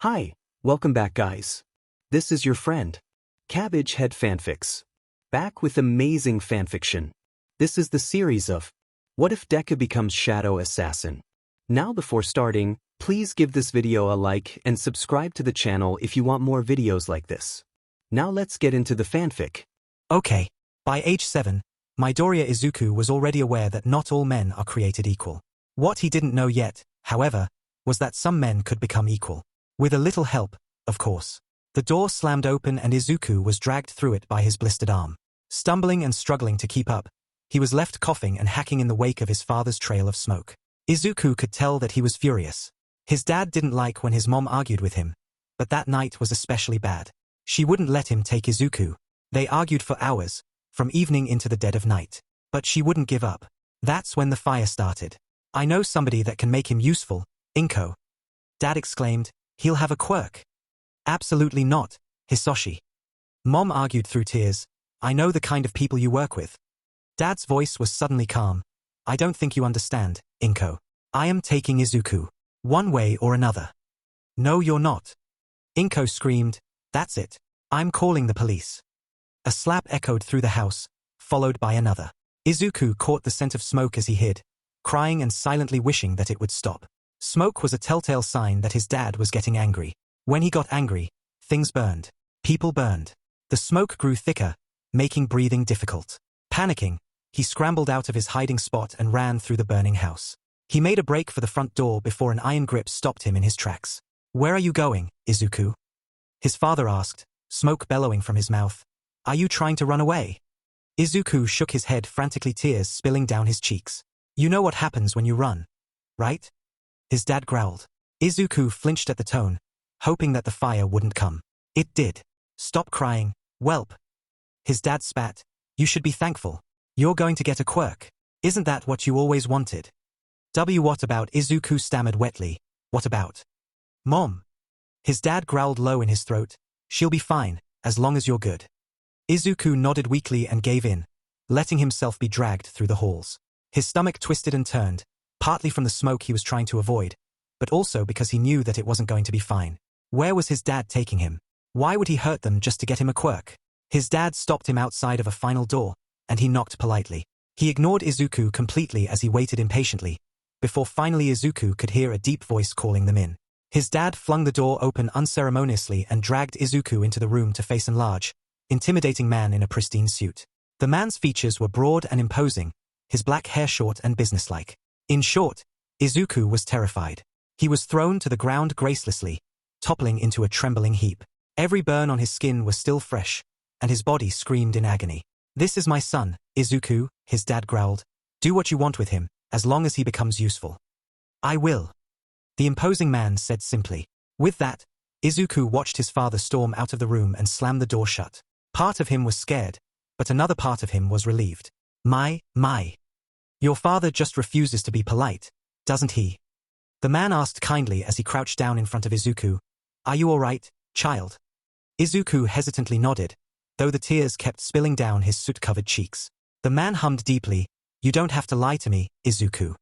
Hi, welcome back guys. This is your friend, Cabbage Head Fanfics. Back with amazing fanfiction. This is the series of What If Deku Becomes Shadow Assassin? Now before starting, please give this video a like and subscribe to the channel if you want more videos like this. Now let's get into the fanfic. Okay. By age 7, Midoriya Izuku was already aware that not all men are created equal. What he didn't know yet, however, was that some men could become equal. With a little help, of course. The door slammed open and Izuku was dragged through it by his blistered arm. Stumbling and struggling to keep up, he was left coughing and hacking in the wake of his father's trail of smoke. Izuku could tell that he was furious. His dad didn't like when his mom argued with him, but that night was especially bad. She wouldn't let him take Izuku. They argued for hours, from evening into the dead of night. But she wouldn't give up. That's when the fire started. "I know somebody that can make him useful, Inko." Dad exclaimed, "He'll have a quirk." "Absolutely not, Hisoshi." Mom argued through tears, "I know the kind of people you work with." Dad's voice was suddenly calm. "I don't think you understand, Inko. I am taking Izuku. One way or another." "No, you're not." Inko screamed, "That's it. I'm calling the police." A slap echoed through the house, followed by another. Izuku caught the scent of smoke as he hid, crying and silently wishing that it would stop. Smoke was a telltale sign that his dad was getting angry. When he got angry, things burned. People burned. The smoke grew thicker, making breathing difficult. Panicking, he scrambled out of his hiding spot and ran through the burning house. He made a break for the front door before an iron grip stopped him in his tracks. "Where are you going, Izuku?" His father asked, smoke bellowing from his mouth. "Are you trying to run away?" Izuku shook his head frantically, tears spilling down his cheeks. "You know what happens when you run, right?" His dad growled. Izuku flinched at the tone, hoping that the fire wouldn't come. It did. "Stop crying, whelp." His dad spat. "You should be thankful. You're going to get a quirk. Isn't that what you always wanted?" What about?" Izuku stammered wetly. "What about Mom?" His dad growled low in his throat. "She'll be fine, as long as you're good." Izuku nodded weakly and gave in, letting himself be dragged through the halls. His stomach twisted and turned, partly from the smoke he was trying to avoid, but also because he knew that it wasn't going to be fine. Where was his dad taking him? Why would he hurt them just to get him a quirk? His dad stopped him outside of a final door, and he knocked politely. He ignored Izuku completely as he waited impatiently, before finally Izuku could hear a deep voice calling them in. His dad flung the door open unceremoniously and dragged Izuku into the room to face a large, intimidating man in a pristine suit. The man's features were broad and imposing, his black hair short and businesslike. In short, Izuku was terrified. He was thrown to the ground gracelessly, toppling into a trembling heap. Every burn on his skin was still fresh, and his body screamed in agony. "This is my son, Izuku," his dad growled. "Do what you want with him, as long as he becomes useful." "I will," the imposing man said simply. With that, Izuku watched his father storm out of the room and slam the door shut. Part of him was scared, but another part of him was relieved. My. Your father just refuses to be polite, doesn't he?" The man asked kindly as he crouched down in front of Izuku. "Are you all right, child?" Izuku hesitantly nodded, though the tears kept spilling down his soot-covered cheeks. The man hummed deeply, "You don't have to lie to me, Izuku."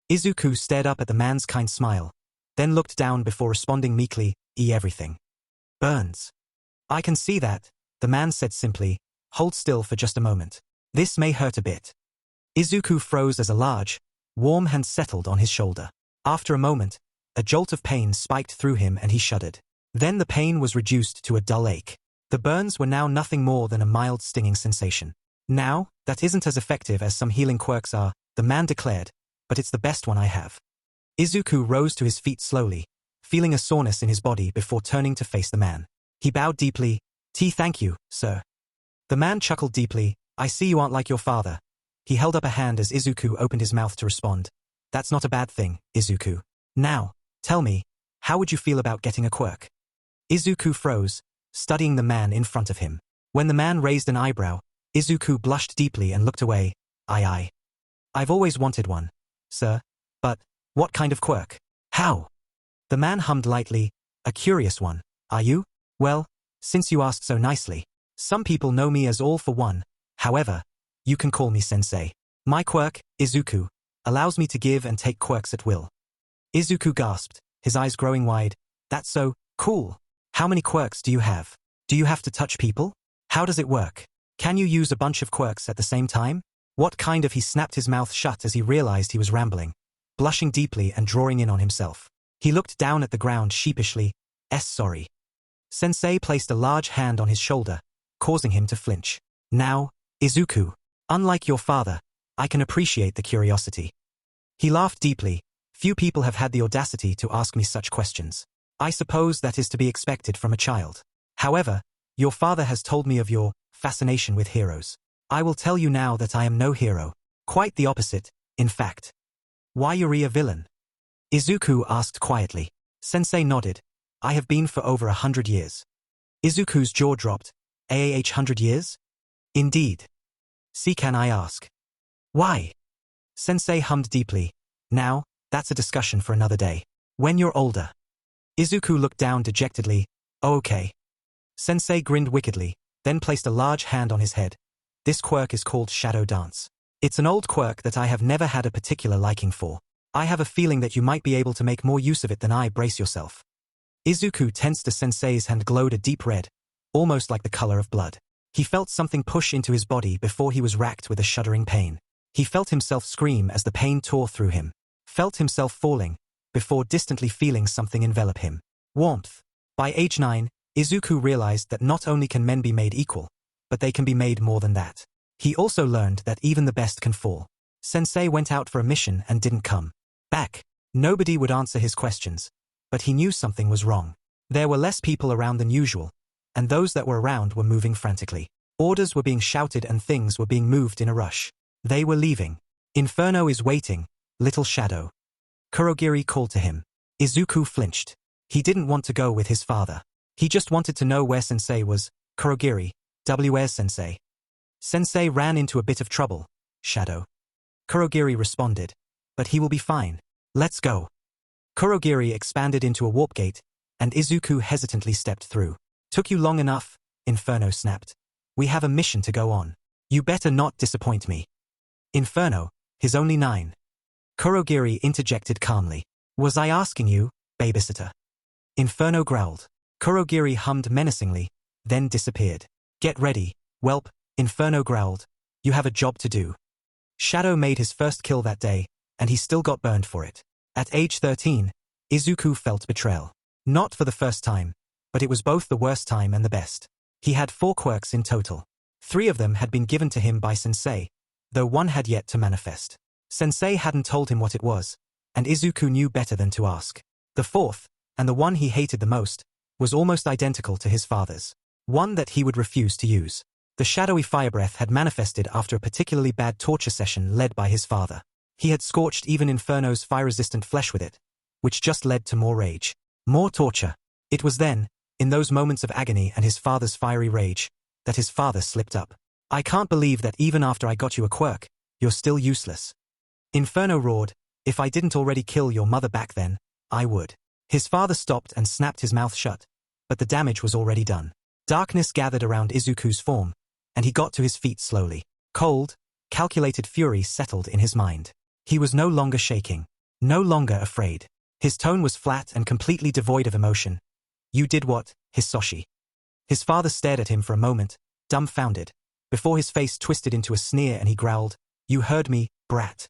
Izuku stared up at the man's kind smile, then looked down before responding meekly, Everything burns." "I can see that," the man said simply. "Hold still for just a moment. This may hurt a bit." Izuku froze as a large, warm hand settled on his shoulder. After a moment, a jolt of pain spiked through him and he shuddered. Then the pain was reduced to a dull ache. The burns were now nothing more than a mild stinging sensation. "Now, that isn't as effective as some healing quirks are," the man declared, "but it's the best one I have." Izuku rose to his feet slowly, feeling a soreness in his body before turning to face the man. He bowed deeply. Thank you, sir." The man chuckled deeply. "I see you aren't like your father." He held up a hand as Izuku opened his mouth to respond. "That's not a bad thing, Izuku. Now, tell me, how would you feel about getting a quirk?" Izuku froze, studying the man in front of him. When the man raised an eyebrow, Izuku blushed deeply and looked away. I've always wanted one, sir. But, what kind of quirk? How?" The man hummed lightly. "A curious one, are you? Well, since you asked so nicely. Some people know me as All for One. However, you can call me Sensei. My quirk, Izuku, allows me to give and take quirks at will." Izuku gasped, his eyes growing wide. "That's so Cool. How many quirks do you have? Do you have to touch people? How does it work? Can you use a bunch of quirks at the same time? What kind of? He snapped his mouth shut as he realized he was rambling, blushing deeply and drawing in on himself. He looked down at the ground sheepishly. Sorry. Sensei placed a large hand on his shoulder, causing him to flinch. Now, Isuku, unlike your father, I can appreciate the curiosity. He laughed deeply. Few people have had the audacity to ask me such questions. I suppose that is to be expected from a child. However, your father has told me of your fascination with heroes. I will tell you now that I am no hero. Quite the opposite, in fact. Why are you a villain? Izuku asked quietly. Sensei nodded. I have been for over 100 years. Izuku's jaw dropped. 100 years? Indeed. See, can I ask? Why? Sensei hummed deeply. Now, that's a discussion for another day. When you're older. Izuku looked down dejectedly. Oh, okay. Sensei grinned wickedly, then placed a large hand on his head. This quirk is called Shadow Dance. It's an old quirk that I have never had a particular liking for. I have a feeling that you might be able to make more use of it than I. Brace yourself. Izuku tensed as Sensei's hand glowed a deep red, almost like the color of blood. He felt something push into his body before he was racked with a shuddering pain. He felt himself scream as the pain tore through him. Felt himself falling, before distantly feeling something envelop him. Warmth. By age 9, Izuku realized that not only can men be made equal, but they can be made more than that. He also learned that even the best can fall. Sensei went out for a mission and didn't come back. Nobody would answer his questions, but he knew something was wrong. There were less people around than usual, and those that were around were moving frantically. Orders were being shouted and things were being moved in a rush. They were leaving. Inferno is waiting, little shadow. Kurogiri called to him. Izuku flinched. He didn't want to go with his father. He just wanted to know where Sensei was. Kurogiri, where's Sensei? Sensei ran into a bit of trouble, Shadow. Kurogiri responded. But he will be fine. Let's go. Kurogiri expanded into a warp gate, and Izuku hesitantly stepped through. Took you long enough, Inferno snapped. We have a mission to go on. You better not disappoint me. Inferno, he's only 9. Kurogiri interjected calmly. Was I asking you, babysitter? Inferno growled. Kurogiri hummed menacingly, then disappeared. Get ready, whelp, Inferno growled. You have a job to do. Shadow made his first kill that day, and he still got burned for it. At age 13, Izuku felt betrayal. Not for the first time, but it was both the worst time and the best. He had 4 quirks in total. 3 of them had been given to him by Sensei, though one had yet to manifest. Sensei hadn't told him what it was, and Izuku knew better than to ask. The 4th, and the one he hated the most, was almost identical to his father's. One that he would refuse to use. The shadowy fire breath had manifested after a particularly bad torture session led by his father. He had scorched even Inferno's fire-resistant flesh with it, which just led to more rage. More torture. It was then, in those moments of agony and his father's fiery rage, that his father slipped up. I can't believe that even after I got you a quirk, you're still useless. Inferno roared. If I didn't already kill your mother back then, I would. His father stopped and snapped his mouth shut, but the damage was already done. Darkness gathered around Izuku's form, and he got to his feet slowly. Cold, calculated fury settled in his mind. He was no longer shaking, no longer afraid. His tone was flat and completely devoid of emotion. You did what, Hisoshi? His father stared at him for a moment, dumbfounded, before his face twisted into a sneer and he growled, You heard me, brat.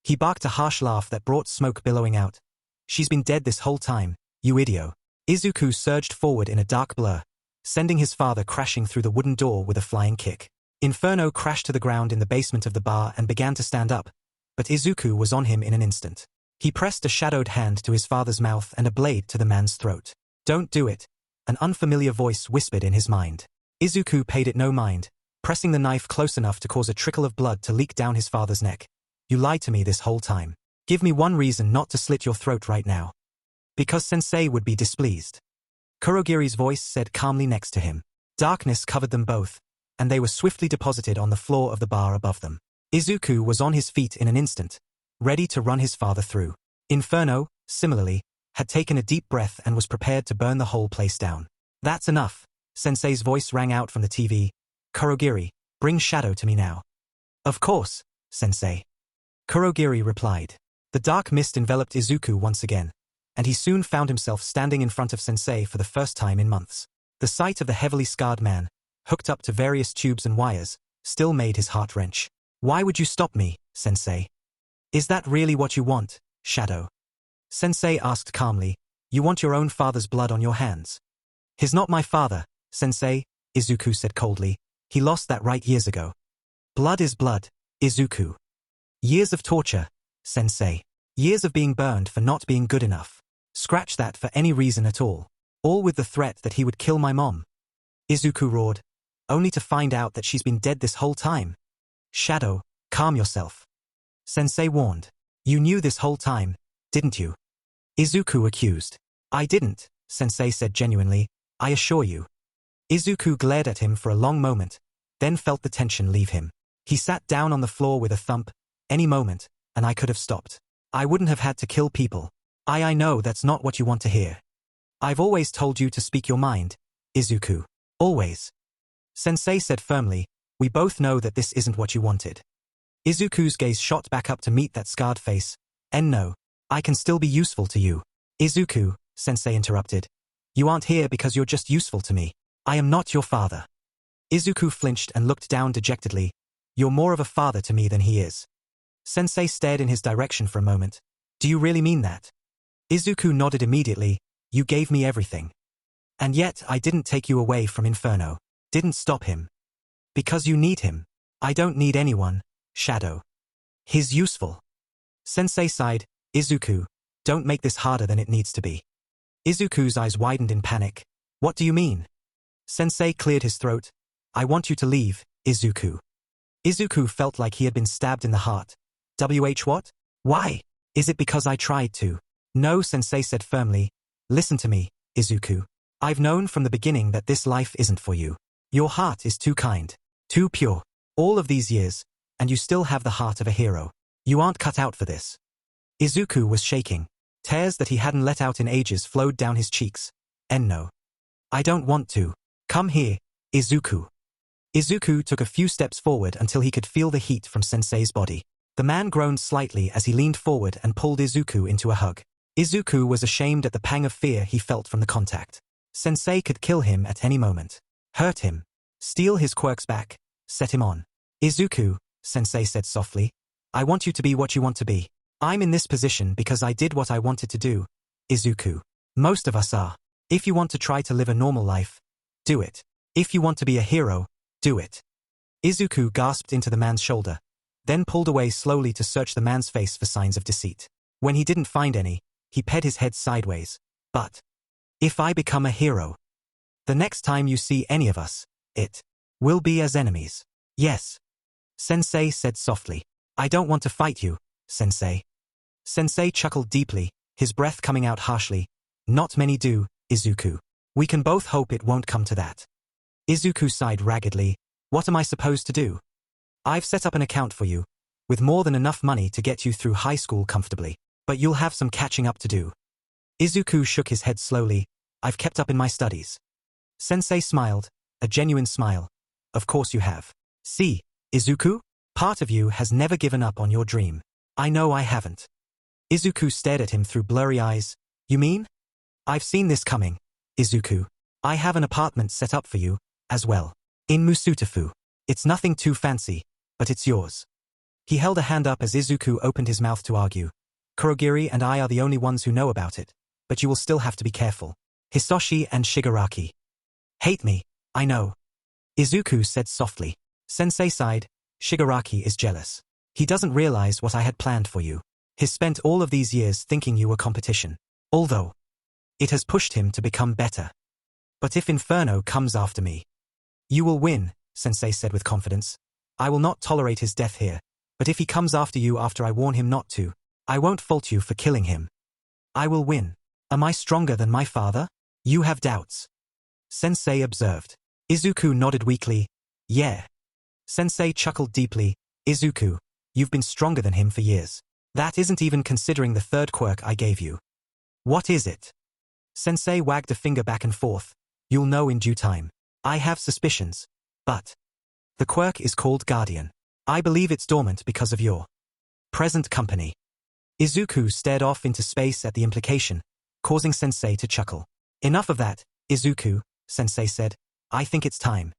He barked a harsh laugh that brought smoke billowing out. She's been dead this whole time, you idiot. Izuku surged forward in a dark blur, sending his father crashing through the wooden door with a flying kick. Inferno crashed to the ground in the basement of the bar and began to stand up, but Izuku was on him in an instant. He pressed a shadowed hand to his father's mouth and a blade to the man's throat. Don't do it, an unfamiliar voice whispered in his mind. Izuku paid it no mind, pressing the knife close enough to cause a trickle of blood to leak down his father's neck. You lied to me this whole time. Give me one reason not to slit your throat right now. Because Sensei would be displeased. Kurogiri's voice said calmly next to him. Darkness covered them both, and they were swiftly deposited on the floor of the bar above them. Izuku was on his feet in an instant, ready to run his father through. Inferno, similarly, had taken a deep breath and was prepared to burn the whole place down. That's enough, Sensei's voice rang out from the TV. Kurogiri, bring Shadow to me now. Of course, Sensei. Kurogiri replied. The dark mist enveloped Izuku once again, and he soon found himself standing in front of Sensei for the first time in months. The sight of the heavily scarred man, hooked up to various tubes and wires, still made his heart wrench. Why would you stop me, Sensei? Is that really what you want, Shadow? Sensei asked calmly. You want your own father's blood on your hands? He's not my father, Sensei, Isuku said coldly. He lost that right years ago. Blood is blood, Isuku. Years of torture, Sensei. Years of being burned for not being good enough. Scratch that for any reason at all. All with the threat that he would kill my mom. Isuku roared, only to find out that she's been dead this whole time. Shadow, calm yourself. Sensei warned. You knew this whole time, didn't you? Izuku accused. I didn't, Sensei said genuinely, I assure you. Izuku glared at him for a long moment, then felt the tension leave him. He sat down on the floor with a thump. Any moment, and I could have stopped. I wouldn't have had to kill people. I know that's not what you want to hear. I've always told you to speak your mind, Izuku. Always. Sensei said firmly, we both know that this isn't what you wanted. Izuku's gaze shot back up to meet that scarred face. And no, I can still be useful to you. Izuku, Sensei interrupted. You aren't here because you're just useful to me. I am not your father. Izuku flinched and looked down dejectedly. You're more of a father to me than he is. Sensei stared in his direction for a moment. Do you really mean that? Izuku nodded immediately. You gave me everything. And yet I didn't take you away from Inferno. Didn't stop him. Because you need him. I don't need anyone, Shadow. He's useful. Sensei sighed. Izuku, don't make this harder than it needs to be. Izuku's eyes widened in panic. What do you mean? Sensei cleared his throat. I want you to leave, Izuku. Izuku felt like he had been stabbed in the heart. What? Why? Is it because I tried to? No, Sensei said firmly. Listen to me, Izuku. I've known from the beginning that this life isn't for you. Your heart is too kind, too pure. All of these years, and you still have the heart of a hero. You aren't cut out for this. Izuku was shaking. Tears that he hadn't let out in ages flowed down his cheeks. No. I don't want to. Come here, Izuku. Izuku took a few steps forward until he could feel the heat from Sensei's body. The man groaned slightly as he leaned forward and pulled Izuku into a hug. Izuku was ashamed at the pang of fear he felt from the contact. Sensei could kill him at any moment. Hurt him. Steal his quirks back. Set him on. Izuku, Sensei said softly. I want you to be what you want to be. I'm in this position because I did what I wanted to do. Izuku. Most of us are. If you want to try to live a normal life, do it. If you want to be a hero, do it. Izuku gasped into the man's shoulder, then pulled away slowly to search the man's face for signs of deceit. When he didn't find any, he ped his head sideways. But if I become a hero, the next time you see any of us, it will be as enemies. Yes. Sensei said softly. I don't want to fight you, Sensei. Sensei chuckled deeply, his breath coming out harshly. Not many do, Izuku. We can both hope it won't come to that. Izuku sighed raggedly. What am I supposed to do? I've set up an account for you, with more than enough money to get you through high school comfortably, but you'll have some catching up to do. Izuku shook his head slowly. I've kept up in my studies. Sensei smiled, a genuine smile. Of course you have. See, Izuku? Part of you has never given up on your dream. I know I haven't. Izuku stared at him through blurry eyes. You mean? I've seen this coming, Izuku. I have an apartment set up for you, as well. In Musutafu. It's nothing too fancy, but it's yours. He held a hand up as Izuku opened his mouth to argue. Kurogiri and I are the only ones who know about it, but you will still have to be careful. Hisoshi and Shigaraki hate me, I know. Izuku said softly. Sensei sighed. Shigaraki is jealous. He doesn't realize what I had planned for you. He's spent all of these years thinking you were competition. Although it has pushed him to become better. But if Inferno comes after me, you will win, Sensei said with confidence. I will not tolerate his death here, but if he comes after you after I warn him not to, I won't fault you for killing him. I will win. Am I stronger than my father? You have doubts. Sensei observed. Izuku nodded weakly. Yeah. Sensei chuckled deeply. Izuku, you've been stronger than him for years. That isn't even considering the third quirk I gave you. What is it? Sensei wagged a finger back and forth. You'll know in due time. I have suspicions. But the quirk is called Guardian. I believe it's dormant because of your present company. Izuku stared off into space at the implication. causing Sensei to chuckle. Enough of that, Isuku, Sensei said. I think it's time.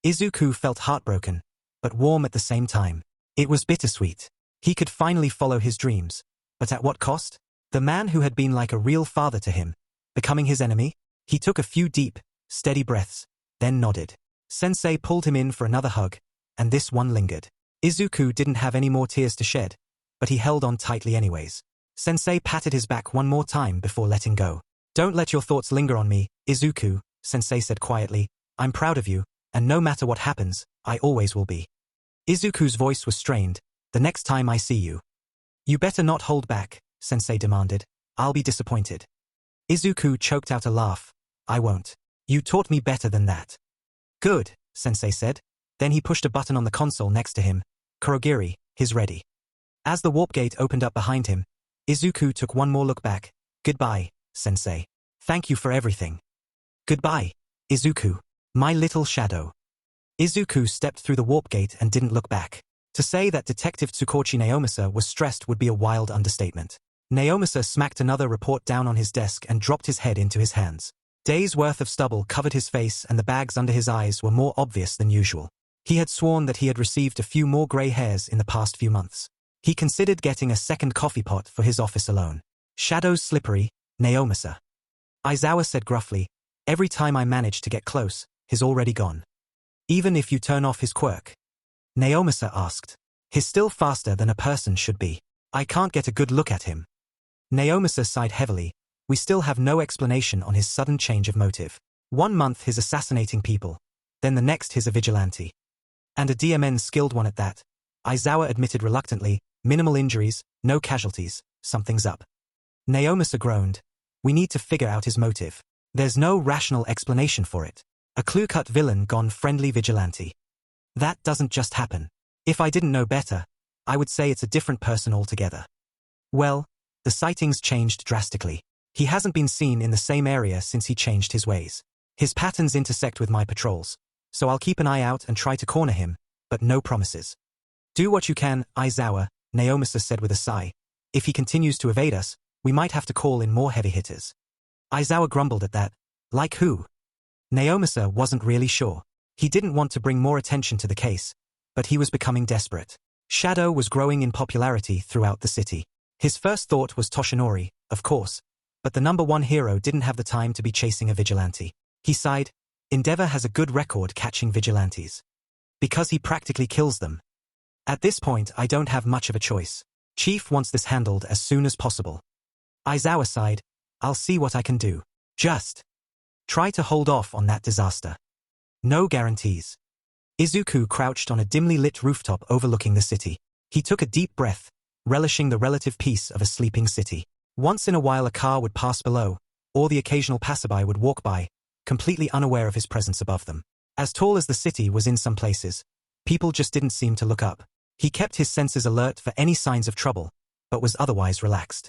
Isuku felt heartbroken, but warm at the same time. It was bittersweet. He could finally follow his dreams, but at what cost? The man who had been like a real father to him, becoming his enemy? He took a few deep, steady breaths, then nodded. Sensei pulled him in for another hug, and this one lingered. Isuku didn't have any more tears to shed, but he held on tightly anyways. Sensei patted his back one more time before letting go. Don't let your thoughts linger on me, Isuku, Sensei said quietly. I'm proud of you, and no matter what happens, I always will be. Izuku's voice was strained. The next time I see you. You better not hold back, Sensei demanded. I'll be disappointed. Isuku choked out a laugh. I won't. You taught me better than that. Good, Sensei said. Then he pushed a button on the console next to him. Kurogiri, he's ready. As the warp gate opened up behind him, Izuku took one more look back. Goodbye, Sensei. Thank you for everything. Goodbye, Izuku, my little shadow. Isuku stepped through the warp gate and didn't look back. To say that Detective Tsukauchi Naomasa was stressed would be a wild understatement. Naomasa smacked another report down on his desk and dropped his head into his hands. Days' worth of stubble covered his face and the bags under his eyes were more obvious than usual. He had sworn that he had received a few more grey hairs in the past few months. He considered getting a second coffee pot for his office alone. Shadows slippery, Naomasa. Aizawa said gruffly, every time I manage to get close, he's already gone. Even if you turn off his quirk? Naomasa asked. He's still faster than a person should be. I can't get a good look at him. Naomasa sighed heavily. We still have no explanation on his sudden change of motive. 1 month he's assassinating people, then the next he's a vigilante. And a DMN skilled one at that. Aizawa admitted reluctantly, minimal injuries, no casualties, something's up. Naomasa groaned. We need to figure out his motive. There's no rational explanation for it. A clue-cut villain gone friendly vigilante. That doesn't just happen. If I didn't know better, I would say it's a different person altogether. Well, the sightings changed drastically. He hasn't been seen in the same area since he changed his ways. His patterns intersect with my patrols, so I'll keep an eye out and try to corner him, but no promises. Do what you can, Aizawa, Naomasa said with a sigh. If he continues to evade us, we might have to call in more heavy hitters. Aizawa grumbled at that. Like who? Naomasa wasn't really sure. He didn't want to bring more attention to the case, but he was becoming desperate. Shadow was growing in popularity throughout the city. His first thought was Toshinori, of course, but the #1 hero didn't have the time to be chasing a vigilante. He sighed. Endeavor has a good record catching vigilantes. Because he practically kills them. At this point, I don't have much of a choice. Chief wants this handled as soon as possible. Aizawa sighed. I'll see what I can do. Just try to hold off on that disaster. No guarantees. Isuku crouched on a dimly lit rooftop overlooking the city. He took a deep breath, relishing the relative peace of a sleeping city. Once in a while a car would pass below, or the occasional passerby would walk by, completely unaware of his presence above them. As tall as the city was in some places, people just didn't seem to look up. He kept his senses alert for any signs of trouble, but was otherwise relaxed.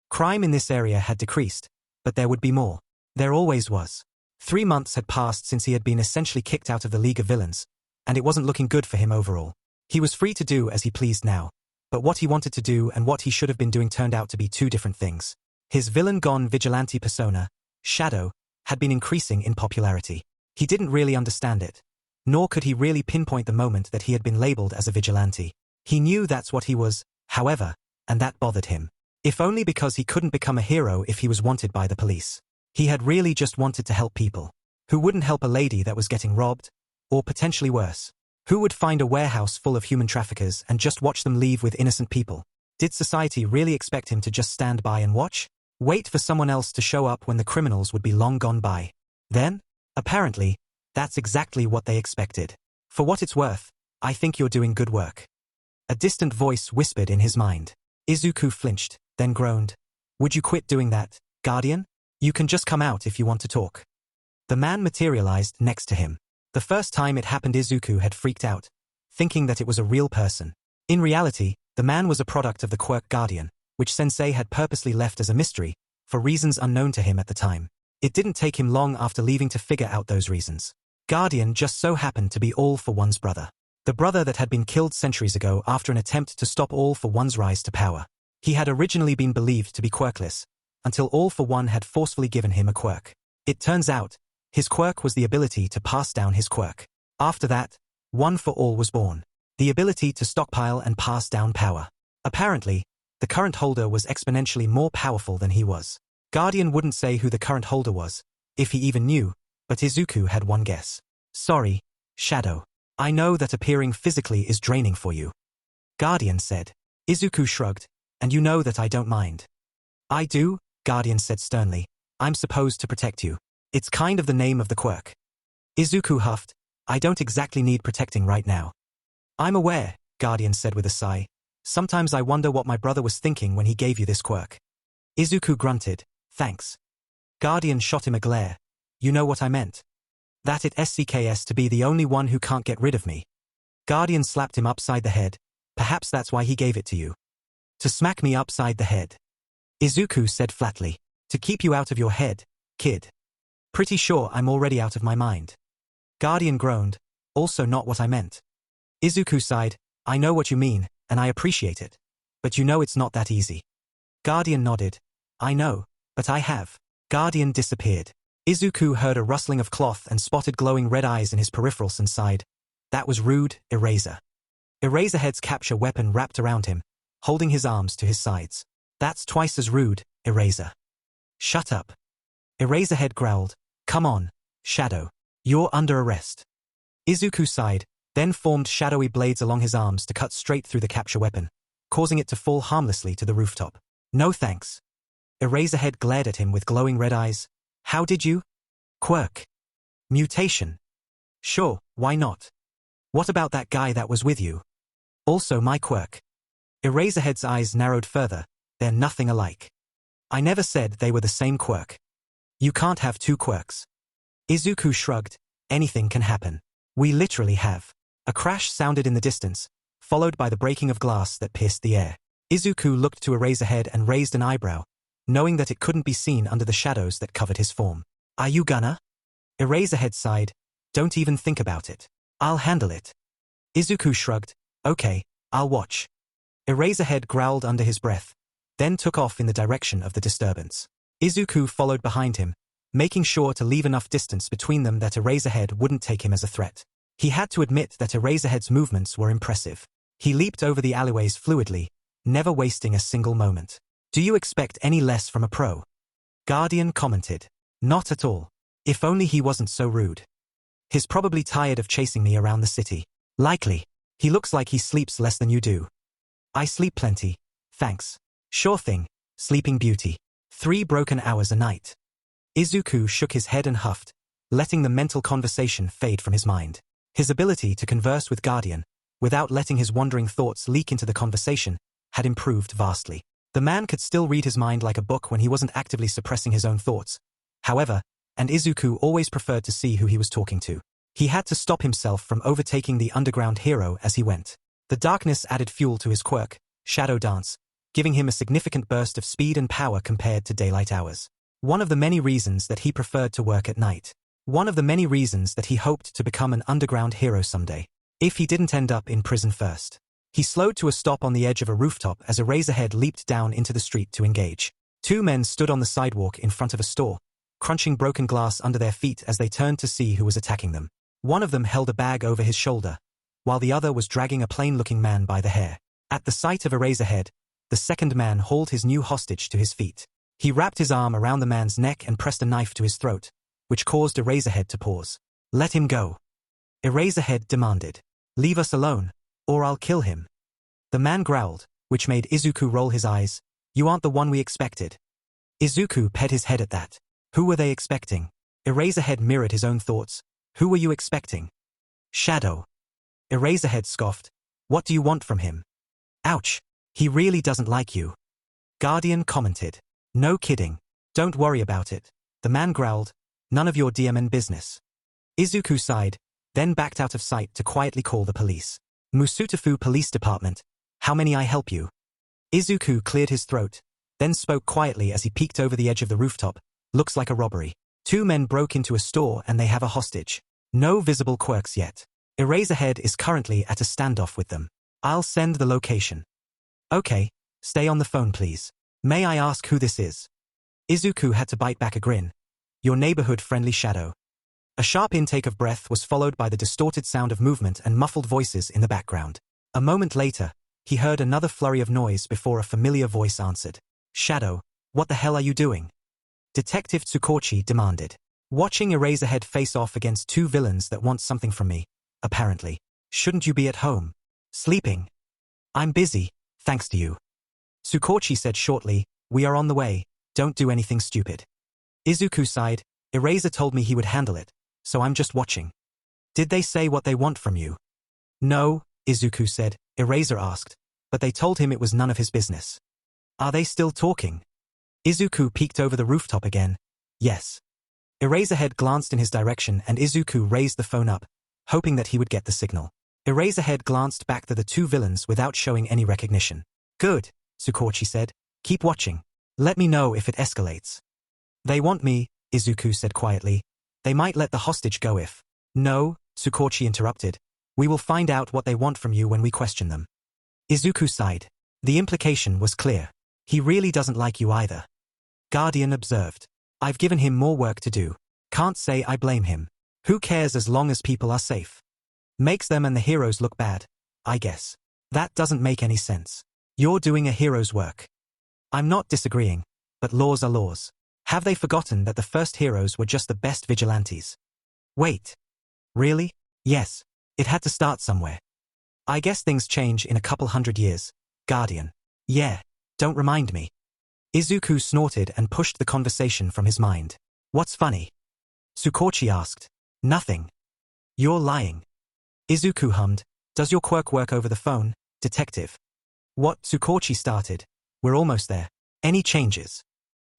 Crime in this area had decreased, but there would be more. There always was. 3 months had passed since he had been essentially kicked out of the League of Villains, and it wasn't looking good for him overall. He was free to do as he pleased now, but what he wanted to do and what he should have been doing turned out to be two different things. His villain-gone vigilante persona, Shadow, had been increasing in popularity. He didn't really understand it, nor could he really pinpoint the moment that he had been labeled as a vigilante. He knew that's what he was, however, and that bothered him. If only because he couldn't become a hero if he was wanted by the police. He had really just wanted to help people. Who wouldn't help a lady that was getting robbed? Or potentially worse. Who would find a warehouse full of human traffickers and just watch them leave with innocent people? Did society really expect him to just stand by and watch? Wait for someone else to show up when the criminals would be long gone by? Then, apparently, that's exactly what they expected. For what it's worth, I think you're doing good work. A distant voice whispered in his mind. Isuku flinched, then groaned. Would you quit doing that, Guardian? You can just come out if you want to talk. The man materialized next to him. The first time it happened Isuku had freaked out, thinking that it was a real person. In reality, the man was a product of the Quirk Guardian, which Sensei had purposely left as a mystery, for reasons unknown to him at the time. It didn't take him long after leaving to figure out those reasons. Guardian just so happened to be All for One's brother. The brother that had been killed centuries ago after an attempt to stop All for One's rise to power. He had originally been believed to be quirkless, until All for One had forcefully given him a quirk. It turns out, his quirk was the ability to pass down his quirk. After that, One for All was born. The ability to stockpile and pass down power. Apparently, the current holder was exponentially more powerful than he was. Guardian wouldn't say who the current holder was, if he even knew, but Isuku had one guess. Sorry, Shadow. I know that appearing physically is draining for you. Guardian said. Isuku shrugged, and you know that I don't mind. I do, Guardian said sternly. I'm supposed to protect you. It's kind of the name of the quirk. Isuku huffed. I don't exactly need protecting right now. I'm aware, Guardian said with a sigh. Sometimes I wonder what my brother was thinking when he gave you this quirk. Isuku grunted. Thanks. Guardian shot him a glare. You know what I meant. That it SCKS to be the only one who can't get rid of me. Guardian slapped him upside the head. Perhaps that's why he gave it to you. To smack me upside the head. Isuku said flatly. To keep you out of your head, kid. Pretty sure I'm already out of my mind. Guardian groaned. Also not what I meant. Isuku sighed. I know what you mean, and I appreciate it. But you know it's not that easy. Guardian nodded. I know, but I have. Guardian disappeared. Isuku heard a rustling of cloth and spotted glowing red eyes in his peripherals and sighed. That was rude, Eraser. Eraserhead's capture weapon wrapped around him, holding his arms to his sides. That's twice as rude, Eraser. Shut up. Eraserhead growled. Come on, Shadow. You're under arrest. Isuku sighed, then formed shadowy blades along his arms to cut straight through the capture weapon, causing it to fall harmlessly to the rooftop. No thanks. Eraserhead glared at him with glowing red eyes. How did you? Quirk. Mutation. Sure, why not? What about that guy that was with you? Also my quirk. Eraserhead's eyes narrowed further. They're nothing alike. I never said they were the same quirk. You can't have two quirks. Izuku shrugged. Anything can happen. We literally have. A crash sounded in the distance, followed by the breaking of glass that pierced the air. Izuku looked to Eraserhead and raised an eyebrow, knowing that it couldn't be seen under the shadows that covered his form. Are you gonna? Eraserhead sighed. Don't even think about it. I'll handle it. Izuku shrugged. Okay, I'll watch. Eraserhead growled under his breath, then took off in the direction of the disturbance. Izuku followed behind him, making sure to leave enough distance between them that Eraserhead wouldn't take him as a threat. He had to admit that Eraserhead's movements were impressive. He leaped over the alleyways fluidly, never wasting a single moment. Do you expect any less from a pro? Guardian commented. Not at all. If only he wasn't so rude. He's probably tired of chasing me around the city. Likely. He looks like he sleeps less than you do. I sleep plenty, thanks. Sure thing, Sleeping Beauty. 3 broken hours a night. Izuku shook his head and huffed, letting the mental conversation fade from his mind. His ability to converse with Guardian, without letting his wandering thoughts leak into the conversation, had improved vastly. The man could still read his mind like a book when he wasn't actively suppressing his own thoughts. However, and Izuku always preferred to see who he was talking to. He had to stop himself from overtaking the underground hero as he went. The darkness added fuel to his quirk, Shadow Dance, giving him a significant burst of speed and power compared to daylight hours. One of the many reasons that he preferred to work at night. One of the many reasons that he hoped to become an underground hero someday, if he didn't end up in prison first. He slowed to a stop on the edge of a rooftop as Eraserhead leaped down into the street to engage. 2 men stood on the sidewalk in front of a store, crunching broken glass under their feet as they turned to see who was attacking them. One of them held a bag over his shoulder, while the other was dragging a plain-looking man by the hair. At the sight of Eraserhead, the second man hauled his new hostage to his feet. He wrapped his arm around the man's neck and pressed a knife to his throat, which caused Eraserhead to pause. Let him go. Eraserhead demanded. Leave us alone, or I'll kill him. The man growled, which made Izuku roll his eyes. You aren't the one we expected. Izuku pet his head at that. Who were they expecting? Eraserhead mirrored his own thoughts. Who were you expecting? Shadow. Eraserhead scoffed. What do you want from him? Ouch. He really doesn't like you. Guardian commented. No kidding. Don't worry about it. The man growled. None of your DMN business. Izuku sighed, then backed out of sight to quietly call the police. Musutafu Police Department. How may I help you? Izuku cleared his throat, then spoke quietly as he peeked over the edge of the rooftop. Looks like a robbery. 2 men broke into a store and they have a hostage. No visible quirks yet. Eraserhead is currently at a standoff with them. I'll send the location. Okay, stay on the phone please. May I ask who this is? Izuku had to bite back a grin. Your neighborhood-friendly shadow. A sharp intake of breath was followed by the distorted sound of movement and muffled voices in the background. A moment later, he heard another flurry of noise before a familiar voice answered. Shadow, what the hell are you doing? Detective Tsukauchi demanded. Watching Eraserhead face off against two villains that want something from me, apparently. Shouldn't you be at home? Sleeping? I'm busy, thanks to you. Tsukauchi said shortly, we are on the way, don't do anything stupid. Izuku sighed, Eraser told me he would handle it, so I'm just watching. Did they say what they want from you? No, Izuku said, Eraser asked, but they told him it was none of his business. Are they still talking? Izuku peeked over the rooftop again. Yes. Eraserhead glanced in his direction and Izuku raised the phone up, hoping that he would get the signal. Eraserhead glanced back to the two villains without showing any recognition. Good, Tsukauchi said. Keep watching. Let me know if it escalates. They want me, Izuku said quietly. They might let the hostage go if. No, Tsukauchi interrupted. We will find out what they want from you when we question them. Izuku sighed. The implication was clear. He really doesn't like you either. Guardian observed. I've given him more work to do. Can't say I blame him. Who cares as long as people are safe? Makes them and the heroes look bad, I guess. That doesn't make any sense. You're doing a hero's work. I'm not disagreeing, but laws are laws. Have they forgotten that the first heroes were just the best vigilantes? Wait. Really? Yes. It had to start somewhere. I guess things change in a couple hundred years. Guardian. Yeah. Don't remind me. Izuku snorted and pushed the conversation from his mind. What's funny? Tsukauchi asked. Nothing. You're lying. Izuku hummed. Does your quirk work over the phone, detective? What? Tsukauchi started. We're almost there. Any changes?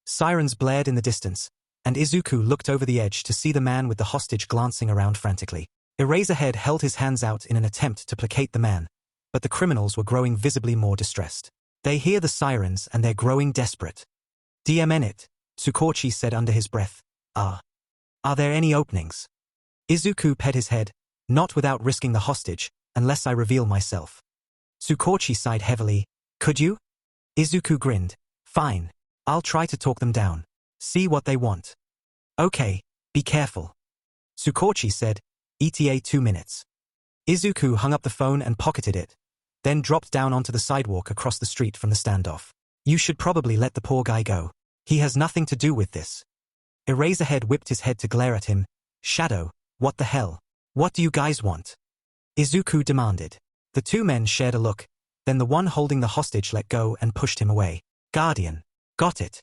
Sirens blared in the distance, and Izuku looked over the edge to see the man with the hostage glancing around frantically. Eraserhead held his hands out in an attempt to placate the man, but the criminals were growing visibly more distressed. They hear the sirens and they're growing desperate. DMN it, Tsukauchi said under his breath. Are there any openings? Izuku ped his head, not without risking the hostage, unless I reveal myself. Tsukauchi sighed heavily. Could you? Izuku grinned. Fine. I'll try to talk them down. See what they want. Okay, be careful. Tsukauchi said, ETA 2 minutes. Izuku hung up the phone and pocketed it, then dropped down onto the sidewalk across the street from the standoff. You should probably let the poor guy go. He has nothing to do with this. Eraserhead whipped his head to glare at him. Shadow, what the hell? What do you guys want? Izuku demanded. The two men shared a look, then the one holding the hostage let go and pushed him away. Guardian. Got it.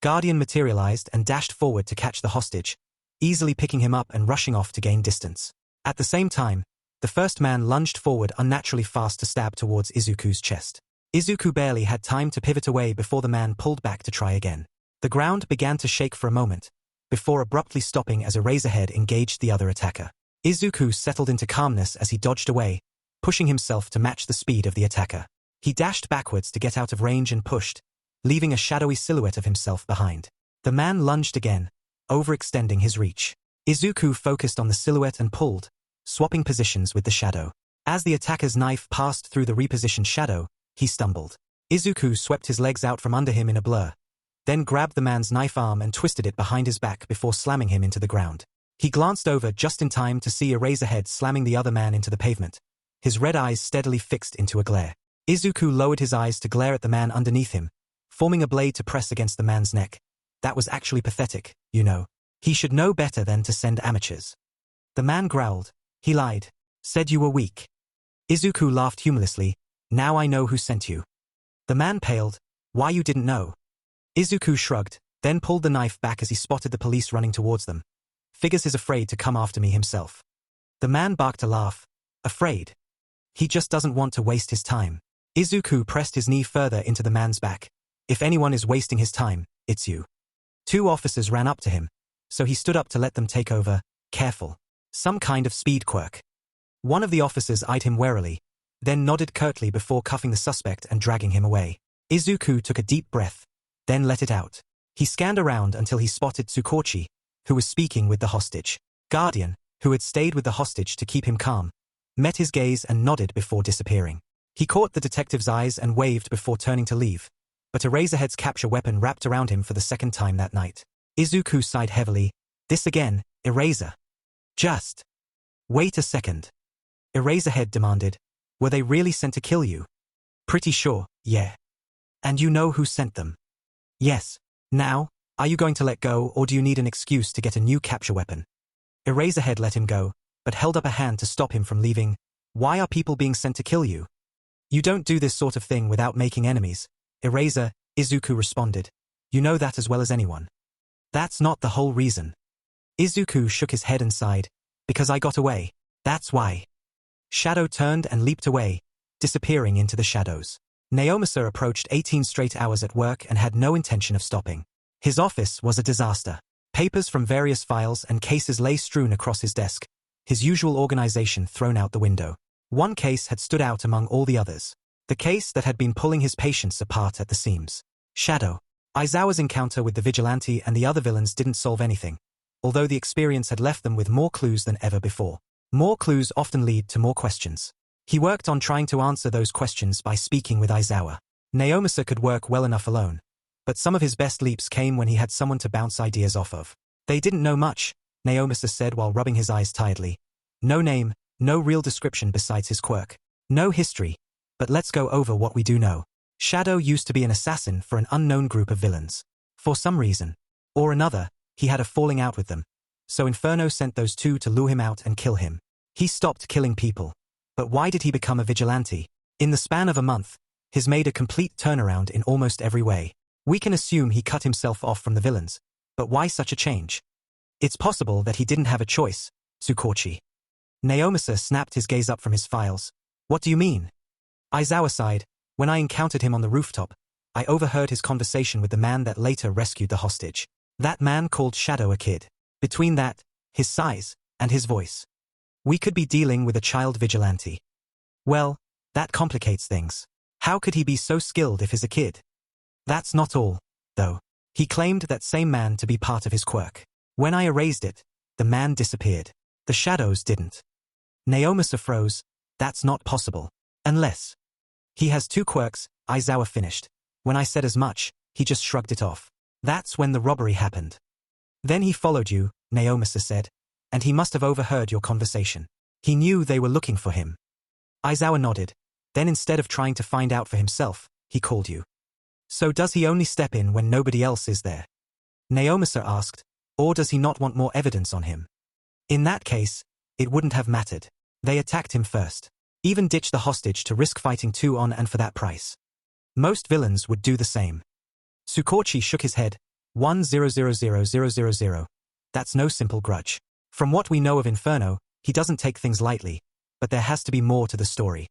Guardian materialized and dashed forward to catch the hostage, easily picking him up and rushing off to gain distance. At the same time, the first man lunged forward unnaturally fast to stab towards Izuku's chest. Izuku barely had time to pivot away before the man pulled back to try again. The ground began to shake for a moment, before abruptly stopping as Eraserhead engaged the other attacker. Izuku settled into calmness as he dodged away, pushing himself to match the speed of the attacker. He dashed backwards to get out of range and pushed, leaving a shadowy silhouette of himself behind. The man lunged again, overextending his reach. Izuku focused on the silhouette and pulled, swapping positions with the shadow. As the attacker's knife passed through the repositioned shadow, he stumbled. Izuku swept his legs out from under him in a blur, then grabbed the man's knife arm and twisted it behind his back before slamming him into the ground. He glanced over just in time to see Eraserhead slamming the other man into the pavement, his red eyes steadily fixed into a glare. Izuku lowered his eyes to glare at the man underneath him, forming a blade to press against the man's neck. That was actually pathetic, you know. He should know better than to send amateurs. The man growled. He lied. Said you were weak. Izuku laughed humorlessly. Now I know who sent you. The man paled. Why you didn't know? Izuku shrugged, then pulled the knife back as he spotted the police running towards them. Figures he's afraid to come after me himself. The man barked a laugh. Afraid? He just doesn't want to waste his time. Izuku pressed his knee further into the man's back. If anyone is wasting his time, it's you. Two officers ran up to him, so he stood up to let them take over. Careful. Some kind of speed quirk. One of the officers eyed him warily, then nodded curtly before cuffing the suspect and dragging him away. Izuku took a deep breath, then let it out. He scanned around until he spotted Tsukauchi, who was speaking with the hostage. Guardian, who had stayed with the hostage to keep him calm, met his gaze and nodded before disappearing. He caught the detective's eyes and waved before turning to leave, but Eraserhead's capture weapon wrapped around him for the second time that night. Isuku sighed heavily. This again, Eraser. Just wait a second. Eraserhead demanded. Were they really sent to kill you? Pretty sure, yeah. And you know who sent them? Yes. Now, are you going to let go or do you need an excuse to get a new capture weapon? Eraserhead let him go, but held up a hand to stop him from leaving. Why are people being sent to kill you? You don't do this sort of thing without making enemies. Eraser, Izuku responded. You know that as well as anyone. That's not the whole reason. Izuku shook his head and sighed. Because I got away. That's why. Shadow turned and leaped away, disappearing into the shadows. Naomasa approached 18 straight hours at work and had no intention of stopping. His office was a disaster. Papers from various files and cases lay strewn across his desk, his usual organization thrown out the window. One case had stood out among all the others. The case that had been pulling his patients apart at the seams. Shadow. Aizawa's encounter with the vigilante and the other villains didn't solve anything, although the experience had left them with more clues than ever before. More clues often lead to more questions. He worked on trying to answer those questions by speaking with Aizawa. Naomasa could work well enough alone, but some of his best leaps came when he had someone to bounce ideas off of. They didn't know much, Naomasa said while rubbing his eyes tiredly. No name, no real description besides his quirk. No history, but let's go over what we do know. Shadow used to be an assassin for an unknown group of villains. For some reason or another, he had a falling out with them, so Inferno sent those two to lure him out and kill him. He stopped killing people. But why did he become a vigilante? In the span of a month, he's made a complete turnaround in almost every way. We can assume he cut himself off from the villains, but why such a change? It's possible that he didn't have a choice, Tsukauchi. Naomasa snapped his gaze up from his files. What do you mean? Aizawa sighed. When I encountered him on the rooftop, I overheard his conversation with the man that later rescued the hostage. That man called Shadow a kid. Between that, his size, and his voice, we could be dealing with a child vigilante. Well, that complicates things. How could he be so skilled if he's a kid? That's not all, though. He claimed that same man to be part of his quirk. When I erased it, the man disappeared. The shadows didn't. Naomasa froze. That's not possible. Unless he has two quirks, Aizawa finished. When I said as much, he just shrugged it off. That's when the robbery happened. Then he followed you, Naomasa said, and he must have overheard your conversation. He knew they were looking for him. Aizawa nodded. Then instead of trying to find out for himself, he called you. So does he only step in when nobody else is there? Naomasa asked, or does he not want more evidence on him? In that case, it wouldn't have mattered. They attacked him first. Even ditched the hostage to risk fighting two on and for that price. Most villains would do the same. Tsukauchi shook his head. 1000000. That's no simple grudge. From what we know of Inferno, he doesn't take things lightly, but there has to be more to the story.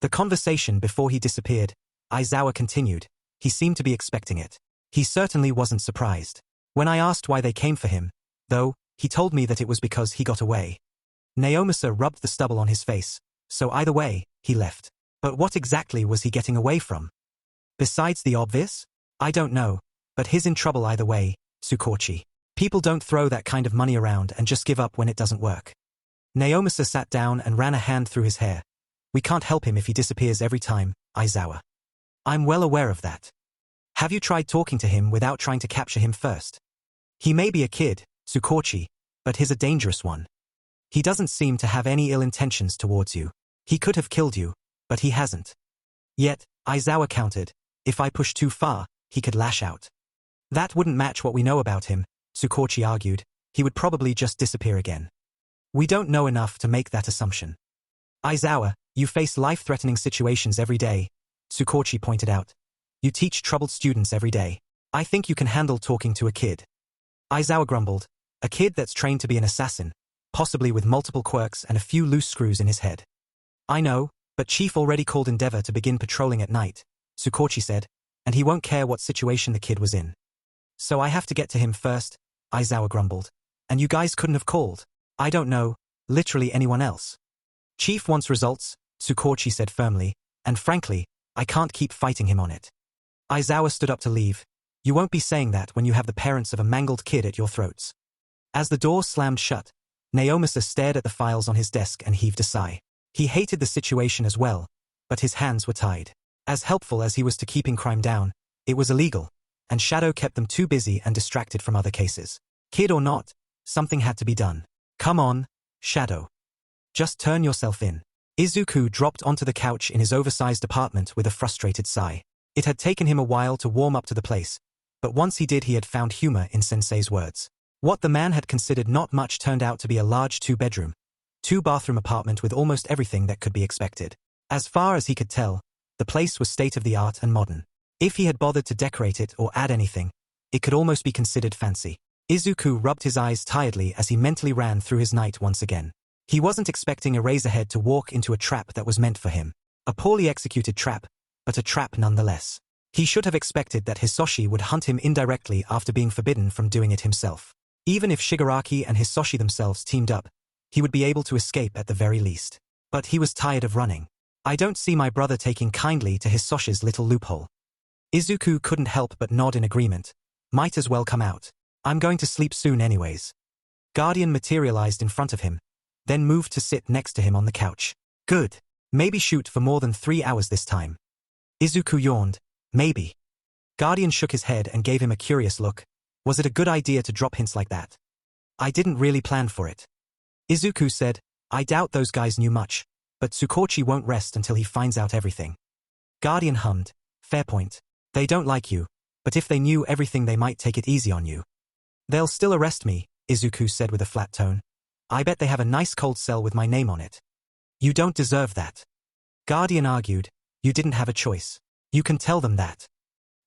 The conversation before he disappeared, Aizawa continued. He seemed to be expecting it. He certainly wasn't surprised. When I asked why they came for him, though, he told me that it was because he got away. Naomasa rubbed the stubble on his face, so either way, he left. But what exactly was he getting away from? Besides the obvious? I don't know, but he's in trouble either way, Tsukauchi. People don't throw that kind of money around and just give up when it doesn't work. Naomasa sat down and ran a hand through his hair. We can't help him if he disappears every time, Aizawa. I'm well aware of that. Have you tried talking to him without trying to capture him first? He may be a kid, Tsukauchi, but he's a dangerous one. He doesn't seem to have any ill intentions towards you. He could have killed you, but he hasn't. Yet, Aizawa countered, if I push too far, he could lash out. That wouldn't match what we know about him, Tsukauchi argued. He would probably just disappear again. We don't know enough to make that assumption. Aizawa, you face life-threatening situations every day, Tsukauchi pointed out. You teach troubled students every day. I think you can handle talking to a kid. Aizawa grumbled. A kid that's trained to be an assassin, possibly with multiple quirks and a few loose screws in his head. I know, but Chief already called Endeavor to begin patrolling at night, Tsukauchi said, and he won't care what situation the kid was in. So I have to get to him first, Aizawa grumbled. And you guys couldn't have called. I don't know, literally anyone else. Chief wants results, Tsukauchi said firmly, and frankly, I can't keep fighting him on it. Aizawa stood up to leave. You won't be saying that when you have the parents of a mangled kid at your throats. As the door slammed shut, Naomasa stared at the files on his desk and heaved a sigh. He hated the situation as well, but his hands were tied. As helpful as he was to keeping crime down, It was illegal, and Shadow kept them too busy and distracted from other cases. Kid or not, something had to be done. Come on, Shadow. Just turn yourself in. Isuku dropped onto the couch in his oversized apartment with a frustrated sigh. It had taken him a while to warm up to the place, but once he did he had found humor in Sensei's words. What the man had considered not much turned out to be a large 2-bedroom, 2-bathroom apartment with almost everything that could be expected. As far as he could tell, the place was state-of-the-art and modern. If he had bothered to decorate it or add anything, it could almost be considered fancy. Isuku rubbed his eyes tiredly as he mentally ran through his night once again. He wasn't expecting Eraserhead to walk into a trap that was meant for him. A poorly executed trap, but a trap nonetheless. He should have expected that Hisoshi would hunt him indirectly after being forbidden from doing it himself. Even if Shigaraki and Hisoshi themselves teamed up, he would be able to escape at the very least. But he was tired of running. I don't see my brother taking kindly to Hisoshi's little loophole. Izuku couldn't help but nod in agreement. Might as well come out. I'm going to sleep soon anyways. Guardian materialized in front of him, then moved to sit next to him on the couch. Good. Maybe shoot for more than 3 hours this time. Izuku yawned. Maybe. Guardian shook his head and gave him a curious look. Was it a good idea to drop hints like that? I didn't really plan for it. Izuku said, I doubt those guys knew much, but Tsukauchi won't rest until he finds out everything. Guardian hummed. Fair point. They don't like you, but if they knew everything they might take it easy on you. They'll still arrest me, Izuku said with a flat tone. I bet they have a nice cold cell with my name on it. You don't deserve that. Guardian argued. You didn't have a choice. You can tell them that.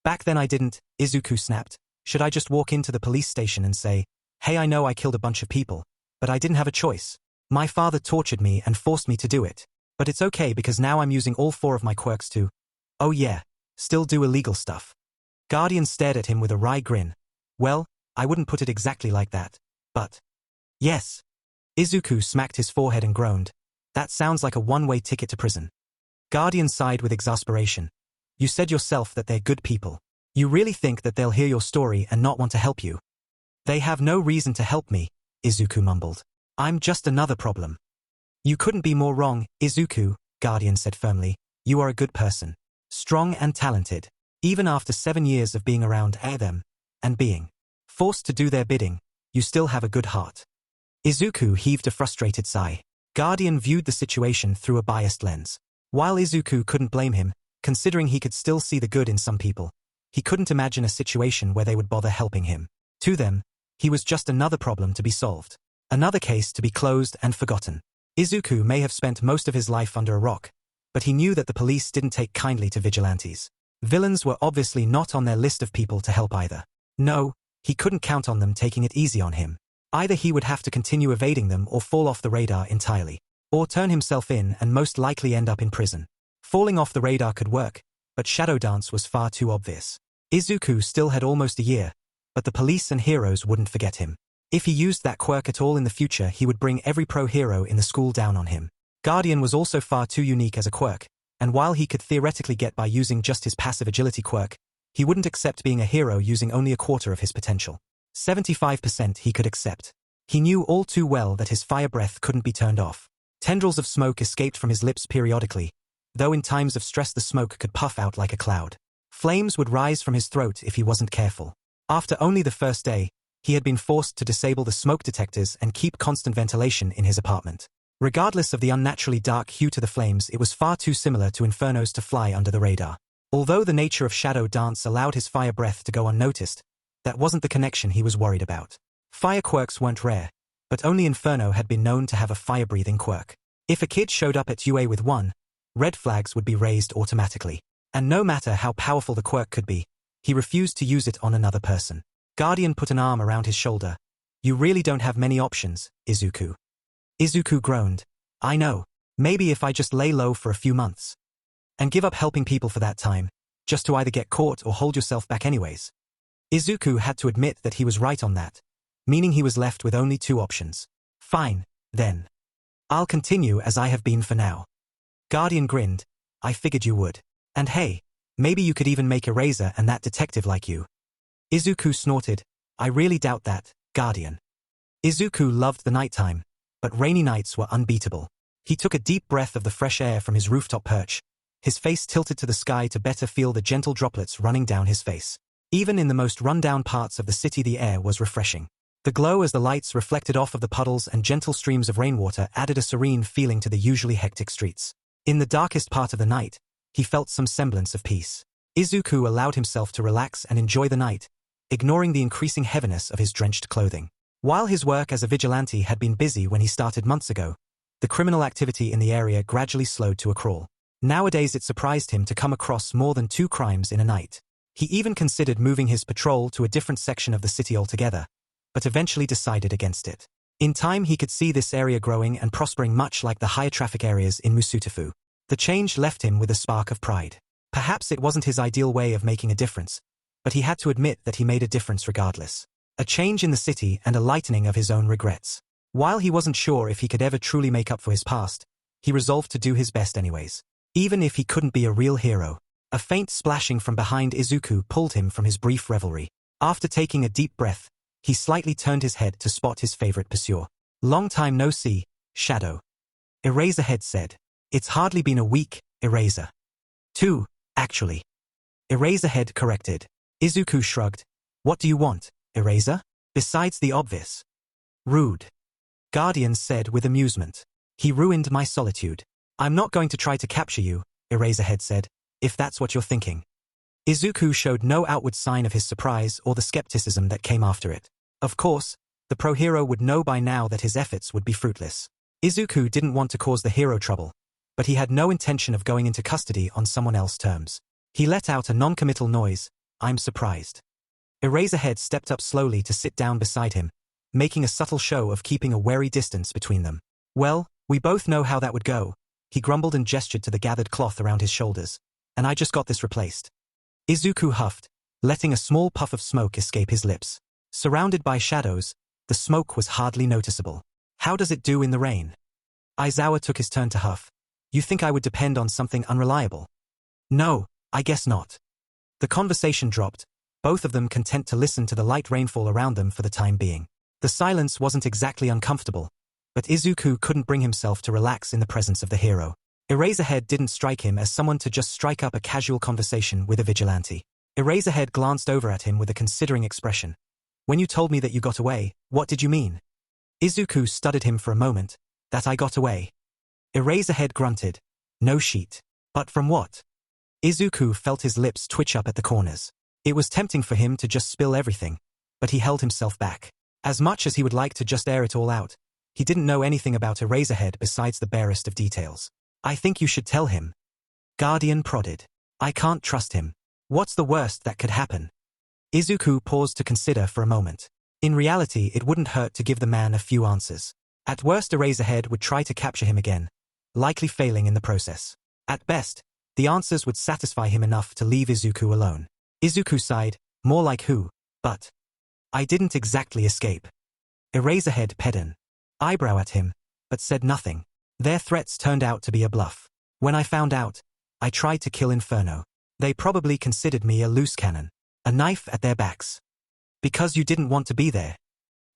Back then I didn't, Izuku snapped. Should I just walk into the police station and say, hey, I know I killed a bunch of people, but I didn't have a choice. My father tortured me and forced me to do it. But it's okay because now I'm using all 4 of my quirks to, oh yeah, still do illegal stuff. Guardian stared at him with a wry grin. Well, I wouldn't put it exactly like that. But yes. Izuku smacked his forehead and groaned. That sounds like a one-way ticket to prison. Guardian sighed with exasperation. You said yourself that they're good people. You really think that they'll hear your story and not want to help you? They have no reason to help me, Izuku mumbled. I'm just another problem. You couldn't be more wrong, Izuku, Guardian said firmly. You are a good person. Strong and talented. Even after 7 years of being around them, and being forced to do their bidding, you still have a good heart. Izuku heaved a frustrated sigh. Guardian viewed the situation through a biased lens. While Izuku couldn't blame him, considering he could still see the good in some people, he couldn't imagine a situation where they would bother helping him. To them, he was just another problem to be solved. Another case to be closed and forgotten. Izuku may have spent most of his life under a rock, but he knew that the police didn't take kindly to vigilantes. Villains were obviously not on their list of people to help either. No, he couldn't count on them taking it easy on him. Either he would have to continue evading them or fall off the radar entirely. Or turn himself in and most likely end up in prison. Falling off the radar could work, but Shadow Dance was far too obvious. Izuku still had almost a year, but the police and heroes wouldn't forget him. If he used that quirk at all in the future, he would bring every pro-hero in the school down on him. Guardian was also far too unique as a quirk, and while he could theoretically get by using just his passive agility quirk, he wouldn't accept being a hero using only a quarter of his potential. 75% he could accept. He knew all too well that his fire breath couldn't be turned off. Tendrils of smoke escaped from his lips periodically, though in times of stress the smoke could puff out like a cloud. Flames would rise from his throat if he wasn't careful. After only the first day, he had been forced to disable the smoke detectors and keep constant ventilation in his apartment. Regardless of the unnaturally dark hue to the flames, it was far too similar to Inferno's to fly under the radar. Although the nature of Shadow Dance allowed his fire breath to go unnoticed, that wasn't the connection he was worried about. Fire quirks weren't rare, but only Inferno had been known to have a fire-breathing quirk. If a kid showed up at UA with one, red flags would be raised automatically. And no matter how powerful the quirk could be, he refused to use it on another person. Guardian put an arm around his shoulder. You really don't have many options, Izuku. Izuku groaned. I know. Maybe if I just lay low for a few months. And give up helping people for that time, just to either get caught or hold yourself back anyways. Izuku had to admit that he was right on that, meaning he was left with only 2 options. Fine, then. I'll continue as I have been for now. Guardian grinned. I figured you would. And hey, maybe you could even make Eraser and that detective like you. Izuku snorted. I really doubt that, Guardian. Izuku loved the nighttime, but rainy nights were unbeatable. He took a deep breath of the fresh air from his rooftop perch, his face tilted to the sky to better feel the gentle droplets running down his face. Even in the most run-down parts of the city, the air was refreshing. The glow as the lights reflected off of the puddles and gentle streams of rainwater added a serene feeling to the usually hectic streets. In the darkest part of the night, he felt some semblance of peace. Isuku allowed himself to relax and enjoy the night, ignoring the increasing heaviness of his drenched clothing. While his work as a vigilante had been busy when he started months ago, the criminal activity in the area gradually slowed to a crawl. Nowadays it surprised him to come across more than 2 crimes in a night. He even considered moving his patrol to a different section of the city altogether, but eventually decided against it. In time he could see this area growing and prospering much like the higher traffic areas in Musutafu. The change left him with a spark of pride. Perhaps it wasn't his ideal way of making a difference, but he had to admit that he made a difference regardless. A change in the city and a lightening of his own regrets. While he wasn't sure if he could ever truly make up for his past, he resolved to do his best anyways. Even if he couldn't be a real hero. A faint splashing from behind Isuku pulled him from his brief revelry. After taking a deep breath, he slightly turned his head to spot his favorite pursuer. "Long time no see, Shadow." Eraserhead said. "It's hardly been a week, Eraser." "2, actually." Eraserhead corrected. Isuku shrugged. "What do you want, Eraser? Besides the obvious." "Rude." Guardian said with amusement. "He ruined my solitude." "I'm not going to try to capture you," Eraserhead said, "if that's what you're thinking." Isuku showed no outward sign of his surprise or the skepticism that came after it. Of course, the pro-hero would know by now that his efforts would be fruitless. Isuku didn't want to cause the hero trouble, but he had no intention of going into custody on someone else's terms. He let out a non-committal noise. "I'm surprised." Eraserhead stepped up slowly to sit down beside him, making a subtle show of keeping a wary distance between them. "Well, we both know how that would go," he grumbled and gestured to the gathered cloth around his shoulders. "And I just got this replaced." Isuku huffed, letting a small puff of smoke escape his lips. Surrounded by shadows, the smoke was hardly noticeable. "How does it do in the rain?" Aizawa took his turn to huff. "You think I would depend on something unreliable?" "No, I guess not." The conversation dropped, both of them content to listen to the light rainfall around them for the time being. The silence wasn't exactly uncomfortable, but Isuku couldn't bring himself to relax in the presence of the hero. Eraserhead didn't strike him as someone to just strike up a casual conversation with a vigilante. Eraserhead glanced over at him with a considering expression. "When you told me that you got away, what did you mean?" Isuku studied him for a moment. "That I got away?" Eraserhead grunted. "No sheet. But from what?" Isuku felt his lips twitch up at the corners. It was tempting for him to just spill everything, but he held himself back. As much as he would like to just air it all out, he didn't know anything about Eraserhead besides the barest of details. "I think you should tell him." Guardian prodded. "I can't trust him. What's the worst that could happen?" Isuku paused to consider for a moment. In reality, it wouldn't hurt to give the man a few answers. At worst, Eraserhead would try to capture him again, likely failing in the process. At best, the answers would satisfy him enough to leave Isuku alone. Isuku sighed, more like who, but I didn't exactly escape. Eraserhead ped an eyebrow at him, but said nothing. Their threats turned out to be a bluff. When I found out, I tried to kill Inferno. They probably considered me a loose cannon, a knife at their backs. Because you didn't want to be there.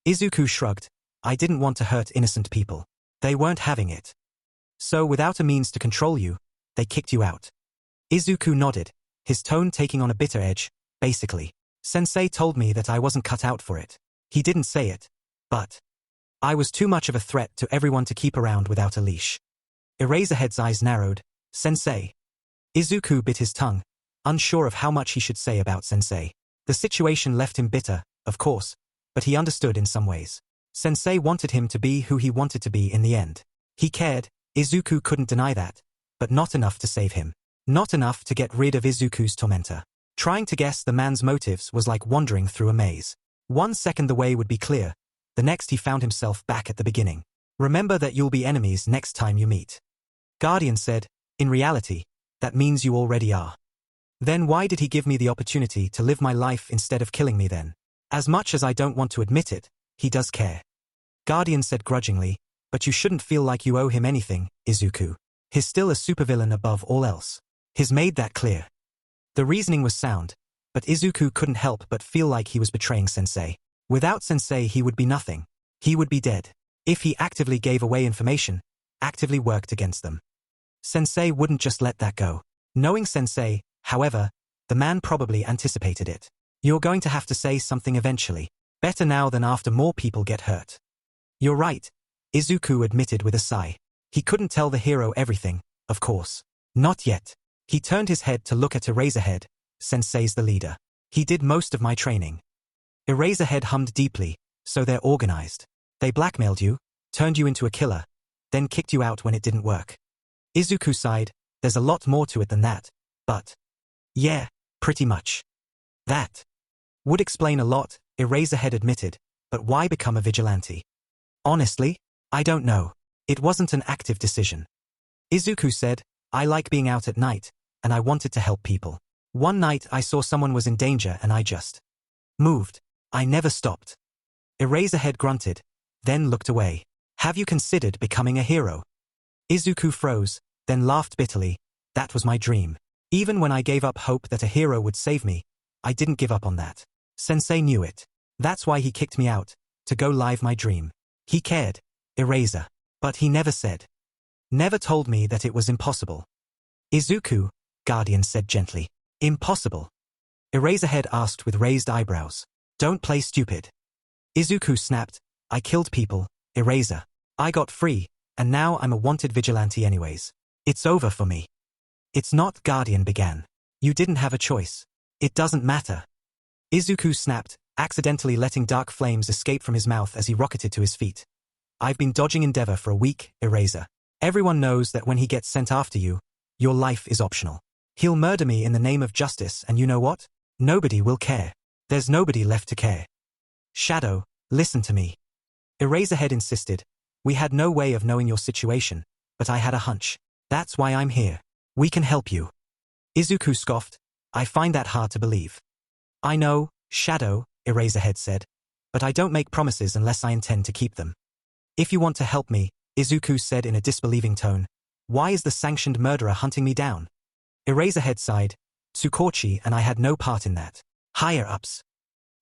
Isuku shrugged. I didn't want to hurt innocent people. They weren't having it. So without a means to control you, they kicked you out. Isuku nodded, his tone taking on a bitter edge. Basically, Sensei told me that I wasn't cut out for it. He didn't say it, but I was too much of a threat to everyone to keep around without a leash. Eraserhead's eyes narrowed. Sensei. Isuku bit his tongue, unsure of how much he should say about Sensei. The situation left him bitter, of course, but he understood in some ways. Sensei wanted him to be who he wanted to be in the end. He cared, Isuku couldn't deny that, but not enough to save him. Not enough to get rid of Izuku's tormentor. Trying to guess the man's motives was like wandering through a maze. 1 second the way would be clear, the next he found himself back at the beginning. Remember that you'll be enemies next time you meet. Guardian said, in reality, that means you already are. Then why did he give me the opportunity to live my life instead of killing me then? As much as I don't want to admit it, he does care. Guardian said grudgingly, but you shouldn't feel like you owe him anything, Izuku. He's still a supervillain above all else. He's made that clear. The reasoning was sound, but Izuku couldn't help but feel like he was betraying Sensei. Without Sensei he would be nothing. He would be dead. If he actively gave away information, actively worked against them. Sensei wouldn't just let that go. Knowing Sensei, however, the man probably anticipated it. You're going to have to say something eventually. Better now than after more people get hurt. You're right, Isuku admitted with a sigh. He couldn't tell the hero everything, of course. Not yet. He turned his head to look at Eraserhead, Sensei's the leader. He did most of my training. Eraserhead hummed deeply, so they're organized. They blackmailed you, turned you into a killer, then kicked you out when it didn't work. Izuku sighed, there's a lot more to it than that, but... yeah, pretty much. That would explain a lot, Eraserhead admitted, but why become a vigilante? Honestly, I don't know. It wasn't an active decision. Izuku said, I like being out at night, and I wanted to help people. One night I saw someone was in danger and I just moved. I never stopped. Eraserhead grunted, then looked away. Have you considered becoming a hero? Izuku froze, then laughed bitterly. That was my dream. Even when I gave up hope that a hero would save me, I didn't give up on that. Sensei knew it. That's why he kicked me out, to go live my dream. He cared, Eraser. But he never said. Never told me that it was impossible. Izuku, Guardian said gently. Impossible? Eraserhead asked with raised eyebrows. Don't play stupid. Izuku snapped, I killed people, Eraser. I got free, and now I'm a wanted vigilante anyways. It's over for me. It's not, Guardian began. You didn't have a choice. It doesn't matter. Izuku snapped, accidentally letting dark flames escape from his mouth as he rocketed to his feet. I've been dodging Endeavor for a week, Eraser. Everyone knows that when he gets sent after you, your life is optional. He'll murder me in the name of justice, and you know what? Nobody will care. There's nobody left to care. Shadow, listen to me. Eraserhead insisted. We had no way of knowing your situation, but I had a hunch. That's why I'm here. We can help you. Izuku scoffed. I find that hard to believe. I know, Shadow, Eraserhead said, but I don't make promises unless I intend to keep them. If you want to help me, Izuku said in a disbelieving tone, why is the sanctioned murderer hunting me down? Eraserhead sighed. Tsukauchi and I had no part in that. Higher-ups.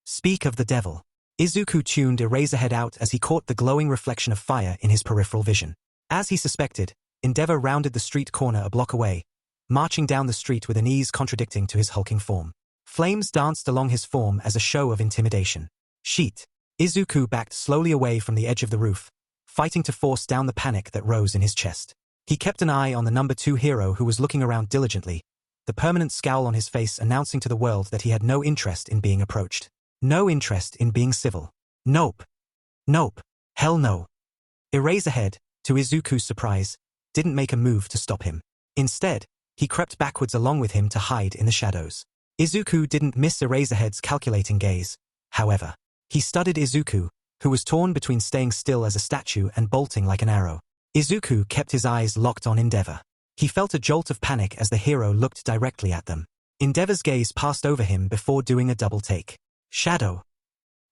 Speak of the devil. Izuku tuned Eraserhead out as he caught the glowing reflection of fire in his peripheral vision. As he suspected, Endeavor rounded the street corner a block away, marching down the street with an ease contradicting to his hulking form. Flames danced along his form as a show of intimidation. Sheet. Izuku backed slowly away from the edge of the roof, fighting to force down the panic that rose in his chest. He kept an eye on the number 2 hero who was looking around diligently, the permanent scowl on his face announcing to the world that he had no interest in being approached. No interest in being civil. Nope. Nope. Hell no. Eraserhead, to Izuku's surprise, didn't make a move to stop him. Instead, he crept backwards along with him to hide in the shadows. Izuku didn't miss Eraserhead's calculating gaze, however. He studied Izuku, who was torn between staying still as a statue and bolting like an arrow. Izuku kept his eyes locked on Endeavor. He felt a jolt of panic as the hero looked directly at them. Endeavor's gaze passed over him before doing a double take. Shadow.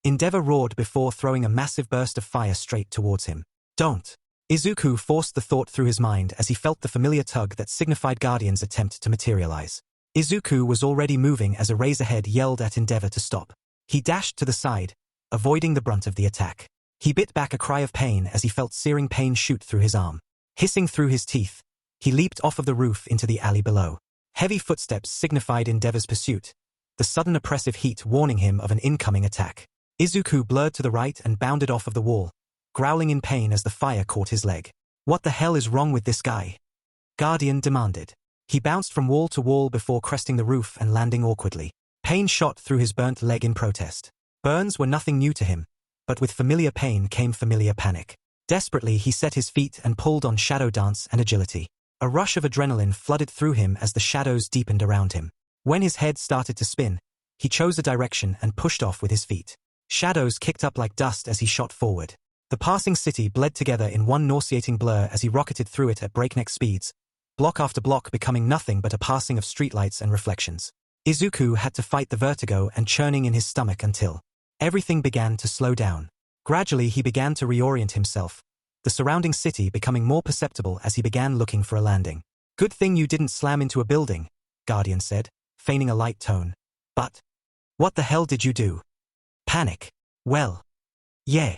Endeavor roared before throwing a massive burst of fire straight towards him. Don't. Izuku forced the thought through his mind as he felt the familiar tug that signified Guardian's attempt to materialize. Izuku was already moving as Eraserhead yelled at Endeavor to stop. He dashed to the side, avoiding the brunt of the attack. He bit back a cry of pain as he felt searing pain shoot through his arm. Hissing through his teeth, he leaped off of the roof into the alley below. Heavy footsteps signified Endeavor's pursuit, the sudden oppressive heat warning him of an incoming attack. Izuku blurred to the right and bounded off of the wall, growling in pain as the fire caught his leg. What the hell is wrong with this guy? Guardian demanded. He bounced from wall to wall before cresting the roof and landing awkwardly. Pain shot through his burnt leg in protest. Burns were nothing new to him, but with familiar pain came familiar panic. Desperately he set his feet and pulled on shadow dance and agility. A rush of adrenaline flooded through him as the shadows deepened around him. When his head started to spin, he chose a direction and pushed off with his feet. Shadows kicked up like dust as he shot forward. The passing city bled together in one nauseating blur as he rocketed through it at breakneck speeds, block after block becoming nothing but a passing of streetlights and reflections. Izuku had to fight the vertigo and churning in his stomach until everything began to slow down. Gradually he began to reorient himself, the surrounding city becoming more perceptible as he began looking for a landing. Good thing you didn't slam into a building, Guardian said, feigning a light tone. But what the hell did you do? Panic. Well. Yeah.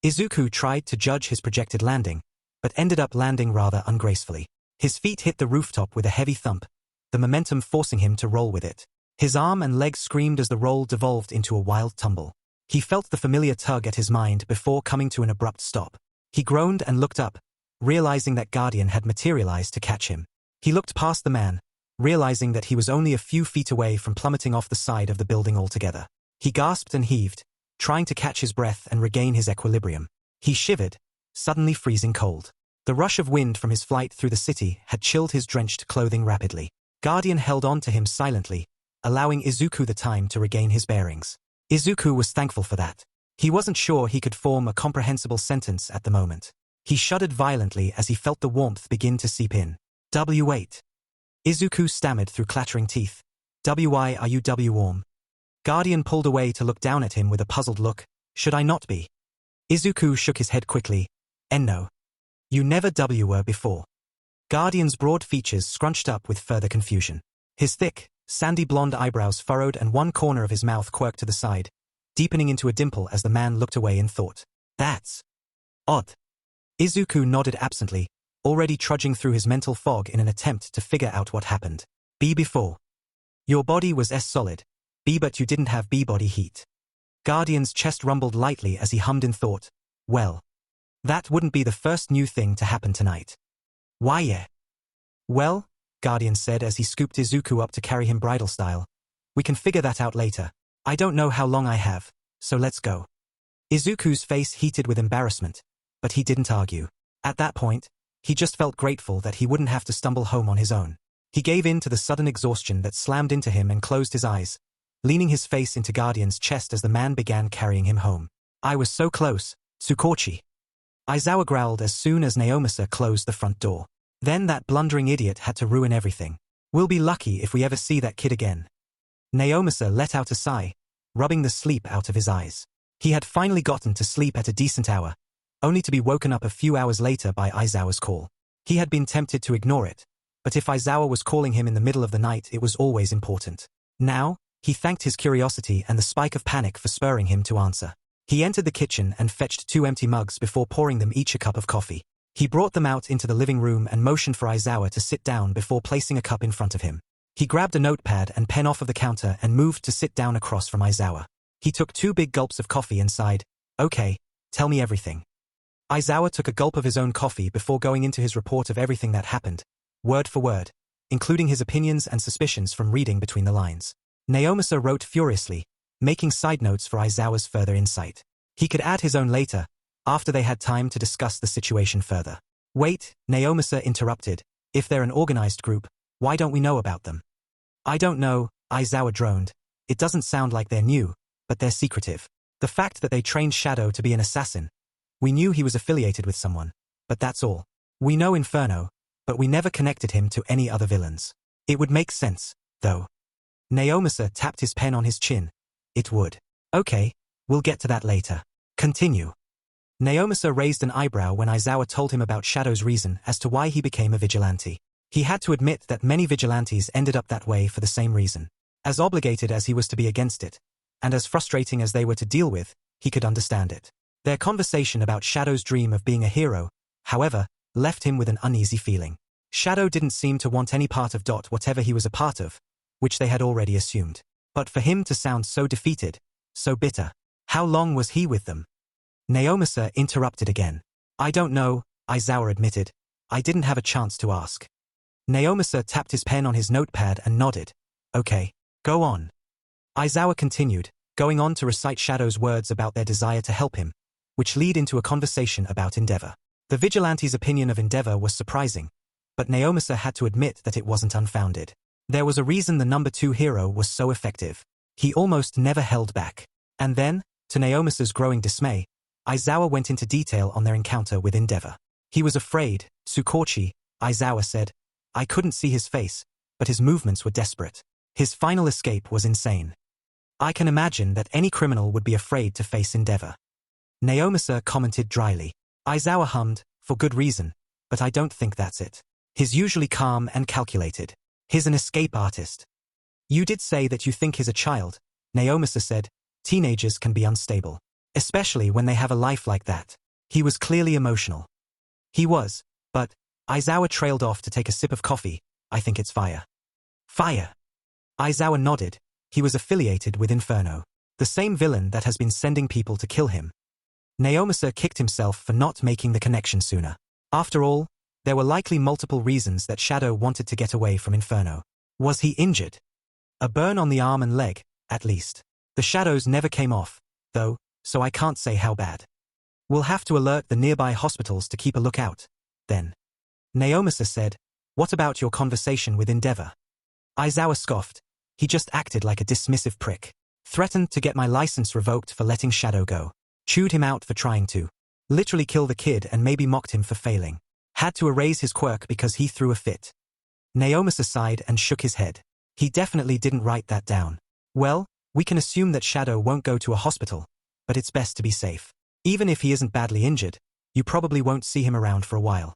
Izuku tried to judge his projected landing, but ended up landing rather ungracefully. His feet hit the rooftop with a heavy thump, the momentum forcing him to roll with it. His arm and leg screamed as the roll devolved into a wild tumble. He felt the familiar tug at his mind before coming to an abrupt stop. He groaned and looked up, realizing that Guardian had materialized to catch him. He looked past the man, realizing that he was only a few feet away from plummeting off the side of the building altogether. He gasped and heaved, trying to catch his breath and regain his equilibrium. He shivered, suddenly freezing cold. The rush of wind from his flight through the city had chilled his drenched clothing rapidly. Guardian held on to him silently, allowing Isuku the time to regain his bearings. Isuku was thankful for that. He wasn't sure he could form a comprehensible sentence at the moment. He shuddered violently as he felt the warmth begin to seep in. W8. Isuku stammered through clattering teeth. Why are you warm? Guardian pulled away to look down at him with a puzzled look. Should I not be? Isuku shook his head quickly. No. You never were before. Guardian's broad features scrunched up with further confusion. His thick, sandy blonde eyebrows furrowed and one corner of his mouth quirked to the side, deepening into a dimple as the man looked away in thought. That's odd. Isuku nodded absently, already trudging through his mental fog in an attempt to figure out what happened. Before. Your body was solid. But you didn't have body heat. Guardian's chest rumbled lightly as he hummed in thought. Well. That wouldn't be the first new thing to happen tonight. Why yeah? Well, Guardian said as he scooped Isuku up to carry him bridal style. We can figure that out later. I don't know how long I have, so let's go. Izuku's face heated with embarrassment, but he didn't argue. At that point, he just felt grateful that he wouldn't have to stumble home on his own. He gave in to the sudden exhaustion that slammed into him and closed his eyes, leaning his face into Guardian's chest as the man began carrying him home. I was so close, Tsukauchi. Aizawa growled as soon as Naomasa closed the front door. Then that blundering idiot had to ruin everything. We'll be lucky if we ever see that kid again. Naomasa let out a sigh, rubbing the sleep out of his eyes. He had finally gotten to sleep at a decent hour, only to be woken up a few hours later by Aizawa's call. He had been tempted to ignore it, but if Aizawa was calling him in the middle of the night, it was always important. Now, he thanked his curiosity and the spike of panic for spurring him to answer. He entered the kitchen and fetched 2 empty mugs before pouring them each a cup of coffee. He brought them out into the living room and motioned for Aizawa to sit down before placing a cup in front of him. He grabbed a notepad and pen off of the counter and moved to sit down across from Aizawa. He took 2 big gulps of coffee and sighed. Okay, tell me everything. Aizawa took a gulp of his own coffee before going into his report of everything that happened, word for word, including his opinions and suspicions from reading between the lines. Naomasa wrote furiously, making side notes for Aizawa's further insight. He could add his own later, after they had time to discuss the situation further. Wait, Naomasa interrupted. If they're an organized group, why don't we know about them? I don't know, Aizawa droned. It doesn't sound like they're new, but they're secretive. The fact that they trained Shadow to be an assassin. We knew he was affiliated with someone, but that's all. We know Inferno, but we never connected him to any other villains. It would make sense, though. Naomasa tapped his pen on his chin. It would. Okay, we'll get to that later. Continue. Naomasa raised an eyebrow when Aizawa told him about Shadow's reason as to why he became a vigilante. He had to admit that many vigilantes ended up that way for the same reason. As obligated as he was to be against it, and as frustrating as they were to deal with, he could understand it. Their conversation about Shadow's dream of being a hero, however, left him with an uneasy feeling. Shadow didn't seem to want any part of whatever he was a part of, which they had already assumed. But for him to sound so defeated, so bitter, how long was he with them? Naomasa interrupted again. I don't know, Aizawa admitted. I didn't have a chance to ask. Naomasa tapped his pen on his notepad and nodded. Okay, go on. Aizawa continued, going on to recite Shadow's words about their desire to help him, which lead into a conversation about Endeavor. The vigilante's opinion of Endeavor was surprising, but Naomasa had to admit that it wasn't unfounded. There was a reason the number 2 hero was so effective. He almost never held back. And then, to Naomasa's growing dismay, Aizawa went into detail on their encounter with Endeavor. He was afraid, Tsukauchi, Aizawa said. I couldn't see his face, but his movements were desperate. His final escape was insane. I can imagine that any criminal would be afraid to face Endeavor. Naomasa commented dryly. Aizawa hummed, for good reason, but I don't think that's it. He's usually calm and calculated. He's an escape artist. You did say that you think he's a child, Naomasa said. Teenagers can be unstable, especially when they have a life like that. He was clearly emotional. He was, but Aizawa trailed off to take a sip of coffee. I think it's fire. Fire. Aizawa nodded. He was affiliated with Inferno, the same villain that has been sending people to kill him. Naomasa kicked himself for not making the connection sooner. After all, there were likely multiple reasons that Shadow wanted to get away from Inferno. Was he injured? A burn on the arm and leg, at least. The shadows never came off, though, so I can't say how bad. We'll have to alert the nearby hospitals to keep a lookout, then. Naomasa said, "What about your conversation with Endeavor?" Aizawa scoffed. He just acted like a dismissive prick. Threatened to get my license revoked for letting Shadow go. Chewed him out for trying to. Literally kill the kid and maybe mocked him for failing. Had to erase his quirk because he threw a fit. Naomasa sighed and shook his head. He definitely didn't write that down. Well, we can assume that Shadow won't go to a hospital, but it's best to be safe. Even if he isn't badly injured, you probably won't see him around for a while.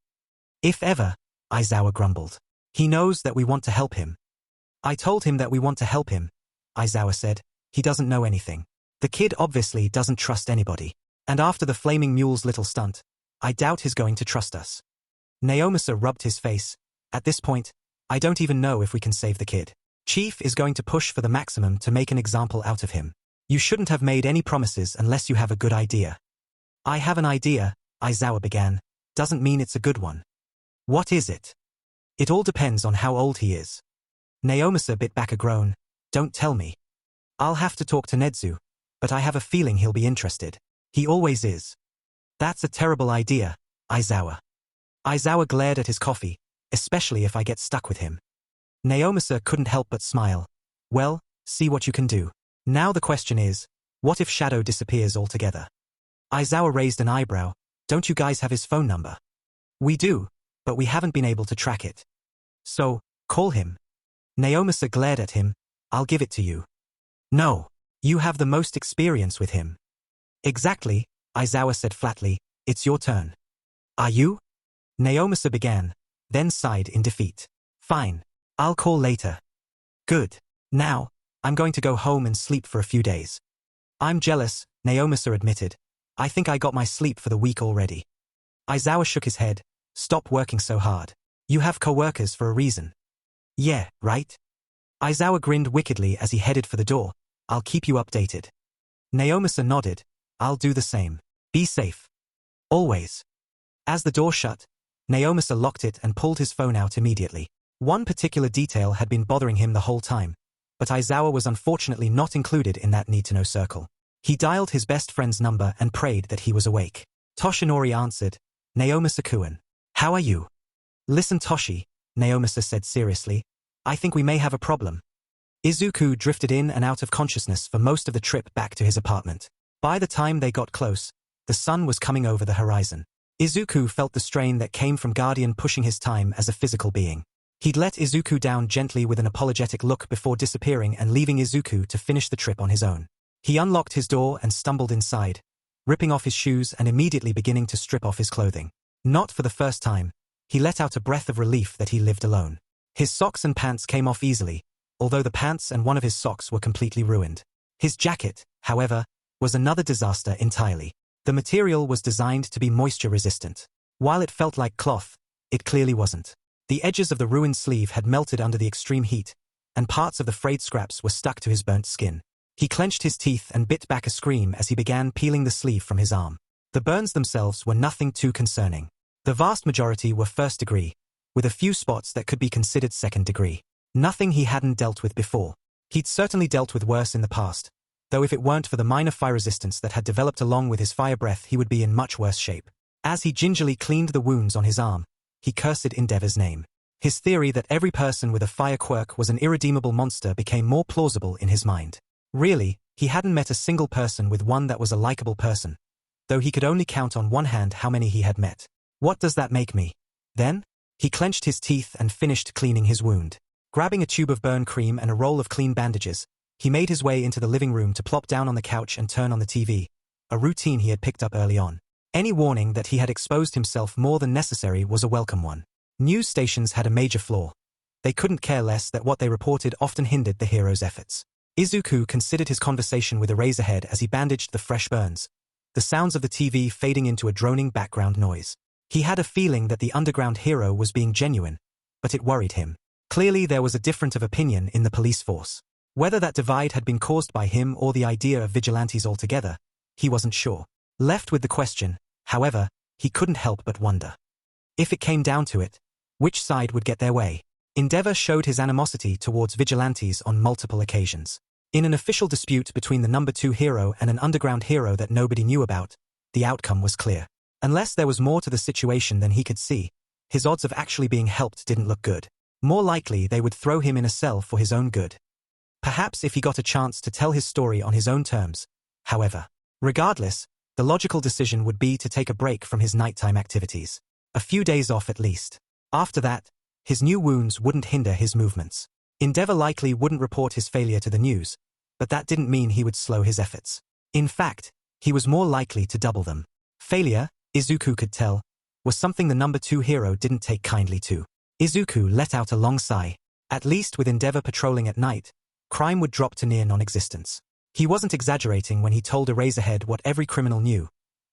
If ever, Aizawa grumbled. He knows that we want to help him. I told him that we want to help him, Aizawa said. He doesn't know anything. The kid obviously doesn't trust anybody. And after the flaming mule's little stunt, I doubt he's going to trust us. Naomasa rubbed his face. At this point, I don't even know if we can save the kid. Chief is going to push for the maximum to make an example out of him. You shouldn't have made any promises unless you have a good idea. I have an idea, Aizawa began. Doesn't mean it's a good one. What is it? It all depends on how old he is. Naomasa bit back a groan. Don't tell me. I'll have to talk to Nedzu, but I have a feeling he'll be interested. He always is. That's a terrible idea, Aizawa. Aizawa glared at his coffee, especially if I get stuck with him. Naomasa couldn't help but smile. Well, see what you can do. Now the question is, what if Shadow disappears altogether? Aizawa raised an eyebrow. Don't you guys have his phone number? We do, but we haven't been able to track it. So, call him. Naomasa glared at him. I'll give it to you. No, you have the most experience with him. Exactly, Aizawa said flatly. It's your turn. Are you? Naomasa began, then sighed in defeat. Fine. I'll call later. Good. Now, I'm going to go home and sleep for a few days. I'm jealous, Naomasa admitted. I think I got my sleep for the week already. Aizawa shook his head. Stop working so hard. You have co-workers for a reason. Yeah, right? Aizawa grinned wickedly as he headed for the door. I'll keep you updated. Naomasa nodded. I'll do the same. Be safe. Always. As the door shut, Naomasa locked it and pulled his phone out immediately. One particular detail had been bothering him the whole time, but Aizawa was unfortunately not included in that need-to-know circle. He dialed his best friend's number and prayed that he was awake. Toshinori answered. Naomasa-kun. How are you? Listen, Toshi, Naomasa said seriously. I think we may have a problem. Isuku drifted in and out of consciousness for most of the trip back to his apartment. By the time they got close, the sun was coming over the horizon. Isuku felt the strain that came from Guardian pushing his time as a physical being. He'd let Isuku down gently with an apologetic look before disappearing and leaving Isuku to finish the trip on his own. He unlocked his door and stumbled inside, ripping off his shoes and immediately beginning to strip off his clothing. Not for the first time, he let out a breath of relief that he lived alone. His socks and pants came off easily, although the pants and one of his socks were completely ruined. His jacket, however, was another disaster entirely. The material was designed to be moisture-resistant. While it felt like cloth, it clearly wasn't. The edges of the ruined sleeve had melted under the extreme heat, and parts of the frayed scraps were stuck to his burnt skin. He clenched his teeth and bit back a scream as he began peeling the sleeve from his arm. The burns themselves were nothing too concerning. The vast majority were first degree, with a few spots that could be considered second degree. Nothing he hadn't dealt with before. He'd certainly dealt with worse in the past, though if it weren't for the minor fire resistance that had developed along with his fire breath he would be in much worse shape. As he gingerly cleaned the wounds on his arm, he cursed Endeavor's name. His theory that every person with a fire quirk was an irredeemable monster became more plausible in his mind. Really, he hadn't met a single person with one that was a likable person, though he could only count on one hand how many he had met. What does that make me? Then, he clenched his teeth and finished cleaning his wound. Grabbing a tube of burn cream and a roll of clean bandages, he made his way into the living room to plop down on the couch and turn on the TV, a routine he had picked up early on. Any warning that he had exposed himself more than necessary was a welcome one. News stations had a major flaw. They couldn't care less that what they reported often hindered the hero's efforts. Isuku considered his conversation with Eraserhead as he bandaged the fresh burns, the sounds of the TV fading into a droning background noise. He had a feeling that the underground hero was being genuine, but it worried him. Clearly there was a difference of opinion in the police force. Whether that divide had been caused by him or the idea of vigilantes altogether, he wasn't sure. Left with the question, however, he couldn't help but wonder. If it came down to it, which side would get their way? Endeavor showed his animosity towards vigilantes on multiple occasions. In an official dispute between the number 2 hero and an underground hero that nobody knew about, the outcome was clear. Unless there was more to the situation than he could see, his odds of actually being helped didn't look good. More likely they would throw him in a cell for his own good. Perhaps if he got a chance to tell his story on his own terms, however. Regardless, the logical decision would be to take a break from his nighttime activities. A few days off at least. After that, his new wounds wouldn't hinder his movements. Endeavor likely wouldn't report his failure to the news, but that didn't mean he would slow his efforts. In fact, he was more likely to double them. Failure, Isuku could tell, was something the number 2 hero didn't take kindly to. Isuku let out a long sigh. At least with Endeavor patrolling at night, crime would drop to near non-existence. He wasn't exaggerating when he told Eraserhead what every criminal knew.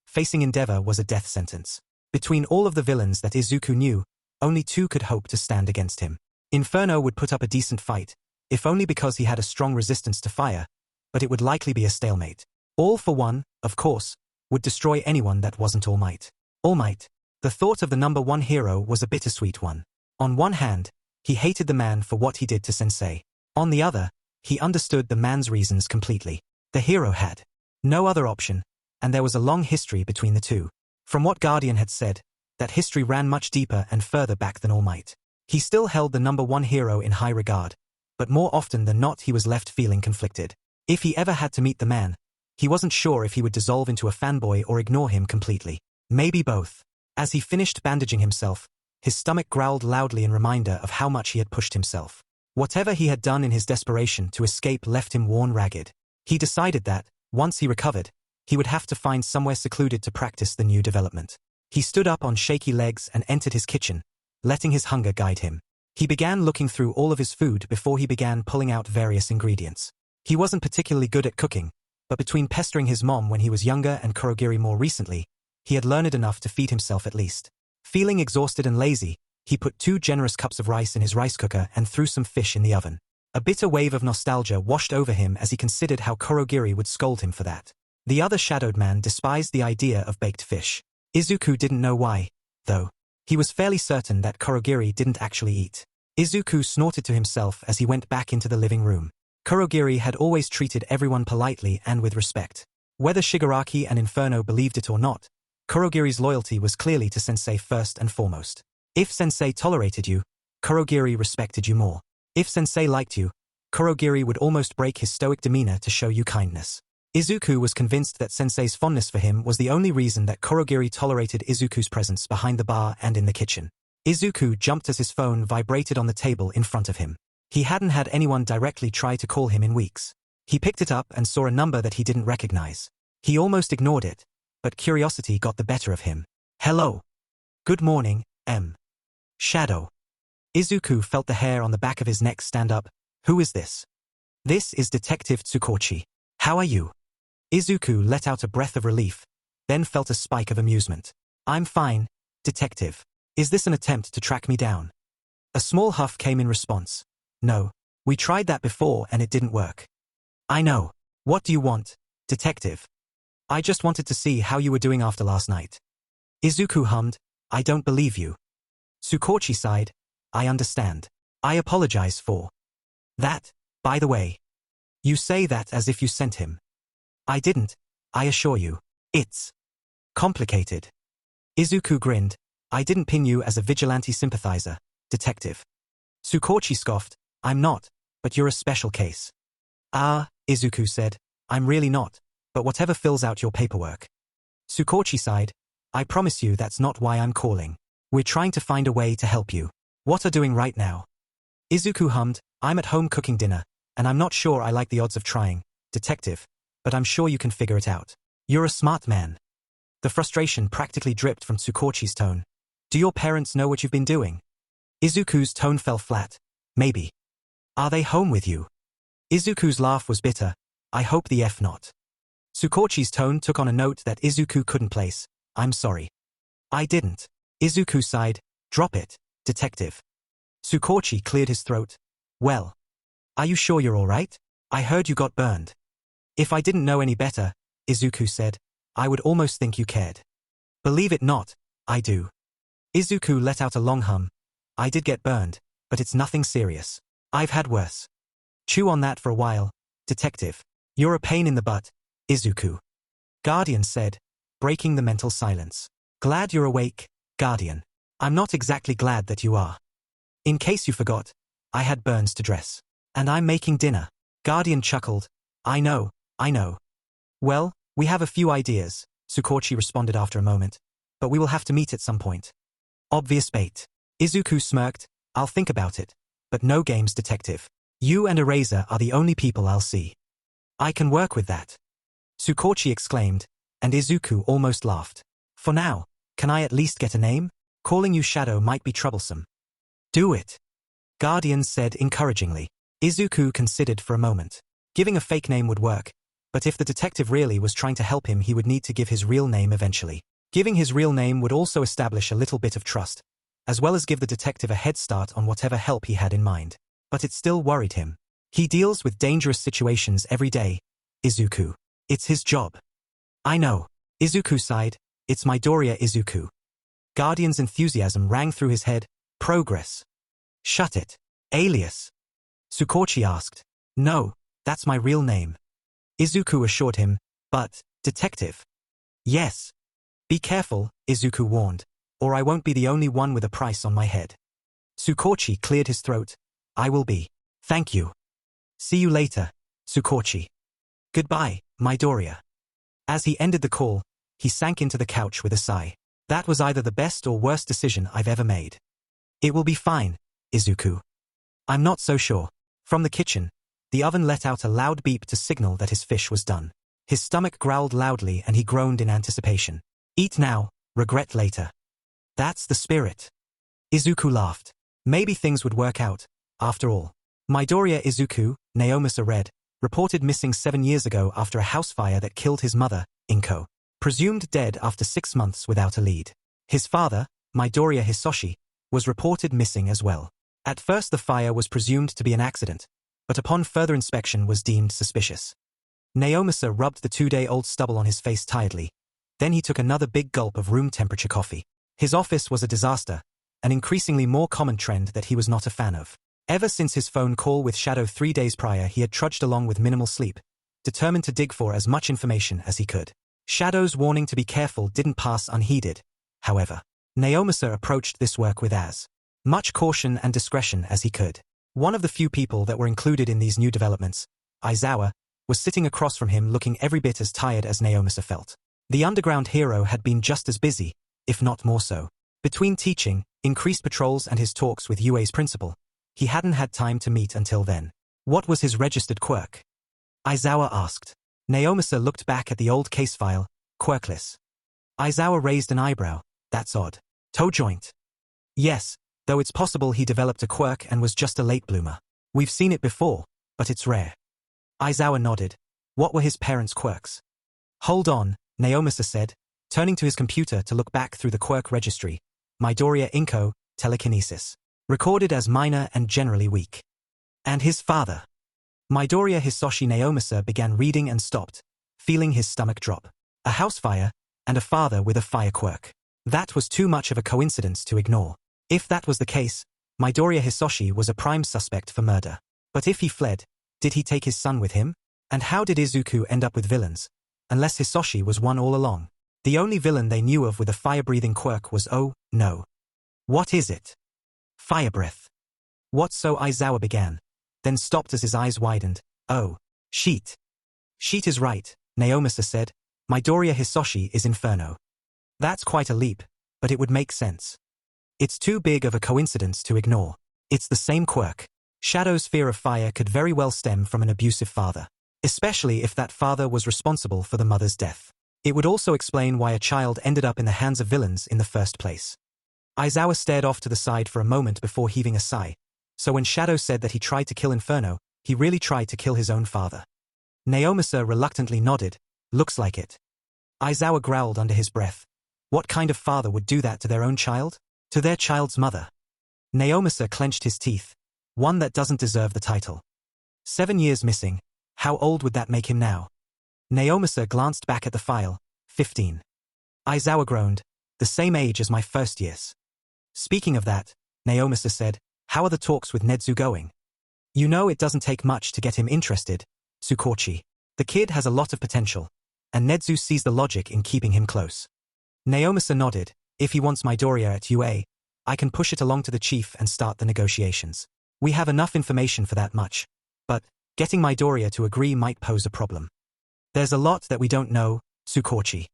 Facing Endeavor was a death sentence. Between all of the villains that Isuku knew, only 2 could hope to stand against him. Inferno would put up a decent fight, if only because he had a strong resistance to fire, but it would likely be a stalemate. All for One, of course, would destroy anyone that wasn't All Might. All Might. The thought of the number 1 hero was a bittersweet one. On one hand, he hated the man for what he did to Sensei. On the other, he understood the man's reasons completely. The hero had no other option, and there was a long history between the two. From what Guardian had said, that history ran much deeper and further back than All Might. He still held the number 1 hero in high regard, but more often than not he was left feeling conflicted. If he ever had to meet the man, he wasn't sure if he would dissolve into a fanboy or ignore him completely. Maybe both. As he finished bandaging himself, his stomach growled loudly in reminder of how much he had pushed himself. Whatever he had done in his desperation to escape left him worn ragged. He decided that, once he recovered, he would have to find somewhere secluded to practice the new development. He stood up on shaky legs and entered his kitchen, letting his hunger guide him. He began looking through all of his food before he began pulling out various ingredients. He wasn't particularly good at cooking, but between pestering his mom when he was younger and Kurogiri more recently, he had learned enough to feed himself at least. Feeling exhausted and lazy, he put 2 generous cups of rice in his rice cooker and threw some fish in the oven. A bitter wave of nostalgia washed over him as he considered how Kurogiri would scold him for that. The other shadowed man despised the idea of baked fish. Isuku didn't know why, though. He was fairly certain that Kurogiri didn't actually eat. Isuku snorted to himself as he went back into the living room. Kurogiri had always treated everyone politely and with respect. Whether Shigaraki and Inferno believed it or not, Kurogiri's loyalty was clearly to Sensei first and foremost. If Sensei tolerated you, Kurogiri respected you more. If Sensei liked you, Kurogiri would almost break his stoic demeanor to show you kindness. Izuku was convinced that Sensei's fondness for him was the only reason that Kurogiri tolerated Izuku's presence behind the bar and in the kitchen. Izuku jumped as his phone vibrated on the table in front of him. He hadn't had anyone directly try to call him in weeks. He picked it up and saw a number that he didn't recognize. He almost ignored it, but curiosity got the better of him. Hello. Good morning, M. Shadow. Izuku felt the hair on the back of his neck stand up. Who is this? This is Detective Tsukauchi. How are you? Izuku let out a breath of relief, then felt a spike of amusement. I'm fine, Detective. Is this an attempt to track me down? A small huff came in response. No, we tried that before and it didn't work. I know. What do you want, Detective? I just wanted to see how you were doing after last night. Izuku hummed, I don't believe you. Tsukauchi sighed, I understand. I apologize for that, by the way. You say that as if you sent him. I didn't, I assure you. It's complicated. Izuku grinned, I didn't pin you as a vigilante sympathizer, Detective. Tsukauchi scoffed, I'm not, but you're a special case. Ah, Izuku said, I'm really not, but whatever fills out your paperwork. Tsukauchi sighed, I promise you that's not why I'm calling. We're trying to find a way to help you. What are doing right now? Izuku hummed, I'm at home cooking dinner, and I'm not sure I like the odds of trying, Detective, but I'm sure you can figure it out. You're a smart man. The frustration practically dripped from Tsukauchi's tone. Do your parents know what you've been doing? Izuku's tone fell flat. Maybe. Are they home with you? Izuku's laugh was bitter. I hope the F not. Tsukauchi's tone took on a note that Izuku couldn't place. I'm sorry. I didn't. Izuku sighed. Drop it, Detective. Tsukauchi cleared his throat. Well. Are you sure you're all right? I heard you got burned. If I didn't know any better, Isuku said, I would almost think you cared. Believe it not, I do. Isuku let out a long hum. I did get burned, but it's nothing serious. I've had worse. Chew on that for a while, detective. You're a pain in the butt, Isuku. Guardian said, breaking the mental silence. Glad you're awake, Guardian. I'm not exactly glad that you are. In case you forgot, I had burns to dress. And I'm making dinner. Guardian chuckled. I know. Well, we have a few ideas, Tsukauchi responded after a moment. But we will have to meet at some point. Obvious bait. Isuku smirked. I'll think about it. But no games, detective. You and Eraser are the only people I'll see. I can work with that. Tsukauchi exclaimed, and Isuku almost laughed. For now, can I at least get a name? Calling you Shadow might be troublesome. Do it. Guardian said encouragingly. Isuku considered for a moment. Giving a fake name would work, but if the detective really was trying to help him, he would need to give his real name eventually. Giving his real name would also establish a little bit of trust, as well as give the detective a head start on whatever help he had in mind. But it still worried him. He deals with dangerous situations every day, Isuku. It's his job. I know. Isuku sighed. It's Midoriya Isuku. Guardian's enthusiasm rang through his head. Progress. Shut it. Alias. Tsukauchi asked. No, that's my real name. Isuku assured him. But, detective. Yes. Be careful, Isuku warned, or I won't be the only one with a price on my head. Tsukauchi cleared his throat. I will be. Thank you. See you later, Tsukauchi. Goodbye, Midoriya. As he ended the call, he sank into the couch with a sigh. That was either the best or worst decision I've ever made. It will be fine, Isuku. I'm not so sure. From the kitchen, the oven let out a loud beep to signal that his fish was done. His stomach growled loudly and he groaned in anticipation. Eat now, regret later. That's the spirit. Izuku laughed. Maybe things would work out, after all. Midoriya Izuku, Naomasa read, reported missing 7 years ago after a house fire that killed his mother, Inko. Presumed dead after 6 months without a lead. His father, Midoriya Hisoshi, was reported missing as well. At first the fire was presumed to be an accident, but upon further inspection was deemed suspicious. Naomasa rubbed the 2-day-old stubble on his face tiredly. Then he took another big gulp of room-temperature coffee. His office was a disaster, an increasingly more common trend that he was not a fan of. Ever since his phone call with Shadow 3 days prior, he had trudged along with minimal sleep, determined to dig for as much information as he could. Shadow's warning to be careful didn't pass unheeded, however. Naomasa approached this work with as much caution and discretion as he could. One of the few people that were included in these new developments, Aizawa, was sitting across from him looking every bit as tired as Naomasa felt. The underground hero had been just as busy, if not more so. Between teaching, increased patrols and his talks with UA's principal, he hadn't had time to meet until then. What was his registered quirk? Aizawa asked. Naomasa looked back at the old case file, quirkless. Aizawa raised an eyebrow. That's odd. Toe joint. Yes, though it's possible he developed a quirk and was just a late bloomer. We've seen it before, but it's rare. Aizawa nodded. What were his parents' quirks? Hold on, Naomasa said, turning to his computer to look back through the quirk registry. Midoriya Inko, telekinesis. Recorded as minor and generally weak. And his father. Midoriya Hisoshi. Naomasa began reading and stopped, feeling his stomach drop. A house fire, and a father with a fire quirk. That was too much of a coincidence to ignore. If that was the case, Midoriya Hisoshi was a prime suspect for murder. But if he fled, did he take his son with him? And how did Izuku end up with villains? Unless Hisoshi was one all along. The only villain they knew of with a fire-breathing quirk was oh, no. What is it? Fire breath. What? So Aizawa began, then stopped as his eyes widened. Oh, sheet. Sheet is right, Naomasa said. Midoriya Hisoshi is Inferno. That's quite a leap, but it would make sense. It's too big of a coincidence to ignore. It's the same quirk. Shadow's fear of fire could very well stem from an abusive father, especially if that father was responsible for the mother's death. It would also explain why a child ended up in the hands of villains in the first place. Aizawa stared off to the side for a moment before heaving a sigh. So when Shadow said that he tried to kill Inferno, he really tried to kill his own father. Naomasa reluctantly nodded. Looks like it. Aizawa growled under his breath. What kind of father would do that to their own child? To their child's mother. Naomasa clenched his teeth. One that doesn't deserve the title. 7 years missing. How old would that make him now? Naomasa glanced back at the file. 15. Aizawa groaned. The same age as my first years. Speaking of that, Naomasa said, how are the talks with Nedzu going? You know it doesn't take much to get him interested, Tsukauchi. The kid has a lot of potential, and Nedzu sees the logic in keeping him close. Naomasa nodded. If he wants Midoriya at UA, I can push it along to the chief and start the negotiations. We have enough information for that much, but getting Midoriya to agree might pose a problem. There's a lot that we don't know, Tsukauchi.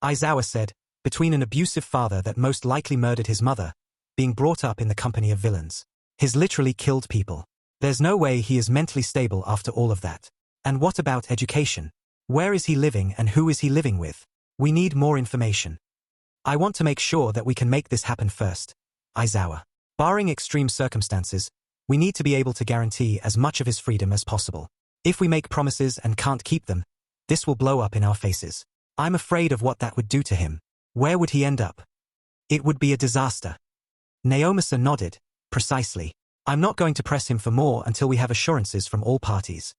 Aizawa said, between an abusive father that most likely murdered his mother, being brought up in the company of villains. He's literally killed people. There's no way he is mentally stable after all of that. And what about education? Where is he living and who is he living with? We need more information. I want to make sure that we can make this happen first. Aizawa. Barring extreme circumstances, we need to be able to guarantee as much of his freedom as possible. If we make promises and can't keep them, this will blow up in our faces. I'm afraid of what that would do to him. Where would he end up? It would be a disaster. Naomasa nodded. Precisely. I'm not going to press him for more until we have assurances from all parties.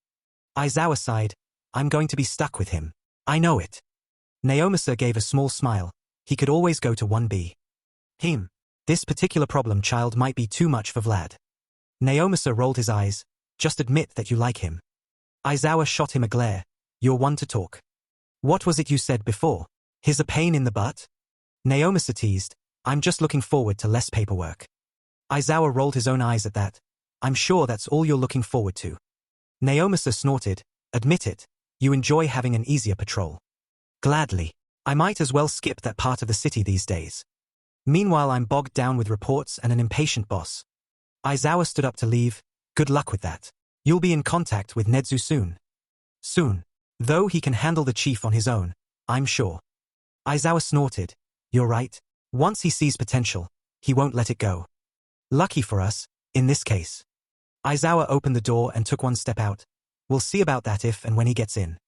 Aizawa sighed. I'm going to be stuck with him. I know it. Naomasa gave a small smile. He could always go to 1B. This particular problem child might be too much for Vlad. Naomasa rolled his eyes. Just admit that you like him. Aizawa shot him a glare. You're one to talk. What was it you said before? He's a pain in the butt? Naomasa teased. I'm just looking forward to less paperwork. Aizawa rolled his own eyes at that. I'm sure that's all you're looking forward to. Naomasa snorted. Admit it. You enjoy having an easier patrol. Gladly. I might as well skip that part of the city these days. Meanwhile I'm bogged down with reports and an impatient boss. Aizawa stood up to leave. Good luck with that. You'll be in contact with Nedzu soon. Soon. Though he can handle the chief on his own, I'm sure. Aizawa snorted. You're right. Once he sees potential, he won't let it go. Lucky for us, in this case. Aizawa opened the door and took one step out. We'll see about that if and when he gets in.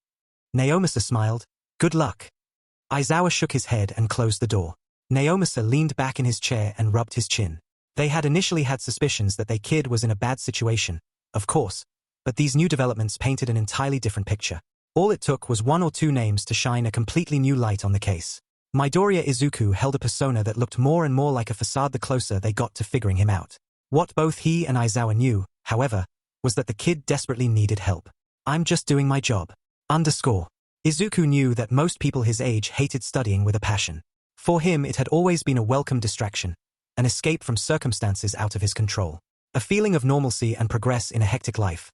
Naomasa smiled. Good luck. Aizawa shook his head and closed the door. Naomasa leaned back in his chair and rubbed his chin. They had initially had suspicions that their kid was in a bad situation, of course, but these new developments painted an entirely different picture. All it took was 1 or 2 names to shine a completely new light on the case. Midoriya Isuku held a persona that looked more and more like a facade the closer they got to figuring him out. What both he and Aizawa knew, however, was that the kid desperately needed help. I'm just doing my job. Izuku knew that most people his age hated studying with a passion. For him it had always been a welcome distraction, an escape from circumstances out of his control. A feeling of normalcy and progress in a hectic life.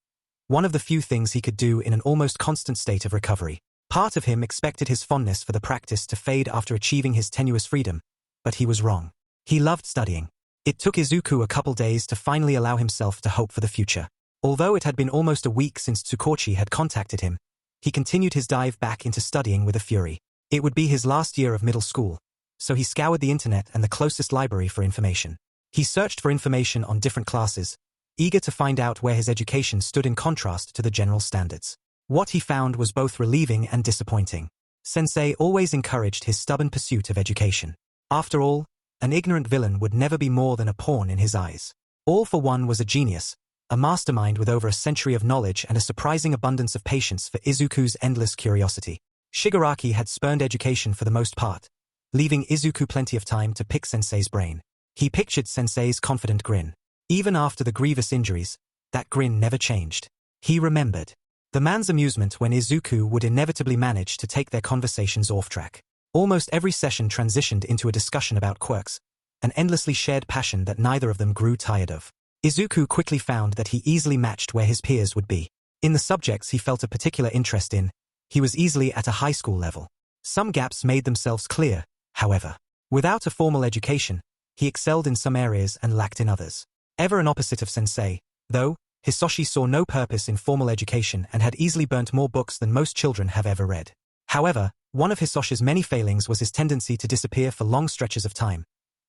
One of the few things he could do in an almost constant state of recovery. Part of him expected his fondness for the practice to fade after achieving his tenuous freedom, but he was wrong. He loved studying. It took Izuku a couple days to finally allow himself to hope for the future. Although it had been almost a week since Tsukauchi had contacted him, he continued his dive back into studying with a fury. It would be his last year of middle school, so he scoured the internet and the closest library for information. He searched for information on different classes, eager to find out where his education stood in contrast to the general standards. What he found was both relieving and disappointing. Sensei always encouraged his stubborn pursuit of education. After all, an ignorant villain would never be more than a pawn in his eyes. All for One was a genius, a mastermind with over a century of knowledge and a surprising abundance of patience for Izuku's endless curiosity. Shigaraki had spurned education for the most part, leaving Izuku plenty of time to pick Sensei's brain. He pictured Sensei's confident grin. Even after the grievous injuries, that grin never changed. He remembered the man's amusement when Izuku would inevitably manage to take their conversations off track. Almost every session transitioned into a discussion about quirks, an endlessly shared passion that neither of them grew tired of. Izuku quickly found that he easily matched where his peers would be. In the subjects he felt a particular interest in, he was easily at a high school level. Some gaps made themselves clear, however. Without a formal education, he excelled in some areas and lacked in others. Ever an opposite of Sensei, though, Hisoshi saw no purpose in formal education and had easily burnt more books than most children have ever read. However, one of Hisoshi's many failings was his tendency to disappear for long stretches of time,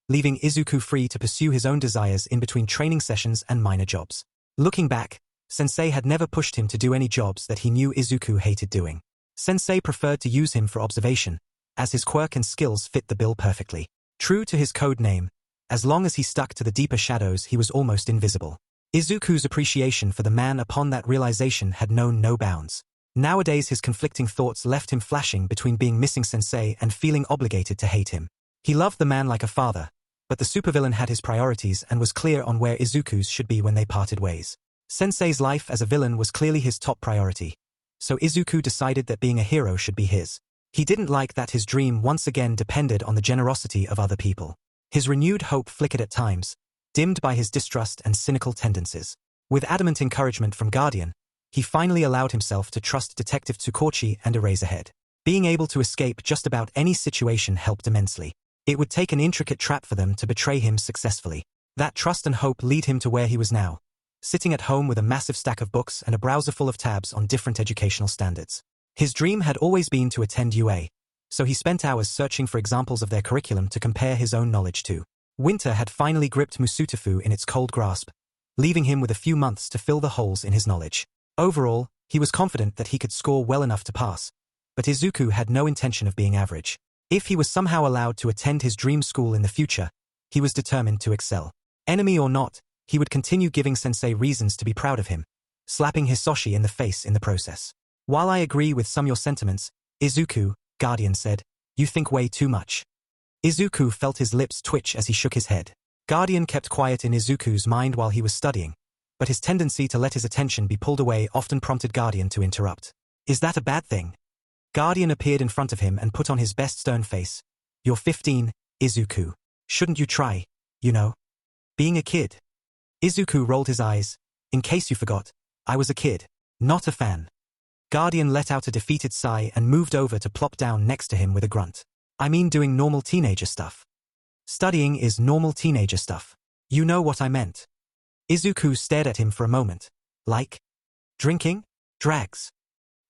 leaving Izuku free to pursue his own desires in between training sessions and minor jobs. Looking back, Sensei had never pushed him to do any jobs that he knew Izuku hated doing. Sensei preferred to use him for observation, as his quirk and skills fit the bill perfectly. True to his code name, As long as he stuck to the deeper shadows, he was almost invisible. Izuku's appreciation for the man upon that realization had known no bounds. Nowadays his conflicting thoughts left him flashing between being missing Sensei and feeling obligated to hate him. He loved the man like a father, but the supervillain had his priorities and was clear on where Izuku's should be when they parted ways. Sensei's life as a villain was clearly his top priority, so Izuku decided that being a hero should be his. He didn't like that his dream once again depended on the generosity of other people. His renewed hope flickered at times, dimmed by his distrust and cynical tendencies. With adamant encouragement from Guardian, he finally allowed himself to trust Detective Tsukauchi and Eraserhead. Being able to escape just about any situation helped immensely. It would take an intricate trap for them to betray him successfully. That trust and hope lead him to where he was now, sitting at home with a massive stack of books and a browser full of tabs on different educational standards. His dream had always been to attend UA, so he spent hours searching for examples of their curriculum to compare his own knowledge to. Winter had finally gripped Musutafu in its cold grasp, leaving him with a few months to fill the holes in his knowledge. Overall, he was confident that he could score well enough to pass, but Izuku had no intention of being average. If he was somehow allowed to attend his dream school in the future, he was determined to excel. Enemy or not, he would continue giving Sensei reasons to be proud of him, slapping Hisoshi in the face in the process. While I agree with some of your sentiments, Izuku, Guardian said, you think way too much. Izuku felt his lips twitch as he shook his head. Guardian kept quiet in Izuku's mind while he was studying, but his tendency to let his attention be pulled away often prompted Guardian to interrupt. Is that a bad thing? Guardian appeared in front of him and put on his best stern face. You're 15, Izuku. Shouldn't you try, being a kid? Izuku rolled his eyes. In case you forgot, I was a kid, not a fan. Guardian let out a defeated sigh and moved over to plop down next to him with a grunt. I mean doing normal teenager stuff. Studying is normal teenager stuff. You know what I meant. Izuku stared at him for a moment. Like? Drinking? Drags?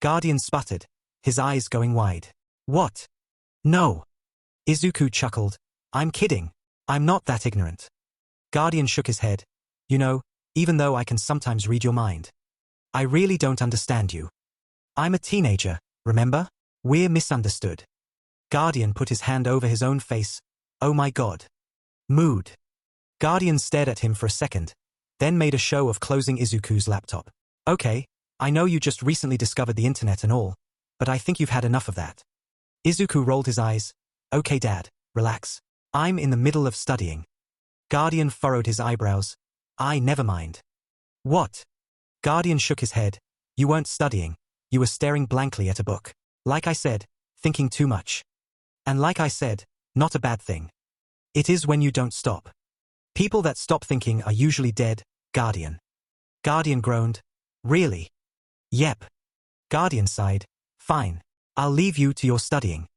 Guardian sputtered, his eyes going wide. What? No. Izuku chuckled. I'm kidding. I'm not that ignorant. Guardian shook his head. Even though I can sometimes read your mind, I really don't understand you. I'm a teenager, remember? We're misunderstood. Guardian put his hand over his own face. Oh my god. Mood. Guardian stared at him for a second, then made a show of closing Izuku's laptop. Okay, I know you just recently discovered the internet and all, but I think you've had enough of that. Izuku rolled his eyes. Okay dad, relax. I'm in the middle of studying. Guardian furrowed his eyebrows. Never mind. What? Guardian shook his head. You weren't studying. You were staring blankly at a book. Like I said, thinking too much. And like I said, not a bad thing. It is when you don't stop. People that stop thinking are usually dead, Guardian. Guardian groaned. Really? Yep. Guardian sighed. Fine. I'll leave you to your studying.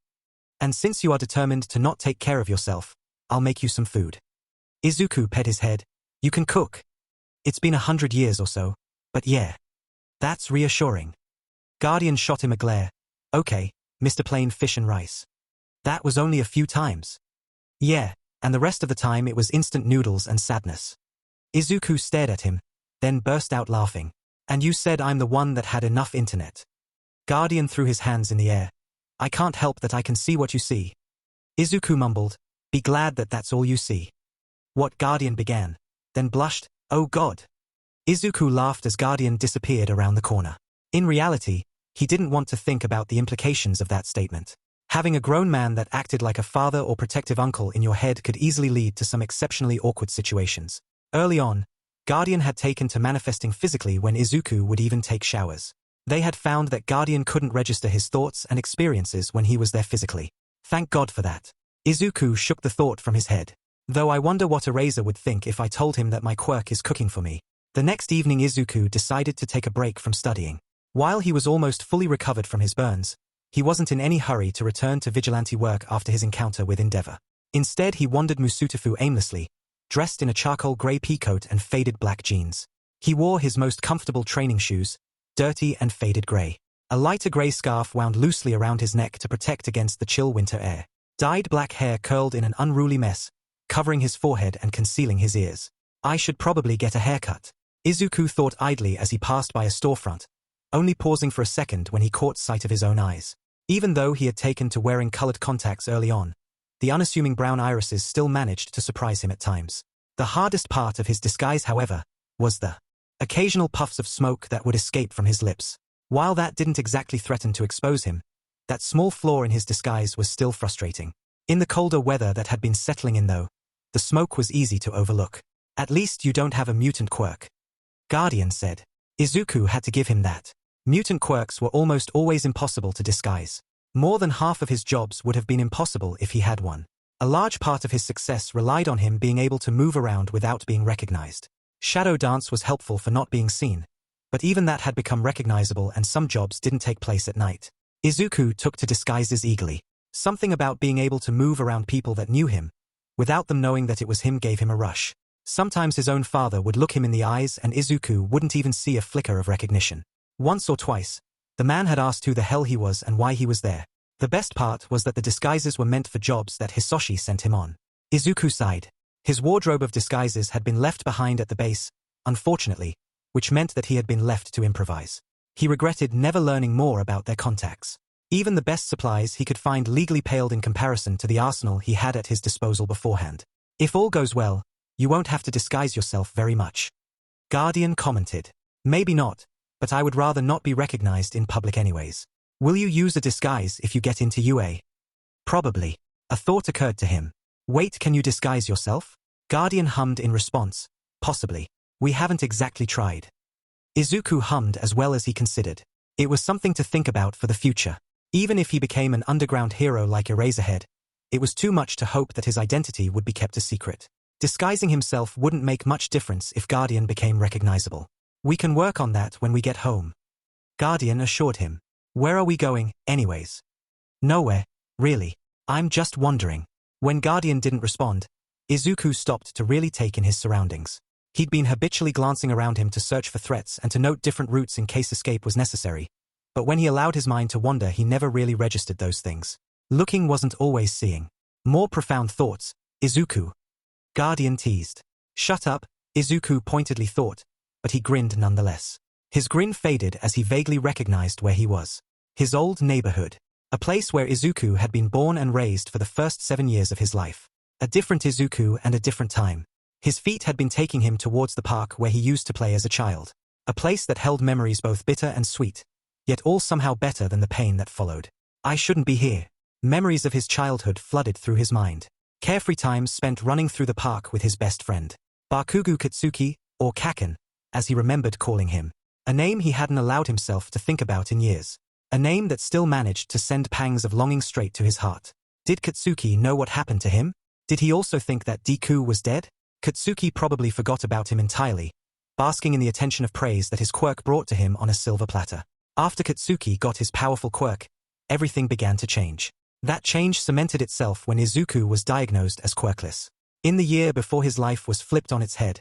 And since you are determined to not take care of yourself, I'll make you some food. Izuku pet his head. You can cook. It's been 100 years or so, but yeah. That's reassuring. Guardian shot him a glare. Okay, Mr. Plain Fish and Rice. That was only a few times. Yeah, and the rest of the time it was instant noodles and sadness. Izuku stared at him, then burst out laughing. And you said I'm the one that had enough internet. Guardian threw his hands in the air. I can't help that I can see what you see. Izuku mumbled. Be glad that that's all you see. What Guardian began, then blushed. Oh god. Izuku laughed as Guardian disappeared around the corner. In reality, he didn't want to think about the implications of that statement. Having a grown man that acted like a father or protective uncle in your head could easily lead to some exceptionally awkward situations. Early on, Guardian had taken to manifesting physically when Izuku would even take showers. They had found that Guardian couldn't register his thoughts and experiences when he was there physically. Thank God for that. Izuku shook the thought from his head. Though I wonder what Eraser would think if I told him that my quirk is cooking for me. The next evening Izuku decided to take a break from studying. While he was almost fully recovered from his burns, he wasn't in any hurry to return to vigilante work after his encounter with Endeavor. Instead he wandered Musutafu aimlessly, dressed in a charcoal grey peacoat and faded black jeans. He wore his most comfortable training shoes, dirty and faded grey. A lighter grey scarf wound loosely around his neck to protect against the chill winter air. Dyed black hair curled in an unruly mess, covering his forehead and concealing his ears. I should probably get a haircut. Izuku thought idly as he passed by a storefront, only pausing for a second when he caught sight of his own eyes. Even though he had taken to wearing colored contacts early on, the unassuming brown irises still managed to surprise him at times. The hardest part of his disguise, however, was the occasional puffs of smoke that would escape from his lips. While that didn't exactly threaten to expose him, that small flaw in his disguise was still frustrating. In the colder weather that had been settling in though, the smoke was easy to overlook. At least you don't have a mutant quirk, Guardian said. Isuku had to give him that. Mutant quirks were almost always impossible to disguise. More than half of his jobs would have been impossible if he had one. A large part of his success relied on him being able to move around without being recognized. Shadow dance was helpful for not being seen, but even that had become recognizable and some jobs didn't take place at night. Isuku took to disguises eagerly. Something about being able to move around people that knew him, without them knowing that it was him, gave him a rush. Sometimes his own father would look him in the eyes and Isuku wouldn't even see a flicker of recognition. Once or twice, the man had asked who the hell he was and why he was there. The best part was that the disguises were meant for jobs that Hisoshi sent him on. Izuku sighed. His wardrobe of disguises had been left behind at the base, unfortunately, which meant that he had been left to improvise. He regretted never learning more about their contacts. Even the best supplies he could find legally paled in comparison to the arsenal he had at his disposal beforehand. If all goes well, you won't have to disguise yourself very much, Guardian commented. Maybe not, but I would rather not be recognized in public anyways. Will you use a disguise if you get into UA? Probably. A thought occurred to him. Wait, can you disguise yourself? Guardian hummed in response. Possibly. We haven't exactly tried. Izuku hummed as well as he considered. It was something to think about for the future. Even if he became an underground hero like Eraserhead, it was too much to hope that his identity would be kept a secret. Disguising himself wouldn't make much difference if Guardian became recognizable. We can work on that when we get home, Guardian assured him. Where are we going, anyways? Nowhere, really. I'm just wondering. When Guardian didn't respond, Izuku stopped to really take in his surroundings. He'd been habitually glancing around him to search for threats and to note different routes in case escape was necessary. But when he allowed his mind to wander, he never really registered those things. Looking wasn't always seeing. More profound thoughts, Izuku. Guardian teased. Shut up, Izuku pointedly thought, but he grinned nonetheless. His grin faded as he vaguely recognized where he was. His old neighborhood. A place where Izuku had been born and raised for the first 7 years of his life. A different Izuku and a different time. His feet had been taking him towards the park where he used to play as a child. A place that held memories both bitter and sweet, yet all somehow better than the pain that followed. I shouldn't be here. Memories of his childhood flooded through his mind. Carefree times spent running through the park with his best friend. Bakugo Katsuki, or Kaken, as he remembered calling him. A name he hadn't allowed himself to think about in years. A name that still managed to send pangs of longing straight to his heart. Did Katsuki know what happened to him? Did he also think that Deku was dead? Katsuki probably forgot about him entirely, basking in the attention of praise that his quirk brought to him on a silver platter. After Katsuki got his powerful quirk, everything began to change. That change cemented itself when Izuku was diagnosed as quirkless. In the year before his life was flipped on its head,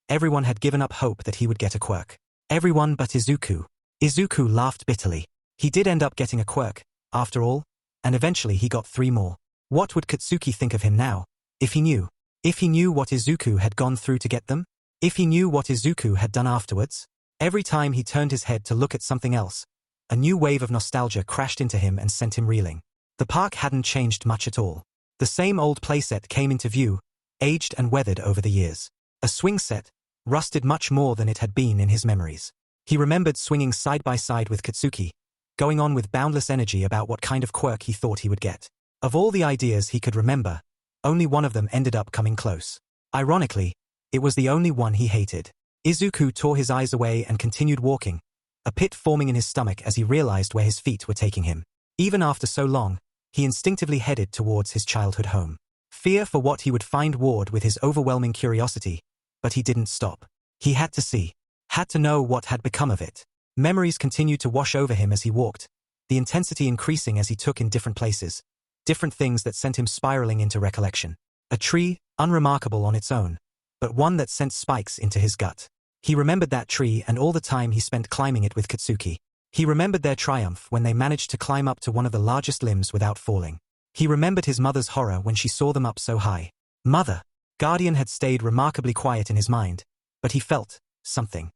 everyone had given up hope that he would get a quirk. Everyone but Izuku. Izuku laughed bitterly. He did end up getting a quirk, after all, and eventually he got 3 more. What would Katsuki think of him now, if he knew? If he knew what Izuku had gone through to get them? If he knew what Izuku had done afterwards? Every time he turned his head to look at something else, a new wave of nostalgia crashed into him and sent him reeling. The park hadn't changed much at all. The same old playset came into view, aged and weathered over the years. A swing set, rusted much more than it had been in his memories. He remembered swinging side by side with Katsuki, going on with boundless energy about what kind of quirk he thought he would get. Of all the ideas he could remember, only one of them ended up coming close. Ironically, it was the only one he hated. Izuku tore his eyes away and continued walking, a pit forming in his stomach as he realized where his feet were taking him. Even after so long, he instinctively headed towards his childhood home. Fear for what he would find warred with his overwhelming curiosity, but he didn't stop. He had to see, had to know what had become of it. Memories continued to wash over him as he walked, the intensity increasing as he took in different places, different things that sent him spiraling into recollection. A tree, unremarkable on its own, but one that sent spikes into his gut. He remembered that tree and all the time he spent climbing it with Katsuki. He remembered their triumph when they managed to climb up to one of the largest limbs without falling. He remembered his mother's horror when she saw them up so high. Mother. Guardian had stayed remarkably quiet in his mind, but he felt something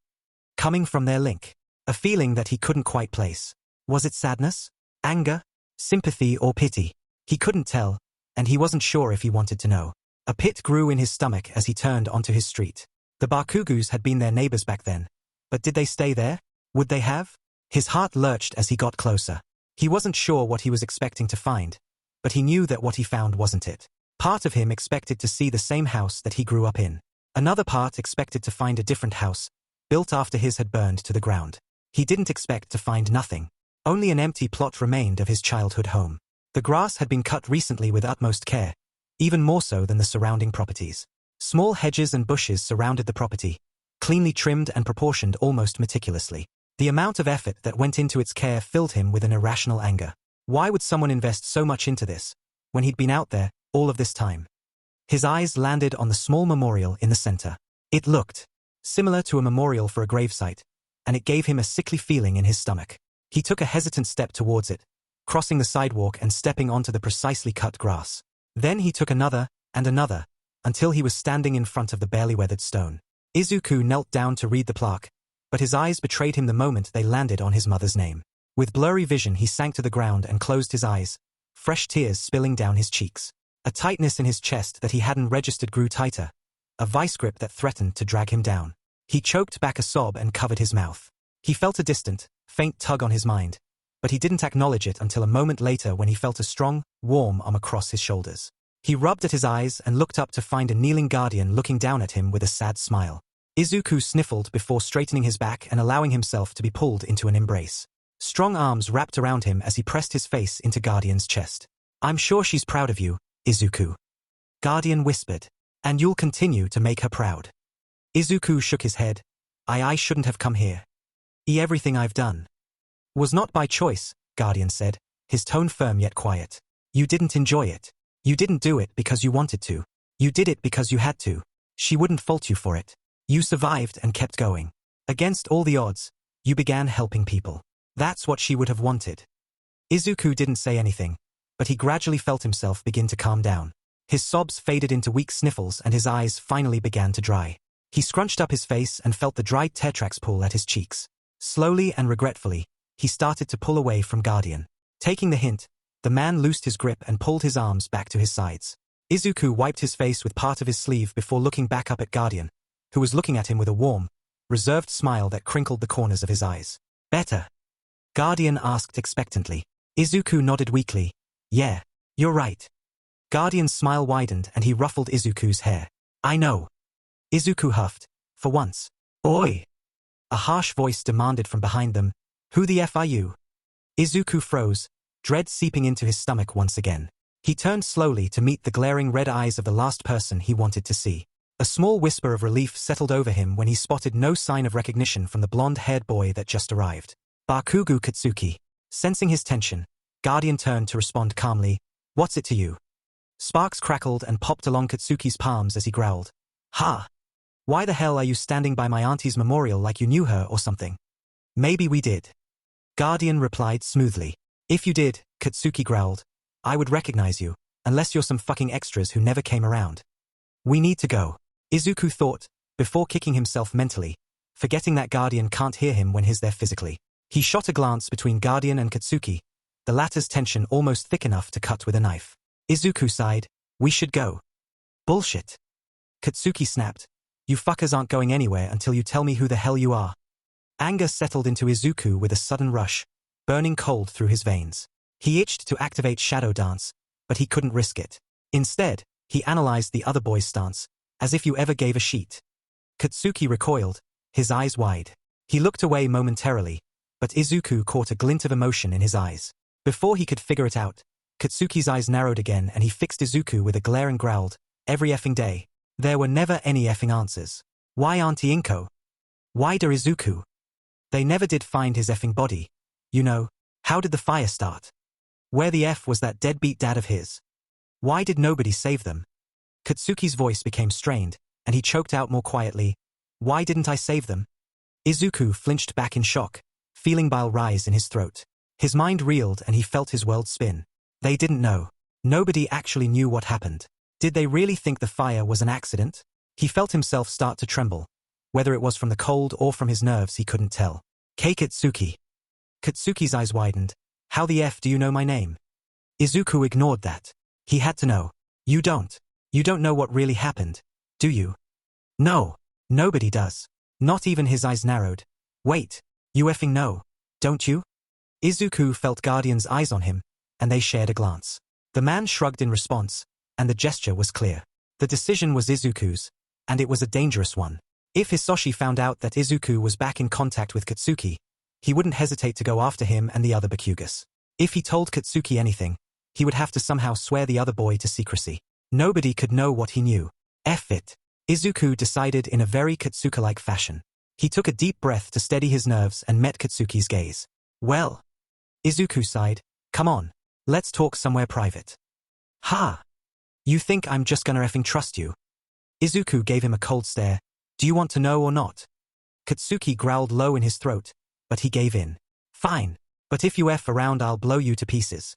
coming from their link. A feeling that he couldn't quite place. Was it sadness, anger, sympathy or pity? He couldn't tell, and he wasn't sure if he wanted to know. A pit grew in his stomach as he turned onto his street. The Bakugus had been their neighbors back then. But did they stay there? Would they have? His heart lurched as he got closer. He wasn't sure what he was expecting to find, but he knew that what he found wasn't it. Part of him expected to see the same house that he grew up in. Another part expected to find a different house, built after his had burned to the ground. He didn't expect to find nothing. Only an empty plot remained of his childhood home. The grass had been cut recently with utmost care, even more so than the surrounding properties. Small hedges and bushes surrounded the property, cleanly trimmed and proportioned almost meticulously. The amount of effort that went into its care filled him with an irrational anger. Why would someone invest so much into this, when he'd been out there all of this time? His eyes landed on the small memorial in the center. It looked similar to a memorial for a gravesite, and it gave him a sickly feeling in his stomach. He took a hesitant step towards it, crossing the sidewalk and stepping onto the precisely cut grass. Then he took another, and another, until he was standing in front of the barely weathered stone. Isuku knelt down to read the plaque, but his eyes betrayed him the moment they landed on his mother's name. With blurry vision he sank to the ground and closed his eyes, fresh tears spilling down his cheeks. A tightness in his chest that he hadn't registered grew tighter, a vice grip that threatened to drag him down. He choked back a sob and covered his mouth. He felt a distant, faint tug on his mind, but he didn't acknowledge it until a moment later when he felt a strong, warm arm across his shoulders. He rubbed at his eyes and looked up to find a kneeling guardian looking down at him with a sad smile. Izuku sniffled before straightening his back and allowing himself to be pulled into an embrace. Strong arms wrapped around him as he pressed his face into Guardian's chest. "I'm sure she's proud of you, Izuku," Guardian whispered. "And you'll continue to make her proud." Izuku shook his head. I shouldn't have come here. Everything I've done was not by choice," Guardian said, his tone firm yet quiet. "You didn't enjoy it. You didn't do it because you wanted to. You did it because you had to. She wouldn't fault you for it. You survived and kept going. Against all the odds, you began helping people. That's what she would have wanted." Izuku didn't say anything, but he gradually felt himself begin to calm down. His sobs faded into weak sniffles and his eyes finally began to dry. He scrunched up his face and felt the dried tetrax pool at his cheeks. Slowly and regretfully, he started to pull away from Guardian. Taking the hint, the man loosed his grip and pulled his arms back to his sides. Izuku wiped his face with part of his sleeve before looking back up at Guardian, who was looking at him with a warm, reserved smile that crinkled the corners of his eyes. "Better?" Guardian asked expectantly. Izuku nodded weakly. "Yeah, you're right." Guardian's smile widened and he ruffled Izuku's hair. "I know." Izuku huffed. "For once." "Oi!" A harsh voice demanded from behind them. "Who the F are you?" Izuku froze, dread seeping into his stomach once again. He turned slowly to meet the glaring red eyes of the last person he wanted to see. A small whisper of relief settled over him when he spotted no sign of recognition from the blonde-haired boy that just arrived. Bakugo Katsuki. Sensing his tension, Guardian turned to respond calmly. "What's it to you?" Sparks crackled and popped along Katsuki's palms as he growled. "Ha! Why the hell are you standing by my auntie's memorial like you knew her or something?" "Maybe we did." Guardian replied smoothly. "If you did," Katsuki growled, "I would recognize you, unless you're some fucking extras who never came around. We need to go." Izuku thought, before kicking himself mentally, forgetting that Guardian can't hear him when he's there physically. He shot a glance between Guardian and Katsuki, the latter's tension almost thick enough to cut with a knife. Izuku sighed. "We should go." "Bullshit." Katsuki snapped. "You fuckers aren't going anywhere until you tell me who the hell you are." Anger settled into Izuku with a sudden rush, burning cold through his veins. He itched to activate Shadow Dance, but he couldn't risk it. Instead, he analyzed the other boy's stance, as if you ever gave a shit. Katsuki recoiled, his eyes wide. He looked away momentarily, but Izuku caught a glint of emotion in his eyes. Before he could figure it out, Katsuki's eyes narrowed again and he fixed Izuku with a glare and growled, "Every effing day. There were never any effing answers. Why Auntie Inko? Why der Izuku? They never did find his effing body. You know, how did the fire start? Where the F was that deadbeat dad of his? Why did nobody save them?" Katsuki's voice became strained, and he choked out more quietly, "Why didn't I save them?" Izuku flinched back in shock, feeling bile rise in his throat. His mind reeled and he felt his world spin. They didn't know. Nobody actually knew what happened. Did they really think the fire was an accident? He felt himself start to tremble. Whether it was from the cold or from his nerves he couldn't tell. "Kei Katsuki." Katsuki's eyes widened. "How the F do you know my name?" Izuku ignored that. He had to know. You don't. You don't know what really happened, do you? No. Nobody does. Not even his eyes narrowed. Wait. You effing know, don't you? Isuku felt Guardian's eyes on him, and they shared a glance. The man shrugged in response, and the gesture was clear. The decision was Izuku's, and it was a dangerous one. If Hisoshi found out that Isuku was back in contact with Katsuki, he wouldn't hesitate to go after him and the other Bakugas. If he told Katsuki anything, he would have to somehow swear the other boy to secrecy. Nobody could know what he knew. F it. Izuku decided in a very Katsuki-like fashion. He took a deep breath to steady his nerves and met Katsuki's gaze. Well. Izuku sighed. Come on. Let's talk somewhere private. Ha! You think I'm just gonna effing trust you? Izuku gave him a cold stare. Do you want to know or not? Katsuki growled low in his throat, but he gave in. Fine. But if you F around I'll blow you to pieces.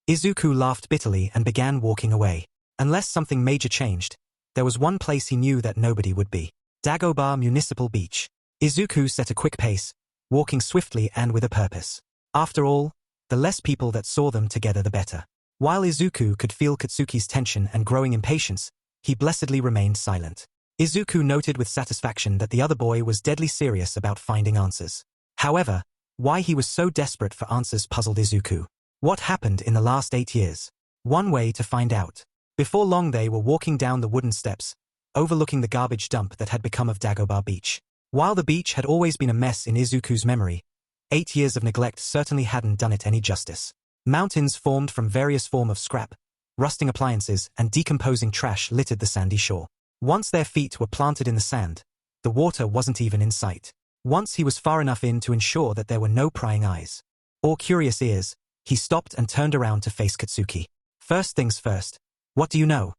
Izuku laughed bitterly and began walking away. Unless something major changed, there was one place he knew that nobody would be. Dagobah Municipal Beach. Izuku set a quick pace, walking swiftly and with a purpose. After all, the less people that saw them together the better. While Izuku could feel Katsuki's tension and growing impatience, he blessedly remained silent. Izuku noted with satisfaction that the other boy was deadly serious about finding answers. However, why he was so desperate for answers puzzled Izuku. What happened in the last 8 years? One way to find out. Before long they were walking down the wooden steps, overlooking the garbage dump that had become of Dagobah Beach. While the beach had always been a mess in Izuku's memory, 8 years of neglect certainly hadn't done it any justice. Mountains formed from various forms of scrap, rusting appliances, and decomposing trash littered the sandy shore. Once their feet were planted in the sand, the water wasn't even in sight. Once he was far enough in to ensure that there were no prying eyes or curious ears, he stopped and turned around to face Katsuki. First things first. What do you know?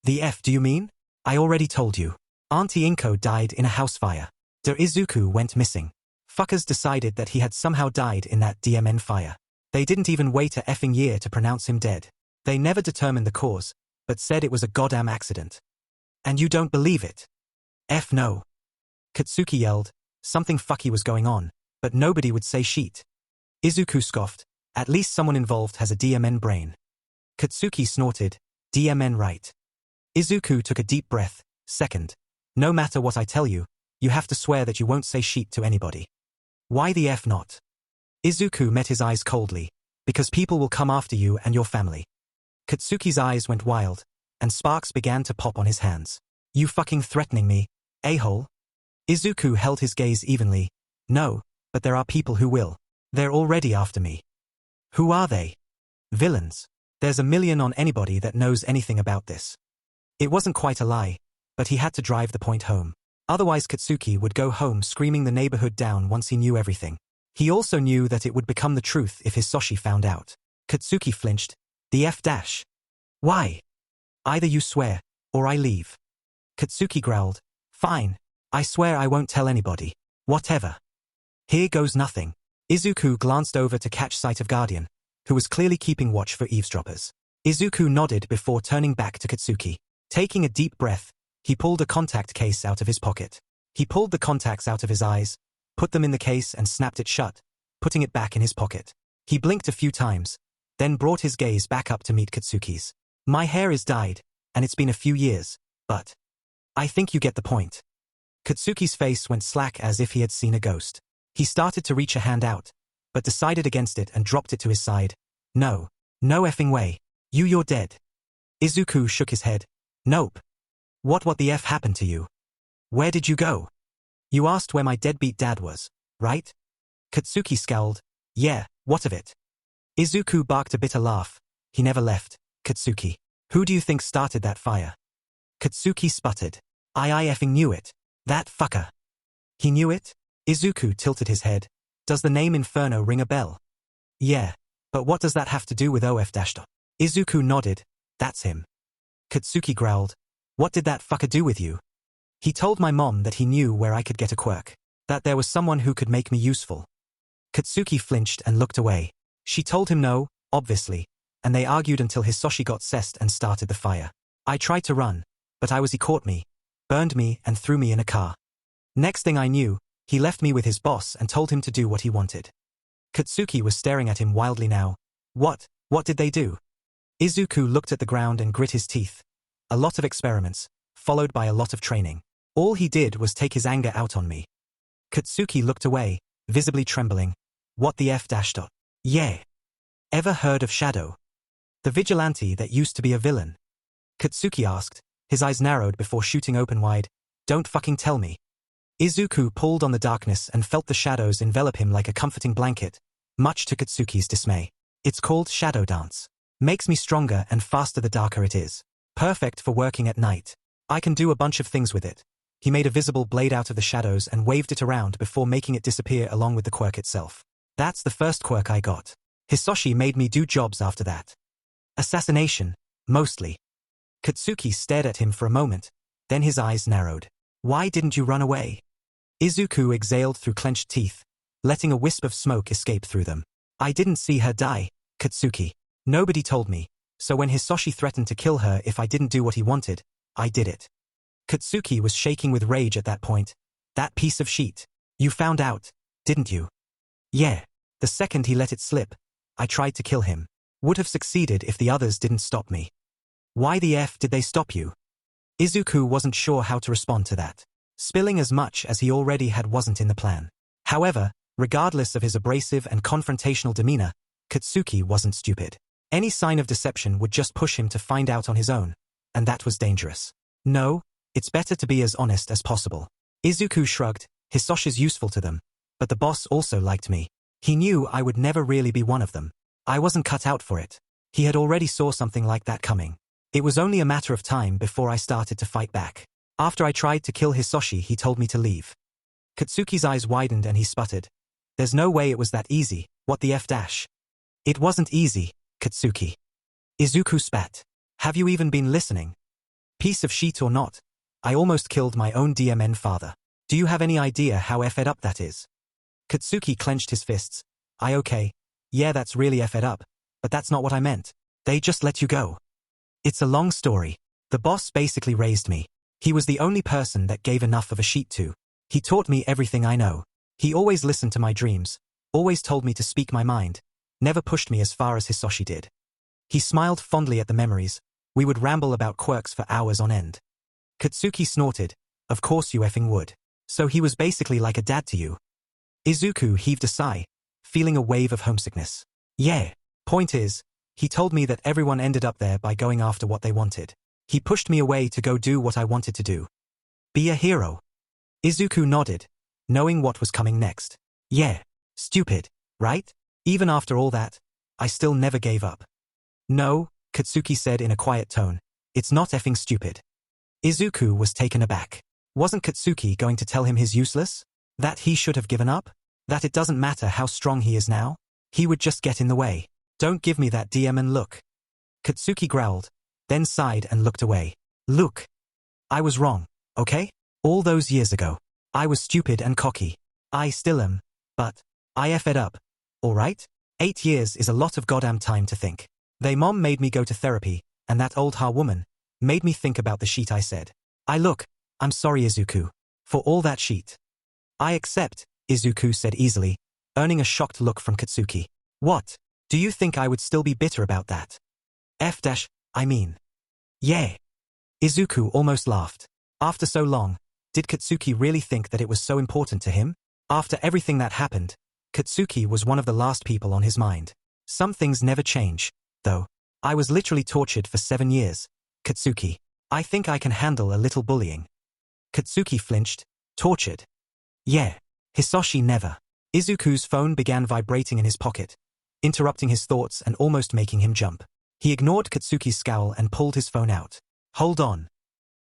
The F do you mean? I already told you. Auntie Inko died in a house fire. Der Izuku went missing. Fuckers decided that he had somehow died in that DMN fire. They didn't even wait a effing year to pronounce him dead. They never determined the cause, but said it was a goddamn accident. And you don't believe it? F no. Katsuki yelled. Something fucky was going on, but nobody would say shit. Izuku scoffed. At least someone involved has a DMN brain. Katsuki snorted. DMN right. Izuku took a deep breath. Second. No matter what I tell you, you have to swear that you won't say shit to anybody. Why the F not? Izuku met his eyes coldly. Because people will come after you and your family. Katsuki's eyes went wild, and sparks began to pop on his hands. You fucking threatening me, a-hole? Izuku held his gaze evenly. No, but there are people who will. They're already after me. Who are they? Villains. There's a million on anybody that knows anything about this. It wasn't quite a lie, but he had to drive the point home. Otherwise Katsuki would go home screaming the neighborhood down once he knew everything. He also knew that it would become the truth if Hisoshi found out. Katsuki flinched. The F dash. Why? Either you swear, or I leave. Katsuki growled. Fine. I swear I won't tell anybody. Whatever. Here goes nothing. Izuku glanced over to catch sight of Guardian, who was clearly keeping watch for eavesdroppers. Izuku nodded before turning back to Katsuki. Taking a deep breath, he pulled a contact case out of his pocket. He pulled the contacts out of his eyes, put them in the case and snapped it shut, putting it back in his pocket. He blinked a few times, then brought his gaze back up to meet Katsuki's. My hair is dyed, and it's been a few years, but I think you get the point. Katsuki's face went slack as if he had seen a ghost. He started to reach a hand out, but decided against it and dropped it to his side. No. No effing way. You're dead. Izuku shook his head. Nope. What the F happened to you? Where did you go? You asked where my deadbeat dad was, right? Katsuki scowled. Yeah, what of it? Izuku barked a bitter laugh. He never left. Katsuki. Who do you think started that fire? Katsuki sputtered. I effing knew it. That fucker. He knew it? Izuku tilted his head. Does the name Inferno ring a bell? Yeah, but what does that have to do with OF-? Izuku nodded. That's him. Katsuki growled. What did that fucker do with you? He told my mom that he knew where I could get a quirk. That there was someone who could make me useful. Katsuki flinched and looked away. She told him no, obviously, and they argued until Hisoshi got cessed and started the fire. I tried to run, but he caught me, burned me and threw me in a car. Next thing I knew, he left me with his boss and told him to do what he wanted. Katsuki was staring at him wildly now. What did they do? Izuku looked at the ground and grit his teeth. A lot of experiments, followed by a lot of training. All he did was take his anger out on me. Katsuki looked away, visibly trembling. What the F dash dot? Yeah. Ever heard of Shadow? The vigilante that used to be a villain? Katsuki asked, his eyes narrowed before shooting open wide. Don't fucking tell me. Izuku pulled on the darkness and felt the shadows envelop him like a comforting blanket, much to Katsuki's dismay. It's called Shadow Dance. Makes me stronger and faster the darker it is. Perfect for working at night. I can do a bunch of things with it. He made a visible blade out of the shadows and waved it around before making it disappear along with the quirk itself. That's the first quirk I got. Hisoshi made me do jobs after that. Assassination, mostly. Katsuki stared at him for a moment, then his eyes narrowed. Why didn't you run away? Izuku exhaled through clenched teeth, letting a wisp of smoke escape through them. I didn't see her die, Katsuki. Nobody told me, so when Hisoshi threatened to kill her if I didn't do what he wanted, I did it. Katsuki was shaking with rage at that point. That piece of sheet. You found out, didn't you? Yeah. The second he let it slip, I tried to kill him. Would have succeeded if the others didn't stop me. Why the F did they stop you? Izuku wasn't sure how to respond to that. Spilling as much as he already had wasn't in the plan. However, regardless of his abrasive and confrontational demeanor, Katsuki wasn't stupid. Any sign of deception would just push him to find out on his own, and that was dangerous. No, it's better to be as honest as possible. Izuku shrugged. Hisoshi's useful to them, but the boss also liked me. He knew I would never really be one of them. I wasn't cut out for it. He had already saw something like that coming. It was only a matter of time before I started to fight back. After I tried to kill Hisoshi, he told me to leave. Katsuki's eyes widened and he sputtered. There's no way it was that easy. What the F dash? It wasn't easy, Katsuki. Izuku spat. Have you even been listening? Piece of shit or not, I almost killed my own DMN father. Do you have any idea how effed up that is? Katsuki clenched his fists. Okay. Yeah, that's really effed up, but that's not what I meant. They just let you go. It's a long story. The boss basically raised me. He was the only person that gave enough of a sheet to. He taught me everything I know. He always listened to my dreams, always told me to speak my mind, never pushed me as far as Hisoshi did. He smiled fondly at the memories. We would ramble about quirks for hours on end. Katsuki snorted. Of course you effing would. So he was basically like a dad to you. Izuku heaved a sigh, feeling a wave of homesickness. Yeah. Point is, he told me that everyone ended up there by going after what they wanted. He pushed me away to go do what I wanted to do. Be a hero. Izuku nodded, knowing what was coming next. Yeah. Stupid, right? Even after all that, I still never gave up. No, Katsuki said in a quiet tone. It's not effing stupid. Izuku was taken aback. Wasn't Katsuki going to tell him he's useless? That he should have given up? That it doesn't matter how strong he is now? He would just get in the way. Don't give me that DMN look. Katsuki growled, then sighed and looked away. Look. I was wrong, okay? All those years ago. I was stupid and cocky. I still am, but I effed up. Alright? 8 years is a lot of goddamn time to think. They mom made me go to therapy, and that old ha woman made me think about the sheet I said. I'm sorry Izuku. For all that sheet. I accept, Izuku said easily, earning a shocked look from Katsuki. What? Do you think I would still be bitter about that? I mean. Yeah. Izuku almost laughed. After so long, did Katsuki really think that it was so important to him? After everything that happened, Katsuki was one of the last people on his mind. Some things never change, though. I was literally tortured for 7 years. Katsuki. I think I can handle a little bullying. Katsuki flinched. Tortured. Yeah. Hisoshi never. Izuku's phone began vibrating in his pocket, interrupting his thoughts and almost making him jump. He ignored Katsuki's scowl and pulled his phone out. Hold on.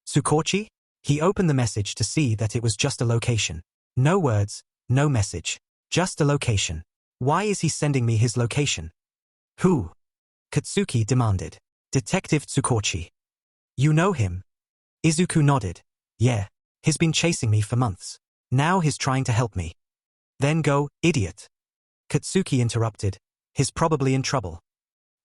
Tsukauchi? He opened the message to see that it was just a location. No words, no message. Just a location. Why is he sending me his location? Who? Katsuki demanded. Detective Tsukauchi. You know him? Izuku nodded. Yeah. He's been chasing me for months. Now he's trying to help me. Then go, idiot. Katsuki interrupted. He's probably in trouble.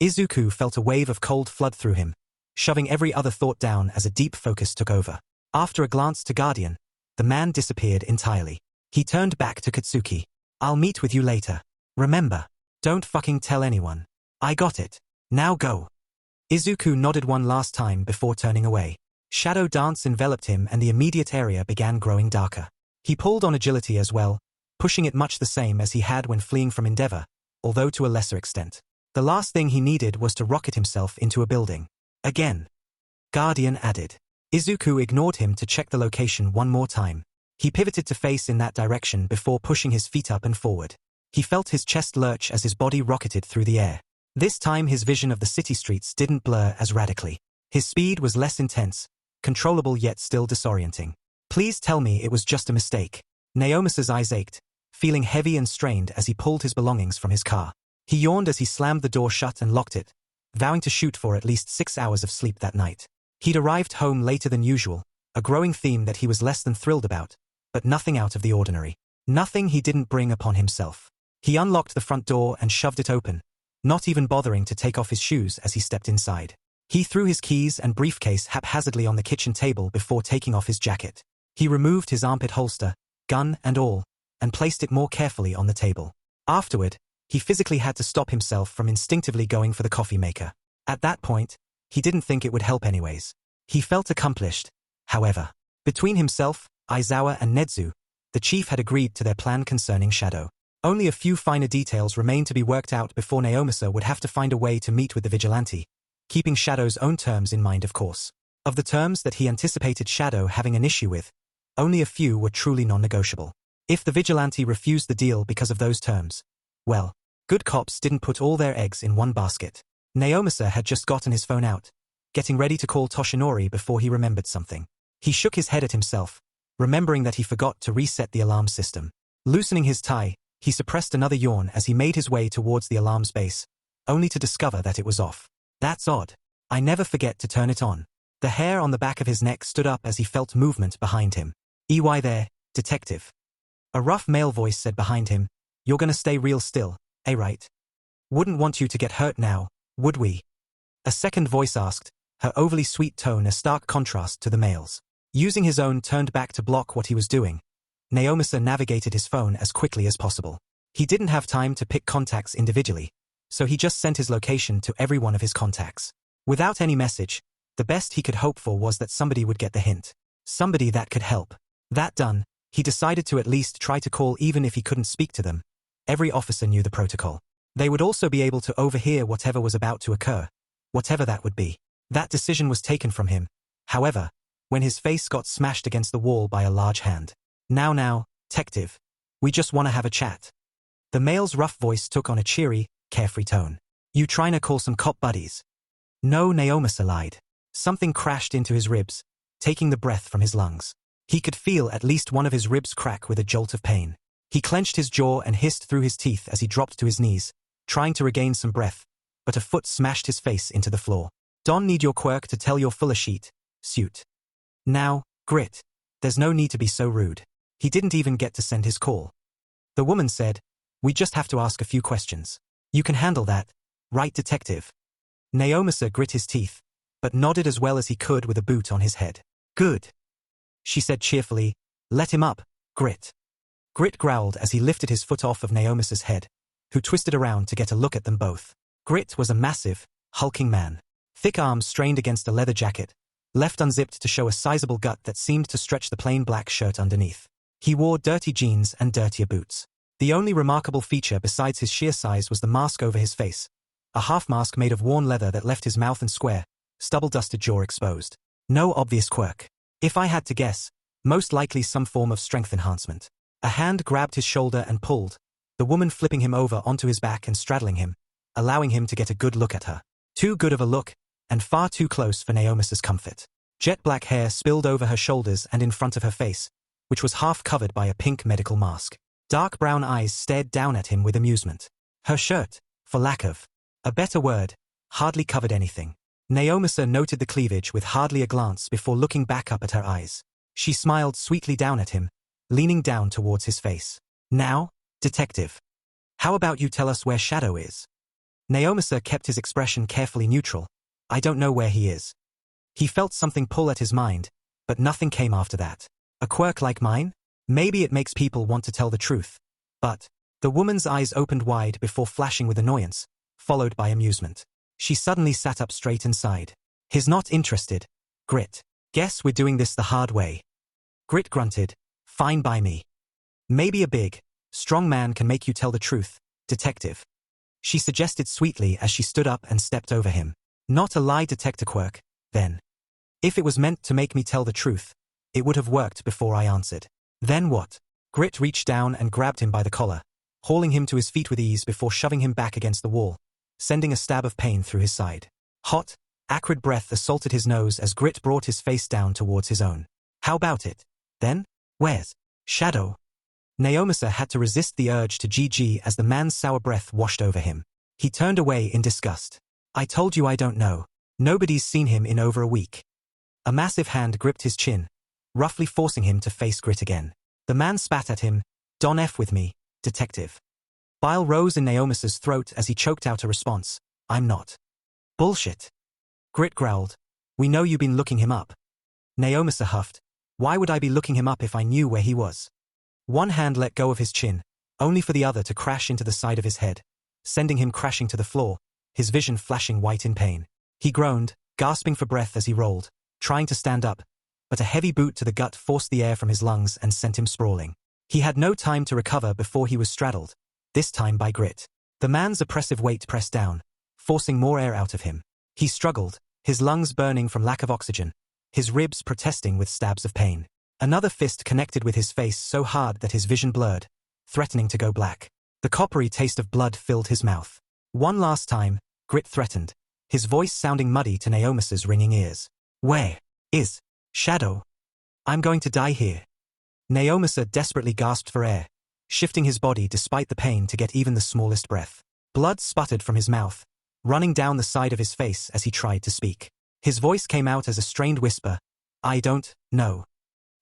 Izuku felt a wave of cold flood through him, shoving every other thought down as a deep focus took over. After a glance to Guardian, the man disappeared entirely. He turned back to Katsuki. I'll meet with you later. Remember, don't fucking tell anyone. I got it. Now go. Isuku nodded one last time before turning away. Shadow dance enveloped him and the immediate area began growing darker. He pulled on agility as well, pushing it much the same as he had when fleeing from Endeavor, although to a lesser extent. The last thing he needed was to rocket himself into a building. Again. Guardian added. Isuku ignored him to check the location one more time. He pivoted to face in that direction before pushing his feet up and forward. He felt his chest lurch as his body rocketed through the air. This time his vision of the city streets didn't blur as radically. His speed was less intense, controllable yet still disorienting. Please tell me it was just a mistake. Naomisa's eyes ached, feeling heavy and strained as he pulled his belongings from his car. He yawned as he slammed the door shut and locked it, vowing to shoot for at least 6 hours of sleep that night. He'd arrived home later than usual, a growing theme that he was less than thrilled about, but nothing out of the ordinary. Nothing he didn't bring upon himself. He unlocked the front door and shoved it open, not even bothering to take off his shoes as he stepped inside. He threw his keys and briefcase haphazardly on the kitchen table before taking off his jacket. He removed his armpit holster, gun and all, and placed it more carefully on the table. Afterward, he physically had to stop himself from instinctively going for the coffee maker. At that point, he didn't think it would help anyways. He felt accomplished, however. Between himself, Aizawa and Nezu, the chief had agreed to their plan concerning Shadow. Only a few finer details remained to be worked out before Naomisa would have to find a way to meet with the vigilante, keeping Shadow's own terms in mind of course. Of the terms that he anticipated Shadow having an issue with, only a few were truly non-negotiable. If the vigilante refused the deal because of those terms, well, good cops didn't put all their eggs in one basket. Naomisa had just gotten his phone out, getting ready to call Toshinori before he remembered something. He shook his head at himself, remembering that he forgot to reset the alarm system. Loosening his tie, he suppressed another yawn as he made his way towards the alarm's base, only to discover that it was off. That's odd. I never forget to turn it on. The hair on the back of his neck stood up as he felt movement behind him. "EY there, detective." A rough male voice said behind him, "You're gonna stay real still, eh right? Wouldn't want you to get hurt now, would we?" A second voice asked, her overly sweet tone a stark contrast to the male's. Using his own turned back to block what he was doing, Naomisa navigated his phone as quickly as possible. He didn't have time to pick contacts individually, so he just sent his location to every one of his contacts. Without any message, the best he could hope for was that somebody would get the hint. Somebody that could help. That done, he decided to at least try to call even if he couldn't speak to them. Every officer knew the protocol. They would also be able to overhear whatever was about to occur, whatever that would be. That decision was taken from him, however, when his face got smashed against the wall by a large hand. Now, detective. We just want to have a chat." The male's rough voice took on a cheery, carefree tone. "You trying to call some cop buddies?" "No," Naomisa lied. Something crashed into his ribs, taking the breath from his lungs. He could feel at least one of his ribs crack with a jolt of pain. He clenched his jaw and hissed through his teeth as he dropped to his knees, trying to regain some breath, but a foot smashed his face into the floor. "Don't need your quirk to tell you're full of shit, suit. Now, grit. There's no need to be so rude." He didn't even get to send his call. The woman said, "We just have to ask a few questions. You can handle that, right, detective?" Naomisa grit his teeth, but nodded as well as he could with a boot on his head. "Good," she said cheerfully. "Let him up, Grit." Grit growled as he lifted his foot off of Naomisa's head, who twisted around to get a look at them both. Grit was a massive, hulking man. Thick arms strained against a leather jacket, left unzipped to show a sizable gut that seemed to stretch the plain black shirt underneath. He wore dirty jeans and dirtier boots. The only remarkable feature besides his sheer size was the mask over his face, a half-mask made of worn leather that left his mouth and square, stubble-dusted jaw exposed. No obvious quirk. If I had to guess, most likely some form of strength enhancement. A hand grabbed his shoulder and pulled, the woman flipping him over onto his back and straddling him, allowing him to get a good look at her. Too good of a look, and far too close for Naomisa's comfort. Jet black hair spilled over her shoulders and in front of her face, which was half covered by a pink medical mask. Dark brown eyes stared down at him with amusement. Her shirt, for lack of a better word, hardly covered anything. Naomisa noted the cleavage with hardly a glance before looking back up at her eyes. She smiled sweetly down at him, leaning down towards his face. "Now, detective. How about you tell us where Shadow is?" Naomisa kept his expression carefully neutral. "I don't know where he is." He felt something pull at his mind, but nothing came after that. A quirk like mine? Maybe it makes people want to tell the truth. But the woman's eyes opened wide before flashing with annoyance, followed by amusement. She suddenly sat up straight and sighed. He's not interested. Grit. Guess we're doing this the hard way. Grit grunted. Fine by me. Maybe a big, strong man can make you tell the truth, detective. She suggested sweetly as she stood up and stepped over him. Not a lie detector quirk, then. If it was meant to make me tell the truth, it would have worked before I answered. Then what? Grit reached down and grabbed him by the collar, hauling him to his feet with ease before shoving him back against the wall, sending a stab of pain through his side. Hot, acrid breath assaulted his nose as Grit brought his face down towards his own. How about it? Then? Where's Shadow? Naomasa had to resist the urge to GG as the man's sour breath washed over him. He turned away in disgust. I told you I don't know. Nobody's seen him in over a week. A massive hand gripped his chin, roughly forcing him to face Grit again. The man spat at him. Don't F with me, detective. Bile rose in Naomasa's throat as he choked out a response. I'm not. Bullshit. Grit growled. We know you've been looking him up. Naomasa huffed. Why would I be looking him up if I knew where he was? One hand let go of his chin, only for the other to crash into the side of his head, sending him crashing to the floor, his vision flashing white in pain. He groaned, gasping for breath as he rolled, trying to stand up, but a heavy boot to the gut forced the air from his lungs and sent him sprawling. He had no time to recover before he was straddled, this time by Grit. The man's oppressive weight pressed down, forcing more air out of him. He struggled, his lungs burning from lack of oxygen, his ribs protesting with stabs of pain. Another fist connected with his face so hard that his vision blurred, threatening to go black. The coppery taste of blood filled his mouth. One last time, Grit threatened, his voice sounding muddy to Naomasa's ringing ears. Where is Shadow? I'm going to die here. Naomasa desperately gasped for air, shifting his body despite the pain to get even the smallest breath. Blood sputtered from his mouth, running down the side of his face as he tried to speak. His voice came out as a strained whisper. I don't know.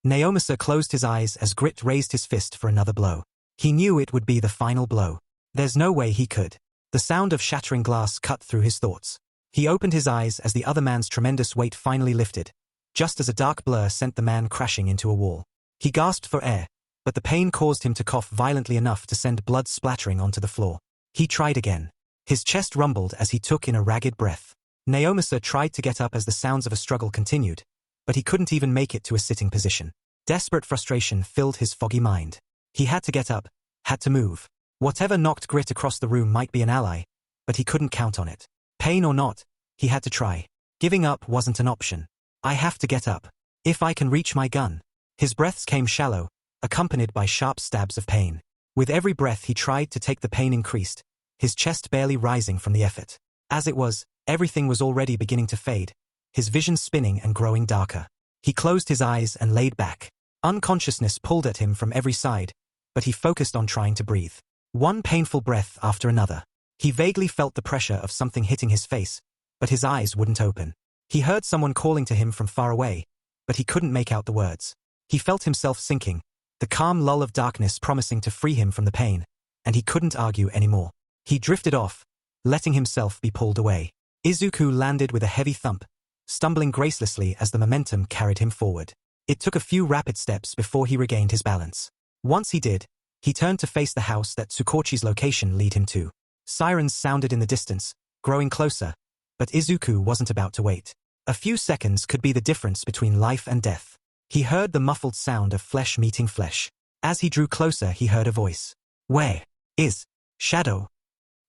Naomasa closed his eyes as Grit raised his fist for another blow. He knew it would be the final blow. There's no way he could. The sound of shattering glass cut through his thoughts. He opened his eyes as the other man's tremendous weight finally lifted, just as a dark blur sent the man crashing into a wall. He gasped for air, but the pain caused him to cough violently enough to send blood splattering onto the floor. He tried again. His chest rumbled as he took in a ragged breath. Naomasa tried to get up as the sounds of a struggle continued, but he couldn't even make it to a sitting position. Desperate frustration filled his foggy mind. He had to get up, had to move. Whatever knocked Grit across the room might be an ally, but he couldn't count on it. Pain or not, he had to try. Giving up wasn't an option. I have to get up. If I can reach my gun. His breaths came shallow, accompanied by sharp stabs of pain. With every breath he tried to take, the pain increased, his chest barely rising from the effort. As it was, everything was already beginning to fade, his vision spinning and growing darker. He closed his eyes and laid back. Unconsciousness pulled at him from every side, but he focused on trying to breathe. One painful breath after another. He vaguely felt the pressure of something hitting his face, but his eyes wouldn't open. He heard someone calling to him from far away, but he couldn't make out the words. He felt himself sinking, the calm lull of darkness promising to free him from the pain, and he couldn't argue anymore. He drifted off, letting himself be pulled away. Isuku landed with a heavy thump, stumbling gracelessly as the momentum carried him forward. It took a few rapid steps before he regained his balance. Once he did, he turned to face the house that Tsukauchi's location led him to. Sirens sounded in the distance, growing closer, but Isuku wasn't about to wait. A few seconds could be the difference between life and death. He heard the muffled sound of flesh meeting flesh. As he drew closer, he heard a voice. Where is Shadow?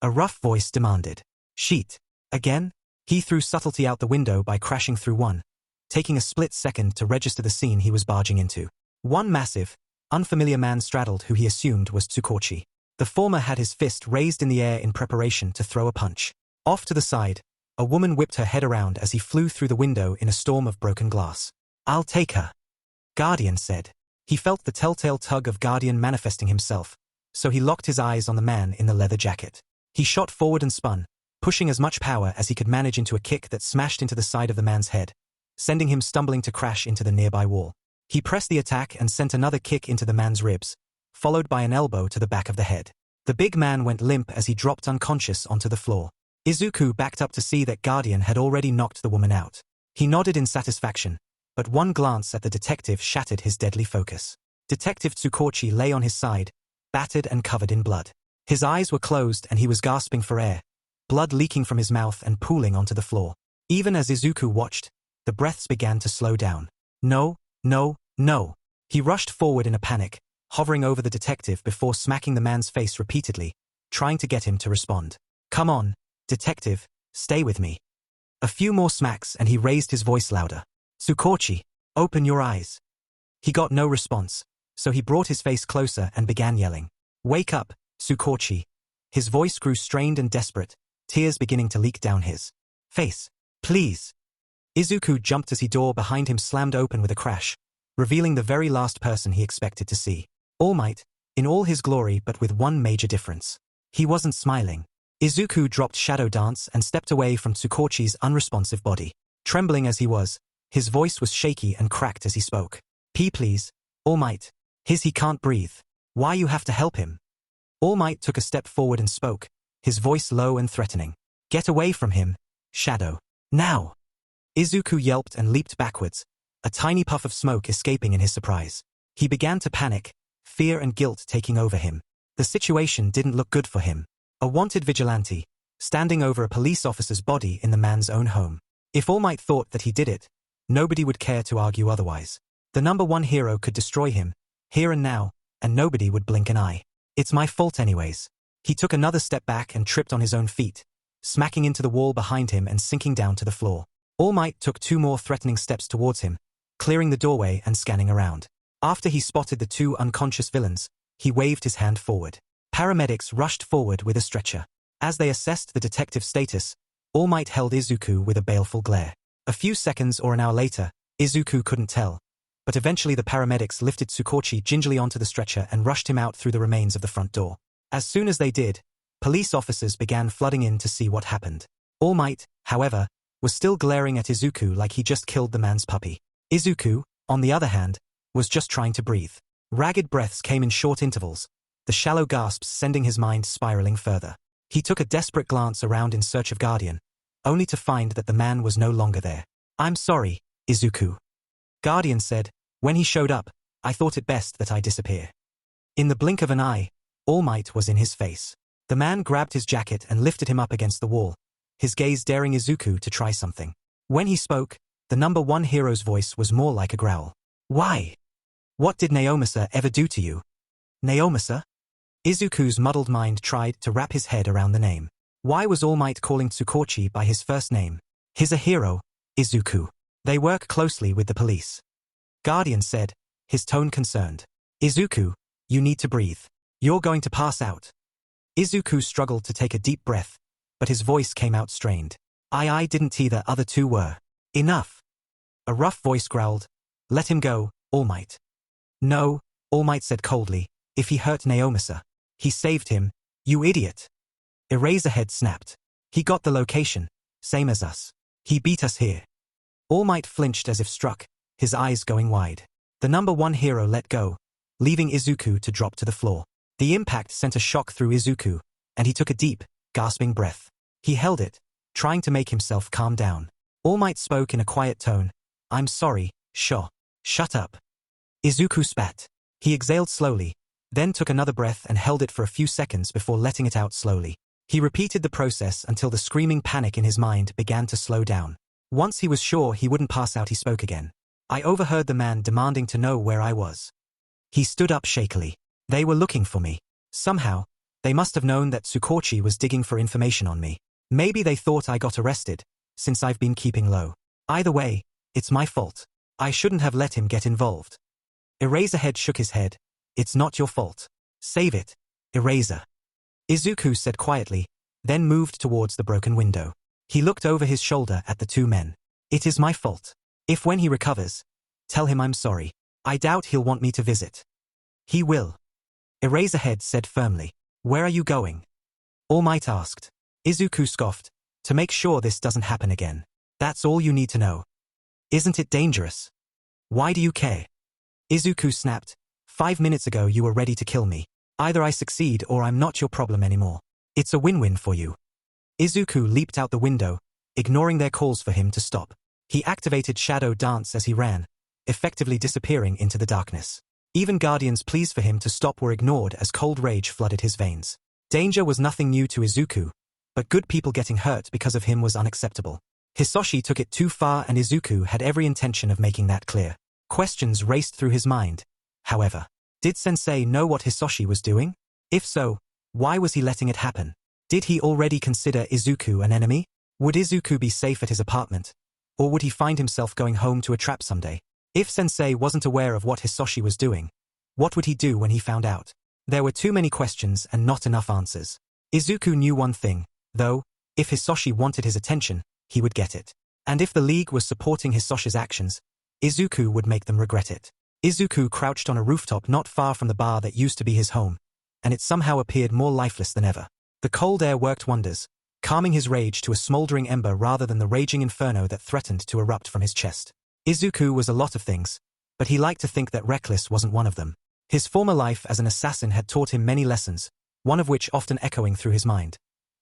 A rough voice demanded. Sheet. Again? He threw subtlety out the window by crashing through one, taking a split second to register the scene he was barging into. One massive, unfamiliar man straddled who he assumed was Tsukauchi. The former had his fist raised in the air in preparation to throw a punch. Off to the side, a woman whipped her head around as he flew through the window in a storm of broken glass. I'll take her, Guardian said. He felt the telltale tug of Guardian manifesting himself, so he locked his eyes on the man in the leather jacket. He shot forward and spun, pushing as much power as he could manage into a kick that smashed into the side of the man's head, sending him stumbling to crash into the nearby wall. He pressed the attack and sent another kick into the man's ribs, followed by an elbow to the back of the head. The big man went limp as he dropped unconscious onto the floor. Izuku backed up to see that Guardian had already knocked the woman out. He nodded in satisfaction, but one glance at the detective shattered his deadly focus. Detective Tsukauchi lay on his side, battered and covered in blood. His eyes were closed and he was gasping for air, blood leaking from his mouth and pooling onto the floor. Even as Isuku watched, the breaths began to slow down. No, no, no. He rushed forward in a panic, hovering over the detective before smacking the man's face repeatedly, trying to get him to respond. Come on, detective, stay with me. A few more smacks and he raised his voice louder. Tsukauchi, open your eyes. He got no response, so he brought his face closer and began yelling. Wake up, Tsukauchi. His voice grew strained and desperate, tears beginning to leak down his face. Please. Isuku jumped as the door behind him slammed open with a crash, revealing the very last person he expected to see. All Might, in all his glory but with one major difference. He wasn't smiling. Isuku dropped Shadow Dance and stepped away from Tsukauchi's unresponsive body. Trembling as he was, his voice was shaky and cracked as he spoke. Please, All Might. He can't breathe. Why you have to help him? All Might took a step forward and spoke, his voice low and threatening. Get away from him, Shadow. Now! Isuku yelped and leaped backwards, a tiny puff of smoke escaping in his surprise. He began to panic, fear and guilt taking over him. The situation didn't look good for him. A wanted vigilante, standing over a police officer's body in the man's own home. If All Might thought that he did it, nobody would care to argue otherwise. The #1 hero could destroy him, here and now, and nobody would blink an eye. It's my fault anyways. He took another step back and tripped on his own feet, smacking into the wall behind him and sinking down to the floor. All Might took 2 more threatening steps towards him, clearing the doorway and scanning around. After he spotted the 2 unconscious villains, he waved his hand forward. Paramedics rushed forward with a stretcher. As they assessed the detective's status, All Might held Isuku with a baleful glare. A few seconds or an hour later, Isuku couldn't tell, but eventually the paramedics lifted Tsukauchi gingerly onto the stretcher and rushed him out through the remains of the front door. As soon as they did, police officers began flooding in to see what happened. All Might, however, was still glaring at Isuku like he just killed the man's puppy. Isuku, on the other hand, was just trying to breathe. Ragged breaths came in short intervals, the shallow gasps sending his mind spiraling further. He took a desperate glance around in search of Guardian, only to find that the man was no longer there. I'm sorry, Isuku. Guardian said, when he showed up, I thought it best that I disappear. In the blink of an eye, All Might was in his face. The man grabbed his jacket and lifted him up against the wall, his gaze daring Isuku to try something. When he spoke, the #1 hero's voice was more like a growl. Why? What did Naomasa ever do to you? Naomasa? Izuku's muddled mind tried to wrap his head around the name. Why was All Might calling Tsukauchi by his first name? He's a hero, Isuku. They work closely with the police. Guardian said, his tone concerned. Isuku, you need to breathe. You're going to pass out. Isuku struggled to take a deep breath, but his voice came out strained. I didn't either, other 2 were. Enough. A rough voice growled. Let him go, All Might. No, All Might said coldly, if he hurt Naomasa. He saved him, you idiot. Eraserhead snapped. He got the location, same as us. He beat us here. All Might flinched as if struck, his eyes going wide. The #1 hero let go, leaving Isuku to drop to the floor. The impact sent a shock through Isuku, and he took a deep, gasping breath. He held it, trying to make himself calm down. All Might spoke in a quiet tone. I'm sorry, Sho. Shut up. Isuku spat. He exhaled slowly, then took another breath and held it for a few seconds before letting it out slowly. He repeated the process until the screaming panic in his mind began to slow down. Once he was sure he wouldn't pass out, he spoke again. I overheard the man demanding to know where I was. He stood up shakily. They were looking for me. Somehow, they must have known that Tsukauchi was digging for information on me. Maybe they thought I got arrested, since I've been keeping low. Either way, it's my fault. I shouldn't have let him get involved. Eraserhead shook his head. It's not your fault. Save it, Eraser. Izuku said quietly, then moved towards the broken window. He looked over his shoulder at the 2 men. It is my fault. If when he recovers, tell him I'm sorry. I doubt he'll want me to visit. He will. Eraserhead said firmly. Where are you going? All Might asked. Izuku scoffed. To make sure this doesn't happen again. That's all you need to know. Isn't it dangerous? Why do you care? Izuku snapped. 5 minutes ago you were ready to kill me. Either I succeed or I'm not your problem anymore. It's a win-win for you. Izuku leaped out the window, ignoring their calls for him to stop. He activated Shadow Dance as he ran, effectively disappearing into the darkness. Even Guardian's pleas for him to stop were ignored as cold rage flooded his veins. Danger was nothing new to Izuku, but good people getting hurt because of him was unacceptable. Hisoshi took it too far and Izuku had every intention of making that clear. Questions raced through his mind. However, did Sensei know what Hisoshi was doing? If so, why was he letting it happen? Did he already consider Izuku an enemy? Would Izuku be safe at his apartment? Or would he find himself going home to a trap someday? If Sensei wasn't aware of what Hisoshi was doing, what would he do when he found out? There were too many questions and not enough answers. Izuku knew one thing, though: if Hisoshi wanted his attention, he would get it. And if the League was supporting Hisoshi's actions, Izuku would make them regret it. Izuku crouched on a rooftop not far from the bar that used to be his home, and it somehow appeared more lifeless than ever. The cold air worked wonders, calming his rage to a smoldering ember rather than the raging inferno that threatened to erupt from his chest. Izuku was a lot of things, but he liked to think that reckless wasn't one of them. His former life as an assassin had taught him many lessons, one of which often echoing through his mind.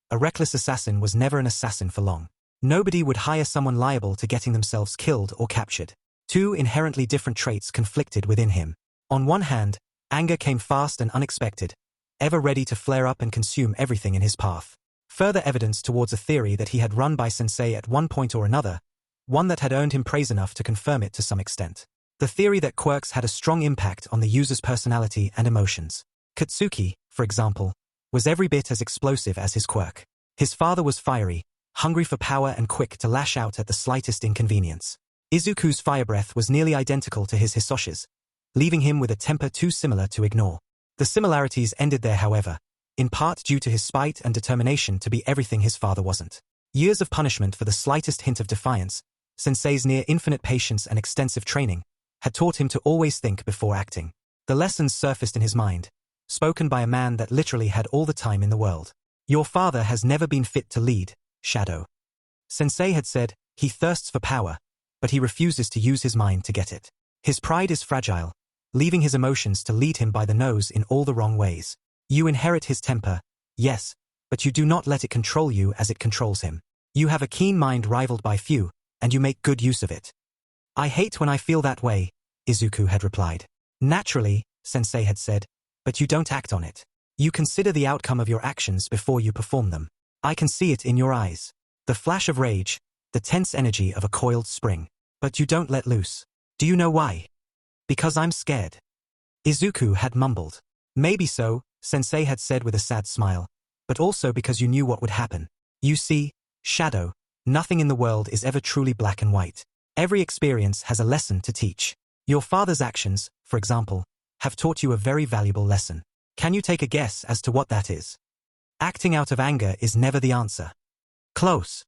A reckless assassin was never an assassin for long. Nobody would hire someone liable to getting themselves killed or captured. Two inherently different traits conflicted within him. On one hand, anger came fast and unexpected, ever ready to flare up and consume everything in his path. Further evidence towards a theory that he had run by Sensei at one point or another, one that had earned him praise enough to confirm it to some extent. The theory that quirks had a strong impact on the user's personality and emotions. Katsuki, for example, was every bit as explosive as his quirk. His father was fiery, hungry for power and quick to lash out at the slightest inconvenience. Izuku's fire breath was nearly identical to his Hisoshi's, leaving him with a temper too similar to ignore. The similarities ended there, however, in part due to his spite and determination to be everything his father wasn't. Years of punishment for the slightest hint of defiance, Sensei's near-infinite patience and extensive training, had taught him to always think before acting. The lessons surfaced in his mind, spoken by a man that literally had all the time in the world. Your father has never been fit to lead, Shadow. Sensei had said, he thirsts for power, but he refuses to use his mind to get it. His pride is fragile, leaving his emotions to lead him by the nose in all the wrong ways. You inherit his temper, yes, but you do not let it control you as it controls him. You have a keen mind rivaled by few, and you make good use of it. I hate when I feel that way, Izuku had replied. Naturally, Sensei had said, but you don't act on it. You consider the outcome of your actions before you perform them. I can see it in your eyes. The flash of rage, the tense energy of a coiled spring. But you don't let loose. Do you know why? Because I'm scared. Izuku had mumbled. Maybe so, Sensei had said with a sad smile, but also because you knew what would happen. You see, Shadow, nothing in the world is ever truly black and white. Every experience has a lesson to teach. Your father's actions, for example, have taught you a very valuable lesson. Can you take a guess as to what that is? Acting out of anger is never the answer. Close.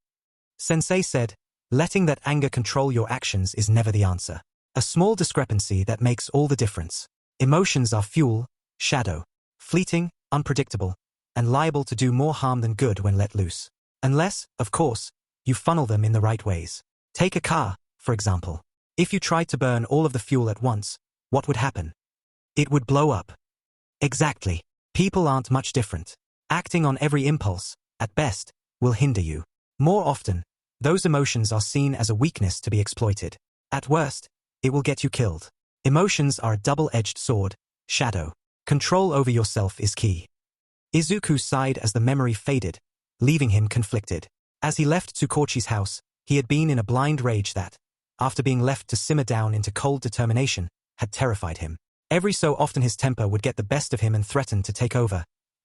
Sensei said, letting that anger control your actions is never the answer. A small discrepancy that makes all the difference. Emotions are fuel, Shadow. Fleeting, unpredictable, and liable to do more harm than good when let loose. Unless, of course, you funnel them in the right ways. Take a car, for example. If you tried to burn all of the fuel at once, what would happen? It would blow up. Exactly. People aren't much different. Acting on every impulse, at best, will hinder you. More often, those emotions are seen as a weakness to be exploited. At worst, it will get you killed. Emotions are a double-edged sword, Shadow. Control over yourself is key. Izuku sighed as the memory faded, leaving him conflicted. As he left Tsukauchi's house, he had been in a blind rage that, after being left to simmer down into cold determination, had terrified him. Every so often his temper would get the best of him and threaten to take over,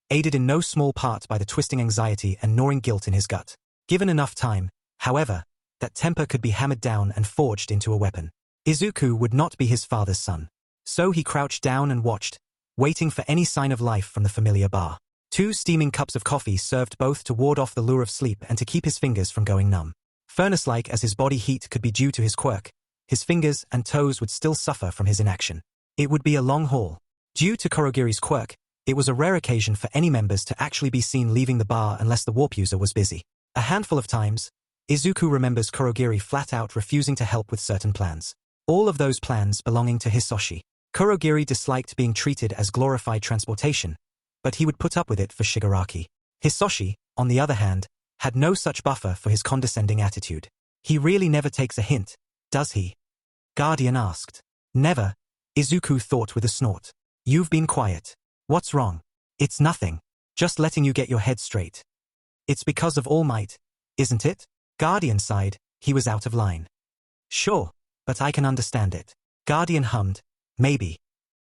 aided in no small part by the twisting anxiety and gnawing guilt in his gut. Given enough time, however, that temper could be hammered down and forged into a weapon. Izuku would not be his father's son. So he crouched down and watched, waiting for any sign of life from the familiar bar. 2 steaming cups of coffee served both to ward off the lure of sleep and to keep his fingers from going numb. Furnace-like as his body heat could be due to his quirk, his fingers and toes would still suffer from his inaction. It would be a long haul. Due to Kurogiri's quirk, it was a rare occasion for any members to actually be seen leaving the bar unless the warp user was busy. A handful of times, Izuku remembers Kurogiri flat out refusing to help with certain plans. All of those plans belonging to Hisoshi. Kurogiri disliked being treated as glorified transportation, but he would put up with it for Shigaraki. Hisoshi, on the other hand, had no such buffer for his condescending attitude. He really never takes a hint, does he? Guardian asked. Never, Izuku thought with a snort. You've been quiet. What's wrong? It's nothing. Just letting you get your head straight. It's because of All Might, isn't it? Guardian sighed, he was out of line. Sure, but I can understand it. Guardian hummed, maybe.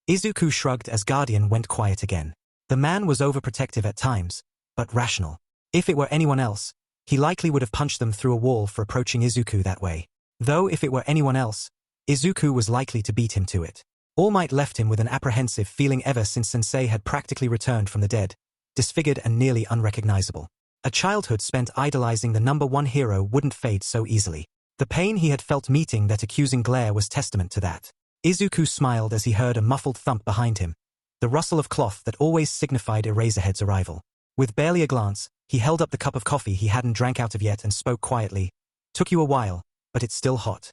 Isuku shrugged as Guardian went quiet again. The man was overprotective at times, but rational. If it were anyone else, he likely would have punched them through a wall for approaching Isuku that way. Though if it were anyone else, Isuku was likely to beat him to it. All Might left him with an apprehensive feeling ever since Sensei had practically returned from the dead, disfigured and nearly unrecognizable. A childhood spent idolizing the #1 hero wouldn't fade so easily. The pain he had felt meeting that accusing glare was testament to that. Isuku smiled as he heard a muffled thump behind him, the rustle of cloth that always signified Eraserhead's arrival. With barely a glance, he held up the cup of coffee he hadn't drank out of yet and spoke quietly. Took you a while, but it's still hot.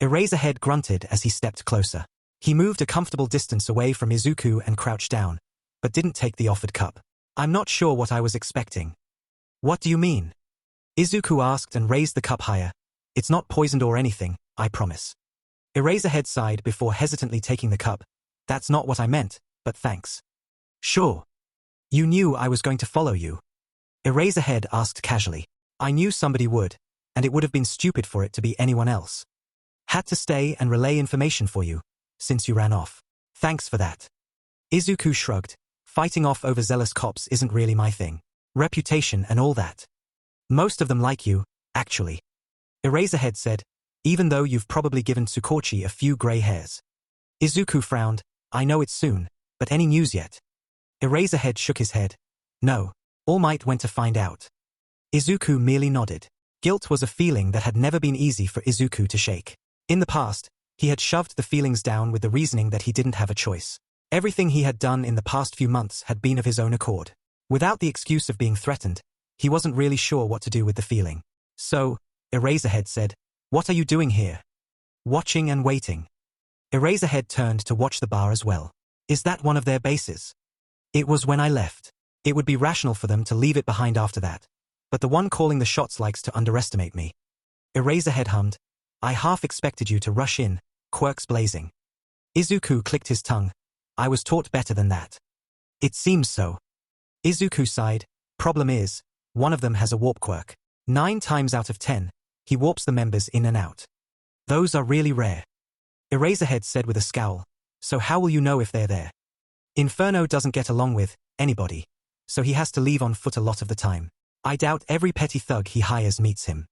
Eraserhead grunted as he stepped closer. He moved a comfortable distance away from Isuku and crouched down, but didn't take the offered cup. I'm not sure what I was expecting. What do you mean? Isuku asked and raised the cup higher. It's not poisoned or anything, I promise. Eraserhead sighed before hesitantly taking the cup. That's not what I meant, but thanks. Sure. You knew I was going to follow you. Eraserhead asked casually. I knew somebody would, and it would have been stupid for it to be anyone else. Had to stay and relay information for you, since you ran off. Thanks for that. Isuku shrugged. Fighting off overzealous cops isn't really my thing. Reputation and all that. Most of them like you, actually. Eraserhead said, even though you've probably given Tsukauchi a few gray hairs. Isuku frowned. I know it's soon, but any news yet? Eraserhead shook his head. No. All Might went to find out. Isuku merely nodded. Guilt was a feeling that had never been easy for Isuku to shake. In the past, he had shoved the feelings down with the reasoning that he didn't have a choice. Everything he had done in the past few months had been of his own accord. Without the excuse of being threatened, he wasn't really sure what to do with the feeling. So, Eraserhead said, what are you doing here? Watching and waiting. Eraserhead turned to watch the bar as well. Is that one of their bases? It was when I left. It would be rational for them to leave it behind after that. But the one calling the shots likes to underestimate me. Eraserhead hummed. I half expected you to rush in, quirks blazing. Isuku clicked his tongue. I was taught better than that. It seems so. Isuku sighed. Problem is, one of them has a warp quirk. 9 times out of 10, he warps the members in and out. Those are really rare. Eraserhead said with a scowl. So how will you know if they're there? Inferno doesn't get along with anybody, so he has to leave on foot a lot of the time. I doubt every petty thug he hires meets him.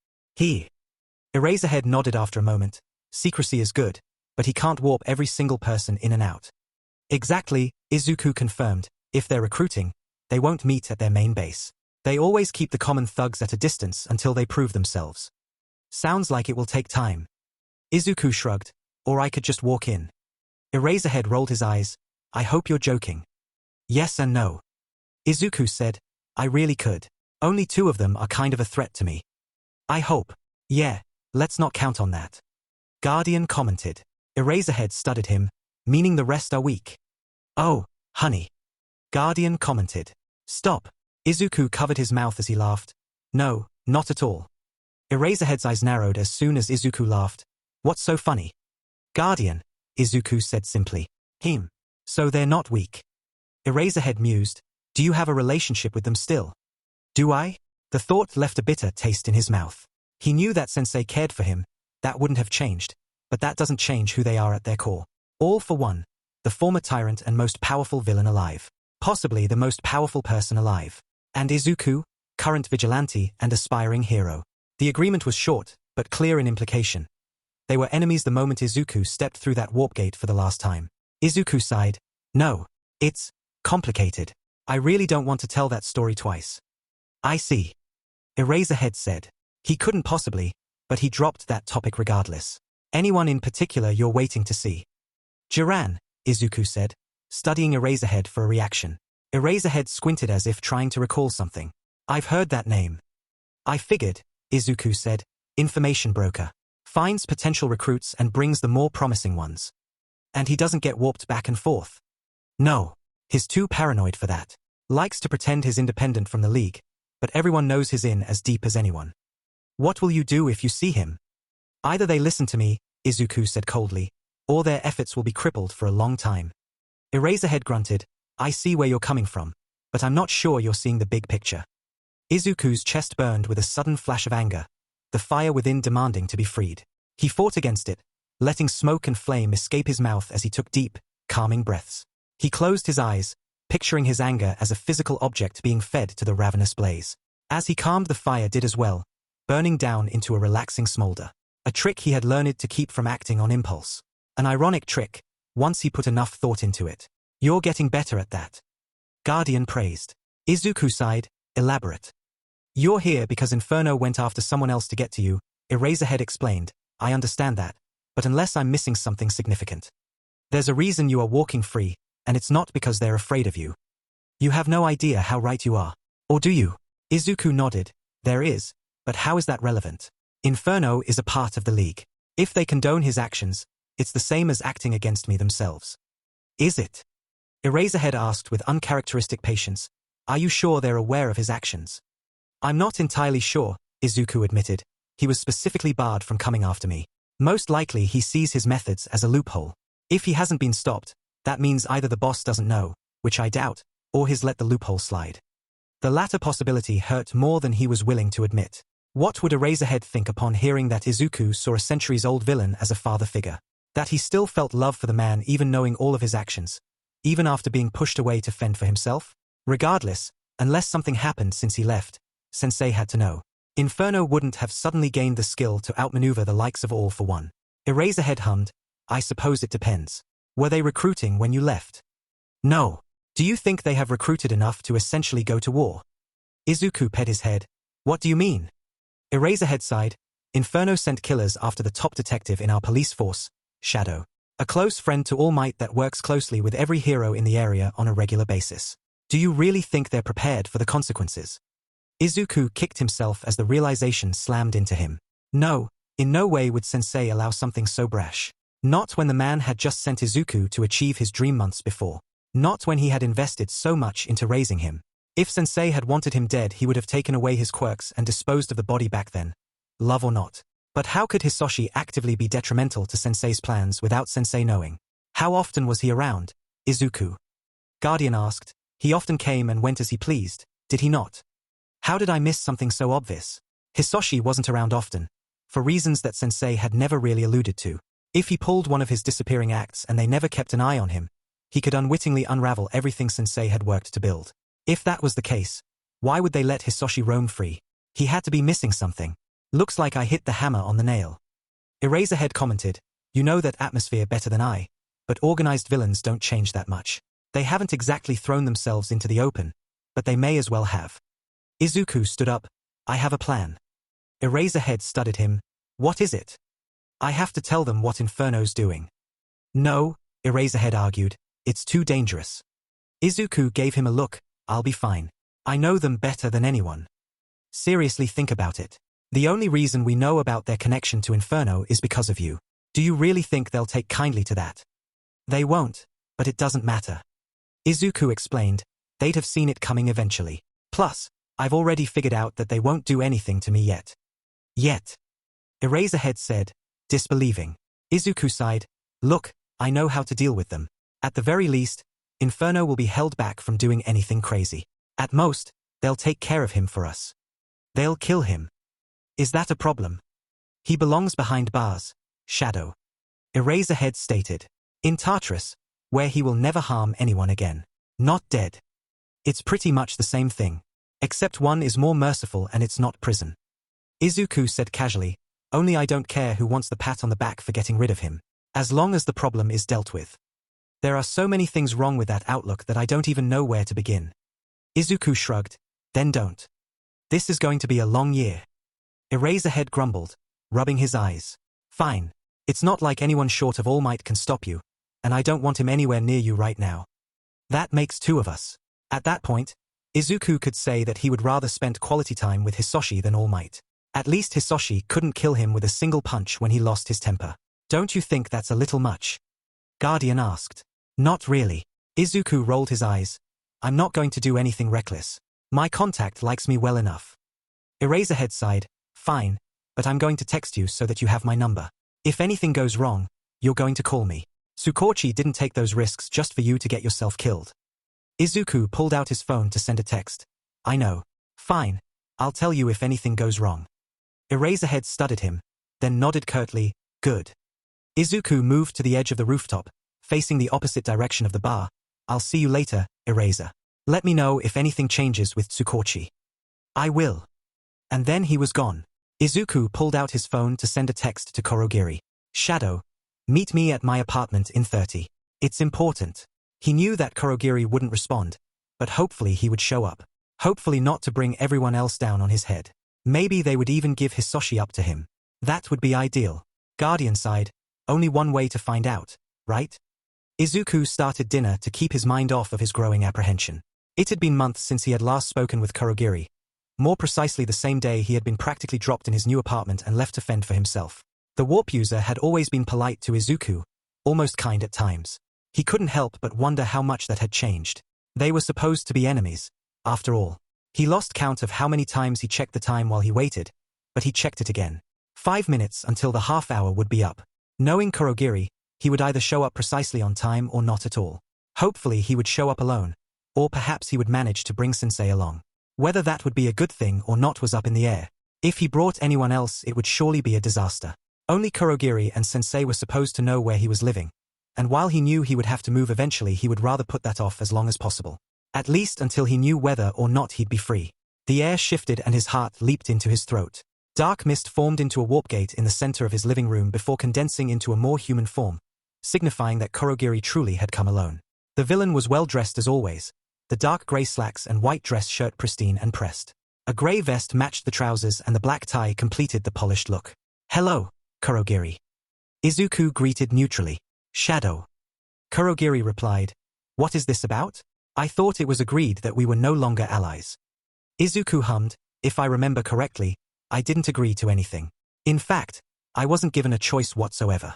Eraserhead nodded after a moment. Secrecy is good, but he can't warp every single person in and out. Exactly, Isuku confirmed. If they're recruiting, they won't meet at their main base. They always keep the common thugs at a distance until they prove themselves. Sounds like it will take time. Isuku shrugged. Or I could just walk in. Eraserhead rolled his eyes. I hope you're joking. Yes and no. Isuku said, I really could. Only 2 of them are kind of a threat to me. I hope. Yeah, let's not count on that. Guardian commented. Eraserhead studied him, meaning the rest are weak. Oh, honey. Guardian commented. Stop. Isuku covered his mouth as he laughed. No, not at all. Eraserhead's eyes narrowed as soon as Isuku laughed. What's so funny? Guardian, Isuku said simply. So they're not weak. Eraserhead mused. Do you have a relationship with them still? Do I? The thought left a bitter taste in his mouth. He knew that Sensei cared for him. That wouldn't have changed. But that doesn't change who they are at their core. All for one. The former tyrant and most powerful villain alive. Possibly the most powerful person alive. And Isuku, current vigilante and aspiring hero. The agreement was short, but clear in implication. They were enemies the moment Isuku stepped through that warp gate for the last time. Isuku sighed. No. It's complicated. I really don't want to tell that story twice. I see. Eraserhead said. He couldn't possibly, but he dropped that topic regardless. Anyone in particular you're waiting to see? Jiran, Isuku said, studying Eraserhead for a reaction. Eraserhead squinted as if trying to recall something. I've heard that name. I figured, Isuku said. Information broker. Finds potential recruits and brings the more promising ones. And he doesn't get warped back and forth. No. He's too paranoid for that. Likes to pretend he's independent from the League, but everyone knows he's in as deep as anyone. What will you do if you see him? Either they listen to me, Isuku said coldly, or their efforts will be crippled for a long time. Eraserhead grunted. I see where you're coming from, but I'm not sure you're seeing the big picture. Izuku's chest burned with a sudden flash of anger, the fire within demanding to be freed. He fought against it, letting smoke and flame escape his mouth as he took deep, calming breaths. He closed his eyes, picturing his anger as a physical object being fed to the ravenous blaze. As he calmed, the fire did as well, burning down into a relaxing smolder. A trick he had learned to keep from acting on impulse. An ironic trick, once he put enough thought into it. You're getting better at that. Guardian praised. Izuku sighed, elaborate. You're here because Inferno went after someone else to get to you, Eraserhead explained. I understand that, but unless I'm missing something significant. There's a reason you are walking free, and it's not because they're afraid of you. You have no idea how right you are. Or do you? Izuku nodded. There is, but how is that relevant? Inferno is a part of the League. If they condone his actions, it's the same as acting against me themselves. Is it? Eraserhead asked with uncharacteristic patience. Are you sure they're aware of his actions? I'm not entirely sure, Izuku admitted. He was specifically barred from coming after me. Most likely he sees his methods as a loophole. If he hasn't been stopped, that means either the boss doesn't know, which I doubt, or he's let the loophole slide. The latter possibility hurt more than he was willing to admit. What would Eraserhead think upon hearing that Izuku saw a centuries-old villain as a father figure? That he still felt love for the man even knowing all of his actions, even after being pushed away to fend for himself? Regardless, unless something happened since he left, Sensei had to know. Inferno wouldn't have suddenly gained the skill to outmaneuver the likes of All for One. Eraserhead hummed, I suppose it depends. Were they recruiting when you left? No. Do you think they have recruited enough to essentially go to war? Izuku pet his head. What do you mean? Eraserhead sighed. Inferno sent killers after the top detective in our police force, Shadow. A close friend to All Might that works closely with every hero in the area on a regular basis. Do you really think they're prepared for the consequences? Izuku kicked himself as the realization slammed into him. No, in no way would Sensei allow something so brash. Not when the man had just sent Izuku to achieve his dream months before. Not when he had invested so much into raising him. If Sensei had wanted him dead, he would have taken away his quirks and disposed of the body back then. Love or not. But how could Hisoshi actively be detrimental to Sensei's plans without Sensei knowing? How often was he around? Izuku. Guardian asked. He often came and went as he pleased, did he not? How did I miss something so obvious? Hisoshi wasn't around often, for reasons that Sensei had never really alluded to. If he pulled one of his disappearing acts and they never kept an eye on him, he could unwittingly unravel everything Sensei had worked to build. If that was the case, why would they let Hisoshi roam free? He had to be missing something. Looks like I hit the hammer on the nail. Eraserhead commented, you know that atmosphere better than I, but organized villains don't change that much. They haven't exactly thrown themselves into the open, but they may as well have. Izuku stood up. I have a plan. Eraserhead studied him. What is it? I have to tell them what Inferno's doing. No, Eraserhead argued. It's too dangerous. Izuku gave him a look. I'll be fine. I know them better than anyone. Seriously, think about it. The only reason we know about their connection to Inferno is because of you. Do you really think they'll take kindly to that? They won't, but it doesn't matter. Izuku explained. They'd have seen it coming eventually. Plus, I've already figured out that they won't do anything to me yet. Yet. Eraserhead said, disbelieving. Izuku sighed. Look, I know how to deal with them. At the very least, Inferno will be held back from doing anything crazy. At most, they'll take care of him for us. They'll kill him. Is that a problem? He belongs behind bars, Shadow. Eraserhead stated. In Tartarus, where he will never harm anyone again. Not dead. It's pretty much the same thing. Except one is more merciful and it's not prison. Izuku said casually, only I don't care who wants the pat on the back for getting rid of him. As long as the problem is dealt with. There are so many things wrong with that outlook that I don't even know where to begin. Izuku shrugged. Then don't. This is going to be a long year. Eraserhead grumbled, rubbing his eyes. Fine. It's not like anyone short of All Might can stop you, and I don't want him anywhere near you right now. That makes two of us. At that point, Izuku could say that he would rather spend quality time with Hisoshi than All Might. At least Hisoshi couldn't kill him with a single punch when he lost his temper. Don't you think that's a little much? Guardian asked. Not really. Izuku rolled his eyes. I'm not going to do anything reckless. My contact likes me well enough. Eraserhead sighed. Fine, but I'm going to text you so that you have my number. If anything goes wrong, you're going to call me. Tsukauchi didn't take those risks just for you to get yourself killed. Izuku pulled out his phone to send a text. I know. Fine, I'll tell you if anything goes wrong. Eraserhead studied him, then nodded curtly, good. Izuku moved to the edge of the rooftop, facing the opposite direction of the bar. I'll see you later, Eraser. Let me know if anything changes with Tsukauchi. I will. And then he was gone. Izuku pulled out his phone to send a text to Kurogiri. Shadow, meet me at my apartment in 30. It's important. He knew that Kurogiri wouldn't respond, but hopefully he would show up. Hopefully not to bring everyone else down on his head. Maybe they would even give Hisoshi up to him. That would be ideal. Guardian side, only one way to find out, right? Izuku started dinner to keep his mind off of his growing apprehension. It had been months since he had last spoken with Kurogiri. More precisely the same day he had been practically dropped in his new apartment and left to fend for himself. The warp user had always been polite to Izuku, almost kind at times. He couldn't help but wonder how much that had changed. They were supposed to be enemies, after all. He lost count of how many times he checked the time while he waited, but he checked it again. 5 minutes until the half hour would be up. Knowing Kurogiri, he would either show up precisely on time or not at all. Hopefully he would show up alone, or perhaps he would manage to bring Sensei along. Whether that would be a good thing or not was up in the air. If he brought anyone else, it would surely be a disaster. Only Kurogiri and Sensei were supposed to know where he was living, and while he knew he would have to move eventually, he would rather put that off as long as possible. At least until he knew whether or not he'd be free. The air shifted and his heart leaped into his throat. Dark mist formed into a warp gate in the center of his living room before condensing into a more human form, signifying that Kurogiri truly had come alone. The villain was well dressed as always. The dark gray slacks and white dress shirt pristine and pressed. A gray vest matched the trousers and the black tie completed the polished look. Hello, Kurogiri. Izuku greeted neutrally. Shadow. Kurogiri replied, what is this about? I thought it was agreed that we were no longer allies. Izuku hummed, if I remember correctly, I didn't agree to anything. In fact, I wasn't given a choice whatsoever.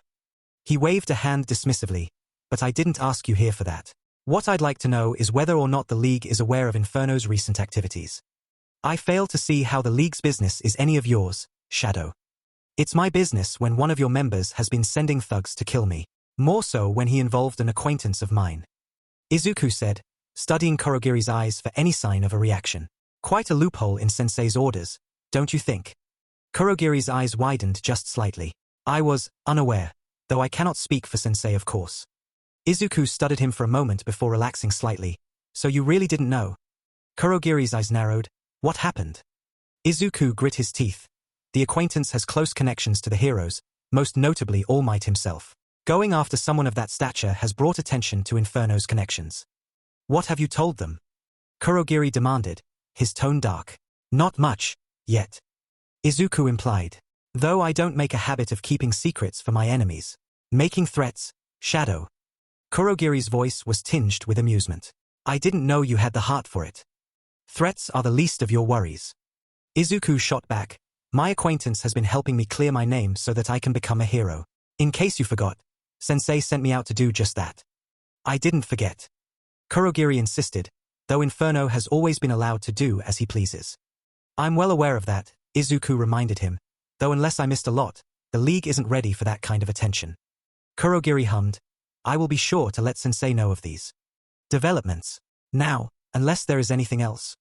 He waved a hand dismissively, but I didn't ask you here for that. What I'd like to know is whether or not the League is aware of Inferno's recent activities. I fail to see how the League's business is any of yours, Shadow. It's my business when one of your members has been sending thugs to kill me, more so when he involved an acquaintance of mine. Izuku said, studying Kurogiri's eyes for any sign of a reaction. Quite a loophole in Sensei's orders, don't you think? Kurogiri's eyes widened just slightly. I was unaware, though I cannot speak for Sensei of course. Izuku studied him for a moment before relaxing slightly. So you really didn't know? Kurogiri's eyes narrowed. What happened? Izuku grit his teeth. The acquaintance has close connections to the heroes, most notably All Might himself. Going after someone of that stature has brought attention to Inferno's connections. What have you told them? Kurogiri demanded, his tone dark. Not much, yet. Izuku implied. Though I don't make a habit of keeping secrets for my enemies. Making threats, Shadow. Kurogiri's voice was tinged with amusement. I didn't know you had the heart for it. Threats are the least of your worries. Izuku shot back. My acquaintance has been helping me clear my name so that I can become a hero. In case you forgot, Sensei sent me out to do just that. I didn't forget. Kurogiri insisted, though Inferno has always been allowed to do as he pleases. I'm well aware of that, Izuku reminded him, though unless I missed a lot, the League isn't ready for that kind of attention. Kurogiri hummed, I will be sure to let Sensei know of these developments. Now, unless there is anything else.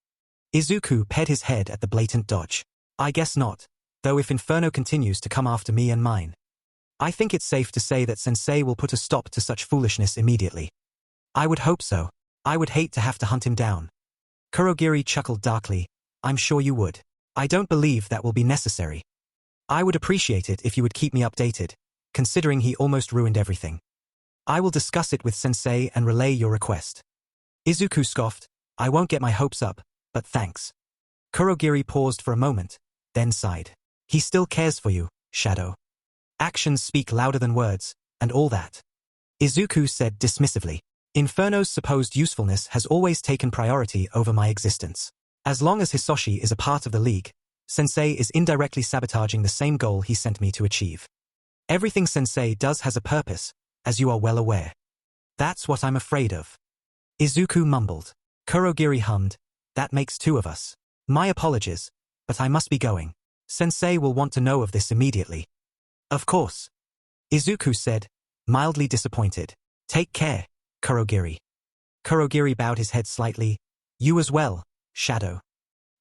Izuku ped his head at the blatant dodge. I guess not, though if Inferno continues to come after me and mine. I think it's safe to say that Sensei will put a stop to such foolishness immediately. I would hope so. I would hate to have to hunt him down. Kurogiri chuckled darkly. I'm sure you would. I don't believe that will be necessary. I would appreciate it if you would keep me updated, considering he almost ruined everything. I will discuss it with Sensei and relay your request. Izuku scoffed, I won't get my hopes up, but thanks. Kurogiri paused for a moment, then sighed. He still cares for you, Shadow. Actions speak louder than words, and all that. Izuku said dismissively. Inferno's supposed usefulness has always taken priority over my existence. As long as Hisoshi is a part of the League, Sensei is indirectly sabotaging the same goal he sent me to achieve. Everything Sensei does has a purpose, as you are well aware. That's what I'm afraid of. Izuku mumbled. Kurogiri hummed, that makes two of us. My apologies, but I must be going. Sensei will want to know of this immediately. Of course. Izuku said, mildly disappointed. Take care, Kurogiri. Kurogiri bowed his head slightly. You as well, Shadow.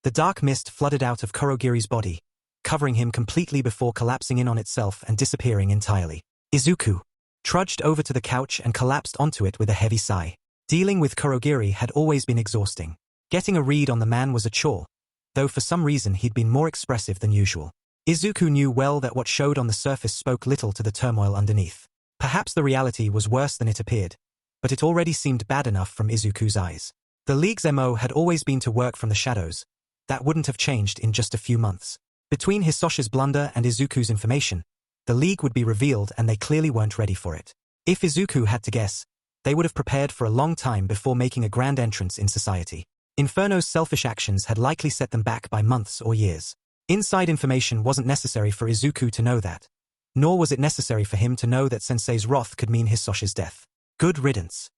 The dark mist flooded out of Kurogiri's body, covering him completely before collapsing in on itself and disappearing entirely. Isuku trudged over to the couch and collapsed onto it with a heavy sigh. Dealing with Kurogiri had always been exhausting. Getting a read on the man was a chore, though for some reason he'd been more expressive than usual. Izuku knew well that what showed on the surface spoke little to the turmoil underneath. Perhaps the reality was worse than it appeared, but it already seemed bad enough from Izuku's eyes. The League's MO had always been to work from the shadows. That wouldn't have changed in just a few months. Between Hisoshi's blunder and Izuku's information, the League would be revealed and they clearly weren't ready for it. If Izuku had to guess, they would have prepared for a long time before making a grand entrance in society. Inferno's selfish actions had likely set them back by months or years. Inside information wasn't necessary for Izuku to know that, nor was it necessary for him to know that Sensei's wrath could mean Hisoshi's death. Good riddance.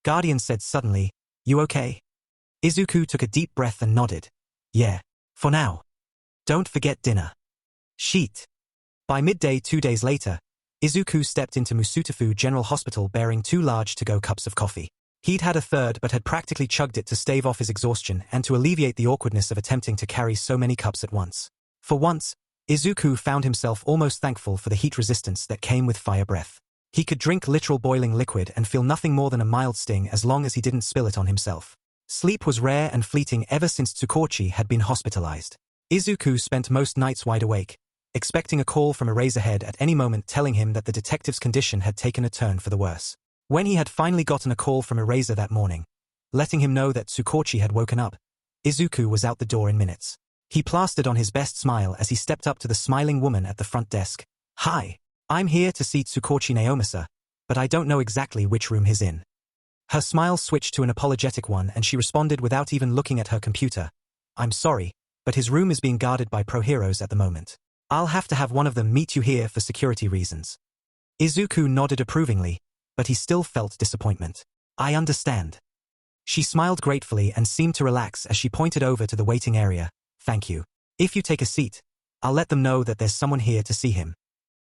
Guardian said suddenly, "You okay?" Izuku took a deep breath and nodded. "Yeah. For now. Don't forget dinner." Sheet. By midday 2 days later, Izuku stepped into Musutafu General Hospital bearing 2 large to-go cups of coffee. He'd had a third but had practically chugged it to stave off his exhaustion and to alleviate the awkwardness of attempting to carry so many cups at once. For once, Izuku found himself almost thankful for the heat resistance that came with fire breath. He could drink literal boiling liquid and feel nothing more than a mild sting as long as he didn't spill it on himself. Sleep was rare and fleeting ever since Tsukauchi had been hospitalized. Izuku spent most nights wide awake, expecting a call from Eraserhead at any moment telling him that the detective's condition had taken a turn for the worse. When he had finally gotten a call from Eraser that morning, letting him know that Tsukauchi had woken up, Izuku was out the door in minutes. He plastered on his best smile as he stepped up to the smiling woman at the front desk. "Hi, I'm here to see Tsukauchi Naomasa, but I don't know exactly which room he's in." Her smile switched to an apologetic one and she responded without even looking at her computer. "I'm sorry, but his room is being guarded by pro-heroes at the moment. I'll have to have one of them meet you here for security reasons." Izuku nodded approvingly, but he still felt disappointment. "I understand." She smiled gratefully and seemed to relax as she pointed over to the waiting area. "Thank you. If you take a seat, I'll let them know that there's someone here to see him."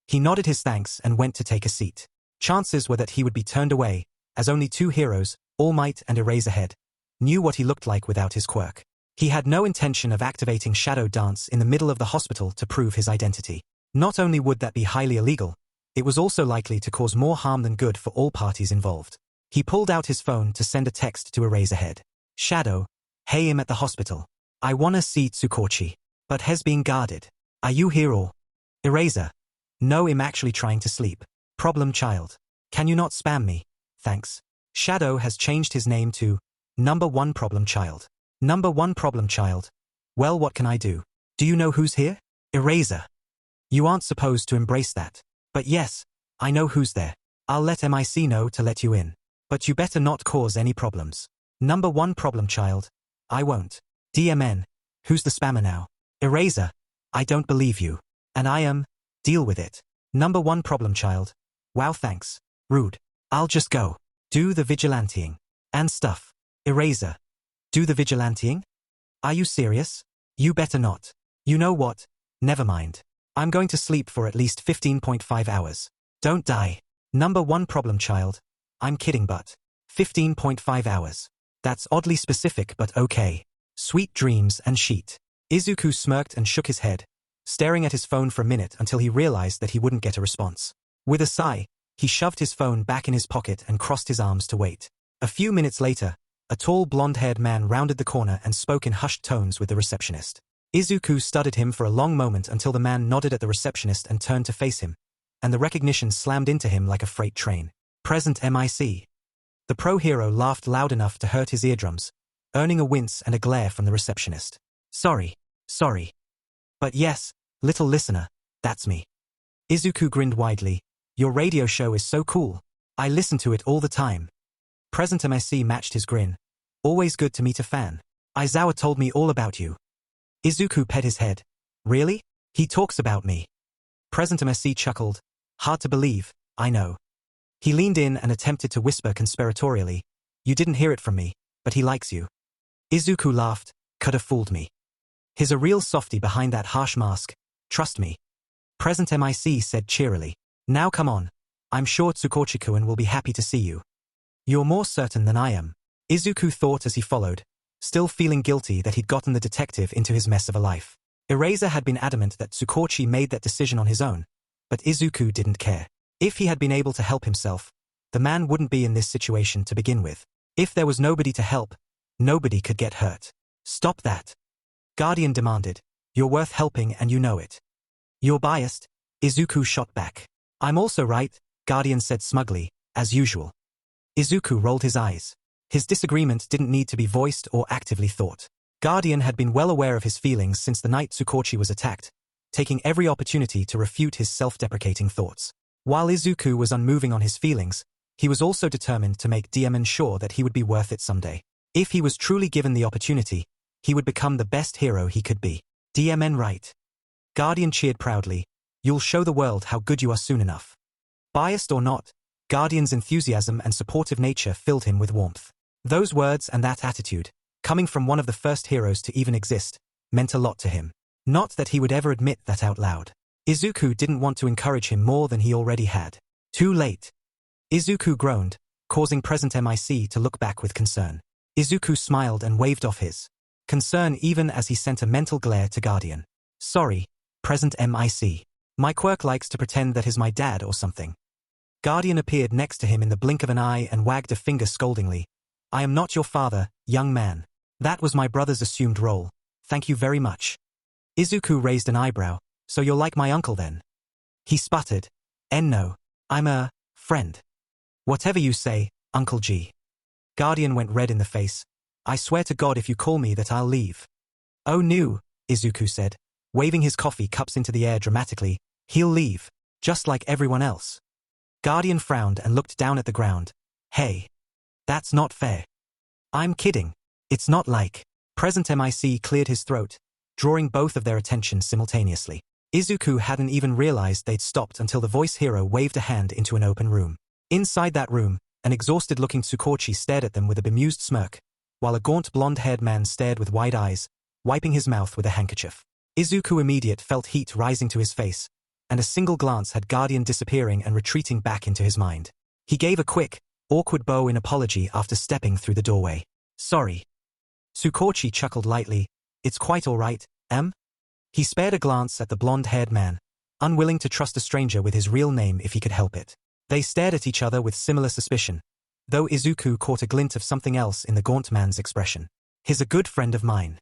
He nodded his thanks and went to take a seat. Chances were that he would be turned away, as only 2 heroes, All Might and Eraserhead, knew what he looked like without his quirk. He had no intention of activating Shadow Dance in the middle of the hospital to prove his identity. Not only would that be highly illegal, it was also likely to cause more harm than good for all parties involved. He pulled out his phone to send a text to Eraserhead. "Shadow, hey, I'm at the hospital. I wanna see Tsukauchi, but has been guarded. Are you here or?" Eraser. "No, I'm actually trying to sleep. Problem child. Can you not spam me? Thanks." Shadow has changed his name to #1 Problem Child. #1 Problem Child. Well, what can I do? Do you know who's here? Eraser. You aren't supposed to embrace that. But yes, I know who's there. I'll let MIC know to let you in. But you better not cause any problems. #1 Problem Child. I won't. DMN. Who's the spammer now? Eraser. I don't believe you. And I am. Deal with it. #1 Problem Child. Wow, thanks. Rude. I'll just go. Do the vigilanteing. And stuff. Eraser. Do the vigilanteing? Are you serious? You better not. You know what? Never mind. I'm going to sleep for at least 15.5 hours. Don't die. #1 Problem Child. I'm kidding, but 15.5 hours. That's oddly specific, but okay. Sweet dreams and sheet. Izuku smirked and shook his head, staring at his phone for a minute until he realized that he wouldn't get a response. With a sigh, he shoved his phone back in his pocket and crossed his arms to wait. A few minutes later, a tall blonde-haired man rounded the corner and spoke in hushed tones with the receptionist. Izuku studied him for a long moment until the man nodded at the receptionist and turned to face him, and the recognition slammed into him like a freight train. "Present MIC." The pro-hero laughed loud enough to hurt his eardrums, earning a wince and a glare from the receptionist. Sorry. But yes, little listener, that's me." Izuku grinned widely. "Your radio show is so cool. I listen to it all the time." Present MIC matched his grin. "Always good to meet a fan. Aizawa told me all about you." Izuku pet his head. "Really? He talks about me." Present MIC chuckled. "Hard to believe, I know." He leaned in and attempted to whisper conspiratorially, "You didn't hear it from me, but he likes you." Izuku laughed. "Could have fooled me. He's a real softie behind that harsh mask, trust me." Present MIC said cheerily. "Now come on. I'm sure Tsukauchi-kun will be happy to see you." "You're more certain than I am." Izuku thought as he followed, still feeling guilty that he'd gotten the detective into his mess of a life. Eraser had been adamant that Tsukauchi made that decision on his own, but Isuku didn't care. If he had been able to help himself, the man wouldn't be in this situation to begin with. If there was nobody to help, nobody could get hurt. Stop that. Guardian demanded. You're worth helping and you know it. You're biased, Izuku shot back. I'm also right, Guardian said smugly, as usual. Izuku rolled his eyes. His disagreement didn't need to be voiced or actively thought. Guardian had been well aware of his feelings since the night Tsukauchi was attacked, taking every opportunity to refute his self-deprecating thoughts. While Izuku was unmoving on his feelings, he was also determined to make DMN sure that he would be worth it someday. If he was truly given the opportunity, he would become the best hero he could be. DMN right. Guardian cheered proudly. You'll show the world how good you are soon enough. Biased or not, Guardian's enthusiasm and supportive nature filled him with warmth. Those words and that attitude, coming from one of the first heroes to even exist, meant a lot to him. Not that he would ever admit that out loud. Izuku didn't want to encourage him more than he already had. Too late. Izuku groaned, causing present MIC to look back with concern. Izuku smiled and waved off his concern even as he sent a mental glare to Guardian. Sorry, present MIC. My quirk likes to pretend that he's my dad or something. Guardian appeared next to him in the blink of an eye and wagged a finger scoldingly. I am not your father, young man. That was my brother's assumed role. Thank you very much. Izuku raised an eyebrow. So you're like my uncle then? He sputtered. No. I'm a friend. Whatever you say, Uncle G. Guardian went red in the face. I swear to God if you call me that I'll leave. Oh no, Izuku said, waving his coffee cups into the air dramatically. He'll leave, just like everyone else. Guardian frowned and looked down at the ground. Hey. That's not fair. I'm kidding. It's not like. Present MIC cleared his throat, drawing both of their attention simultaneously. Izuku hadn't even realized they'd stopped until the voice hero waved a hand into an open room. Inside that room, an exhausted-looking Tsukauchi stared at them with a bemused smirk, while a gaunt blonde-haired man stared with wide eyes, wiping his mouth with a handkerchief. Izuku immediate felt heat rising to his face, and a single glance had Guardian disappearing and retreating back into his mind. He gave a quick, awkward bow in apology after stepping through the doorway. Sorry. Tsukauchi chuckled lightly. It's quite all right, He spared a glance at the blonde-haired man, unwilling to trust a stranger with his real name if he could help it. They stared at each other with similar suspicion, though Izuku caught a glint of something else in the gaunt man's expression. He's a good friend of mine.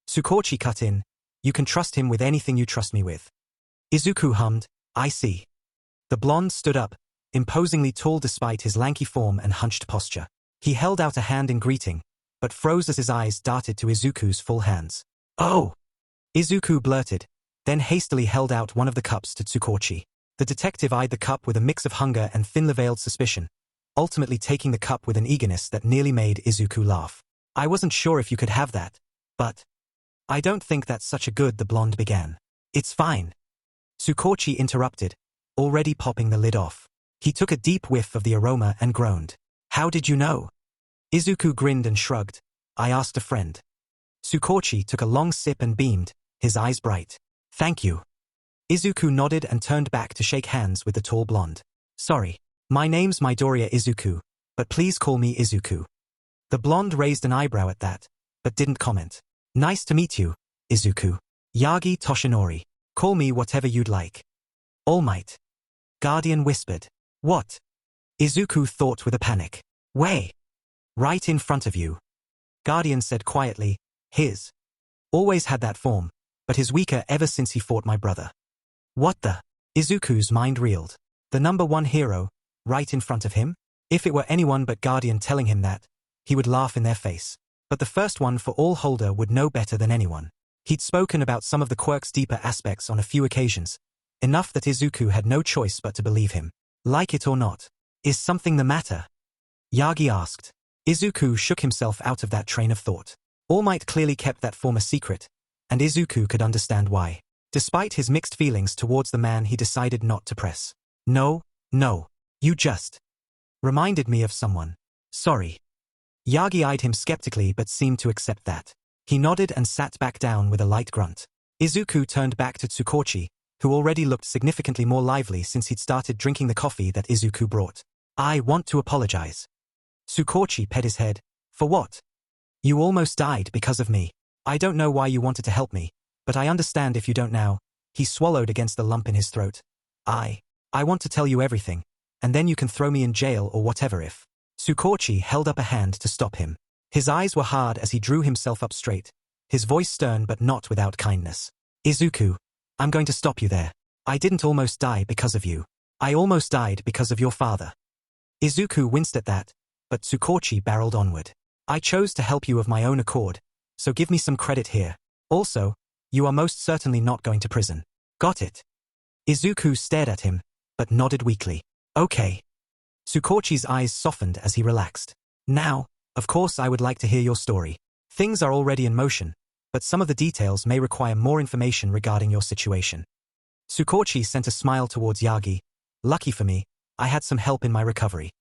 Tsukauchi cut in. You can trust him with anything you trust me with. Izuku hummed, I see. The blonde stood up, imposingly tall despite his lanky form and hunched posture. He held out a hand in greeting, but froze as his eyes darted to Izuku's full hands. Oh! Izuku blurted, then hastily held out one of the cups to Tsukauchi. The detective eyed the cup with a mix of hunger and thinly veiled suspicion, ultimately taking the cup with an eagerness that nearly made Izuku laugh. I wasn't sure if you could have that, but... I don't think that's such a good, the blonde began. It's fine. Tsukauchi interrupted, already popping the lid off. He took a deep whiff of the aroma and groaned. How did you know? Izuku grinned and shrugged. I asked a friend. Tsukauchi took a long sip and beamed, his eyes bright. Thank you. Izuku nodded and turned back to shake hands with the tall blonde. Sorry. My name's Midoriya Izuku, but please call me Izuku. The blonde raised an eyebrow at that, but didn't comment. Nice to meet you, Izuku. Yagi Toshinori. Call me whatever you'd like. All Might. Guardian whispered. What? Izuku thought with a panic. Way. Right in front of you. Guardian said quietly. His. Always had that form, but his weaker ever since he fought my brother. What the? Izuku's mind reeled. The number one hero, right in front of him? If it were anyone but Guardian telling him that, he would laugh in their face. But the first one for all holder would know better than anyone. He'd spoken about some of the quirk's deeper aspects on a few occasions, enough that Izuku had no choice but to believe him. Like it or not. Is something the matter? Yagi asked. Izuku shook himself out of that train of thought. All Might clearly kept that form a secret, and Izuku could understand why. Despite his mixed feelings towards the man, he decided not to press. No, you just reminded me of someone. Sorry. Yagi eyed him skeptically but seemed to accept that. He nodded and sat back down with a light grunt. Izuku turned back to Tsukauchi, who already looked significantly more lively since he'd started drinking the coffee that Izuku brought. I want to apologize. Tsukauchi pet his head. For what? You almost died because of me. I don't know why you wanted to help me, but I understand if you don't now. He swallowed against the lump in his throat. I want to tell you everything, and then you can throw me in jail or whatever if. Tsukauchi held up a hand to stop him. His eyes were hard as he drew himself up straight, his voice stern but not without kindness. Isuku, I'm going to stop you there. I didn't almost die because of you. I almost died because of your father. Isuku winced at that, but Tsukauchi barreled onward. I chose to help you of my own accord, so give me some credit here. Also, you are most certainly not going to prison. Got it? Isuku stared at him, but nodded weakly. Okay. Tsukauchi's eyes softened as he relaxed. Now, of course I would like to hear your story. Things are already in motion, but some of the details may require more information regarding your situation. Tsukauchi sent a smile towards Yagi. Lucky for me, I had some help in my recovery.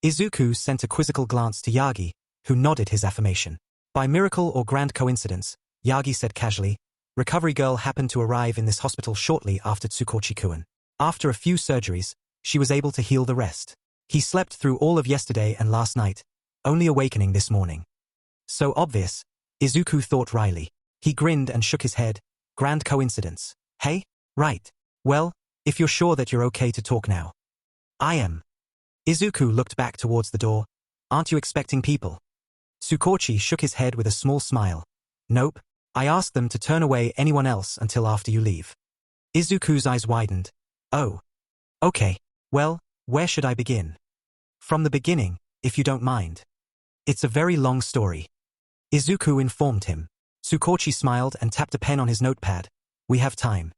Isuku sent a quizzical glance to Yagi, who nodded his affirmation. By miracle or grand coincidence, Yagi said casually, Recovery Girl happened to arrive in this hospital shortly after Tsukauchi-kun. After a few surgeries, she was able to heal the rest. He slept through all of yesterday and last night, only awakening this morning. So obvious, Isuku thought wryly. He grinned and shook his head. Grand coincidence. Hey? Right. Well, if you're sure that you're okay to talk now. I am. Isuku looked back towards the door. Aren't you expecting people? Tsukauchi shook his head with a small smile. Nope. I asked them to turn away anyone else until after you leave. Izuku's eyes widened. Oh. Okay. Well, where should I begin? From the beginning, if you don't mind. It's a very long story. Isuku informed him. Tsukauchi smiled and tapped a pen on his notepad. We have time.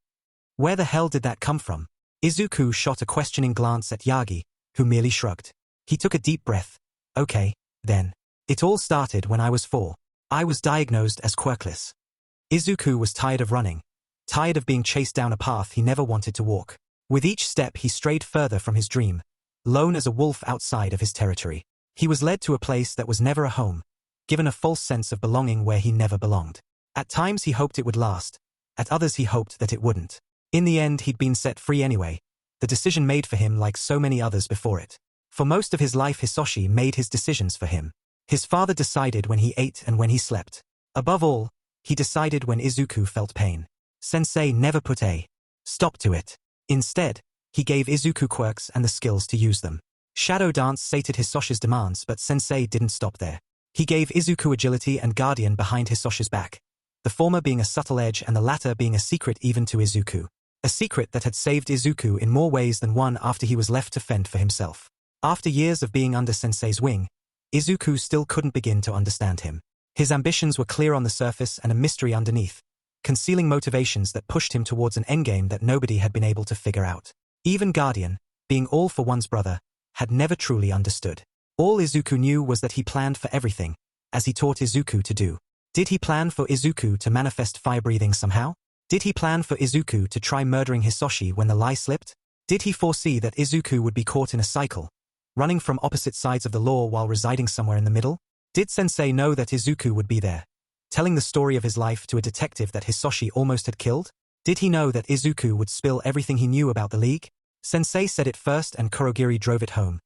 Where the hell did that come from? Isuku shot a questioning glance at Yagi, who merely shrugged. He took a deep breath. Okay, then. It all started when I was 4. I was diagnosed as quirkless. Isuku was tired of running, tired of being chased down a path he never wanted to walk. With each step he strayed further from his dream, lone as a wolf outside of his territory. He was led to a place that was never a home, given a false sense of belonging where he never belonged. At times he hoped it would last, at others he hoped that it wouldn't. In the end he'd been set free anyway, the decision made for him like so many others before it. For most of his life Hisoshi made his decisions for him. His father decided when he ate and when he slept. Above all, he decided when Isuku felt pain. Sensei never put a stop to it. Instead, he gave Isuku quirks and the skills to use them. Shadow Dance sated Hisoshi's demands, but Sensei didn't stop there. He gave Isuku agility and Guardian behind Hisoshi's back, the former being a subtle edge and the latter being a secret even to Isuku. A secret that had saved Isuku in more ways than one after he was left to fend for himself. After years of being under Sensei's wing, Isuku still couldn't begin to understand him. His ambitions were clear on the surface and a mystery underneath, concealing motivations that pushed him towards an endgame that nobody had been able to figure out. Even Guardian, being all for one's brother, had never truly understood. All Isuku knew was that he planned for everything, as he taught Isuku to do. Did he plan for Isuku to manifest fire-breathing somehow? Did he plan for Isuku to try murdering Hisoshi when the lie slipped? Did he foresee that Isuku would be caught in a cycle, running from opposite sides of the law while residing somewhere in the middle? Did Sensei know that Isuku would be there, telling the story of his life to a detective that Hisoshi almost had killed? Did he know that Isuku would spill everything he knew about the League? Sensei said it first and Kurogiri drove it home.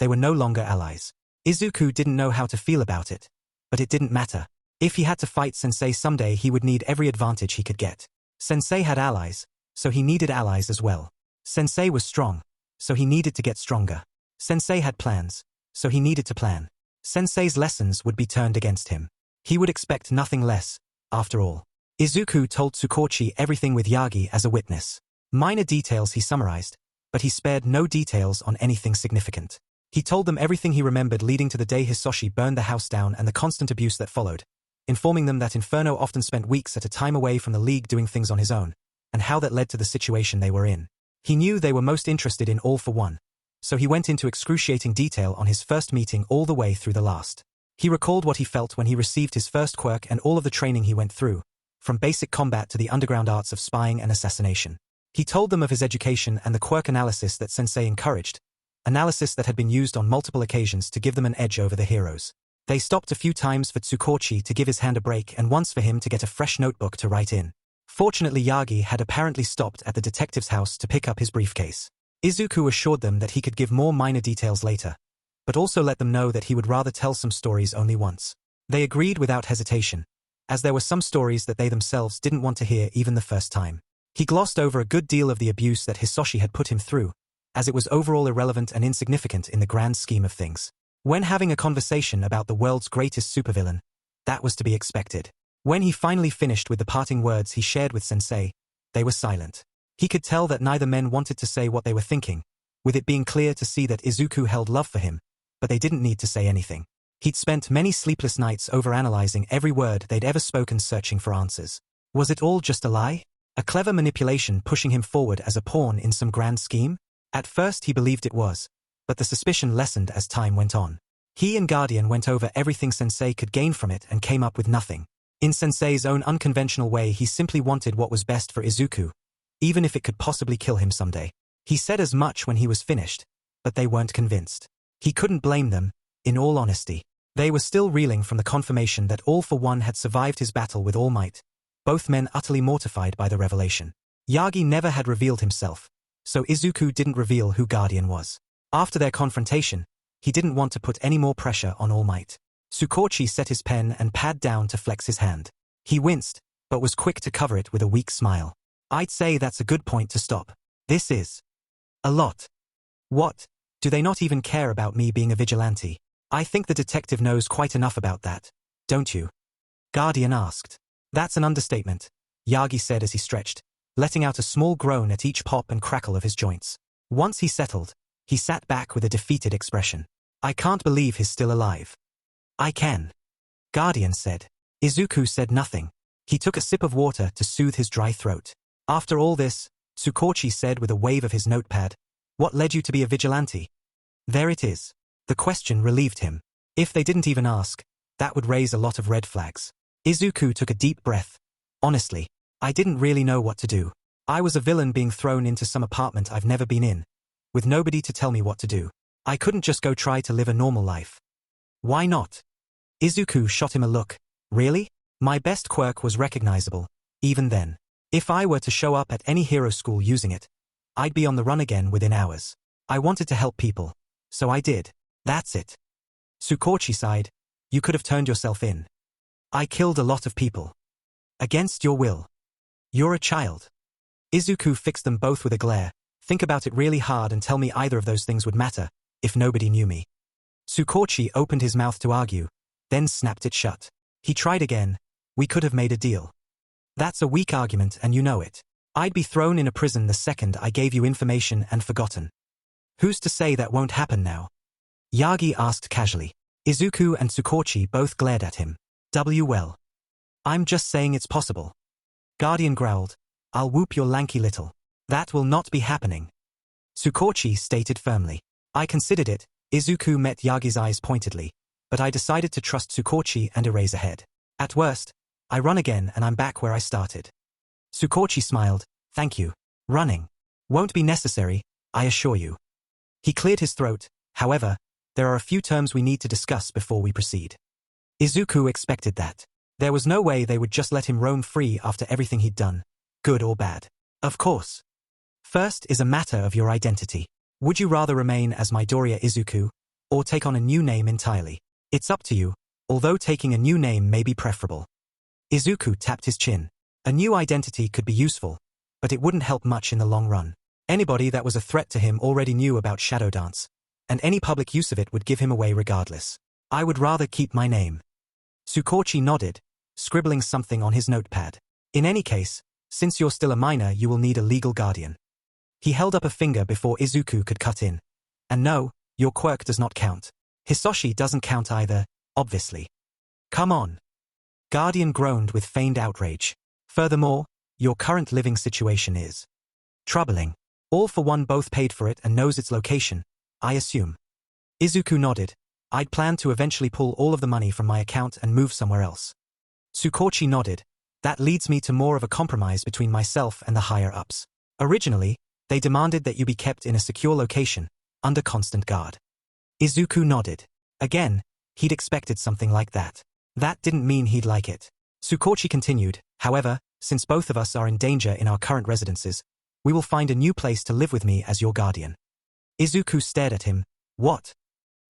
They were no longer allies. Isuku didn't know how to feel about it, but it didn't matter. If he had to fight Sensei someday he would need every advantage he could get. Sensei had allies, so he needed allies as well. Sensei was strong, so he needed to get stronger. Sensei had plans, so he needed to plan. Sensei's lessons would be turned against him. He would expect nothing less, after all. Isuku told Tsukauchi everything with Yagi as a witness. Minor details he summarized, but he spared no details on anything significant. He told them everything he remembered leading to the day Hisoshi burned the house down and the constant abuse that followed, informing them that Inferno often spent weeks at a time away from the League doing things on his own, and how that led to the situation they were in. He knew they were most interested in All for One, so he went into excruciating detail on his first meeting all the way through the last. He recalled what he felt when he received his first quirk and all of the training he went through, from basic combat to the underground arts of spying and assassination. He told them of his education and the quirk analysis that Sensei encouraged, analysis that had been used on multiple occasions to give them an edge over the heroes. They stopped a few times for Tsukauchi to give his hand a break and once for him to get a fresh notebook to write in. Fortunately Yagi had apparently stopped at the detective's house to pick up his briefcase. Isuku assured them that he could give more minor details later, but also let them know that he would rather tell some stories only once. They agreed without hesitation, as there were some stories that they themselves didn't want to hear even the first time. He glossed over a good deal of the abuse that Hisoshi had put him through, as it was overall irrelevant and insignificant in the grand scheme of things. When having a conversation about the world's greatest supervillain, that was to be expected. When he finally finished with the parting words he shared with Sensei, they were silent. He could tell that neither men wanted to say what they were thinking, with it being clear to see that Isuku held love for him, but they didn't need to say anything. He'd spent many sleepless nights overanalyzing every word they'd ever spoken, searching for answers. Was it all just a lie? A clever manipulation pushing him forward as a pawn in some grand scheme? At first he believed it was, but the suspicion lessened as time went on. He and Guardian went over everything Sensei could gain from it and came up with nothing. In Sensei's own unconventional way, he simply wanted what was best for Isuku, even if it could possibly kill him someday. He said as much when he was finished, but they weren't convinced. He couldn't blame them, in all honesty. They were still reeling from the confirmation that All for One had survived his battle with All Might, both men utterly mortified by the revelation. Yagi never had revealed himself, so Isuku didn't reveal who Guardian was. After their confrontation, he didn't want to put any more pressure on All Might. Tsukauchi set his pen and pad down to flex his hand. He winced, but was quick to cover it with a weak smile. I'd say that's a good point to stop. This is a lot. What? Do they not even care about me being a vigilante? I think the detective knows quite enough about that, don't you? Guardian asked. That's an understatement, Yagi said as he stretched, letting out a small groan at each pop and crackle of his joints. Once he settled, he sat back with a defeated expression. I can't believe he's still alive. I can. Guardian said. Isuku said nothing. He took a sip of water to soothe his dry throat. After all this, Tsukauchi said with a wave of his notepad, what led you to be a vigilante? There it is. The question relieved him. If they didn't even ask, that would raise a lot of red flags. Isuku took a deep breath. Honestly, I didn't really know what to do. I was a villain being thrown into some apartment I've never been in, with nobody to tell me what to do. I couldn't just go try to live a normal life. Why not? Isuku shot him a look. Really? My best quirk was recognizable, even then. If I were to show up at any hero school using it, I'd be on the run again within hours. I wanted to help people, so I did. That's it. Tsukauchi sighed. You could have turned yourself in. I killed a lot of people. Against your will. You're a child. Isuku fixed them both with a glare. Think about it really hard and tell me either of those things would matter, if nobody knew me. Tsukauchi opened his mouth to argue, then snapped it shut. He tried again. We could have made a deal. That's a weak argument and you know it. I'd be thrown in a prison the second I gave you information and forgotten. Who's to say that won't happen now? Yagi asked casually. Isuku and Tsukauchi both glared at him. Well. I'm just saying it's possible. Guardian growled. I'll whoop your lanky little. That will not be happening. Tsukauchi stated firmly. I considered it. Isuku met Yagi's eyes pointedly, but I decided to trust Tsukauchi and erase ahead. At worst, I run again and I'm back where I started. Tsukauchi smiled. Thank you. Running won't be necessary, I assure you. He cleared his throat. However, there are a few terms we need to discuss before we proceed. Isuku expected that. There was no way they would just let him roam free after everything he'd done, good or bad. Of course. First is a matter of your identity. Would you rather remain as Midoriya Izuku, or take on a new name entirely? It's up to you, although taking a new name may be preferable. Izuku tapped his chin. A new identity could be useful, but it wouldn't help much in the long run. Anybody that was a threat to him already knew about Shadow Dance, and any public use of it would give him away regardless. I would rather keep my name. Tsukauchi nodded, scribbling something on his notepad. In any case, since you're still a minor, you will need a legal guardian. He held up a finger before Isuku could cut in. And no, your quirk does not count. Hisoshi doesn't count either, obviously. Come on. Guardian groaned with feigned outrage. Furthermore, your current living situation is troubling. All for One both paid for it and knows its location, I assume. Isuku nodded. I'd planned to eventually pull all of the money from my account and move somewhere else. Tsukauchi nodded. That leads me to more of a compromise between myself and the higher-ups. Originally, they demanded that you be kept in a secure location, under constant guard. Isuku nodded. Again, he'd expected something like that. That didn't mean he'd like it. Tsukauchi continued, however, since both of us are in danger in our current residences, we will find a new place to live with me as your guardian. Isuku stared at him. What?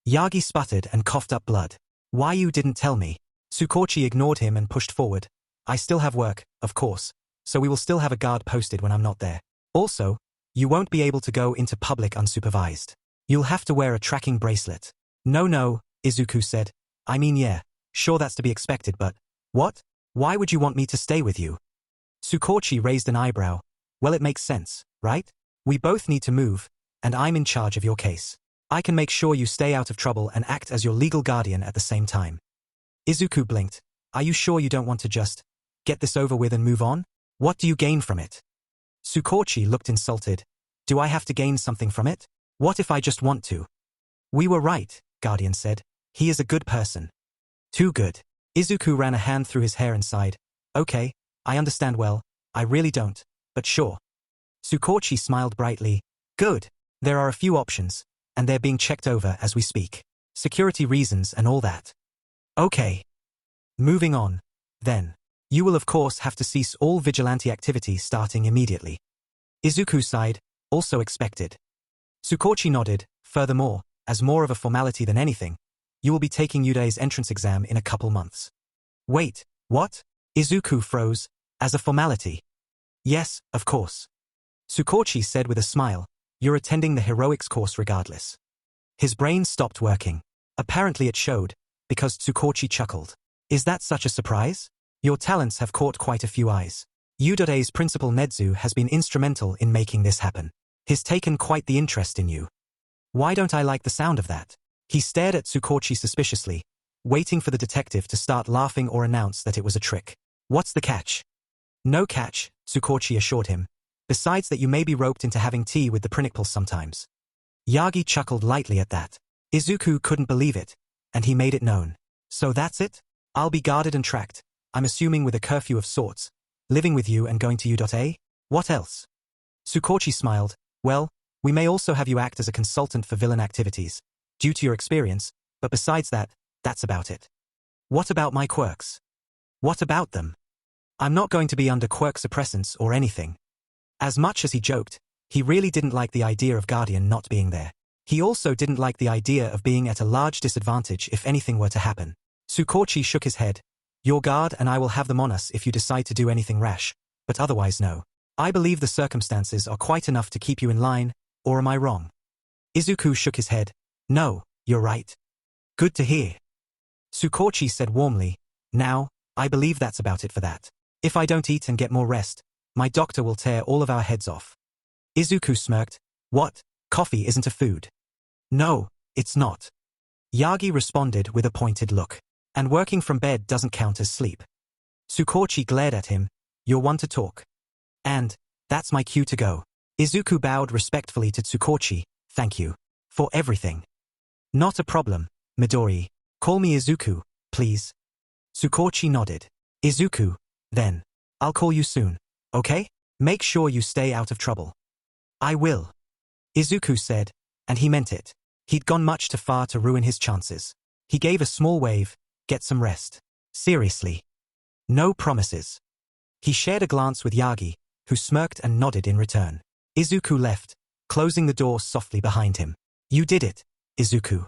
Yagi sputtered and coughed up blood. Why you didn't tell me? Tsukauchi ignored him and pushed forward. I still have work, of course, so we will still have a guard posted when I'm not there. Also, you won't be able to go into public unsupervised. You'll have to wear a tracking bracelet. No, Isuku said. I mean yeah, sure that's to be expected but, what? Why would you want me to stay with you? Tsukauchi raised an eyebrow. Well, it makes sense, right? We both need to move, and I'm in charge of your case. I can make sure you stay out of trouble and act as your legal guardian at the same time. Isuku blinked. Are you sure you don't want to just get this over with and move on? What do you gain from it? Tsukauchi looked insulted. Do I have to gain something from it? What if I just want to? We were right, Guardian said. He is a good person. Too good. Isuku ran a hand through his hair and sighed. Okay, I understand well, I really don't, but sure. Tsukauchi smiled brightly. Good. There are a few options, and they're being checked over as we speak. Security reasons and all that. Okay. Moving on, then. You will of course have to cease all vigilante activity starting immediately. Isuku sighed, also expected. Tsukauchi nodded. Furthermore, as more of a formality than anything, you will be taking Udai's entrance exam in a couple months. Wait, what? Isuku froze. As a formality? Yes, of course. Tsukauchi said with a smile, you're attending the heroics course regardless. His brain stopped working. Apparently it showed, because Tsukauchi chuckled. Is that such a surprise? Your talents have caught quite a few eyes. Udai's principal Nezu has been instrumental in making this happen. He's taken quite the interest in you. Why don't I like the sound of that? He stared at Tsukauchi suspiciously, waiting for the detective to start laughing or announce that it was a trick. What's the catch? No catch, Tsukauchi assured him. Besides that you may be roped into having tea with the principal sometimes. Yagi chuckled lightly at that. Isuku couldn't believe it, and he made it known. So that's it? I'll be guarded and tracked, I'm assuming with a curfew of sorts, living with you and going to U.A? What else? Tsukauchi smiled. Well, we may also have you act as a consultant for villain activities, due to your experience, but besides that, that's about it. What about my quirks? What about them? I'm not going to be under quirk suppressants or anything. As much as he joked, he really didn't like the idea of Guardian not being there. He also didn't like the idea of being at a large disadvantage if anything were to happen. Tsukauchi shook his head. Your guard and I will have them on us if you decide to do anything rash, but otherwise no. I believe the circumstances are quite enough to keep you in line, or am I wrong? Isuku shook his head. No, you're right. Good to hear. Tsukauchi said warmly. Now, I believe that's about it for that. If I don't eat and get more rest, my doctor will tear all of our heads off. Isuku smirked. What? Coffee isn't a food. No, it's not. Yagi responded with a pointed look. And working from bed doesn't count as sleep. Tsukauchi glared at him. You're one to talk. And, that's my cue to go. Isuku bowed respectfully to Tsukauchi. Thank you. For everything. Not a problem, Midori. Call me Isuku, please. Tsukauchi nodded. Isuku, then. I'll call you soon, okay? Make sure you stay out of trouble. I will. Isuku said, and he meant it. He'd gone much too far to ruin his chances. He gave a small wave. Get some rest. Seriously. No promises. He shared a glance with Yagi, who smirked and nodded in return. Isuku left, closing the door softly behind him. You did it, Isuku.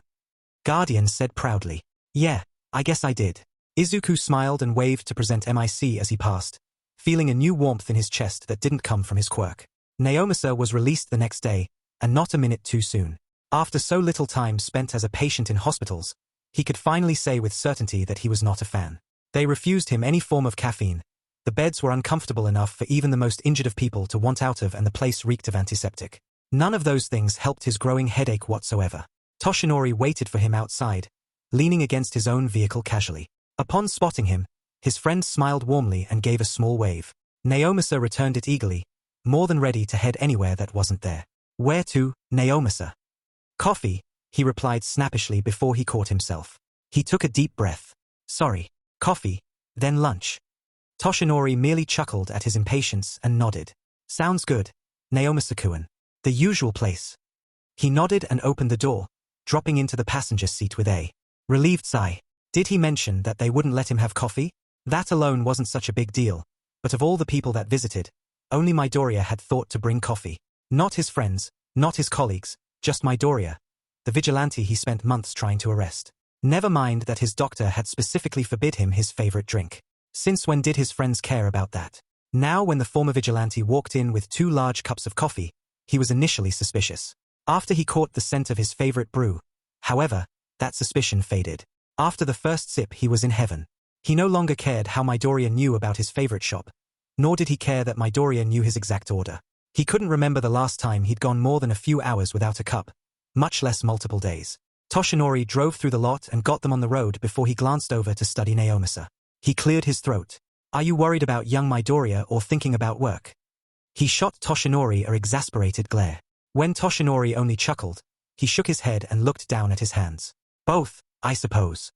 Guardian said proudly. Yeah, I guess I did. Isuku smiled and waved to present MIC as he passed, feeling a new warmth in his chest that didn't come from his quirk. Naomasa was released the next day, and not a minute too soon. After so little time spent as a patient in hospitals, he could finally say with certainty that he was not a fan. They refused him any form of caffeine. The beds were uncomfortable enough for even the most injured of people to want out of, and the place reeked of antiseptic. None of those things helped his growing headache whatsoever. Toshinori waited for him outside, leaning against his own vehicle casually. Upon spotting him, his friend smiled warmly and gave a small wave. Naomasa returned it eagerly, more than ready to head anywhere that wasn't there. Where to, Naomasa? Coffee, he replied snappishly before he caught himself. He took a deep breath. Sorry, coffee, then lunch. Toshinori merely chuckled at his impatience and nodded. Sounds good, Naomasa-kun. The usual place. He nodded and opened the door, dropping into the passenger seat with a relieved sigh. Did he mention that they wouldn't let him have coffee? That alone wasn't such a big deal, but of all the people that visited, only Midoriya had thought to bring coffee. Not his friends, not his colleagues, just Midoriya, the vigilante he spent months trying to arrest. Never mind that his doctor had specifically forbid him his favorite drink. Since when did his friends care about that? Now when the former vigilante walked in with 2 large cups of coffee, he was initially suspicious. After he caught the scent of his favorite brew, however, that suspicion faded. After the first sip he was in heaven. He no longer cared how Midoriya knew about his favorite shop, nor did he care that Midoriya knew his exact order. He couldn't remember the last time he'd gone more than a few hours without a cup, much less multiple days. Toshinori drove through the lot and got them on the road before he glanced over to study Naomasa. He cleared his throat. Are you worried about young Midoriya or thinking about work? He shot Toshinori an exasperated glare. When Toshinori only chuckled, he shook his head and looked down at his hands. Both, I suppose.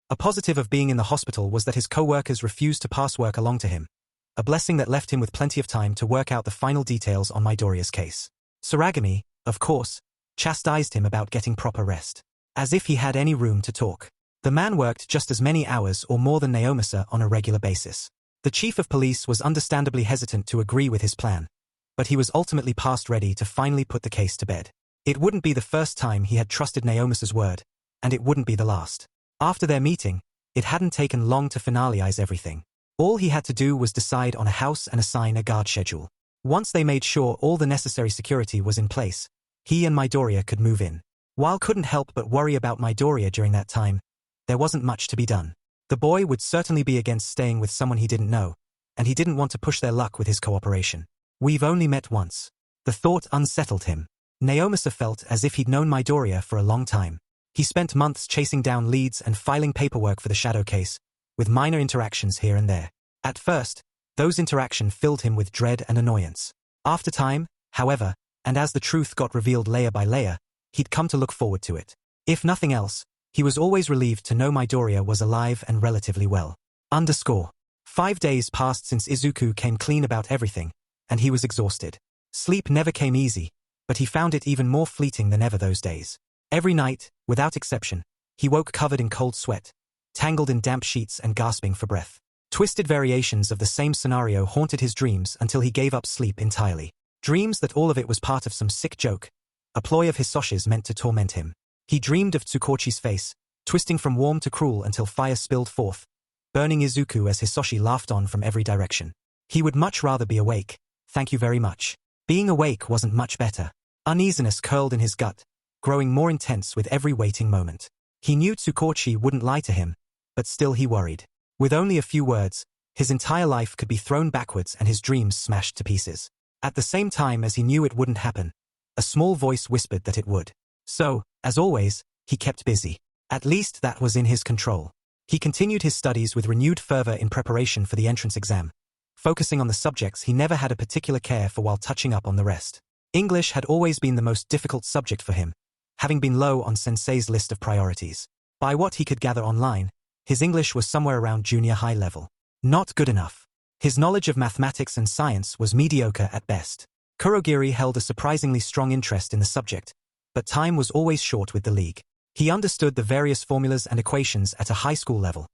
A positive of being in the hospital was that his co-workers refused to pass work along to him, a blessing that left him with plenty of time to work out the final details on Midoriya's case. Saragami, of course, chastised him about getting proper rest. As if he had any room to talk. The man worked just as many hours or more than Naomasa on a regular basis. The chief of police was understandably hesitant to agree with his plan, but he was ultimately past ready to finally put the case to bed. It wouldn't be the first time he had trusted Naomasa's word, and it wouldn't be the last. After their meeting, it hadn't taken long to finalize everything. All he had to do was decide on a house and assign a guard schedule. Once they made sure all the necessary security was in place, he and Midoriya could move in. While couldn't help but worry about Midoriya during that time, there wasn't much to be done. The boy would certainly be against staying with someone he didn't know, and he didn't want to push their luck with his cooperation. We've only met once. The thought unsettled him. Naomasa felt as if he'd known Midoriya for a long time. He spent months chasing down leads and filing paperwork for the shadow case, with minor interactions here and there. At first, those interactions filled him with dread and annoyance. After time, however, and as the truth got revealed layer by layer, he'd come to look forward to it. If nothing else, he was always relieved to know Midoriya was alive and relatively well. 5 days passed since Isuku came clean about everything, and he was exhausted. Sleep never came easy, but he found it even more fleeting than ever those days. Every night, without exception, he woke covered in cold sweat, tangled in damp sheets and gasping for breath. Twisted variations of the same scenario haunted his dreams until he gave up sleep entirely. Dreams that all of it was part of some sick joke, a ploy of Hisoshi's meant to torment him. He dreamed of Tsukauchi's face, twisting from warm to cruel until fire spilled forth, burning Izuku as Hisoshi laughed on from every direction. He would much rather be awake, thank you very much. Being awake wasn't much better. Uneasiness curled in his gut, growing more intense with every waiting moment. He knew Tsukauchi wouldn't lie to him, but still he worried. With only a few words, his entire life could be thrown backwards and his dreams smashed to pieces. At the same time as he knew it wouldn't happen, a small voice whispered that it would. So, as always, he kept busy. At least that was in his control. He continued his studies with renewed fervor in preparation for the entrance exam, focusing on the subjects he never had a particular care for while touching up on the rest. English had always been the most difficult subject for him, having been low on Sensei's list of priorities. By what he could gather online, his English was somewhere around junior high level. Not good enough. His knowledge of mathematics and science was mediocre at best. Kurogiri held a surprisingly strong interest in the subject, but time was always short with the league. He understood the various formulas and equations at a high school level,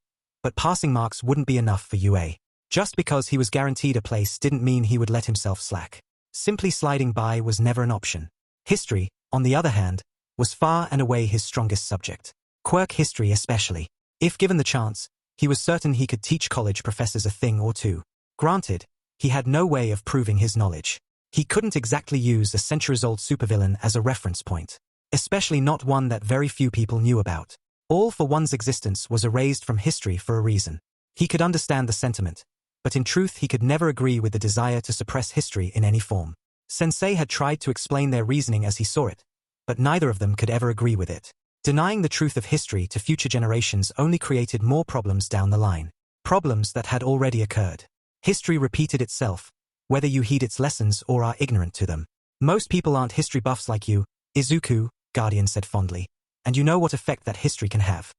but passing marks wouldn't be enough for UA. Just because he was guaranteed a place didn't mean he would let himself slack. Simply sliding by was never an option. History, on the other hand, was far and away his strongest subject. Quirk history especially. If given the chance, he was certain he could teach college professors a thing or two. Granted, he had no way of proving his knowledge. He couldn't exactly use a centuries-old supervillain as a reference point, especially not one that very few people knew about. All for One's existence was erased from history for a reason. He could understand the sentiment, but in truth he could never agree with the desire to suppress history in any form. Sensei had tried to explain their reasoning as he saw it, but neither of them could ever agree with it. Denying the truth of history to future generations only created more problems down the line. Problems that had already occurred. History repeated itself, whether you heed its lessons or are ignorant to them. Most people aren't history buffs like you, Isuku, Guardian said fondly, and you know what effect that history can have.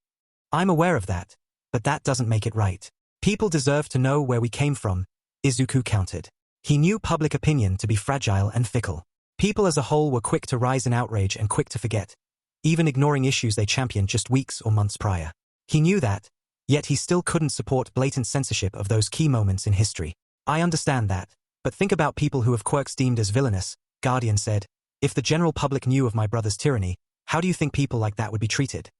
I'm aware of that, but that doesn't make it right. People deserve to know where we came from, Isuku countered. He knew public opinion to be fragile and fickle. People as a whole were quick to rise in outrage and quick to forget, even ignoring issues they championed just weeks or months prior. He knew that, yet he still couldn't support blatant censorship of those key moments in history. I understand that, but think about people who have quirks deemed as villainous, Guardian said. If the general public knew of my brother's tyranny, how do you think people like that would be treated?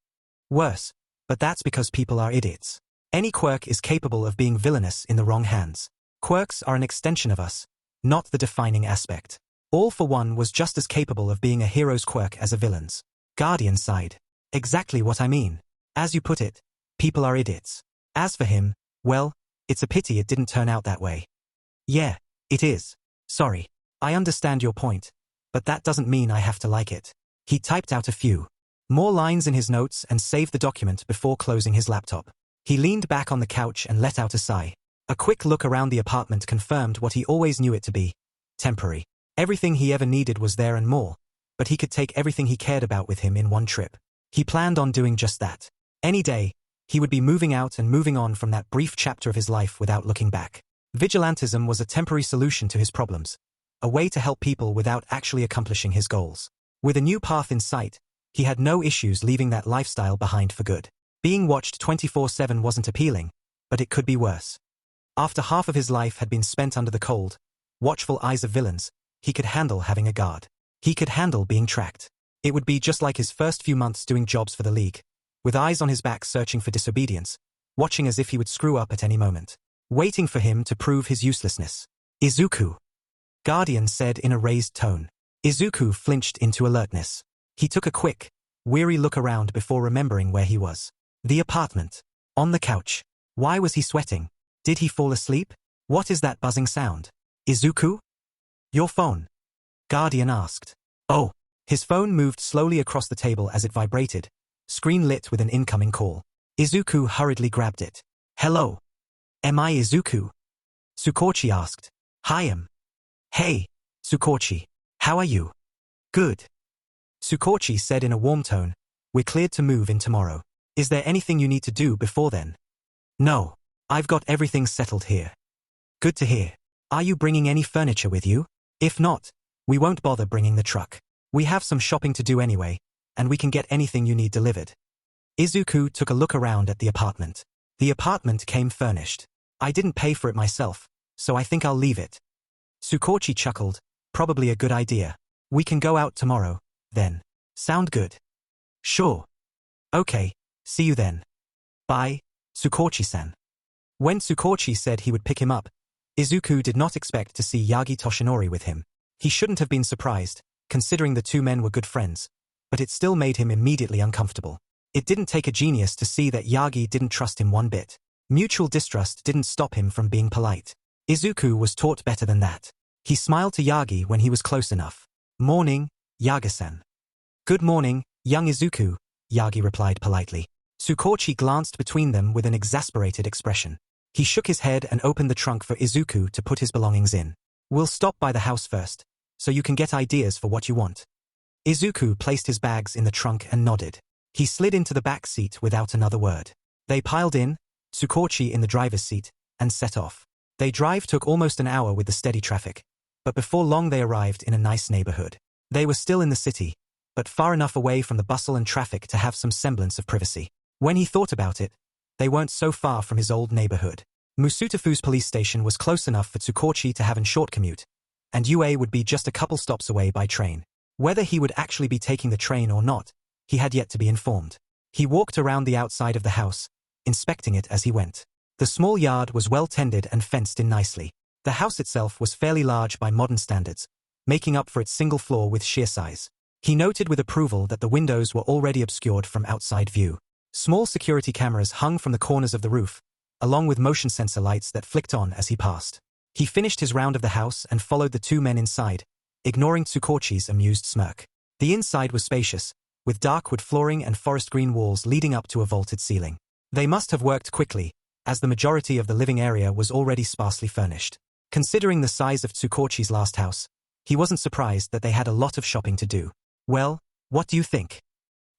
Worse, But that's because people are idiots. Any quirk is capable of being villainous in the wrong hands. Quirks are an extension of us, not the defining aspect. All for One was just as capable of being a hero's quirk as a villain's. Guardian sighed. Exactly what I mean. As you put it, people are idiots. As for him, well, it's a pity it didn't turn out that way. Yeah, it is. Sorry. I understand your point, but that doesn't mean I have to like it. He typed out a few more lines in his notes and saved the document before closing his laptop. He leaned back on the couch and let out a sigh. A quick look around the apartment confirmed what he always knew it to be. Temporary. Everything he ever needed was there and more, but he could take everything he cared about with him in one trip. He planned on doing just that. Any day, he would be moving out and moving on from that brief chapter of his life without looking back. Vigilantism was a temporary solution to his problems, a way to help people without actually accomplishing his goals. With a new path in sight, he had no issues leaving that lifestyle behind for good. Being watched 24/7 wasn't appealing, but it could be worse. After half of his life had been spent under the cold, watchful eyes of villains, he could handle having a guard. He could handle being tracked. It would be just like his first few months doing jobs for the League, with eyes on his back searching for disobedience, watching as if he would screw up at any moment, waiting for him to prove his uselessness. Isuku, Guardian said in a raised tone. Isuku flinched into alertness. He took a quick, weary look around before remembering where he was. The apartment. On the couch. Why was he sweating? Did he fall asleep? What is that buzzing sound? Isuku? Your phone? Guardian asked. Oh. His phone moved slowly across the table as it vibrated, screen lit with an incoming call. Isuku hurriedly grabbed it. Hello. Am I Isuku? Tsukauchi asked. Hi. Hey, Tsukauchi. How are you? Good. Tsukauchi said in a warm tone. We're cleared to move in tomorrow. Is there anything you need to do before then? No. I've got everything settled here. Good to hear. Are you bringing any furniture with you? If not, we won't bother bringing the truck. We have some shopping to do anyway, and we can get anything you need delivered. Isuku took a look around at the apartment. The apartment came furnished. I didn't pay for it myself, so I think I'll leave it. Tsukauchi chuckled. Probably a good idea. We can go out tomorrow, then. Sound good? Sure. Okay, see you then. Bye, Tsukauchi-san. When Tsukauchi said he would pick him up, Isuku did not expect to see Yagi Toshinori with him. He shouldn't have been surprised, considering the two men were good friends, but it still made him immediately uncomfortable. It didn't take a genius to see that Yagi didn't trust him one bit. Mutual distrust didn't stop him from being polite. Isuku was taught better than that. He smiled to Yagi when he was close enough. Morning, Yaga-san. Good morning, young Isuku, Yagi replied politely. Tsukauchi glanced between them with an exasperated expression. He shook his head and opened the trunk for Isuku to put his belongings in. We'll stop by the house first, so you can get ideas for what you want. Isuku placed his bags in the trunk and nodded. He slid into the back seat without another word. They piled in, Tsukauchi in the driver's seat, and set off. Their drive took almost an hour with the steady traffic, but before long they arrived in a nice neighborhood. They were still in the city, but far enough away from the bustle and traffic to have some semblance of privacy. When he thought about it, they weren't so far from his old neighborhood. Musutafu's police station was close enough for Tsukauchi to have a short commute, and UA would be just a couple stops away by train. Whether he would actually be taking the train or not, he had yet to be informed. He walked around the outside of the house, inspecting it as he went. The small yard was well tended and fenced in nicely. The house itself was fairly large by modern standards, making up for its single floor with sheer size. He noted with approval that the windows were already obscured from outside view. Small security cameras hung from the corners of the roof, along with motion sensor lights that flicked on as he passed. He finished his round of the house and followed the two men inside, ignoring Tsukauchi's amused smirk. The inside was spacious, with dark wood flooring and forest green walls leading up to a vaulted ceiling. They must have worked quickly, as the majority of the living area was already sparsely furnished. Considering the size of Tsukauchi's last house, he wasn't surprised that they had a lot of shopping to do. Well, what do you think?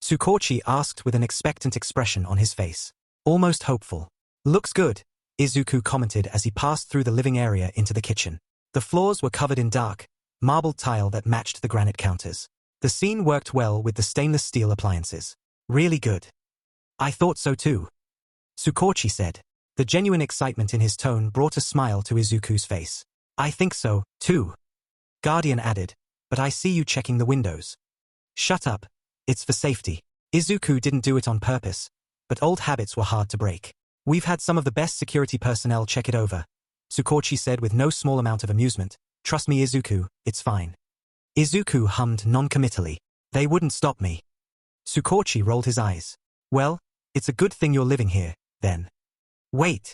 Tsukauchi asked with an expectant expression on his face. Almost hopeful. Looks good, Isuku commented as he passed through the living area into the kitchen. The floors were covered in dark, marbled tile that matched the granite counters. The scene worked well with the stainless steel appliances. Really good. I thought so too, Tsukauchi said. The genuine excitement in his tone brought a smile to Izuku's face. I think so, too, Guardian added, but I see you checking the windows. Shut up, it's for safety. Isuku didn't do it on purpose, but old habits were hard to break. We've had some of the best security personnel check it over, Tsukauchi said with no small amount of amusement. Trust me, Isuku, it's fine. Isuku hummed non-committally. They wouldn't stop me. Tsukauchi rolled his eyes. Well, it's a good thing you're living here, then. Wait.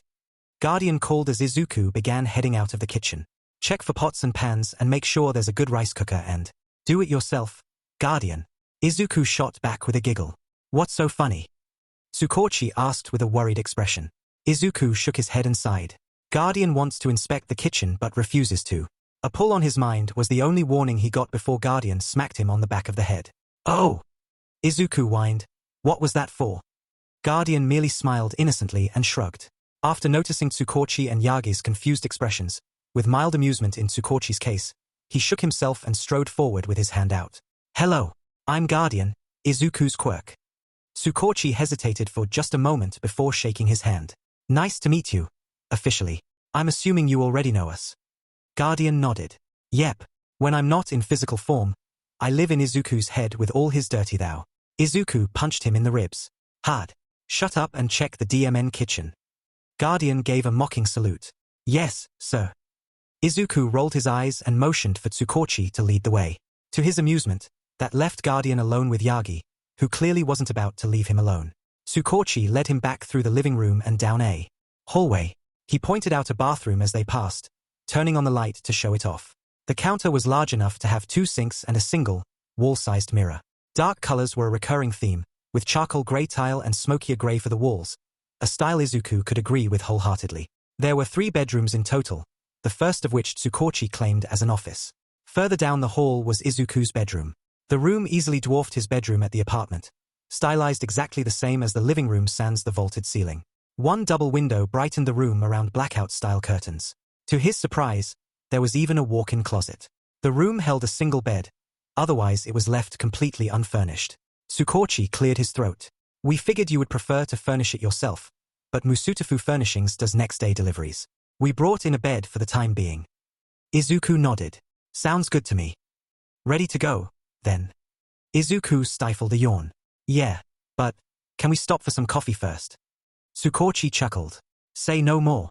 Guardian called as Isuku began heading out of the kitchen. Check for pots and pans and make sure there's a good rice cooker and do it yourself, Guardian. Isuku shot back with a giggle. What's so funny? Tsukauchi asked with a worried expression. Isuku shook his head and sighed. Guardian wants to inspect the kitchen but refuses to. A pull on his mind was the only warning he got before Guardian smacked him on the back of the head. Oh! Isuku whined. What was that for? Guardian merely smiled innocently and shrugged. After noticing Tsukauchi and Yagi's confused expressions, with mild amusement in Tsukauchi's case, he shook himself and strode forward with his hand out. Hello, I'm Guardian, Izuku's Quirk. Tsukauchi hesitated for just a moment before shaking his hand. Nice to meet you, officially. I'm assuming you already know us. Guardian nodded. Yep, when I'm not in physical form, I live in Izuku's head with all his dirty thou. Izuku punched him in the ribs. Hard. Shut up and check the DMN kitchen. Guardian gave a mocking salute. Yes, sir. Izuku rolled his eyes and motioned for Tsukauchi to lead the way. To his amusement, that left Guardian alone with Yagi, who clearly wasn't about to leave him alone. Tsukauchi led him back through the living room and down a hallway. He pointed out a bathroom as they passed, turning on the light to show it off. The counter was large enough to have 2 sinks and a single, wall-sized mirror. Dark colors were a recurring theme, with charcoal gray tile and smokier gray for the walls, a style Izuku could agree with wholeheartedly. There were 3 bedrooms in total, the first of which Tsukauchi claimed as an office. Further down the hall was Izuku's bedroom. The room easily dwarfed his bedroom at the apartment, stylized exactly the same as the living room sans the vaulted ceiling. One double window brightened the room around blackout-style curtains. To his surprise, there was even a walk-in closet. The room held a single bed, otherwise it was left completely unfurnished. Tsukauchi cleared his throat. We figured you would prefer to furnish it yourself, but Musutafu Furnishings does next-day deliveries. We brought in a bed for the time being. Izuku nodded. Sounds good to me. Ready to go, then. Izuku stifled a yawn. Yeah, but can we stop for some coffee first? Tsukauchi chuckled. Say no more.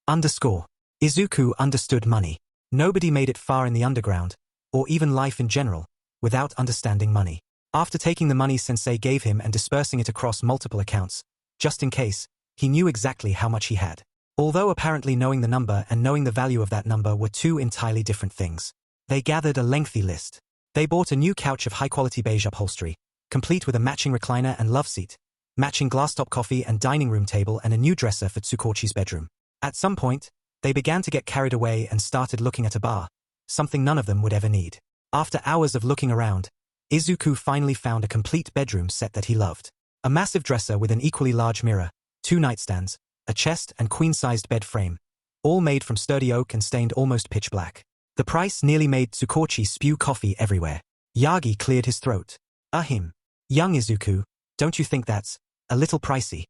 Underscore. Izuku understood money. Nobody made it far in the underground, or even life in general, without understanding money. After taking the money Sensei gave him and dispersing it across multiple accounts, just in case, he knew exactly how much he had. Although apparently knowing the number and knowing the value of that number were 2 entirely different things. They gathered a lengthy list. They bought a new couch of high-quality beige upholstery, complete with a matching recliner and love seat, matching glass-top coffee and dining room table and a new dresser for Tsukauchi's bedroom. At some point, they began to get carried away and started looking at a bar, something none of them would ever need. After hours of looking around, Izuku finally found a complete bedroom set that he loved. A massive dresser with an equally large mirror, 2 nightstands, a chest and queen-sized bed frame, all made from sturdy oak and stained almost pitch black. The price nearly made Tsukauchi spew coffee everywhere. Yagi cleared his throat. Ahem. Young Izuku, don't you think that's a little pricey?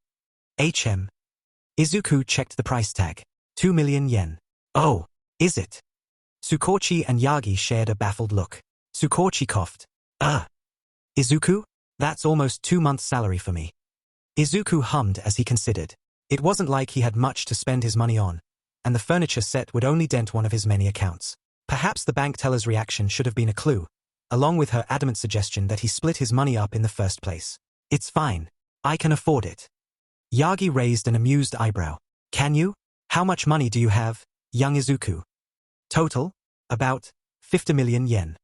Izuku checked the price tag. 2 million yen. Oh, is it? Tsukauchi and Yagi shared a baffled look. Tsukauchi coughed. Izuku? That's almost 2 months' salary for me. Izuku hummed as he considered. It wasn't like he had much to spend his money on, and the furniture set would only dent one of his many accounts. Perhaps the bank teller's reaction should have been a clue, along with her adamant suggestion that he split his money up in the first place. It's fine. I can afford it. Yagi raised an amused eyebrow. Can you? How much money do you have, young Izuku? Total? About 50 million yen.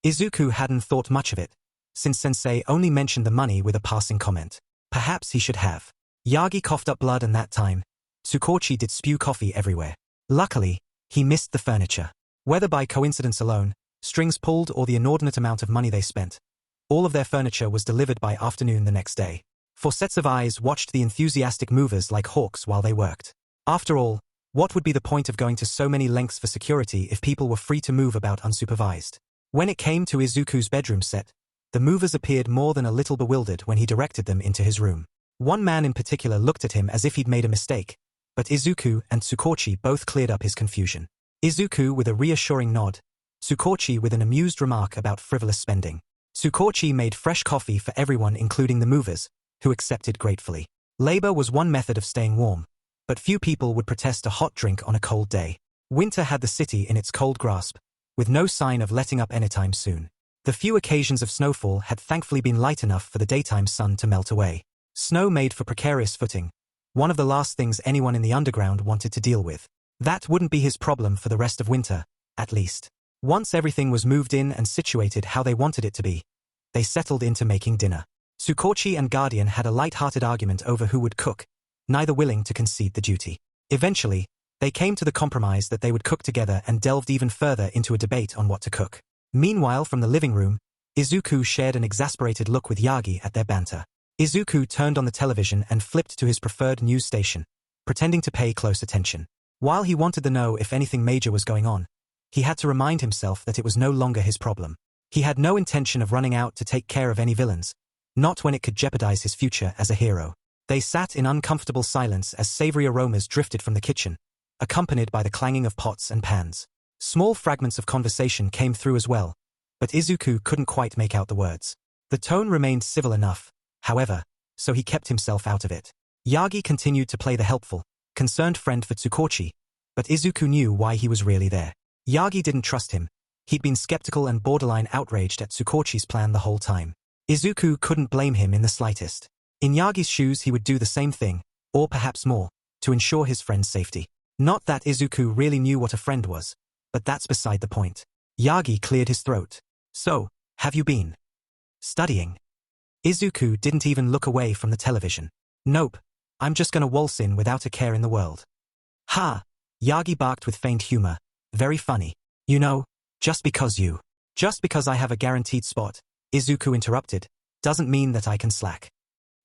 Izuku hadn't thought much of it, since Sensei only mentioned the money with a passing comment. Perhaps he should have. Yagi coughed up blood and that time, Tsukauchi did spew coffee everywhere. Luckily, he missed the furniture. Whether by coincidence alone, strings pulled or the inordinate amount of money they spent, all of their furniture was delivered by afternoon the next day. 4 sets of eyes watched the enthusiastic movers like hawks while they worked. After all, what would be the point of going to so many lengths for security if people were free to move about unsupervised? When it came to Izuku's bedroom set, the movers appeared more than a little bewildered when he directed them into his room. One man in particular looked at him as if he'd made a mistake, but Izuku and Tsukauchi both cleared up his confusion. Izuku with a reassuring nod, Tsukauchi with an amused remark about frivolous spending. Tsukauchi made fresh coffee for everyone including the movers, who accepted gratefully. Labor was one method of staying warm, but few people would protest a hot drink on a cold day. Winter had the city in its cold grasp, with no sign of letting up anytime soon. The few occasions of snowfall had thankfully been light enough for the daytime sun to melt away. Snow made for precarious footing, one of the last things anyone in the underground wanted to deal with. That wouldn't be his problem for the rest of winter, at least. Once everything was moved in and situated how they wanted it to be, they settled into making dinner. Tsukauchi and Guardian had a light-hearted argument over who would cook, neither willing to concede the duty. Eventually, they came to the compromise that they would cook together and delved even further into a debate on what to cook. Meanwhile, from the living room, Isuku shared an exasperated look with Yagi at their banter. Isuku turned on the television and flipped to his preferred news station, pretending to pay close attention. While he wanted to know if anything major was going on, he had to remind himself that it was no longer his problem. He had no intention of running out to take care of any villains, not when it could jeopardize his future as a hero. They sat in uncomfortable silence as savory aromas drifted from the kitchen, accompanied by the clanging of pots and pans. Small fragments of conversation came through as well, but Isuku couldn't quite make out the words. The tone remained civil enough, however, so he kept himself out of it. Yagi continued to play the helpful, concerned friend for Tsukauchi, but Isuku knew why he was really there. Yagi didn't trust him. He'd been skeptical and borderline outraged at Tsukauchi's plan the whole time. Isuku couldn't blame him in the slightest. In Yagi's shoes he would do the same thing, or perhaps more, to ensure his friend's safety. Not that Isuku really knew what a friend was, but that's beside the point. Yagi cleared his throat. So, have you been studying? Isuku didn't even look away from the television. Nope, I'm just gonna waltz in without a care in the world. Ha! Yagi barked with faint humor. Very funny. You know, just because I have a guaranteed spot, Isuku interrupted, doesn't mean that I can slack.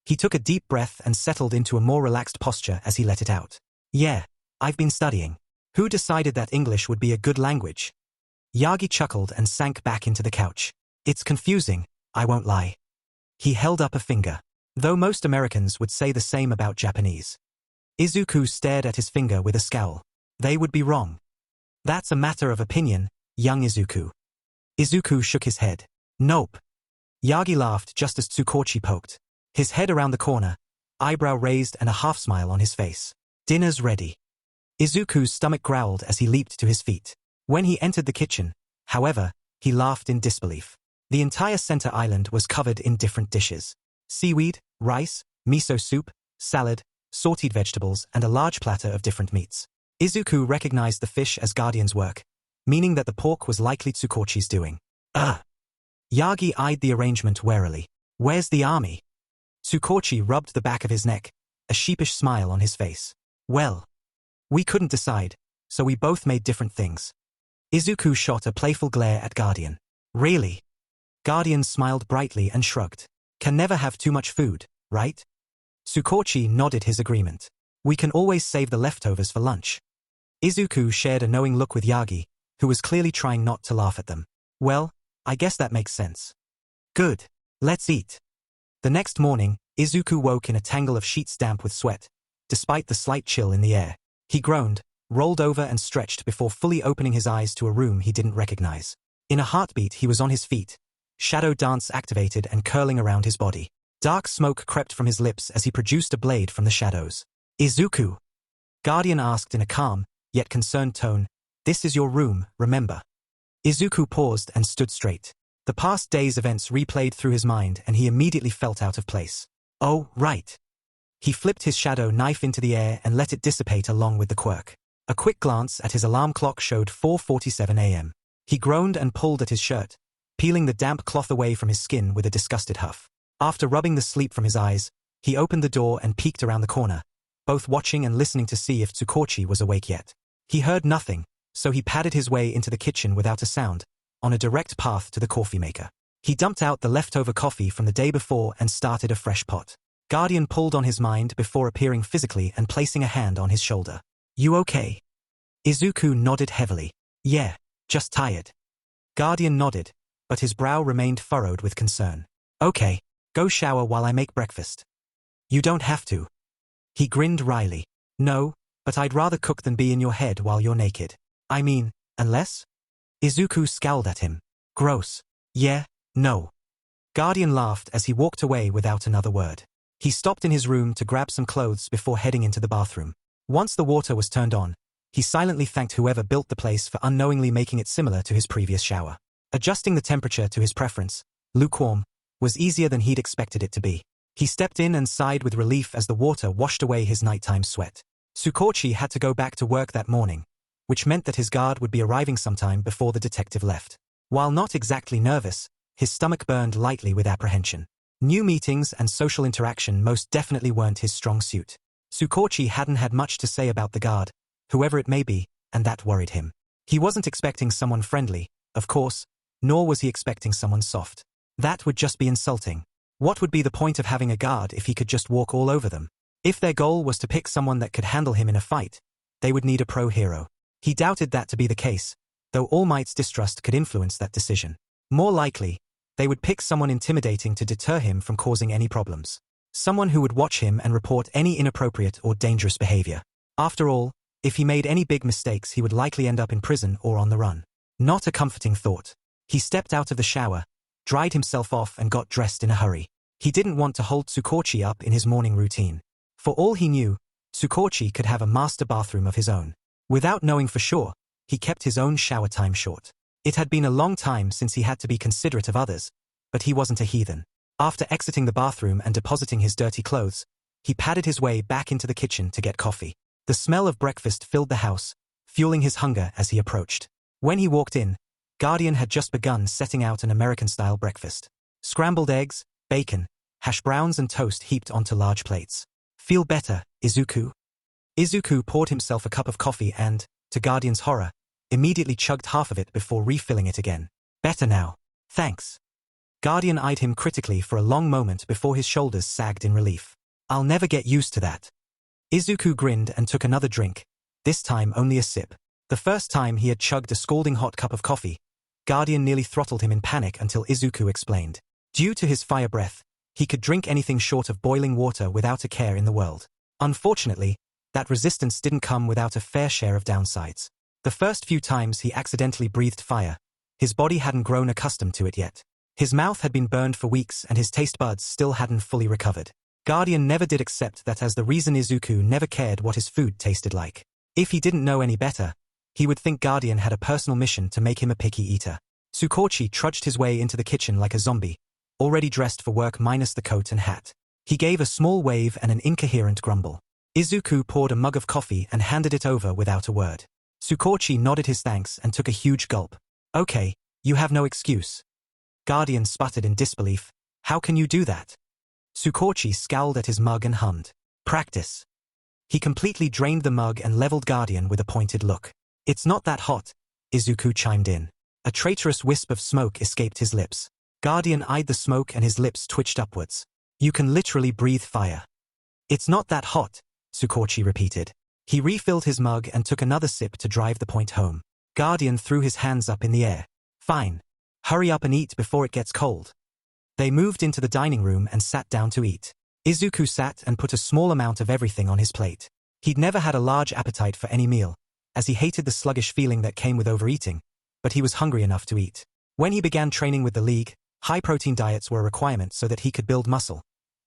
He took a deep breath and settled into a more relaxed posture as he let it out. Yeah, I've been studying. Who decided that English would be a good language? Yagi chuckled and sank back into the couch. It's confusing, I won't lie. He held up a finger. Though most Americans would say the same about Japanese. Isuku stared at his finger with a scowl. They would be wrong. That's a matter of opinion, young Isuku. Isuku shook his head. Nope. Yagi laughed just as Tsukauchi poked. His head around the corner, eyebrow raised and a half-smile on his face. Dinner's ready. Izuku's stomach growled as he leaped to his feet. When he entered the kitchen, however, he laughed in disbelief. The entire center island was covered in different dishes. Seaweed, rice, miso soup, salad, sauteed vegetables, and a large platter of different meats. Izuku recognized the fish as Guardian's work, meaning that the pork was likely Tsukauchi's doing. Yagi eyed the arrangement warily. Where's the army? Tsukauchi rubbed the back of his neck, a sheepish smile on his face. Well, we couldn't decide, so we both made different things. Izuku shot a playful glare at Guardian. Really? Guardian smiled brightly and shrugged. Can never have too much food, right? Tsukauchi nodded his agreement. We can always save the leftovers for lunch. Izuku shared a knowing look with Yagi, who was clearly trying not to laugh at them. Well, I guess that makes sense. Good. Let's eat. The next morning, Izuku woke in a tangle of sheets damp with sweat, despite the slight chill in the air. He groaned, rolled over and stretched before fully opening his eyes to a room he didn't recognize. In a heartbeat he was on his feet, shadow dance activated and curling around his body. Dark smoke crept from his lips as he produced a blade from the shadows. Izuku? Guardian asked in a calm, yet concerned tone. This is your room, remember? Izuku paused and stood straight. The past day's events replayed through his mind and he immediately felt out of place. Oh, right. He flipped his shadow knife into the air and let it dissipate along with the quirk. A quick glance at his alarm clock showed 4:47 a.m. He groaned and pulled at his shirt, peeling the damp cloth away from his skin with a disgusted huff. After rubbing the sleep from his eyes, he opened the door and peeked around the corner, both watching and listening to see if Tsukauchi was awake yet. He heard nothing, so he padded his way into the kitchen without a sound, on a direct path to the coffee maker. He dumped out the leftover coffee from the day before and started a fresh pot. Guardian pulled on his mind before appearing physically and placing a hand on his shoulder. You okay? Izuku nodded heavily. Yeah, just tired. Guardian nodded, but his brow remained furrowed with concern. Okay, go shower while I make breakfast. You don't have to. He grinned wryly. No, but I'd rather cook than be in your head while you're naked. I mean, unless? Izuku scowled at him. Gross. Yeah, no. Guardian laughed as he walked away without another word. He stopped in his room to grab some clothes before heading into the bathroom. Once the water was turned on, he silently thanked whoever built the place for unknowingly making it similar to his previous shower. Adjusting the temperature to his preference, lukewarm, was easier than he'd expected it to be. He stepped in and sighed with relief as the water washed away his nighttime sweat. Tsukauchi had to go back to work that morning, which meant that his guard would be arriving sometime before the detective left. While not exactly nervous, his stomach burned lightly with apprehension. New meetings and social interaction most definitely weren't his strong suit. Tsukauchi hadn't had much to say about the guard, whoever it may be, and that worried him. He wasn't expecting someone friendly, of course, nor was he expecting someone soft. That would just be insulting. What would be the point of having a guard if he could just walk all over them? If their goal was to pick someone that could handle him in a fight, they would need a pro hero. He doubted that to be the case, though All Might's distrust could influence that decision. More likely, they would pick someone intimidating to deter him from causing any problems. Someone who would watch him and report any inappropriate or dangerous behavior. After all, if he made any big mistakes, he would likely end up in prison or on the run. Not a comforting thought. He stepped out of the shower, dried himself off and got dressed in a hurry. He didn't want to hold Tsukauchi up in his morning routine. For all he knew, Tsukauchi could have a master bathroom of his own. Without knowing for sure, he kept his own shower time short. It had been a long time since he had to be considerate of others, but he wasn't a heathen. After exiting the bathroom and depositing his dirty clothes, he padded his way back into the kitchen to get coffee. The smell of breakfast filled the house, fueling his hunger as he approached. When he walked in, Guardian had just begun setting out an American-style breakfast. Scrambled eggs, bacon, hash browns and toast heaped onto large plates. "Feel better, Isuku?" Isuku poured himself a cup of coffee and, to Guardian's horror, immediately chugged half of it before refilling it again. "Better now. Thanks." Guardian eyed him critically for a long moment before his shoulders sagged in relief. "I'll never get used to that." Isuku grinned and took another drink, this time only a sip. The first time he had chugged a scalding hot cup of coffee, Guardian nearly throttled him in panic until Isuku explained. Due to his fire breath, he could drink anything short of boiling water without a care in the world. Unfortunately, that resistance didn't come without a fair share of downsides. The first few times he accidentally breathed fire, his body hadn't grown accustomed to it yet. His mouth had been burned for weeks and his taste buds still hadn't fully recovered. Guardian never did accept that as the reason Isuku never cared what his food tasted like. If he didn't know any better, he would think Guardian had a personal mission to make him a picky eater. Tsukauchi trudged his way into the kitchen like a zombie, already dressed for work minus the coat and hat. He gave a small wave and an incoherent grumble. Isuku poured a mug of coffee and handed it over without a word. Tsukauchi nodded his thanks and took a huge gulp. "Okay, you have no excuse." Guardian sputtered in disbelief. "How can you do that?" Tsukauchi scowled at his mug and hummed. "Practice." He completely drained the mug and leveled Guardian with a pointed look. "It's not that hot," Isuku chimed in. A traitorous wisp of smoke escaped his lips. Guardian eyed the smoke and his lips twitched upwards. "You can literally breathe fire." "It's not that hot," Tsukauchi repeated. He refilled his mug and took another sip to drive the point home. Guardian threw his hands up in the air. "Fine. Hurry up and eat before it gets cold." They moved into the dining room and sat down to eat. Isuku sat and put a small amount of everything on his plate. He'd never had a large appetite for any meal, as he hated the sluggish feeling that came with overeating, but he was hungry enough to eat. When he began training with the League, high-protein diets were a requirement so that he could build muscle,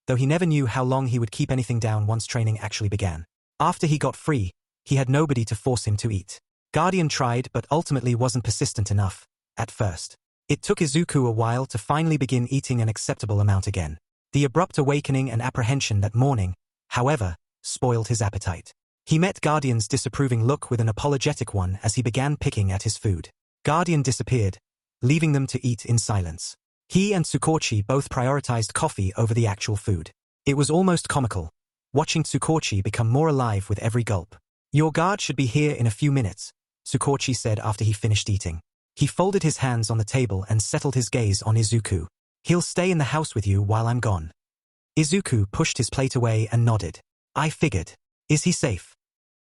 though he never knew how long he would keep anything down once training actually began. After he got free, he had nobody to force him to eat. Guardian tried but ultimately wasn't persistent enough, at first. It took Isuku a while to finally begin eating an acceptable amount again. The abrupt awakening and apprehension that morning, however, spoiled his appetite. He met Guardian's disapproving look with an apologetic one as he began picking at his food. Guardian disappeared, leaving them to eat in silence. He and Tsukauchi both prioritized coffee over the actual food. It was almost comical, watching Tsukauchi become more alive with every gulp. "Your guard should be here in a few minutes," Tsukauchi said after he finished eating. He folded his hands on the table and settled his gaze on Isuku. "He'll stay in the house with you while I'm gone." Isuku pushed his plate away and nodded. "I figured. Is he safe?"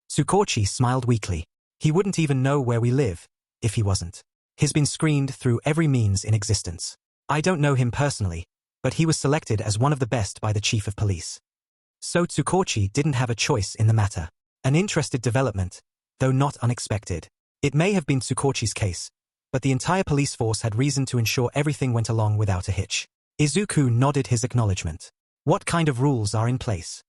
Tsukauchi smiled weakly. "He wouldn't even know where we live, if he wasn't. He's been screened through every means in existence. I don't know him personally, but he was selected as one of the best by the chief of police." So Tsukauchi didn't have a choice in the matter. An interesting development, though not unexpected. It may have been Tsukauchi's case, but the entire police force had reason to ensure everything went along without a hitch. Isuku nodded his acknowledgement. What kind of rules are in place?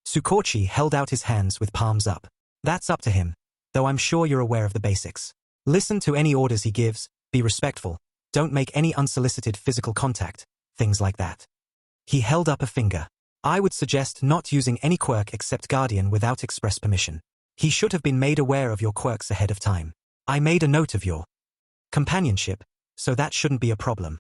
Tsukauchi held out his hands with palms up. That's up to him, though I'm sure you're aware of the basics. Listen to any orders he gives, be respectful, don't make any unsolicited physical contact, things like that. He held up a finger. I would suggest not using any quirk except Guardian without express permission. He should have been made aware of your quirks ahead of time. I made a note of your companionship, so that shouldn't be a problem.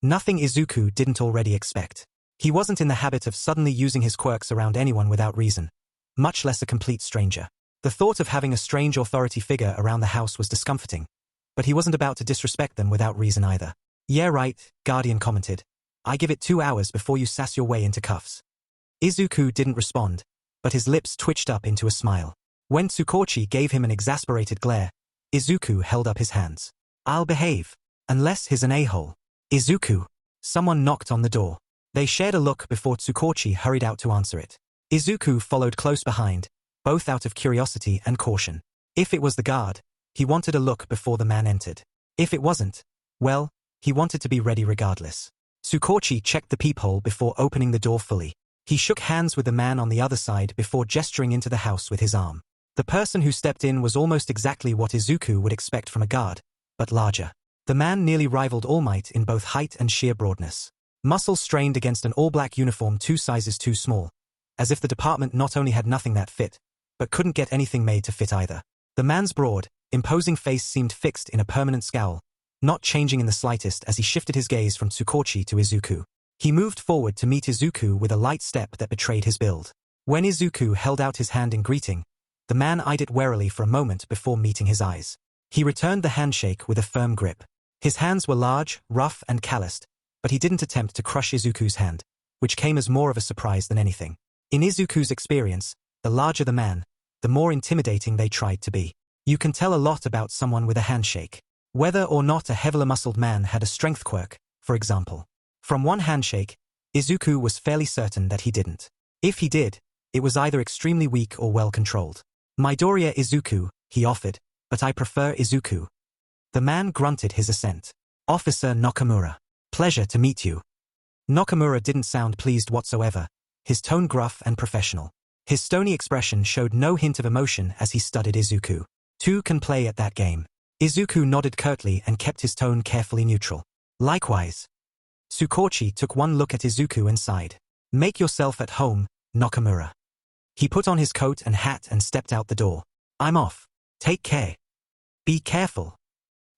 Nothing Isuku didn't already expect. He wasn't in the habit of suddenly using his quirks around anyone without reason, much less a complete stranger. The thought of having a strange authority figure around the house was discomforting, but he wasn't about to disrespect them without reason either. Yeah right, Guardian commented. I give it 2 hours before you sass your way into cuffs. Isuku didn't respond, but his lips twitched up into a smile. When Tsukauchi gave him an exasperated glare, Isuku held up his hands. I'll behave, unless he's an a-hole. Isuku. Someone knocked on the door. They shared a look before Tsukauchi hurried out to answer it. Isuku followed close behind, both out of curiosity and caution. If it was the guard, he wanted a look before the man entered. If it wasn't, well, he wanted to be ready regardless. Tsukauchi checked the peephole before opening the door fully. He shook hands with the man on the other side before gesturing into the house with his arm. The person who stepped in was almost exactly what Isuku would expect from a guard, but larger. The man nearly rivaled All Might in both height and sheer broadness. Muscles strained against an all-black uniform 2 sizes too small, as if the department not only had nothing that fit, but couldn't get anything made to fit either. The man's broad, imposing face seemed fixed in a permanent scowl, not changing in the slightest as he shifted his gaze from Tsukauchi to Isuku. He moved forward to meet Isuku with a light step that betrayed his build. When Isuku held out his hand in greeting, the man eyed it warily for a moment before meeting his eyes. He returned the handshake with a firm grip. His hands were large, rough, and calloused, but he didn't attempt to crush Izuku's hand, which came as more of a surprise than anything. In Izuku's experience, the larger the man, the more intimidating they tried to be. You can tell a lot about someone with a handshake. Whether or not a heavily muscled man had a strength quirk, for example. From one handshake, Isuku was fairly certain that he didn't. If he did, it was either extremely weak or well-controlled. Midoriya Izuku, he offered, but I prefer Isuku. The man grunted his assent. Officer Nakamura. Pleasure to meet you. Nakamura didn't sound pleased whatsoever, his tone gruff and professional. His stony expression showed no hint of emotion as he studied Isuku. Two can play at that game. Isuku nodded curtly and kept his tone carefully neutral. Likewise. Tsukauchi took one look at Isuku and sighed. Make yourself at home, Nakamura. He put on his coat and hat and stepped out the door. I'm off. Take care. Be careful.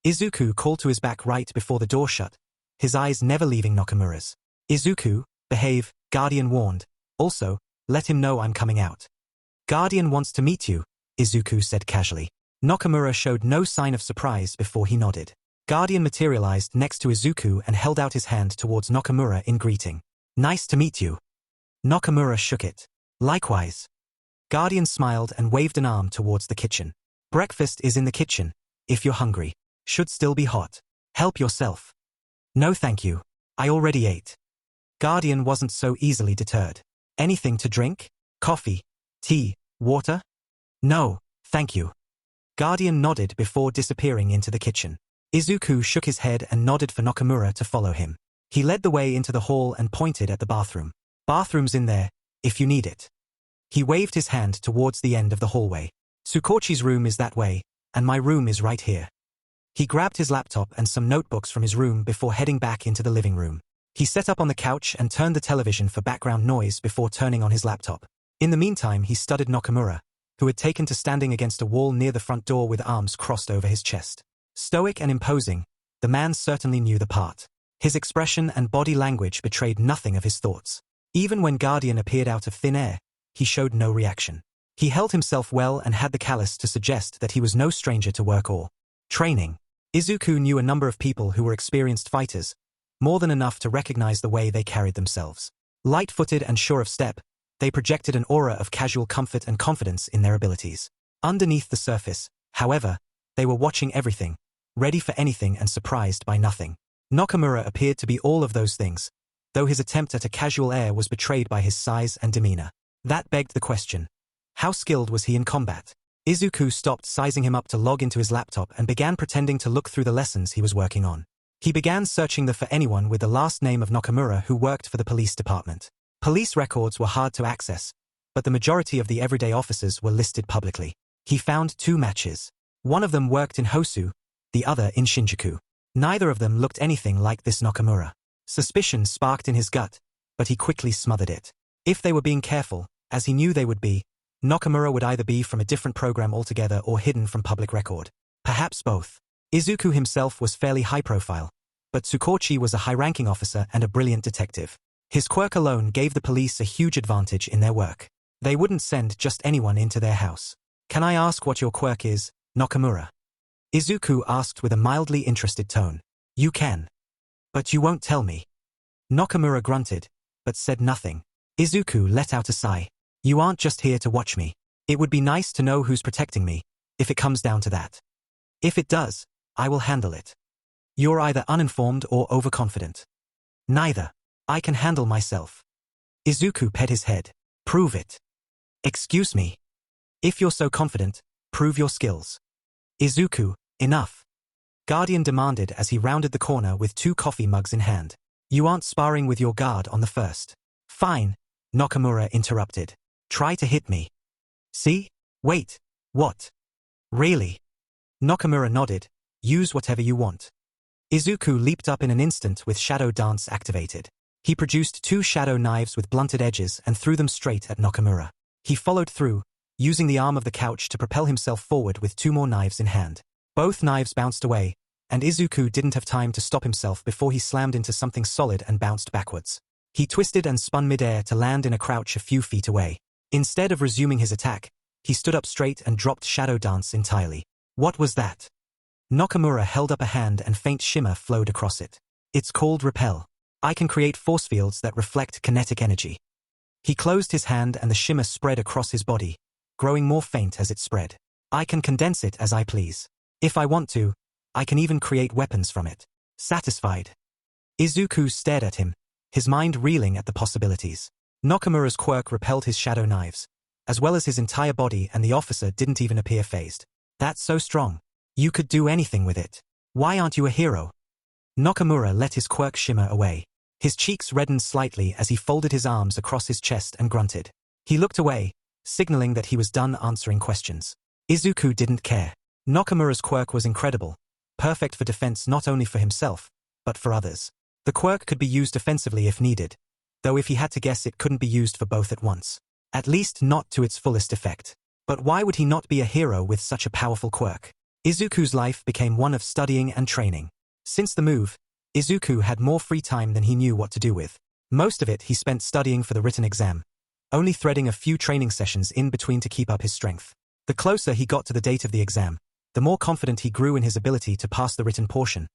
Isuku called to his back right before the door shut, his eyes never leaving Nakamura's. Isuku, behave, Guardian warned. Also, let him know I'm coming out. Guardian wants to meet you, Isuku said casually. Nakamura showed no sign of surprise before he nodded. Guardian materialized next to Isuku and held out his hand towards Nakamura in greeting. Nice to meet you. Nakamura shook it. Likewise. Guardian smiled and waved an arm towards the kitchen. Breakfast is in the kitchen, if you're hungry. Should still be hot. Help yourself. No thank you. I already ate. Guardian wasn't so easily deterred. Anything to drink? Coffee? Tea? Water? No, thank you. Guardian nodded before disappearing into the kitchen. Isuku shook his head and nodded for Nakamura to follow him. He led the way into the hall and pointed at the bathroom. Bathroom's in there, if you need it. He waved his hand towards the end of the hallway. Tsukauchi's room is that way, and my room is right here. He grabbed his laptop and some notebooks from his room before heading back into the living room. He sat up on the couch and turned the television for background noise before turning on his laptop. In the meantime, he studied Nakamura, who had taken to standing against a wall near the front door with arms crossed over his chest. Stoic and imposing, the man certainly knew the part. His expression and body language betrayed nothing of his thoughts. Even when Guardian appeared out of thin air, he showed no reaction. He held himself well and had the callous to suggest that he was no stranger to work or training. Isuku knew a number of people who were experienced fighters, more than enough to recognize the way they carried themselves. Light-footed and sure of step, they projected an aura of casual comfort and confidence in their abilities. Underneath the surface, however, they were watching everything, ready for anything and surprised by nothing. Nakamura appeared to be all of those things, though his attempt at a casual air was betrayed by his size and demeanor. That begged the question. How skilled was he in combat? Isuku stopped sizing him up to log into his laptop and began pretending to look through the lessons he was working on. He began searching for anyone with the last name of Nakamura who worked for the police department. Police records were hard to access, but the majority of the everyday officers were listed publicly. He found 2 matches. One of them worked in Hosu, the other in Shinjuku. Neither of them looked anything like this Nakamura. Suspicion sparked in his gut, but he quickly smothered it. If they were being careful, as he knew they would be, Nakamura would either be from a different program altogether or hidden from public record. Perhaps both. Isuku himself was fairly high-profile, but Tsukauchi was a high-ranking officer and a brilliant detective. His quirk alone gave the police a huge advantage in their work. They wouldn't send just anyone into their house. "Can I ask what your quirk is, Nakamura?" Isuku asked with a mildly interested tone. "You can. But you won't tell me." Nakamura grunted, but said nothing. Isuku let out a sigh. "You aren't just here to watch me. It would be nice to know who's protecting me, if it comes down to that. If it does, I will handle it. You're either uninformed or overconfident." "Neither. I can handle myself." Isuku pet his head. "Prove it." "Excuse me. If you're so confident, prove your skills." "Isuku, enough," Guardian demanded as he rounded the corner with 2 coffee mugs in hand. "You aren't sparring with your guard on the first." "Fine," Nakamura interrupted. "Try to hit me." "See? Wait. What? Really?" Nakamura nodded. "Use whatever you want." Isuku leaped up in an instant with Shadow Dance activated. He produced 2 shadow knives with blunted edges and threw them straight at Nakamura. He followed through, using the arm of the couch to propel himself forward with 2 more knives in hand. Both knives bounced away, and Isuku didn't have time to stop himself before he slammed into something solid and bounced backwards. He twisted and spun midair to land in a crouch a few feet away. Instead of resuming his attack, he stood up straight and dropped Shadow Dance entirely. "What was that?" Nakamura held up a hand and faint shimmer flowed across it. "It's called Repel. I can create force fields that reflect kinetic energy." He closed his hand and the shimmer spread across his body, growing more faint as it spread. "I can condense it as I please. If I want to, I can even create weapons from it." Satisfied, Isuku stared at him, his mind reeling at the possibilities. Nakamura's quirk repelled his shadow knives, as well as his entire body, and the officer didn't even appear fazed. "That's so strong. You could do anything with it. Why aren't you a hero?" Nakamura let his quirk shimmer away. His cheeks reddened slightly as he folded his arms across his chest and grunted. He looked away, signaling that he was done answering questions. Isuku didn't care. Nakamura's quirk was incredible, perfect for defense not only for himself, but for others. The quirk could be used offensively if needed, though if he had to guess it couldn't be used for both at once. At least not to its fullest effect. But why would he not be a hero with such a powerful quirk? Izuku's life became one of studying and training. Since the move, Isuku had more free time than he knew what to do with. Most of it he spent studying for the written exam, only threading a few training sessions in between to keep up his strength. The closer he got to the date of the exam, the more confident he grew in his ability to pass the written portion,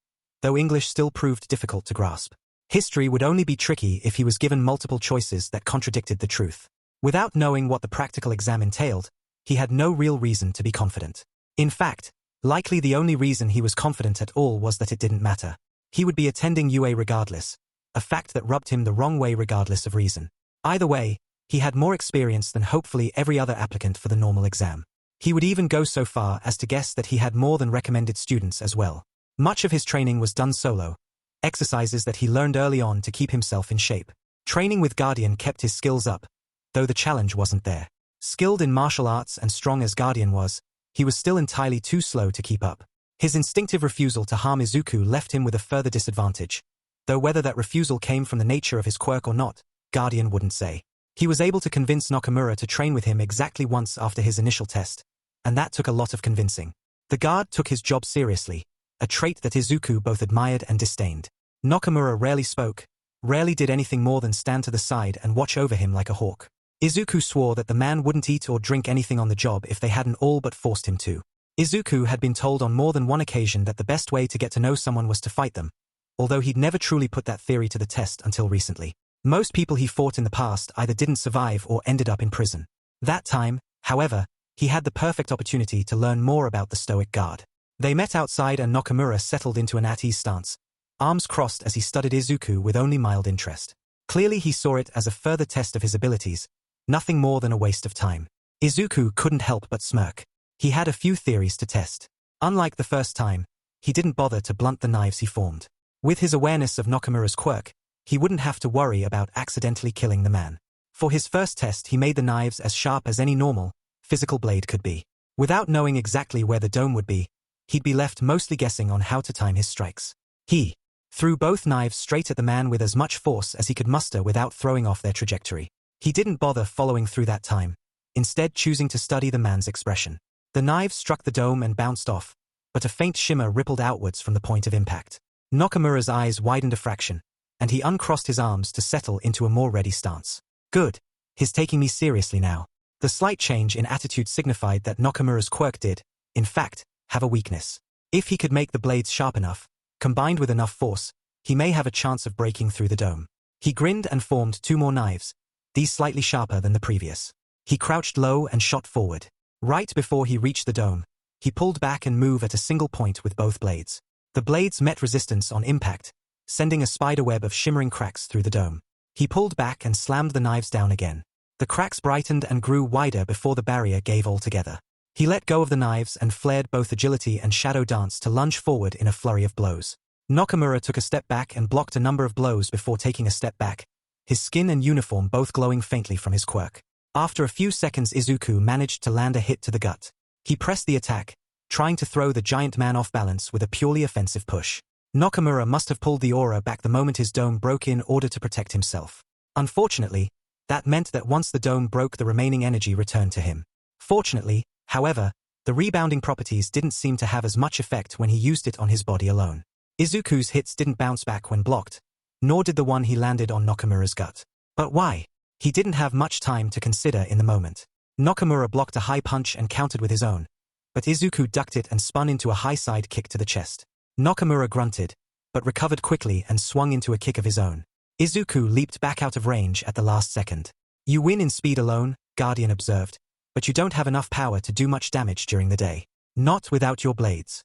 though English still proved difficult to grasp. History would only be tricky if he was given multiple choices that contradicted the truth. Without knowing what the practical exam entailed, he had no real reason to be confident. In fact, likely the only reason he was confident at all was that it didn't matter. He would be attending UA regardless, a fact that rubbed him the wrong way regardless of reason. Either way, he had more experience than hopefully every other applicant for the normal exam. He would even go so far as to guess that he had more than recommended students as well. Much of his training was done solo, exercises that he learned early on to keep himself in shape. Training with Guardian kept his skills up, though the challenge wasn't there. Skilled in martial arts and strong as Guardian was, he was still entirely too slow to keep up. His instinctive refusal to harm Isuku left him with a further disadvantage, though whether that refusal came from the nature of his quirk or not, Guardian wouldn't say. He was able to convince Nakamura to train with him exactly once after his initial test, and that took a lot of convincing. The guard took his job seriously, a trait that Isuku both admired and disdained. Nakamura rarely spoke, rarely did anything more than stand to the side and watch over him like a hawk. Izuku swore that the man wouldn't eat or drink anything on the job if they hadn't all but forced him to. Izuku had been told on more than one occasion that the best way to get to know someone was to fight them, although he'd never truly put that theory to the test until recently. Most people he fought in the past either didn't survive or ended up in prison. That time, however, he had the perfect opportunity to learn more about the stoic guard. They met outside and Nakamura settled into an at-ease stance, arms crossed as he studied Izuku with only mild interest. Clearly he saw it as a further test of his abilities, nothing more than a waste of time. Izuku couldn't help but smirk. He had a few theories to test. Unlike the first time, he didn't bother to blunt the knives he formed. With his awareness of Nakamura's quirk, he wouldn't have to worry about accidentally killing the man. For his first test, he made the knives as sharp as any normal, physical blade could be. Without knowing exactly where the dome would be, he'd be left mostly guessing on how to time his strikes. He threw both knives straight at the man with as much force as he could muster without throwing off their trajectory. He didn't bother following through that time, instead choosing to study the man's expression. The knives struck the dome and bounced off, but a faint shimmer rippled outwards from the point of impact. Nakamura's eyes widened a fraction, and he uncrossed his arms to settle into a more ready stance. Good. He's taking me seriously now. The slight change in attitude signified that Nakamura's quirk did, in fact, have a weakness. If he could make the blades sharp enough, combined with enough force, he may have a chance of breaking through the dome. He grinned and formed 2 more knives, these slightly sharper than the previous. He crouched low and shot forward. Right before he reached the dome, he pulled back and moved at a single point with both blades. The blades met resistance on impact, sending a spiderweb of shimmering cracks through the dome. He pulled back and slammed the knives down again. The cracks brightened and grew wider before the barrier gave altogether. He let go of the knives and flared both agility and shadow dance to lunge forward in a flurry of blows. Nakamura took a step back and blocked a number of blows before taking a step back, his skin and uniform both glowing faintly from his quirk. After a few seconds, Isuku managed to land a hit to the gut. He pressed the attack, trying to throw the giant man off balance with a purely offensive push. Nakamura must have pulled the aura back the moment his dome broke in order to protect himself. Unfortunately, that meant that once the dome broke, the remaining energy returned to him. Fortunately, however, the rebounding properties didn't seem to have as much effect when he used it on his body alone. Izuku's hits didn't bounce back when blocked, nor did the one he landed on Nakamura's gut. But why? He didn't have much time to consider in the moment. Nakamura blocked a high punch and countered with his own, but Izuku ducked it and spun into a high side kick to the chest. Nakamura grunted, but recovered quickly and swung into a kick of his own. Isuku leaped back out of range at the last second. You win in speed alone, Guardian observed, but you don't have enough power to do much damage during the day. Not without your blades.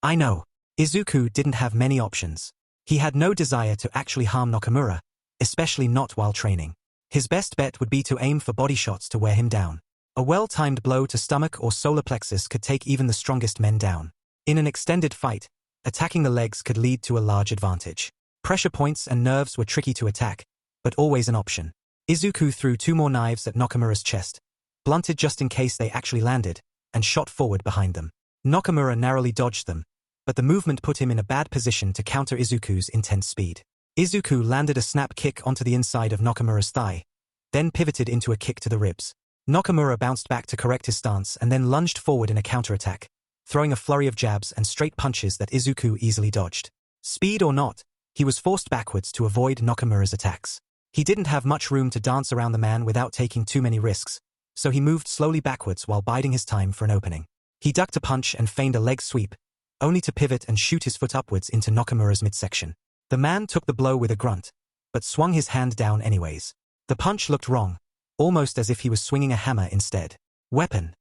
I know. Isuku didn't have many options. He had no desire to actually harm Nakamura, especially not while training. His best bet would be to aim for body shots to wear him down. A well-timed blow to stomach or solar plexus could take even the strongest men down. In an extended fight, attacking the legs could lead to a large advantage. Pressure points and nerves were tricky to attack, but always an option. Izuku threw 2 more knives at Nakamura's chest, blunted just in case they actually landed, and shot forward behind them. Nakamura narrowly dodged them, but the movement put him in a bad position to counter Izuku's intense speed. Izuku landed a snap kick onto the inside of Nakamura's thigh, then pivoted into a kick to the ribs. Nakamura bounced back to correct his stance and then lunged forward in a counterattack, throwing a flurry of jabs and straight punches that Izuku easily dodged. Speed or not, he was forced backwards to avoid Nakamura's attacks. He didn't have much room to dance around the man without taking too many risks, so he moved slowly backwards while biding his time for an opening. He ducked a punch and feigned a leg sweep, only to pivot and shoot his foot upwards into Nakamura's midsection. The man took the blow with a grunt, but swung his hand down anyways. The punch looked wrong, almost as if he was swinging a hammer instead. Weapon.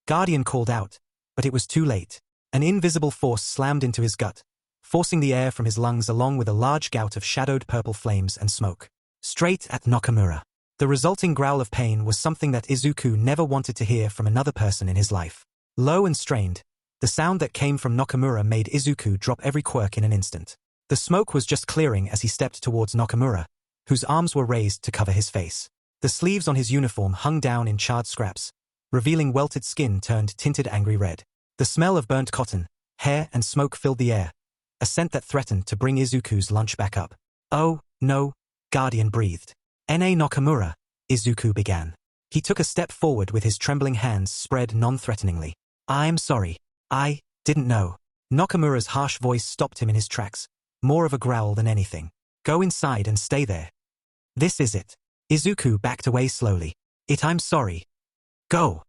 Guardian called out, but it was too late. An invisible force slammed into his gut, forcing the air from his lungs along with a large gout of shadowed purple flames and smoke. Straight at Nakamura. The resulting growl of pain was something that Izuku never wanted to hear from another person in his life. Low and strained, the sound that came from Nakamura made Izuku drop every quirk in an instant. The smoke was just clearing as he stepped towards Nakamura, whose arms were raised to cover his face. The sleeves on his uniform hung down in charred scraps, revealing welted skin turned tinted angry red. The smell of burnt cotton, hair and smoke filled the air, a scent that threatened to bring Izuku's lunch back up. Oh, no, Guardian breathed. N.A. Nakamura, Izuku began. He took a step forward with his trembling hands spread non-threateningly. I'm sorry. I didn't know. Nakamura's harsh voice stopped him in his tracks, more of a growl than anything. Go inside and stay there. This is it. Izuku backed away slowly. I'm sorry. Go.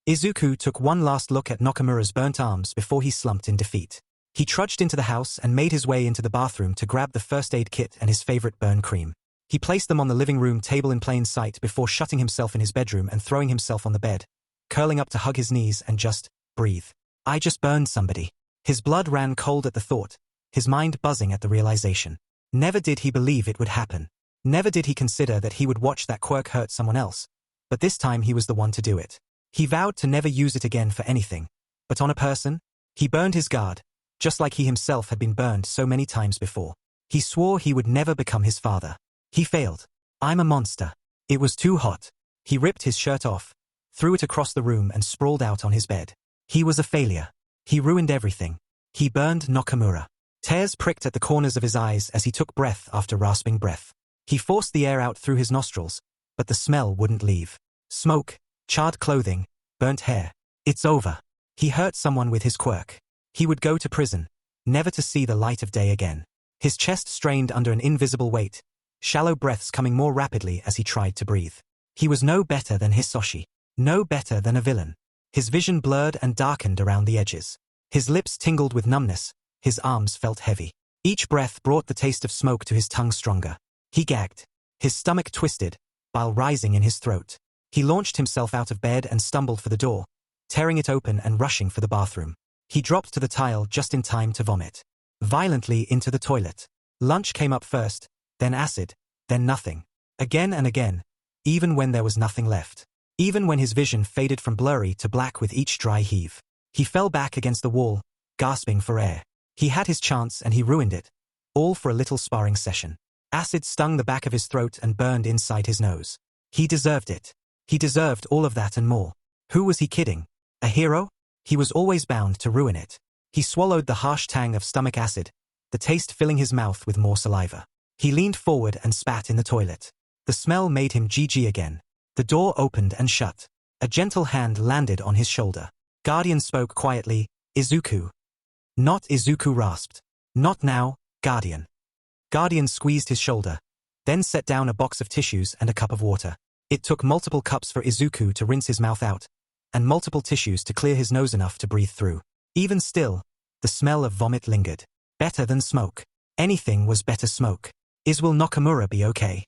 Izuku took one last look at Nakamura's burnt arms before he slumped in defeat. He trudged into the house and made his way into the bathroom to grab the first aid kit and his favorite burn cream. He placed them on the living room table in plain sight before shutting himself in his bedroom and throwing himself on the bed, curling up to hug his knees and just breathe. I just burned somebody. His blood ran cold at the thought, his mind buzzing at the realization. Never did he believe it would happen. Never did he consider that he would watch that quirk hurt someone else, but this time he was the one to do it. He vowed to never use it again for anything, but on a person, he burned his guard, just like he himself had been burned so many times before. He swore he would never become his father. He failed. I'm a monster. It was too hot. He ripped his shirt off, threw it across the room and sprawled out on his bed. He was a failure. He ruined everything. He burned Nakamura. Tears pricked at the corners of his eyes as he took breath after rasping breath. He forced the air out through his nostrils, but the smell wouldn't leave. Smoke, charred clothing, burnt hair. It's over. He hurt someone with his quirk. He would go to prison, never to see the light of day again. His chest strained under an invisible weight, shallow breaths coming more rapidly as he tried to breathe. He was no better than Hisoshi, no better than a villain. His vision blurred and darkened around the edges. His lips tingled with numbness, his arms felt heavy. Each breath brought the taste of smoke to his tongue stronger. He gagged. His stomach twisted, bile rising in his throat. He launched himself out of bed and stumbled for the door, tearing it open and rushing for the bathroom. He dropped to the tile just in time to vomit. Violently into the toilet. Lunch came up first, then acid, then nothing. Again and again, even when there was nothing left. Even when his vision faded from blurry to black with each dry heave. He fell back against the wall, gasping for air. He had his chance and he ruined it, all for a little sparring session. Acid stung the back of his throat and burned inside his nose. He deserved it. He deserved all of that and more. Who was he kidding? A hero? He was always bound to ruin it. He swallowed the harsh tang of stomach acid, the taste filling his mouth with more saliva. He leaned forward and spat in the toilet. The smell made him GG again. The door opened and shut. A gentle hand landed on his shoulder. Guardian spoke quietly, Isuku. Not Isuku rasped. Not now, Guardian. Guardian squeezed his shoulder, then set down a box of tissues and a cup of water. It took multiple cups for Isuku to rinse his mouth out, and multiple tissues to clear his nose enough to breathe through. Even still, the smell of vomit lingered. Better than smoke. Anything was better smoke. Will Nakamura be okay?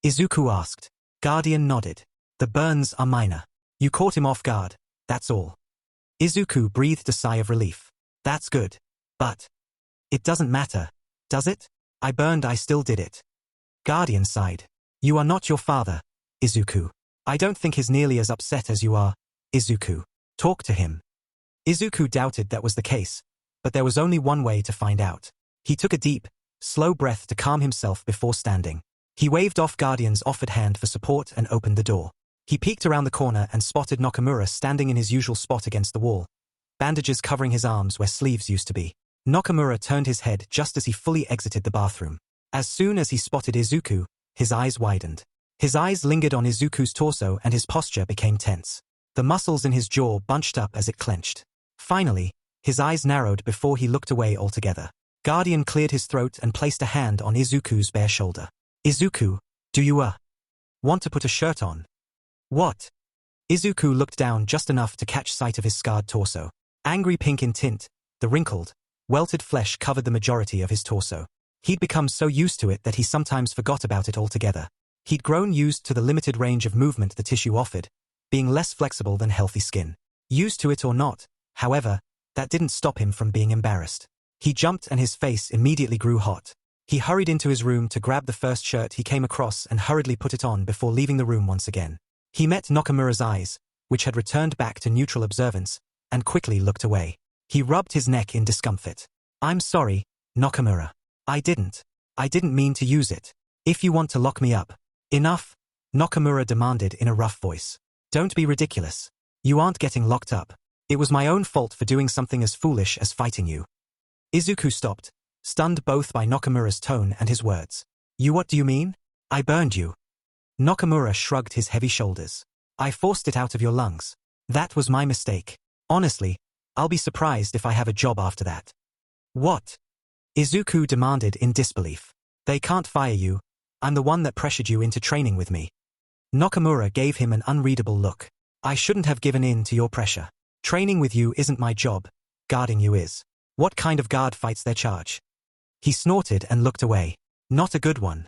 Isuku asked. Guardian nodded. The burns are minor. You caught him off guard, that's all. Isuku breathed a sigh of relief. That's good. But it doesn't matter, does it? I still did it. Guardian sighed. You are not your father, Isuku. I don't think he's nearly as upset as you are, Isuku. Talk to him. Isuku doubted that was the case, but there was only one way to find out. He took a deep, slow breath to calm himself before standing. He waved off Guardian's offered hand for support and opened the door. He peeked around the corner and spotted Nakamura standing in his usual spot against the wall, bandages covering his arms where sleeves used to be. Nakamura turned his head just as he fully exited the bathroom. As soon as he spotted Isuku, his eyes widened. His eyes lingered on Izuku's torso and his posture became tense. The muscles in his jaw bunched up as it clenched. Finally, his eyes narrowed before he looked away altogether. Guardian cleared his throat and placed a hand on Izuku's bare shoulder. Isuku, do you want to put a shirt on? What? Isuku looked down just enough to catch sight of his scarred torso. Angry pink in tint, the wrinkled, welted flesh covered the majority of his torso. He'd become so used to it that he sometimes forgot about it altogether. He'd grown used to the limited range of movement the tissue offered, being less flexible than healthy skin. Used to it or not, however, that didn't stop him from being embarrassed. He jumped and his face immediately grew hot. He hurried into his room to grab the first shirt he came across and hurriedly put it on before leaving the room once again. He met Nakamura's eyes, which had returned back to neutral observance, and quickly looked away. He rubbed his neck in discomfort. I'm sorry, Nakamura. I didn't mean to use it. If you want to lock me up. Enough, Nakamura demanded in a rough voice. Don't be ridiculous. You aren't getting locked up. It was my own fault for doing something as foolish as fighting you. Isuku stopped, stunned both by Nakamura's tone and his words. What do you mean? I burned you. Nakamura shrugged his heavy shoulders. I forced it out of your lungs. That was my mistake. Honestly, I'll be surprised if I have a job after that. What? Isuku demanded in disbelief. They can't fire you. I'm the one that pressured you into training with me. Nakamura gave him an unreadable look. I shouldn't have given in to your pressure. Training with you isn't my job. Guarding you is. What kind of guard fights their charge? He snorted and looked away. Not a good one.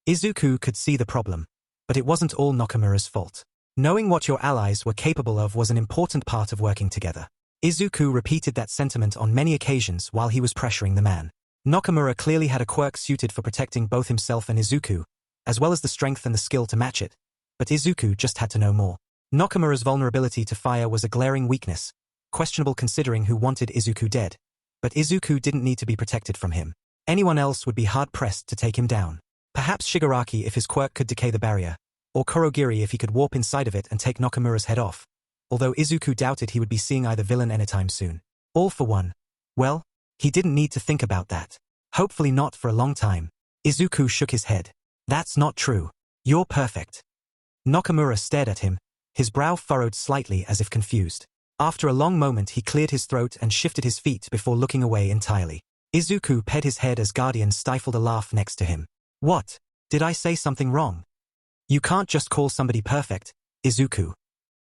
Isuku could see the problem, but it wasn't all Nakamura's fault. Knowing what your allies were capable of was an important part of working together. Isuku repeated that sentiment on many occasions while he was pressuring the man. Nakamura clearly had a quirk suited for protecting both himself and Isuku, as well as the strength and the skill to match it, but Isuku just had to know more. Nakamura's vulnerability to fire was a glaring weakness, questionable considering who wanted Isuku dead, but Isuku didn't need to be protected from him. Anyone else would be hard-pressed to take him down. Perhaps Shigaraki if his quirk could decay the barrier, or Kurogiri if he could warp inside of it and take Nakamura's head off, although Isuku doubted he would be seeing either villain anytime soon. All for one. Well, he didn't need to think about that. Hopefully not for a long time. Isuku shook his head. That's not true. You're perfect. Nakamura stared at him, his brow furrowed slightly as if confused. After a long moment he cleared his throat and shifted his feet before looking away entirely. Isuku ped his head as Guardian stifled a laugh next to him. What? Did I say something wrong? You can't just call somebody perfect, Isuku.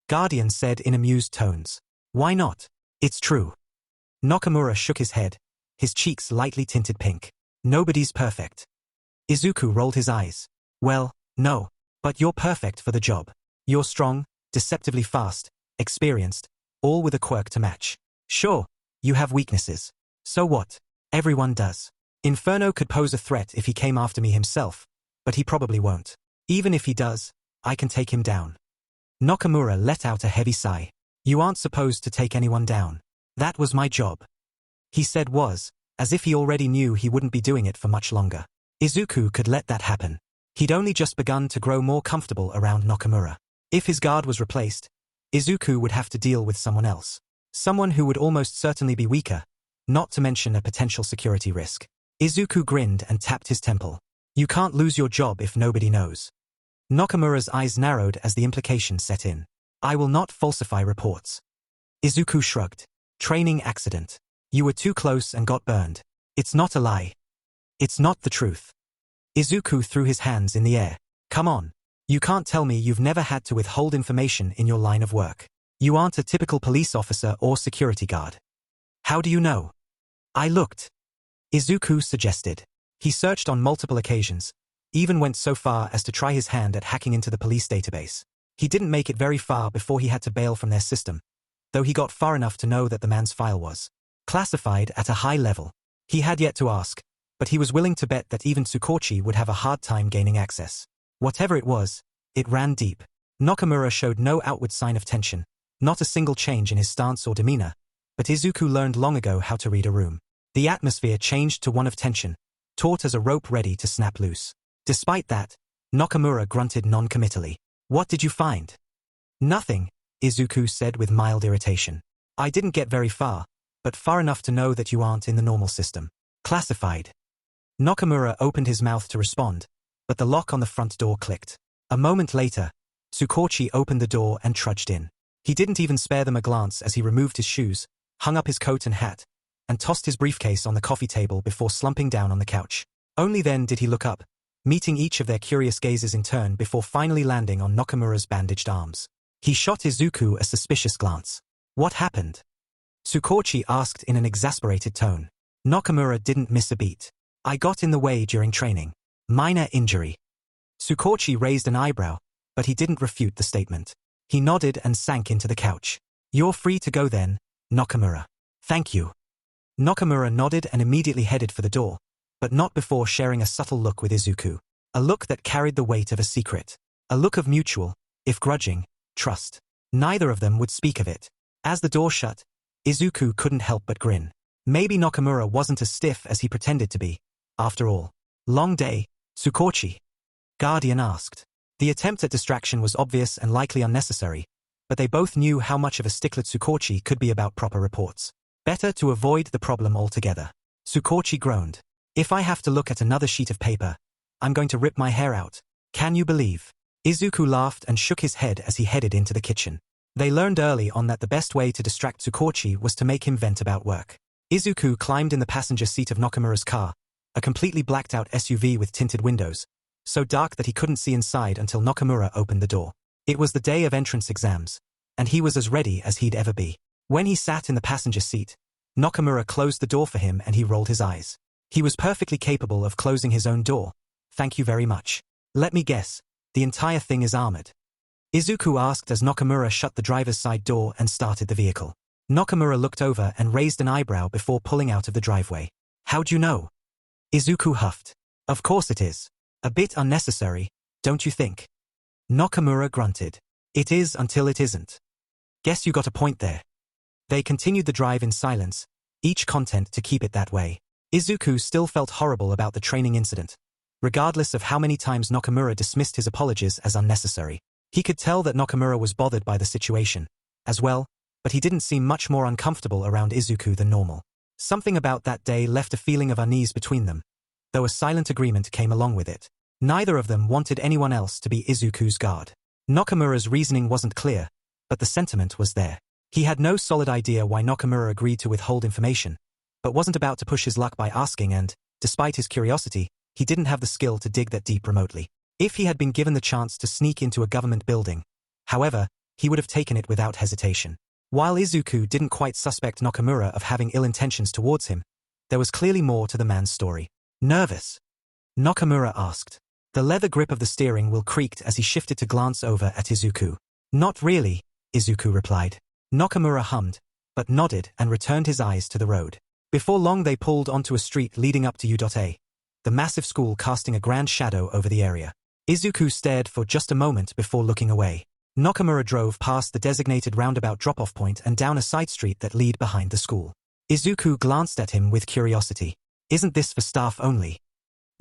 Guardian said in amused tones. Why not? It's true. Nakamura shook his head, his cheeks lightly tinted pink. Nobody's perfect. Isuku rolled his eyes. Well, no, but you're perfect for the job. You're strong, deceptively fast, experienced, all with a quirk to match. Sure, you have weaknesses. So what? Everyone does. Inferno could pose a threat if he came after me himself, but he probably won't. Even if he does, I can take him down. Nakamura let out a heavy sigh. You aren't supposed to take anyone down. That was my job. He said was, as if he already knew he wouldn't be doing it for much longer. Isuku could let that happen. He'd only just begun to grow more comfortable around Nakamura. If his guard was replaced, Isuku would have to deal with someone else. Someone who would almost certainly be weaker, not to mention a potential security risk. Isuku grinned and tapped his temple. You can't lose your job if nobody knows. Nakamura's eyes narrowed as the implication set in. I will not falsify reports. Isuku shrugged. Training accident. You were too close and got burned. It's not a lie. It's not the truth. Isuku threw his hands in the air. Come on. You can't tell me you've never had to withhold information in your line of work. You aren't a typical police officer or security guard. How do you know? I looked. Isuku suggested. He searched on multiple occasions, even went so far as to try his hand at hacking into the police database. He didn't make it very far before he had to bail from their system, though he got far enough to know that the man's file was classified at a high level. He had yet to ask, but he was willing to bet that even Tsukauchi would have a hard time gaining access. Whatever it was, it ran deep. Nakamura showed no outward sign of tension, not a single change in his stance or demeanor, but Isuku learned long ago how to read a room. The atmosphere changed to one of tension, taut as a rope ready to snap loose. Despite that, Nakamura grunted non-committally. What did you find? Nothing, Isuku said with mild irritation. I didn't get very far, but far enough to know that you aren't in the normal system. Classified. Nakamura opened his mouth to respond, but the lock on the front door clicked. A moment later, Tsukauchi opened the door and trudged in. He didn't even spare them a glance as he removed his shoes, hung up his coat and hat, and tossed his briefcase on the coffee table before slumping down on the couch. Only then did he look up, meeting each of their curious gazes in turn before finally landing on Nakamura's bandaged arms. He shot Isuku a suspicious glance. What happened? Tsukauchi asked in an exasperated tone. Nakamura didn't miss a beat. I got in the way during training. Minor injury. Tsukauchi raised an eyebrow, but he didn't refute the statement. He nodded and sank into the couch. You're free to go then, Nakamura. Thank you. Nakamura nodded and immediately headed for the door, but not before sharing a subtle look with Isuku. A look that carried the weight of a secret. A look of mutual, if grudging, trust. Neither of them would speak of it. As the door shut, Isuku couldn't help but grin. Maybe Nakamura wasn't as stiff as he pretended to be. After all. Long day, Tsukauchi? Guardian asked. The attempt at distraction was obvious and likely unnecessary, but they both knew how much of a stickler Tsukauchi could be about proper reports. Better to avoid the problem altogether. Tsukauchi groaned. If I have to look at another sheet of paper, I'm going to rip my hair out. Can you believe? Isuku laughed and shook his head as he headed into the kitchen. They learned early on that the best way to distract Tsukauchi was to make him vent about work. Isuku climbed in the passenger seat of Nakamura's car, a completely blacked-out SUV with tinted windows, so dark that he couldn't see inside until Nakamura opened the door. It was the day of entrance exams, and he was as ready as he'd ever be. When he sat in the passenger seat, Nakamura closed the door for him and he rolled his eyes. He was perfectly capable of closing his own door. Thank you very much. Let me guess, the entire thing is armored. Isuku asked as Nakamura shut the driver's side door and started the vehicle. Nakamura looked over and raised an eyebrow before pulling out of the driveway. How'd you know? Isuku huffed. Of course it is. A bit unnecessary, don't you think? Nakamura grunted. It is until it isn't. Guess you got a point there. They continued the drive in silence, each content to keep it that way. Izuku still felt horrible about the training incident. Regardless of how many times Nakamura dismissed his apologies as unnecessary. He could tell that Nakamura was bothered by the situation, as well, but he didn't seem much more uncomfortable around Izuku than normal. Something about that day left a feeling of unease between them, though a silent agreement came along with it. Neither of them wanted anyone else to be Izuku's guard. Nakamura's reasoning wasn't clear, but the sentiment was there. He had no solid idea why Nakamura agreed to withhold information, but wasn't about to push his luck by asking and, despite his curiosity, he didn't have the skill to dig that deep remotely. If he had been given the chance to sneak into a government building, however, he would have taken it without hesitation. While Izuku didn't quite suspect Nakamura of having ill intentions towards him, there was clearly more to the man's story. Nervous? Nakamura asked. The leather grip of the steering wheel creaked as he shifted to glance over at Izuku. Not really, Izuku replied. Nakamura hummed, but nodded and returned his eyes to the road. Before long they pulled onto a street leading up to UA, the massive school casting a grand shadow over the area. Izuku stared for just a moment before looking away. Nakamura drove past the designated roundabout drop-off point and down a side street that led behind the school. Izuku glanced at him with curiosity. Isn't this for staff only?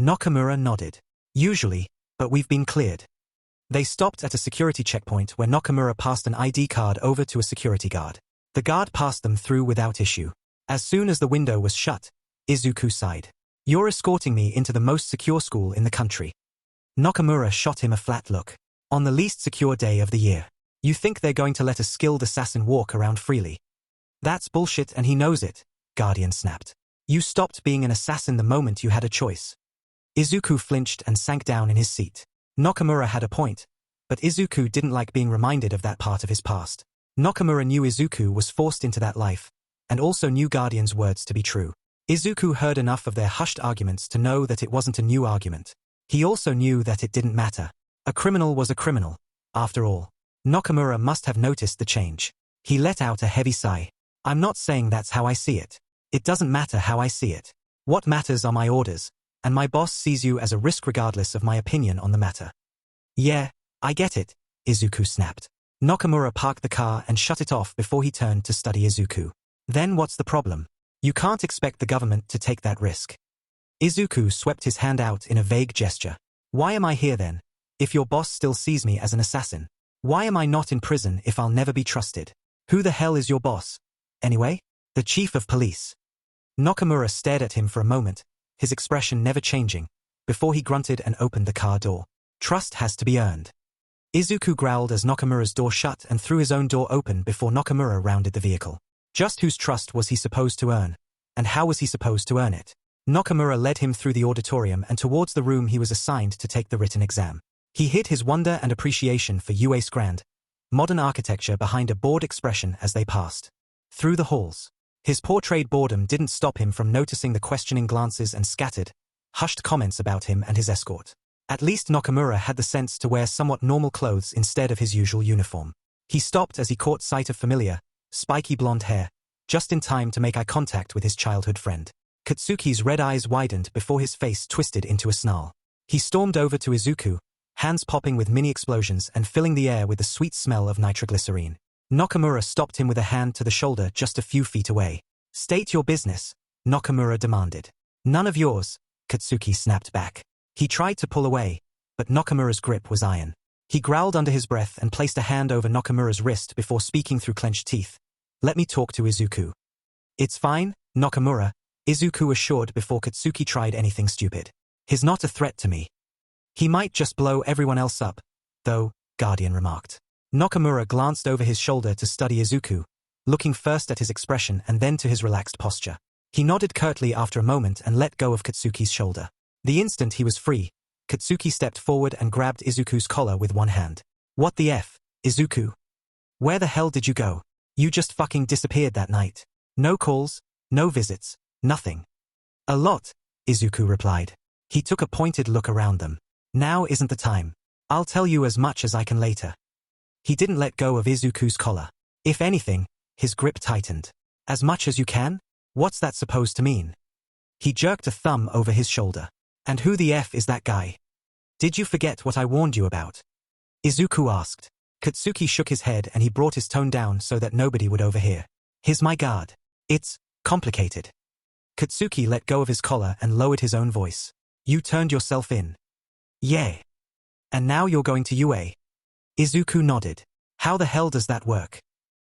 Nakamura nodded. Usually, but we've been cleared. They stopped at a security checkpoint where Nakamura passed an ID card over to a security guard. The guard passed them through without issue. As soon as the window was shut, Izuku sighed. You're escorting me into the most secure school in the country. Nakamura shot him a flat look. On the least secure day of the year. You think they're going to let a skilled assassin walk around freely? That's bullshit and he knows it, Guardian snapped. You stopped being an assassin the moment you had a choice. Izuku flinched and sank down in his seat. Nakamura had a point, but Izuku didn't like being reminded of that part of his past. Nakamura knew Izuku was forced into that life, and also knew Guardian's words to be true. Izuku heard enough of their hushed arguments to know that it wasn't a new argument. He also knew that it didn't matter. A criminal was a criminal, after all. Nakamura must have noticed the change. He let out a heavy sigh. I'm not saying that's how I see it. It doesn't matter how I see it. What matters are my orders, and my boss sees you as a risk regardless of my opinion on the matter. Yeah, I get it, Izuku snapped. Nakamura parked the car and shut it off before he turned to study Izuku. Then what's the problem? You can't expect the government to take that risk. Izuku swept his hand out in a vague gesture. Why am I here then? If your boss still sees me as an assassin? Why am I not in prison if I'll never be trusted? Who the hell is your boss? Anyway? The chief of police. Nakamura stared at him for a moment, his expression never changing, before he grunted and opened the car door. Trust has to be earned. Izuku growled as Nakamura's door shut and threw his own door open before Nakamura rounded the vehicle. Just whose trust was he supposed to earn? And how was he supposed to earn it? Nakamura led him through the auditorium and towards the room he was assigned to take the written exam. He hid his wonder and appreciation for UA's grand, modern architecture behind a bored expression as they passed. Through the halls. His portrayed boredom didn't stop him from noticing the questioning glances and scattered, hushed comments about him and his escort. At least Nakamura had the sense to wear somewhat normal clothes instead of his usual uniform. He stopped as he caught sight of familiar, spiky blonde hair, just in time to make eye contact with his childhood friend. Katsuki's red eyes widened before his face twisted into a snarl. He stormed over to Izuku, hands popping with mini explosions and filling the air with the sweet smell of nitroglycerine. Nakamura stopped him with a hand to the shoulder just a few feet away. State your business, Nakamura demanded. None of yours, Katsuki snapped back. He tried to pull away, but Nakamura's grip was iron. He growled under his breath and placed a hand over Nakamura's wrist before speaking through clenched teeth. Let me talk to Izuku. It's fine, Nakamura, Izuku assured before Katsuki tried anything stupid. He's not a threat to me. He might just blow everyone else up, though, Guardian remarked. Nakamura glanced over his shoulder to study Izuku, looking first at his expression and then to his relaxed posture. He nodded curtly after a moment and let go of Katsuki's shoulder. The instant he was free, Katsuki stepped forward and grabbed Izuku's collar with one hand. What the F, Izuku? Where the hell did you go? You just fucking disappeared that night. No calls, no visits, nothing. A lot, Izuku replied. He took a pointed look around them. Now isn't the time. I'll tell you as much as I can later. He didn't let go of Izuku's collar. If anything, his grip tightened. As much as you can? What's that supposed to mean? He jerked a thumb over his shoulder. And who the F is that guy? Did you forget what I warned you about? Izuku asked. Katsuki shook his head and he brought his tone down so that nobody would overhear. He's my guard. It's complicated. Katsuki let go of his collar and lowered his own voice. You turned yourself in. Yeah. And now you're going to UA. Isuku nodded. How the hell does that work?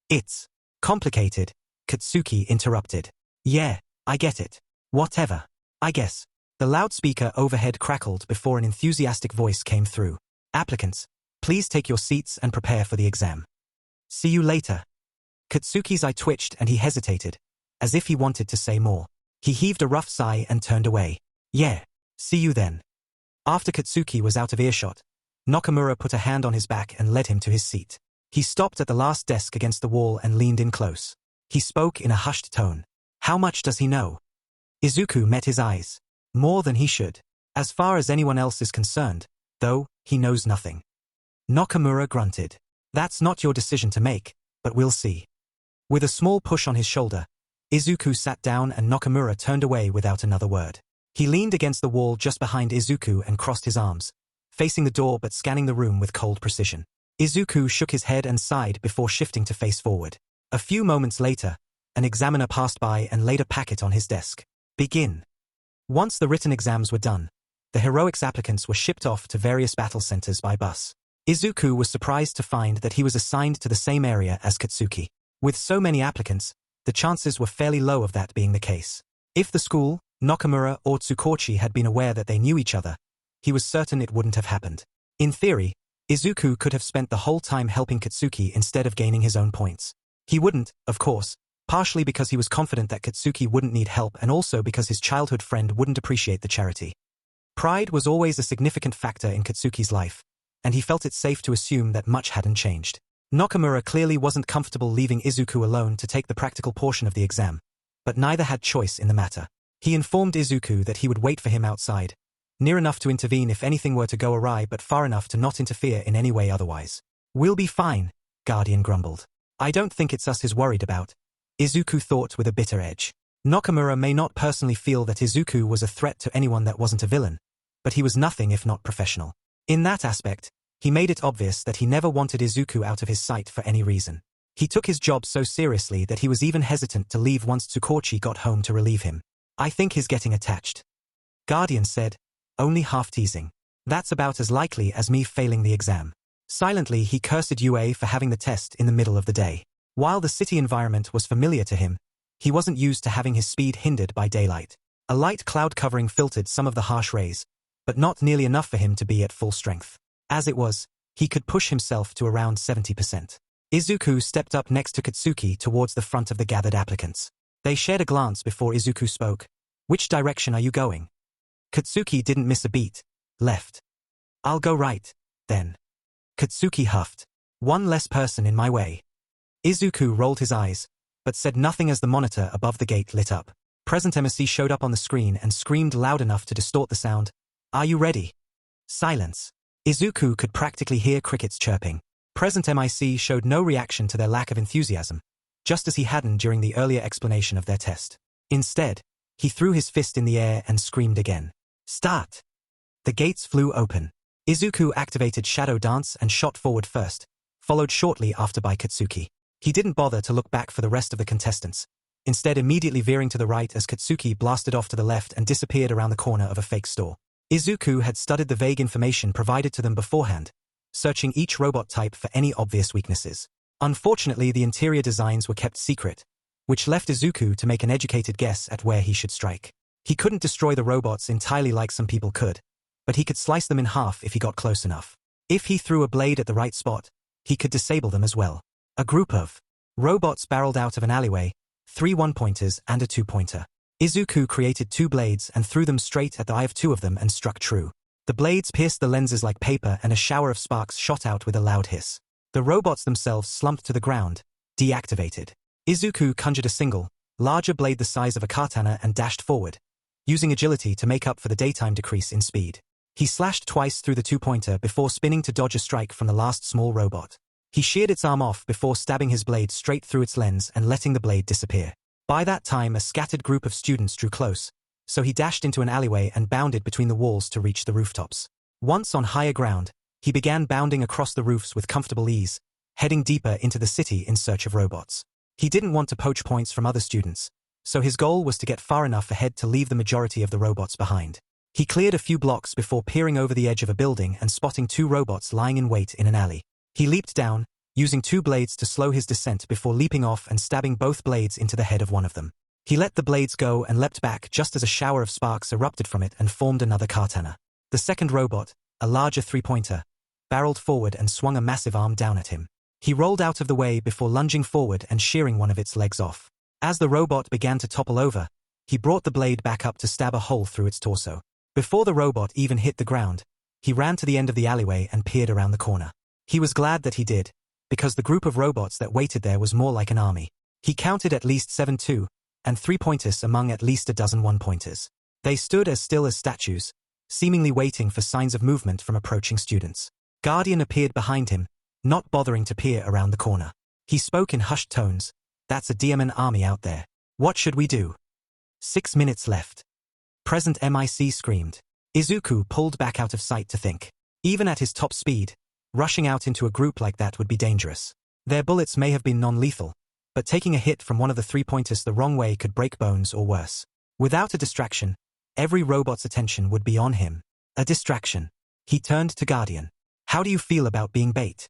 It's complicated, Katsuki interrupted. Yeah, I get it. Whatever. I guess. The loudspeaker overhead crackled before an enthusiastic voice came through. Applicants, please take your seats and prepare for the exam. See you later. Katsuki's eye twitched and he hesitated, as if he wanted to say more. He heaved a rough sigh and turned away. Yeah, see you then. After Katsuki was out of earshot, Nakamura put a hand on his back and led him to his seat. He stopped at the last desk against the wall and leaned in close. He spoke in a hushed tone. How much does he know? Isuku met his eyes. More than he should. As far as anyone else is concerned, though, he knows nothing. Nakamura grunted. That's not your decision to make, but we'll see. With a small push on his shoulder, Isuku sat down and Nakamura turned away without another word. He leaned against the wall just behind Isuku and crossed his arms, facing the door but scanning the room with cold precision. Isuku shook his head and sighed before shifting to face forward. A few moments later, an examiner passed by and laid a packet on his desk. Begin. Once the written exams were done, the heroics applicants were shipped off to various battle centers by bus. Isuku was surprised to find that he was assigned to the same area as Katsuki. With so many applicants, the chances were fairly low of that being the case. If the school, Nakamura or Tsukauchi had been aware that they knew each other, he was certain it wouldn't have happened. In theory, Isuku could have spent the whole time helping Katsuki instead of gaining his own points. He wouldn't, of course, partially because he was confident that Katsuki wouldn't need help and also because his childhood friend wouldn't appreciate the charity. Pride was always a significant factor in Katsuki's life, and he felt it safe to assume that much hadn't changed. Nakamura clearly wasn't comfortable leaving Isuku alone to take the practical portion of the exam, but neither had choice in the matter. He informed Isuku that he would wait for him outside, near enough to intervene if anything were to go awry but far enough to not interfere in any way otherwise. We'll be fine, Guardian grumbled. I don't think it's us he's worried about, Isuku thought with a bitter edge. Nakamura may not personally feel that Isuku was a threat to anyone that wasn't a villain, but he was nothing if not professional. In that aspect, he made it obvious that he never wanted Isuku out of his sight for any reason. He took his job so seriously that he was even hesitant to leave once Tsukauchi got home to relieve him. I think he's getting attached, Guardian said, only half teasing. That's about as likely as me failing the exam. Silently he cursed UA for having the test in the middle of the day. While the city environment was familiar to him, he wasn't used to having his speed hindered by daylight. A light cloud covering filtered some of the harsh rays, but not nearly enough for him to be at full strength. As it was, he could push himself to around 70%. Isuku stepped up next to Katsuki towards the front of the gathered applicants. They shared a glance before Isuku spoke. Which direction are you going? Katsuki didn't miss a beat. Left. I'll go right, then. Katsuki huffed. One less person in my way. Isuku rolled his eyes, but said nothing as the monitor above the gate lit up. Present MSC showed up on the screen and screamed loud enough to distort the sound. Are you ready? Silence. Isuku could practically hear crickets chirping. Present MIC showed no reaction to their lack of enthusiasm, just as he hadn't during the earlier explanation of their test. Instead, he threw his fist in the air and screamed again. Start! The gates flew open. Isuku activated Shadow Dance and shot forward first, followed shortly after by Katsuki. He didn't bother to look back for the rest of the contestants, instead immediately veering to the right as Katsuki blasted off to the left and disappeared around the corner of a fake store. Isuku had studied the vague information provided to them beforehand, searching each robot type for any obvious weaknesses. Unfortunately, the interior designs were kept secret, which left Isuku to make an educated guess at where he should strike. He couldn't destroy the robots entirely like some people could, but he could slice them in half if he got close enough. If he threw a blade at the right spot, he could disable them as well. A group of robots barreled out of an alleyway, 3 1-pointers and a 2-pointer. Isuku created 2 blades and threw them straight at the eye of 2 of them and struck true. The blades pierced the lenses like paper and a shower of sparks shot out with a loud hiss. The robots themselves slumped to the ground, deactivated. Isuku conjured a single, larger blade the size of a katana and dashed forward, using agility to make up for the daytime decrease in speed. He slashed twice through the 2-pointer before spinning to dodge a strike from the last small robot. He sheared its arm off before stabbing his blade straight through its lens and letting the blade disappear. By that time, a scattered group of students drew close, so he dashed into an alleyway and bounded between the walls to reach the rooftops. Once on higher ground, he began bounding across the roofs with comfortable ease, heading deeper into the city in search of robots. He didn't want to poach points from other students, so his goal was to get far enough ahead to leave the majority of the robots behind. He cleared a few blocks before peering over the edge of a building and spotting 2 robots lying in wait in an alley. He leaped down, using 2 blades to slow his descent before leaping off and stabbing both blades into the head of one of them. He let the blades go and leapt back just as a shower of sparks erupted from it and formed another katana. The second robot, a larger 3-pointer, barreled forward and swung a massive arm down at him. He rolled out of the way before lunging forward and shearing one of its legs off. As the robot began to topple over, he brought the blade back up to stab a hole through its torso. Before the robot even hit the ground, he ran to the end of the alleyway and peered around the corner. He was glad that he did, because the group of robots that waited there was more like an army. He counted at least 7 2 and 3-pointers among at least a dozen 1-pointers. They stood as still as statues, seemingly waiting for signs of movement from approaching students. Guardian appeared behind him, not bothering to peer around the corner. He spoke in hushed tones. "That's a demon army out there. What should we do?" 6 minutes left. Present MIC screamed. Isuku pulled back out of sight to think. Even at his top speed, rushing out into a group like that would be dangerous. Their bullets may have been non-lethal, but taking a hit from one of the 3-pointers the wrong way could break bones or worse. Without a distraction, every robot's attention would be on him. A distraction. He turned to Guardian. "How do you feel about being bait?"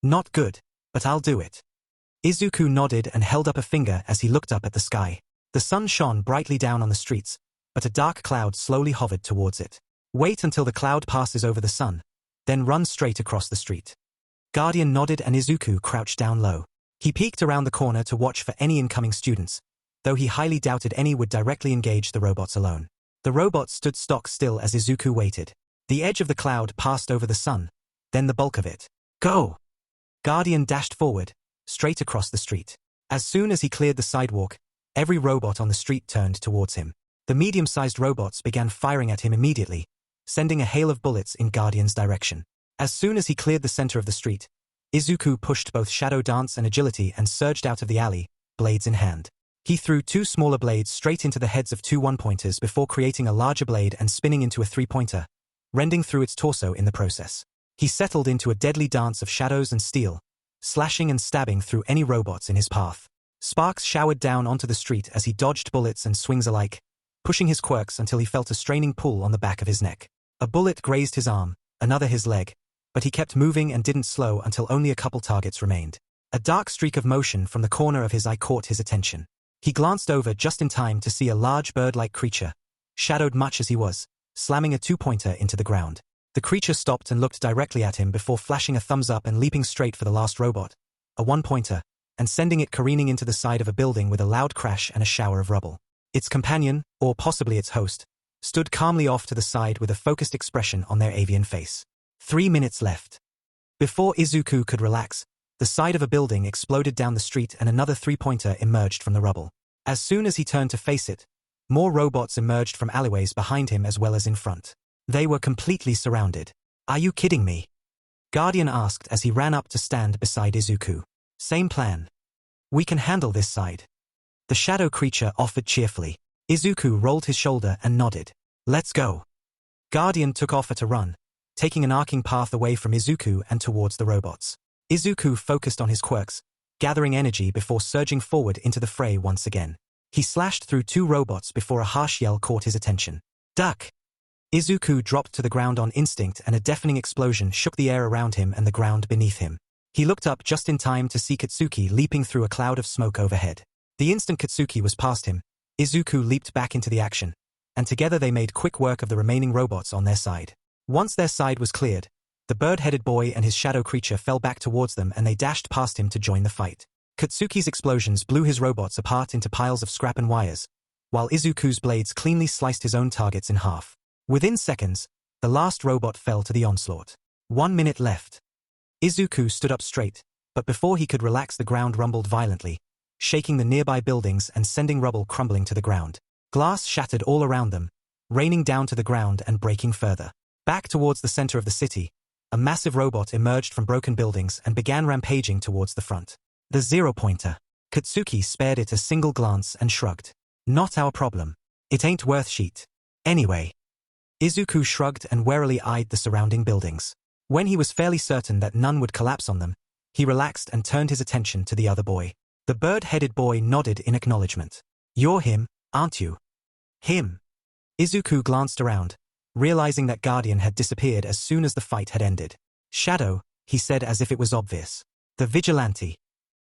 "Not good, but I'll do it." Isuku nodded and held up a finger as he looked up at the sky. The sun shone brightly down on the streets, but a dark cloud slowly hovered towards it. "Wait until the cloud passes over the sun, then run straight across the street." Guardian nodded and Isuku crouched down low. He peeked around the corner to watch for any incoming students, though he highly doubted any would directly engage the robots alone. The robots stood stock still as Isuku waited. The edge of the cloud passed over the sun, then the bulk of it. "Go!" Guardian dashed forward, straight across the street. As soon as he cleared the sidewalk, every robot on the street turned towards him. The medium-sized robots began firing at him immediately, sending a hail of bullets in Guardian's direction. As soon as he cleared the center of the street, Isuku pushed both Shadow Dance and Agility and surged out of the alley, blades in hand. He threw 2 smaller blades straight into the heads of 2 1-pointers before creating a larger blade and spinning into a 3-pointer, rending through its torso in the process. He settled into a deadly dance of shadows and steel, slashing and stabbing through any robots in his path. Sparks showered down onto the street as he dodged bullets and swings alike, pushing his quirks until he felt a straining pull on the back of his neck. A bullet grazed his arm, another his leg, but he kept moving and didn't slow until only a couple targets remained. A dark streak of motion from the corner of his eye caught his attention. He glanced over just in time to see a large bird-like creature, shadowed much as he was, slamming a 2-pointer into the ground. The creature stopped and looked directly at him before flashing a thumbs up and leaping straight for the last robot, a 1-pointer, and sending it careening into the side of a building with a loud crash and a shower of rubble. Its companion, or possibly its host, stood calmly off to the side with a focused expression on their avian face. 3 minutes left. Before Isuku could relax, the side of a building exploded down the street and another 3-pointer emerged from the rubble. As soon as he turned to face it, more robots emerged from alleyways behind him as well as in front. They were completely surrounded. "Are you kidding me?" Guardian asked as he ran up to stand beside Isuku. "Same plan. We can handle this side." The shadow creature offered cheerfully. Isuku rolled his shoulder and nodded. "Let's go." Guardian took off at a run, taking an arcing path away from Isuku and towards the robots. Isuku focused on his quirks, gathering energy before surging forward into the fray once again. He slashed through 2 robots before a harsh yell caught his attention. "Duck!" Isuku dropped to the ground on instinct and a deafening explosion shook the air around him and the ground beneath him. He looked up just in time to see Katsuki leaping through a cloud of smoke overhead. The instant Katsuki was past him, Isuku leaped back into the action, and together they made quick work of the remaining robots on their side. Once their side was cleared, the bird-headed boy and his shadow creature fell back towards them and they dashed past him to join the fight. Katsuki's explosions blew his robots apart into piles of scrap and wires, while Izuku's blades cleanly sliced his own targets in half. Within seconds, the last robot fell to the onslaught. 1 minute left. Isuku stood up straight, but before he could relax the ground rumbled violently, shaking the nearby buildings and sending rubble crumbling to the ground. Glass shattered all around them, raining down to the ground and breaking further. Back towards the center of the city, a massive robot emerged from broken buildings and began rampaging towards the front. The 0-pointer. Katsuki spared it a single glance and shrugged. "Not our problem. It ain't worth shit. Anyway." Izuku shrugged and warily eyed the surrounding buildings. When he was fairly certain that none would collapse on them, he relaxed and turned his attention to the other boy. The bird-headed boy nodded in acknowledgement. You're him, aren't you? Him. Isuku glanced around, realizing that Guardian had disappeared as soon as the fight had ended. Shadow, he said as if it was obvious. The vigilante.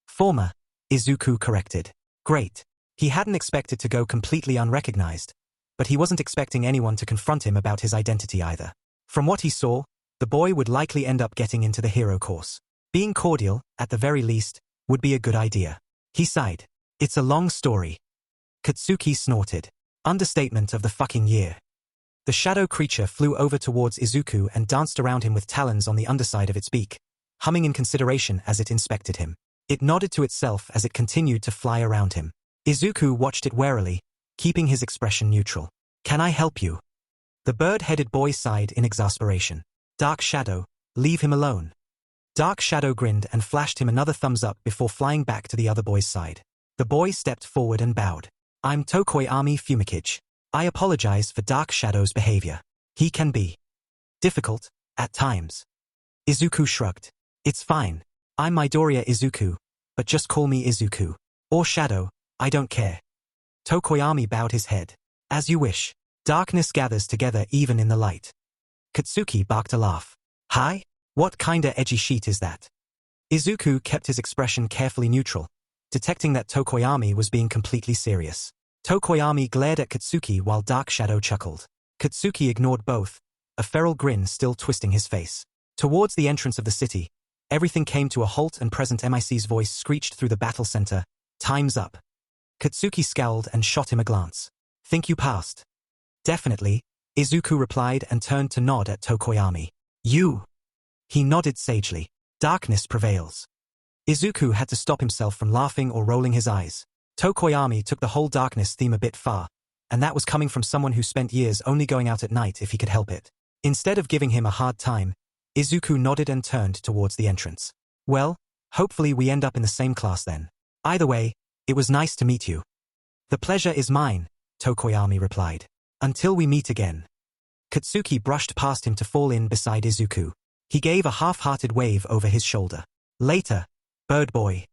Former, Isuku corrected. Great. He hadn't expected to go completely unrecognized, but he wasn't expecting anyone to confront him about his identity either. From what he saw, the boy would likely end up getting into the hero course. Being cordial, at the very least, would be a good idea. He sighed. It's a long story. Katsuki snorted. Understatement of the fucking year. The shadow creature flew over towards Isuku and danced around him with talons on the underside of its beak, humming in consideration as it inspected him. It nodded to itself as it continued to fly around him. Isuku watched it warily, keeping his expression neutral. Can I help you? The bird-headed boy sighed in exasperation. Dark Shadow, leave him alone. Dark Shadow grinned and flashed him another thumbs up before flying back to the other boy's side. The boy stepped forward and bowed. I'm Tokoyami Fumikage. I apologize for Dark Shadow's behavior. He can be difficult, at times. Izuku shrugged. It's fine. I'm Midoriya Izuku, but just call me Izuku. Or Shadow, I don't care. Tokoyami bowed his head. As you wish. Darkness gathers together even in the light. Katsuki barked a laugh. Hi? What kinda edgy sheet is that? Izuku kept his expression carefully neutral, detecting that Tokoyami was being completely serious. Tokoyami glared at Katsuki while Dark Shadow chuckled. Katsuki ignored both, a feral grin still twisting his face. Towards the entrance of the city, everything came to a halt and Present MIC's voice screeched through the battle center. Time's up. Katsuki scowled and shot him a glance. Think you passed? Definitely, Izuku replied and turned to nod at Tokoyami. You. He nodded sagely. Darkness prevails. Izuku had to stop himself from laughing or rolling his eyes. Tokoyami took the whole darkness theme a bit far, and that was coming from someone who spent years only going out at night if he could help it. Instead of giving him a hard time, Izuku nodded and turned towards the entrance. Well, hopefully we end up in the same class then. Either way, it was nice to meet you. The pleasure is mine, Tokoyami replied. Until we meet again. Katsuki brushed past him to fall in beside Izuku. He gave a half-hearted wave over his shoulder. Later, Bird Boy.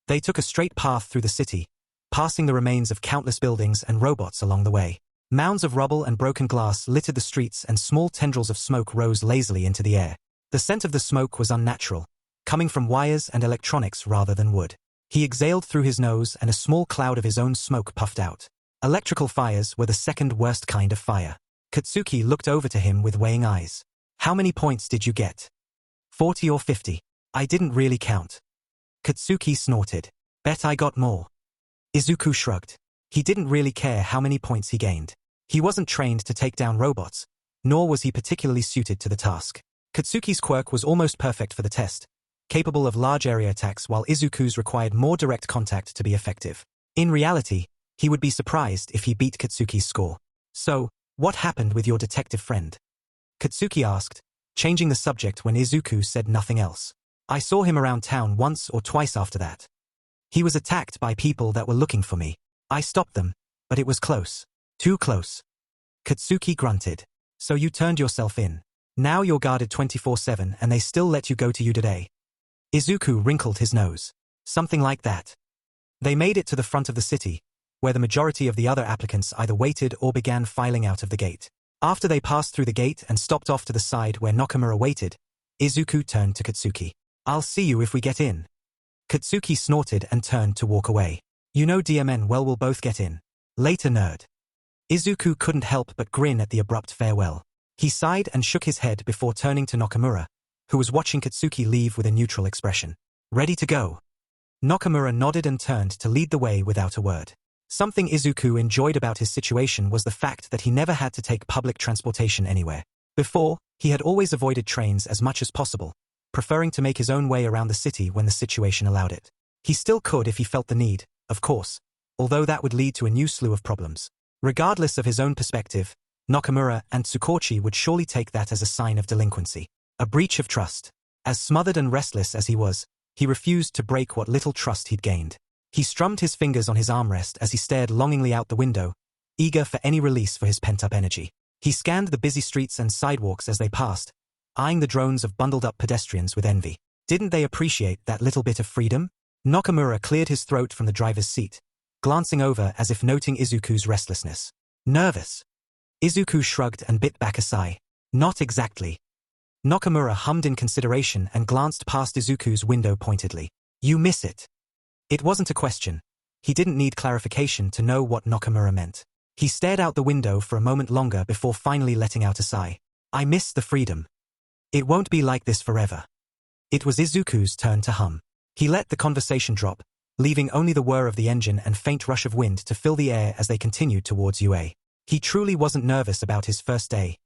They took a straight path through the city, passing the remains of countless buildings and robots along the way. Mounds of rubble and broken glass littered the streets and small tendrils of smoke rose lazily into the air. The scent of the smoke was unnatural, coming from wires and electronics rather than wood. He exhaled through his nose and a small cloud of his own smoke puffed out. Electrical fires were the second worst kind of fire. Katsuki looked over to him with weighing eyes. How many points did you get? 40 or 50? I didn't really count. Katsuki snorted. Bet I got more. Izuku shrugged. He didn't really care how many points he gained. He wasn't trained to take down robots, nor was he particularly suited to the task. Katsuki's quirk was almost perfect for the test, capable of large area attacks while Izuku's required more direct contact to be effective. In reality, he would be surprised if he beat Katsuki's score. So, what happened with your detective friend? Katsuki asked, changing the subject when Izuku said nothing else. I saw him around town once or twice after that. He was attacked by people that were looking for me. I stopped them, but it was close. Too close. Katsuki grunted. So you turned yourself in. Now you're guarded 24/7 and they still let you go to you today. Izuku wrinkled his nose. Something like that. They made it to the front of the city, where the majority of the other applicants either waited or began filing out of the gate. After they passed through the gate and stopped off to the side where Nakamura waited, Izuku turned to Katsuki. I'll see you if we get in. Katsuki snorted and turned to walk away. You know DMN well, we'll both get in. Later, nerd. Izuku couldn't help but grin at the abrupt farewell. He sighed and shook his head before turning to Nakamura, who was watching Katsuki leave with a neutral expression. Ready to go? Nakamura nodded and turned to lead the way without a word. Something Izuku enjoyed about his situation was the fact that he never had to take public transportation anywhere. Before, he had always avoided trains as much as possible, preferring to make his own way around the city when the situation allowed it. He still could if he felt the need, of course, although that would lead to a new slew of problems. Regardless of his own perspective, Nakamura and Tsukauchi would surely take that as a sign of delinquency, a breach of trust. As smothered and restless as he was, he refused to break what little trust he'd gained. He strummed his fingers on his armrest as he stared longingly out the window, eager for any release for his pent-up energy. He scanned the busy streets and sidewalks as they passed, eyeing the drones of bundled-up pedestrians with envy. Didn't they appreciate that little bit of freedom? Nakamura cleared his throat from the driver's seat, glancing over as if noting Izuku's restlessness. Nervous? Izuku shrugged and bit back a sigh. Not exactly. Nakamura hummed in consideration and glanced past Izuku's window pointedly. You miss it. It wasn't a question. He didn't need clarification to know what Nakamura meant. He stared out the window for a moment longer before finally letting out a sigh. I miss the freedom. It won't be like this forever. It was Izuku's turn to hum. He let the conversation drop, leaving only the whir of the engine and faint rush of wind to fill the air as they continued towards UA. He truly wasn't nervous about his first day.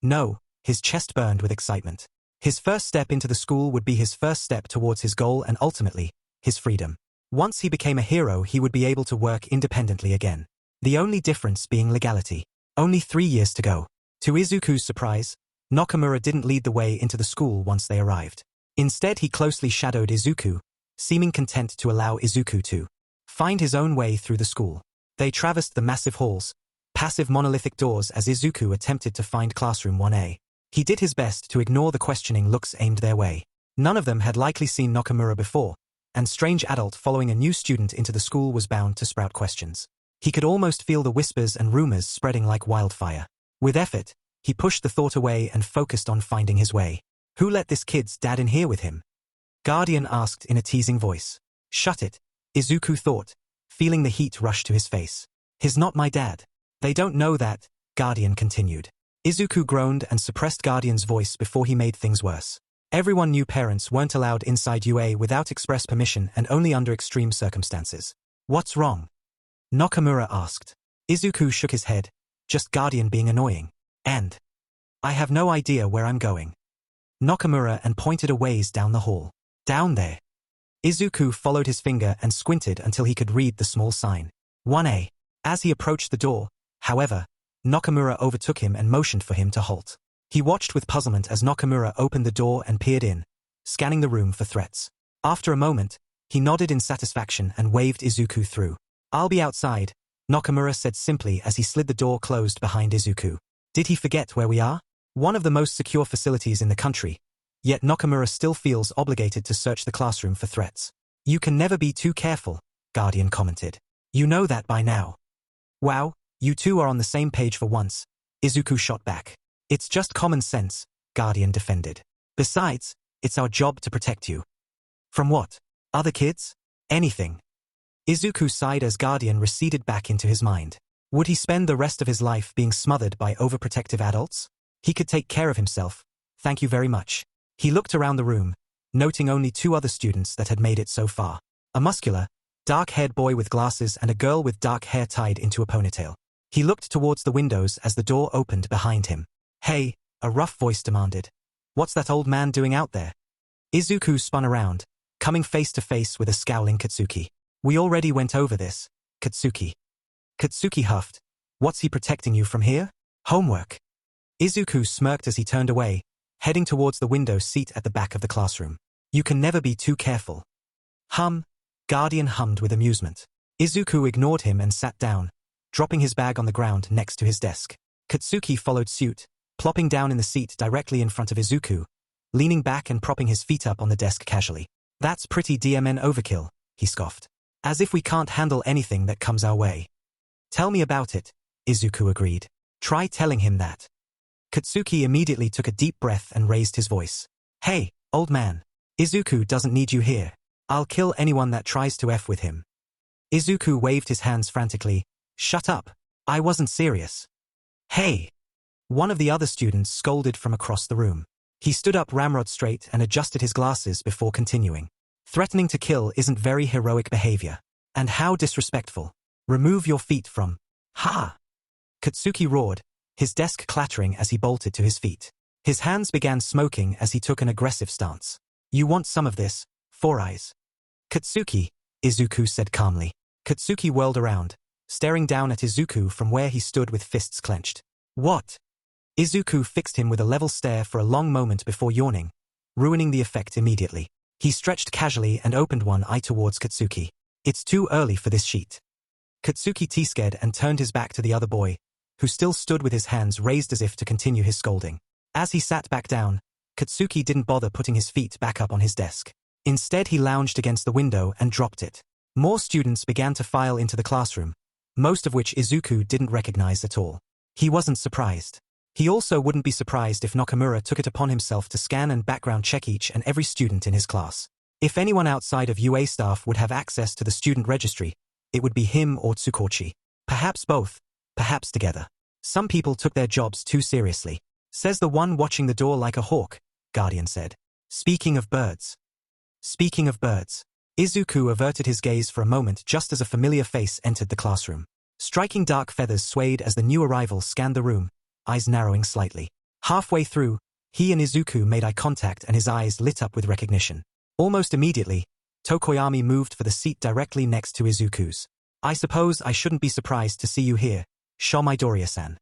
No, his chest burned with excitement. His first step into the school would be his first step towards his goal and ultimately, his freedom. Once he became a hero, he would be able to work independently again. The only difference being legality. Only 3 years to go. To Izuku's surprise, Nakamura didn't lead the way into the school once they arrived. Instead, he closely shadowed Izuku, seeming content to allow Izuku to find his own way through the school. They traversed the massive halls, passive monolithic doors as Izuku attempted to find classroom 1A. He did his best to ignore the questioning looks aimed their way. None of them had likely seen Nakamura before, and strange adult following a new student into the school was bound to sprout questions. He could almost feel the whispers and rumors spreading like wildfire. With effort, he pushed the thought away and focused on finding his way. Who let this kid's dad in here with him? Guardian asked in a teasing voice. Shut it, Izuku thought, feeling the heat rush to his face. He's not my dad. They don't know that, Guardian continued. Izuku groaned and suppressed Guardian's voice before he made things worse. Everyone knew parents weren't allowed inside UA without express permission and only under extreme circumstances. What's wrong? Nakamura asked. Izuku shook his head, just Guardian being annoying. And I have no idea where I'm going. Nakamura and pointed a ways down the hall. Down there. Izuku followed his finger and squinted until he could read the small sign. 1A. As he approached the door, however, Nakamura overtook him and motioned for him to halt. He watched with puzzlement as Nakamura opened the door and peered in, scanning the room for threats. After a moment, he nodded in satisfaction and waved Izuku through. I'll be outside, Nakamura said simply as he slid the door closed behind Izuku. Did he forget where we are? One of the most secure facilities in the country, yet Nakamura still feels obligated to search the classroom for threats. You can never be too careful, Guardian commented. You know that by now. Wow, you two are on the same page for once, Izuku shot back. It's just common sense, Guardian defended. Besides, it's our job to protect you. From what? Other kids? Anything. Izuku sighed as Guardian receded back into his mind. Would he spend the rest of his life being smothered by overprotective adults? He could take care of himself, thank you very much. He looked around the room, noting only 2 other students that had made it so far. A muscular, dark-haired boy with glasses and a girl with dark hair tied into a ponytail. He looked towards the windows as the door opened behind him. Hey, a rough voice demanded. What's that old man doing out there? Izuku spun around, coming face to face with a scowling Katsuki. We already went over this, Katsuki. Katsuki huffed. What's he protecting you from here? Homework. Izuku smirked as he turned away, heading towards the window seat at the back of the classroom. You can never be too careful. Guardian hummed with amusement. Izuku ignored him and sat down, dropping his bag on the ground next to his desk. Katsuki followed suit, plopping down in the seat directly in front of Izuku, leaning back and propping his feet up on the desk casually. That's pretty DMN overkill, he scoffed. As if we can't handle anything that comes our way. Tell me about it, Izuku agreed. Try telling him that. Katsuki immediately took a deep breath and raised his voice. Hey, old man. Izuku doesn't need you here. I'll kill anyone that tries to F with him. Izuku waved his hands frantically. Shut up. I wasn't serious. Hey. One of the other students scolded from across the room. He stood up ramrod straight and adjusted his glasses before continuing. Threatening to kill isn't very heroic behavior. And how disrespectful. Remove your feet from. Ha! Katsuki roared, his desk clattering as he bolted to his feet. His hands began smoking as he took an aggressive stance. You want some of this, Four Eyes? Katsuki, Izuku said calmly. Katsuki whirled around, staring down at Izuku from where he stood with fists clenched. What? Izuku fixed him with a level stare for a long moment before yawning, ruining the effect immediately. He stretched casually and opened one eye towards Katsuki. It's too early for this sheet. Katsuki t-scared and turned his back to the other boy, who still stood with his hands raised as if to continue his scolding. As he sat back down, Katsuki didn't bother putting his feet back up on his desk. Instead he lounged against the window and dropped it. More students began to file into the classroom, most of which Isuku didn't recognize at all. He wasn't surprised. He also wouldn't be surprised if Nakamura took it upon himself to scan and background check each and every student in his class. If anyone outside of UA staff would have access to the student registry, it would be him or Tsukauchi. Perhaps both, perhaps together. Some people took their jobs too seriously. Says the one watching the door like a hawk, Guardian said. Speaking of birds. Speaking of birds. Isuku averted his gaze for a moment just as a familiar face entered the classroom. Striking dark feathers swayed as the new arrival scanned the room, eyes narrowing slightly. Halfway through, he and Isuku made eye contact and his eyes lit up with recognition. Almost immediately, Tokoyami moved for the seat directly next to Izuku's. I suppose I shouldn't be surprised to see you here, Sho Midoriya-san.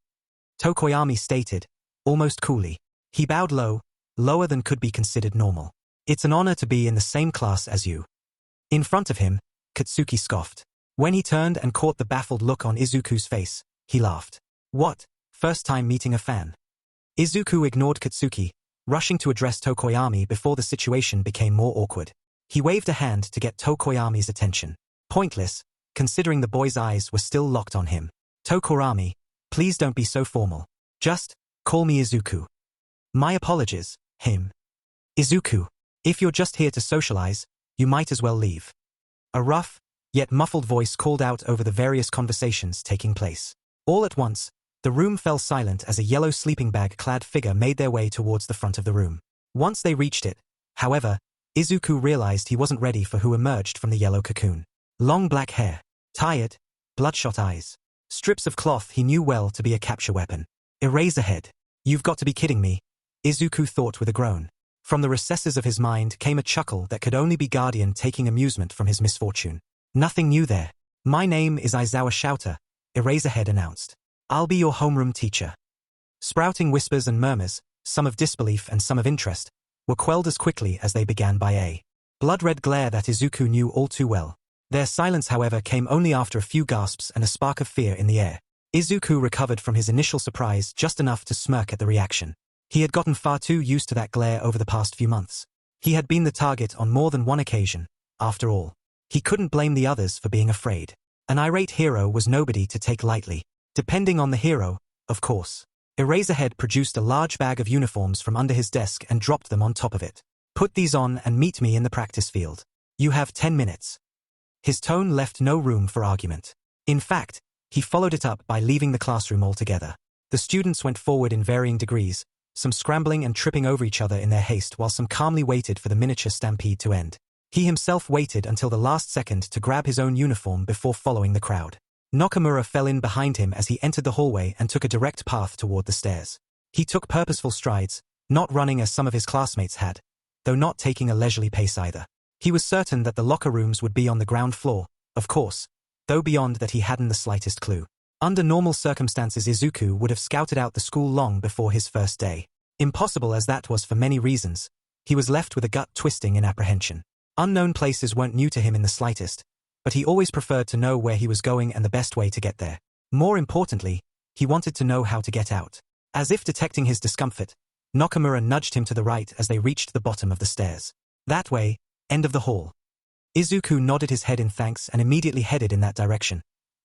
Tokoyami stated, almost coolly. He bowed low, lower than could be considered normal. It's an honor to be in the same class as you. In front of him, Katsuki scoffed. When he turned and caught the baffled look on Izuku's face, he laughed. What? First time meeting a fan? Izuku ignored Katsuki, rushing to address Tokoyami before the situation became more awkward. He waved a hand to get Tokoyami's attention. Pointless, considering the boy's eyes were still locked on him. Tokoyami, please don't be so formal. Just call me Izuku. My apologies, him. Izuku, if you're just here to socialize, you might as well leave. A rough, yet muffled voice called out over the various conversations taking place. All at once, the room fell silent as a yellow sleeping bag-clad figure made their way towards the front of the room. Once they reached it, however, Izuku realized he wasn't ready for who emerged from the yellow cocoon. Long black hair, tired, bloodshot eyes, strips of cloth he knew well to be a capture weapon. Eraserhead. You've got to be kidding me, Izuku thought with a groan. From the recesses of his mind came a chuckle that could only be Guardian taking amusement from his misfortune. Nothing new there. My name is Aizawa Shouter, Eraserhead announced. I'll be your homeroom teacher. Sprouting whispers and murmurs, some of disbelief and some of interest, were quelled as quickly as they began by a blood-red glare that Izuku knew all too well. Their silence, however, came only after a few gasps and a spark of fear in the air. Izuku recovered from his initial surprise just enough to smirk at the reaction. He had gotten far too used to that glare over the past few months. He had been the target on more than one occasion, after all. He couldn't blame the others for being afraid. An irate hero was nobody to take lightly. Depending on the hero, of course. Eraserhead produced a large bag of uniforms from under his desk and dropped them on top of it. Put these on and meet me in the practice field. You have 10 minutes. His tone left no room for argument. In fact, he followed it up by leaving the classroom altogether. The students went forward in varying degrees, some scrambling and tripping over each other in their haste while some calmly waited for the miniature stampede to end. He himself waited until the last second to grab his own uniform before following the crowd. Nakamura fell in behind him as he entered the hallway and took a direct path toward the stairs. He took purposeful strides, not running as some of his classmates had, though not taking a leisurely pace either. He was certain that the locker rooms would be on the ground floor, of course, though beyond that he hadn't the slightest clue. Under normal circumstances Izuku would have scouted out the school long before his first day. Impossible as that was for many reasons, he was left with a gut twisting in apprehension. Unknown places weren't new to him in the slightest, but he always preferred to know where he was going and the best way to get there. More importantly, he wanted to know how to get out. As if detecting his discomfort, Nakamura nudged him to the right as they reached the bottom of the stairs. That way, end of the hall. Izuku nodded his head in thanks and immediately headed in that direction,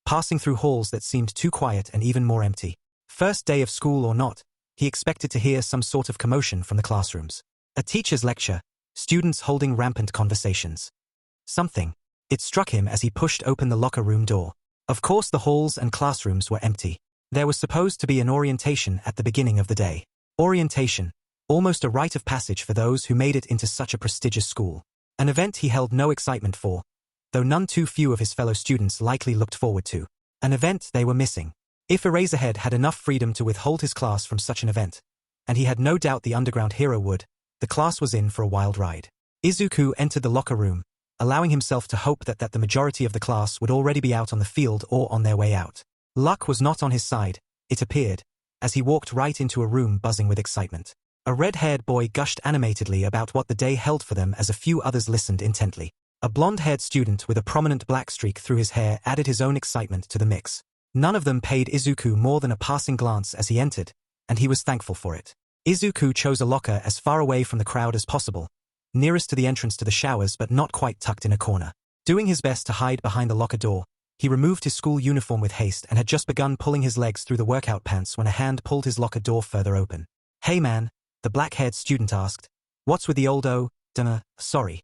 passing through halls that seemed too quiet and even more empty. First day of school or not, he expected to hear some sort of commotion from the classrooms. A teacher's lecture, students holding rampant conversations. Something. It struck him as he pushed open the locker room door. Of course the halls and classrooms were empty. There was supposed to be an orientation at the beginning of the day. Orientation, almost a rite of passage for those who made it into such a prestigious school. An event he held no excitement for, though none too few of his fellow students likely looked forward to. An event they were missing. If Eraserhead had enough freedom to withhold his class from such an event, and he had no doubt the underground hero would, the class was in for a wild ride. Izuku entered the locker room, allowing himself to hope that the majority of the class would already be out on the field or on their way out. Luck was not on his side, it appeared, as he walked right into a room buzzing with excitement. A red-haired boy gushed animatedly about what the day held for them as a few others listened intently. A blonde-haired student with a prominent black streak through his hair added his own excitement to the mix. None of them paid Izuku more than a passing glance as he entered, and he was thankful for it. Izuku chose a locker as far away from the crowd as possible, nearest to the entrance to the showers but not quite tucked in a corner. Doing his best to hide behind the locker door, he removed his school uniform with haste and had just begun pulling his legs through the workout pants when a hand pulled his locker door further open. "Hey man," the black-haired student asked. "What's with the old sorry."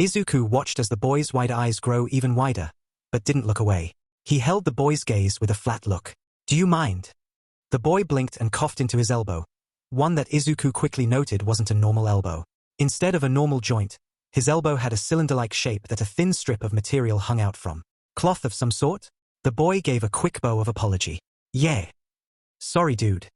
Isuku watched as the boy's wide eyes grow even wider, but didn't look away. He held the boy's gaze with a flat look. "Do you mind?" The boy blinked and coughed into his elbow, one that Isuku quickly noted wasn't a normal elbow. Instead of a normal joint, his elbow had a cylinder-like shape that a thin strip of material hung out from. "Cloth of some sort?" The boy gave a quick bow of apology. "Yeah. Sorry dude."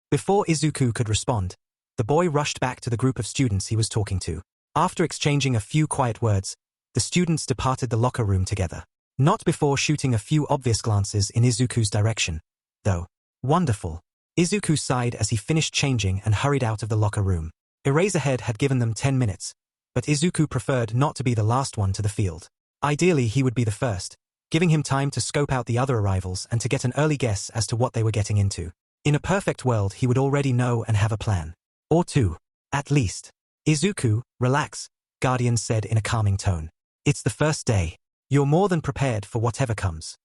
Before Isuku could respond, the boy rushed back to the group of students he was talking to. After exchanging a few quiet words, the students departed the locker room together. Not before shooting a few obvious glances in Izuku's direction, though. Wonderful. Isuku sighed as he finished changing and hurried out of the locker room. Eraserhead had given them 10 minutes, but Isuku preferred not to be the last one to the field. Ideally, he would be the first, giving him time to scope out the other arrivals and to get an early guess as to what they were getting into. In a perfect world, he would already know and have a plan. Or two, at least. "Izuku, relax," Guardian said in a calming tone. "It's the first day. You're more than prepared for whatever comes."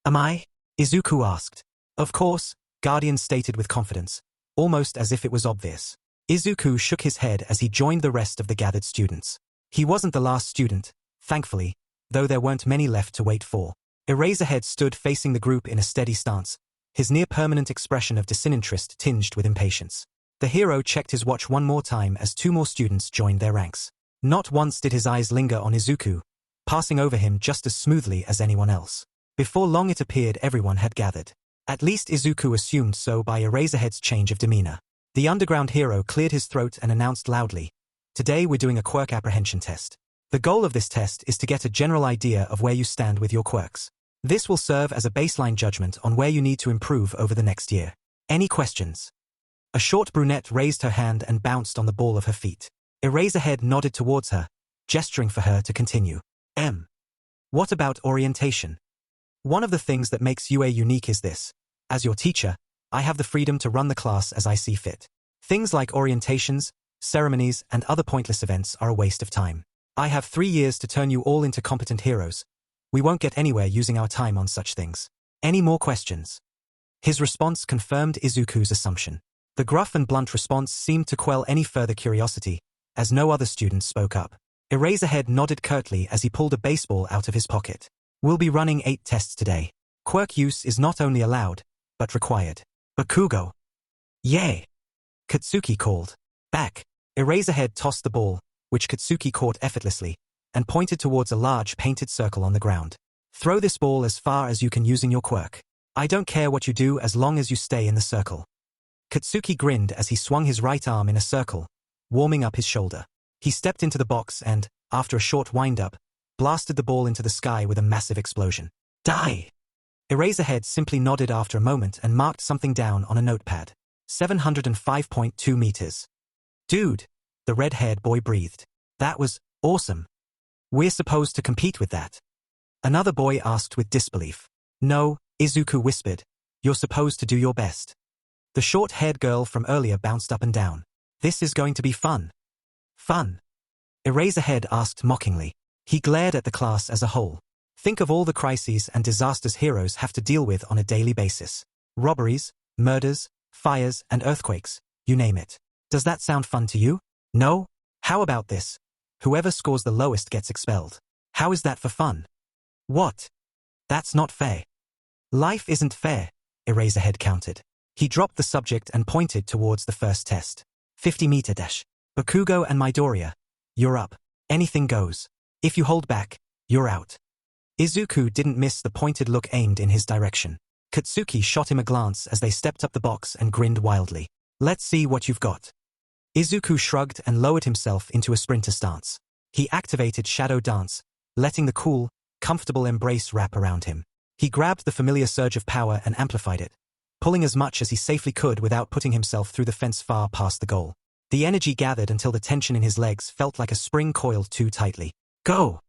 "Am I?" Isuku asked. "Of course," Guardian stated with confidence, almost as if it was obvious. Isuku shook his head as he joined the rest of the gathered students. He wasn't the last student, thankfully, though there weren't many left to wait for. Eraserhead stood facing the group in a steady stance, his near-permanent expression of disinterest tinged with impatience. The hero checked his watch one more time as two more students joined their ranks. Not once did his eyes linger on Izuku, passing over him just as smoothly as anyone else. Before long it appeared everyone had gathered. At least Izuku assumed so by Eraserhead's change of demeanor. The underground hero cleared his throat and announced loudly, "Today we're doing a quirk apprehension test. The goal of this test is to get a general idea of where you stand with your quirks. This will serve as a baseline judgment on where you need to improve over the next year. Any questions?" A short brunette raised her hand and bounced on the ball of her feet. Eraserhead nodded towards her, gesturing for her to continue. What about orientation? One of the things that makes UA unique is this. As your teacher, I have the freedom to run the class as I see fit. Things like orientations, ceremonies, and other pointless events are a waste of time. I have 3 years to turn you all into competent heroes. We won't get anywhere using our time on such things. Any more questions?" His response confirmed Izuku's assumption. The gruff and blunt response seemed to quell any further curiosity, as no other student spoke up. Eraserhead nodded curtly as he pulled a baseball out of his pocket. "We'll be running 8 tests today. Quirk use is not only allowed, but required." "Bakugo." "Yay!" Katsuki called. Back. Eraserhead tossed the ball, which Katsuki caught effortlessly, and pointed towards a large painted circle on the ground. "Throw this ball as far as you can using your quirk. I don't care what you do as long as you stay in the circle." Katsuki grinned as he swung his right arm in a circle, warming up his shoulder. He stepped into the box and, after a short wind-up, blasted the ball into the sky with a massive explosion. "Die!" Eraserhead simply nodded after a moment and marked something down on a notepad. 705.2 meters. "Dude," the red-haired boy breathed. "That was awesome. We're supposed to compete with that?" Another boy asked with disbelief. "No," Izuku whispered. "You're supposed to do your best." The short-haired girl from earlier bounced up and down. "This is going to be fun." "Fun?" Eraserhead asked mockingly. He glared at the class as a whole. Think of all the crises and disasters heroes have to deal with on a daily basis. Robberies, murders, fires, and earthquakes, you name it. Does that sound fun to you? No? How about this? Whoever scores the lowest gets expelled. How is that for fun? What? That's not fair. Life isn't fair, Eraserhead countered. He dropped the subject and pointed towards the first test. 50-meter dash. Bakugo and Midoriya. You're up. Anything goes. If you hold back, you're out. Izuku didn't miss the pointed look aimed in his direction. Katsuki shot him a glance as they stepped up the box and grinned wildly. Let's see what you've got. Izuku shrugged and lowered himself into a sprinter stance. He activated Shadow Dance, letting the cool, comfortable embrace wrap around him. He grabbed the familiar surge of power and amplified it, pulling as much as he safely could without putting himself through the fence far past the goal. The energy gathered until the tension in his legs felt like a spring coiled too tightly. Go!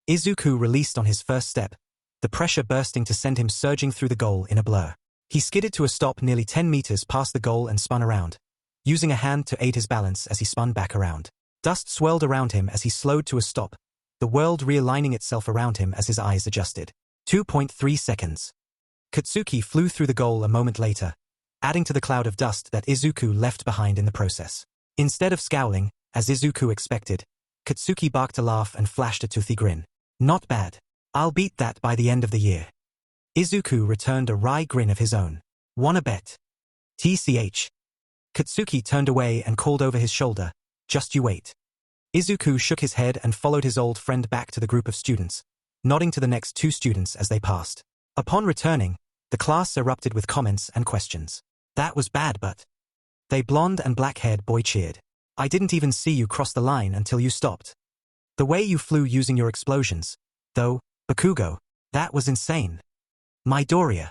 Izuku released on his first step, the pressure bursting to send him surging through the goal in a blur. He skidded to a stop nearly 10 meters past the goal and spun around, using a hand to aid his balance as he spun back around. Dust swirled around him as he slowed to a stop, the world realigning itself around him as his eyes adjusted. 2.3 seconds. Katsuki flew through the goal a moment later, adding to the cloud of dust that Isuku left behind in the process. Instead of scowling, as Isuku expected, Katsuki barked a laugh and flashed a toothy grin. Not bad. I'll beat that by the end of the year. Isuku returned a wry grin of his own. Wanna bet? TCH. Katsuki turned away and called over his shoulder, just you wait. Isuku shook his head and followed his old friend back to the group of students, nodding to the next two students as they passed. Upon returning, the class erupted with comments and questions. That was bad, but... They blonde and black-haired boy cheered. I didn't even see you cross the line until you stopped. The way you flew using your explosions, though, Bakugo, that was insane. Midoriya.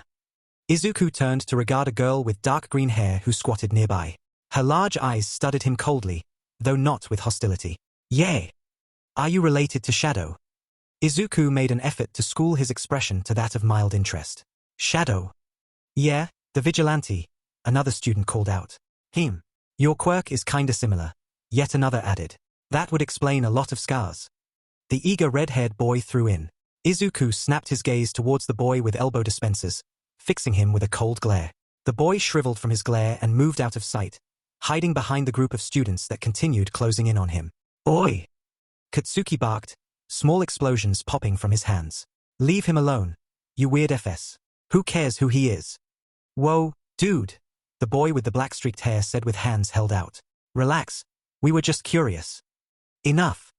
Izuku turned to regard a girl with dark green hair who squatted nearby. Her large eyes studied him coldly, though not with hostility. Yay! Are you related to Shadow? Izuku made an effort to school his expression to that of mild interest. Shadow? Yeah, the vigilante, another student called out. Your quirk is kinda similar, yet another added. That would explain a lot of scars. The eager red-haired boy threw in. Izuku snapped his gaze towards the boy with elbow dispensers, fixing him with a cold glare. The boy shriveled from his glare and moved out of sight, hiding behind the group of students that continued closing in on him. Oi! Katsuki barked, small explosions popping from his hands. Leave him alone, you weird FS. Who cares who he is? Whoa, dude, the boy with the black-streaked hair said with hands held out. Relax, we were just curious. Enough.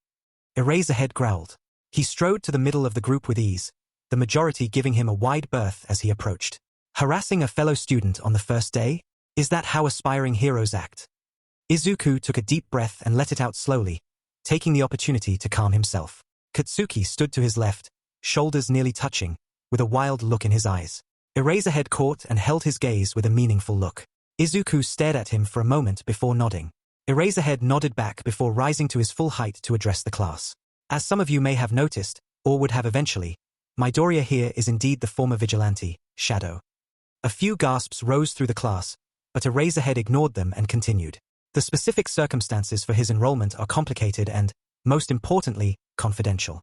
Eraserhead growled. He strode to the middle of the group with ease, the majority giving him a wide berth as he approached. Harassing a fellow student on the first day? Is that how aspiring heroes act? Izuku took a deep breath and let it out slowly, taking the opportunity to calm himself. Katsuki stood to his left, shoulders nearly touching, with a wild look in his eyes. Eraserhead caught and held his gaze with a meaningful look. Izuku stared at him for a moment before nodding. Eraserhead nodded back before rising to his full height to address the class. As some of you may have noticed, or would have eventually, Midoriya here is indeed the former vigilante, Shadow. A few gasps rose through the class, but Eraserhead ignored them and continued. The specific circumstances for his enrollment are complicated and, most importantly, confidential.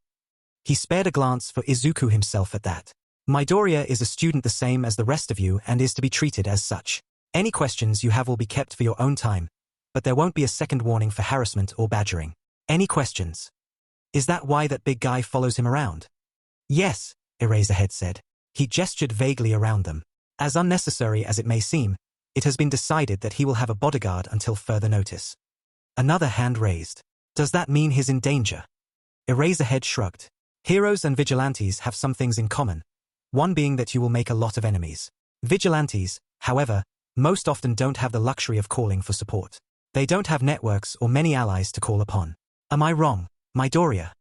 He spared a glance for Izuku himself at that. Midoriya is a student the same as the rest of you and is to be treated as such. Any questions you have will be kept for your own time, but there won't be a second warning for harassment or badgering. Any questions? Is that why that big guy follows him around? Yes, Eraserhead said. He gestured vaguely around them. As unnecessary as it may seem, it has been decided that he will have a bodyguard until further notice. Another hand raised. Does that mean he's in danger? Eraserhead shrugged. Heroes and vigilantes have some things in common, one being that you will make a lot of enemies. Vigilantes, however, most often don't have the luxury of calling for support. They don't have networks or many allies to call upon. Am I wrong, Midoriya?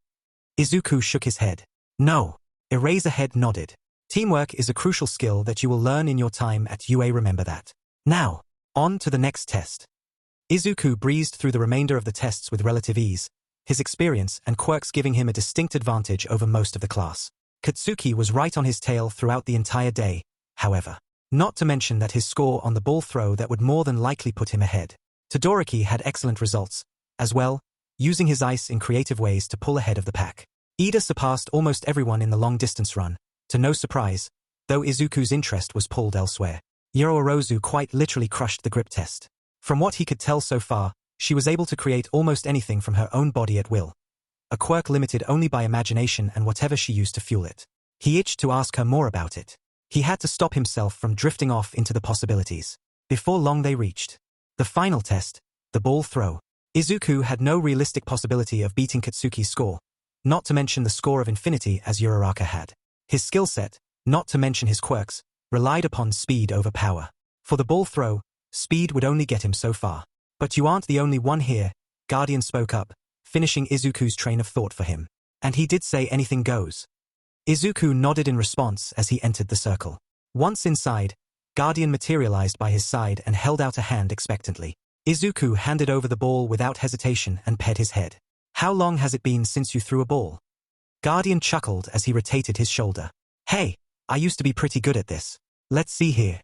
Izuku shook his head. No. Eraserhead nodded. Teamwork is a crucial skill that you will learn in your time at UA, remember that. Now, on to the next test. Izuku breezed through the remainder of the tests with relative ease, his experience and quirks giving him a distinct advantage over most of the class. Katsuki was right on his tail throughout the entire day, however. Not to mention that his score on the ball throw that would more than likely put him ahead. Todoroki had excellent results, as well, using his ice in creative ways to pull ahead of the pack. Ida surpassed almost everyone in the long-distance run, to no surprise, though Izuku's interest was pulled elsewhere. Yoroorozu quite literally crushed the grip test. From what he could tell so far, she was able to create almost anything from her own body at will. A quirk limited only by imagination and whatever she used to fuel it. He itched to ask her more about it. He had to stop himself from drifting off into the possibilities. Before long they reached the final test, the ball throw. Izuku had no realistic possibility of beating Katsuki's score, not to mention the score of infinity as Uraraka had. His skill set, not to mention his quirks, relied upon speed over power. For the ball throw, speed would only get him so far. But you aren't the only one here, Guardian spoke up, finishing Izuku's train of thought for him. And he did say anything goes. Izuku nodded in response as he entered the circle. Once inside, Guardian materialized by his side and held out a hand expectantly. Izuku handed over the ball without hesitation and pet his head. How long has it been since you threw a ball? Guardian chuckled as he rotated his shoulder. Hey, I used to be pretty good at this. Let's see here.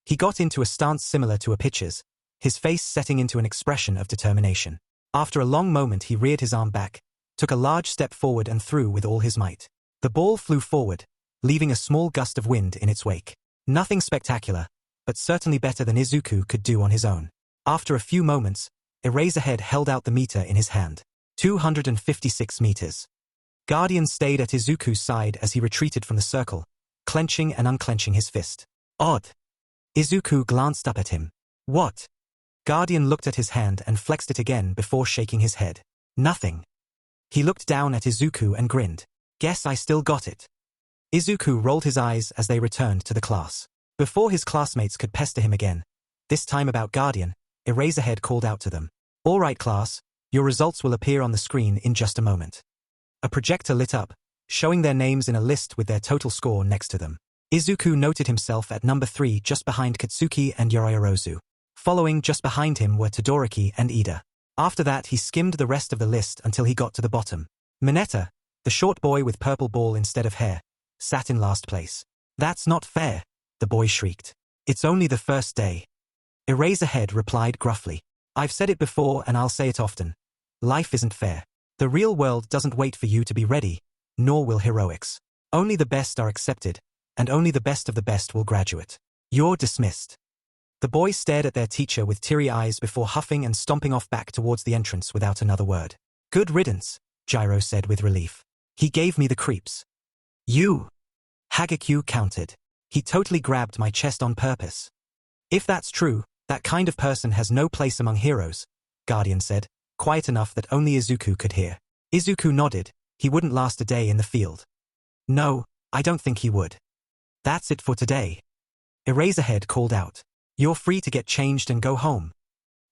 He got into a stance similar to a pitcher's, his face setting into an expression of determination. After a long moment he reared his arm back, took a large step forward and threw with all his might. The ball flew forward, leaving a small gust of wind in its wake. Nothing spectacular, but certainly better than Isuku could do on his own. After a few moments, Eraserhead held out the meter in his hand. 256 meters. Guardian stayed at Izuku's side as he retreated from the circle, clenching and unclenching his fist. Odd. Izuku glanced up at him. What? Guardian looked at his hand and flexed it again before shaking his head. Nothing. He looked down at Izuku and grinned. Guess I still got it. Izuku rolled his eyes as they returned to the class. Before his classmates could pester him again, this time about Guardian, Eraserhead called out to them. All right, class, your results will appear on the screen in just a moment. A projector lit up, showing their names in a list with their total score next to them. Izuku noted himself at number 3 just behind Katsuki and Yoraiorozu. Following just behind him were Todoroki and Ida. After that he skimmed the rest of the list until he got to the bottom. Mineta, the short boy with purple ball instead of hair, sat in last place. That's not fair, the boy shrieked. It's only the first day. Eraserhead replied gruffly. I've said it before and I'll say it often. Life isn't fair. The real world doesn't wait for you to be ready, nor will heroics. Only the best are accepted, and only the best of the best will graduate. You're dismissed. The boys stared at their teacher with teary eyes before huffing and stomping off back towards the entrance without another word. Good riddance, Gyro said with relief. He gave me the creeps. You. Hagakyu countered. He totally grabbed my chest on purpose. If that's true, that kind of person has no place among heroes, Guardian said, quiet enough that only Izuku could hear. Izuku nodded. He wouldn't last a day in the field. No, I don't think he would. That's it for today. Eraserhead called out. You're free to get changed and go home.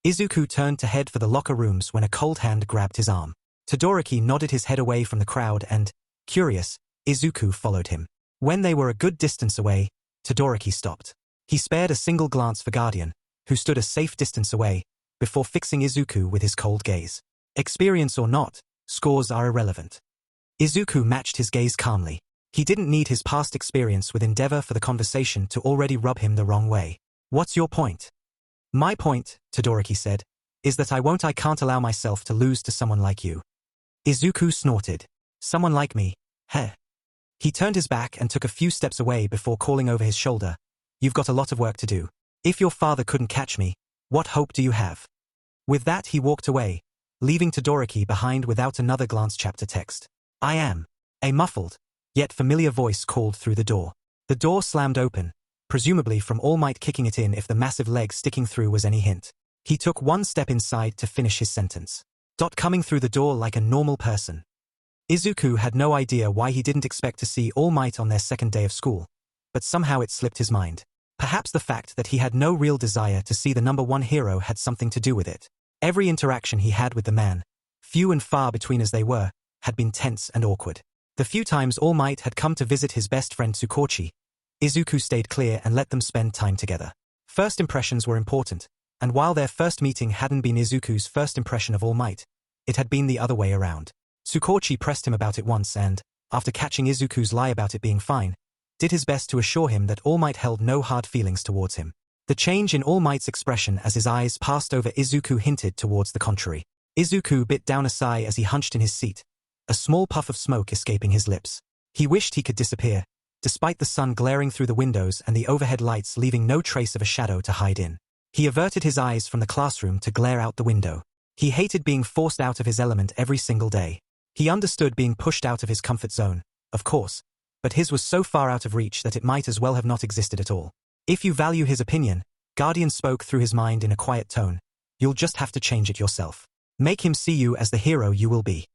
Izuku turned to head for the locker rooms when a cold hand grabbed his arm. Todoroki nodded his head away from the crowd and, curious, Izuku followed him. When they were a good distance away, Todoroki stopped. He spared a single glance for Guardian, who stood a safe distance away, before fixing Izuku with his cold gaze. Experience or not, scores are irrelevant. Izuku matched his gaze calmly. He didn't need his past experience with Endeavor for the conversation to already rub him the wrong way. What's your point? My point, Todoroki said, is that I can't allow myself to lose to someone like you. Izuku snorted. Someone like me, heh. He turned his back and took a few steps away before calling over his shoulder. You've got a lot of work to do. If your father couldn't catch me, what hope do you have? With that he walked away, leaving Todoroki behind without another glance. Chapter text. I am. A muffled, yet familiar voice called through the door. The door slammed open, presumably from All Might kicking it in if the massive leg sticking through was any hint. He took one step inside to finish his sentence. Coming through the door like a normal person. Izuku had no idea why he didn't expect to see All Might on their second day of school, but somehow it slipped his mind. Perhaps the fact that he had no real desire to see the number one hero had something to do with it. Every interaction he had with the man, few and far between as they were, had been tense and awkward. The few times All Might had come to visit his best friend Tsukauchi, Izuku stayed clear and let them spend time together. First impressions were important, and while their first meeting hadn't been Izuku's first impression of All Might, it had been the other way around. Tsukauchi pressed him about it once and, after catching Izuku's lie about it being fine, did his best to assure him that All Might held no hard feelings towards him. The change in All Might's expression as his eyes passed over Izuku hinted towards the contrary. Izuku bit down a sigh as he hunched in his seat, a small puff of smoke escaping his lips. He wished he could disappear, despite the sun glaring through the windows and the overhead lights leaving no trace of a shadow to hide in. He averted his eyes from the classroom to glare out the window. He hated being forced out of his element every single day. He understood being pushed out of his comfort zone, of course, but his was so far out of reach that it might as well have not existed at all. If you value his opinion, Guardian spoke through his mind in a quiet tone, you'll just have to change it yourself. Make him see you as the hero you will be.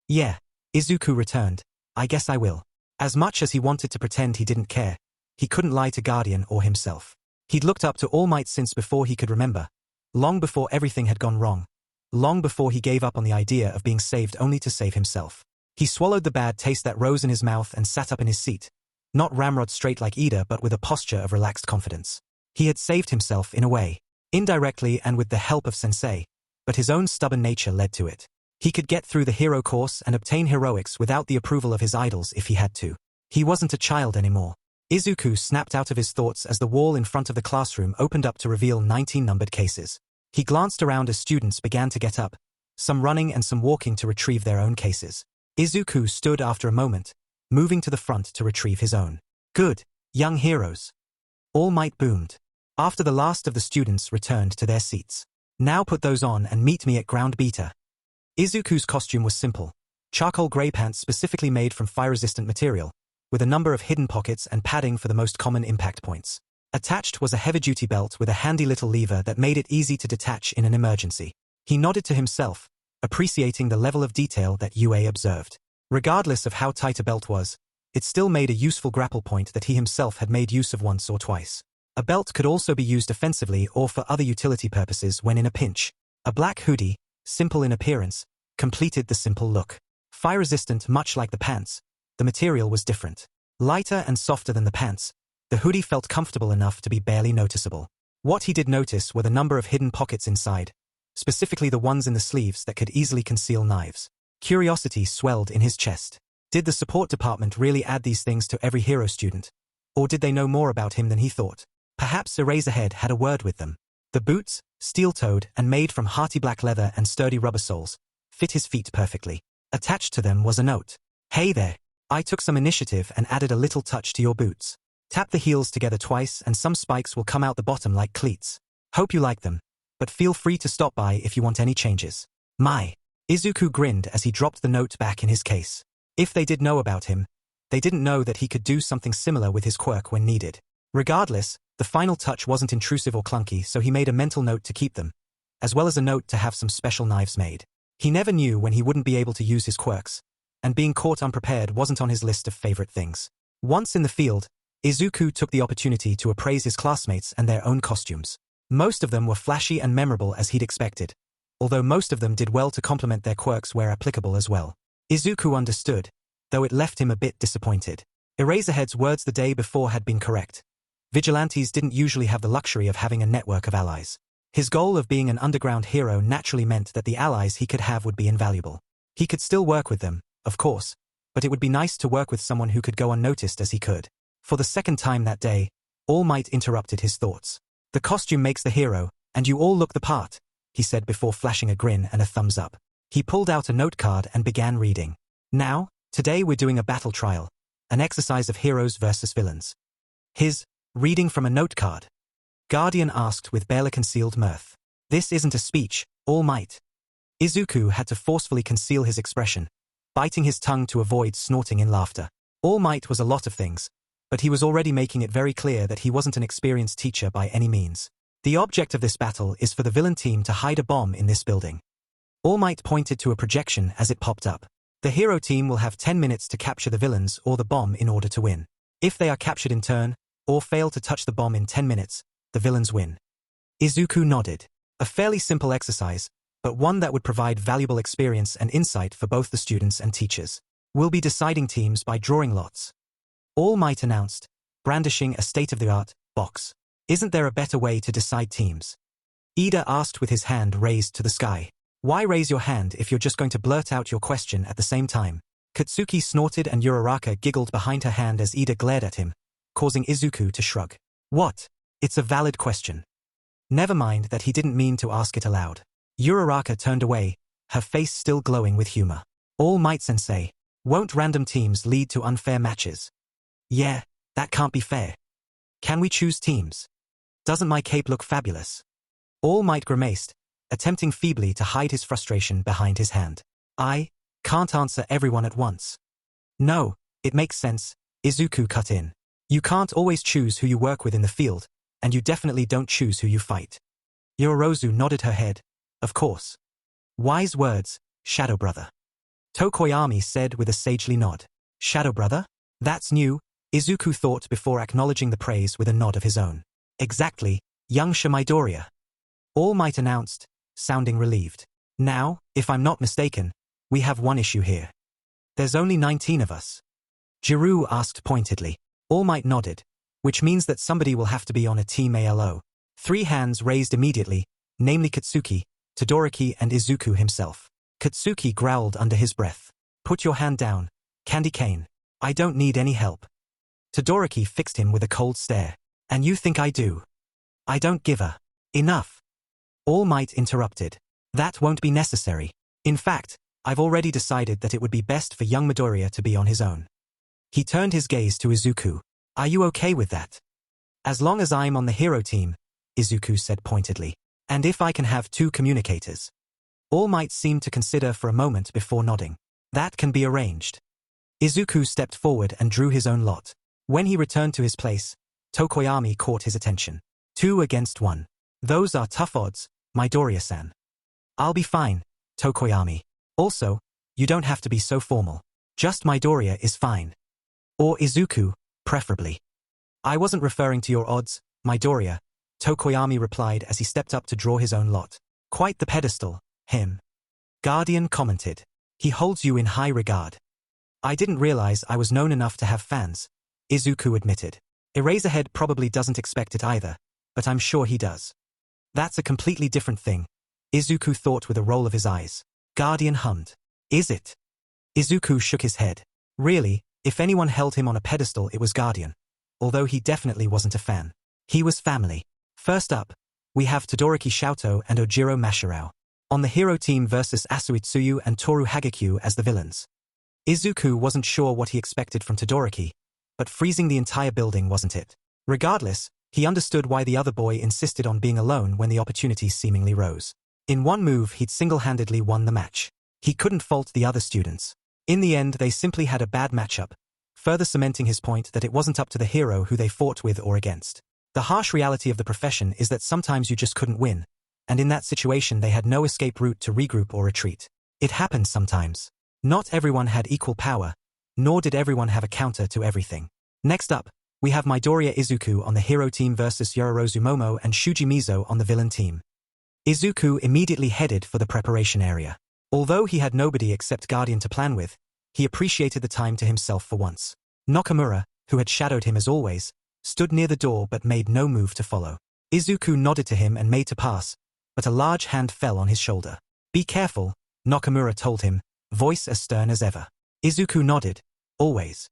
Yeah, Izuku returned, I guess I will. As much as he wanted to pretend he didn't care, he couldn't lie to Guardian or himself. He'd looked up to All Might since before he could remember, long before everything had gone wrong, long before he gave up on the idea of being saved only to save himself. He swallowed the bad taste that rose in his mouth and sat up in his seat, not ramrod straight like Ida but with a posture of relaxed confidence. He had saved himself in a way, indirectly and with the help of Sensei, but his own stubborn nature led to it. He could get through the hero course and obtain heroics without the approval of his idols if he had to. He wasn't a child anymore. Izuku snapped out of his thoughts as the wall in front of the classroom opened up to reveal 19 numbered cases. He glanced around as students began to get up, some running and some walking to retrieve their own cases. Isuku stood after a moment, moving to the front to retrieve his own. Good, young heroes. All Might boomed. After the last of the students returned to their seats. Now put those on and meet me at ground beta. Izuku's costume was simple. Charcoal grey pants specifically made from fire-resistant material, with a number of hidden pockets and padding for the most common impact points. Attached was a heavy-duty belt with a handy little lever that made it easy to detach in an emergency. He nodded to himself, appreciating the level of detail that UA observed. Regardless of how tight a belt was, it still made a useful grapple point that he himself had made use of once or twice. A belt could also be used offensively or for other utility purposes when in a pinch. A black hoodie, simple in appearance, completed the simple look. Fire-resistant much like the pants, the material was different. Lighter and softer than the pants, the hoodie felt comfortable enough to be barely noticeable. What he did notice were the number of hidden pockets inside, specifically the ones in the sleeves that could easily conceal knives. Curiosity swelled in his chest. Did the support department really add these things to every hero student? Or did they know more about him than he thought? Perhaps Eraserhead had a word with them. The boots, steel-toed and made from hearty black leather and sturdy rubber soles, fit his feet perfectly. Attached to them was a note. Hey there. I took some initiative and added a little touch to your boots. Tap the heels together twice and some spikes will come out the bottom like cleats. Hope you like them, but feel free to stop by if you want any changes. My. Izuku grinned as he dropped the note back in his case. If they did know about him, they didn't know that he could do something similar with his quirk when needed. Regardless, the final touch wasn't intrusive or clunky, so he made a mental note to keep them, as well as a note to have some special knives made. He never knew when he wouldn't be able to use his quirks, and being caught unprepared wasn't on his list of favorite things. Once in the field, Izuku took the opportunity to appraise his classmates and their own costumes. Most of them were flashy and memorable as he'd expected, although most of them did well to complement their quirks where applicable as well. Izuku understood, though it left him a bit disappointed. Eraserhead's words the day before had been correct. Vigilantes didn't usually have the luxury of having a network of allies. His goal of being an underground hero naturally meant that the allies he could have would be invaluable. He could still work with them, of course, but it would be nice to work with someone who could go unnoticed as he could. For the second time that day, All Might interrupted his thoughts. The costume makes the hero, and you all look the part, he said before flashing a grin and a thumbs up. He pulled out a note card and began reading. Now, today we're doing a battle trial, an exercise of heroes versus villains. His reading from a note card. Guardian asked with barely concealed mirth. This isn't a speech, All Might. Izuku had to forcefully conceal his expression, biting his tongue to avoid snorting in laughter. All Might was a lot of things, but he was already making it very clear that he wasn't an experienced teacher by any means. The object of this battle is for the villain team to hide a bomb in this building. All Might pointed to a projection as it popped up. The hero team will have 10 minutes to capture the villains or the bomb in order to win. If they are captured in turn, or fail to touch the bomb in 10 minutes, the villains win. Izuku nodded. A fairly simple exercise, but one that would provide valuable experience and insight for both the students and teachers. We'll be deciding teams by drawing lots. All Might announced, brandishing a state-of-the-art box. Isn't there a better way to decide teams? Ida asked with his hand raised to the sky. Why raise your hand if you're just going to blurt out your question at the same time? Katsuki snorted and Uraraka giggled behind her hand as Ida glared at him, causing Izuku to shrug. What? It's a valid question. Never mind that he didn't mean to ask it aloud. Uraraka turned away, her face still glowing with humor. All Might Sensei, won't random teams lead to unfair matches? Yeah, that can't be fair. Can we choose teams? Doesn't my cape look fabulous? All Might grimaced, attempting feebly to hide his frustration behind his hand. I can't answer everyone at once. No, it makes sense, Izuku cut in. You can't always choose who you work with in the field, and you definitely don't choose who you fight. Yorozu nodded her head. Of course. Wise words, Shadow Brother. Tokoyami said with a sagely nod. Shadow Brother? That's new, Izuku thought before acknowledging the praise with a nod of his own. Exactly, young Midoriya. All Might announced, sounding relieved. Now, if I'm not mistaken, we have one issue here. There's only 19 of us. Jiru asked pointedly. All Might nodded, which means that somebody will have to be on a team ALO. 3 hands raised immediately, namely Katsuki, Todoroki and Izuku himself. Katsuki growled under his breath. Put your hand down, Candy Cane. I don't need any help. Todoroki fixed him with a cold stare. And you think I do? I don't give a. Enough. All Might interrupted. That won't be necessary. In fact, I've already decided that it would be best for young Midoriya to be on his own. He turned his gaze to Isuku. Are you okay with that? As long as I'm on the hero team, Isuku said pointedly. And if I can have 2 communicators. All Might seemed to consider for a moment before nodding. That can be arranged. Isuku stepped forward and drew his own lot. When he returned to his place, Tokoyami caught his attention. 2 against 1. Those are tough odds, Midoriya-san. I'll be fine, Tokoyami. Also, you don't have to be so formal. Just Midoriya is fine. Or Izuku, preferably. I wasn't referring to your odds, Midoriya, Tokoyami replied as he stepped up to draw his own lot. Quite the pedestal, him. Guardian commented. He holds you in high regard. I didn't realize I was known enough to have fans, Izuku admitted. Eraserhead probably doesn't expect it either, but I'm sure he does. That's a completely different thing, Izuku thought with a roll of his eyes. Guardian hummed. Is it? Izuku shook his head. Really, if anyone held him on a pedestal it was Guardian. Although he definitely wasn't a fan. He was family. First up, we have Todoroki Shoto and Ojiro Mashirao. On the hero team versus Asuitsuyu and Toru Hagekyu as the villains. Izuku wasn't sure what he expected from Todoroki, but freezing the entire building wasn't it. Regardless, he understood why the other boy insisted on being alone when the opportunity seemingly rose. In one move he'd single-handedly won the match. He couldn't fault the other students. In the end they simply had a bad matchup, further cementing his point that it wasn't up to the hero who they fought with or against. The harsh reality of the profession is that sometimes you just couldn't win, and in that situation they had no escape route to regroup or retreat. It happened sometimes. Not everyone had equal power, nor did everyone have a counter to everything. Next up, we have Midoriya Izuku on the hero team versus Yororozu Momo and Shuji Mizo on the villain team. Izuku immediately headed for the preparation area. Although he had nobody except Guardian to plan with, he appreciated the time to himself for once. Nakamura, who had shadowed him as always, stood near the door but made no move to follow. Izuku nodded to him and made to pass, but a large hand fell on his shoulder. Be careful, Nakamura told him, voice as stern as ever. Izuku nodded. Always.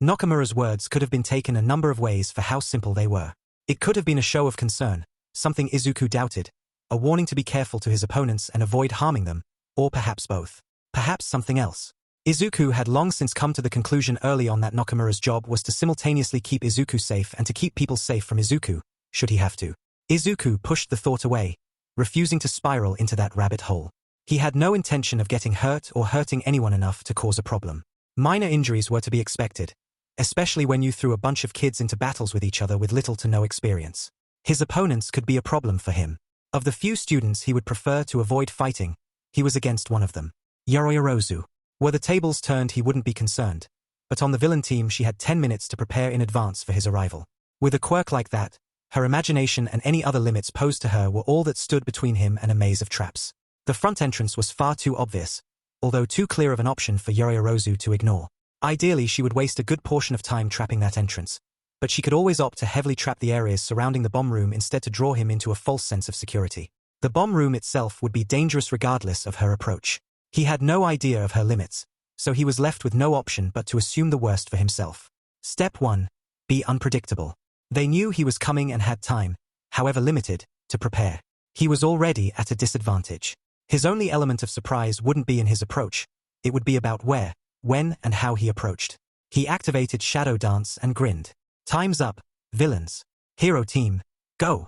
Nakamura's words could have been taken a number of ways for how simple they were. It could have been a show of concern, something Izuku doubted, a warning to be careful to his opponents and avoid harming them, or perhaps both. Perhaps something else. Izuku had long since come to the conclusion early on that Nakamura's job was to simultaneously keep Izuku safe and to keep people safe from Izuku, should he have to. Izuku pushed the thought away, refusing to spiral into that rabbit hole. He had no intention of getting hurt or hurting anyone enough to cause a problem. Minor injuries were to be expected, especially when you threw a bunch of kids into battles with each other with little to no experience. His opponents could be a problem for him. Of the few students he would prefer to avoid fighting, he was against one of them. Yororozu. Were the tables turned he wouldn't be concerned, but on the villain team she had 10 minutes to prepare in advance for his arrival. With a quirk like that, her imagination and any other limits posed to her were all that stood between him and a maze of traps. The front entrance was far too obvious, although too clear of an option for Yororozu to ignore. Ideally she would waste a good portion of time trapping that entrance, but she could always opt to heavily trap the areas surrounding the bomb room instead to draw him into a false sense of security. The bomb room itself would be dangerous regardless of her approach. He had no idea of her limits, so he was left with no option but to assume the worst for himself. Step 1. Be unpredictable. They knew he was coming and had time, however limited, to prepare. He was already at a disadvantage. His only element of surprise wouldn't be in his approach, it would be about where, when and how he approached. He activated Shadow Dance and grinned. Time's up, villains. Hero team, go!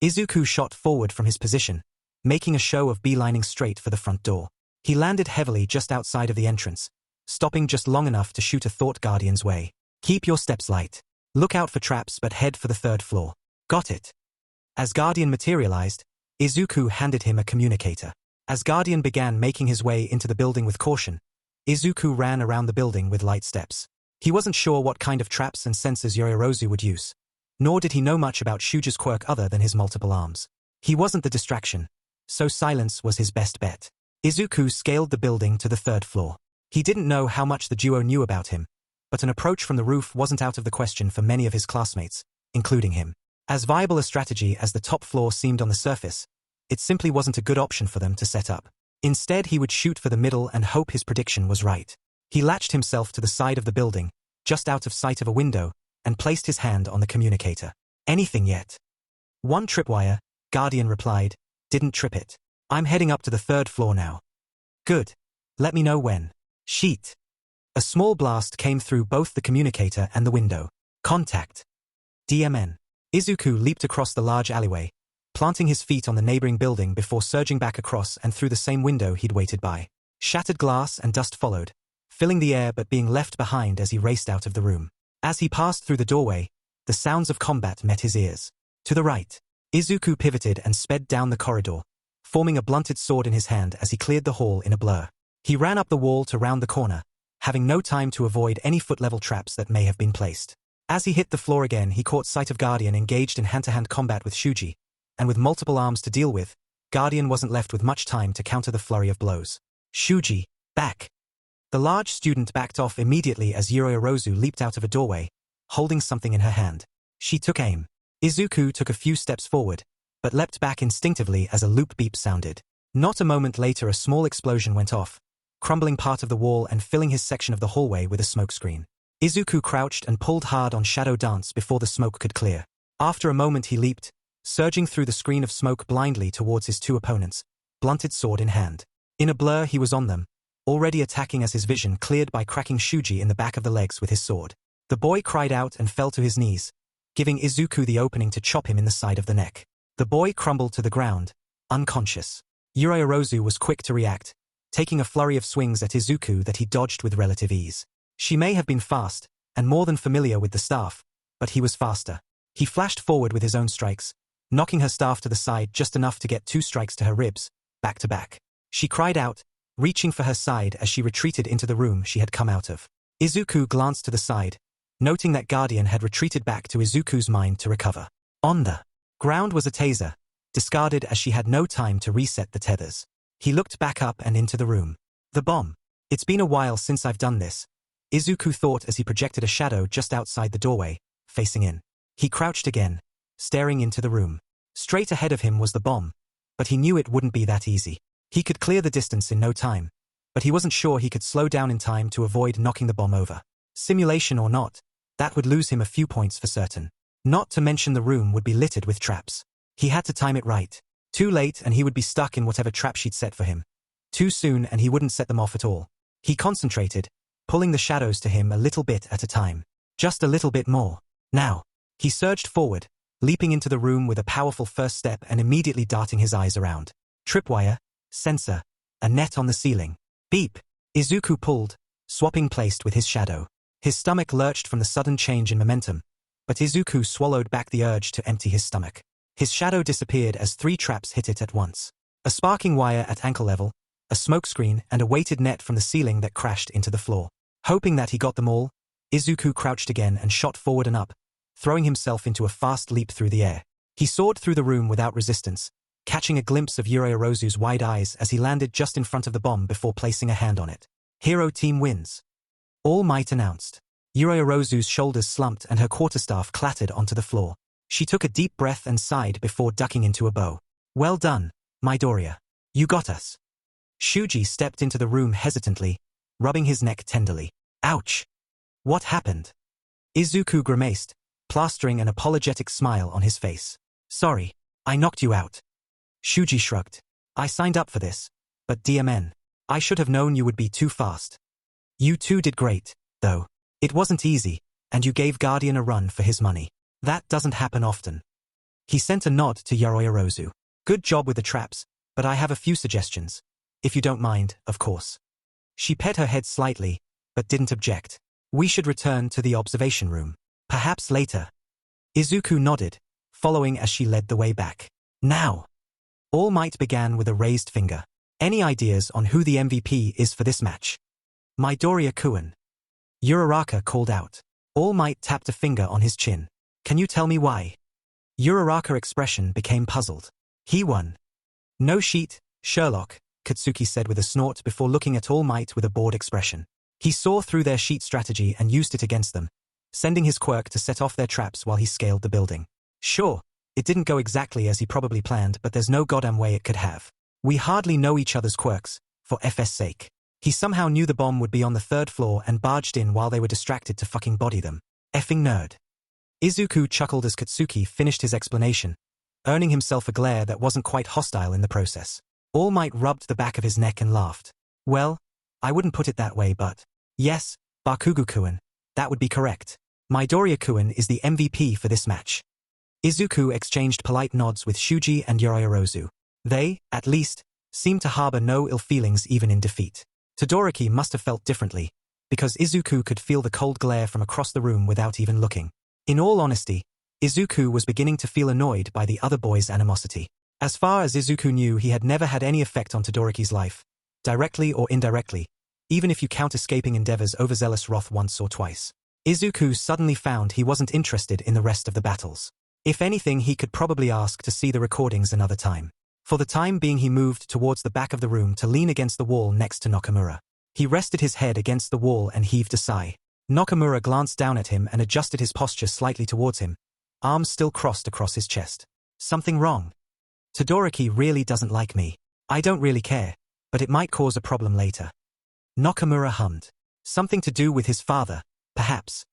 Izuku shot forward from his position, making a show of beelining straight for the front door. He landed heavily just outside of the entrance, stopping just long enough to shoot a Thought Guardian's way. Keep your steps light. Look out for traps but head for the 3rd floor. Got it. As Guardian materialized, Izuku handed him a communicator. As Guardian began making his way into the building with caution, Izuku ran around the building with light steps. He wasn't sure what kind of traps and sensors Yororozu would use, nor did he know much about Shuji's quirk other than his multiple arms. He wasn't the distraction, so silence was his best bet. Izuku scaled the building to the 3rd floor. He didn't know how much the duo knew about him, but an approach from the roof wasn't out of the question for many of his classmates, including him. As viable a strategy as the top floor seemed on the surface, it simply wasn't a good option for them to set up. Instead he would shoot for the middle and hope his prediction was right. He latched himself to the side of the building, just out of sight of a window, and placed his hand on the communicator. Anything yet? One tripwire, Guardian replied. Didn't trip it. I'm heading up to the 3rd floor now. Good. Let me know when. Sheet. A small blast came through both the communicator and the window. Contact. DMN. Isuku leaped across the large alleyway, planting his feet on the neighboring building before surging back across and through the same window he'd waited by. Shattered glass and dust followed, filling the air but being left behind as he raced out of the room. As he passed through the doorway, the sounds of combat met his ears. To the right, Isuku pivoted and sped down the corridor, forming a blunted sword in his hand as he cleared the hall in a blur. He ran up the wall to round the corner, having no time to avoid any foot-level traps that may have been placed. As he hit the floor again, he caught sight of Guardian engaged in hand-to-hand combat with Shuji, and with multiple arms to deal with, Guardian wasn't left with much time to counter the flurry of blows. Shuji, back! The large student backed off immediately as Yoroyorozu leaped out of a doorway, holding something in her hand. She took aim. Izuku took a few steps forward, but leapt back instinctively as a loop beep sounded. Not a moment later a small explosion went off, crumbling part of the wall and filling his section of the hallway with a smokescreen. Izuku crouched and pulled hard on Shadow Dance before the smoke could clear. After a moment he leaped, surging through the screen of smoke blindly towards his two opponents, blunted sword in hand. In a blur he was on them, already attacking as his vision cleared by cracking Shuji in the back of the legs with his sword. The boy cried out and fell to his knees, giving Izuku the opening to chop him in the side of the neck. The boy crumbled to the ground, unconscious. Yoroyorozu was quick to react, taking a flurry of swings at Izuku that he dodged with relative ease. She may have been fast, and more than familiar with the staff, but he was faster. He flashed forward with his own strikes, knocking her staff to the side just enough to get 2 strikes to her ribs, back to back. She cried out, reaching for her side as she retreated into the room she had come out of. Izuku glanced to the side, noting that Guardian had retreated back to Izuku's mind to recover. On the ground was a taser, discarded as she had no time to reset the tethers. He looked back up and into the room. The bomb. It's been a while since I've done this, Izuku thought as he projected a shadow just outside the doorway, facing in. He crouched again, staring into the room. Straight ahead of him was the bomb, but he knew it wouldn't be that easy. He could clear the distance in no time, but he wasn't sure he could slow down in time to avoid knocking the bomb over. Simulation or not, that would lose him a few points for certain. Not to mention the room would be littered with traps. He had to time it right. Too late and he would be stuck in whatever trap she'd set for him. Too soon and he wouldn't set them off at all. He concentrated, pulling the shadows to him a little bit at a time. Just a little bit more. Now. He surged forward, leaping into the room with a powerful first step and immediately darting his eyes around. Tripwire, sensor, a net on the ceiling. Beep. Izuku pulled, swapping placed with his shadow. His stomach lurched from the sudden change in momentum, but Izuku swallowed back the urge to empty his stomach. His shadow disappeared as 3 traps hit it at once. A sparking wire at ankle level, a smokescreen and a weighted net from the ceiling that crashed into the floor. Hoping that he got them all, Izuku crouched again and shot forward and up, throwing himself into a fast leap through the air. He soared through the room without resistance, catching a glimpse of Yoroyorozu's wide eyes as he landed just in front of the bomb before placing a hand on it. Hero team wins. All Might announced. Yoroyorozu's shoulders slumped and her quarterstaff clattered onto the floor. She took a deep breath and sighed before ducking into a bow. Well done, Midoriya. You got us. Shuji stepped into the room hesitantly, rubbing his neck tenderly. Ouch. What happened? Izuku grimaced, plastering an apologetic smile on his face. Sorry, I knocked you out. Shuji shrugged. I signed up for this, but DMN. I should have known you would be too fast. You two did great, though. It wasn't easy, and you gave Guardian a run for his money. That doesn't happen often. He sent a nod to Yoroyorozu. Good job with the traps, but I have a few suggestions. If you don't mind, of course. She pet her head slightly, but didn't object. We should return to the observation room. Perhaps later. Izuku nodded, following as she led the way back. Now. All Might began with a raised finger. Any ideas on who the MVP is for this match? Midoriya-kun. Uraraka called out. All Might tapped a finger on his chin. Can you tell me why? Uraraka's expression became puzzled. He won. No sheet, Sherlock, Katsuki said with a snort before looking at All Might with a bored expression. He saw through their sheet strategy and used it against them, sending his quirk to set off their traps while he scaled the building. Sure, it didn't go exactly as he probably planned, but there's no goddamn way it could have. We hardly know each other's quirks, for FS sake. He somehow knew the bomb would be on the 3rd floor and barged in while they were distracted to fucking body them. Effing nerd. Izuku chuckled as Katsuki finished his explanation, earning himself a glare that wasn't quite hostile in the process. All Might rubbed the back of his neck and laughed. Well, I wouldn't put it that way, but yes, Bakugo-kun, that would be correct. Midoriya-kun is the MVP for this match. Izuku exchanged polite nods with Shuji and Yoriyorozu. They, at least, seemed to harbor no ill feelings even in defeat. Todoroki must have felt differently, because Izuku could feel the cold glare from across the room without even looking. In all honesty, Izuku was beginning to feel annoyed by the other boy's animosity. As far as Izuku knew, he had never had any effect on Todoroki's life, directly or indirectly, even if you count escaping Endeavor's overzealous wrath once or twice. Izuku suddenly found he wasn't interested in the rest of the battles. If anything, he could probably ask to see the recordings another time. For the time being, he moved towards the back of the room to lean against the wall next to Nakamura. He rested his head against the wall and heaved a sigh. Nakamura glanced down at him and adjusted his posture slightly towards him, arms still crossed across his chest. Something wrong? Todoroki really doesn't like me. I don't really care, but it might cause a problem later. Nakamura hummed. Something to do with his father, perhaps.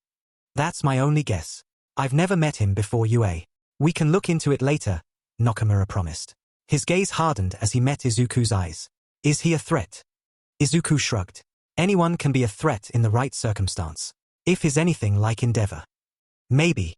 That's my only guess. I've never met him before UA. We can look into it later, Nakamura promised. His gaze hardened as he met Izuku's eyes. Is he a threat? Izuku shrugged. Anyone can be a threat in the right circumstance. If he's anything like Endeavor. Maybe.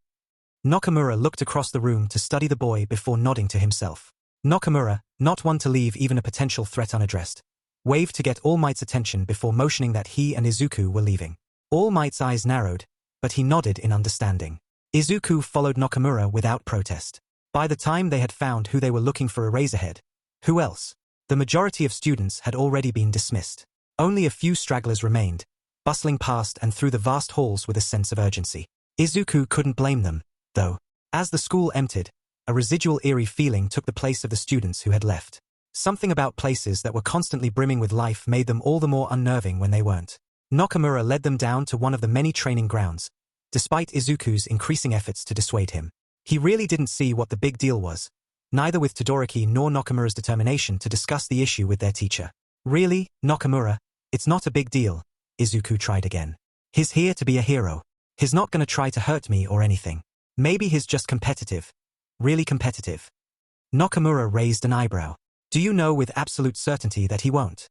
Nakamura looked across the room to study the boy before nodding to himself. Nakamura, not one to leave even a potential threat unaddressed, waved to get All Might's attention before motioning that he and Izuku were leaving. All Might's eyes narrowed, but he nodded in understanding. Izuku followed Nakamura without protest. By the time they had found who they were looking for, Eraserhead. Who else? The majority of students had already been dismissed. Only a few stragglers remained, bustling past and through the vast halls with a sense of urgency. Izuku couldn't blame them, though. As the school emptied, a residual eerie feeling took the place of the students who had left. Something about places that were constantly brimming with life made them all the more unnerving when they weren't. Nakamura led them down to one of the many training grounds, despite Izuku's increasing efforts to dissuade him. He really didn't see what the big deal was, neither with Todoroki nor Nakamura's determination to discuss the issue with their teacher. Really, Nakamura, it's not a big deal, Izuku tried again. He's here to be a hero. He's not gonna try to hurt me or anything. Maybe he's just competitive. Really competitive. Nakamura raised an eyebrow. Do you know with absolute certainty that he won't?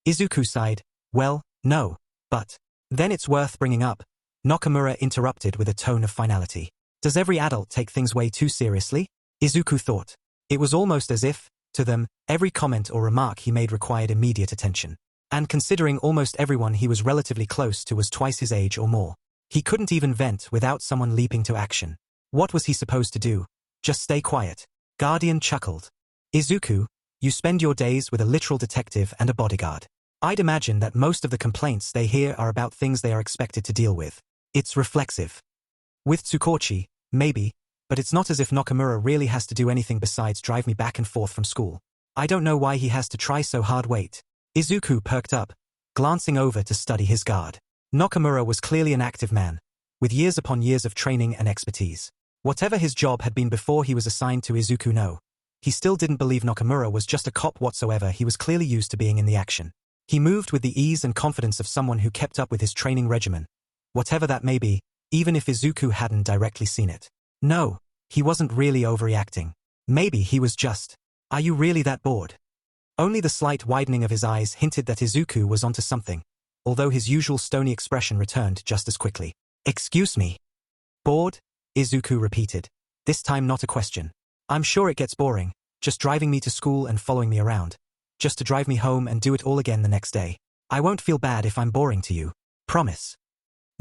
Izuku sighed. Well, no, but then it's worth bringing up, Nakamura interrupted with a tone of finality. Does every adult take things way too seriously? Izuku thought. It was almost as if, to them, every comment or remark he made required immediate attention. And considering almost everyone he was relatively close to was twice his age or more, he couldn't even vent without someone leaping to action. What was he supposed to do? Just stay quiet. Guardian chuckled. Izuku, you spend your days with a literal detective and a bodyguard. I'd imagine that most of the complaints they hear are about things they are expected to deal with. It's reflexive. With Tsukauchi, maybe, but it's not as if Nakamura really has to do anything besides drive me back and forth from school. I don't know why he has to try so hard. Wait. Izuku perked up, glancing over to study his guard. Nakamura was clearly an active man, with years upon years of training and expertise. Whatever his job had been before he was assigned to Izuku, he still didn't believe Nakamura was just a cop whatsoever. He was clearly used to being in the action. He moved with the ease and confidence of someone who kept up with his training regimen, whatever that may be, even if Izuku hadn't directly seen it. No, he wasn't really overreacting. Maybe he was just, are you really that bored? Only the slight widening of his eyes hinted that Izuku was onto something, although his usual stony expression returned just as quickly. Excuse me. Bored? Izuku repeated, this time not a question. I'm sure it gets boring, just driving me to school and following me around, just to drive me home and do it all again the next day. I won't feel bad if I'm boring to you. Promise.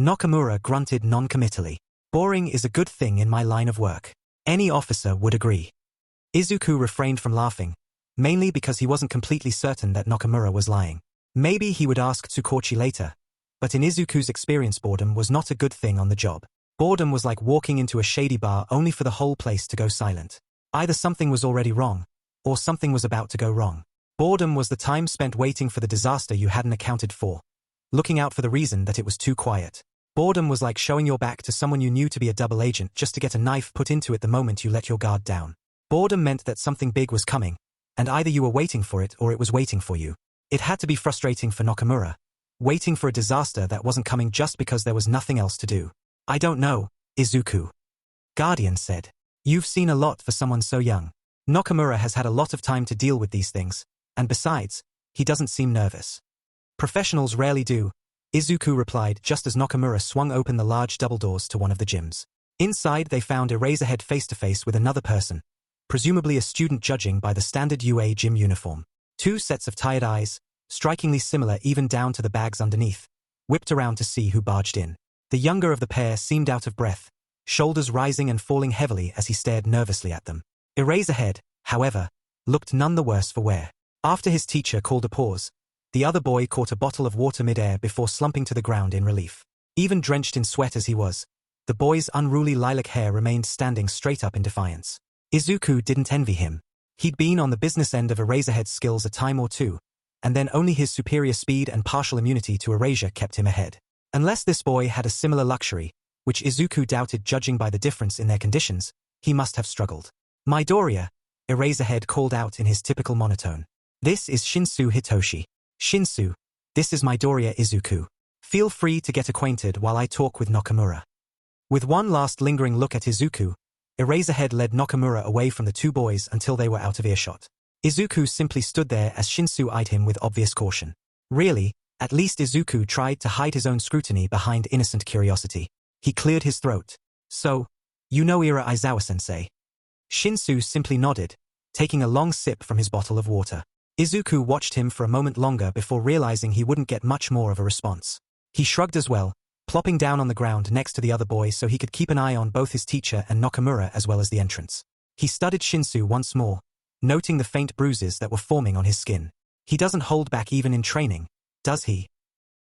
Nakamura grunted non-committally. Boring is a good thing in my line of work. Any officer would agree. Izuku refrained from laughing, mainly because he wasn't completely certain that Nakamura was lying. Maybe he would ask Tsukauchi later, but in Izuku's experience, boredom was not a good thing on the job. Boredom was like walking into a shady bar only for the whole place to go silent. Either something was already wrong, or something was about to go wrong. Boredom was the time spent waiting for the disaster you hadn't accounted for, looking out for the reason that it was too quiet. Boredom was like showing your back to someone you knew to be a double agent just to get a knife put into it the moment you let your guard down. Boredom meant that something big was coming, and either you were waiting for it or it was waiting for you. It had to be frustrating for Nakamura, waiting for a disaster that wasn't coming just because there was nothing else to do. I don't know, Izuku. Guardian said. You've seen a lot for someone so young. Nakamura has had a lot of time to deal with these things, and besides, he doesn't seem nervous. Professionals rarely do, Isuku replied just as Nakamura swung open the large double doors to one of the gyms. Inside they found Eraserhead face-to-face with another person, presumably a student judging by the standard UA gym uniform. Two sets of tired eyes, strikingly similar even down to the bags underneath, whipped around to see who barged in. The younger of the pair seemed out of breath, shoulders rising and falling heavily as he stared nervously at them. Eraserhead, however, looked none the worse for wear. After his teacher called a pause, the other boy caught a bottle of water mid-air before slumping to the ground in relief. Even drenched in sweat as he was, the boy's unruly lilac hair remained standing straight up in defiance. Isuku didn't envy him. He'd been on the business end of Eraserhead's skills a time or two, and then only his superior speed and partial immunity to erasure kept him ahead. Unless this boy had a similar luxury, which Isuku doubted judging by the difference in their conditions, he must have struggled. Midoriya, Eraserhead called out in his typical monotone. This is Shinsu Hitoshi. Shinsu, this is Midoriya Izuku. Feel free to get acquainted while I talk with Nakamura. With one last lingering look at Izuku, Eraserhead led Nakamura away from the two boys until they were out of earshot. Izuku simply stood there as Shinsu eyed him with obvious caution. Really, at least Izuku tried to hide his own scrutiny behind innocent curiosity. He cleared his throat. So, you know Ira Aizawa-sensei? Shinsu simply nodded, taking a long sip from his bottle of water. Izuku watched him for a moment longer before realizing he wouldn't get much more of a response. He shrugged as well, plopping down on the ground next to the other boy so he could keep an eye on both his teacher and Nakamura as well as the entrance. He studied Shinsu once more, noting the faint bruises that were forming on his skin. He doesn't hold back even in training, does he?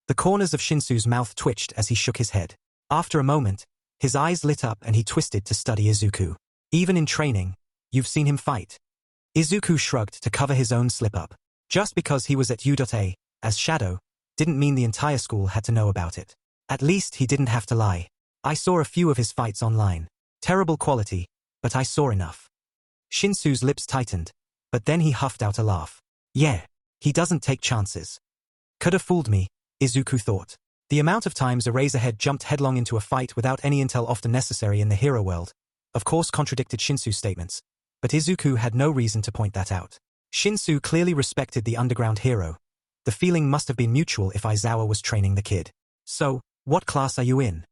The corners of Shinsu's mouth twitched as he shook his head. After a moment, his eyes lit up and he twisted to study Izuku. Even in training, you've seen him fight. Izuku shrugged to cover his own slip-up. Just because he was at UA, as Shadow, didn't mean the entire school had to know about it. At least he didn't have to lie. I saw a few of his fights online. Terrible quality, but I saw enough. Shinsu's lips tightened, but then he huffed out a laugh. Yeah, he doesn't take chances. Could have fooled me, Izuku thought. The amount of times Eraserhead jumped headlong into a fight without any intel often necessary in the hero world, of course contradicted Shinsu's statements, but Izuku had no reason to point that out. Shinsu clearly respected the underground hero. The feeling must have been mutual if Aizawa was training the kid. So, what class are you in?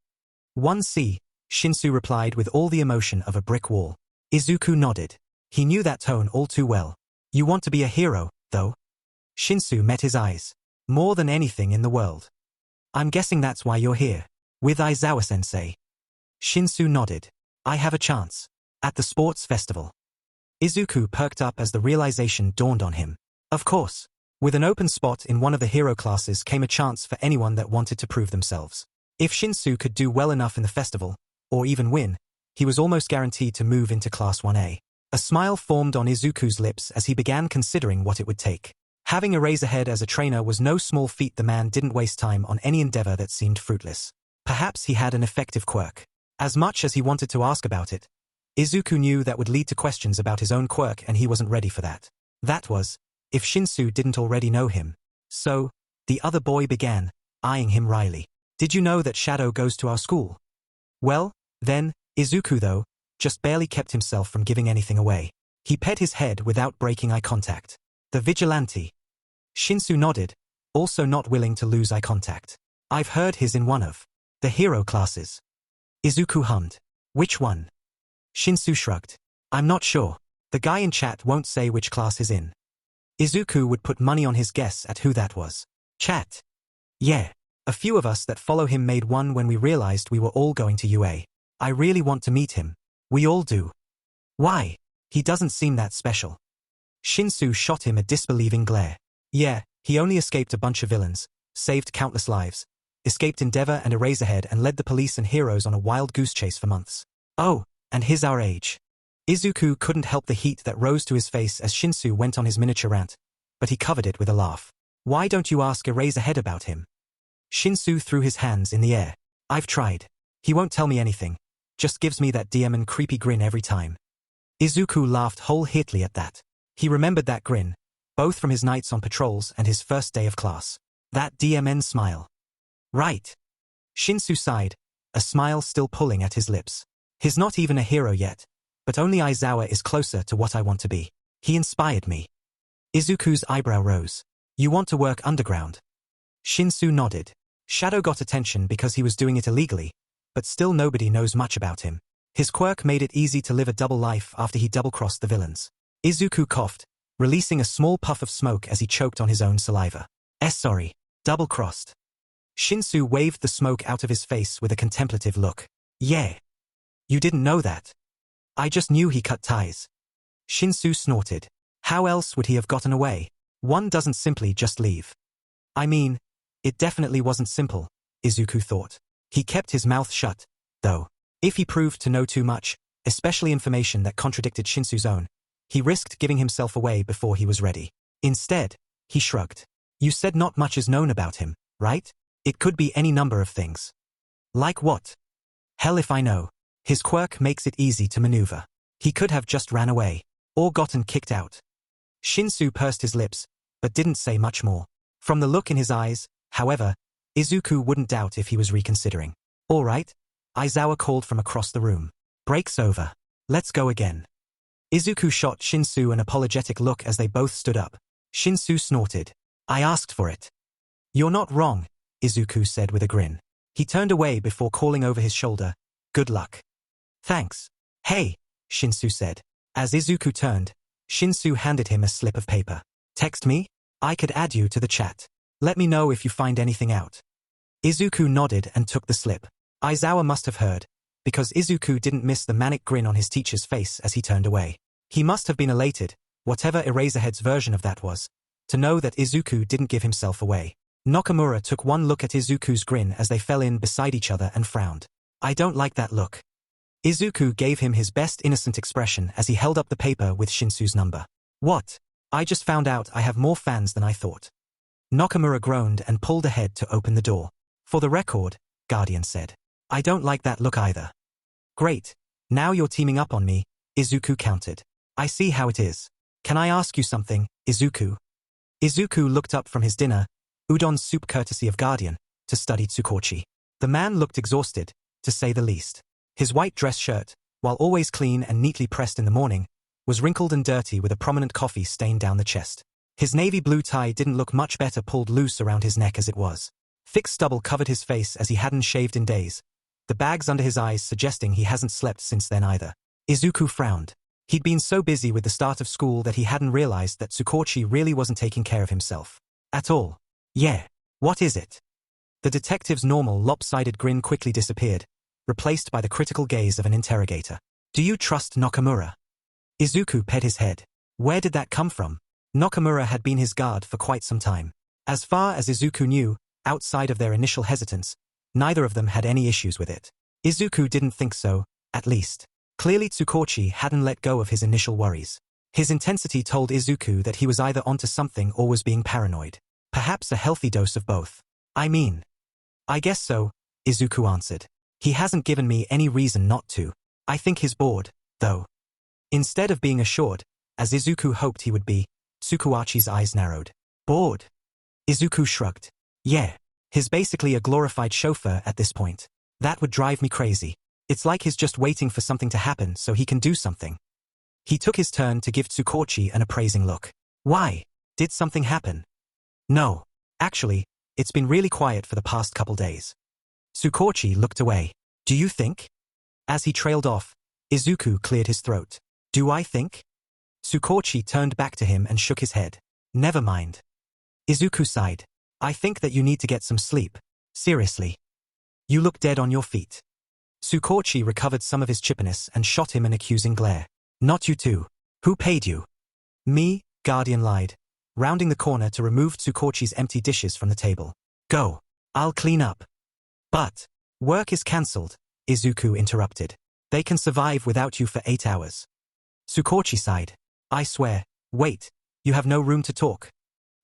1C, Shinsu replied with all the emotion of a brick wall. Izuku nodded. He knew that tone all too well. You want to be a hero, though? Shinsu met his eyes. More than anything in the world. I'm guessing that's why you're here. With Aizawa-sensei. Shinsu nodded. I have a chance. At the sports festival. Izuku perked up as the realization dawned on him. Of course. With an open spot in one of the hero classes came a chance for anyone that wanted to prove themselves. If Shinsu could do well enough in the festival, or even win, he was almost guaranteed to move into Class 1A. A smile formed on Izuku's lips as he began considering what it would take. Having Eraserhead as a trainer was no small feat. The man didn't waste time on any endeavor that seemed fruitless. Perhaps he had an effective quirk. As much as he wanted to ask about it, Izuku knew that would lead to questions about his own quirk and he wasn't ready for that. That was, if Shinsu didn't already know him. So, the other boy began, eyeing him wryly. Did you know that Shadow goes to our school? Well, then, Izuku though, just barely kept himself from giving anything away. He pet his head without breaking eye contact. The vigilante. Shinsu nodded, also not willing to lose eye contact. I've heard he's in one of the hero classes. Izuku hummed. Which one? Shinsu shrugged. I'm not sure. The guy in chat won't say which class he's in. Izuku would put money on his guess at who that was. Chat. Yeah. A few of us that follow him made one when we realized we were all going to UA. I really want to meet him. We all do. Why? He doesn't seem that special. Shinsu shot him a disbelieving glare. Yeah, he only escaped a bunch of villains, saved countless lives, escaped Endeavor and Eraserhead and led the police and heroes on a wild goose chase for months. Oh, and he's our age. Izuku couldn't help the heat that rose to his face as Shinsu went on his miniature rant, but he covered it with a laugh. Why don't you ask Eraserhead about him? Shinsu threw his hands in the air. I've tried. He won't tell me anything, just gives me that demon creepy grin every time. Izuku laughed wholeheartedly at that. He remembered that grin, both from his nights on patrols and his first day of class. That DMN smile. Right. Shinsu sighed, a smile still pulling at his lips. He's not even a hero yet, but only Aizawa is closer to what I want to be. He inspired me. Izuku's eyebrow rose. You want to work underground? Shinsu nodded. Shadow got attention because he was doing it illegally, but still nobody knows much about him. His quirk made it easy to live a double life after he double-crossed the villains. Isuku coughed, releasing a small puff of smoke as he choked on his own saliva. Sorry. Double-crossed. Shinsu waved the smoke out of his face with a contemplative look. Yeah. You didn't know that. I just knew he cut ties. Shinsu snorted. How else would he have gotten away? One doesn't simply just leave. I mean, it definitely wasn't simple, Isuku thought. He kept his mouth shut, though. If he proved to know too much, especially information that contradicted Shinsu's own, he risked giving himself away before he was ready. Instead, he shrugged. You said not much is known about him, right? It could be any number of things. Like what? Hell if I know. His quirk makes it easy to maneuver. He could have just ran away, or gotten kicked out. Shinsu pursed his lips, but didn't say much more. From the look in his eyes, however, Izuku wouldn't doubt if he was reconsidering. All right, Aizawa called from across the room. Break's over. Let's go again. Izuku shot Shinsu an apologetic look as they both stood up. Shinsu snorted. I asked for it. You're not wrong, Izuku said with a grin. He turned away before calling over his shoulder. Good luck. Thanks. Hey, Shinsu said. As Izuku turned, Shinsu handed him a slip of paper. Text me? I could add you to the chat. Let me know if you find anything out. Izuku nodded and took the slip. Aizawa must have heard, because Izuku didn't miss the manic grin on his teacher's face as he turned away. He must have been elated, whatever Eraserhead's version of that was, to know that Izuku didn't give himself away. Nakamura took one look at Izuku's grin as they fell in beside each other and frowned. I don't like that look. Izuku gave him his best innocent expression as he held up the paper with Shinsu's number. What? I just found out I have more fans than I thought. Nakamura groaned and pulled ahead to open the door. For the record, Guardian said. I don't like that look either. Great. Now you're teaming up on me, Izuku countered. I see how it is. Can I ask you something, Izuku? Izuku looked up from his dinner, udon soup courtesy of Guardian, to study Tsukauchi. The man looked exhausted, to say the least. His white dress shirt, while always clean and neatly pressed in the morning, was wrinkled and dirty with a prominent coffee stain down the chest. His navy blue tie didn't look much better pulled loose around his neck as it was. Thick stubble covered his face as he hadn't shaved in days, the bags under his eyes suggesting he hasn't slept since then either. Izuku frowned. He'd been so busy with the start of school that he hadn't realized that Tsukauchi really wasn't taking care of himself. At all. Yeah. What is it? The detective's normal lopsided grin quickly disappeared, replaced by the critical gaze of an interrogator. Do you trust Nakamura? Izuku pet his head. Where did that come from? Nakamura had been his guard for quite some time. As far as Izuku knew, outside of their initial hesitance, neither of them had any issues with it. Izuku didn't think so, at least. Clearly Tsukauchi hadn't let go of his initial worries. His intensity told Izuku that he was either onto something or was being paranoid. Perhaps a healthy dose of both. I guess so, Izuku answered. He hasn't given me any reason not to. I think he's bored, though. Instead of being assured, as Izuku hoped he would be, Tsukauchi's eyes narrowed. Bored? Izuku shrugged. Yeah. He's basically a glorified chauffeur at this point. That would drive me crazy. It's like he's just waiting for something to happen so he can do something. He took his turn to give Tsukauchi an appraising look. Why? Did something happen? No. Actually, it's been really quiet for the past couple days. Tsukauchi looked away. Do you think? As he trailed off, Izuku cleared his throat. Do I think? Tsukauchi turned back to him and shook his head. Never mind. Izuku sighed. I think that you need to get some sleep. Seriously. You look dead on your feet. Tsukauchi recovered some of his chippiness and shot him an accusing glare. Not you too. Who paid you? Me, Guardian lied, rounding the corner to remove Tsukauchi's empty dishes from the table. Go. I'll clean up. But, work is cancelled, Izuku interrupted. They can survive without you for 8 hours. Tsukauchi sighed. I swear. Wait, you have no room to talk.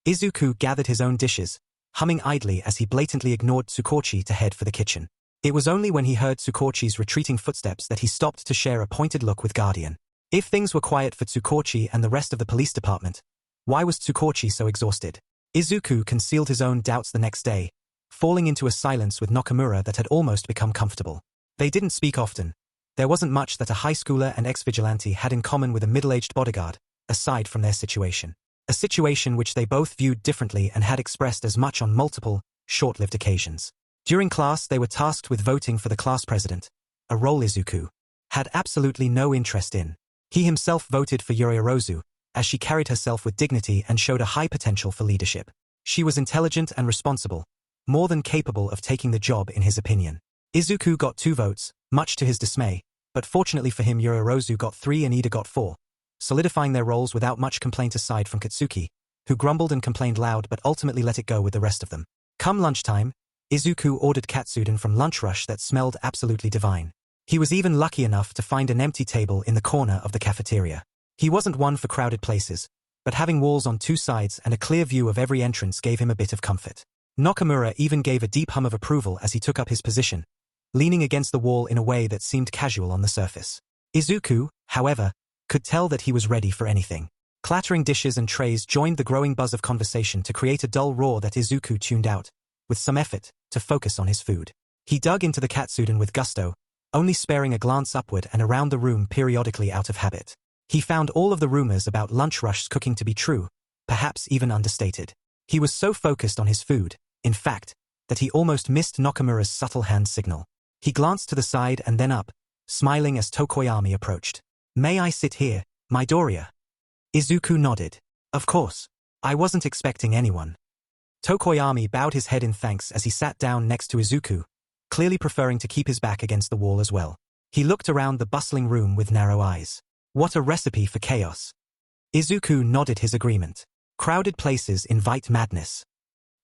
Izuku gathered his own dishes, humming idly as he blatantly ignored Tsukauchi to head for the kitchen. It was only when he heard Tsukauchi's retreating footsteps that he stopped to share a pointed look with Guardian. If things were quiet for Tsukauchi and the rest of the police department, why was Tsukauchi so exhausted? Izuku concealed his own doubts the next day, falling into a silence with Nakamura that had almost become comfortable. They didn't speak often. There wasn't much that a high schooler and ex-vigilante had in common with a middle-aged bodyguard, aside from their situation. A situation which they both viewed differently and had expressed as much on multiple, short-lived occasions. During class, they were tasked with voting for the class president, a role Isuku had absolutely no interest in. He himself voted for Yoriorozu, as she carried herself with dignity and showed a high potential for leadership. She was intelligent and responsible, more than capable of taking the job in his opinion. Isuku got 2 votes, much to his dismay, but fortunately for him Yoriorozu got 3 and Ida got 4, solidifying their roles without much complaint aside from Katsuki, who grumbled and complained loud but ultimately let it go with the rest of them. Come lunchtime, Isuku ordered katsudon from Lunch Rush that smelled absolutely divine. He was even lucky enough to find an empty table in the corner of the cafeteria. He wasn't one for crowded places, but having walls on 2 sides and a clear view of every entrance gave him a bit of comfort. Nakamura even gave a deep hum of approval as he took up his position, leaning against the wall in a way that seemed casual on the surface. Izuku, however, could tell that he was ready for anything. Clattering dishes and trays joined the growing buzz of conversation to create a dull roar that Izuku tuned out, with some effort, to focus on his food. He dug into the katsudon with gusto, only sparing a glance upward and around the room periodically out of habit. He found all of the rumors about Lunch Rush's cooking to be true, perhaps even understated. He was so focused on his food, in fact, that he almost missed Nakamura's subtle hand signal. He glanced to the side and then up, smiling as Tokoyami approached. "May I sit here, Midoriya?" Izuku nodded. "Of course. I wasn't expecting anyone." Tokoyami bowed his head in thanks as he sat down next to Izuku, clearly preferring to keep his back against the wall as well. He looked around the bustling room with narrow eyes. What a recipe for chaos. Izuku nodded his agreement. Crowded places invite madness.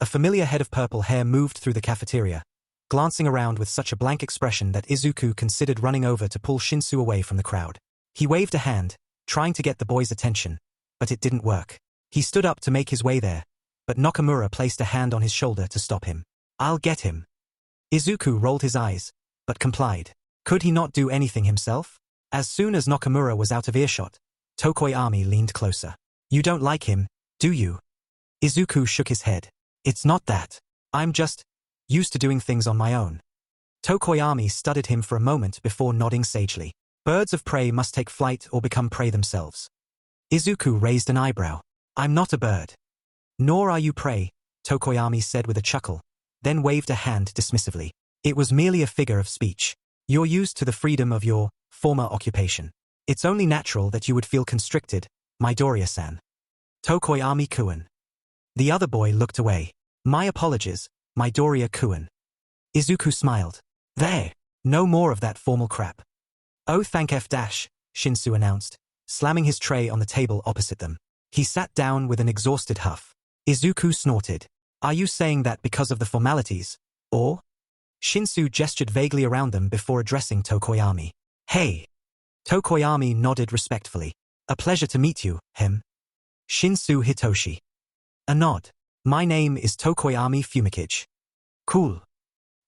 A familiar head of purple hair moved through the cafeteria, glancing around with such a blank expression that Izuku considered running over to pull Shinsu away from the crowd. He waved a hand, trying to get the boy's attention, but it didn't work. He stood up to make his way there, but Nakamura placed a hand on his shoulder to stop him. "I'll get him." Izuku rolled his eyes, but complied. Could he not do anything himself? As soon as Nakamura was out of earshot, Tokoyami leaned closer. "You don't like him, do you?" Izuku shook his head. "It's not that. I'm just used to doing things on my own." Tokoyami studied him for a moment before nodding sagely. Birds of prey must take flight or become prey themselves. Izuku raised an eyebrow. "I'm not a bird." "Nor are you prey," Tokoyami said with a chuckle, then waved a hand dismissively. "It was merely a figure of speech. You're used to the freedom of your former occupation. It's only natural that you would feel constricted, Midoriya-san." Tokoyami-kun. The other boy looked away. "My apologies, Midoriya-kun." Izuku smiled. "There. No more of that formal crap." "Oh thank F-, Shinsu announced, slamming his tray on the table opposite them. He sat down with an exhausted huff. Izuku snorted. "Are you saying that because of the formalities, or?" Shinsu gestured vaguely around them before addressing Tokoyami. "Hey." Tokoyami nodded respectfully. "A pleasure to meet you, him." Shinsu Hitoshi. A nod. "My name is Tokoyami Fumikage." "Cool."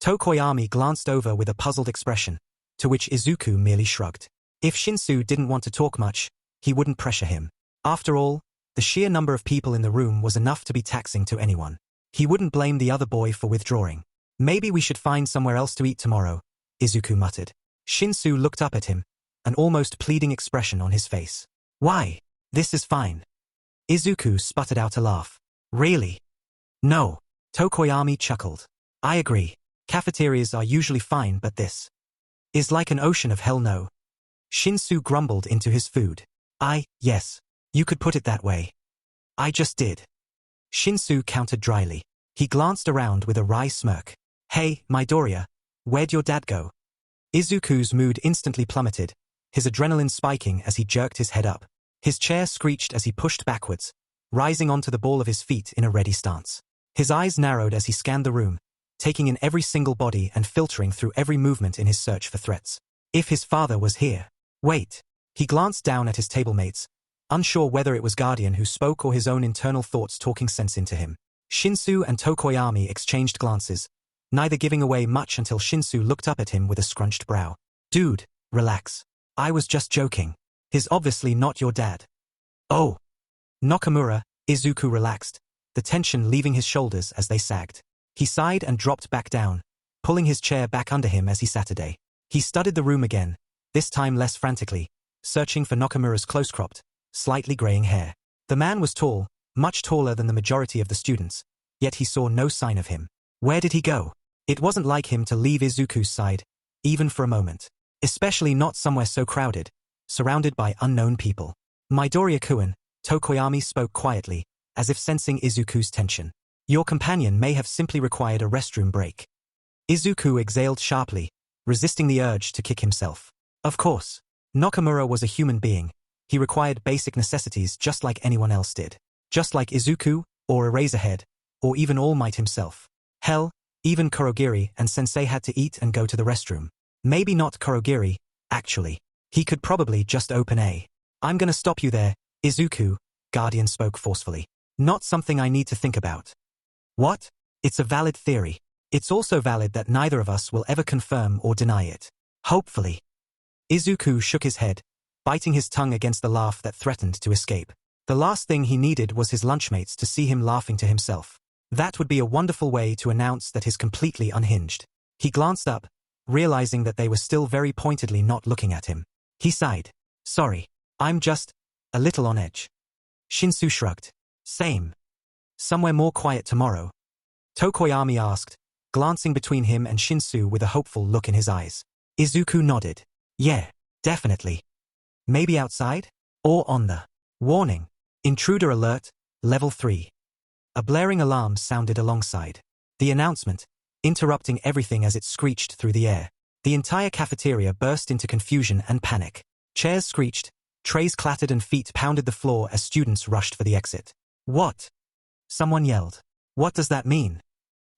Tokoyami glanced over with a puzzled expression, to which Izuku merely shrugged. If Shinsu didn't want to talk much, he wouldn't pressure him. After all, the sheer number of people in the room was enough to be taxing to anyone. He wouldn't blame the other boy for withdrawing. "Maybe we should find somewhere else to eat tomorrow," Izuku muttered. Shinsu looked up at him, an almost pleading expression on his face. "Why? This is fine." Izuku sputtered out a laugh. "Really?" "No." Tokoyami chuckled. "I agree. Cafeterias are usually fine, but this is like an ocean of hell no." Shinsu grumbled into his food. Yes. You could put it that way. I just did." Shinsu countered dryly. He glanced around with a wry smirk. "Hey, Midoriya, where'd your dad go?" Izuku's mood instantly plummeted, his adrenaline spiking as he jerked his head up. His chair screeched as he pushed backwards, rising onto the ball of his feet in a ready stance. His eyes narrowed as he scanned the room, taking in every single body and filtering through every movement in his search for threats. If his father was here. Wait. He glanced down at his tablemates, unsure whether it was Guardian who spoke or his own internal thoughts talking sense into him. Shinsu and Tokoyami exchanged glances, neither giving away much until Shinsu looked up at him with a scrunched brow. "Dude, relax. I was just joking. He's obviously not your dad." "Oh." Nakamura, Izuku relaxed, the tension leaving his shoulders as they sagged. He sighed and dropped back down, pulling his chair back under him as he sat a day. He studied the room again, this time less frantically, searching for Nakamura's close-cropped, slightly graying hair. The man was tall, much taller than the majority of the students, yet he saw no sign of him. Where did he go? It wasn't like him to leave Izuku's side, even for a moment. Especially not somewhere so crowded, surrounded by unknown people. Midoriya-kun, Tokoyami spoke quietly, as if sensing Izuku's tension. Your companion may have simply required a restroom break. Izuku exhaled sharply, resisting the urge to kick himself. Of course. Nakamura was a human being. He required basic necessities just like anyone else did. Just like Izuku, or Eraserhead, or even All Might himself. Hell, even Kurogiri and Sensei had to eat and go to the restroom. Maybe not Kurogiri, actually. He could probably just open a. I'm gonna stop you there, Izuku, Guardian spoke forcefully. Not something I need to think about. What? It's a valid theory. It's also valid that neither of us will ever confirm or deny it. Hopefully. Izuku shook his head, biting his tongue against the laugh that threatened to escape. The last thing he needed was his lunchmates to see him laughing to himself. That would be a wonderful way to announce that he's completely unhinged. He glanced up, realizing that they were still very pointedly not looking at him. He sighed. Sorry. I'm just a little on edge. Shinsu shrugged. Same. Somewhere more quiet tomorrow? Tokoyami asked, glancing between him and Shinsu with a hopeful look in his eyes. Izuku nodded. Yeah, definitely. Maybe outside? Or on the warning. Intruder alert, level 3. A blaring alarm sounded alongside. The announcement, interrupting everything as it screeched through the air. The entire cafeteria burst into confusion and panic. Chairs screeched, trays clattered and feet pounded the floor as students rushed for the exit. What? Someone yelled. What does that mean?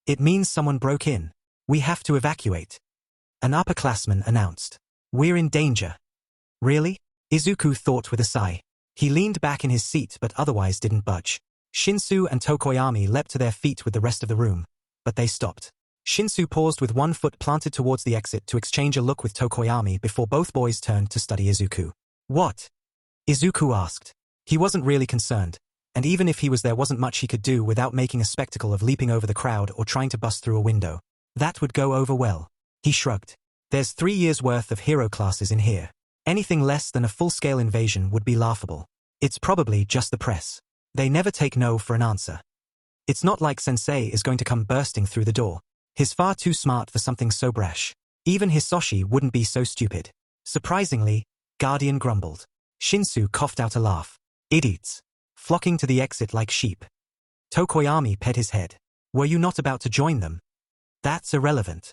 It means someone broke in. We have to evacuate. An upperclassman announced. We're in danger. Really? Izuku thought with a sigh. He leaned back in his seat but otherwise didn't budge. Shinsu and Tokoyami leapt to their feet with the rest of the room, but they stopped. Shinsu paused with one foot planted towards the exit to exchange a look with Tokoyami before both boys turned to study Izuku. What? Izuku asked. He wasn't really concerned, and even if he was there wasn't much he could do without making a spectacle of leaping over the crowd or trying to bust through a window. That would go over well. He shrugged. There's 3 years' worth of hero classes in here. Anything less than a full-scale invasion would be laughable. It's probably just the press. They never take no for an answer. It's not like Sensei is going to come bursting through the door. He's far too smart for something so brash. Even Hisoshi wouldn't be so stupid. Surprisingly, Guardian grumbled. Shinsu coughed out a laugh. Idiots. Flocking to the exit like sheep. Tokoyami pet his head. Were you not about to join them? That's irrelevant.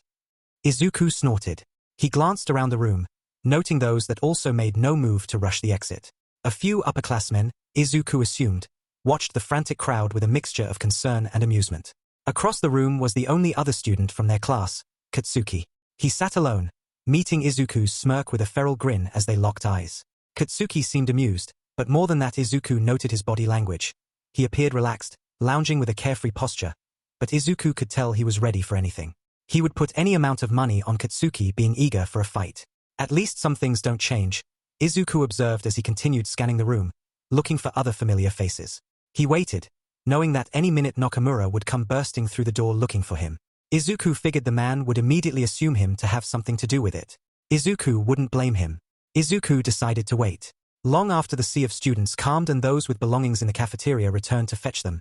Izuku snorted. He glanced around the room, noting those that also made no move to rush the exit. A few upperclassmen, Izuku assumed, watched the frantic crowd with a mixture of concern and amusement. Across the room was the only other student from their class, Katsuki. He sat alone, meeting Izuku's smirk with a feral grin as they locked eyes. Katsuki seemed amused, but more than that Izuku noted his body language. He appeared relaxed, lounging with a carefree posture, but Izuku could tell he was ready for anything. He would put any amount of money on Katsuki being eager for a fight. At least some things don't change, Izuku observed as he continued scanning the room, looking for other familiar faces. He waited, knowing that any minute Nakamura would come bursting through the door looking for him. Izuku figured the man would immediately assume him to have something to do with it. Izuku wouldn't blame him. Izuku decided to wait. Long after the sea of students calmed and those with belongings in the cafeteria returned to fetch them,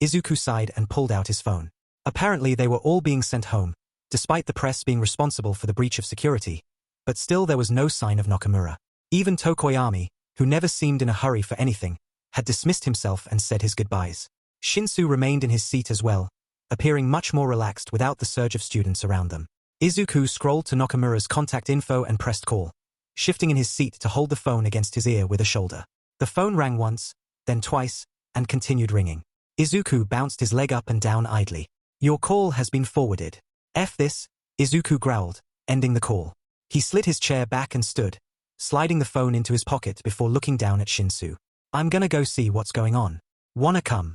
Izuku sighed and pulled out his phone. Apparently they were all being sent home, despite the press being responsible for the breach of security, but still there was no sign of Nakamura. Even Tokoyami, who never seemed in a hurry for anything, had dismissed himself and said his goodbyes. Shinsu remained in his seat as well, appearing much more relaxed without the surge of students around them. Izuku scrolled to Nakamura's contact info and pressed call, shifting in his seat to hold the phone against his ear with a shoulder. The phone rang once, then twice, and continued ringing. Izuku bounced his leg up and down idly. Your call has been forwarded. F this, Izuku growled, ending the call. He slid his chair back and stood, sliding the phone into his pocket before looking down at Shinsu. I'm gonna go see what's going on. Wanna come?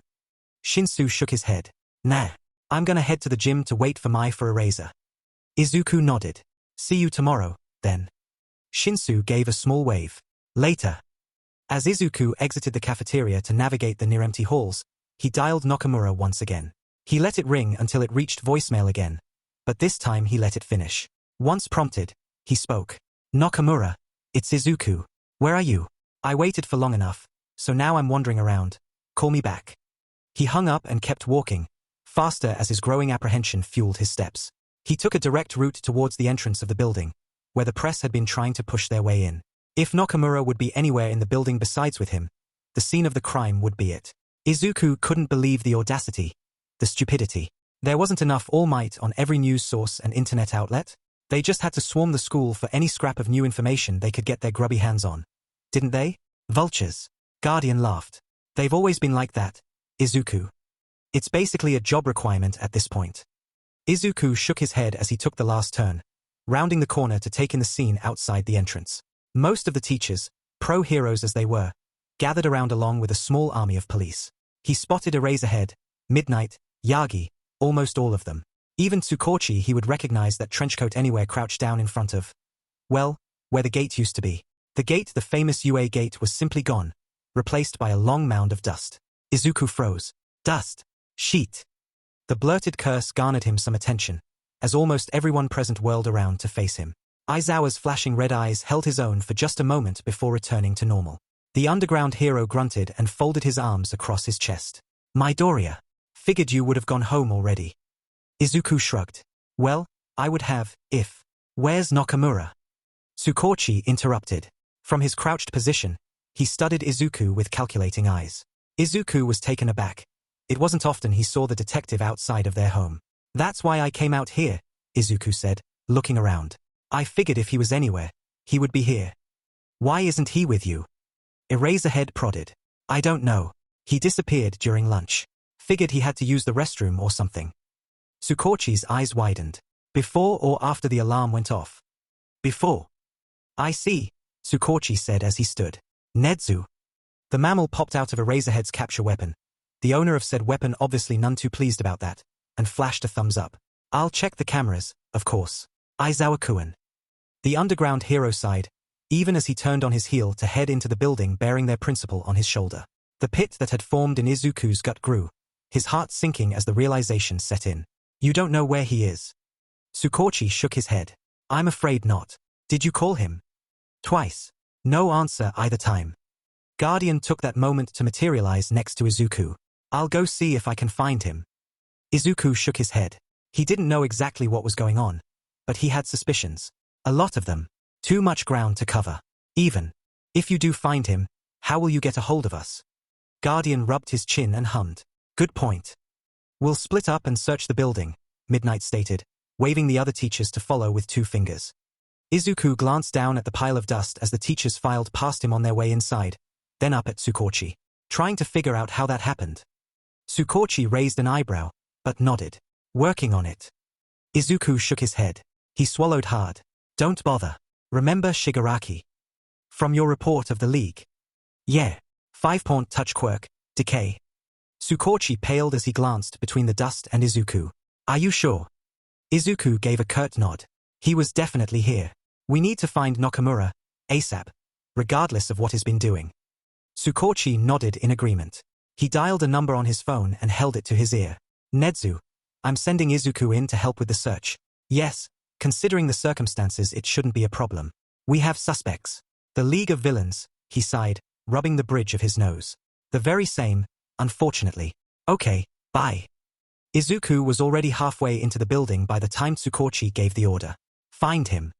Shinsu shook his head. Nah. I'm gonna head to the gym to wait for a razor. Izuku nodded. See you tomorrow, then. Shinsu gave a small wave. Later. As Izuku exited the cafeteria to navigate the near-empty halls, he dialed Nakamura once again. He let it ring until it reached voicemail again, but this time he let it finish. Once prompted, he spoke. Nakamura, it's Izuku. Where are you? I waited for long enough, so now I'm wandering around. Call me back. He hung up and kept walking, faster as his growing apprehension fueled his steps. He took a direct route towards the entrance of the building, where the press had been trying to push their way in. If Nakamura would be anywhere in the building besides with him, the scene of the crime would be it. Isuku couldn't believe the audacity, the stupidity. There wasn't enough All Might on every news source and internet outlet. They just had to swarm the school for any scrap of new information they could get their grubby hands on. Didn't they? Vultures. Guardian laughed. They've always been like that, Isuku. It's basically a job requirement at this point. Isuku shook his head as he took the last turn, rounding the corner to take in the scene outside the entrance. Most of the teachers, pro-heroes as they were, gathered around along with a small army of police. He spotted Eraserhead, Midnight, Yagi, almost all of them. Even Tsukauchi he would recognize that trenchcoat anywhere crouched down in front of, well, where the gate used to be. The gate, the famous UA gate, was simply gone, replaced by a long mound of dust. Isuku froze. Dust. Sheet. The blurted curse garnered him some attention, as almost everyone present whirled around to face him. Aizawa's flashing red eyes held his own for just a moment before returning to normal. The underground hero grunted and folded his arms across his chest. Midoriya. Figured you would have gone home already. Isuku shrugged. Well, I would have, if. Where's Nakamura? Tsukauchi interrupted. From his crouched position, he studied Isuku with calculating eyes. Isuku was taken aback. It wasn't often he saw the detective outside of their home. That's why I came out here, Isuku said, looking around. I figured if he was anywhere, he would be here. Why isn't he with you? Eraserhead prodded. I don't know. He disappeared during lunch. Figured he had to use the restroom or something. Tsukauchi's eyes widened. Before or after the alarm went off? Before. I see, Tsukauchi said as he stood. Nedzu. The mammal popped out of Eraserhead's capture weapon. The owner of said weapon obviously none too pleased about that, and flashed a thumbs up. I'll check the cameras, of course. Aizawa-kun. The underground hero sighed, even as he turned on his heel to head into the building bearing their principal on his shoulder. The pit that had formed in Izuku's gut grew, his heart sinking as the realization set in. You don't know where he is? Tsukauchi shook his head. I'm afraid not. Did you call him? Twice. No answer either time. Guardian took that moment to materialize next to Izuku. I'll go see if I can find him. Izuku shook his head. He didn't know exactly what was going on, but he had suspicions. A lot of them. Too much ground to cover. Even if you do find him, how will you get a hold of us? Guardian rubbed his chin and hummed. Good point. We'll split up and search the building, Midnight stated, waving the other teachers to follow with 2 fingers. Izuku glanced down at the pile of dust as the teachers filed past him on their way inside, then up at Tsukauchi, trying to figure out how that happened. Tsukauchi raised an eyebrow, but nodded. Working on it. Izuku shook his head. He swallowed hard. Don't bother. Remember Shigaraki? From your report of the League? Yeah. 5-point touch quirk, decay. Tsukauchi paled as he glanced between the dust and Izuku. Are you sure? Izuku gave a curt nod. He was definitely here. We need to find Nakamura, ASAP, regardless of what he's been doing. Tsukauchi nodded in agreement. He dialed a number on his phone and held it to his ear. Nedzu, I'm sending Izuku in to help with the search. Yes, considering the circumstances it shouldn't be a problem. We have suspects. The League of Villains, he sighed, rubbing the bridge of his nose. The very same, unfortunately. Okay, bye. Izuku was already halfway into the building by the time Tsukauchi gave the order. Find him.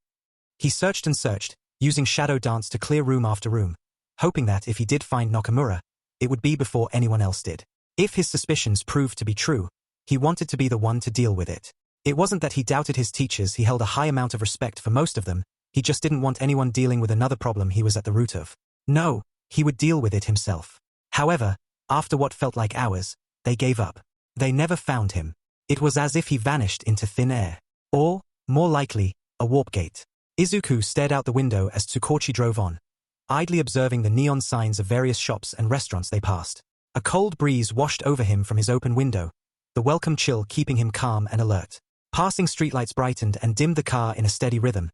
He searched and searched, using Shadow Dance to clear room after room, hoping that if he did find Nakamura, it would be before anyone else did. If his suspicions proved to be true, he wanted to be the one to deal with it. It wasn't that he doubted his teachers, he held a high amount of respect for most of them, he just didn't want anyone dealing with another problem he was at the root of. No, he would deal with it himself. However, after what felt like hours, they gave up. They never found him. It was as if he vanished into thin air. Or, more likely, a warp gate. Izuku stared out the window as Tsukauchi drove on, idly observing the neon signs of various shops and restaurants they passed. A cold breeze washed over him from his open window, the welcome chill keeping him calm and alert. Passing streetlights brightened and dimmed the car in a steady rhythm,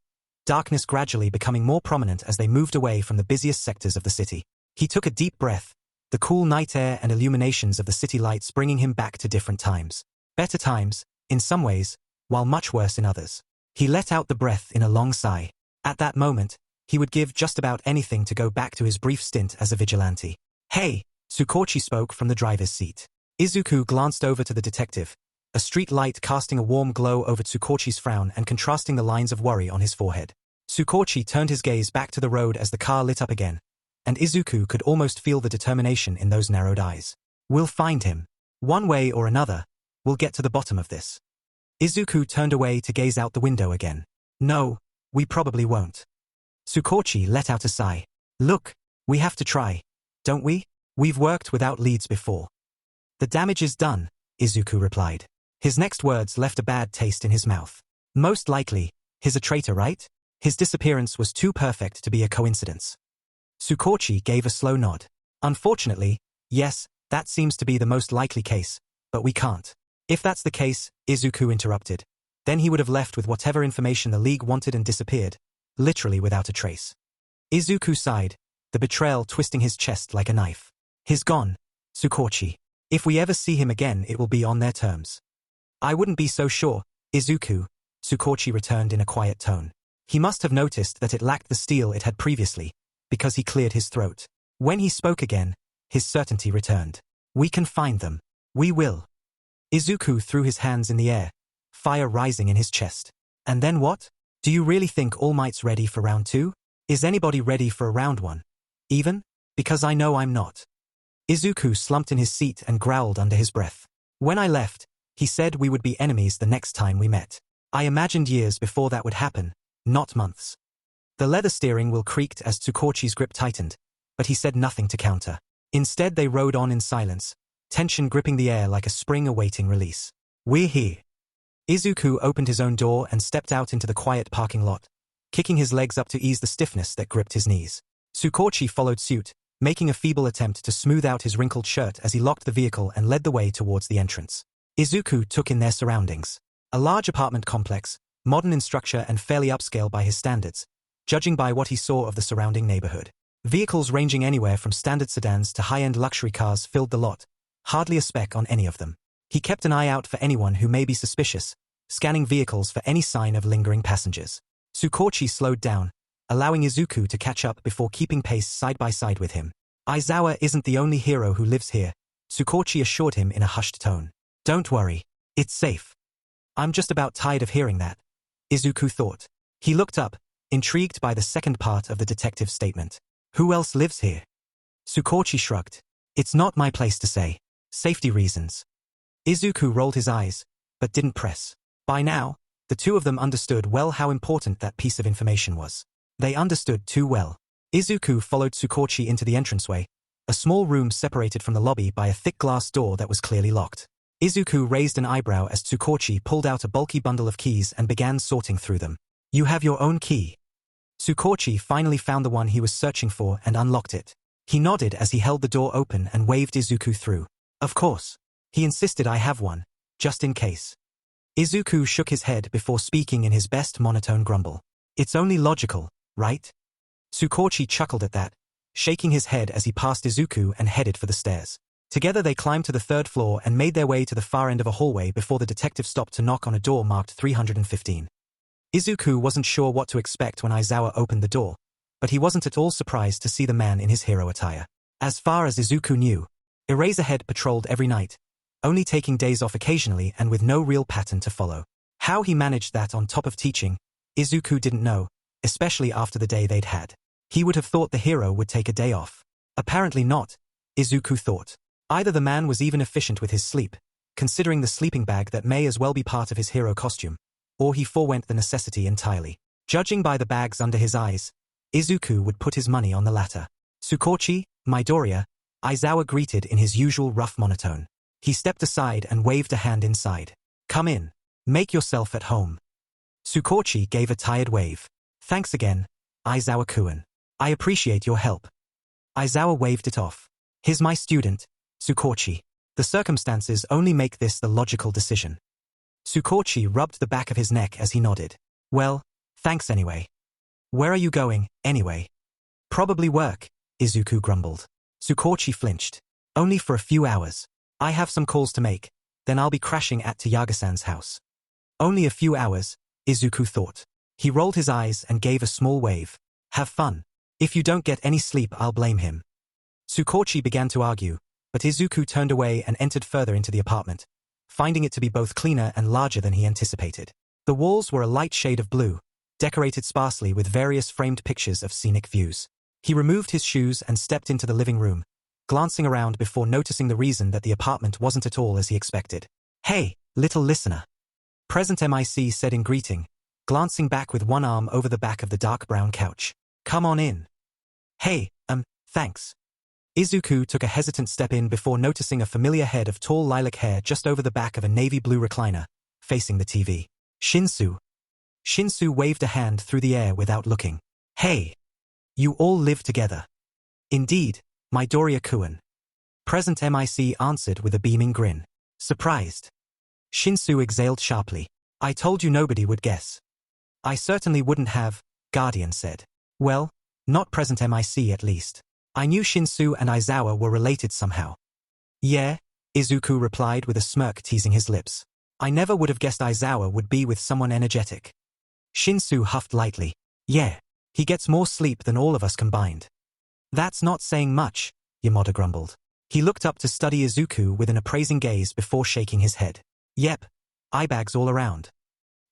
darkness gradually becoming more prominent as they moved away from the busiest sectors of the city. He took a deep breath, the cool night air and illuminations of the city lights bringing him back to different times. Better times, in some ways, while much worse in others. He let out the breath in a long sigh. At that moment, he would give just about anything to go back to his brief stint as a vigilante. Hey, Tsukauchi spoke from the driver's seat. Izuku glanced over to the detective, a street light casting a warm glow over Tsukauchi's frown and contrasting the lines of worry on his forehead. Tsukauchi turned his gaze back to the road as the car lit up again, and Isuku could almost feel the determination in those narrowed eyes. We'll find him. One way or another, we'll get to the bottom of this. Isuku turned away to gaze out the window again. No, we probably won't. Tsukauchi let out a sigh. Look, we have to try, don't we? We've worked without leads before. The damage is done, Isuku replied. His next words left a bad taste in his mouth. Most likely, he's a traitor, right? His disappearance was too perfect to be a coincidence. Tsukauchi gave a slow nod. Unfortunately, yes, that seems to be the most likely case, but we can't. If that's the case, Isuku interrupted, then he would have left with whatever information the League wanted and disappeared, literally without a trace. Isuku sighed, the betrayal twisting his chest like a knife. He's gone, Tsukauchi. If we ever see him again, it will be on their terms. I wouldn't be so sure, Isuku, Tsukauchi returned in a quiet tone. He must have noticed that it lacked the steel it had previously, because he cleared his throat. When he spoke again, his certainty returned. We can find them. We will. Isuku threw his hands in the air, fire rising in his chest. And then what? Do you really think All Might's ready for round 2? Is anybody ready for a round 1? Even? Because I know I'm not. Isuku slumped in his seat and growled under his breath. When I left, he said we would be enemies the next time we met. I imagined years before that would happen, not months. The leather steering wheel creaked as Tsukauchi's grip tightened, but he said nothing to counter. Instead they rode on in silence, tension gripping the air like a spring awaiting release. We're here. Isuku opened his own door and stepped out into the quiet parking lot, kicking his legs up to ease the stiffness that gripped his knees. Tsukauchi followed suit, making a feeble attempt to smooth out his wrinkled shirt as he locked the vehicle and led the way towards the entrance. Izuku took in their surroundings. A large apartment complex, modern in structure and fairly upscale by his standards, judging by what he saw of the surrounding neighborhood. Vehicles ranging anywhere from standard sedans to high-end luxury cars filled the lot, hardly a speck on any of them. He kept an eye out for anyone who may be suspicious, scanning vehicles for any sign of lingering passengers. Tsukauchi slowed down, allowing Izuku to catch up before keeping pace side by side with him. Aizawa isn't the only hero who lives here, Tsukauchi assured him in a hushed tone. Don't worry, it's safe. I'm just about tired of hearing that, Izuku thought. He looked up, intrigued by the second part of the detective's statement. Who else lives here? Tsukauchi shrugged. It's not my place to say. Safety reasons. Izuku rolled his eyes, but didn't press. By now, the two of them understood well how important that piece of information was. They understood too well. Izuku followed Tsukauchi into the entranceway, a small room separated from the lobby by a thick glass door that was clearly locked. Izuku raised an eyebrow as Tsukauchi pulled out a bulky bundle of keys and began sorting through them. You have your own key. Tsukauchi finally found the one he was searching for and unlocked it. He nodded as he held the door open and waved Izuku through. Of course. He insisted I have one, just in case. Izuku shook his head before speaking in his best monotone grumble. It's only logical, right? Tsukauchi chuckled at that, shaking his head as he passed Izuku and headed for the stairs. Together they climbed to the 3rd floor and made their way to the far end of a hallway before the detective stopped to knock on a door marked 315. Izuku wasn't sure what to expect when Aizawa opened the door, but he wasn't at all surprised to see the man in his hero attire. As far as Izuku knew, Eraserhead patrolled every night, only taking days off occasionally and with no real pattern to follow. How he managed that on top of teaching, Izuku didn't know, especially after the day they'd had. He would have thought the hero would take a day off. Apparently not, Izuku thought. Either the man was even efficient with his sleep, considering the sleeping bag that may as well be part of his hero costume, or he forewent the necessity entirely. Judging by the bags under his eyes, Izuku would put his money on the latter. Tsukauchi, Midoriya, Aizawa greeted in his usual rough monotone. He stepped aside and waved a hand inside. Come in. Make yourself at home. Tsukauchi gave a tired wave. Thanks again, Aizawa-kun. I appreciate your help. Aizawa waved it off. He's my student, Tsukauchi. The circumstances only make this the logical decision. Tsukauchi rubbed the back of his neck as he nodded. Well, thanks anyway. Where are you going, anyway? Probably work, Izuku grumbled. Tsukauchi flinched. Only for a few hours. I have some calls to make, then I'll be crashing at Tayagasan's house. Only a few hours, Izuku thought. He rolled his eyes and gave a small wave. Have fun. If you don't get any sleep, I'll blame him. Tsukauchi began to argue, but Izuku turned away and entered further into the apartment, finding it to be both cleaner and larger than he anticipated. The walls were a light shade of blue, decorated sparsely with various framed pictures of scenic views. He removed his shoes and stepped into the living room, glancing around before noticing the reason that the apartment wasn't at all as he expected. "Hey, little listener," Present MIC said in greeting, glancing back with one arm over the back of the dark brown couch. "Come on in." "Hey, thanks." Isuku took a hesitant step in before noticing a familiar head of tall lilac hair just over the back of a navy blue recliner, facing the TV. "Shinsu." Shinsu waved a hand through the air without looking. "Hey. You all live together." "Indeed, Midoriya-kun." Present MIC answered with a beaming grin. "Surprised?" Shinsu exhaled sharply. "I told you nobody would guess." "I certainly wouldn't have," Guardian said. "Well, not Present MIC at least. I knew Shinsu and Aizawa were related somehow." "Yeah," Izuku replied with a smirk teasing his lips. "I never would have guessed Aizawa would be with someone energetic." Shinsu huffed lightly. "Yeah, he gets more sleep than all of us combined." "That's not saying much," Yamada grumbled. He looked up to study Izuku with an appraising gaze before shaking his head. "Yep, eyebags all around."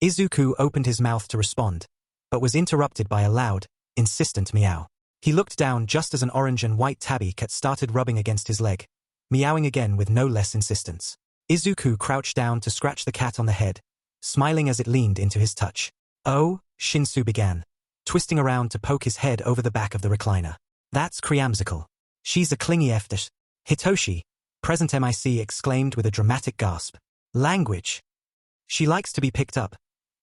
Izuku opened his mouth to respond, but was interrupted by a loud, insistent meow. He looked down just as an orange and white tabby cat started rubbing against his leg, meowing again with no less insistence. Izuku crouched down to scratch the cat on the head, smiling as it leaned into his touch. "Oh," Shinsu began, twisting around to poke his head over the back of the recliner. "That's creamsicle. She's a clingy eftish." "Hitoshi," Present MIC exclaimed with a dramatic gasp. "Language." "She likes to be picked up,"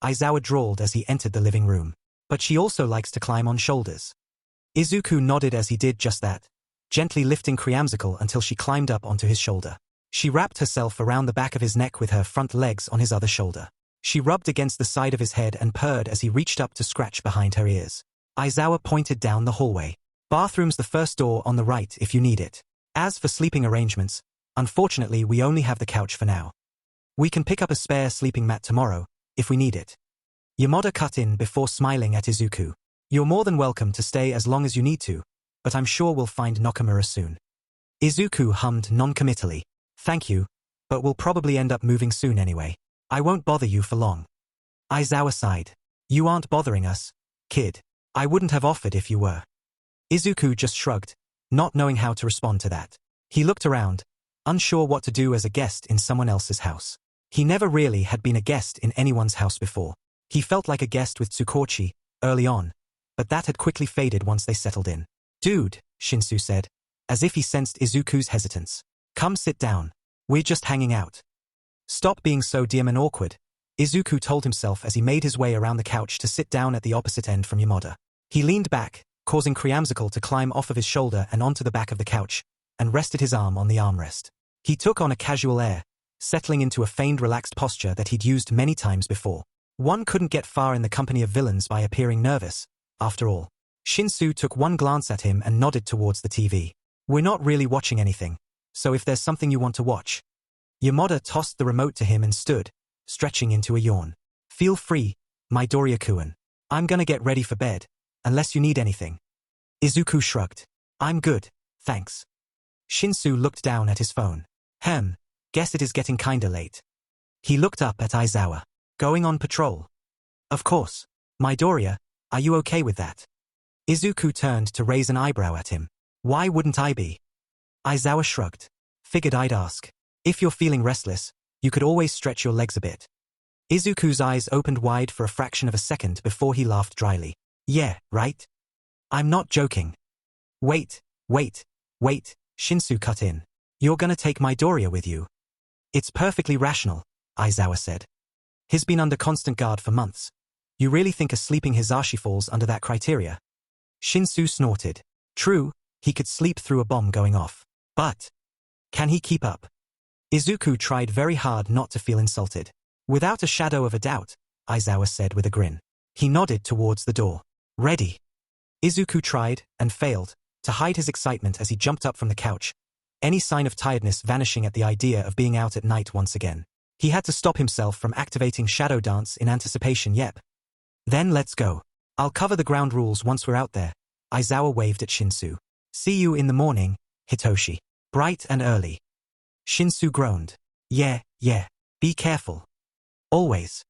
Aizawa drawled as he entered the living room. "But she also likes to climb on shoulders." Izuku nodded as he did just that, gently lifting creamsicle until she climbed up onto his shoulder. She wrapped herself around the back of his neck with her front legs on his other shoulder. She rubbed against the side of his head and purred as he reached up to scratch behind her ears. Aizawa pointed down the hallway. "Bathroom's the first door on the right if you need it. As for sleeping arrangements, unfortunately we only have the couch for now. We can pick up a spare sleeping mat tomorrow, if we need it." Yamada cut in before smiling at Izuku. "You're more than welcome to stay as long as you need to, but I'm sure we'll find Nakamura soon." Izuku hummed non-committally. "Thank you, but we'll probably end up moving soon anyway. I won't bother you for long." Aizawa sighed. "You aren't bothering us, kid. I wouldn't have offered if you were." Izuku just shrugged, not knowing how to respond to that. He looked around, unsure what to do as a guest in someone else's house. He never really had been a guest in anyone's house before. He felt like a guest with Tsukauchi, early on, but that had quickly faded once they settled in. "Dude," Shinsu said, as if he sensed Izuku's hesitance. "Come sit down. We're just hanging out." "Stop being so dim and awkward," Izuku told himself as he made his way around the couch to sit down at the opposite end from Yamada. He leaned back, causing creamsicle to climb off of his shoulder and onto the back of the couch, and rested his arm on the armrest. He took on a casual air, settling into a feigned relaxed posture that he'd used many times before. One couldn't get far in the company of villains by appearing nervous, after all. Shinsu took one glance at him and nodded towards the TV. "We're not really watching anything, so if there's something you want to watch." Yamada tossed the remote to him and stood, stretching into a yawn. "Feel free, Midoriya-kun. I'm gonna get ready for bed, unless you need anything." Izuku shrugged. "I'm good, thanks." Shinsu looked down at his phone. Guess it is getting kinda late." He looked up at Aizawa. "Going on patrol?" "Of course. Midoriya, are you okay with that?" Izuku turned to raise an eyebrow at him. "Why wouldn't I be?" Aizawa shrugged. "Figured I'd ask. If you're feeling restless, you could always stretch your legs a bit." Izuku's eyes opened wide for a fraction of a second before he laughed dryly. "Yeah, right? I'm not joking." Wait, Shinsu cut in. "You're gonna take Midoriya with you?" "It's perfectly rational," Aizawa said. "He's been under constant guard for months. You really think a sleeping Hisashi falls under that criteria?" Shinsu snorted. "True, he could sleep through a bomb going off. But can he keep up?" Izuku tried very hard not to feel insulted. "Without a shadow of a doubt," Aizawa said with a grin. He nodded towards the door. "Ready." Izuku tried, and failed, to hide his excitement as he jumped up from the couch, any sign of tiredness vanishing at the idea of being out at night once again. He had to stop himself from activating Shadow Dance in anticipation. "Yep. Then let's go. I'll cover the ground rules once we're out there." Aizawa waved at Shinsu. "See you in the morning, Hitoshi. Bright and early." Shinsu groaned. Yeah. Be careful. Always.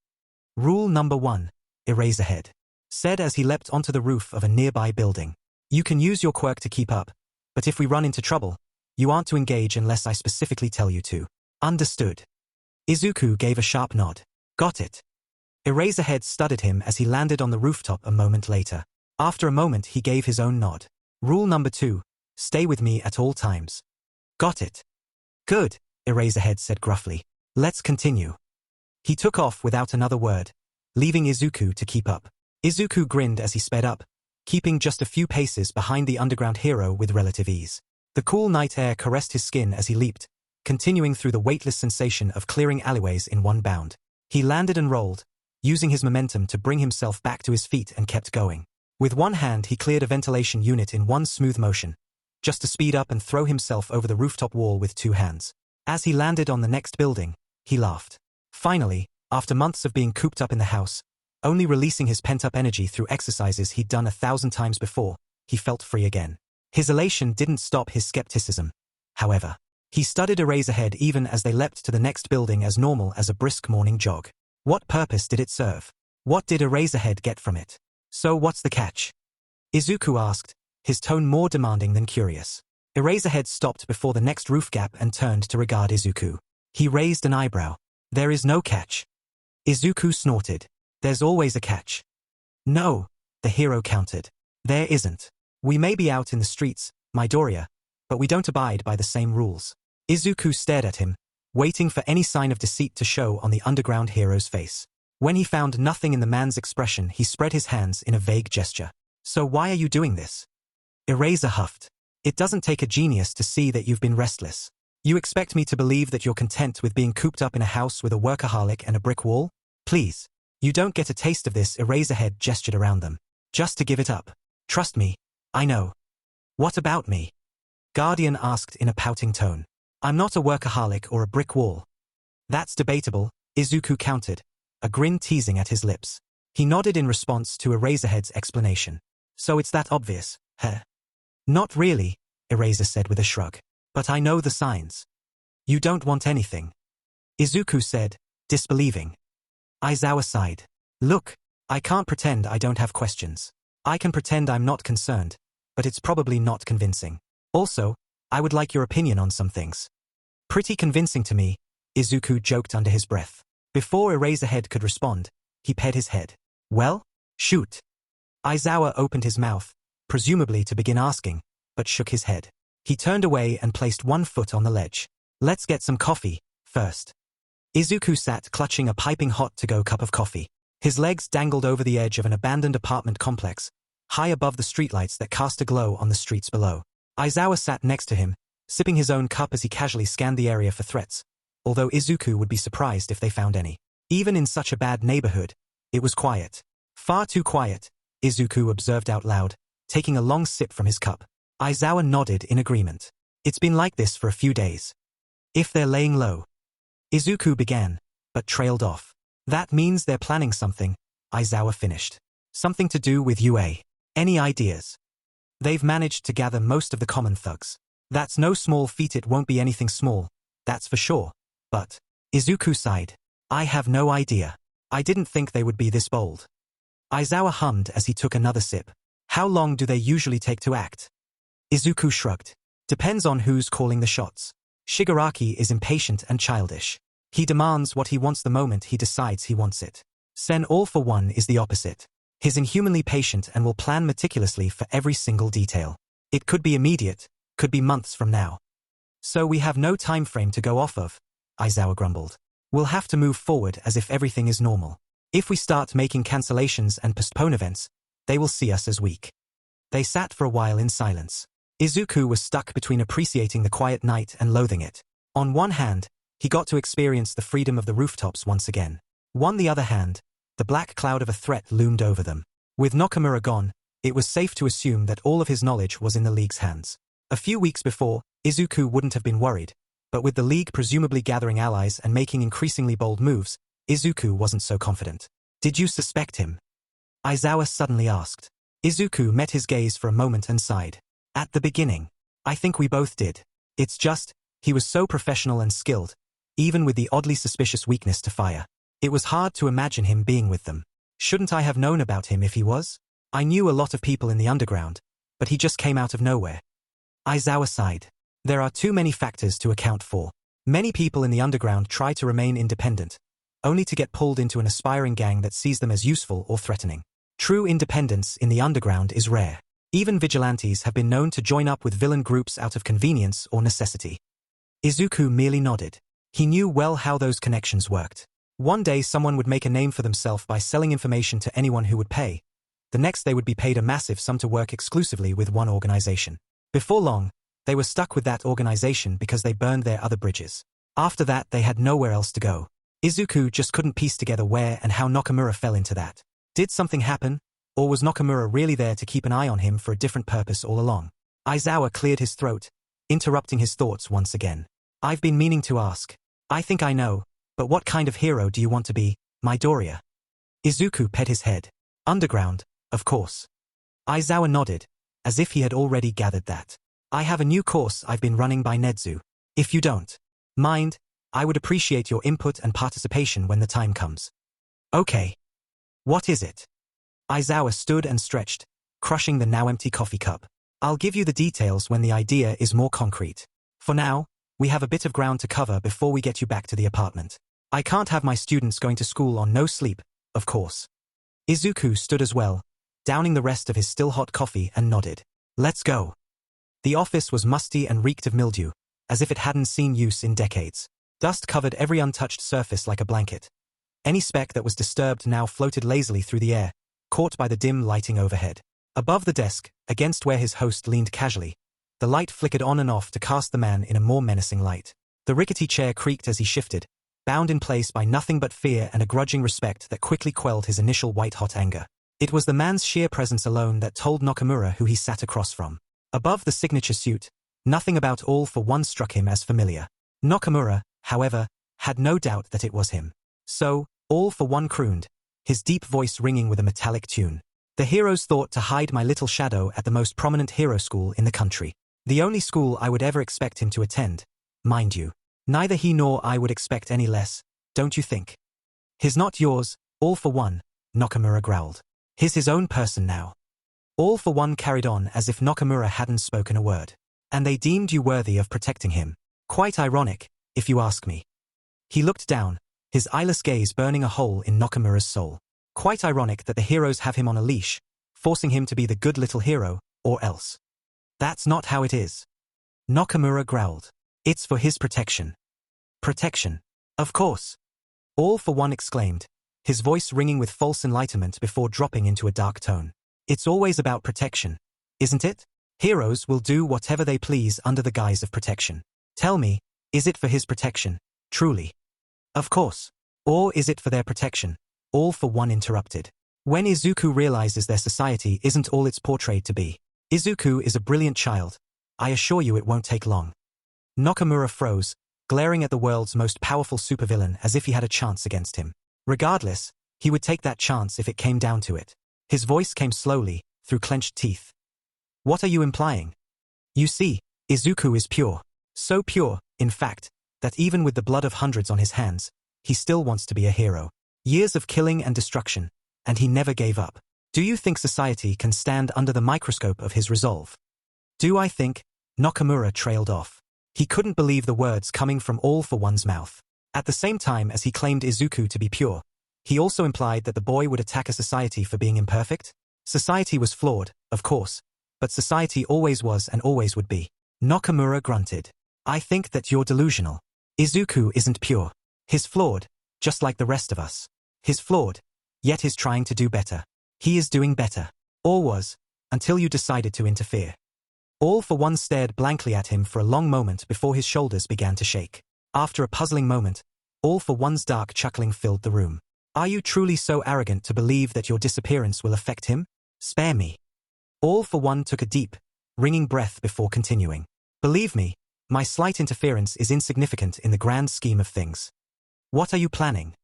Rule number 1. Eraserhead said as he leapt onto the roof of a nearby building. You can use your quirk to keep up, but if we run into trouble, you aren't to engage unless I specifically tell you to. Understood. Isuku gave a sharp nod. Got it. Eraserhead studied him as he landed on the rooftop a moment later. After a moment he gave his own nod. Rule number 2. Stay with me at all times. Got it. Good, Eraserhead said gruffly. Let's continue. He took off without another word, leaving Isuku to keep up. Isuku grinned as he sped up, keeping just a few paces behind the underground hero with relative ease. The cool night air caressed his skin as he leaped, continuing through the weightless sensation of clearing alleyways in one bound. He landed and rolled, using his momentum to bring himself back to his feet and kept going. With one hand he cleared a ventilation unit in one smooth motion, just to speed up and throw himself over the rooftop wall with 2 hands. As he landed on the next building, he laughed. Finally, after months of being cooped up in the house, only releasing his pent-up energy through exercises he'd done 1,000 times before, he felt free again. His elation didn't stop his skepticism. However, he studied Eraserhead even as they leapt to the next building as normal as a brisk morning jog. What purpose did it serve? What did Eraserhead get from it? So what's the catch? Isuku asked, his tone more demanding than curious. Eraserhead stopped before the next roof gap and turned to regard Isuku. He raised an eyebrow. There is no catch. Isuku snorted. There's always a catch. No, the hero countered. There isn't. We may be out in the streets, Midoriya, but we don't abide by the same rules. Isuku stared at him, waiting for any sign of deceit to show on the underground hero's face. When he found nothing in the man's expression, he spread his hands in a vague gesture. So why are you doing this? Eraser huffed. It doesn't take a genius to see that you've been restless. You expect me to believe that you're content with being cooped up in a house with a workaholic and a brick wall? Please. You don't get a taste of this. Eraserhead gestured around them. Just to give it up. Trust me. I know. What about me? Guardian asked in a pouting tone. I'm not a workaholic or a brick wall. That's debatable, Isuku countered, a grin teasing at his lips. He nodded in response to Eraserhead's explanation. So it's that obvious, huh? Not really, Eraser said with a shrug. But I know the signs. You don't want anything. Isuku said, disbelieving. Aizawa sighed. Look, I can't pretend I don't have questions. I can pretend I'm not concerned, but it's probably not convincing. Also, I would like your opinion on some things. Pretty convincing to me, Isuku joked under his breath. Before Eraserhead could respond, he paired his head. Well, shoot. Aizawa opened his mouth, presumably to begin asking, but shook his head. He turned away and placed one foot on the ledge. Let's get some coffee, first. Isuku sat clutching a piping hot to-go cup of coffee. His legs dangled over the edge of an abandoned apartment complex, high above the streetlights that cast a glow on the streets below. Aizawa sat next to him, sipping his own cup as he casually scanned the area for threats, although Isuku would be surprised if they found any. Even in such a bad neighborhood, it was quiet. Far too quiet, Isuku observed out loud, taking a long sip from his cup. Aizawa nodded in agreement. It's been like this for a few days. If they're laying low. Isuku began, but trailed off. That means they're planning something, Aizawa finished. Something to do with UA. Any ideas? They've managed to gather most of the common thugs. That's no small feat. It won't be anything small, that's for sure. But, Isuku sighed. I have no idea. I didn't think they would be this bold. Aizawa hummed as he took another sip. How long do they usually take to act? Isuku shrugged. Depends on who's calling the shots. Shigaraki is impatient and childish. He demands what he wants the moment he decides he wants it. Sen All for One is the opposite. He's inhumanly patient and will plan meticulously for every single detail. It could be immediate, could be months from now. So we have no time frame to go off of, Aizawa grumbled. We'll have to move forward as if everything is normal. If we start making cancellations and postpone events, they will see us as weak. They sat for a while in silence. Isuku was stuck between appreciating the quiet night and loathing it. On one hand, he got to experience the freedom of the rooftops once again. On the other hand, the black cloud of a threat loomed over them. With Nakamura gone, it was safe to assume that all of his knowledge was in the League's hands. A few weeks before, Isuku wouldn't have been worried, but with the League presumably gathering allies and making increasingly bold moves, Isuku wasn't so confident. Did you suspect him? Aizawa suddenly asked. Isuku met his gaze for a moment and sighed. At the beginning. I think we both did. It's just, he was so professional and skilled, even with the oddly suspicious weakness to fire. It was hard to imagine him being with them. Shouldn't I have known about him if he was? I knew a lot of people in the underground, but he just came out of nowhere. Aizawa sighed. There are too many factors to account for. Many people in the underground try to remain independent, only to get pulled into an aspiring gang that sees them as useful or threatening. True independence in the underground is rare. Even vigilantes have been known to join up with villain groups out of convenience or necessity. Isuku merely nodded. He knew well how those connections worked. One day someone would make a name for themselves by selling information to anyone who would pay. The next they would be paid a massive sum to work exclusively with one organization. Before long, they were stuck with that organization because they burned their other bridges. After that they had nowhere else to go. Isuku just couldn't piece together where and how Nakamura fell into that. Did something happen? Or was Nakamura really there to keep an eye on him for a different purpose all along? Aizawa cleared his throat, interrupting his thoughts once again. I've been meaning to ask. I think I know, but what kind of hero do you want to be, Midoriya? Isuku pet his head. Underground, of course. Aizawa nodded, as if he had already gathered that. I have a new course I've been running by Nedzu. If you don't mind, I would appreciate your input and participation when the time comes. Okay. What is it? Aizawa stood and stretched, crushing the now empty coffee cup. I'll give you the details when the idea is more concrete. For now, we have a bit of ground to cover before we get you back to the apartment. I can't have my students going to school on no sleep, of course. Isuku stood as well, downing the rest of his still hot coffee and nodded. Let's go. The office was musty and reeked of mildew, as if it hadn't seen use in decades. Dust covered every untouched surface like a blanket. Any speck that was disturbed now floated lazily through the air, caught by the dim lighting overhead. Above the desk, against where his host leaned casually, the light flickered on and off to cast the man in a more menacing light. The rickety chair creaked as he shifted, bound in place by nothing but fear and a grudging respect that quickly quelled his initial white-hot anger. It was the man's sheer presence alone that told Nakamura who he sat across from. Above the signature suit, nothing about All for One struck him as familiar. Nakamura, however, had no doubt that it was him. So, All for One crooned, his deep voice ringing with a metallic tune. The heroes thought to hide my little shadow at the most prominent hero school in the country. The only school I would ever expect him to attend, mind you. Neither he nor I would expect any less, don't you think? His not yours, All for One, Nakamura growled. He's his own person now. All for One carried on as if Nakamura hadn't spoken a word. And they deemed you worthy of protecting him. Quite ironic, if you ask me. He looked down, his eyeless gaze burning a hole in Nakamura's soul. Quite ironic that the heroes have him on a leash, forcing him to be the good little hero, or else. That's not how it is. Nakamura growled. It's for his protection. Protection. Of course. All for One exclaimed, his voice ringing with false enlightenment before dropping into a dark tone. It's always about protection, isn't it? Heroes will do whatever they please under the guise of protection. Tell me, is it for his protection, truly? Of course. Or is it for their protection? All for One interrupted. When Isuku realizes their society isn't all it's portrayed to be. Isuku is a brilliant child. I assure you it won't take long. Nakamura froze, glaring at the world's most powerful supervillain as if he had a chance against him. Regardless, he would take that chance if it came down to it. His voice came slowly, through clenched teeth. What are you implying? You see, Isuku is pure. So pure, in fact, that even with the blood of hundreds on his hands, he still wants to be a hero. Years of killing and destruction, and he never gave up. Do you think society can stand under the microscope of his resolve? Do I think? Nakamura trailed off. He couldn't believe the words coming from All for One's mouth. At the same time as he claimed Isuku to be pure, he also implied that the boy would attack a society for being imperfect. Society was flawed, of course, but society always was and always would be. Nakamura grunted. I think that you're delusional. Isuku isn't pure. He's flawed, just like the rest of us. He's flawed, yet he's trying to do better. He is doing better. Or was, until you decided to interfere. All for One stared blankly at him for a long moment before his shoulders began to shake. After a puzzling moment, All for One's dark chuckling filled the room. Are you truly so arrogant to believe that your disappearance will affect him? Spare me. All for One took a deep, ringing breath before continuing. Believe me, my slight interference is insignificant in the grand scheme of things. What are you planning?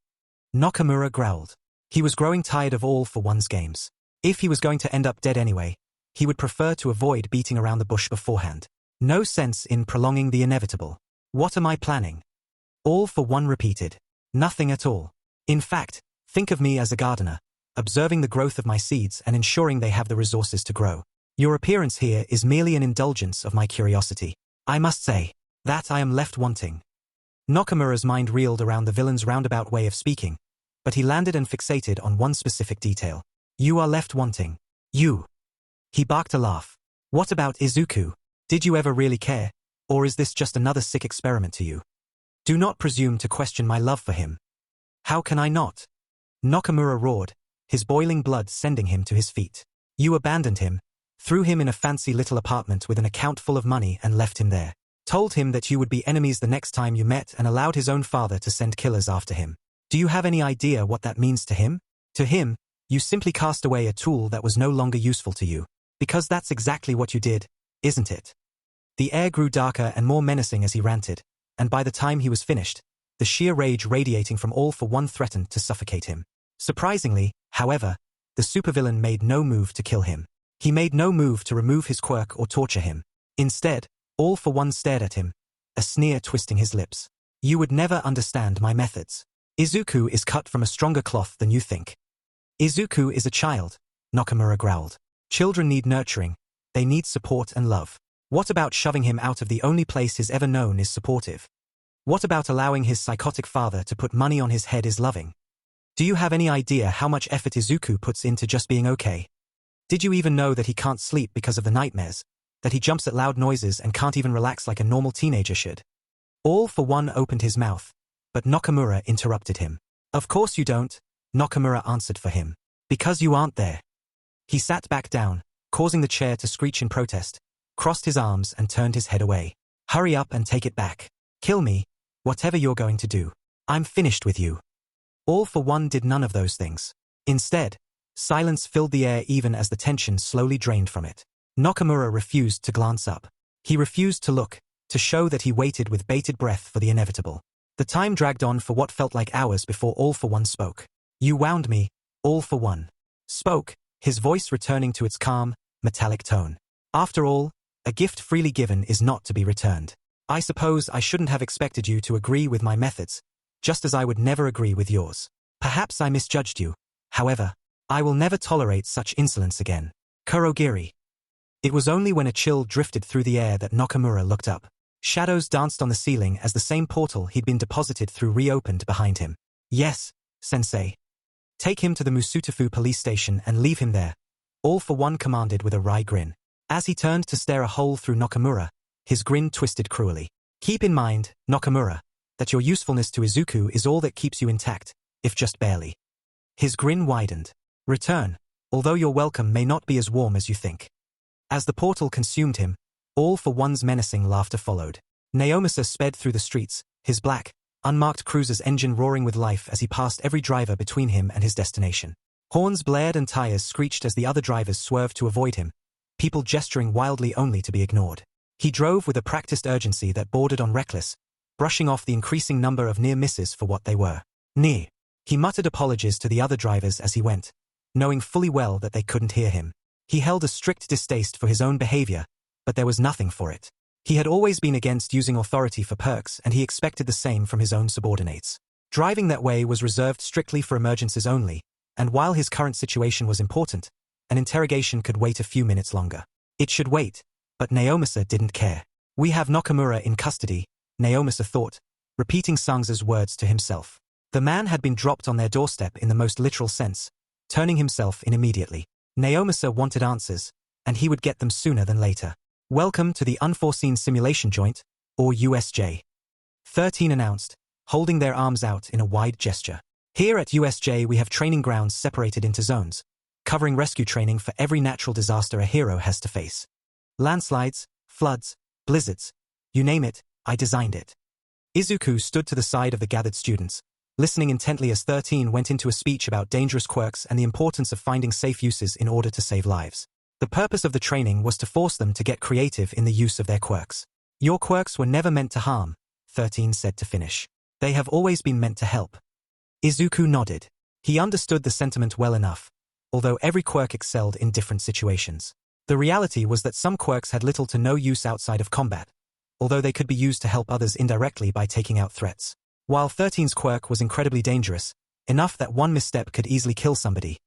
Nakamura growled. He was growing tired of All for One's games. If he was going to end up dead anyway, he would prefer to avoid beating around the bush beforehand. No sense in prolonging the inevitable. What am I planning? All for one repeated. Nothing at all. In fact, think of me as a gardener, observing the growth of my seeds and ensuring they have the resources to grow. Your appearance here is merely an indulgence of my curiosity. I must say, that I am left wanting. Nakamura's mind reeled around the villain's roundabout way of speaking, but he landed and fixated on one specific detail. You are left wanting. You. He barked a laugh. What about Isuku? Did you ever really care? Or is this just another sick experiment to you? Do not presume to question my love for him. How can I not? Nakamura roared, his boiling blood sending him to his feet. You abandoned him, threw him in a fancy little apartment with an account full of money and left him there. Told him that you would be enemies the next time you met and allowed his own father to send killers after him. Do you have any idea what that means to him? To him, you simply cast away a tool that was no longer useful to you. Because that's exactly what you did, isn't it? The air grew darker and more menacing as he ranted, and by the time he was finished, the sheer rage radiating from All for One threatened to suffocate him. Surprisingly, however, the supervillain made no move to kill him. He made no move to remove his quirk or torture him. Instead, All for One stared at him, a sneer twisting his lips. You would never understand my methods. Isuku is cut from a stronger cloth than you think. Isuku is a child, Nakamura growled. Children need nurturing. They need support and love. What about shoving him out of the only place he's ever known is supportive? What about allowing his psychotic father to put money on his head is loving? Do you have any idea how much effort Isuku puts into just being okay? Did you even know that he can't sleep because of the nightmares? That he jumps at loud noises and can't even relax like a normal teenager should? All for One opened his mouth, but Nakamura interrupted him. Of course you don't, Nakamura answered for him. Because you aren't there. He sat back down, causing the chair to screech in protest, crossed his arms and turned his head away. Hurry up and take it back. Kill me, whatever you're going to do. I'm finished with you. All for One did none of those things. Instead, silence filled the air even as the tension slowly drained from it. Nakamura refused to glance up. He refused to look, to show that he waited with bated breath for the inevitable. The time dragged on for what felt like hours before All for One spoke. You wound me, All for One. Spoke, his voice returning to its calm, metallic tone. After all, a gift freely given is not to be returned. I suppose I shouldn't have expected you to agree with my methods, just as I would never agree with yours. Perhaps I misjudged you. However, I will never tolerate such insolence again. Kurogiri. It was only when a chill drifted through the air that Nakamura looked up. Shadows danced on the ceiling as the same portal he'd been deposited through reopened behind him. Yes, Sensei. Take him to the Musutafu police station and leave him there. All for One commanded with a wry grin. As he turned to stare a hole through Nakamura, his grin twisted cruelly. Keep in mind, Nakamura, that your usefulness to Isuku is all that keeps you intact, if just barely. His grin widened. Return, although your welcome may not be as warm as you think. As the portal consumed him, All for One's menacing laughter followed. Naomasa sped through the streets, his black, unmarked cruiser's engine roaring with life as he passed every driver between him and his destination. Horns blared and tires screeched as the other drivers swerved to avoid him, people gesturing wildly only to be ignored. He drove with a practiced urgency that bordered on reckless, brushing off the increasing number of near misses for what they were. Near. He muttered apologies to the other drivers as he went, knowing fully well that they couldn't hear him. He held a strict distaste for his own behavior, but there was nothing for it. He had always been against using authority for perks and he expected the same from his own subordinates. Driving that way was reserved strictly for emergencies only, and while his current situation was important, an interrogation could wait a few minutes longer. It should wait, but Naomasa didn't care. We have Nakamura in custody, Naomasa thought, repeating Sangza's words to himself. The man had been dropped on their doorstep in the most literal sense, turning himself in immediately. Naomasa wanted answers, and he would get them sooner than later. Welcome to the Unforeseen Simulation Joint, or USJ. 13 announced, holding their arms out in a wide gesture. Here at USJ we have training grounds separated into zones, covering rescue training for every natural disaster a hero has to face. Landslides, floods, blizzards, you name it, I designed it. Isuku stood to the side of the gathered students, listening intently as 13 went into a speech about dangerous quirks and the importance of finding safe uses in order to save lives. The purpose of the training was to force them to get creative in the use of their quirks. Your quirks were never meant to harm, 13 said to finish. They have always been meant to help. Isuku nodded. He understood the sentiment well enough, although every quirk excelled in different situations. The reality was that some quirks had little to no use outside of combat, although they could be used to help others indirectly by taking out threats. While 13's quirk was incredibly dangerous, enough that one misstep could easily kill somebody,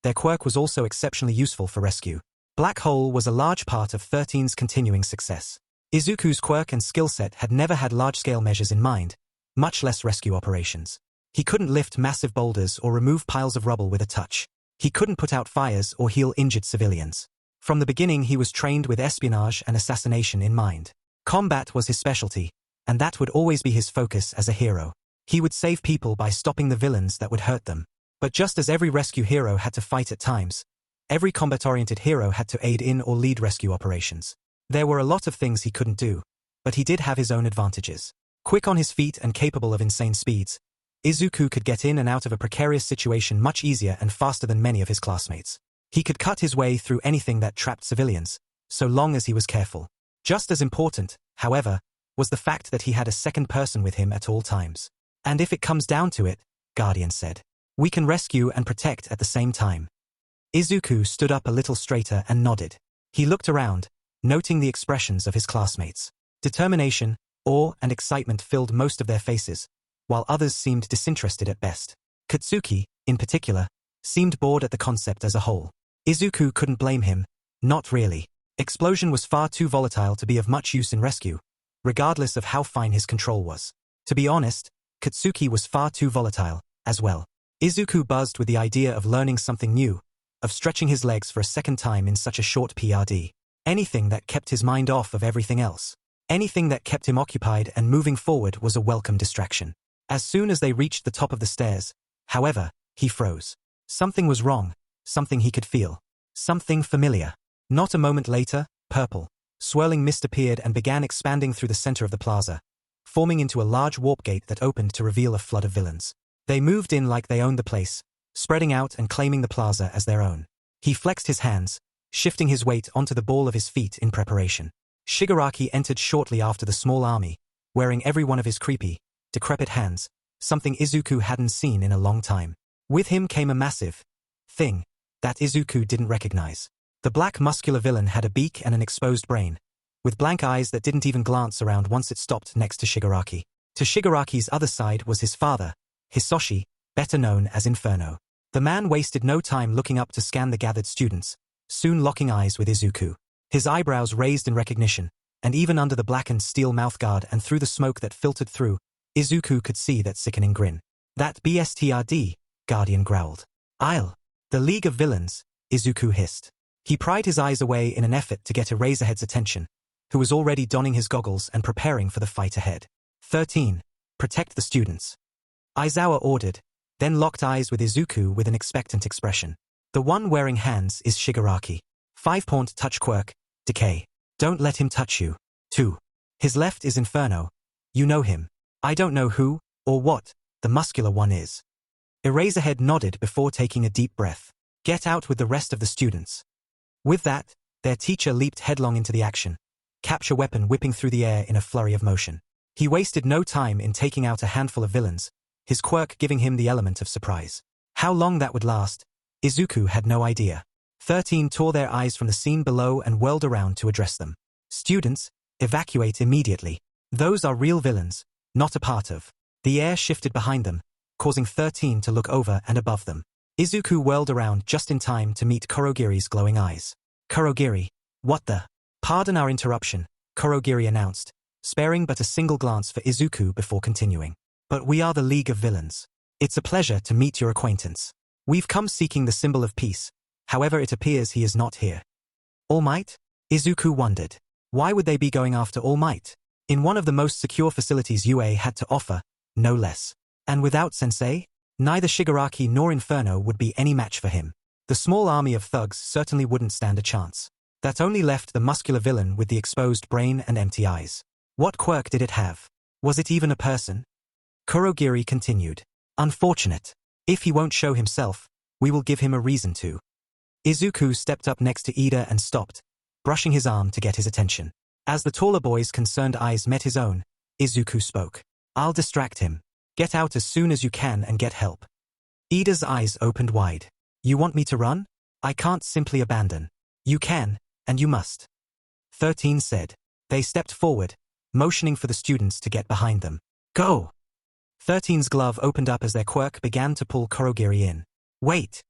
their quirk was also exceptionally useful for rescue. Black Hole was a large part of 13's continuing success. Izuku's quirk and skill set had never had large-scale measures in mind, much less rescue operations. He couldn't lift massive boulders or remove piles of rubble with a touch. He couldn't put out fires or heal injured civilians. From the beginning he was trained with espionage and assassination in mind. Combat was his specialty, and that would always be his focus as a hero. He would save people by stopping the villains that would hurt them. But just as every rescue hero had to fight at times, every combat-oriented hero had to aid in or lead rescue operations. There were a lot of things he couldn't do, but he did have his own advantages. Quick on his feet and capable of insane speeds, Izuku could get in and out of a precarious situation much easier and faster than many of his classmates. He could cut his way through anything that trapped civilians, so long as he was careful. Just as important, however, was the fact that he had a second person with him at all times. And if it comes down to it, Guardian said, we can rescue and protect at the same time. Izuku stood up a little straighter and nodded. He looked around, noting the expressions of his classmates. Determination, awe, and excitement filled most of their faces, while others seemed disinterested at best. Katsuki, in particular, seemed bored at the concept as a whole. Izuku couldn't blame him, not really. Explosion was far too volatile to be of much use in rescue, regardless of how fine his control was. To be honest, Katsuki was far too volatile, as well. Izuku buzzed with the idea of learning something new, of stretching his legs for a second time in such a short PRD. Anything that kept his mind off of everything else. Anything that kept him occupied and moving forward was a welcome distraction. As soon as they reached the top of the stairs, however, he froze. Something was wrong, something he could feel. Something familiar. Not a moment later, purple, swirling mist appeared and began expanding through the center of the plaza, forming into a large warp gate that opened to reveal a flood of villains. They moved in like they owned the place, spreading out and claiming the plaza as their own. He flexed his hands, shifting his weight onto the ball of his feet in preparation. Shigaraki entered shortly after the small army, wearing every one of his creepy, decrepit hands, something Izuku hadn't seen in a long time. With him came a massive thing that Izuku didn't recognize. The black muscular villain had a beak and an exposed brain, with blank eyes that didn't even glance around once it stopped next to Shigaraki. To Shigaraki's other side was his father, Hisoshi, better known as Inferno. The man wasted no time looking up to scan the gathered students, soon locking eyes with Izuku. His eyebrows raised in recognition, and even under the blackened steel mouthguard and through the smoke that filtered through, Izuku could see that sickening grin. That BSTRD, Guardian growled. The League of Villains, Izuku hissed. He pried his eyes away in an effort to get Eraserhead's attention, who was already donning his goggles and preparing for the fight ahead. 13. Protect the students. Aizawa ordered, then locked eyes with Izuku with an expectant expression. The one wearing hands is Shigaraki. 5-point touch quirk, decay. Don't let him touch you. 2. His left is Inferno. You know him. I don't know who, or what, the muscular one is. Eraserhead nodded before taking a deep breath. Get out with the rest of the students. With that, their teacher leaped headlong into the action, capture weapon whipping through the air in a flurry of motion. He wasted no time in taking out a handful of villains, his quirk giving him the element of surprise. How long that would last, Izuku had no idea. 13 tore their eyes from the scene below and whirled around to address them. Students, evacuate immediately. Those are real villains, not a part of. The air shifted behind them, causing 13 to look over and above them. Izuku whirled around just in time to meet Kurogiri's glowing eyes. Kurogiri, what the? Pardon our interruption, Kurogiri announced, sparing but a single glance for Izuku before continuing. But we are the League of Villains. It's a pleasure to meet your acquaintance. We've come seeking the symbol of peace, however it appears he is not here. All Might? Izuku wondered. Why would they be going after All Might? In one of the most secure facilities UA had to offer, no less. And without Sensei, neither Shigaraki nor Inferno would be any match for him. The small army of thugs certainly wouldn't stand a chance. That only left the muscular villain with the exposed brain and empty eyes. What quirk did it have? Was it even a person? Kurogiri continued. Unfortunate. If he won't show himself, we will give him a reason to. Izuku stepped up next to Ida and stopped, brushing his arm to get his attention. As the taller boy's concerned eyes met his own, Izuku spoke. I'll distract him. Get out as soon as you can and get help. Ida's eyes opened wide. You want me to run? I can't simply abandon. You can, and you must. 13 said. They stepped forward, motioning for the students to get behind them. Go! 13's glove opened up as their quirk began to pull Kurogiri in. Wait!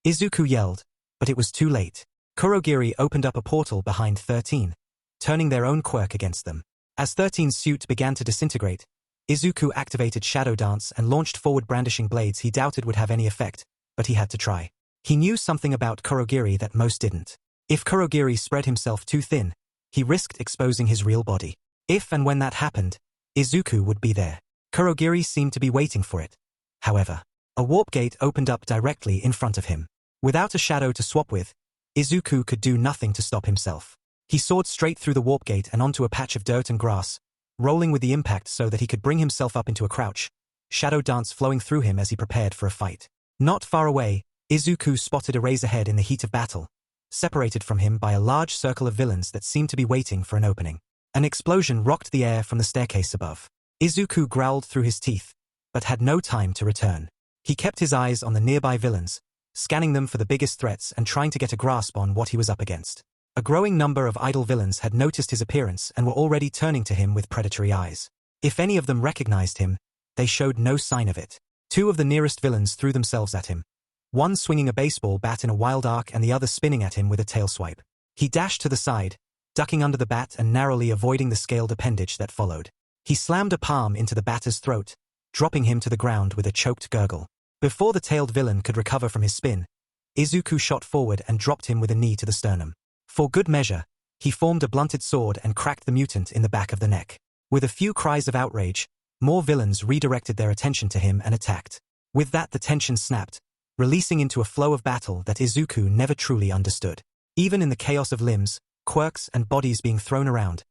Isuku yelled, but it was too late. Kurogiri opened up a portal behind 13, turning their own quirk against them. As 13's suit began to disintegrate, Isuku activated Shadow Dance and launched forward brandishing blades he doubted would have any effect, but he had to try. He knew something about Kurogiri that most didn't. If Kurogiri spread himself too thin, he risked exposing his real body. If and when that happened, Isuku would be there. Kurogiri seemed to be waiting for it. However, a warp gate opened up directly in front of him. Without a shadow to swap with, Isuku could do nothing to stop himself. He soared straight through the warp gate and onto a patch of dirt and grass, rolling with the impact so that he could bring himself up into a crouch, Shadow Dance flowing through him as he prepared for a fight. Not far away, Isuku spotted Eraserhead in the heat of battle, separated from him by a large circle of villains that seemed to be waiting for an opening. An explosion rocked the air from the staircase above. Izuku growled through his teeth, but had no time to return. He kept his eyes on the nearby villains, scanning them for the biggest threats and trying to get a grasp on what he was up against. A growing number of idle villains had noticed his appearance and were already turning to him with predatory eyes. If any of them recognized him, they showed no sign of it. Two of the nearest villains threw themselves at him, one swinging a baseball bat in a wild arc and the other spinning at him with a tail swipe. He dashed to the side, ducking under the bat and narrowly avoiding the scaled appendage that followed. He slammed a palm into the batter's throat, dropping him to the ground with a choked gurgle. Before the tailed villain could recover from his spin, Izuku shot forward and dropped him with a knee to the sternum. For good measure, he formed a blunted sword and cracked the mutant in the back of the neck. With a few cries of outrage, more villains redirected their attention to him and attacked. With that, the tension snapped, releasing into a flow of battle that Izuku never truly understood. Even in the chaos of limbs, quirks, and bodies being thrown around,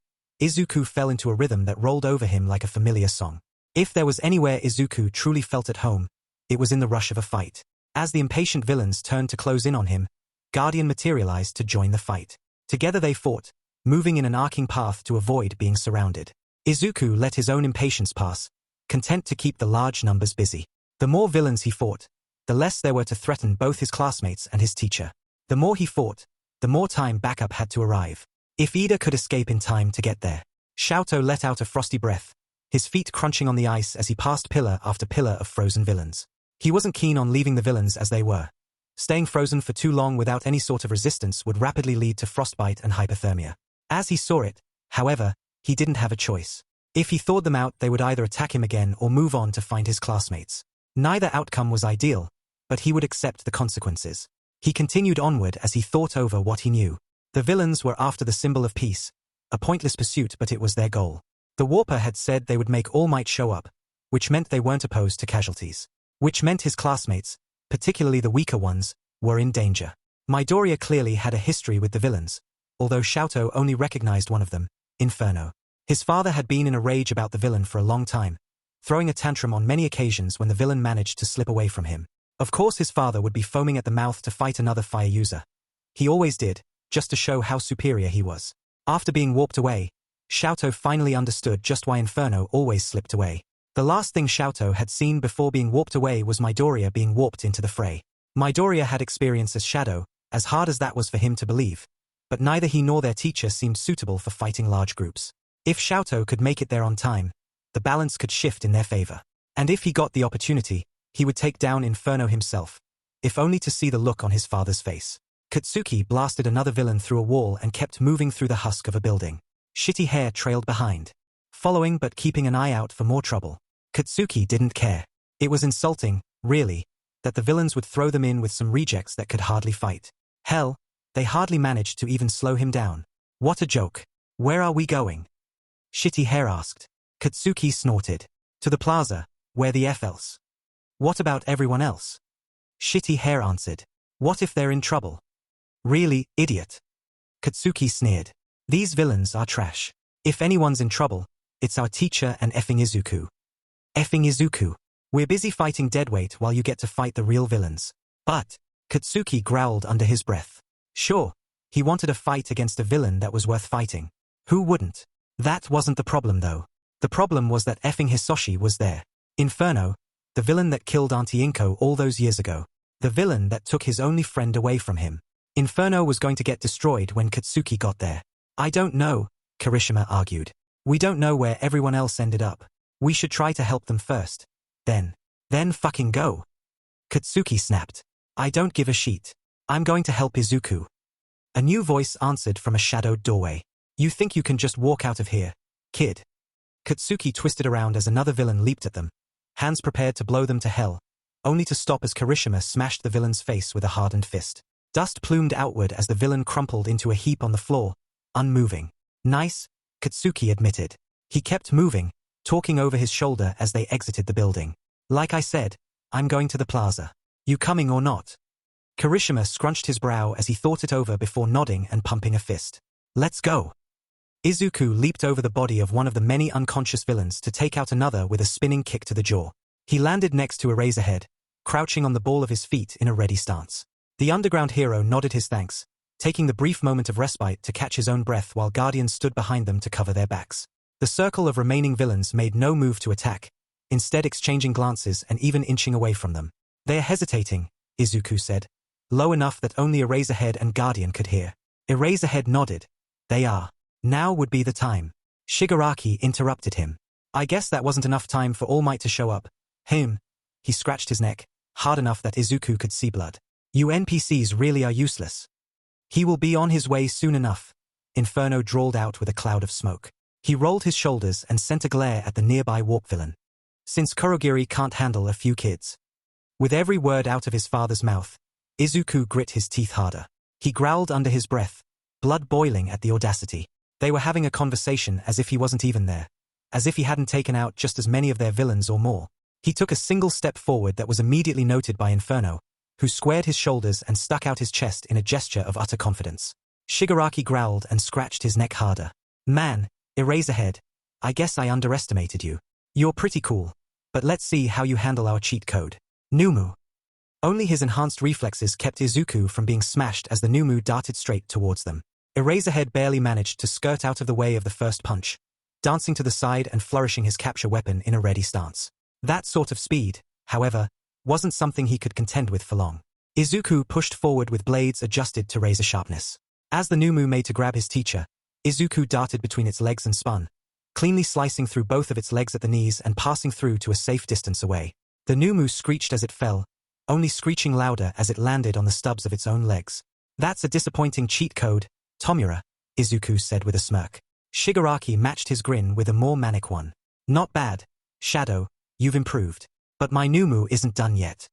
Izuku fell into a rhythm that rolled over him like a familiar song. If there was anywhere Izuku truly felt at home, it was in the rush of a fight. As the impatient villains turned to close in on him, Guardian materialized to join the fight. Together they fought, moving in an arcing path to avoid being surrounded. Izuku let his own impatience pass, content to keep the large numbers busy. The more villains he fought, the less there were to threaten both his classmates and his teacher. The more he fought, the more time backup had to arrive. If Ida could escape in time to get there. Shoto let out a frosty breath, his feet crunching on the ice as he passed pillar after pillar of frozen villains. He wasn't keen on leaving the villains as they were. Staying frozen for too long without any sort of resistance would rapidly lead to frostbite and hypothermia. As he saw it, however, he didn't have a choice. If he thawed them out, they would either attack him again or move on to find his classmates. Neither outcome was ideal, but he would accept the consequences. He continued onward as he thought over what he knew. The villains were after the symbol of peace, a pointless pursuit, but it was their goal. The Warper had said they would make All Might show up, which meant they weren't opposed to casualties. Which meant his classmates, particularly the weaker ones, were in danger. Midoriya clearly had a history with the villains, although Shoto only recognized one of them, Inferno. His father had been in a rage about the villain for a long time, throwing a tantrum on many occasions when the villain managed to slip away from him. Of course his father would be foaming at the mouth to fight another fire user. He always did, just to show how superior he was. After being warped away, Shoto finally understood just why Inferno always slipped away. The last thing Shoto had seen before being warped away was Midoriya being warped into the fray. Midoriya had experience as Shadow, as hard as that was for him to believe, but neither he nor their teacher seemed suitable for fighting large groups. If Shoto could make it there on time, the balance could shift in their favor. And if he got the opportunity, he would take down Inferno himself, if only to see the look on his father's face. Katsuki blasted another villain through a wall and kept moving through the husk of a building. Shitty Hair trailed behind, following but keeping an eye out for more trouble. Katsuki didn't care. It was insulting, really, that the villains would throw them in with some rejects that could hardly fight. Hell, they hardly managed to even slow him down. What a joke. Where are we going? Shitty Hair asked. Katsuki snorted. To the plaza, where the F else? What about everyone else? Shitty Hair answered. What if they're in trouble? Really, idiot? Katsuki sneered. These villains are trash. If anyone's in trouble, it's our teacher and effing Izuku. Effing Izuku. We're busy fighting deadweight while you get to fight the real villains. But, Katsuki growled under his breath. Sure, he wanted a fight against a villain that was worth fighting. Who wouldn't? That wasn't the problem though. The problem was that effing Hisoshi was there. Inferno, the villain that killed Auntie Inko all those years ago. The villain that took his only friend away from him. Inferno was going to get destroyed when Katsuki got there. I don't know, Kirishima argued. We don't know where everyone else ended up. We should try to help them first. Then fucking go. Katsuki snapped. I don't give a shit. I'm going to help Izuku. A new voice answered from a shadowed doorway. You think you can just walk out of here, kid? Katsuki twisted around as another villain leaped at them, hands prepared to blow them to hell, only to stop as Kirishima smashed the villain's face with a hardened fist. Dust plumed outward as the villain crumpled into a heap on the floor, unmoving. Nice, Katsuki admitted. He kept moving, talking over his shoulder as they exited the building. Like I said, I'm going to the plaza. You coming or not? Kirishima scrunched his brow as he thought it over before nodding and pumping a fist. Let's go. Izuku leaped over the body of one of the many unconscious villains to take out another with a spinning kick to the jaw. He landed next to Eraserhead, crouching on the ball of his feet in a ready stance. The underground hero nodded his thanks, taking the brief moment of respite to catch his own breath while guardians stood behind them to cover their backs. The circle of remaining villains made no move to attack, instead exchanging glances and even inching away from them. They are hesitating, Izuku said, low enough that only Eraserhead and Guardian could hear. Eraserhead nodded. They are. Now would be the time. Shigaraki interrupted him. I guess that wasn't enough time for All Might to show up. He scratched his neck, hard enough that Izuku could see blood. You NPCs really are useless. He will be on his way soon enough, Inferno drawled out with a cloud of smoke. He rolled his shoulders and sent a glare at the nearby warp villain. Since Kurogiri can't handle a few kids. With every word out of his father's mouth, Izuku grit his teeth harder. He growled under his breath, blood boiling at the audacity. They were having a conversation as if he wasn't even there, as if he hadn't taken out just as many of their villains or more. He took a single step forward that was immediately noted by Inferno, who squared his shoulders and stuck out his chest in a gesture of utter confidence. Shigaraki growled and scratched his neck harder. Man, Eraserhead, I guess I underestimated you. You're pretty cool, but let's see how you handle our cheat code. Numu. Only his enhanced reflexes kept Izuku from being smashed as the Numu darted straight towards them. Eraserhead barely managed to skirt out of the way of the first punch, dancing to the side and flourishing his capture weapon in a ready stance. That sort of speed, however, wasn't something he could contend with for long. Izuku pushed forward with blades adjusted to razor sharpness. As the Numu made to grab his teacher, Izuku darted between its legs and spun, cleanly slicing through both of its legs at the knees and passing through to a safe distance away. The Numu screeched as it fell, only screeching louder as it landed on the stubs of its own legs. That's a disappointing cheat code, Tomura, Izuku said with a smirk. Shigaraki matched his grin with a more manic one. Not bad, Shadow, you've improved. But my Numu isn't done yet.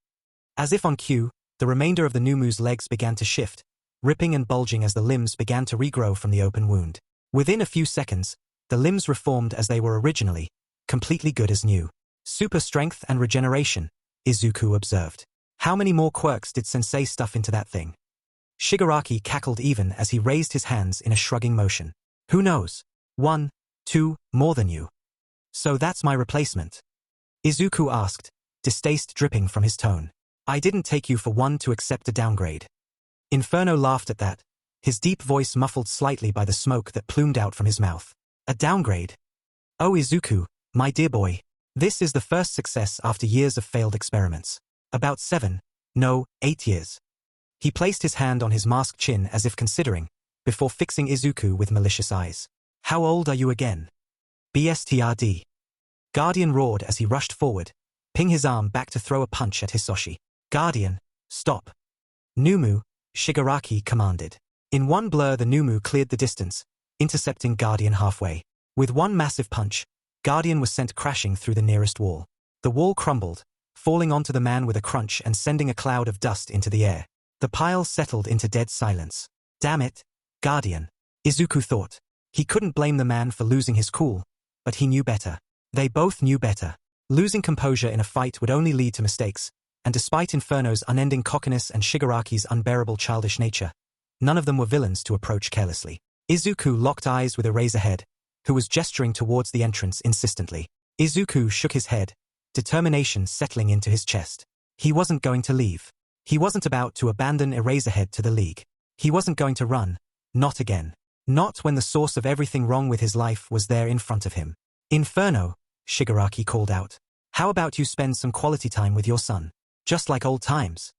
As if on cue, the remainder of the Numu's legs began to shift, ripping and bulging as the limbs began to regrow from the open wound. Within a few seconds, the limbs reformed as they were originally, completely good as new. Super strength and regeneration, Izuku observed. How many more quirks did Sensei stuff into that thing? Shigaraki cackled even as he raised his hands in a shrugging motion. Who knows? 1, 2, more than you. So that's my replacement? Izuku asked, distaste dripping from his tone. I didn't take you for one to accept a downgrade. Inferno laughed at that, his deep voice muffled slightly by the smoke that plumed out from his mouth. A downgrade? Oh Izuku, my dear boy. This is the first success after years of failed experiments. About 7, no, 8 years. He placed his hand on his masked chin as if considering, before fixing Izuku with malicious eyes. How old are you again? BSTRD. Guardian roared as he rushed forward, ping his arm back to throw a punch at Hisoshi. Guardian, stop. Numu, Shigaraki commanded. In one blur the Numu cleared the distance, intercepting Guardian halfway. With one massive punch, Guardian was sent crashing through the nearest wall. The wall crumbled, falling onto the man with a crunch and sending a cloud of dust into the air. The pile settled into dead silence. Damn it, Guardian, Izuku thought. He couldn't blame the man for losing his cool, but he knew better. They both knew better. Losing composure in a fight would only lead to mistakes, and despite Inferno's unending cockiness and Shigaraki's unbearable childish nature, none of them were villains to approach carelessly. Izuku locked eyes with Eraserhead, who was gesturing towards the entrance insistently. Izuku shook his head, determination settling into his chest. He wasn't going to leave. He wasn't about to abandon Eraserhead to the League. He wasn't going to run, not again. Not when the source of everything wrong with his life was there in front of him. Inferno, Shigaraki called out. How about you spend some quality time with your son? Just like old times.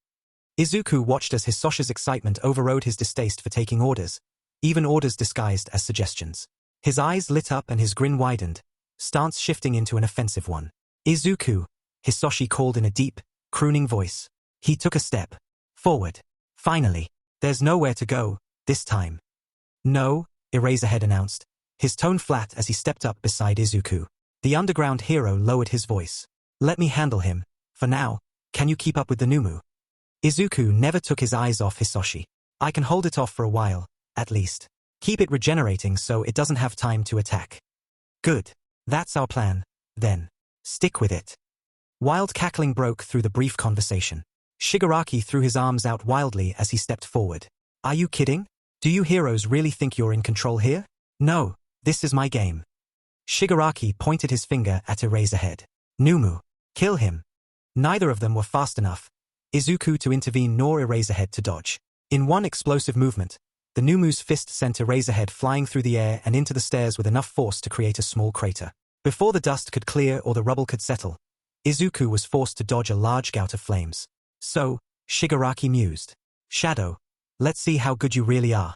Izuku watched as Hisoshi's excitement overrode his distaste for taking orders, even orders disguised as suggestions. His eyes lit up and his grin widened, stance shifting into an offensive one. Izuku, Hisoshi called in a deep, crooning voice. He took a step forward. Finally. There's nowhere to go, this time. No, Eraserhead announced, his tone flat as he stepped up beside Isuku. The underground hero lowered his voice. Let me handle him. For now, can you keep up with the Numu? Isuku never took his eyes off Hisoshi. I can hold it off for a while, at least. Keep it regenerating so it doesn't have time to attack. Good. That's our plan, then. Stick with it. Wild cackling broke through the brief conversation. Shigaraki threw his arms out wildly as he stepped forward. Are you kidding? Do you heroes really think you're in control here? No, this is my game. Shigaraki pointed his finger at Eraserhead. Numu. Kill him. Neither of them were fast enough, Izuku to intervene nor Eraserhead to dodge. In one explosive movement, the Numu's fist sent Eraserhead flying through the air and into the stairs with enough force to create a small crater. Before the dust could clear or the rubble could settle, Izuku was forced to dodge a large gout of flames. So, Shigaraki mused. Shadow, let's see how good you really are.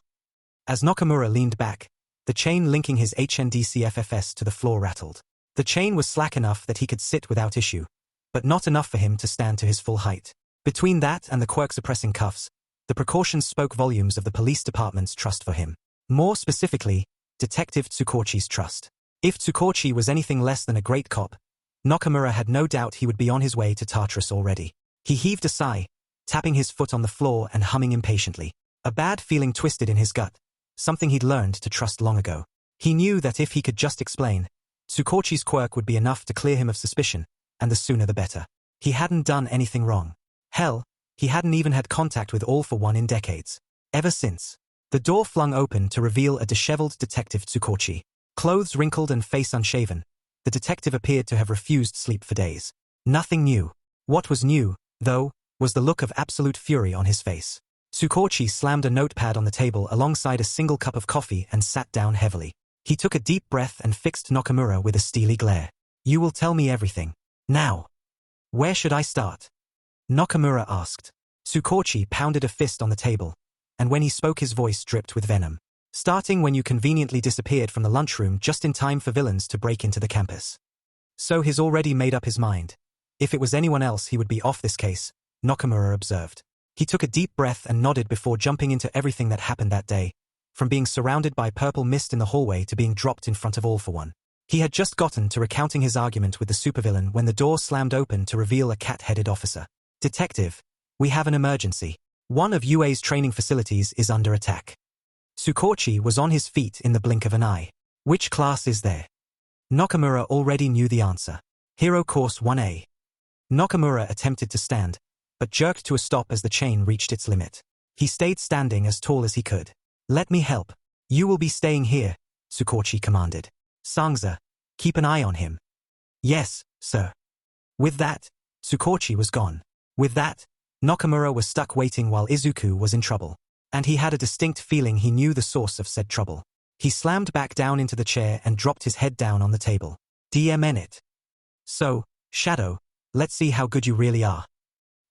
As Nakamura leaned back, the chain linking his HNDCFFS to the floor rattled. The chain was slack enough that he could sit without issue, but not enough for him to stand to his full height. Between that and the quirk-suppressing cuffs, the precautions spoke volumes of the police department's trust for him. More specifically, Detective Tsukauchi's trust. If Tsukauchi was anything less than a great cop, Nakamura had no doubt he would be on his way to Tartarus already. He heaved a sigh, tapping his foot on the floor and humming impatiently. A bad feeling twisted in his gut, something he'd learned to trust long ago. He knew that if he could just explain, Tsukauchi's quirk would be enough to clear him of suspicion, and the sooner the better. He hadn't done anything wrong. Hell, he hadn't even had contact with All for One in decades. Ever since. The door flung open to reveal a disheveled Detective Tsukauchi. Clothes wrinkled and face unshaven, the detective appeared to have refused sleep for days. Nothing new. What was new, though, was the look of absolute fury on his face. Tsukauchi slammed a notepad on the table alongside a single cup of coffee and sat down heavily. He took a deep breath and fixed Nakamura with a steely glare. You will tell me everything. Now. Where should I start? Nakamura asked. Tsukauchi pounded a fist on the table, and when he spoke his voice dripped with venom. Starting when you conveniently disappeared from the lunchroom just in time for villains to break into the campus. So he's already made up his mind. If it was anyone else he would be off this case, Nakamura observed. He took a deep breath and nodded before jumping into everything that happened that day, from being surrounded by purple mist in the hallway to being dropped in front of All for One. He had just gotten to recounting his argument with the supervillain when the door slammed open to reveal a cat-headed officer. Detective, we have an emergency. One of UA's training facilities is under attack. Tsukauchi was on his feet in the blink of an eye. Which class is there? Nakamura already knew the answer. Hero Course 1A. Nakamura attempted to stand, but jerked to a stop as the chain reached its limit. He stayed standing as tall as he could. Let me help. You will be staying here, Tsukauchi commanded. Sangza, keep an eye on him. Yes, sir. With that, Tsukauchi was gone. With that, Nakamura was stuck waiting while Izuku was in trouble. And he had a distinct feeling he knew the source of said trouble. He slammed back down into the chair and dropped his head down on the table. DMN it. So, Shadow, let's see how good you really are.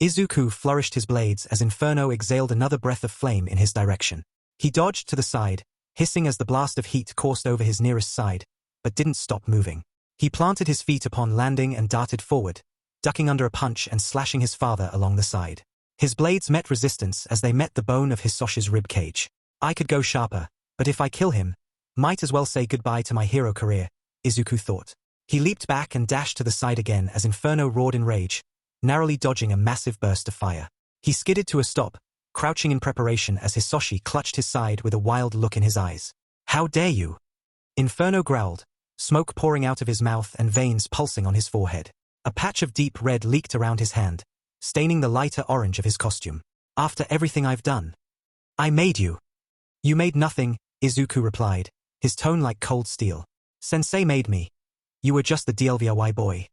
Izuku flourished his blades as Inferno exhaled another breath of flame in his direction. He dodged to the side, hissing as the blast of heat coursed over his nearest side, but didn't stop moving. He planted his feet upon landing and darted forward, ducking under a punch and slashing his father along the side. His blades met resistance as they met the bone of Hisoshi's rib cage. I could go sharper, but if I kill him, might as well say goodbye to my hero career, Izuku thought. He leaped back and dashed to the side again as Inferno roared in rage, narrowly dodging a massive burst of fire. He skidded to a stop, crouching in preparation as Hisoshi clutched his side with a wild look in his eyes. How dare you? Inferno growled, smoke pouring out of his mouth and veins pulsing on his forehead. A patch of deep red leaked around his hand, staining the lighter orange of his costume. After everything I've done. I made you. You made nothing, Izuku replied, his tone like cold steel. Sensei made me. You were just the DLVY boy.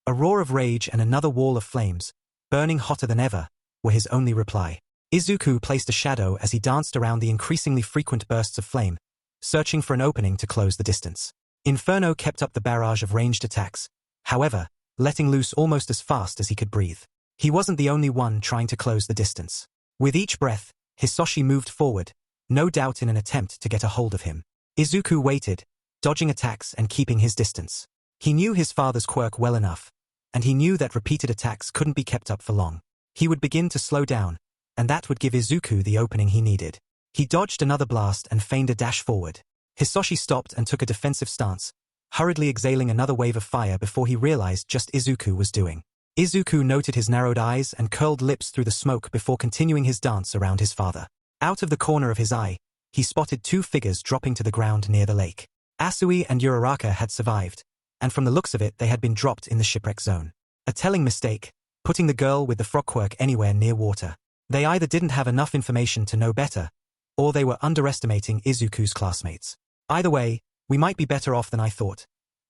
A roar of rage and another wall of flames, burning hotter than ever, were his only reply. Izuku placed a shadow as he danced around the increasingly frequent bursts of flame, searching for an opening to close the distance. Inferno kept up the barrage of ranged attacks, however, letting loose almost as fast as he could breathe. He wasn't the only one trying to close the distance. With each breath, Hisoshi moved forward, no doubt in an attempt to get a hold of him. Izuku waited, dodging attacks and keeping his distance. He knew his father's quirk well enough, and he knew that repeated attacks couldn't be kept up for long. He would begin to slow down, and that would give Isuku the opening he needed. He dodged another blast and feigned a dash forward. Hisoshi stopped and took a defensive stance, hurriedly exhaling another wave of fire before he realized just Isuku was doing. Isuku noted his narrowed eyes and curled lips through the smoke before continuing his dance around his father. Out of the corner of his eye, he spotted two figures dropping to the ground near the lake. Asui and Uraraka had survived, and from the looks of it they had been dropped in the shipwreck zone. A telling mistake, putting the girl with the frog quirk anywhere near water. They either didn't have enough information to know better, or they were underestimating Izuku's classmates. Either way, we might be better off than I thought.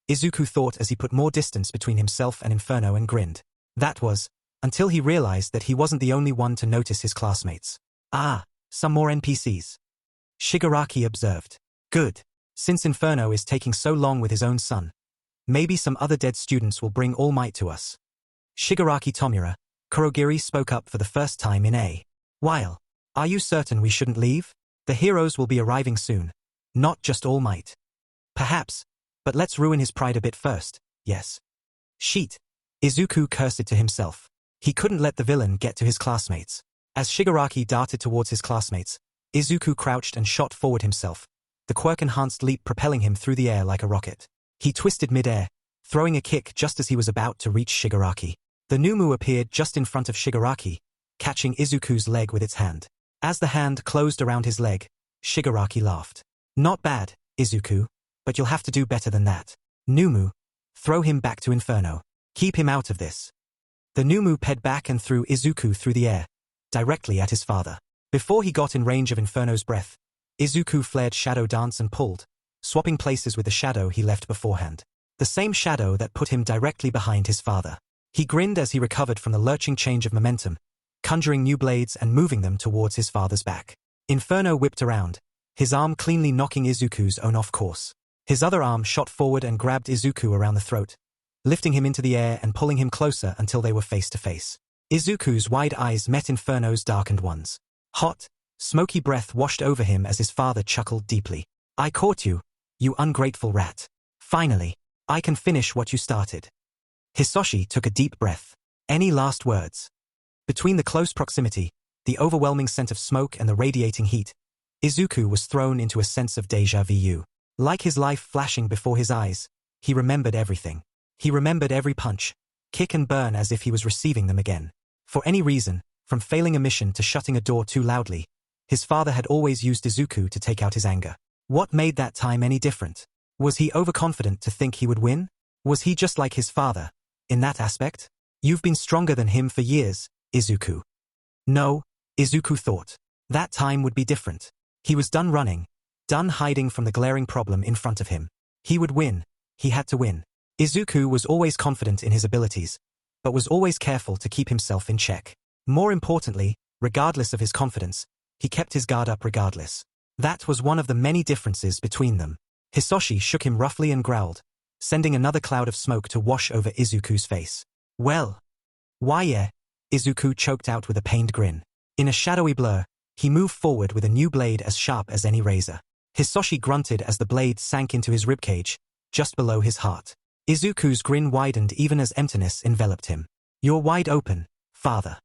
Isuku thought as he put more distance between himself and Inferno and grinned. That was, until he realized that he wasn't the only one to notice his classmates. Ah, some more NPCs. Shigaraki observed. Good. Since Inferno is taking so long with his own son, maybe some other dead students will bring all might to us. Shigaraki Tomura, Kurogiri spoke up for the first time in a while. Are you certain we shouldn't leave? The heroes will be arriving soon. Not just All Might. Perhaps, but let's ruin his pride a bit first, yes. Sheet. Izuku cursed to himself. He couldn't let the villain get to his classmates. As Shigaraki darted towards his classmates, Izuku crouched and shot forward himself, the quirk-enhanced leap propelling him through the air like a rocket. He twisted mid-air, throwing a kick just as he was about to reach Shigaraki. The Numu appeared just in front of Shigaraki, catching Izuku's leg with its hand. As the hand closed around his leg, Shigaraki laughed. Not bad, Izuku, but you'll have to do better than that. Numu, throw him back to Inferno. Keep him out of this. The Numu ped back and threw Izuku through the air, directly at his father. Before he got in range of Inferno's breath, Izuku flared Shadow Dance and pulled, swapping places with the shadow he left beforehand. The same shadow that put him directly behind his father. He grinned as he recovered from the lurching change of momentum, conjuring new blades and moving them towards his father's back. Inferno whipped around, his arm cleanly knocking Izuku's own off course. His other arm shot forward and grabbed Izuku around the throat, lifting him into the air and pulling him closer until they were face to face. Izuku's wide eyes met Inferno's darkened ones. Hot, smoky breath washed over him as his father chuckled deeply. I caught you, you ungrateful rat. Finally, I can finish what you started. Hisoshi took a deep breath. Any last words? Between the close proximity, the overwhelming scent of smoke and the radiating heat, Izuku was thrown into a sense of déjà vu. Like his life flashing before his eyes, he remembered everything. He remembered every punch, kick and burn as if he was receiving them again. For any reason, from failing a mission to shutting a door too loudly, his father had always used Izuku to take out his anger. What made that time any different? Was he overconfident to think he would win? Was he just like his father, in that aspect? You've been stronger than him for years, Izuku. No, Izuku thought. That time would be different. He was done running, done hiding from the glaring problem in front of him. He would win. He had to win. Izuku was always confident in his abilities, but was always careful to keep himself in check. More importantly, regardless of his confidence, he kept his guard up regardless. That was one of the many differences between them. Hisoshi shook him roughly and growled, sending another cloud of smoke to wash over Izuku's face. Well. Why yeah, Izuku choked out with a pained grin. In a shadowy blur, he moved forward with a new blade as sharp as any razor. Hisoshi grunted as the blade sank into his ribcage, just below his heart. Izuku's grin widened even as emptiness enveloped him. You're wide open, father.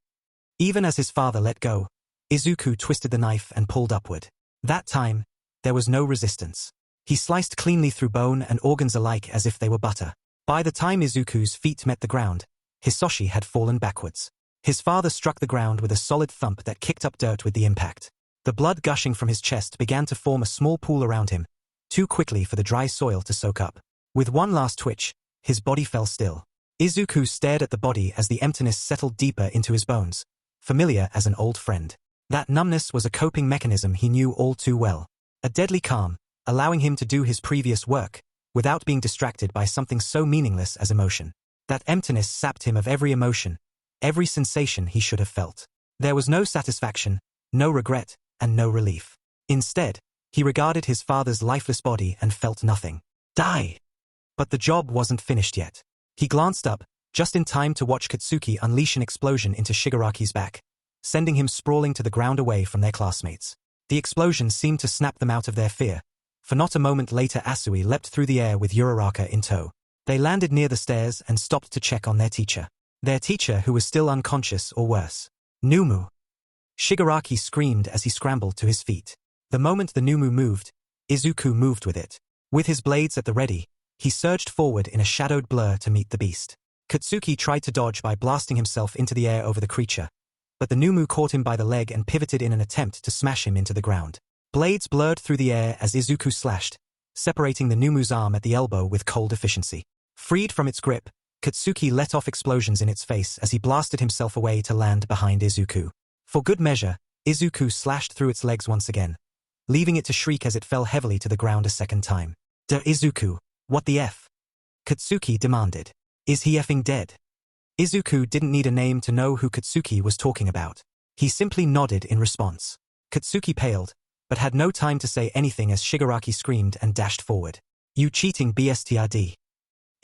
Even as his father let go, Izuku twisted the knife and pulled upward. That time, there was no resistance. He sliced cleanly through bone and organs alike as if they were butter. By the time Izuku's feet met the ground, Hisoshi had fallen backwards. His father struck the ground with a solid thump that kicked up dirt with the impact. The blood gushing from his chest began to form a small pool around him, too quickly for the dry soil to soak up. With one last twitch, his body fell still. Izuku stared at the body as the emptiness settled deeper into his bones, familiar as an old friend. That numbness was a coping mechanism he knew all too well. A deadly calm, allowing him to do his previous work, without being distracted by something so meaningless as emotion. That emptiness sapped him of every emotion, every sensation he should have felt. There was no satisfaction, no regret, and no relief. Instead, he regarded his father's lifeless body and felt nothing. Die! But the job wasn't finished yet. He glanced up, just in time to watch Katsuki unleash an explosion into Shigaraki's back, sending him sprawling to the ground away from their classmates. The explosion seemed to snap them out of their fear, for not a moment later Asui leapt through the air with Uraraka in tow. They landed near the stairs and stopped to check on their teacher. Their teacher who was still unconscious or worse. Numu. Shigaraki screamed as he scrambled to his feet. The moment the Numu moved, Izuku moved with it. With his blades at the ready, he surged forward in a shadowed blur to meet the beast. Katsuki tried to dodge by blasting himself into the air over the creature, but the Numu caught him by the leg and pivoted in an attempt to smash him into the ground. Blades blurred through the air as Izuku slashed, separating the Numu's arm at the elbow with cold efficiency. Freed from its grip, Katsuki let off explosions in its face as he blasted himself away to land behind Izuku. For good measure, Izuku slashed through its legs once again, leaving it to shriek as it fell heavily to the ground a second time. Izuku, what the F? Katsuki demanded. Is he effing dead? Izuku didn't need a name to know who Katsuki was talking about. He simply nodded in response. Katsuki paled, but had no time to say anything as Shigaraki screamed and dashed forward. You cheating bastard.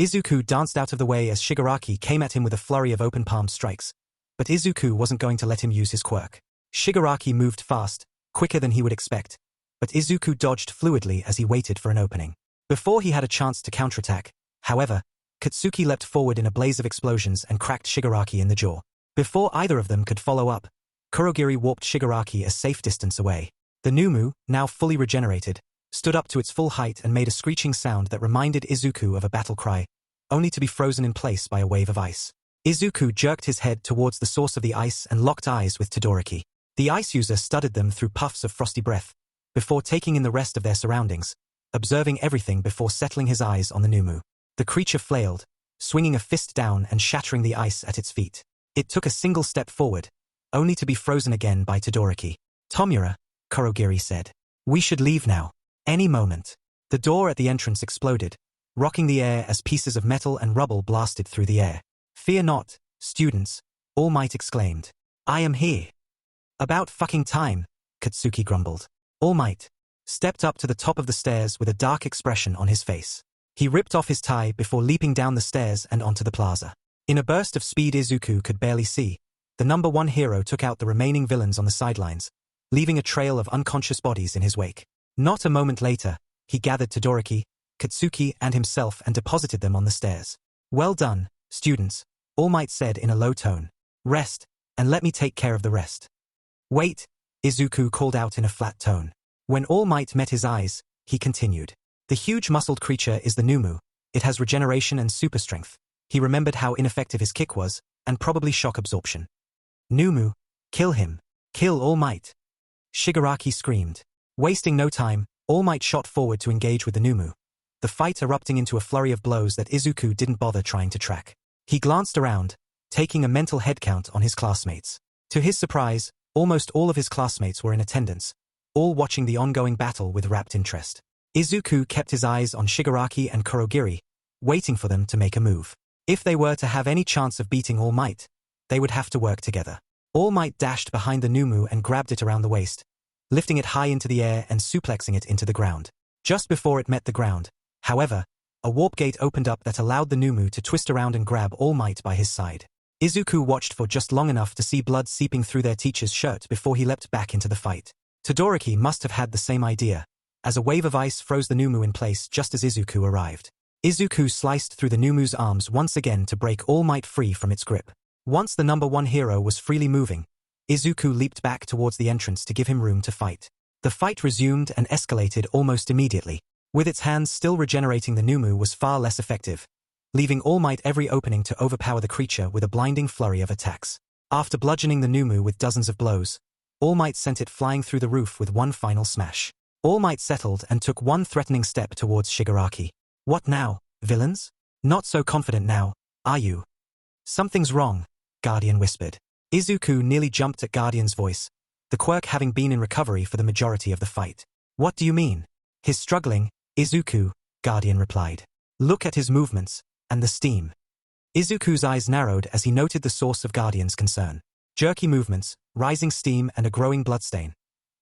Izuku danced out of the way as Shigaraki came at him with a flurry of open palm strikes, but Izuku wasn't going to let him use his quirk. Shigaraki moved fast, quicker than he would expect, but Izuku dodged fluidly as he waited for an opening. Before he had a chance to counterattack, however, Katsuki leapt forward in a blaze of explosions and cracked Shigaraki in the jaw. Before either of them could follow up, Kurogiri warped Shigaraki a safe distance away. The Numu, now fully regenerated, stood up to its full height and made a screeching sound that reminded Izuku of a battle cry, only to be frozen in place by a wave of ice. Izuku jerked his head towards the source of the ice and locked eyes with Todoroki. The ice user studied them through puffs of frosty breath, before taking in the rest of their surroundings, observing everything before settling his eyes on the Numu. The creature flailed, swinging a fist down and shattering the ice at its feet. It took a single step forward, only to be frozen again by Todoroki. Tomura, Kurogiri said. We should leave now. Any moment. The door at the entrance exploded, rocking the air as pieces of metal and rubble blasted through the air. Fear not, students, All Might exclaimed. I am here. About fucking time, Katsuki grumbled. All Might stepped up to the top of the stairs with a dark expression on his face. He ripped off his tie before leaping down the stairs and onto the plaza. In a burst of speed Izuku could barely see, the number one hero took out the remaining villains on the sidelines, leaving a trail of unconscious bodies in his wake. Not a moment later, he gathered Todoroki, Katsuki and himself and deposited them on the stairs. Well done, students, All Might said in a low tone. Rest, and let me take care of the rest. Wait, Izuku called out in a flat tone. When All Might met his eyes, he continued. The huge muscled creature is the Numu. It has regeneration and super strength. He remembered how ineffective his kick was, and probably shock absorption. Numu, kill him. Kill All Might. Shigaraki screamed. Wasting no time, All Might shot forward to engage with the Numu, the fight erupting into a flurry of blows that Izuku didn't bother trying to track. He glanced around, taking a mental head count on his classmates. To his surprise, almost all of his classmates were in attendance, all watching the ongoing battle with rapt interest. Izuku kept his eyes on Shigaraki and Kurogiri, waiting for them to make a move. If they were to have any chance of beating All Might, they would have to work together. All Might dashed behind the Numu and grabbed it around the waist, lifting it high into the air and suplexing it into the ground. Just before it met the ground, however, a warp gate opened up that allowed the Numu to twist around and grab All Might by his side. Izuku watched for just long enough to see blood seeping through their teacher's shirt before he leapt back into the fight. Todoroki must have had the same idea, as a wave of ice froze the Numu in place just as Izuku arrived. Izuku sliced through the Numu's arms once again to break All Might free from its grip. Once the number one hero was freely moving, Izuku leaped back towards the entrance to give him room to fight. The fight resumed and escalated almost immediately. With its hands still regenerating, the Numu was far less effective, leaving All Might every opening to overpower the creature with a blinding flurry of attacks. After bludgeoning the Numu with dozens of blows, All Might sent it flying through the roof with one final smash. All Might settled and took one threatening step towards Shigaraki. What now, villains? Not so confident now, are you? Something's wrong, Guardian whispered. Izuku nearly jumped at Guardian's voice, the quirk having been in recovery for the majority of the fight. What do you mean? He's struggling, Izuku, Guardian replied. Look at his movements, and the steam. Izuku's eyes narrowed as he noted the source of Guardian's concern. Jerky movements, rising steam and a growing bloodstain.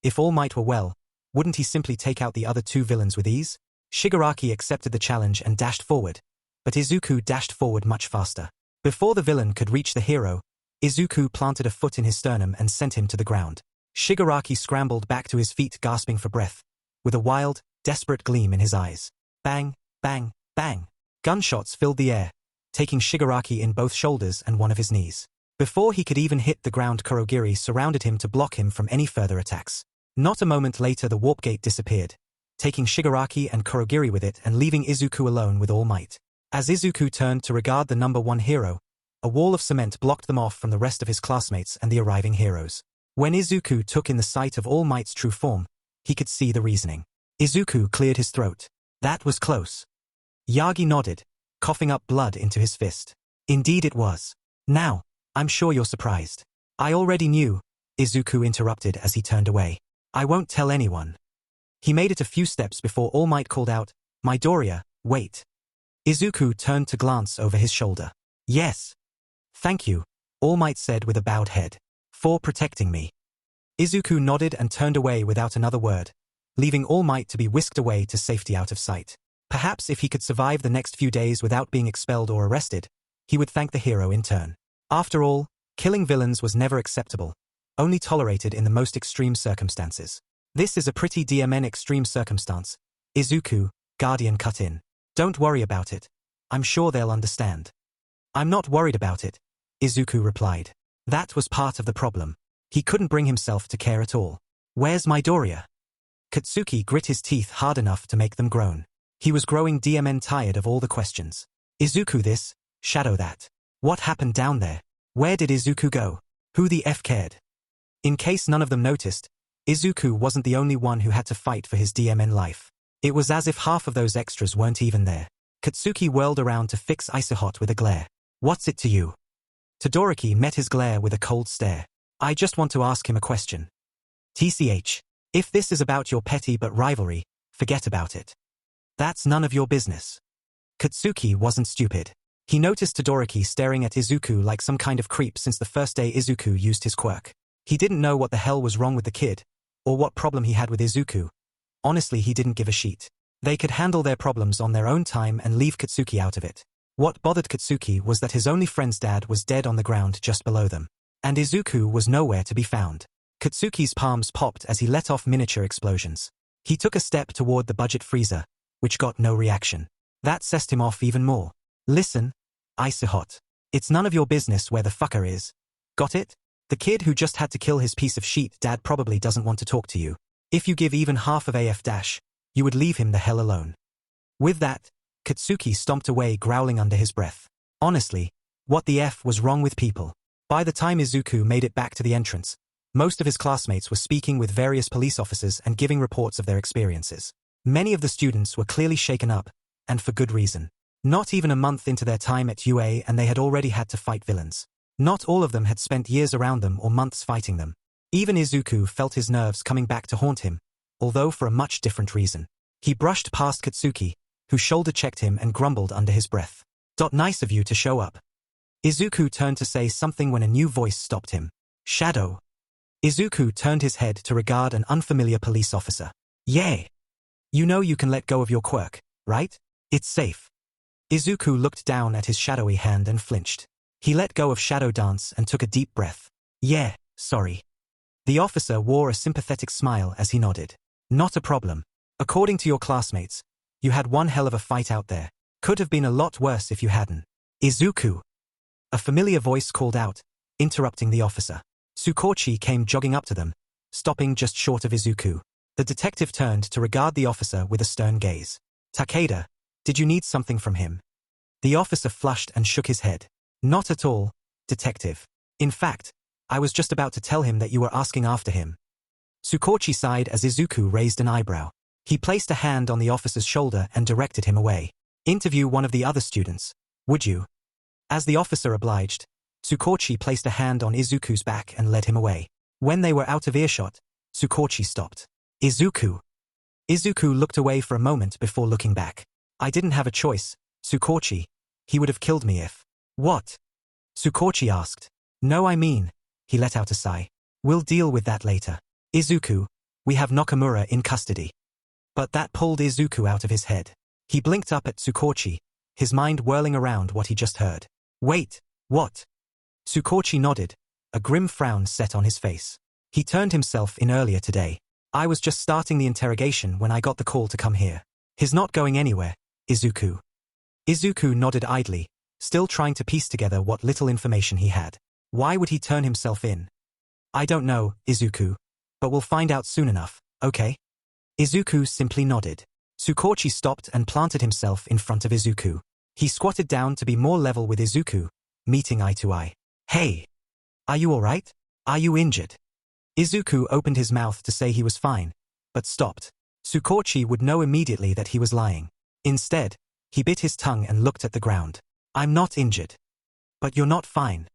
If All Might were well, wouldn't he simply take out the other two villains with ease? Shigaraki accepted the challenge and dashed forward, but Izuku dashed forward much faster. Before the villain could reach the hero, Izuku planted a foot in his sternum and sent him to the ground. Shigaraki scrambled back to his feet gasping for breath, with a wild, desperate gleam in his eyes. Bang, bang, bang. Gunshots filled the air, taking Shigaraki in both shoulders and one of his knees. Before he could even hit the ground, Kurogiri surrounded him to block him from any further attacks. Not a moment later, the warp gate disappeared, taking Shigaraki and Kurogiri with it and leaving Isuku alone with All Might. As Isuku turned to regard the number 1 hero, a wall of cement blocked them off from the rest of his classmates and the arriving heroes. When Isuku took in the sight of All Might's true form, he could see the reasoning. Isuku cleared his throat. That was close. Yagi nodded, coughing up blood into his fist. Indeed it was. Now, I'm sure you're surprised. I already knew, Isuku interrupted as he turned away. I won't tell anyone. He made it a few steps before All Might called out, Midoriya, wait. Isuku turned to glance over his shoulder. Yes. Thank you, All Might said with a bowed head. For protecting me. Isuku nodded and turned away without another word, leaving All Might to be whisked away to safety out of sight. Perhaps if he could survive the next few days without being expelled or arrested, he would thank the hero in turn. After all, killing villains was never acceptable, only tolerated in the most extreme circumstances. This is a pretty DMN extreme circumstance. Isuku, Guardian cut in. Don't worry about it. I'm sure they'll understand. I'm not worried about it, Isuku replied. That was part of the problem. He couldn't bring himself to care at all. Where's Midoriya? Katsuki grit his teeth hard enough to make them groan. He was growing DMN tired of all the questions. Isuku this, Shadow that. What happened down there? Where did Isuku go? Who the F cared? In case none of them noticed, Isuku wasn't the only one who had to fight for his DMN life. It was as if half of those extras weren't even there. Katsuki whirled around to fix Isuhot with a glare. What's it to you? Todoroki met his glare with a cold stare. I just want to ask him a question. TCH. If this is about your petty but rivalry, forget about it. That's none of your business. Katsuki wasn't stupid. He noticed Todoroki staring at Izuku like some kind of creep since the first day Izuku used his quirk. He didn't know what the hell was wrong with the kid, or what problem he had with Izuku. Honestly, he didn't give a shit. They could handle their problems on their own time and leave Katsuki out of it. What bothered Katsuki was that his only friend's dad was dead on the ground just below them. And Izuku was nowhere to be found. Katsuki's palms popped as he let off miniature explosions. He took a step toward the budget freezer, which got no reaction. That set him off even more. Listen, Isuhot. It's none of your business where the fucker is. Got it? The kid who just had to kill his piece of shit dad probably doesn't want to talk to you. If you give even half of AF dash, you would leave him the hell alone. With that, Katsuki stomped away growling under his breath. Honestly, what the F was wrong with people? By the time Izuku made it back to the entrance, most of his classmates were speaking with various police officers and giving reports of their experiences. Many of the students were clearly shaken up, and for good reason. Not even a month into their time at UA and they had already had to fight villains. Not all of them had spent years around them or months fighting them. Even Izuku felt his nerves coming back to haunt him, although for a much different reason. He brushed past Katsuki, who shoulder-checked him and grumbled under his breath. Nice of you to show up. Izuku turned to say something when a new voice stopped him. Shadow. Izuku turned his head to regard an unfamiliar police officer. Yay! You know you can let go of your quirk, right? It's safe. Izuku looked down at his shadowy hand and flinched. He let go of Shadow Dance and took a deep breath. Yeah, sorry. The officer wore a sympathetic smile as he nodded. Not a problem. According to your classmates, you had one hell of a fight out there. Could have been a lot worse if you hadn't. Izuku. A familiar voice called out, interrupting the officer. Tsukauchi came jogging up to them, stopping just short of Izuku. The detective turned to regard the officer with a stern gaze. Takeda, did you need something from him? The officer flushed and shook his head. Not at all, detective. In fact, I was just about to tell him that you were asking after him. Tsukauchi sighed as Izuku raised an eyebrow. He placed a hand on the officer's shoulder and directed him away. Interview one of the other students, would you? As the officer obliged, Tsukauchi placed a hand on Izuku's back and led him away. When they were out of earshot, Tsukauchi stopped. Izuku. Izuku looked away for a moment before looking back. I didn't have a choice, Tsukauchi. He would have killed me if... What? Tsukauchi asked. No, I mean... He let out a sigh. We'll deal with that later. Izuku, we have Nakamura in custody. But that pulled Izuku out of his head. He blinked up at Tsukauchi, his mind whirling around what he just heard. Wait, what? Tsukauchi nodded, a grim frown set on his face. He turned himself in earlier today. I was just starting the interrogation when I got the call to come here. He's not going anywhere, Izuku. Izuku nodded idly, still trying to piece together what little information he had. Why would he turn himself in? I don't know, Izuku. But we'll find out soon enough, okay? Izuku simply nodded. Tsukauchi stopped and planted himself in front of Izuku. He squatted down to be more level with Izuku, meeting eye to eye. Hey! Are you alright? Are you injured? Izuku opened his mouth to say he was fine, but stopped. Tsukauchi would know immediately that he was lying. Instead, he bit his tongue and looked at the ground. I'm not injured. But you're not fine.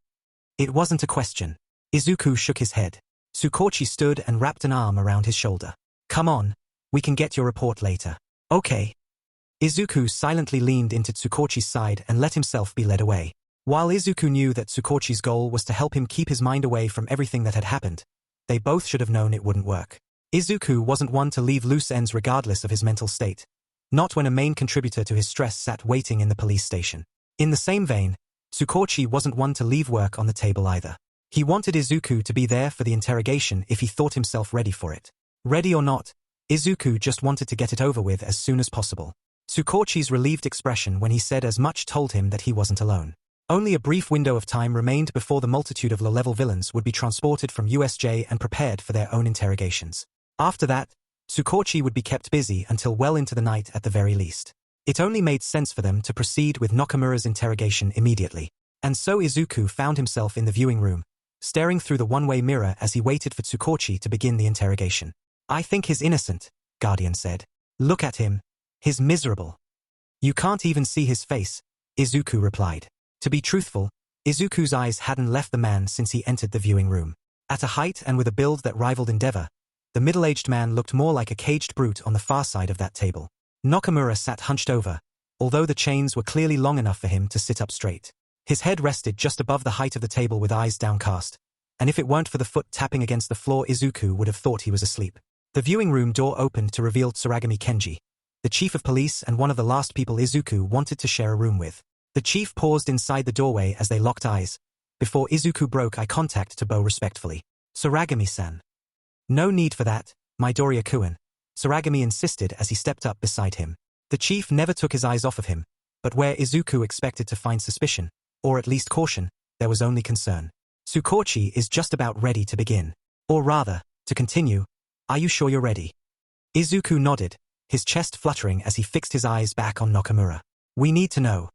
It wasn't a question. Izuku shook his head. Tsukauchi stood and wrapped an arm around his shoulder. Come on, we can get your report later. Okay. Izuku silently leaned into Tsukauchi's side and let himself be led away. While Izuku knew that Tsukauchi's goal was to help him keep his mind away from everything that had happened, they both should have known it wouldn't work. Izuku wasn't one to leave loose ends regardless of his mental state. Not when a main contributor to his stress sat waiting in the police station. In the same vein, Tsukauchi wasn't one to leave work on the table either. He wanted Izuku to be there for the interrogation if he thought himself ready for it. Ready or not, Izuku just wanted to get it over with as soon as possible. Tsukauchi's relieved expression when he said as much told him that he wasn't alone. Only a brief window of time remained before the multitude of low-level villains would be transported from USJ and prepared for their own interrogations. After that, Tsukauchi would be kept busy until well into the night at the very least. It only made sense for them to proceed with Nakamura's interrogation immediately. And so Izuku found himself in the viewing room, staring through the one-way mirror as he waited for Tsukauchi to begin the interrogation. I think he's innocent, Guardian said. Look at him. He's miserable. You can't even see his face, Izuku replied. To be truthful, Izuku's eyes hadn't left the man since he entered the viewing room. At a height and with a build that rivaled endeavor, the middle-aged man looked more like a caged brute on the far side of that table. Nakamura sat hunched over, although the chains were clearly long enough for him to sit up straight. His head rested just above the height of the table with eyes downcast, and if it weren't for the foot tapping against the floor, Izuku would have thought he was asleep. The viewing room door opened to reveal Tsuragami Kenji, the chief of police and one of the last people Izuku wanted to share a room with. The chief paused inside the doorway as they locked eyes, before Izuku broke eye contact to bow respectfully. Tsuragami-san. No need for that, Midoriya-kun, Tsuragami insisted as he stepped up beside him. The chief never took his eyes off of him, but where Izuku expected to find suspicion, or at least caution, there was only concern. Tsukauchi is just about ready to begin. Or rather, to continue. Are you sure you're ready? Izuku nodded, his chest fluttering as he fixed his eyes back on Nakamura. We need to know.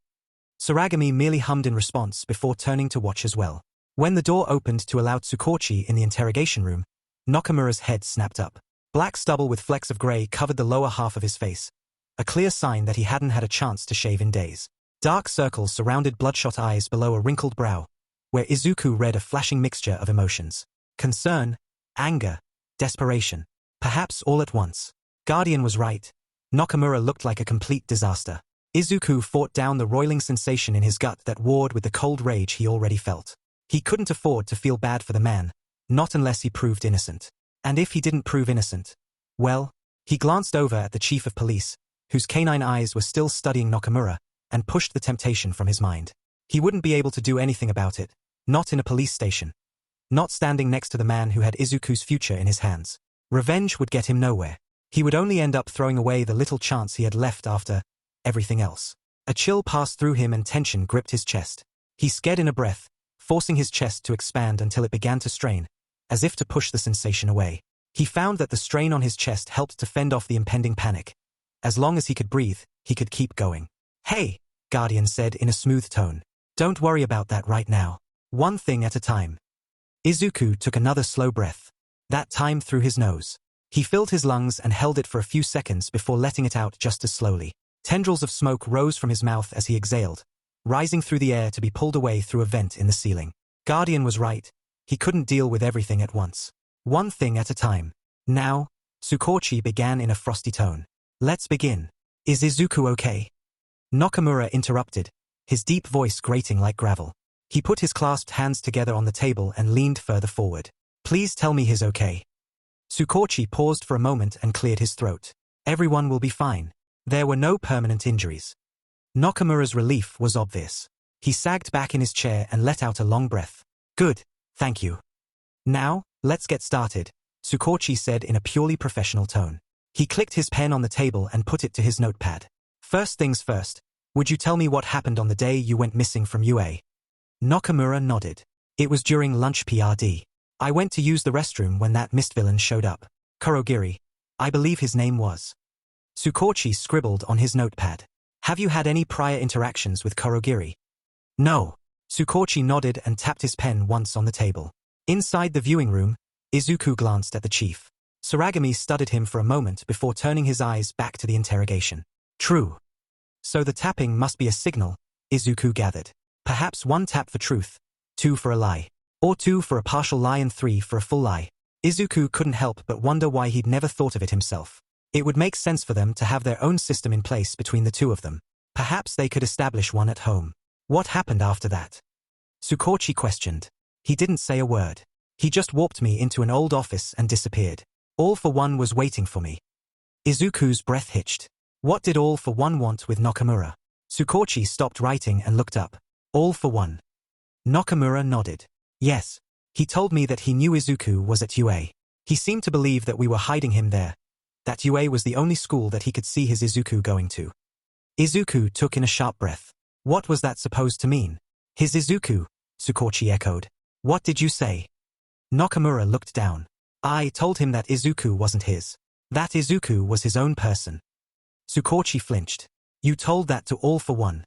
Tsuragami merely hummed in response before turning to watch as well. When the door opened to allow Tsukauchi in the interrogation room, Nakamura's head snapped up. Black stubble with flecks of gray covered the lower half of his face, a clear sign that he hadn't had a chance to shave in days. Dark circles surrounded bloodshot eyes below a wrinkled brow, where Izuku read a flashing mixture of emotions. Concern, anger, desperation. Perhaps all at once. Guardian was right. Nakamura looked like a complete disaster. Izuku fought down the roiling sensation in his gut that warred with the cold rage he already felt. He couldn't afford to feel bad for the man, not unless he proved innocent. And if he didn't prove innocent, well, he glanced over at the chief of police, whose canine eyes were still studying Nakamura, and pushed the temptation from his mind. He wouldn't be able to do anything about it, not in a police station. Not standing next to the man who had Izuku's future in his hands. Revenge would get him nowhere. He would only end up throwing away the little chance he had left after everything else. A chill passed through him and tension gripped his chest. He scared in a breath, forcing his chest to expand until it began to strain, as if to push the sensation away. He found that the strain on his chest helped to fend off the impending panic. As long as he could breathe, he could keep going. Hey, Guardian said in a smooth tone. Don't worry about that right now. One thing at a time. Izuku took another slow breath, that time through his nose. He filled his lungs and held it for a few seconds before letting it out just as slowly. Tendrils of smoke rose from his mouth as he exhaled, rising through the air to be pulled away through a vent in the ceiling. Guardian was right. He couldn't deal with everything at once. One thing at a time. Now, Tsukauchi began in a frosty tone. Let's begin. Is Izuku okay? Nakamura interrupted, his deep voice grating like gravel. He put his clasped hands together on the table and leaned further forward. Please tell me he's okay. Tsukauchi paused for a moment and cleared his throat. Everyone will be fine. There were no permanent injuries. Nakamura's relief was obvious. He sagged back in his chair and let out a long breath. Good, thank you. Now, let's get started, Tsukauchi said in a purely professional tone. He clicked his pen on the table and put it to his notepad. First things first, Would you tell me what happened on the day you went missing from UA? Nakamura nodded. It was during lunch PRD. I went to use the restroom when that mist villain showed up. Kurogiri. I believe his name was. Tsukauchi scribbled on his notepad. Have you had any prior interactions with Kurogiri? No. Tsukauchi nodded and tapped his pen once on the table. Inside the viewing room, Isuku glanced at the chief. Saragami studied him for a moment before turning his eyes back to the interrogation. True. So the tapping must be a signal, Isuku gathered. Perhaps 1 tap for truth, 2 for a lie. Or 2 for a partial lie and 3 for a full lie. Izuku couldn't help but wonder why he'd never thought of it himself. It would make sense for them to have their own system in place between the two of them. Perhaps they could establish one at home. What happened after that? Tsukauchi questioned. He didn't say a word. He just warped me into an old office and disappeared. All for One was waiting for me. Izuku's breath hitched. What did All for One want with Nakamura? Tsukauchi stopped writing and looked up. All for One. Nakamura nodded. Yes. He told me that he knew Izuku was at UA. He seemed to believe that we were hiding him there. That UA was the only school that he could see his Izuku going to. Izuku took in a sharp breath. What was that supposed to mean? His Izuku, Tsukauchi echoed. What did you say? Nakamura looked down. I told him that Izuku wasn't his. That Izuku was his own person. Tsukauchi flinched. You told that to All for One.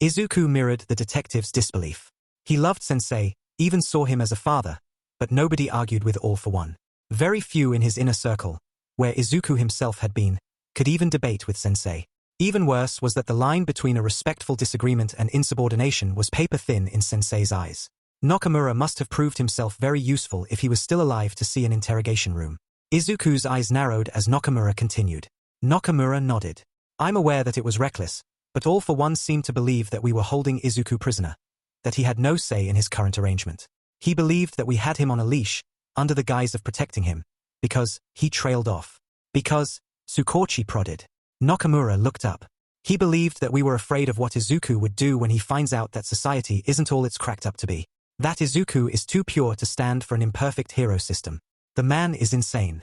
Izuku mirrored the detective's disbelief. He loved Sensei, even saw him as a father, but nobody argued with All for One. Very few in his inner circle, where Izuku himself had been, could even debate with Sensei. Even worse was that the line between a respectful disagreement and insubordination was paper-thin in Sensei's eyes. Nakamura must have proved himself very useful if he was still alive to see an interrogation room. Izuku's eyes narrowed as Nakamura continued. Nakamura nodded. I'm aware that it was reckless, but All for One seemed to believe that we were holding Izuku prisoner, that he had no say in his current arrangement. He believed that we had him on a leash, under the guise of protecting him, because he trailed off. Because, Tsukauchi prodded. Nakamura looked up. He believed that we were afraid of what Izuku would do when he finds out that society isn't all it's cracked up to be. That Izuku is too pure to stand for an imperfect hero system. The man is insane.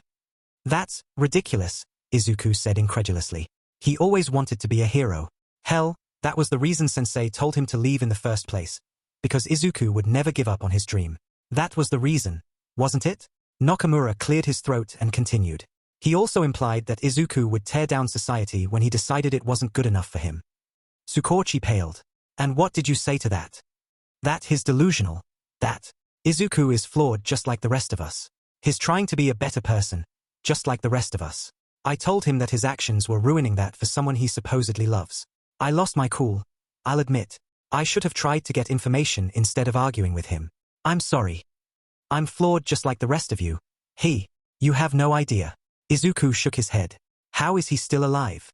That's ridiculous, Izuku said incredulously. He always wanted to be a hero. Hell, that was the reason Sensei told him to leave in the first place. Because Izuku would never give up on his dream. That was the reason, wasn't it? Nakamura cleared his throat and continued. He also implied that Izuku would tear down society when he decided it wasn't good enough for him. Tsukauchi paled. And what did you say to that? That he's delusional. That Izuku is flawed just like the rest of us. He's trying to be a better person, just like the rest of us. I told him that his actions were ruining that for someone he supposedly loves. I lost my cool. I'll admit. I should have tried to get information instead of arguing with him. I'm sorry. I'm flawed just like the rest of you. You have no idea. Izuku shook his head. How is he still alive?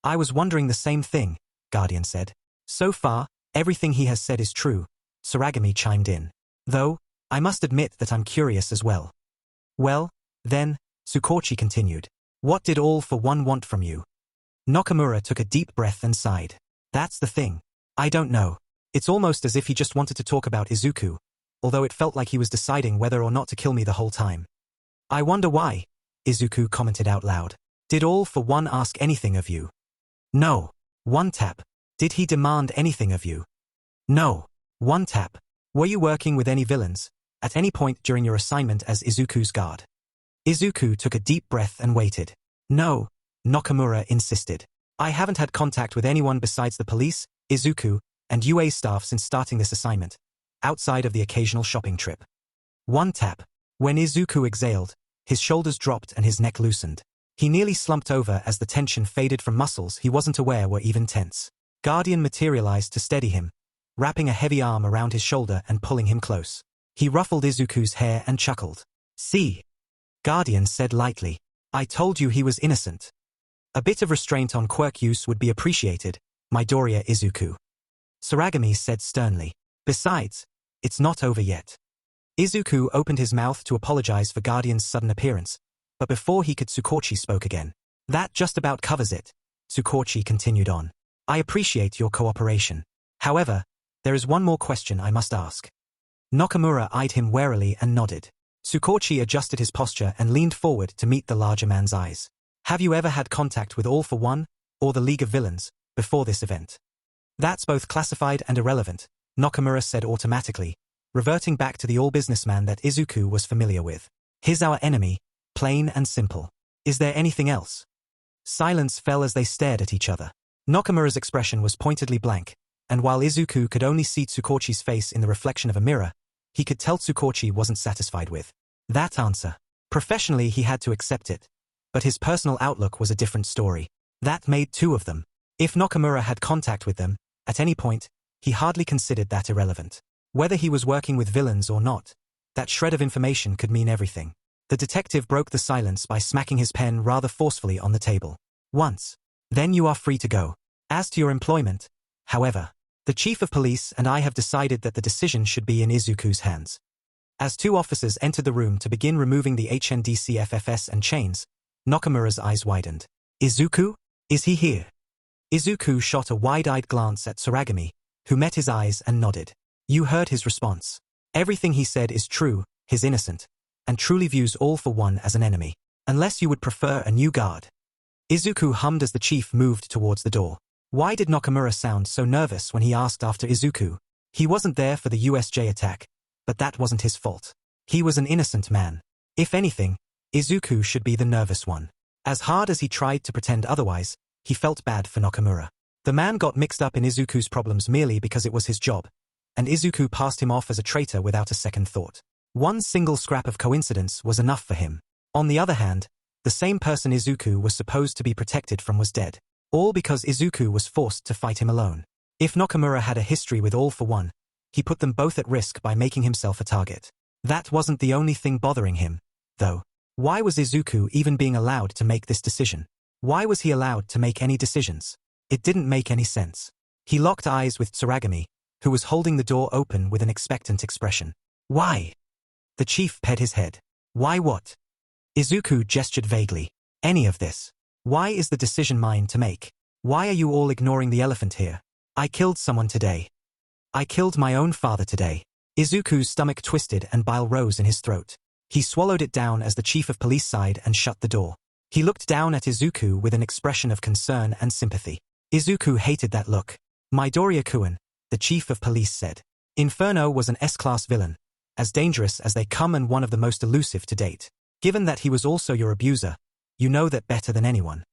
I was wondering the same thing, Guardian said. So far, everything he has said is true, Saragami chimed in. Though, I must admit that I'm curious as well. Well, then, Tsukauchi continued. What did All for One want from you? Nakamura took a deep breath and sighed. That's the thing. I don't know. It's almost as if he just wanted to talk about Izuku, although it felt like he was deciding whether or not to kill me the whole time. I wonder why, Izuku commented out loud. Did All for One ask anything of you? No. 1 tap. Did he demand anything of you? No. 1 tap. Were you working with any villains, at any point during your assignment as Izuku's guard? Izuku took a deep breath and waited. No, Nakamura insisted. I haven't had contact with anyone besides the police, Izuku, and UA staff since starting this assignment, outside of the occasional shopping trip. 1 tap. When Izuku exhaled, his shoulders dropped and his neck loosened. He nearly slumped over as the tension faded from muscles he wasn't aware were even tense. Guardian materialized to steady him, wrapping a heavy arm around his shoulder and pulling him close. He ruffled Izuku's hair and chuckled. See? Guardian said lightly. I told you he was innocent. A bit of restraint on quirk use would be appreciated, Midoriya Izuku. Saragami said sternly. Besides, it's not over yet. Izuku opened his mouth to apologize for Guardian's sudden appearance, but before he could, Tsukauchi spoke again. That just about covers it, Tsukauchi continued on. I appreciate your cooperation. However, there is one more question I must ask. Nakamura eyed him warily and nodded. Tsukauchi adjusted his posture and leaned forward to meet the larger man's eyes. Have you ever had contact with All for One, or the League of Villains, before this event? That's both classified and irrelevant, Nakamura said automatically, reverting back to the all-businessman that Isuku was familiar with. He's our enemy, plain and simple. Is there anything else? Silence fell as they stared at each other. Nakamura's expression was pointedly blank, and while Isuku could only see Tsukauchi's face in the reflection of a mirror, he could tell Tsukauchi wasn't satisfied with that answer. Professionally, he had to accept it, but his personal outlook was a different story. That made two of them. If Nakamura had contact with them, at any point, he hardly considered that irrelevant. Whether he was working with villains or not, that shred of information could mean everything. The detective broke the silence by smacking his pen rather forcefully on the table. Once. Then you are free to go. As to your employment, however, the chief of police and I have decided that the decision should be in Izuku's hands. As two officers entered the room to begin removing the HNDCFFS and chains, Nakamura's eyes widened. Izuku? Is he here? Izuku shot a wide-eyed glance at Tsuragami, who met his eyes and nodded. You heard his response. Everything he said is true, he's innocent, and truly views All for One as an enemy. Unless you would prefer a new guard. Izuku hummed as the chief moved towards the door. Why did Nakamura sound so nervous when he asked after Izuku? He wasn't there for the USJ attack, but that wasn't his fault. He was an innocent man. If anything, Izuku should be the nervous one. As hard as he tried to pretend otherwise, he felt bad for Nakamura. The man got mixed up in Izuku's problems merely because it was his job, and Izuku passed him off as a traitor without a second thought. One single scrap of coincidence was enough for him. On the other hand, the same person Izuku was supposed to be protected from was dead. All because Izuku was forced to fight him alone. If Nakamura had a history with All for One, he put them both at risk by making himself a target. That wasn't the only thing bothering him, though. Why was Izuku even being allowed to make this decision? Why was he allowed to make any decisions? It didn't make any sense. He locked eyes with Tsuragami, who was holding the door open with an expectant expression. Why? The chief ped his head. Why what? Izuku gestured vaguely. Any of this. Why is the decision mine to make? Why are you all ignoring the elephant here? I killed someone today. I killed my own father today. Izuku's stomach twisted and bile rose in his throat. He swallowed it down as the chief of police sighed and shut the door. He looked down at Izuku with an expression of concern and sympathy. Izuku hated that look. Midoriya-kun, the chief of police said. Inferno was an S-class villain, as dangerous as they come and one of the most elusive to date. Given that he was also your abuser, you know that better than anyone.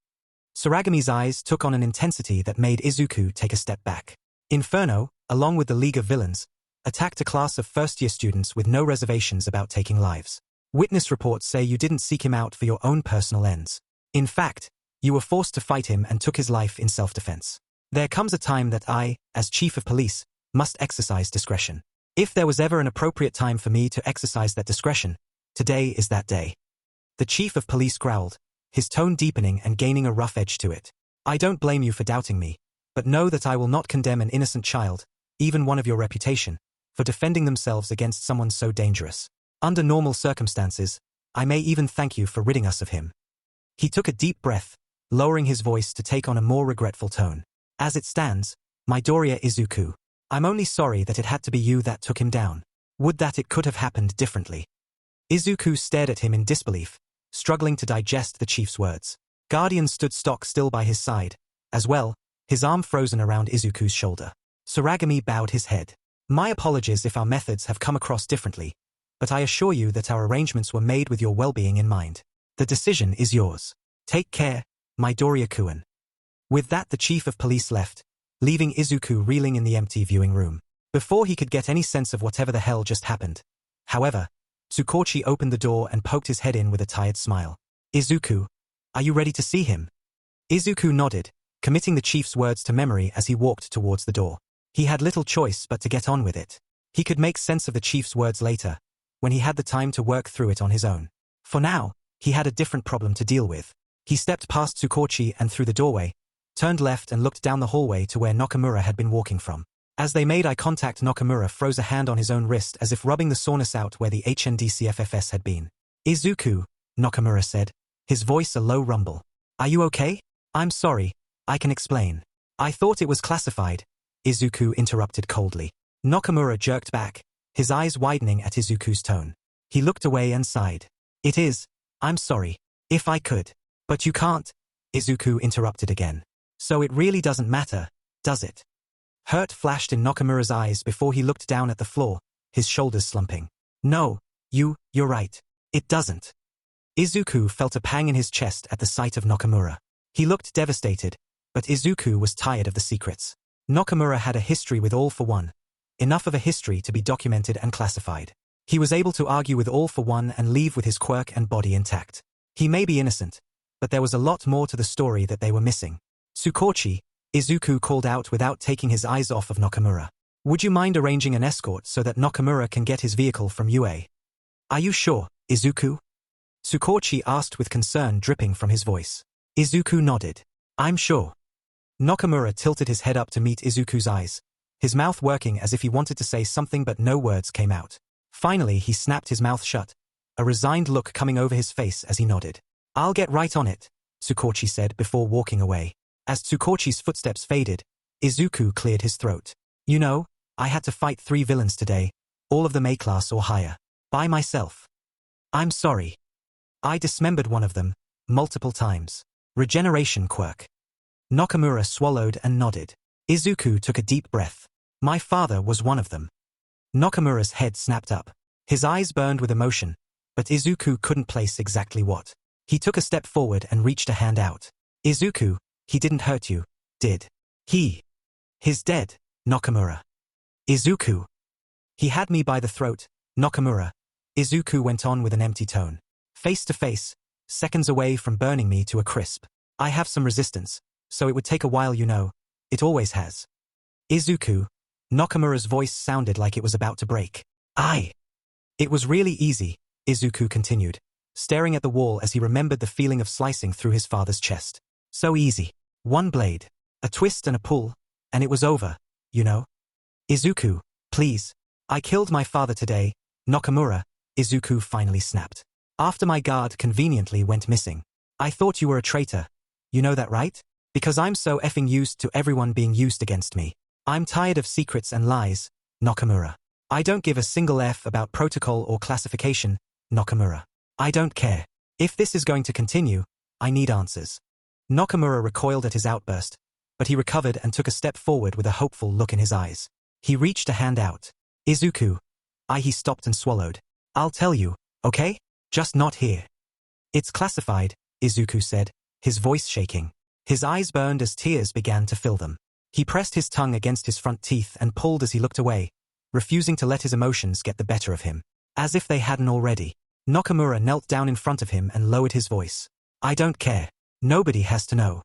Tsuragami's eyes took on an intensity that made Izuku take a step back. Inferno, along with the League of Villains, attacked a class of first-year students with no reservations about taking lives. Witness reports say you didn't seek him out for your own personal ends. In fact, you were forced to fight him and took his life in self-defense. There comes a time that I, as chief of police, must exercise discretion. If there was ever an appropriate time for me to exercise that discretion, today is that day. The chief of police growled, his tone deepening and gaining a rough edge to it. I don't blame you for doubting me, but know that I will not condemn an innocent child, even one of your reputation, for defending themselves against someone so dangerous. Under normal circumstances, I may even thank you for ridding us of him. He took a deep breath, lowering his voice to take on a more regretful tone. As it stands, Midoriya Izuku, I'm only sorry that it had to be you that took him down. Would that it could have happened differently. Izuku stared at him in disbelief, struggling to digest the chief's words. Guardian stood stock still by his side, as well, his arm frozen around Izuku's shoulder. Tsuragami bowed his head. My apologies if our methods have come across differently, but I assure you that our arrangements were made with your well-being in mind. The decision is yours. Take care, Midoriya-kun. With that the chief of police left, leaving Izuku reeling in the empty viewing room. Before he could get any sense of whatever the hell just happened, however, Tsukauchi opened the door and poked his head in with a tired smile. Izuku, are you ready to see him? Izuku nodded, committing the chief's words to memory as he walked towards the door. He had little choice but to get on with it. He could make sense of the chief's words later, when he had the time to work through it on his own. For now, he had a different problem to deal with. He stepped past Tsukauchi and through the doorway, turned left and looked down the hallway to where Nakamura had been walking from. As they made eye contact, Nakamura froze a hand on his own wrist as if rubbing the soreness out where the HNDCFFS had been. Izuku, Nakamura said, his voice a low rumble. Are you okay? I'm sorry, I can explain. I thought it was classified, Izuku interrupted coldly. Nakamura jerked back, his eyes widening at Izuku's tone. He looked away and sighed. It is, I'm sorry. If I could. But you can't, Izuku interrupted again. So it really doesn't matter, does it? Hurt flashed in Nakamura's eyes before he looked down at the floor, his shoulders slumping. No, you're right. It doesn't. Izuku felt a pang in his chest at the sight of Nakamura. He looked devastated, but Izuku was tired of the secrets. Nakamura had a history with All for One, enough of a history to be documented and classified. He was able to argue with All for One and leave with his quirk and body intact. He may be innocent, but there was a lot more to the story that they were missing. Tsukauchi, Izuku called out without taking his eyes off of Nakamura. Would you mind arranging an escort so that Nakamura can get his vehicle from UA? Are you sure, Izuku? Tsukauchi asked with concern dripping from his voice. Izuku nodded. I'm sure. Nakamura tilted his head up to meet Izuku's eyes, his mouth working as if he wanted to say something but no words came out. Finally he snapped his mouth shut, a resigned look coming over his face as he nodded. I'll get right on it, Tsukauchi said before walking away. As Tsukauchi's footsteps faded, Izuku cleared his throat. You know, I had to fight 3 villains today, all of them A-class or higher. By myself. I'm sorry. I dismembered one of them, multiple times. Regeneration Quirk. Nakamura swallowed and nodded. Izuku took a deep breath. My father was one of them. Nakamura's head snapped up. His eyes burned with emotion, but Izuku couldn't place exactly what. He took a step forward and reached a hand out. Izuku, he didn't hurt you, did he? He's dead, Nakamura. Izuku. He had me by the throat, Nakamura. Izuku went on with an empty tone. Face to face, seconds away from burning me to a crisp. I have some resistance, so it would take a while, you know. It always has. Izuku. Nakamura's voice sounded like it was about to break. It was really easy, Izuku continued, staring at the wall as he remembered the feeling of slicing through his father's chest. So easy. One blade, a twist and a pull, and it was over, you know. Izuku, please. I killed my father today, Nakamura, Izuku finally snapped. After my guard conveniently went missing. I thought you were a traitor. You know that, right? Because I'm so effing used to everyone being used against me. I'm tired of secrets and lies, Nakamura. I don't give a single F about protocol or classification, Nakamura. I don't care. If this is going to continue, I need answers. Nakamura recoiled at his outburst, but he recovered and took a step forward with a hopeful look in his eyes. He reached a hand out. Izuku. He stopped and swallowed. I'll tell you, okay? Just not here. It's classified, Izuku said, his voice shaking. His eyes burned as tears began to fill them. He pressed his tongue against his front teeth and pulled as he looked away, refusing to let his emotions get the better of him. As if they hadn't already. Nakamura knelt down in front of him and lowered his voice. I don't care. Nobody has to know.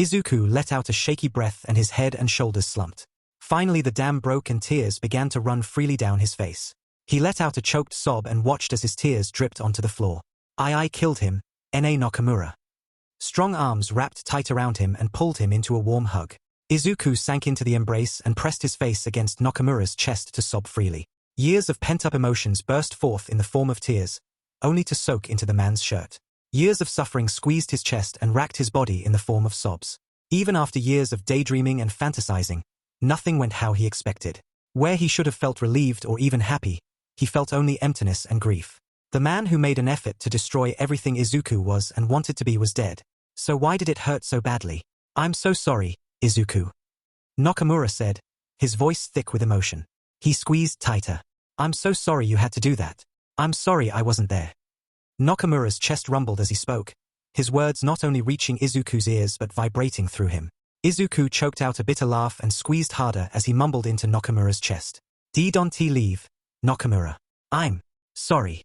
Izuku let out a shaky breath and his head and shoulders slumped. Finally the dam broke and tears began to run freely down his face. He let out a choked sob and watched as his tears dripped onto the floor. I killed him, N.A. Nakamura. Strong arms wrapped tight around him and pulled him into a warm hug. Izuku sank into the embrace and pressed his face against Nakamura's chest to sob freely. Years of pent-up emotions burst forth in the form of tears, only to soak into the man's shirt. Years of suffering squeezed his chest and racked his body in the form of sobs. Even after years of daydreaming and fantasizing, nothing went how he expected. Where he should have felt relieved or even happy, he felt only emptiness and grief. The man who made an effort to destroy everything Izuku was and wanted to be was dead. So why did it hurt so badly? I'm so sorry, Izuku. Nakamura said, his voice thick with emotion. He squeezed tighter. I'm so sorry you had to do that. I'm sorry I wasn't there. Nakamura's chest rumbled as he spoke, his words not only reaching Izuku's ears but vibrating through him. Izuku choked out a bitter laugh and squeezed harder as he mumbled into Nakamura's chest. Don't leave, Nakamura. I'm sorry.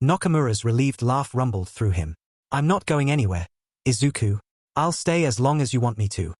Nakamura's relieved laugh rumbled through him. I'm not going anywhere, Izuku. I'll stay as long as you want me to.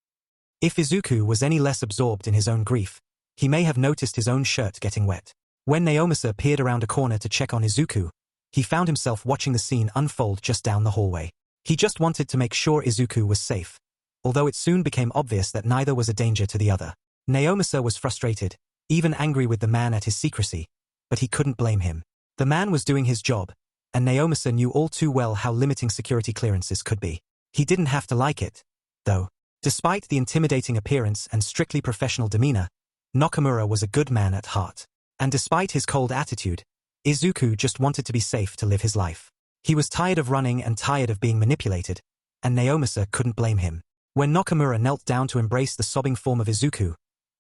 If Izuku was any less absorbed in his own grief, he may have noticed his own shirt getting wet. When Naomasa peered around a corner to check on Izuku, he found himself watching the scene unfold just down the hallway. He just wanted to make sure Izuku was safe, although it soon became obvious that neither was a danger to the other. Naomasa was frustrated, even angry with the man at his secrecy, but he couldn't blame him. The man was doing his job, and Naomasa knew all too well how limiting security clearances could be. He didn't have to like it, though. Despite the intimidating appearance and strictly professional demeanor, Nakamura was a good man at heart. And despite his cold attitude, Izuku just wanted to be safe to live his life. He was tired of running and tired of being manipulated, and Naomasa couldn't blame him. When Nakamura knelt down to embrace the sobbing form of Izuku,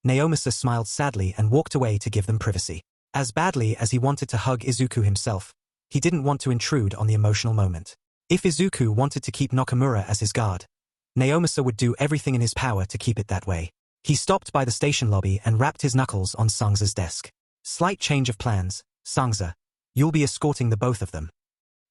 Naomasa smiled sadly and walked away to give them privacy. As badly as he wanted to hug Izuku himself, he didn't want to intrude on the emotional moment. If Izuku wanted to keep Nakamura as his guard, Naomasa would do everything in his power to keep it that way. He stopped by the station lobby and rapped his knuckles on Sangza's desk. Slight change of plans, Sangza. You'll be escorting the both of them.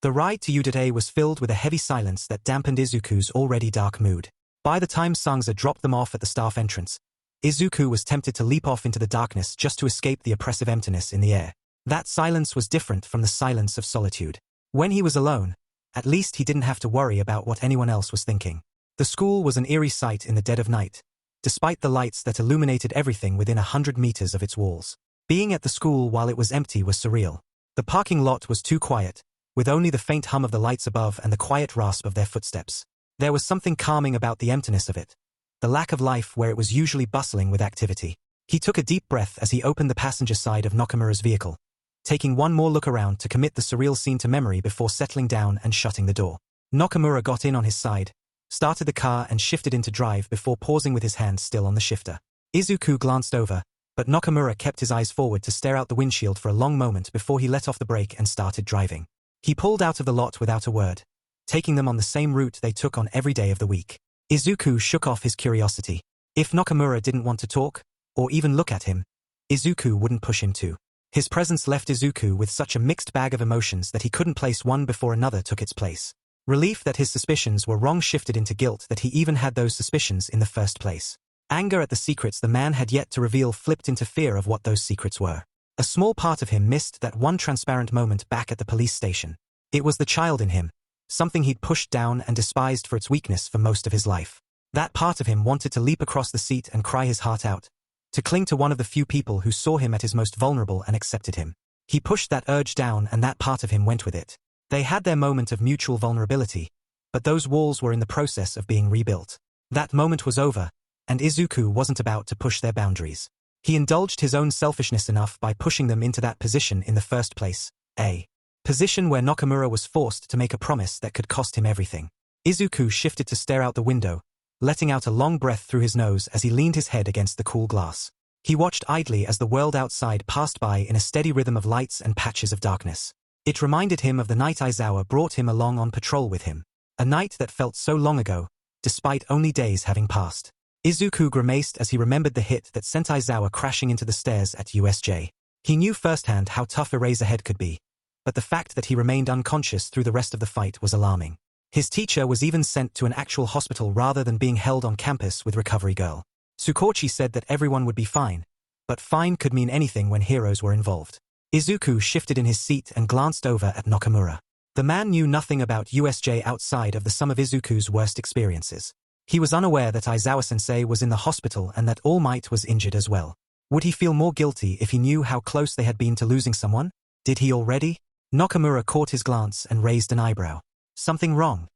The ride to USJ was filled with a heavy silence that dampened Izuku's already dark mood. By the time Sangza dropped them off at the staff entrance, Izuku was tempted to leap off into the darkness just to escape the oppressive emptiness in the air. That silence was different from the silence of solitude. When he was alone, at least he didn't have to worry about what anyone else was thinking. The school was an eerie sight in the dead of night, despite the lights that illuminated everything within 100 meters of its walls. Being at the school while it was empty was surreal. The parking lot was too quiet, with only the faint hum of the lights above and the quiet rasp of their footsteps. There was something calming about the emptiness of it, the lack of life where it was usually bustling with activity. He took a deep breath as he opened the passenger side of Nakamura's vehicle, taking one more look around to commit the surreal scene to memory before settling down and shutting the door. Nakamura got in on his side, started the car and shifted into drive before pausing with his hand still on the shifter. Izuku glanced over, but Nakamura kept his eyes forward to stare out the windshield for a long moment before he let off the brake and started driving. He pulled out of the lot without a word, taking them on the same route they took on every day of the week. Izuku shook off his curiosity. If Nakamura didn't want to talk, or even look at him, Izuku wouldn't push him to. His presence left Izuku with such a mixed bag of emotions that he couldn't place one before another took its place. Relief that his suspicions were wrong shifted into guilt that he even had those suspicions in the first place. Anger at the secrets the man had yet to reveal flipped into fear of what those secrets were. A small part of him missed that one transparent moment back at the police station. It was the child in him, something he'd pushed down and despised for its weakness for most of his life. That part of him wanted to leap across the seat and cry his heart out, to cling to one of the few people who saw him at his most vulnerable and accepted him. He pushed that urge down and that part of him went with it. They had their moment of mutual vulnerability, but those walls were in the process of being rebuilt. That moment was over, and Izuku wasn't about to push their boundaries. He indulged his own selfishness enough by pushing them into that position in the first place, a position where Nakamura was forced to make a promise that could cost him everything. Izuku shifted to stare out the window, letting out a long breath through his nose as he leaned his head against the cool glass. He watched idly as the world outside passed by in a steady rhythm of lights and patches of darkness. It reminded him of the night Aizawa brought him along on patrol with him, a night that felt so long ago, despite only days having passed. Izuku grimaced as he remembered the hit that sent Aizawa crashing into the stairs at USJ. He knew firsthand how tough Eraserhead could be, but the fact that he remained unconscious through the rest of the fight was alarming. His teacher was even sent to an actual hospital rather than being held on campus with Recovery Girl. Tsukauchi said that everyone would be fine, but fine could mean anything when heroes were involved. Izuku shifted in his seat and glanced over at Nakamura. The man knew nothing about USJ outside of the sum of Izuku's worst experiences. He was unaware that Aizawa-sensei was in the hospital and that All Might was injured as well. Would he feel more guilty if he knew how close they had been to losing someone? Did he already? Nakamura caught his glance and raised an eyebrow. Something wrong?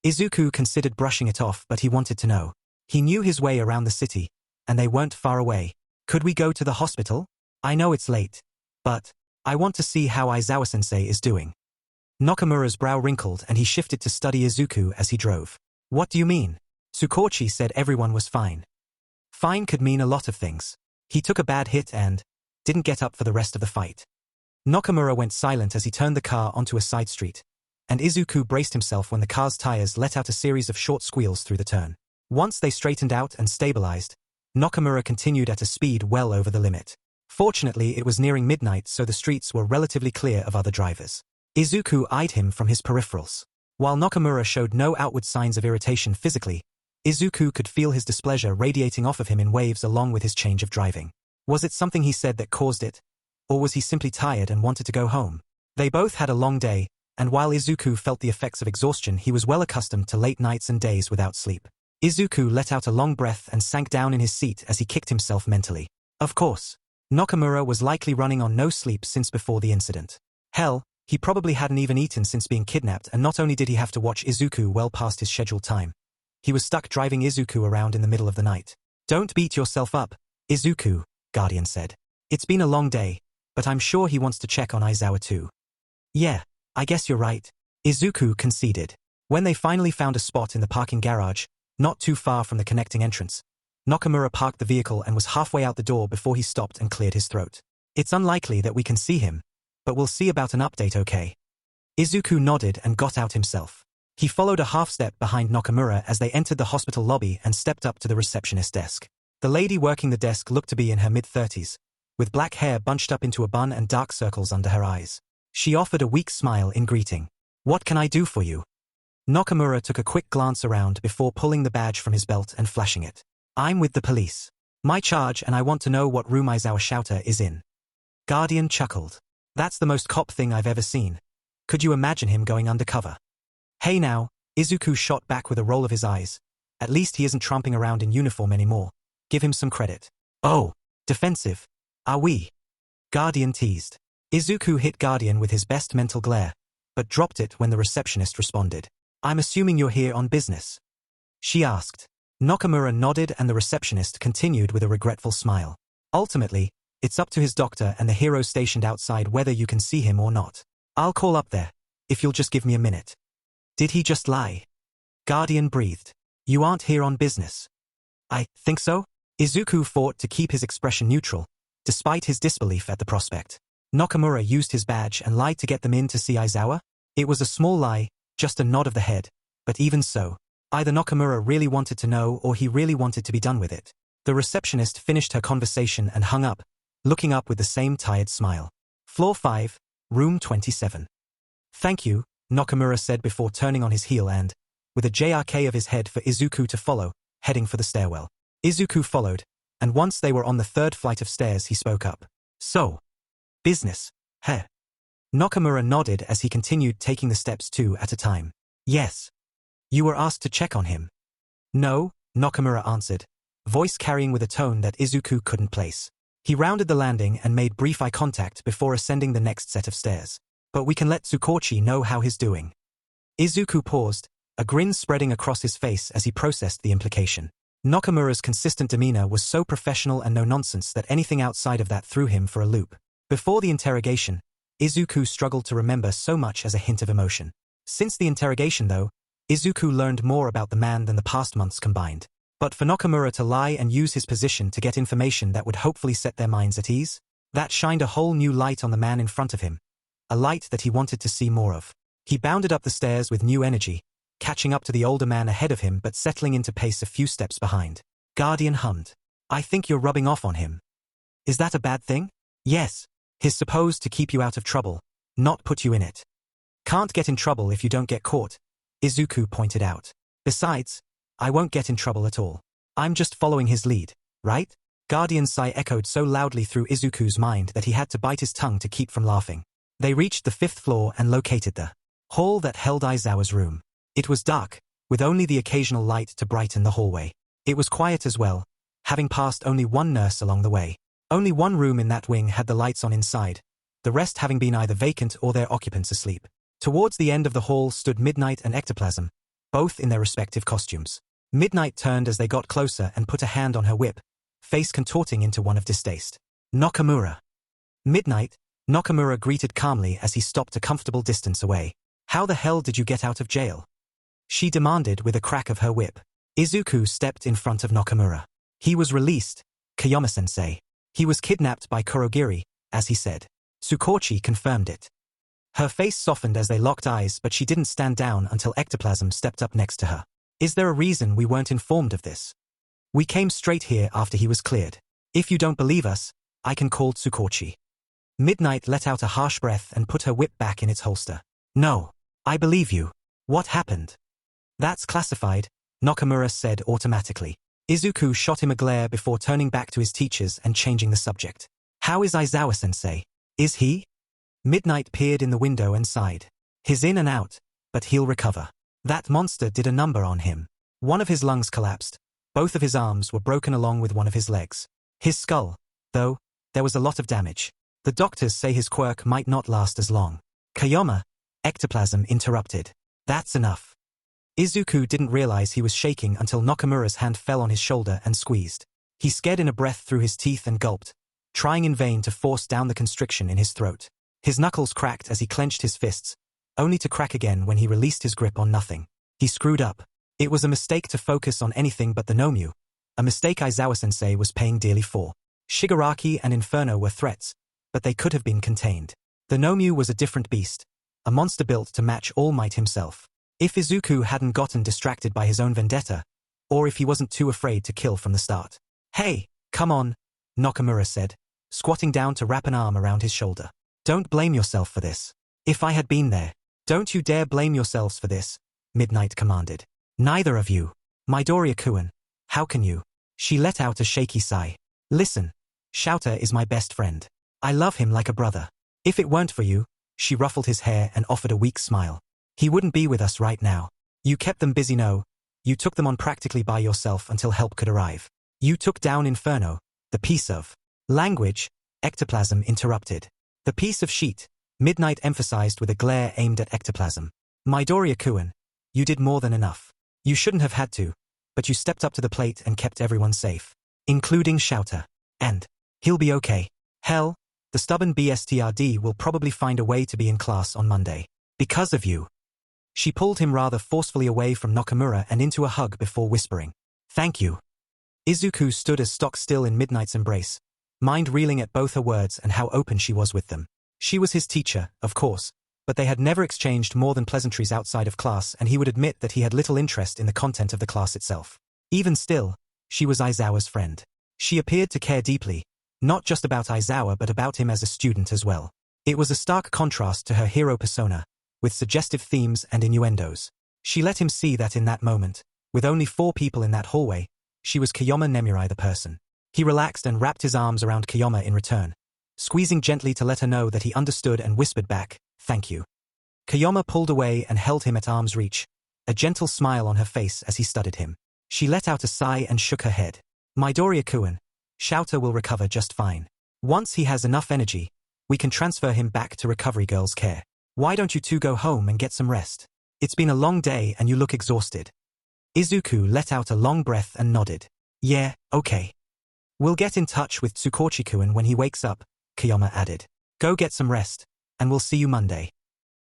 Izuku considered brushing it off, but he wanted to know. He knew his way around the city, and they weren't far away. Could we go to the hospital? I know it's late, but I want to see how Aizawa-sensei is doing. Nakamura's brow wrinkled and he shifted to study Izuku as he drove. What do you mean? Tsukauchi said everyone was fine. Fine could mean a lot of things. He took a bad hit and didn't get up for the rest of the fight. Nakamura went silent as he turned the car onto a side street, and Izuku braced himself when the car's tires let out a series of short squeals through the turn. Once they straightened out and stabilized, Nakamura continued at a speed well over the limit. Fortunately, it was nearing midnight, so the streets were relatively clear of other drivers. Izuku eyed him from his peripherals. While Nakamura showed no outward signs of irritation physically, Izuku could feel his displeasure radiating off of him in waves along with his change of driving. Was it something he said that caused it? Or was he simply tired and wanted to go home? They both had a long day, and while Izuku felt the effects of exhaustion, he was well accustomed to late nights and days without sleep. Izuku let out a long breath and sank down in his seat as he kicked himself mentally. Of course, Nakamura was likely running on no sleep since before the incident. Hell, he probably hadn't even eaten since being kidnapped, and not only did he have to watch Izuku well past his scheduled time, he was stuck driving Izuku around in the middle of the night. Don't beat yourself up, Izuku, Guardian said. It's been a long day, but I'm sure he wants to check on Aizawa too. Yeah, I guess you're right, Izuku conceded. When they finally found a spot in the parking garage, not too far from the connecting entrance, Nakamura parked the vehicle and was halfway out the door before he stopped and cleared his throat. It's unlikely that we can see him, but we'll see about an update, okay? Isuku nodded and got out himself. He followed a half-step behind Nakamura as they entered the hospital lobby and stepped up to the receptionist desk. The lady working the desk looked to be in her mid-30s, with black hair bunched up into a bun and dark circles under her eyes. She offered a weak smile in greeting. "What can I do for you?" Nakamura took a quick glance around before pulling the badge from his belt and flashing it. "I'm with the police. My charge, and I want to know what room Aizawa Shouter is in." Guardian chuckled. "That's the most cop thing I've ever seen. Could you imagine him going undercover?" "Hey now," Isuku shot back with a roll of his eyes. "At least he isn't tramping around in uniform anymore. Give him some credit." "Oh, defensive. Are we?" Guardian teased. Isuku hit Guardian with his best mental glare, but dropped it when the receptionist responded. "I'm assuming you're here on business?" she asked. Nakamura nodded and the receptionist continued with a regretful smile. "Ultimately, it's up to his doctor and the hero stationed outside whether you can see him or not. I'll call up there, if you'll just give me a minute." "Did he just lie?" Guardian breathed. "You aren't here on business." "I think so?" Isuku fought to keep his expression neutral, despite his disbelief at the prospect. Nakamura used his badge and lied to get them in to see Aizawa? It was a small lie, just a nod of the head, but even so, either Nakamura really wanted to know or he really wanted to be done with it. The receptionist finished her conversation and hung up, looking up with the same tired smile. "Floor 5, room 27. "Thank you," Nakamura said before turning on his heel and, with a jerk of his head for Isuku to follow, heading for the stairwell. Isuku followed, and once they were on the third flight of stairs he spoke up. "So, business, heh?" Nakamura nodded as he continued taking the steps two at a time. "Yes. You were asked to check on him." "No," Nakamura answered, voice carrying with a tone that Isuku couldn't place. He rounded the landing and made brief eye contact before ascending the next set of stairs. "But we can let Tsukauchi know how he's doing." Isuku paused, a grin spreading across his face as he processed the implication. Nakamura's consistent demeanor was so professional and no-nonsense that anything outside of that threw him for a loop. Before the interrogation, Isuku struggled to remember so much as a hint of emotion. Since the interrogation, though, Isuku learned more about the man than the past months combined. But for Nakamura to lie and use his position to get information that would hopefully set their minds at ease, that shined a whole new light on the man in front of him, a light that he wanted to see more of. He bounded up the stairs with new energy, catching up to the older man ahead of him but settling into pace a few steps behind. Guardian hummed. "I think you're rubbing off on him." "Is that a bad thing?" "Yes. He's supposed to keep you out of trouble, not put you in it." "Can't get in trouble if you don't get caught," Isuku pointed out. "Besides, I won't get in trouble at all. I'm just following his lead, right?" Guardian's sigh echoed so loudly through Izuku's mind that he had to bite his tongue to keep from laughing. They reached the 5th floor and located the hall that held Aizawa's room. It was dark, with only the occasional light to brighten the hallway. It was quiet as well, having passed only one nurse along the way. Only one room in that wing had the lights on inside, the rest having been either vacant or their occupants asleep. Towards the end of the hall stood Midnight and Ectoplasm, both in their respective costumes. Midnight turned as they got closer and put a hand on her whip, face contorting into one of distaste. "Nakamura." "Midnight," Nakamura greeted calmly as he stopped a comfortable distance away. "How the hell did you get out of jail?" she demanded with a crack of her whip. Isuku stepped in front of Nakamura. "He was released, Kayama-sensei. He was kidnapped by Kurogiri, as he said." Tsukauchi confirmed it. Her face softened as they locked eyes, but she didn't stand down until Ectoplasm stepped up next to her. "Is there a reason we weren't informed of this? We came straight here after he was cleared. If you don't believe us, I can call Tsukauchi." Midnight let out a harsh breath and put her whip back in its holster. "No, I believe you. What happened?" "That's classified," Nakamura said automatically. Isuku shot him a glare before turning back to his teachers and changing the subject. "How is Aizawa-sensei? Is he?" Midnight peered in the window and sighed. "He's in and out, but he'll recover. That monster did a number on him. One of his lungs collapsed, both of his arms were broken along with one of his legs. His skull, though, there was a lot of damage. The doctors say his quirk might not last as long." "Kayama," Ectoplasm interrupted. "That's enough." Isuku didn't realize he was shaking until Nakamura's hand fell on his shoulder and squeezed. He scared in a breath through his teeth and gulped, trying in vain to force down the constriction in his throat. His knuckles cracked as he clenched his fists, only to crack again when he released his grip on nothing. He screwed up. It was a mistake to focus on anything but the Nomu, a mistake Aizawa-sensei was paying dearly for. Shigaraki and Inferno were threats, but they could have been contained. The Nomyu was a different beast, a monster built to match All Might himself. If Izuku hadn't gotten distracted by his own vendetta, or if he wasn't too afraid to kill from the start. "Hey, come on," Nakamura said, squatting down to wrap an arm around his shoulder. "Don't blame yourself for this. If I had been there." "Don't you dare blame yourselves for this," Midnight commanded. "Neither of you. Midoriya-kun, how can you?" She let out a shaky sigh. "Listen, Shouter is my best friend. I love him like a brother. If it weren't for you," she ruffled his hair and offered a weak smile, "he wouldn't be with us right now. You kept them busy, no? You took them on practically by yourself until help could arrive. You took down Inferno, the piece of language," Ectoplasm interrupted. "The piece of sheet," Midnight emphasized with a glare aimed at Ectoplasm. "Midoriya-kun, you did more than enough. You shouldn't have had to, but you stepped up to the plate and kept everyone safe, including Shouter. And he'll be okay. Hell, the stubborn BSTRD will probably find a way to be in class on Monday. Because of you." She pulled him rather forcefully away from Nakamura and into a hug before whispering, "Thank you." Izuku stood as stock still in Midnight's embrace, mind reeling at both her words and how open she was with them. She was his teacher, of course, but they had never exchanged more than pleasantries outside of class, and he would admit that he had little interest in the content of the class itself. Even still, she was Aizawa's friend. She appeared to care deeply, not just about Aizawa but about him as a student as well. It was a stark contrast to her hero persona, with suggestive themes and innuendos. She let him see that in that moment, with only 4 people in that hallway, she was Kiyoma Nemurai the person. He relaxed and wrapped his arms around Kiyoma in return, squeezing gently to let her know that he understood and whispered back, "Thank you." Kiyoma pulled away and held him at arm's reach, a gentle smile on her face as he studied him. She let out a sigh and shook her head. "Midoriya-kun, Shouter will recover just fine. Once he has enough energy, we can transfer him back to Recovery Girl's care. Why don't you two go home and get some rest? It's been a long day and you look exhausted." Izuku let out a long breath and nodded. "Yeah, okay. We'll get in touch with Tsukauchi-kun when he wakes up," Kiyoma added. "Go get some rest, and we'll see you Monday."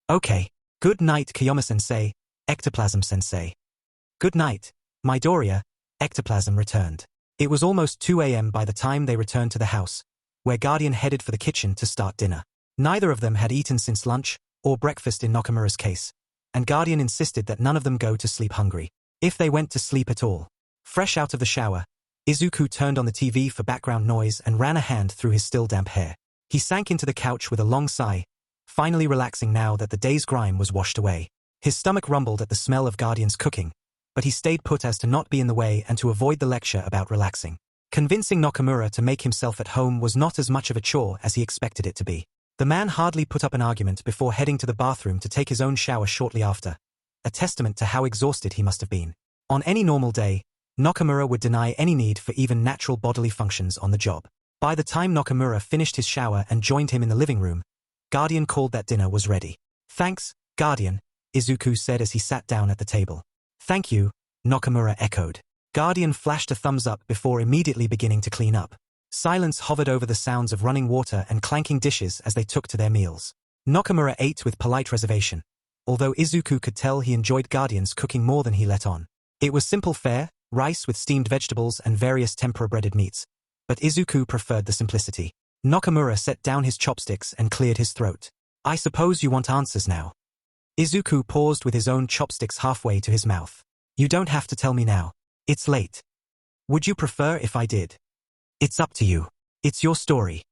"Okay. Good night, Kiyoma-sensei, Ectoplasm-sensei." "Good night, Midoriya," Ectoplasm returned. It was almost 2 a.m. by the time they returned to the house, where Guardian headed for the kitchen to start dinner. Neither of them had eaten since lunch, or breakfast in Nakamura's case, and Guardian insisted that none of them go to sleep hungry, if they went to sleep at all. Fresh out of the shower, Izuku turned on the TV for background noise and ran a hand through his still damp hair. He sank into the couch with a long sigh, finally relaxing now that the day's grime was washed away. His stomach rumbled at the smell of Guardian's cooking, but he stayed put as to not be in the way and to avoid the lecture about relaxing. Convincing Nakamura to make himself at home was not as much of a chore as he expected it to be. The man hardly put up an argument before heading to the bathroom to take his own shower shortly after, a testament to how exhausted he must have been. On any normal day, Nakamura would deny any need for even natural bodily functions on the job. By the time Nakamura finished his shower and joined him in the living room, Guardian called that dinner was ready. "Thanks, Guardian," Izuku said as he sat down at the table. "Thank you," Nakamura echoed. Guardian flashed a thumbs up before immediately beginning to clean up. Silence hovered over the sounds of running water and clanking dishes as they took to their meals. Nakamura ate with polite reservation, although Izuku could tell he enjoyed Guardian's cooking more than he let on. It was simple fare, rice with steamed vegetables and various tempura-breaded meats, but Izuku preferred the simplicity. Nakamura set down his chopsticks and cleared his throat. "I suppose you want answers now." Izuku paused with his own chopsticks halfway to his mouth. "You don't have to tell me now. It's late. Would you prefer if I did?" "It's up to you. It's your story."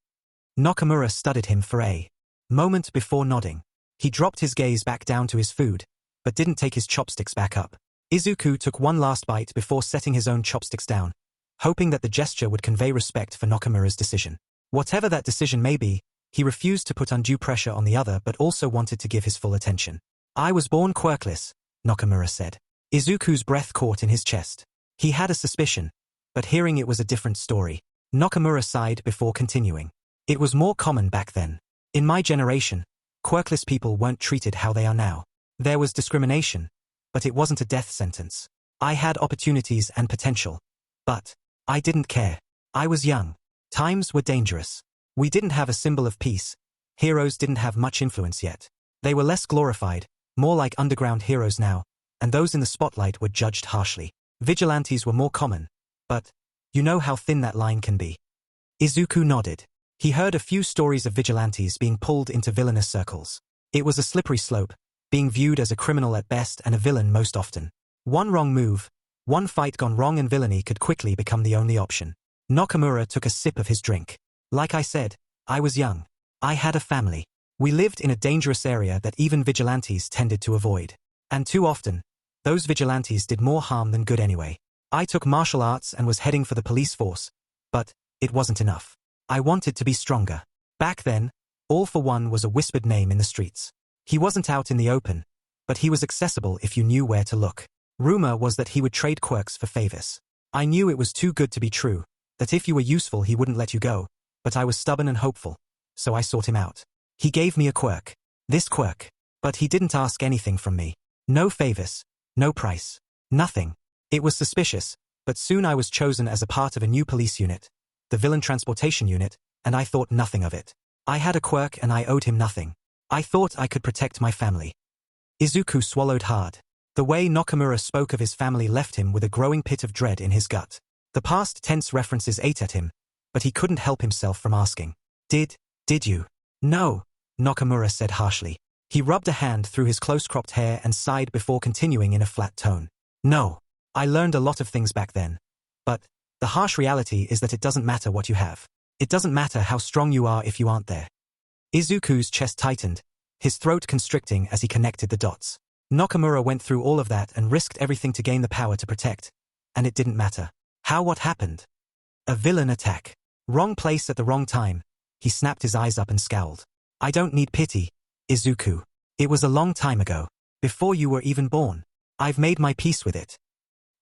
Nakamura studied him for a moment before nodding. He dropped his gaze back down to his food, but didn't take his chopsticks back up. Izuku took one last bite before setting his own chopsticks down, hoping that the gesture would convey respect for Nakamura's decision. Whatever that decision may be, he refused to put undue pressure on the other but also wanted to give his full attention. "I was born quirkless," Nakamura said. Izuku's breath caught in his chest. He had a suspicion, but hearing it was a different story. Nakamura sighed before continuing. "It was more common back then. In my generation, quirkless people weren't treated how they are now. There was discrimination, but it wasn't a death sentence. I had opportunities and potential, but I didn't care. I was young. Times were dangerous. We didn't have a symbol of peace. Heroes didn't have much influence yet. They were less glorified, more like underground heroes now, and those in the spotlight were judged harshly. Vigilantes were more common, but You know how thin that line can be. Isuku nodded. He heard a few stories of vigilantes being pulled into villainous circles. It was a slippery slope, being viewed as a criminal at best and a villain most often. One wrong move, one fight gone wrong and villainy could quickly become the only option. Nakamura took a sip of his drink. Like I said, I was young. I had a family. We lived in a dangerous area that even vigilantes tended to avoid. And too often, those vigilantes did more harm than good anyway. I took martial arts and was heading for the police force, but it wasn't enough. I wanted to be stronger. Back then, All for One was a whispered name in the streets. He wasn't out in the open, but he was accessible if you knew where to look. Rumor was that he would trade quirks for favors. I knew it was too good to be true, that if you were useful he wouldn't let you go, but I was stubborn and hopeful, so I sought him out. He gave me a quirk. This quirk. But he didn't ask anything from me. No favors, no price, nothing. It was suspicious, but soon I was chosen as a part of a new police unit, the Villain Transportation Unit, and I thought nothing of it. I had a quirk and I owed him nothing. I thought I could protect my family. Isuku swallowed hard. The way Nakamura spoke of his family left him with a growing pit of dread in his gut. The past tense references ate at him, but he couldn't help himself from asking. Did you? No, Nakamura said harshly. He rubbed a hand through his close-cropped hair and sighed before continuing in a flat tone. No. I learned a lot of things back then. But the harsh reality is that it doesn't matter what you have. It doesn't matter how strong you are if you aren't there. Izuku's chest tightened, his throat constricting as he connected the dots. Nakamura went through all of that and risked everything to gain the power to protect. And it didn't matter. What happened? A villain attack. Wrong place at the wrong time. He snapped his eyes up and scowled. I don't need pity, Izuku. It was a long time ago. Before you were even born. I've made my peace with it.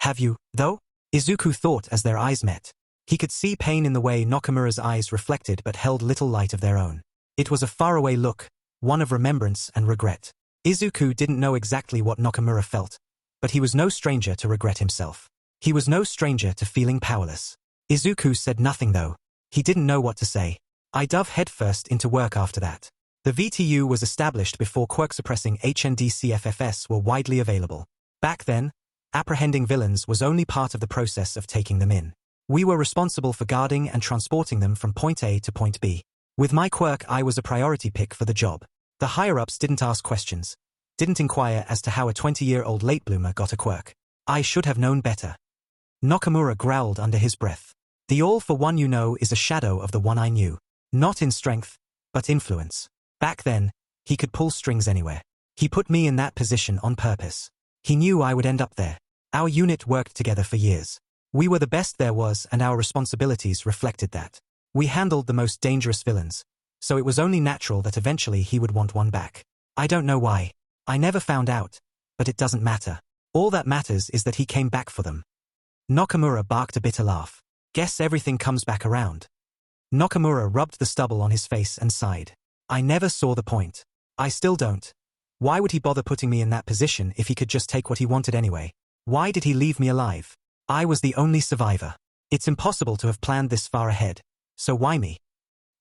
Have you, though? Isuku thought as their eyes met. He could see pain in the way Nakamura's eyes reflected but held little light of their own. It was a faraway look, one of remembrance and regret. Isuku didn't know exactly what Nakamura felt, but he was no stranger to regret himself. He was no stranger to feeling powerless. Isuku said nothing though. He didn't know what to say. I dove headfirst into work after that. The VTU was established before quirk-suppressing HNDCFFS were widely available. Back then, apprehending villains was only part of the process of taking them in. We were responsible for guarding and transporting them from point A to point B. With my quirk I was a priority pick for the job. The higher-ups didn't ask questions, didn't inquire as to how a 20-year-old late bloomer got a quirk. I should have known better. Nakamura growled under his breath. The All for One you know is a shadow of the one I knew. Not in strength, but influence. Back then, he could pull strings anywhere. He put me in that position on purpose. He knew I would end up there. Our unit worked together for years. We were the best there was and our responsibilities reflected that. We handled the most dangerous villains, so it was only natural that eventually he would want one back. I don't know why. I never found out, but it doesn't matter. All that matters is that he came back for them. Nakamura barked a bitter laugh. Guess everything comes back around. Nakamura rubbed the stubble on his face and sighed. I never saw the point. I still don't. Why would he bother putting me in that position if he could just take what he wanted anyway? Why did he leave me alive? I was the only survivor. It's impossible to have planned this far ahead. So why me?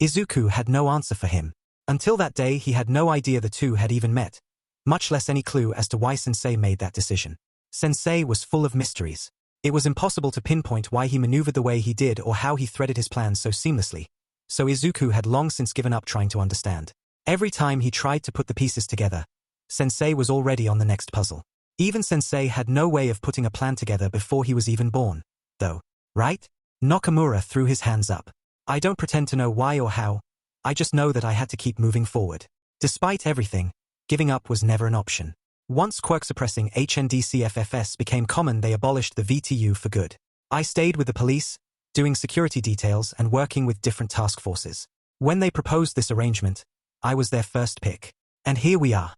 Isuku had no answer for him. Until that day he had no idea the two had even met, much less any clue as to why Sensei made that decision. Sensei was full of mysteries. It was impossible to pinpoint why he maneuvered the way he did or how he threaded his plans so seamlessly. So Isuku had long since given up trying to understand. Every time he tried to put the pieces together, Sensei was already on the next puzzle. Even Sensei had no way of putting a plan together before he was even born, though, right? Nakamura threw his hands up. I don't pretend to know why or how, I just know that I had to keep moving forward. Despite everything, giving up was never an option. Once quirk-suppressing HNDCFFS became common, they abolished the VTU for good. I stayed with the police, doing security details and working with different task forces. When they proposed this arrangement, I was their first pick. And here we are.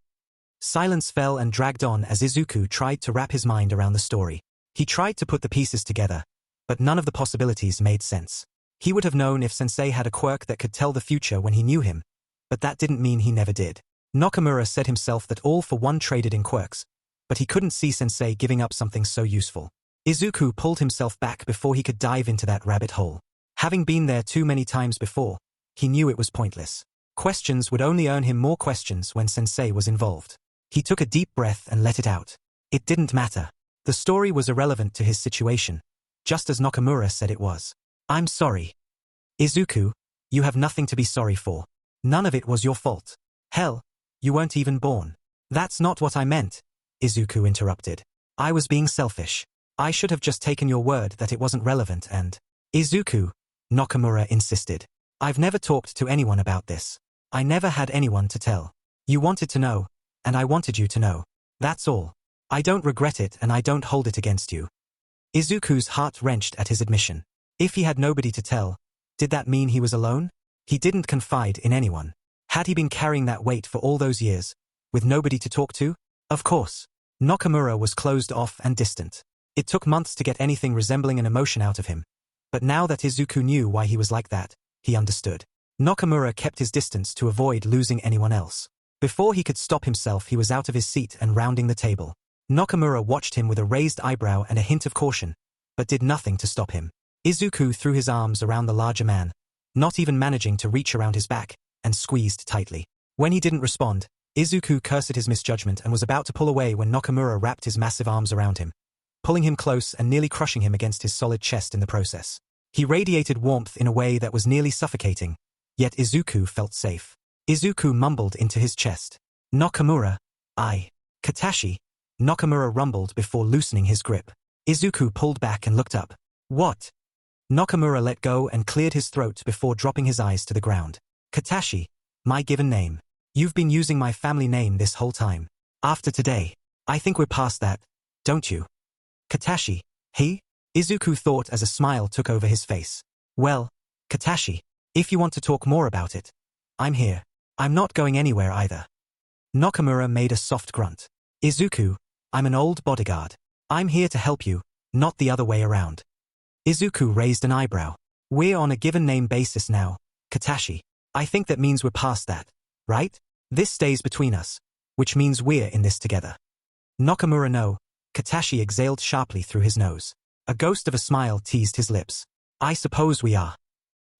Silence fell and dragged on as Isuku tried to wrap his mind around the story. He tried to put the pieces together, but none of the possibilities made sense. He would have known if Sensei had a quirk that could tell the future when he knew him, but that didn't mean he never did. Nakamura said himself that All for One traded in quirks, but he couldn't see Sensei giving up something so useful. Izuku pulled himself back before he could dive into that rabbit hole. Having been there too many times before, he knew it was pointless. Questions would only earn him more questions when Sensei was involved. He took a deep breath and let it out. It didn't matter. The story was irrelevant to his situation. just as Nakamura said it was. I'm sorry. Izuku, you have nothing to be sorry for. None of it was your fault. Hell, you weren't even born. That's not what I meant, Izuku interrupted. I was being selfish. I should have just taken your word that it wasn't relevant and… Izuku, Nakamura insisted. I've never talked to anyone about this. I never had anyone to tell. You wanted to know, and I wanted you to know. That's all. I don't regret it and I don't hold it against you. Izuku's heart wrenched at his admission. If he had nobody to tell, did that mean he was alone? He didn't confide in anyone. Had he been carrying that weight for all those years, with nobody to talk to? Of course. Nakamura was closed off and distant. It took months to get anything resembling an emotion out of him. But now that Izuku knew why he was like that, he understood. Nakamura kept his distance to avoid losing anyone else. Before he could stop himself, he was out of his seat and rounding the table. Nakamura watched him with a raised eyebrow and a hint of caution, but did nothing to stop him. Izuku threw his arms around the larger man, not even managing to reach around his back, and squeezed tightly. When he didn't respond, Izuku cursed at his misjudgment and was about to pull away when Nakamura wrapped his massive arms around him, pulling him close and nearly crushing him against his solid chest in the process. He radiated warmth in a way that was nearly suffocating, yet Izuku felt safe. Izuku mumbled into his chest. Nakamura, Katashi, Nakamura rumbled before loosening his grip. Izuku pulled back and looked up. What? Nakamura let go and cleared his throat before dropping his eyes to the ground. Katashi, my given name. You've been using my family name this whole time. After today, I think we're past that, don't you? Katashi, he? Izuku thought as a smile took over his face. Well, Katashi, if you want to talk more about it, I'm here. I'm not going anywhere either. Nakamura made a soft grunt. Izuku, I'm an old bodyguard. I'm here to help you, not the other way around. Izuku raised an eyebrow. We're on a given name basis now, Katashi. I think that means we're past that, right? This stays between us, which means we're in this together. Nakamura no, Katashi exhaled sharply through his nose. A ghost of a smile teased his lips. I suppose we are.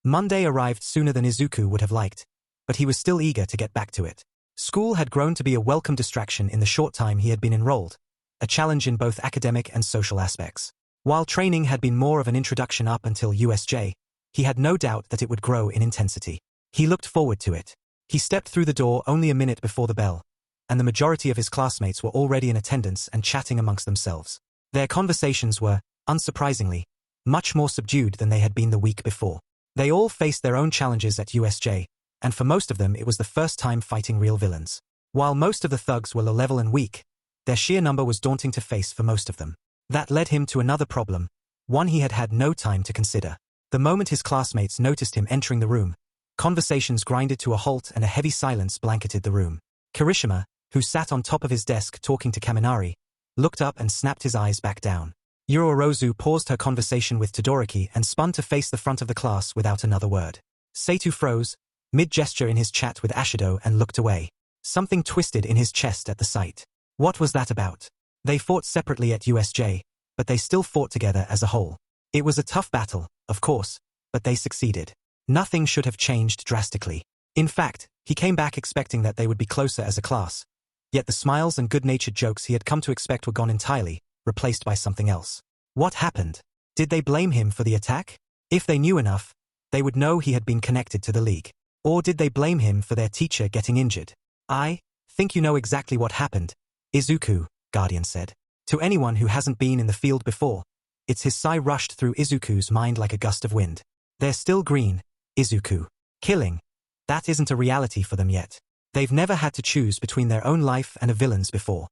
Monday arrived sooner than Izuku would have liked, but he was still eager to get back to it. School had grown to be a welcome distraction in the short time he had been enrolled, a challenge in both academic and social aspects. While training had been more of an introduction up until USJ, he had no doubt that it would grow in intensity. He looked forward to it. He stepped through the door only a minute before the bell, and the majority of his classmates were already in attendance and chatting amongst themselves. Their conversations were, unsurprisingly, much more subdued than they had been the week before. They all faced their own challenges at USJ, and for most of them it was the first time fighting real villains. While most of the thugs were low-level and weak, their sheer number was daunting to face for most of them. That led him to another problem, one he had had no time to consider. The moment his classmates noticed him entering the room, conversations grinded to a halt and a heavy silence blanketed the room. Kirishima, who sat on top of his desk talking to Kaminari, looked up and snapped his eyes back down. Yurorozu paused her conversation with Todoroki and spun to face the front of the class without another word. Seitu froze, mid-gesture in his chat with Ashido and looked away. Something twisted in his chest at the sight. What was that about? They fought separately at USJ, but they still fought together as a whole. It was a tough battle, of course, but they succeeded. Nothing should have changed drastically. In fact, he came back expecting that they would be closer as a class. Yet the smiles and good-natured jokes he had come to expect were gone entirely, replaced by something else. What happened? Did they blame him for the attack? If they knew enough, they would know he had been connected to the League. Or did they blame him for their teacher getting injured? I think you know exactly what happened, Izuku, Guardian said. To anyone who hasn't been in the field before, its his sigh rushed through Izuku's mind like a gust of wind. They're still green, Izuku. Killing. That isn't a reality for them yet. They've never had to choose between their own life and a villain's before.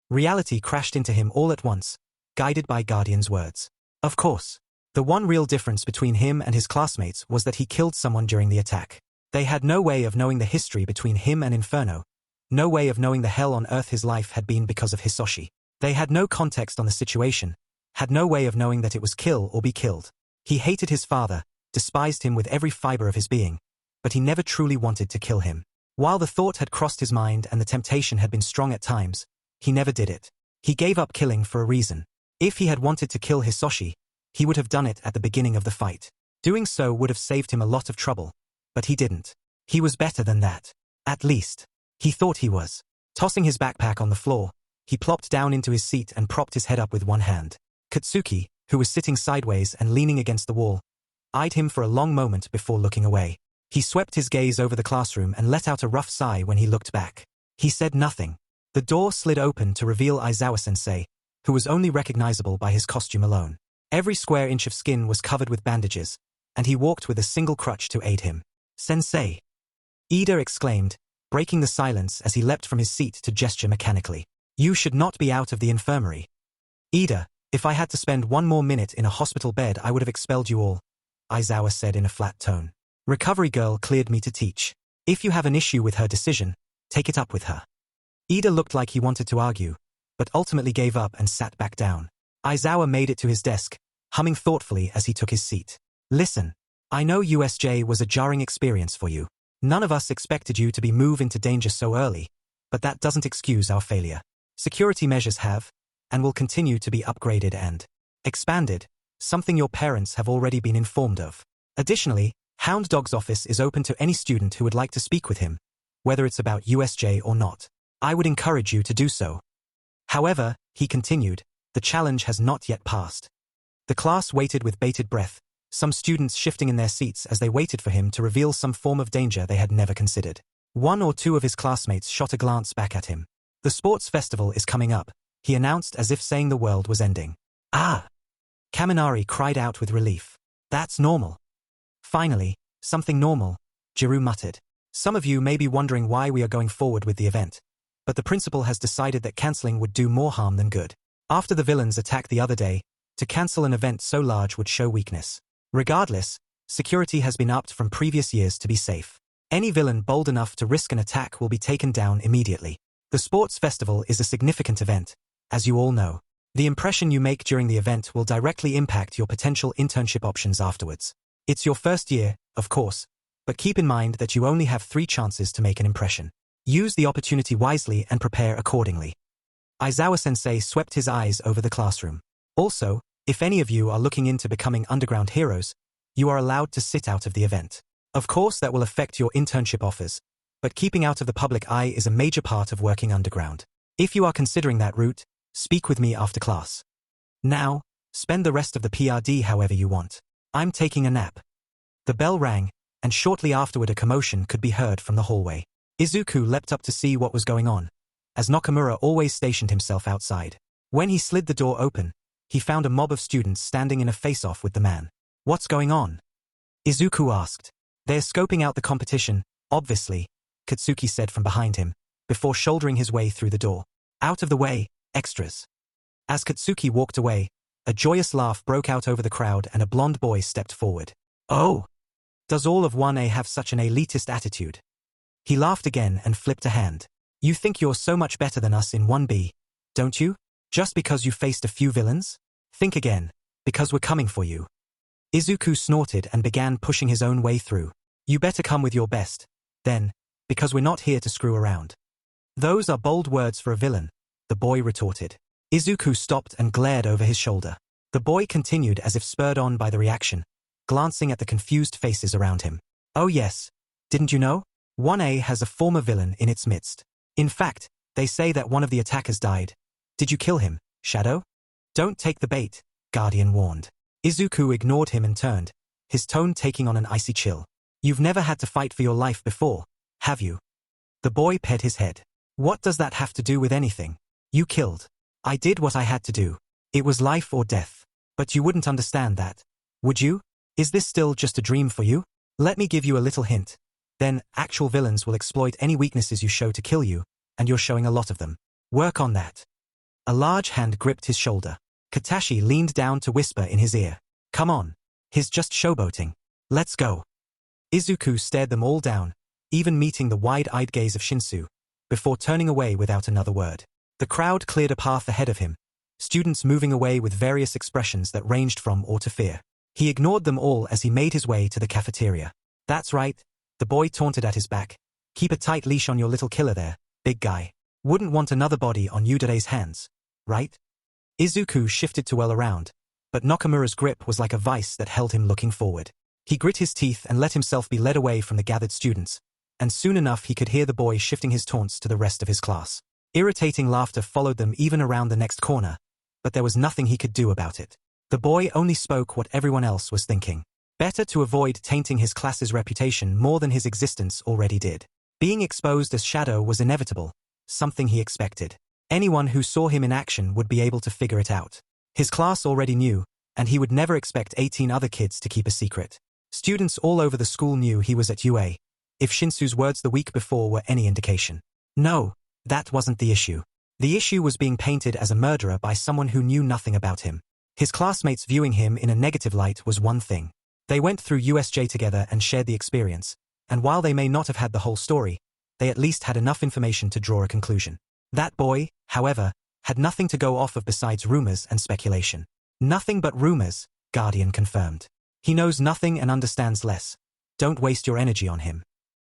Reality crashed into him all at once, guided by Guardian's words. Of course. The one real difference between him and his classmates was that he killed someone during the attack. They had no way of knowing the history between him and Inferno, no way of knowing the hell on earth his life had been because of Hisoshi. They had no context on the situation, had no way of knowing that it was kill or be killed. He hated his father, despised him with every fiber of his being, but he never truly wanted to kill him. While the thought had crossed his mind and the temptation had been strong at times, he never did it. He gave up killing for a reason. If he had wanted to kill Hisoshi, he would have done it at the beginning of the fight. Doing so would have saved him a lot of trouble, but he didn't. He was better than that. At least, he thought he was. Tossing his backpack on the floor, he plopped down into his seat and propped his head up with one hand. Katsuki, who was sitting sideways and leaning against the wall, eyed him for a long moment before looking away. He swept his gaze over the classroom and let out a rough sigh when he looked back. He said nothing. The door slid open to reveal Aizawa-sensei, who was only recognizable by his costume alone. Every square inch of skin was covered with bandages, and he walked with a single crutch to aid him. "Sensei!" Ida exclaimed, breaking the silence as he leapt from his seat to gesture mechanically. "You should not be out of the infirmary." "Ida, if I had to spend one more minute in a hospital bed I would have expelled you all," Aizawa said in a flat tone. "Recovery girl cleared me to teach. If you have an issue with her decision, take it up with her." Ida looked like he wanted to argue, but ultimately gave up and sat back down. Aizawa made it to his desk, humming thoughtfully as he took his seat. "Listen, I know USJ was a jarring experience for you. None of us expected you to be moved into danger so early, but that doesn't excuse our failure. Security measures have, and will continue to be upgraded and expanded, something your parents have already been informed of. Additionally, Hound Dog's office is open to any student who would like to speak with him, whether it's about USJ or not. I would encourage you to do so. However," he continued, "the challenge has not yet passed." The class waited with bated breath, some students shifting in their seats as they waited for him to reveal some form of danger they had never considered. One or two of his classmates shot a glance back at him. "The sports festival is coming up," he announced as if saying the world was ending. "Ah!" Kaminari cried out with relief. "That's normal." "Finally, something normal," Jiru muttered. "Some of you may be wondering why we are going forward with the event, but the principal has decided that cancelling would do more harm than good. After the villains attacked the other day, to cancel an event so large would show weakness. Regardless, security has been upped from previous years to be safe. Any villain bold enough to risk an attack will be taken down immediately. The sports festival is a significant event, as you all know. The impression you make during the event will directly impact your potential internship options afterwards. It's your first year, of course, but keep in mind that you only have 3 chances to make an impression. Use the opportunity wisely and prepare accordingly." Aizawa-sensei swept his eyes over the classroom. "Also, if any of you are looking into becoming underground heroes, you are allowed to sit out of the event. Of course that will affect your internship offers, but keeping out of the public eye is a major part of working underground. If you are considering that route, speak with me after class. Now, spend the rest of the PRD however you want. I'm taking a nap." The bell rang, and shortly afterward a commotion could be heard from the hallway. Isuku leapt up to see what was going on, as Nakamura always stationed himself outside. When he slid the door open, he found a mob of students standing in a face-off with the man. "What's going on?" Isuku asked. "They're scoping out the competition, obviously," Katsuki said from behind him, before shouldering his way through the door. "Out of the way, extras." As Katsuki walked away, a joyous laugh broke out over the crowd and a blonde boy stepped forward. "Oh! Does all of 1A have such an elitist attitude?" He laughed again and flipped a hand. "You think you're so much better than us in 1B, don't you? Just because you faced a few villains? Think again, because we're coming for you." Isuku snorted and began pushing his own way through. "You better come with your best, then, because we're not here to screw around." "Those are bold words for a villain," the boy retorted. Isuku stopped and glared over his shoulder. The boy continued as if spurred on by the reaction, glancing at the confused faces around him. "Oh yes, didn't you know? 1A has a former villain in its midst. In fact, they say that one of the attackers died. Did you kill him, Shadow?" "Don't take the bait," Guardian warned. Isuku ignored him and turned, his tone taking on an icy chill. "You've never had to fight for your life before, have you?" The boy pet his head. "What does that have to do with anything? You killed. I did what I had to do. It was life or death. But you wouldn't understand that, would you? Is this still just a dream for you? Let me give you a little hint. Then, actual villains will exploit any weaknesses you show to kill you, and you're showing a lot of them. Work on that." A large hand gripped his shoulder. Katashi leaned down to whisper in his ear. "Come on. He's just showboating. Let's go." Isuku stared them all down, even meeting the wide-eyed gaze of Shinsu, before turning away without another word. The crowd cleared a path ahead of him, students moving away with various expressions that ranged from awe to fear. He ignored them all as he made his way to the cafeteria. "That's right," the boy taunted at his back. "Keep a tight leash on your little killer there, big guy. Wouldn't want another body on Udare's hands, right?" Isuku shifted to well around, but Nakamura's grip was like a vice that held him looking forward. He grit his teeth and let himself be led away from the gathered students, and soon enough he could hear the boy shifting his taunts to the rest of his class. Irritating laughter followed them even around the next corner, but there was nothing he could do about it. The boy only spoke what everyone else was thinking. Better to avoid tainting his class's reputation more than his existence already did. Being exposed as Shadow was inevitable, something he expected. Anyone who saw him in action would be able to figure it out. His class already knew, and he would never expect 18 other kids to keep a secret. Students all over the school knew he was at UA, if Shinsu's words the week before were any indication. No, that wasn't the issue. The issue was being painted as a murderer by someone who knew nothing about him. His classmates viewing him in a negative light was one thing. They went through USJ together and shared the experience, and while they may not have had the whole story, they at least had enough information to draw a conclusion. That boy, however, had nothing to go off of besides rumors and speculation. Nothing but rumors, Guardian confirmed. He knows nothing and understands less. Don't waste your energy on him.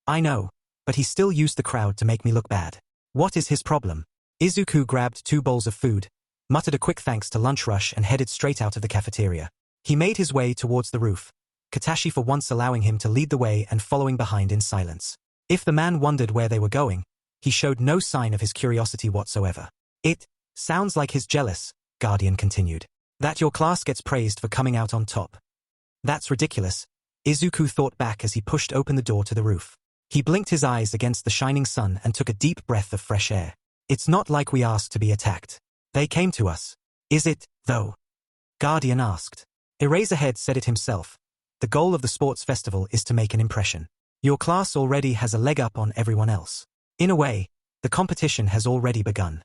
I know, but he still used the crowd to make me look bad. What is his problem? Isuku grabbed 2 bowls of food, muttered a quick thanks to lunch rush and headed straight out of the cafeteria. He made his way towards the roof, Katashi for once allowing him to lead the way and following behind in silence. If the man wondered where they were going, he showed no sign of his curiosity whatsoever. It sounds like he's jealous, Guardian continued. That your class gets praised for coming out on top. That's ridiculous, Isuku thought back as he pushed open the door to the roof. He blinked his eyes against the shining sun and took a deep breath of fresh air. It's not like we asked to be attacked. They came to us. Is it, though? Guardian asked. Eraserhead said it himself. The goal of the sports festival is to make an impression. Your class already has a leg up on everyone else. In a way, the competition has already begun.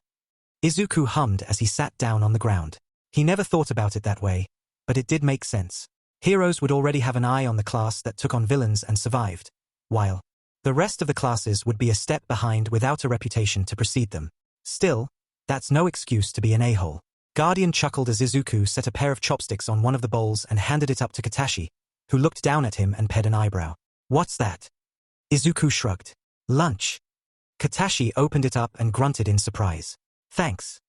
Isuku hummed as he sat down on the ground. He never thought about it that way, but it did make sense. Heroes would already have an eye on the class that took on villains and survived, while the rest of the classes would be a step behind without a reputation to precede them. Still, that's no excuse to be an a-hole. Guardian chuckled as Isuku set a pair of chopsticks on one of the bowls and handed it up to Katashi, who looked down at him and pared an eyebrow. What's that? Isuku shrugged. Lunch. Katashi opened it up and grunted in surprise. Thanks.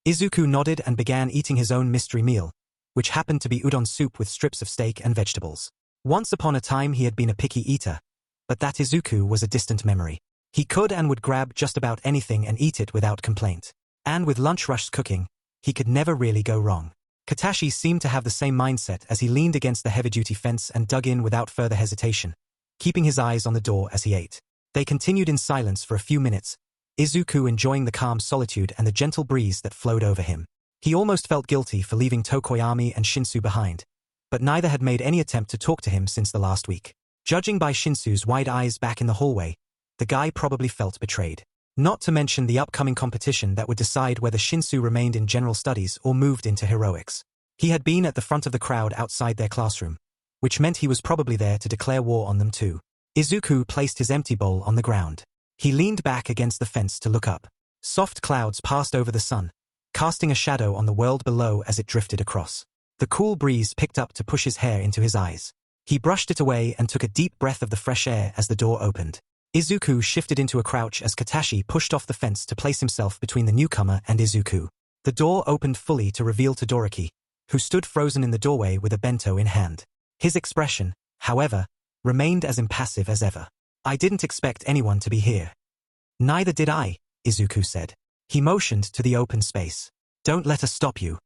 Isuku nodded and began eating his own mystery meal, which happened to be udon soup with strips of steak and vegetables. Once upon a time he had been a picky eater, but that Isuku was a distant memory. He could and would grab just about anything and eat it without complaint. And with Lunch Rush's cooking, he could never really go wrong. Katashi seemed to have the same mindset as he leaned against the heavy-duty fence and dug in without further hesitation, keeping his eyes on the door as he ate. They continued in silence for a few minutes, Isuku enjoying the calm solitude and the gentle breeze that flowed over him. He almost felt guilty for leaving Tokoyami and Shinsu behind, but neither had made any attempt to talk to him since the last week. Judging by Shinsu's wide eyes back in the hallway, the guy probably felt betrayed. Not to mention the upcoming competition that would decide whether Shinsu remained in general studies or moved into heroics. He had been at the front of the crowd outside their classroom, which meant he was probably there to declare war on them too. Izuku placed his empty bowl on the ground. He leaned back against the fence to look up. Soft clouds passed over the sun, casting a shadow on the world below as it drifted across. The cool breeze picked up to push his hair into his eyes. He brushed it away and took a deep breath of the fresh air as the door opened. Izuku shifted into a crouch as Katashi pushed off the fence to place himself between the newcomer and Izuku. The door opened fully to reveal Todoroki, who stood frozen in the doorway with a bento in hand. His expression, however, remained as impassive as ever. I didn't expect anyone to be here. Neither did I, Izuku said. He motioned to the open space. Don't let us stop you.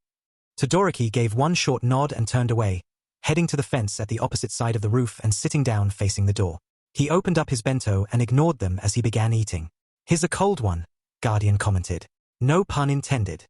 Todoroki gave one short nod and turned away, heading to the fence at the opposite side of the roof and sitting down facing the door. He opened up his bento and ignored them as he began eating. Here's a cold one, Guardian commented. No pun intended.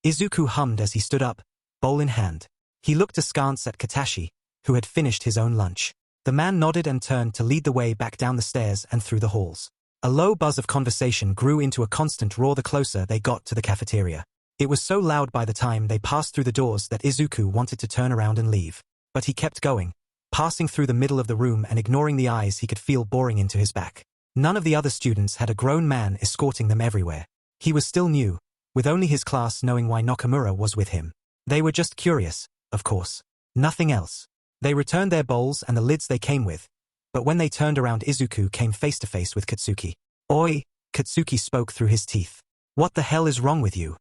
Izuku hummed as he stood up, bowl in hand. He looked askance at Katashi, who had finished his own lunch. The man nodded and turned to lead the way back down the stairs and through the halls. A low buzz of conversation grew into a constant roar the closer they got to the cafeteria. It was so loud by the time they passed through the doors that Izuku wanted to turn around and leave. But he kept going, passing through the middle of the room and ignoring the eyes he could feel boring into his back. None of the other students had a grown man escorting them everywhere. He was still new, with only his class knowing why Nakamura was with him. They were just curious, of course. Nothing else. They returned their bowls and the lids they came with, but when they turned around Izuku came face to face with Katsuki. Oi, Katsuki spoke through his teeth. What the hell is wrong with you?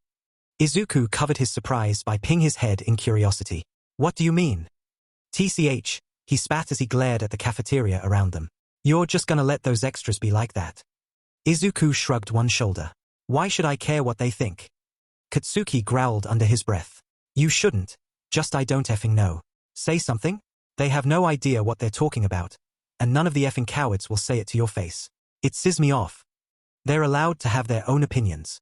Izuku covered his surprise by pinging his head in curiosity. What do you mean? TCH, he spat as he glared at the cafeteria around them. You're just gonna let those extras be like that? Izuku shrugged one shoulder. Why should I care what they think? Katsuki growled under his breath. You shouldn't. Just I don't effing know. Say something? They have no idea what they're talking about, and none of the effing cowards will say it to your face. It pisses me off. They're allowed to have their own opinions.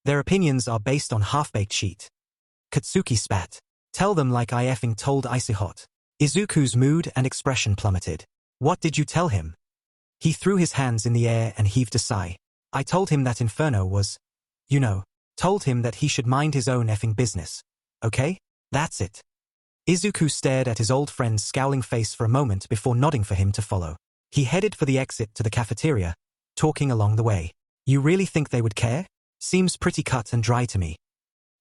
Their opinions are based on half-baked shit. Katsuki spat. Tell them like I effing told Isuhot. Izuku's mood and expression plummeted. What did you tell him? He threw his hands in the air and heaved a sigh. I told him that Inferno was, told him that he should mind his own effing business. Okay? That's it. Izuku stared at his old friend's scowling face for a moment before nodding for him to follow. He headed for the exit to the cafeteria, talking along the way. You really think they would care? Seems pretty cut and dry to me.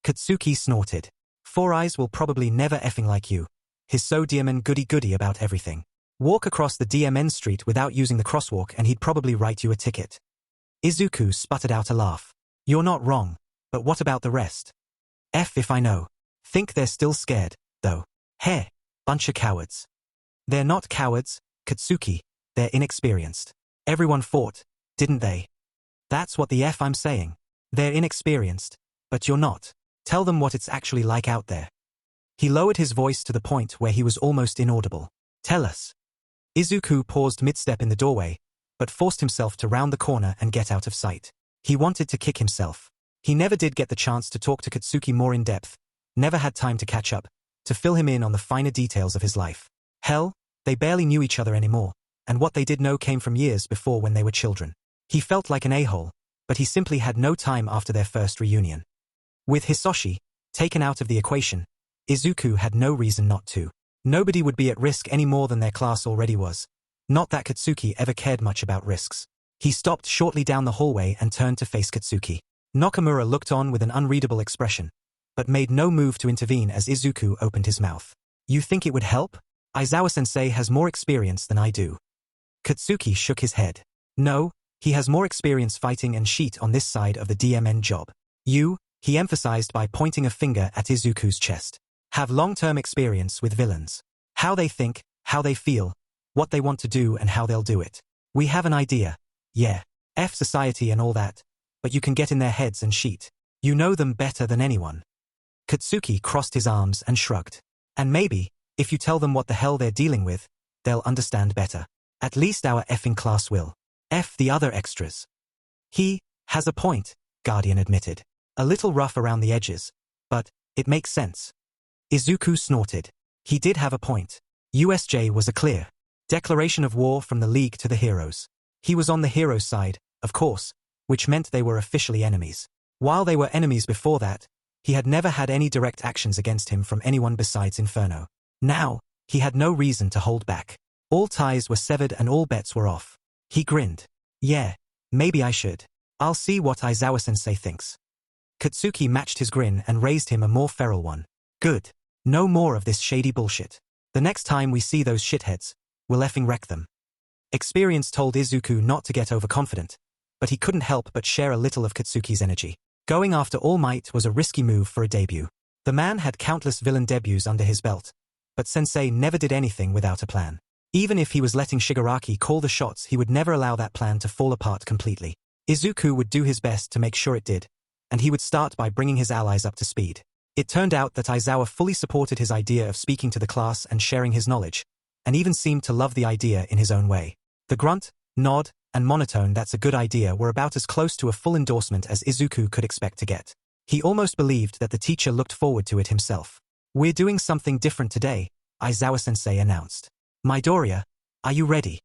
Katsuki snorted. Four Eyes will probably never effing like you. He's so DMN goody-goody about everything. Walk across the DMN street without using the crosswalk and he'd probably write you a ticket. Izuku sputtered out a laugh. You're not wrong, but what about the rest? If I know. Think they're still scared, though. Heh, bunch of cowards. They're not cowards, Katsuki, they're inexperienced. Everyone fought, didn't they? That's what the I'm saying. They're inexperienced, but you're not. Tell them what it's actually like out there. He lowered his voice to the point where he was almost inaudible. Tell us. Izuku paused mid-step in the doorway, but forced himself to round the corner and get out of sight. He wanted to kick himself. He never did get the chance to talk to Katsuki more in depth, never had time to catch up, to fill him in on the finer details of his life. Hell, they barely knew each other anymore, and what they did know came from years before when they were children. He felt like an a-hole, but he simply had no time after their first reunion. With Hisoshi taken out of the equation, Izuku had no reason not to. Nobody would be at risk any more than their class already was. Not that Katsuki ever cared much about risks. He stopped shortly down the hallway and turned to face Katsuki. Nakamura looked on with an unreadable expression, but made no move to intervene as Izuku opened his mouth. You think it would help? Aizawa-sensei has more experience than I do. Katsuki shook his head. No, he has more experience fighting and sheet on this side of the DMN job. You, he emphasized by pointing a finger at Izuku's chest, have long-term experience with villains. How they think, how they feel, what they want to do and how they'll do it. We have an idea. Yeah, society and all that, but you can get in their heads and sheet. You know them better than anyone. Katsuki crossed his arms and shrugged. And maybe, if you tell them what the hell they're dealing with, they'll understand better. At least our effing class will. The other extras. He has a point, Guardian admitted. A little rough around the edges, but it makes sense. Izuku snorted. He did have a point. USJ was a clear declaration of war from the League to the heroes. He was on the heroes' side, of course, which meant they were officially enemies. While they were enemies before that, he had never had any direct actions against him from anyone besides Inferno. Now, he had no reason to hold back. All ties were severed and all bets were off. He grinned. Yeah, maybe I should. I'll see what Aizawa-sensei thinks. Katsuki matched his grin and raised him a more feral one. Good. No more of this shady bullshit. The next time we see those shitheads, we'll effing wreck them. Experience told Izuku not to get overconfident, but he couldn't help but share a little of Katsuki's energy. Going after All Might was a risky move for a debut. The man had countless villain debuts under his belt, but Sensei never did anything without a plan. Even if he was letting Shigaraki call the shots, he would never allow that plan to fall apart completely. Izuku would do his best to make sure it did, and he would start by bringing his allies up to speed. It turned out that Aizawa fully supported his idea of speaking to the class and sharing his knowledge, and even seemed to love the idea in his own way. The grunt, nod, and monotone "that's a good idea" were about as close to a full endorsement as Izuku could expect to get. He almost believed that the teacher looked forward to it himself. We're doing something different today, Aizawa-sensei announced. Midoriya, are you ready?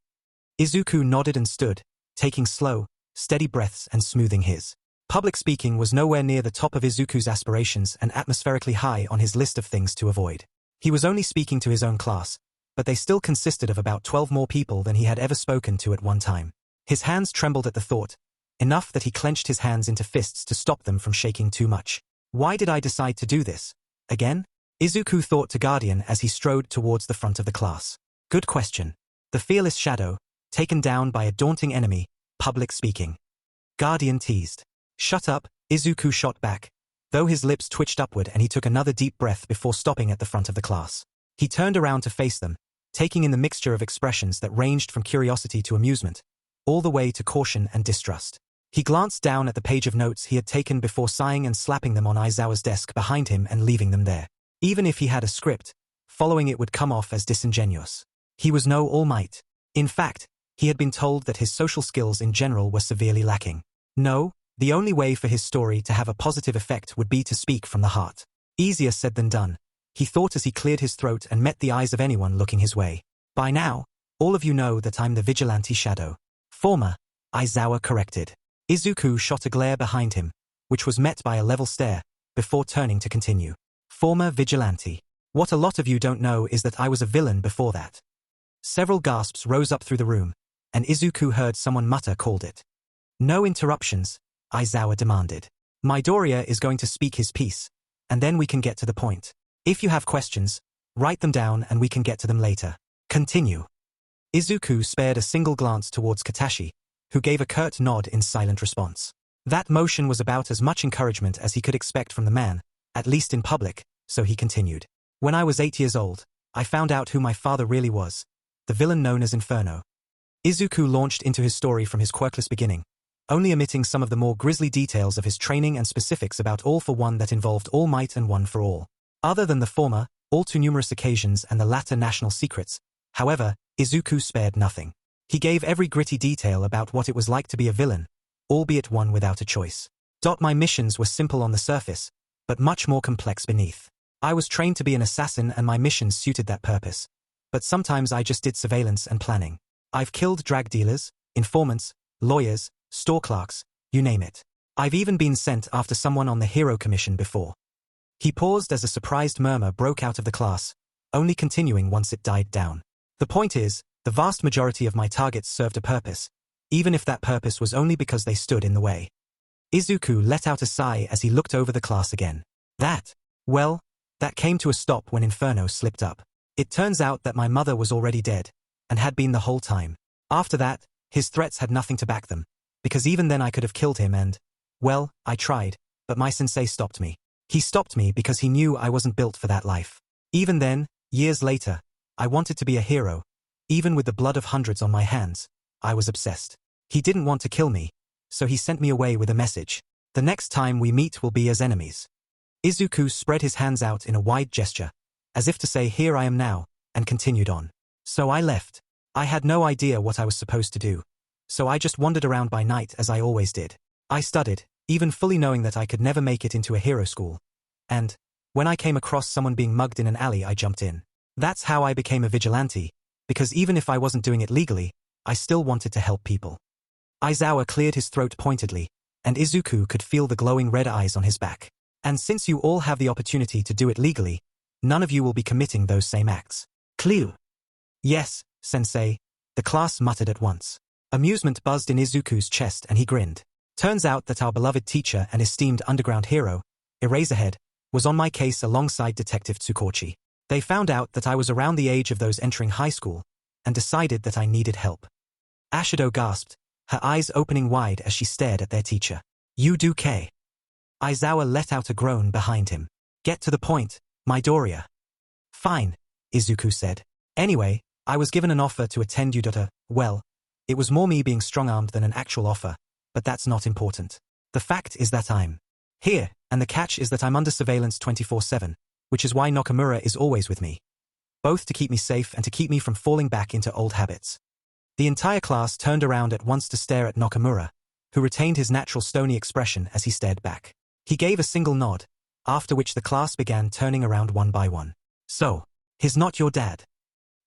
Izuku nodded and stood, taking slow, steady breaths and smoothing his. Public speaking was nowhere near the top of Izuku's aspirations and atmospherically high on his list of things to avoid. He was only speaking to his own class, but they still consisted of about 12 more people than he had ever spoken to at one time. His hands trembled at the thought, enough that he clenched his hands into fists to stop them from shaking too much. Why did I decide to do this? Again? Izuku thought to Guardian as he strode towards the front of the class. Good question. The fearless shadow, taken down by a daunting enemy, public speaking. Guardian teased. Shut up, Izuku shot back, though his lips twitched upward and he took another deep breath before stopping at the front of the class. He turned around to face them, taking in the mixture of expressions that ranged from curiosity to amusement, all the way to caution and distrust. He glanced down at the page of notes he had taken before sighing and slapping them on Aizawa's desk behind him and leaving them there. Even if he had a script, following it would come off as disingenuous. He was no All Might. In fact, he had been told that his social skills in general were severely lacking. No, the only way for his story to have a positive effect would be to speak from the heart. Easier said than done, he thought as he cleared his throat and met the eyes of anyone looking his way. By now, all of you know that I'm the vigilante shadow. Former, Aizawa corrected. Isuku shot a glare behind him, which was met by a level stare, before turning to continue. Former vigilante. What a lot of you don't know is that I was a villain before that. Several gasps rose up through the room, and Isuku heard someone mutter called it. No interruptions, Aizawa demanded. Midoriya is going to speak his piece, and then we can get to the point. If you have questions, write them down and we can get to them later. Continue. Isuku spared a single glance towards Katashi, who gave a curt nod in silent response. That motion was about as much encouragement as he could expect from the man, at least in public, so he continued. When I was 8 years old, I found out who my father really was, the villain known as Inferno. Isuku launched into his story from his quirkless beginning, only omitting some of the more grisly details of his training and specifics about All for One that involved All Might and One for All. Other than the former, all too numerous occasions and the latter national secrets, however, Isuku spared nothing. He gave every gritty detail about what it was like to be a villain, albeit one without a choice. My missions were simple on the surface, but much more complex beneath. I was trained to be an assassin and my missions suited that purpose, but sometimes I just did surveillance and planning. I've killed drug dealers, informants, lawyers, store clerks, you name it. I've even been sent after someone on the hero commission before. He paused as a surprised murmur broke out of the class, only continuing once it died down. The point is, the vast majority of my targets served a purpose, even if that purpose was only because they stood in the way. Isuku let out a sigh as he looked over the class again. That came to a stop when Inferno slipped up. It turns out that my mother was already dead, and had been the whole time. After that, his threats had nothing to back them, because even then I could have killed him and, I tried, but my sensei stopped me. He stopped me because he knew I wasn't built for that life. Even then, years later, I wanted to be a hero. Even with the blood of hundreds on my hands, I was obsessed. He didn't want to kill me, so he sent me away with a message. The next time we meet will be as enemies. Isuku spread his hands out in a wide gesture, as if to say here I am now, and continued on. So I left. I had no idea what I was supposed to do, so I just wandered around by night as I always did. I studied, even fully knowing that I could never make it into a hero school. And, when I came across someone being mugged in an alley I jumped in. That's how I became a vigilante, because even if I wasn't doing it legally, I still wanted to help people. Aizawa cleared his throat pointedly, and Isuku could feel the glowing red eyes on his back. And since you all have the opportunity to do it legally, none of you will be committing those same acts. Clear? Yes, Sensei, the class muttered at once. Amusement buzzed in Izuku's chest and he grinned. Turns out that our beloved teacher and esteemed underground hero, Eraserhead, was on my case alongside Detective Tsukauchi. They found out that I was around the age of those entering high school, and decided that I needed help. Ashido gasped, her eyes opening wide as she stared at their teacher. You do K. Aizawa let out a groan behind him. Get to the point, Midoriya. Fine, Izuku said. Anyway, I was given an offer to attend Udota. It was more me being strong-armed than an actual offer, but that's not important. The fact is that I'm here, and the catch is that I'm under surveillance 24/7, which is why Nakamura is always with me. Both to keep me safe and to keep me from falling back into old habits. The entire class turned around at once to stare at Nakamura, who retained his natural stony expression as he stared back. He gave a single nod, after which the class began turning around one by one. So, he's not your dad?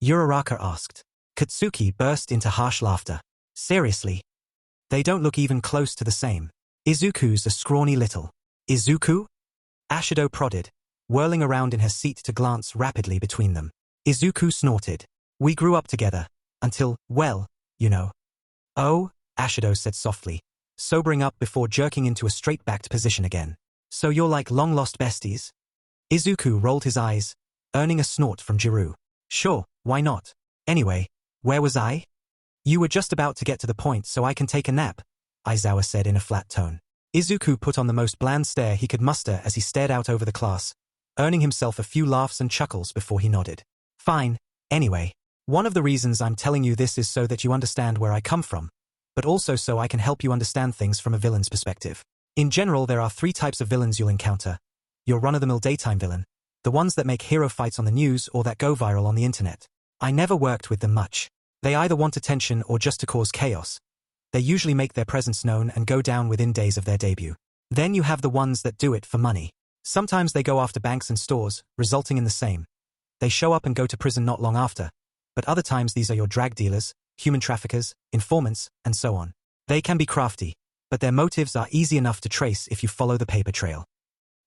Uraraka asked. Katsuki burst into harsh laughter. Seriously? They don't look even close to the same. Izuku's a scrawny little. Izuku? Ashido prodded, whirling around in her seat to glance rapidly between them. Izuku snorted. We grew up together, until, you know. Oh, Ashido said softly, sobering up before jerking into a straight-backed position again. So you're like long-lost besties? Izuku rolled his eyes, earning a snort from Jiru. Sure, why not? Anyway, where was I? You were just about to get to the point so I can take a nap, Aizawa said in a flat tone. Izuku put on the most bland stare he could muster as he stared out over the class, earning himself a few laughs and chuckles before he nodded. Fine, anyway. One of the reasons I'm telling you this is so that you understand where I come from, but also so I can help you understand things from a villain's perspective. In general, there are 3 types of villains you'll encounter. Your run-of-the-mill daytime villain, The ones that make hero fights on the news or that go viral on the internet. I never worked with them much. They either want attention or just to cause chaos. They usually make their presence known and go down within days of their debut. Then you have the ones that do it for money. Sometimes they go after banks and stores, resulting in the same. They show up and go to prison not long after. But other times these are your drug dealers, human traffickers, informants, and so on. They can be crafty, but their motives are easy enough to trace if you follow the paper trail.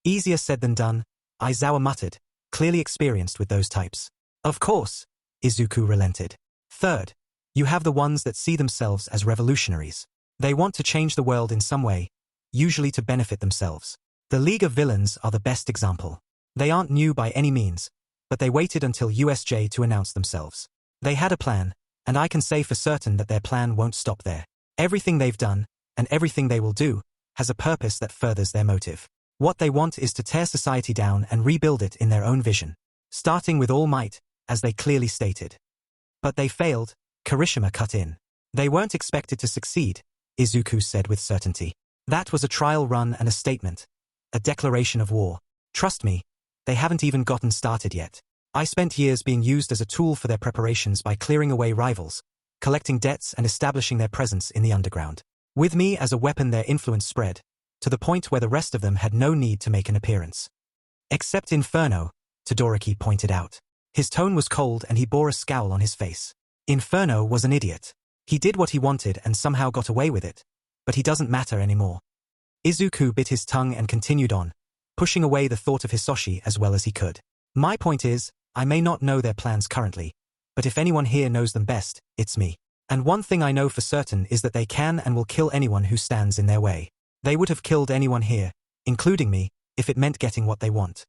Easier said than done, Aizawa muttered, clearly experienced with those types. Of course, Isuku relented. Third, you have the ones that see themselves as revolutionaries. They want to change the world in some way, usually to benefit themselves. The League of Villains are the best example. They aren't new by any means, but they waited until USJ to announce themselves. They had a plan, and I can say for certain that their plan won't stop there. Everything they've done, and everything they will do, has a purpose that furthers their motive. What they want is to tear society down and rebuild it in their own vision. Starting with all might, as they clearly stated. But they failed, Kirishima cut in. They weren't expected to succeed, Izuku said with certainty. That was a trial run and a statement. A declaration of war. Trust me, they haven't even gotten started yet. I spent years being used as a tool for their preparations by clearing away rivals, collecting debts and establishing their presence in the underground. With me as a weapon their influence spread, to the point where the rest of them had no need to make an appearance. Except Inferno, Todoroki pointed out. His tone was cold and he bore a scowl on his face. Inferno was an idiot. He did what he wanted and somehow got away with it, but he doesn't matter anymore. Izuku bit his tongue and continued on, pushing away the thought of Hisoshi as well as he could. My point is, I may not know their plans currently, but if anyone here knows them best, it's me. And one thing I know for certain is that they can and will kill anyone who stands in their way. They would have killed anyone here, including me, if it meant getting what they want.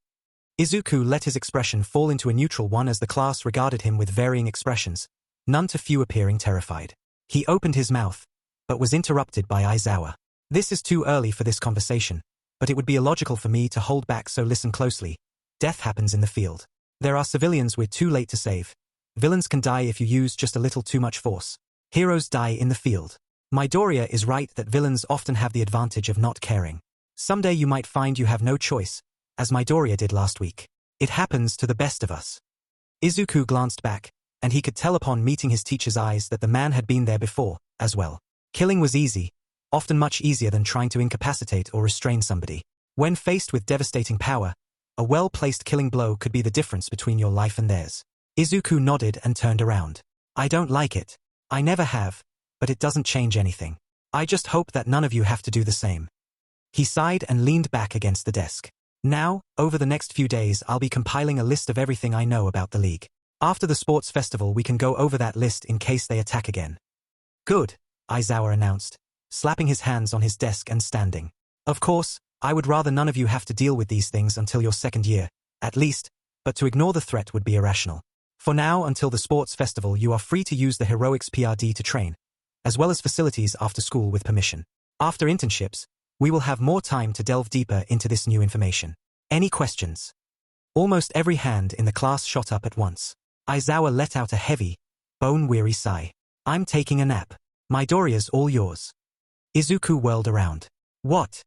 Izuku let his expression fall into a neutral one as the class regarded him with varying expressions, none too few appearing terrified. He opened his mouth, but was interrupted by Aizawa. This is too early for this conversation, but it would be illogical for me to hold back, so listen closely. Death happens in the field. There are civilians we're too late to save. Villains can die if you use just a little too much force. Heroes die in the field. Midoriya is right that villains often have the advantage of not caring. Someday you might find you have no choice, as Midoriya did last week. It happens to the best of us. Izuku glanced back, and he could tell upon meeting his teacher's eyes that the man had been there before, as well. Killing was easy, often much easier than trying to incapacitate or restrain somebody. When faced with devastating power, a well-placed killing blow could be the difference between your life and theirs. Izuku nodded and turned around. I don't like it. I never have, but it doesn't change anything. I just hope that none of you have to do the same. He sighed and leaned back against the desk. Now, over the next few days I'll be compiling a list of everything I know about the League. After the sports festival we can go over that list in case they attack again. Good, Aizawa announced, slapping his hands on his desk and standing. Of course, I would rather none of you have to deal with these things until your second year, at least, but to ignore the threat would be irrational. For now, until the sports festival, you are free to use the Heroics PRD to train, as well as facilities after school with permission. After internships, we will have more time to delve deeper into this new information. Any questions? Almost every hand in the class shot up at once. Aizawa let out a heavy, bone-weary sigh. I'm taking a nap. Midoriya's all yours. Izuku whirled around. What?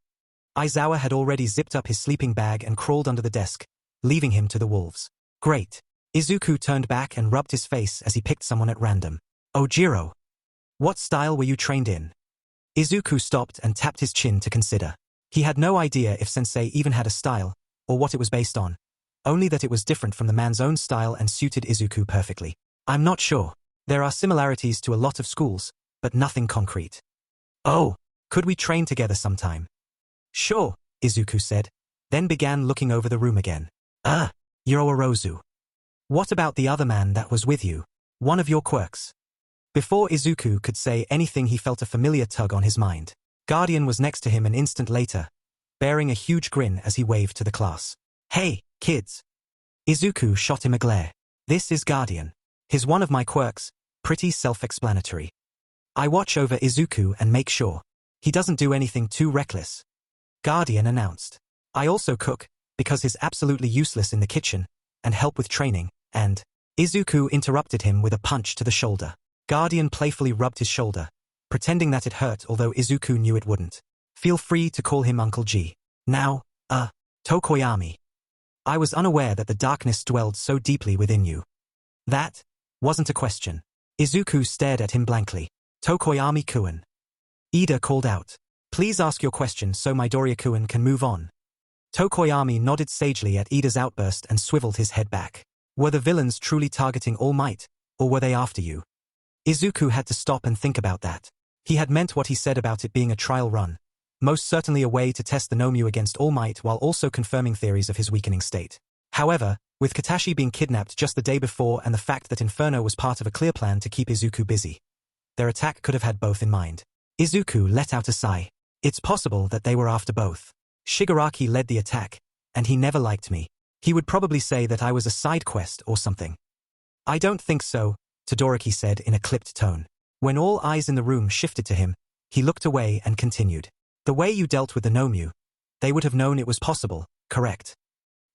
Aizawa had already zipped up his sleeping bag and crawled under the desk, leaving him to the wolves. Great. Izuku turned back and rubbed his face as he picked someone at random. Ojiro. What style were you trained in? Izuku stopped and tapped his chin to consider. He had no idea if Sensei even had a style, or what it was based on, only that it was different from the man's own style and suited Izuku perfectly. I'm not sure. There are similarities to a lot of schools, but nothing concrete. Oh, could we train together sometime? Sure, Izuku said, then began looking over the room again. Yoroorozu. What about the other man that was with you? One of your quirks? Before Izuku could say anything he felt a familiar tug on his mind. Guardian was next to him an instant later, bearing a huge grin as he waved to the class. Hey, kids. Izuku shot him a glare. This is Guardian. He's one of my quirks, pretty self-explanatory. I watch over Izuku and make sure he doesn't do anything too reckless. Guardian announced. I also cook, because he's absolutely useless in the kitchen, and help with training, and Izuku interrupted him with a punch to the shoulder. Guardian playfully rubbed his shoulder, pretending that it hurt although Izuku knew it wouldn't. Feel free to call him Uncle G. Now, Tokoyami. I was unaware that the darkness dwelled so deeply within you. That wasn't a question. Izuku stared at him blankly. Tokoyami-kun. Ida called out. Please ask your question so Midoriya-kun can move on. Tokoyami nodded sagely at Ida's outburst and swiveled his head back. Were the villains truly targeting All Might, or were they after you? Izuku had to stop and think about that. He had meant what he said about it being a trial run, most certainly a way to test the Nomu against All Might while also confirming theories of his weakening state. However, with Katashi being kidnapped just the day before and the fact that Inferno was part of a clear plan to keep Izuku busy, their attack could have had both in mind. Izuku let out a sigh. It's possible that they were after both. Shigaraki led the attack, and he never liked me. He would probably say that I was a side quest or something. I don't think so, Todoroki said in a clipped tone. When all eyes in the room shifted to him, he looked away and continued. The way you dealt with the Nomu, they would have known it was possible, correct?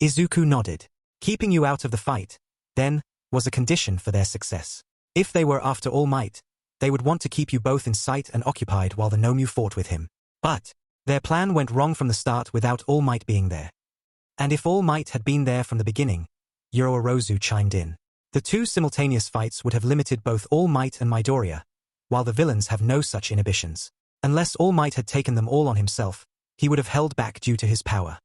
Izuku nodded. Keeping you out of the fight, then, was a condition for their success. If they were after All Might, they would want to keep you both in sight and occupied while the Nomu fought with him. But their plan went wrong from the start without All Might being there. And if All Might had been there from the beginning, Yoroorozu chimed in. The two simultaneous fights would have limited both All Might and Midoriya, while the villains have no such inhibitions. Unless All Might had taken them all on himself, he would have held back due to his power.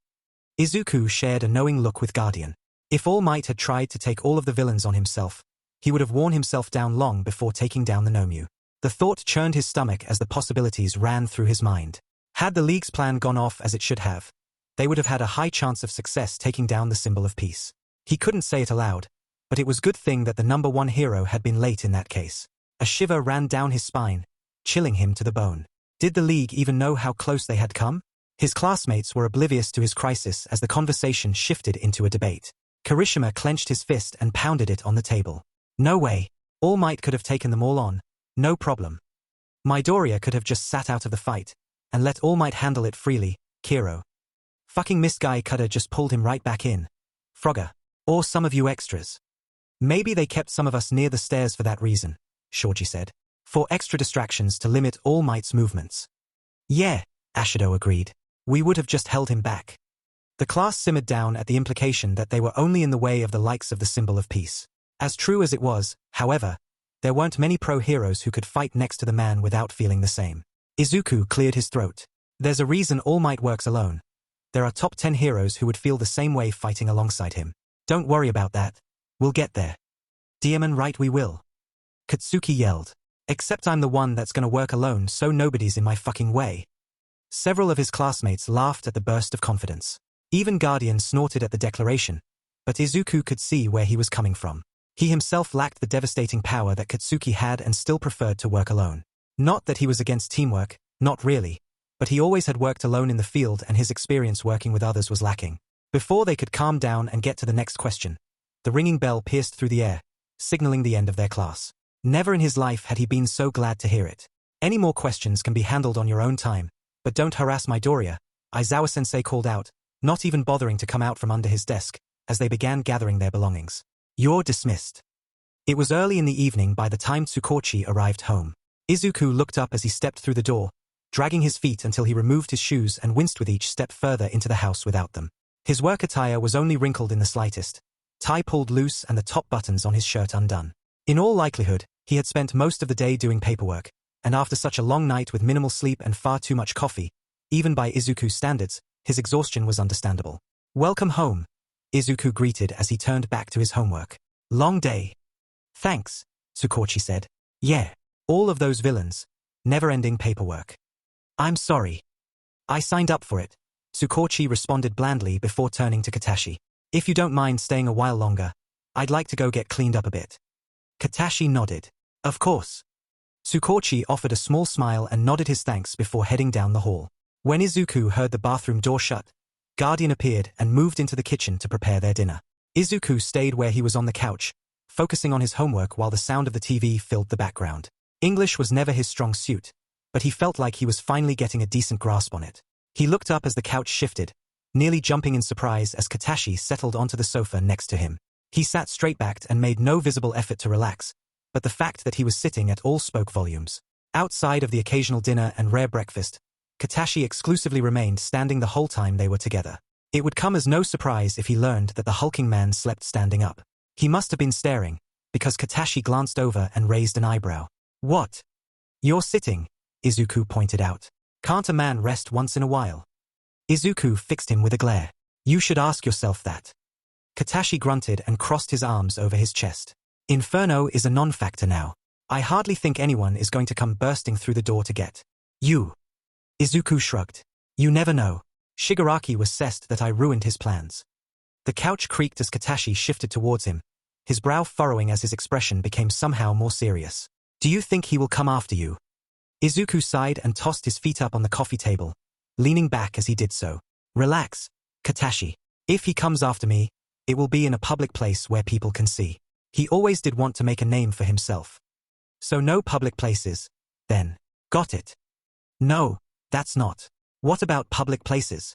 Izuku shared a knowing look with Guardian. If All Might had tried to take all of the villains on himself, he would have worn himself down long before taking down the Nomu. The thought churned his stomach as the possibilities ran through his mind. Had the League's plan gone off as it should have, they would have had a high chance of success taking down the symbol of peace. He couldn't say it aloud, but it was good thing that the number one hero had been late in that case. A shiver ran down his spine, chilling him to the bone. Did the League even know how close they had come? His classmates were oblivious to his crisis as the conversation shifted into a debate. Kirishima clenched his fist and pounded it on the table. No way. All Might could have taken them all on. No problem. Midoriya could have just sat out of the fight and let All Might handle it freely, Kiro. Fucking Miss Guy Cutter just pulled him right back in. Frogger. Or some of you extras. Maybe they kept some of us near the stairs for that reason, Shoji said. For extra distractions to limit All Might's movements. Yeah, Ashido agreed. We would have just held him back. The class simmered down at the implication that they were only in the way of the likes of the symbol of peace. As true as it was, however, there weren't many pro-heroes who could fight next to the man without feeling the same. Izuku cleared his throat. There's a reason All Might works alone. There are top 10 heroes who would feel the same way fighting alongside him. Don't worry about that. We'll get there. Diamond right we will. Katsuki yelled. Except I'm the one that's gonna work alone so nobody's in my fucking way. Several of his classmates laughed at the burst of confidence. Even Guardian snorted at the declaration, but Izuku could see where he was coming from. He himself lacked the devastating power that Katsuki had and still preferred to work alone. Not that he was against teamwork, not really, but he always had worked alone in the field and his experience working with others was lacking. Before they could calm down and get to the next question, the ringing bell pierced through the air, signaling the end of their class. Never in his life had he been so glad to hear it. Any more questions can be handled on your own time, but don't harass Midoriya, Aizawa Sensei called out, not even bothering to come out from under his desk, as they began gathering their belongings. You're dismissed. It was early in the evening by the time Tsukauchi arrived home. Izuku looked up as he stepped through the door, dragging his feet until he removed his shoes and winced with each step further into the house without them. His work attire was only wrinkled in the slightest, tie pulled loose and the top buttons on his shirt undone. In all likelihood, he had spent most of the day doing paperwork, and after such a long night with minimal sleep and far too much coffee, even by Izuku's standards, his exhaustion was understandable. Welcome home, Izuku greeted as he turned back to his homework. Long day. Thanks, Tsukauchi said. Yeah, all of those villains. Never-ending paperwork. I'm sorry. I signed up for it, Tsukauchi responded blandly before turning to Katashi. If you don't mind staying a while longer, I'd like to go get cleaned up a bit. Katashi nodded. Of course. Tsukauchi offered a small smile and nodded his thanks before heading down the hall. When Izuku heard the bathroom door shut, Guardian appeared and moved into the kitchen to prepare their dinner. Izuku stayed where he was on the couch, focusing on his homework while the sound of the TV filled the background. English was never his strong suit, but he felt like he was finally getting a decent grasp on it. He looked up as the couch shifted, nearly jumping in surprise as Katashi settled onto the sofa next to him. He sat straight-backed and made no visible effort to relax, but the fact that he was sitting at all spoke volumes. Outside of the occasional dinner and rare breakfast, Katashi exclusively remained standing the whole time they were together. It would come as no surprise if he learned that the hulking man slept standing up. He must have been staring, because Katashi glanced over and raised an eyebrow. What? You're sitting, Isuku pointed out. Can't a man rest once in a while? Isuku fixed him with a glare. You should ask yourself that. Katashi grunted and crossed his arms over his chest. Inferno is a non-factor now. I hardly think anyone is going to come bursting through the door to get you. Isuku shrugged. You never know. Shigaraki was cessed that I ruined his plans. The couch creaked as Katashi shifted towards him, his brow furrowing as his expression became somehow more serious. Do you think he will come after you? Isuku sighed and tossed his feet up on the coffee table, leaning back as he did so. Relax, Katashi. If he comes after me, it will be in a public place where people can see. He always did want to make a name for himself. So no public places, then. Got it? No, that's not. What about public places?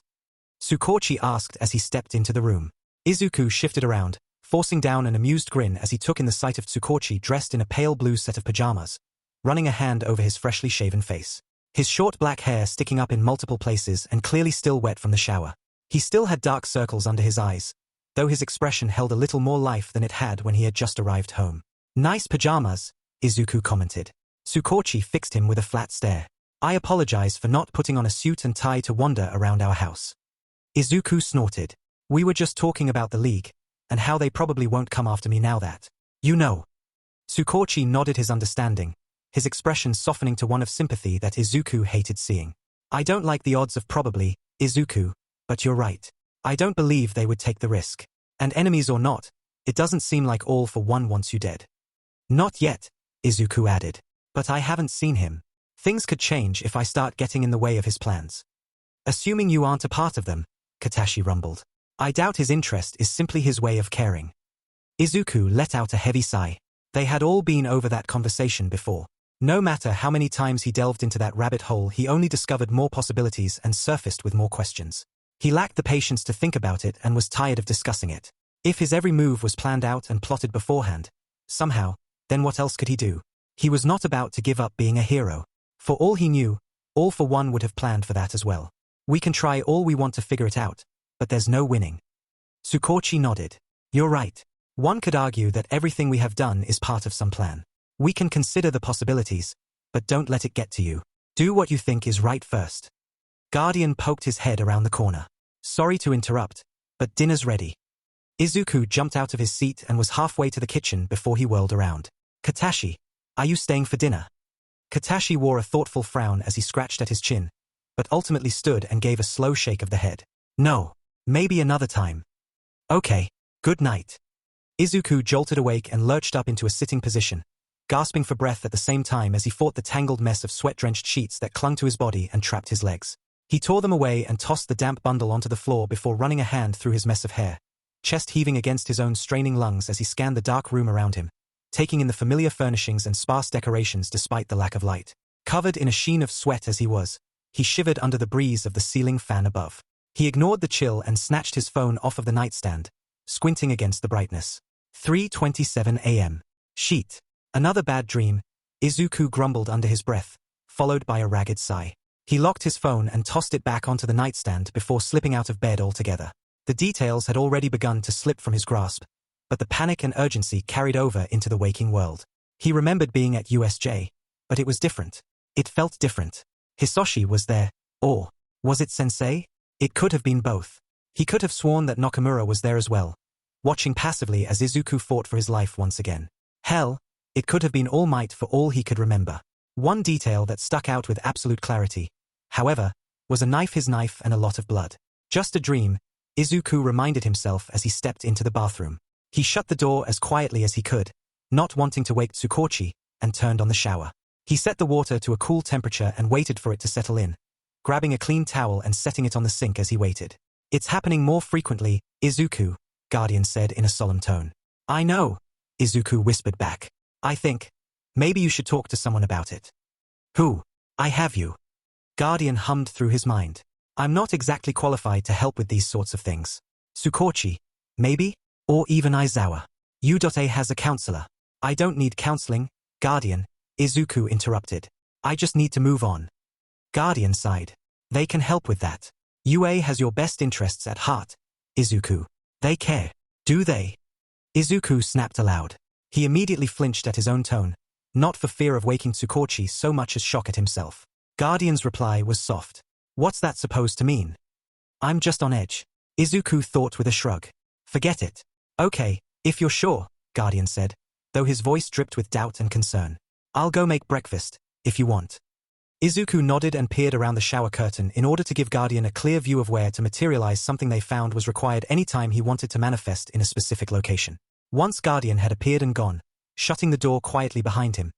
Tsukauchi asked as he stepped into the room. Isuku shifted around, forcing down an amused grin as he took in the sight of Tsukauchi dressed in a pale blue set of pajamas, running a hand over his freshly shaven face. His short black hair sticking up in multiple places and clearly still wet from the shower. He still had dark circles under his eyes, though his expression held a little more life than it had when he had just arrived home. Nice pajamas, Isuku commented. Tsukauchi fixed him with a flat stare. I apologize for not putting on a suit and tie to wander around our house. Isuku snorted. We were just talking about the League, and how they probably won't come after me now that. You know. Tsukauchi nodded his understanding, his expression softening to one of sympathy that Isuku hated seeing. I don't like the odds of probably, Isuku, but you're right. I don't believe they would take the risk. And enemies or not, it doesn't seem like All for One wants you dead. Not yet, Isuku added. But I haven't seen him. Things could change if I start getting in the way of his plans. Assuming you aren't a part of them, Katashi rumbled. I doubt his interest is simply his way of caring. Isuku let out a heavy sigh. They had all been over that conversation before. No matter how many times he delved into that rabbit hole, he only discovered more possibilities and surfaced with more questions. He lacked the patience to think about it and was tired of discussing it. If his every move was planned out and plotted beforehand, somehow, then what else could he do? He was not about to give up being a hero. For all he knew, All for One would have planned for that as well. We can try all we want to figure it out, but there's no winning. Tsukauchi nodded. You're right. One could argue that everything we have done is part of some plan. We can consider the possibilities, but don't let it get to you. Do what you think is right first. Guardian poked his head around the corner. Sorry to interrupt, but dinner's ready. Isuku jumped out of his seat and was halfway to the kitchen before he whirled around. Katashi, are you staying for dinner? Katashi wore a thoughtful frown as he scratched at his chin, but ultimately stood and gave a slow shake of the head. No, maybe another time. Okay, good night. Isuku jolted awake and lurched up into a sitting position, gasping for breath at the same time as he fought the tangled mess of sweat-drenched sheets that clung to his body and trapped his legs. He tore them away and tossed the damp bundle onto the floor before running a hand through his mess of hair, chest heaving against his own straining lungs as he scanned the dark room around him, taking in the familiar furnishings and sparse decorations despite the lack of light. Covered in a sheen of sweat as he was, he shivered under the breeze of the ceiling fan above. He ignored the chill and snatched his phone off of the nightstand, squinting against the brightness. 3:27 a.m. Sheet. Another bad dream, Isuku grumbled under his breath, followed by a ragged sigh. He locked his phone and tossed it back onto the nightstand before slipping out of bed altogether. The details had already begun to slip from his grasp, but the panic and urgency carried over into the waking world. He remembered being at USJ, but it was different. It felt different. Hisoshi was there, or was it Sensei? It could have been both. He could have sworn that Nakamura was there as well, watching passively as Isuku fought for his life once again. Hell, it could have been All Might for all he could remember. One detail that stuck out with absolute clarity, however, was his knife and a lot of blood. Just a dream, Isuku reminded himself as he stepped into the bathroom. He shut the door as quietly as he could, not wanting to wake Tsukauchi, and turned on the shower. He set the water to a cool temperature and waited for it to settle in, grabbing a clean towel and setting it on the sink as he waited. It's happening more frequently, Isuku, Guardian said in a solemn tone. I know, Isuku whispered back. I think, maybe you should talk to someone about it. Who? I have you. Guardian hummed through his mind. I'm not exactly qualified to help with these sorts of things. Tsukauchi, maybe? Or even Aizawa. UA has a counselor. I don't need counseling, Guardian, Isuku interrupted. I just need to move on. Guardian sighed. They can help with that. UA has your best interests at heart, Isuku. They care. Do they? Isuku snapped aloud. He immediately flinched at his own tone, not for fear of waking Tsukauchi so much as shock at himself. Guardian's reply was soft. What's that supposed to mean? I'm just on edge. Isuku thought with a shrug. Forget it. Okay, if you're sure, Guardian said, though his voice dripped with doubt and concern. I'll go make breakfast, if you want. Isuku nodded and peered around the shower curtain in order to give Guardian a clear view of where to materialize something they found was required any time he wanted to manifest in a specific location. Once Guardian had appeared and gone, shutting the door quietly behind him,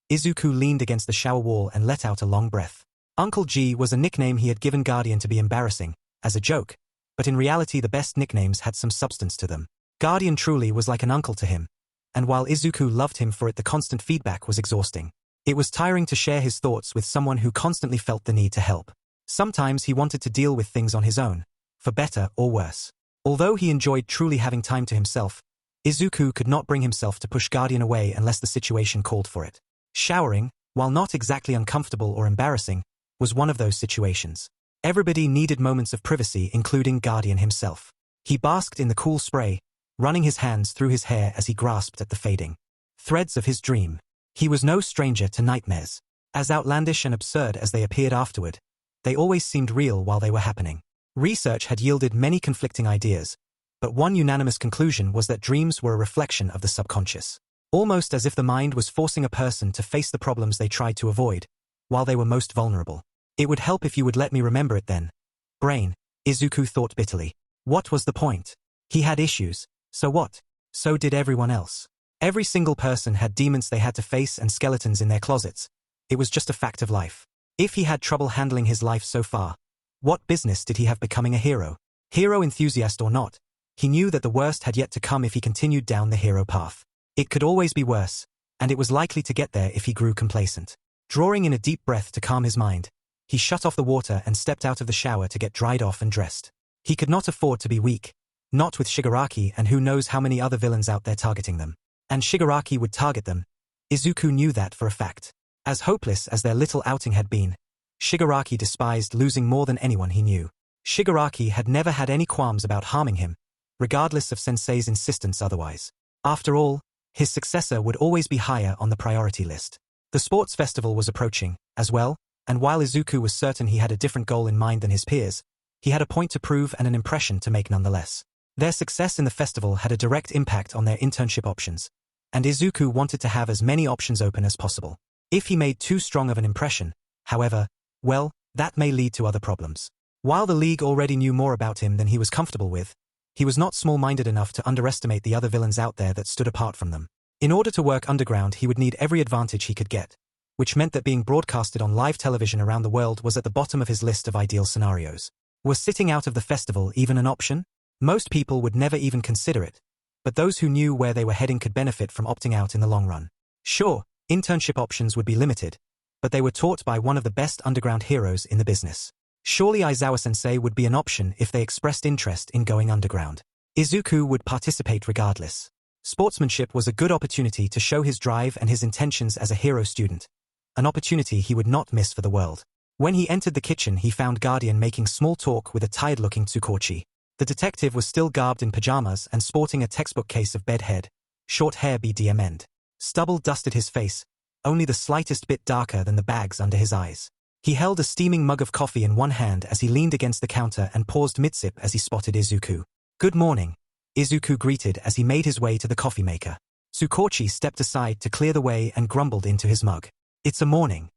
Isuku leaned against the shower wall and let out a long breath. Uncle G was a nickname he had given Guardian to be embarrassing, as a joke, but in reality the best nicknames had some substance to them. Guardian truly was like an uncle to him, and while Isuku loved him for it, the constant feedback was exhausting. It was tiring to share his thoughts with someone who constantly felt the need to help. Sometimes he wanted to deal with things on his own, for better or worse. Although he enjoyed truly having time to himself, Isuku could not bring himself to push Guardian away unless the situation called for it. Showering, while not exactly uncomfortable or embarrassing, was one of those situations. Everybody needed moments of privacy, including Guardian himself. He basked in the cool spray, running his hands through his hair as he grasped at the fading threads of his dream. He was no stranger to nightmares. As outlandish and absurd as they appeared afterward, they always seemed real while they were happening. Research had yielded many conflicting ideas, but one unanimous conclusion was that dreams were a reflection of the subconscious. Almost as if the mind was forcing a person to face the problems they tried to avoid, while they were most vulnerable. It would help if you would let me remember it then. Brain, Isuku thought bitterly. What was the point? He had issues, so what? So did everyone else. Every single person had demons they had to face and skeletons in their closets. It was just a fact of life. If he had trouble handling his life so far, what business did he have becoming a hero? Hero enthusiast or not, he knew that the worst had yet to come if he continued down the hero path. It could always be worse, and it was likely to get there if he grew complacent. Drawing in a deep breath to calm his mind, he shut off the water and stepped out of the shower to get dried off and dressed. He could not afford to be weak, not with Shigaraki and who knows how many other villains out there targeting them. And Shigaraki would target them. Isuku knew that for a fact. As hopeless as their little outing had been, Shigaraki despised losing more than anyone he knew. Shigaraki had never had any qualms about harming him, regardless of Sensei's insistence otherwise. After all, his successor would always be higher on the priority list. The sports festival was approaching, as well, and while Isuku was certain he had a different goal in mind than his peers, he had a point to prove and an impression to make nonetheless. Their success in the festival had a direct impact on their internship options, and Isuku wanted to have as many options open as possible. If he made too strong of an impression, however, well, that may lead to other problems. While the League already knew more about him than he was comfortable with, he was not small-minded enough to underestimate the other villains out there that stood apart from them. In order to work underground, he would need every advantage he could get, which meant that being broadcasted on live television around the world was at the bottom of his list of ideal scenarios. Was sitting out of the festival even an option? Most people would never even consider it, but those who knew where they were heading could benefit from opting out in the long run. Sure, internship options would be limited, but they were taught by one of the best underground heroes in the business. Surely Aizawa Sensei would be an option if they expressed interest in going underground. Isuku would participate regardless. Sportsmanship was a good opportunity to show his drive and his intentions as a hero student, an opportunity he would not miss for the world. When he entered the kitchen, he found Guardian making small talk with a tired-looking Tsukauchi. The detective was still garbed in pajamas and sporting a textbook case of bedhead, short hair BDM end. Stubble dusted his face, only the slightest bit darker than the bags under his eyes. He held a steaming mug of coffee in one hand as he leaned against the counter and paused mid-sip as he spotted Isuku. Good morning, Isuku greeted as he made his way to the coffee maker. Tsukauchi stepped aside to clear the way and grumbled into his mug. It's a morning.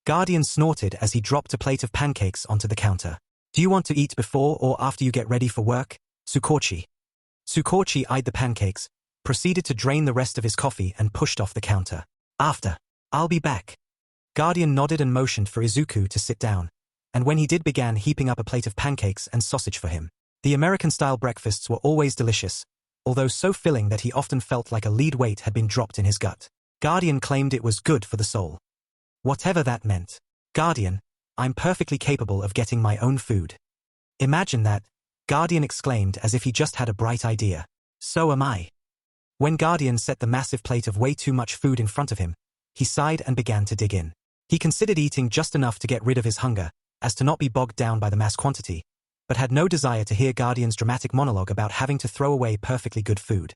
Guardian snorted as he dropped a plate of pancakes onto the counter. Do you want to eat before or after you get ready for work, Tsukauchi? Tsukauchi eyed the pancakes, proceeded to drain the rest of his coffee and pushed off the counter. After. I'll be back. Guardian nodded and motioned for Isuku to sit down, and when he did began heaping up a plate of pancakes and sausage for him. The American-style breakfasts were always delicious, although so filling that he often felt like a lead weight had been dropped in his gut. Guardian claimed it was good for the soul. Whatever that meant. Guardian, I'm perfectly capable of getting my own food. Imagine that, Guardian exclaimed as if he just had a bright idea. So am I. When Guardian set the massive plate of way too much food in front of him, he sighed and began to dig in. He considered eating just enough to get rid of his hunger, as to not be bogged down by the mass quantity, but had no desire to hear Guardian's dramatic monologue about having to throw away perfectly good food.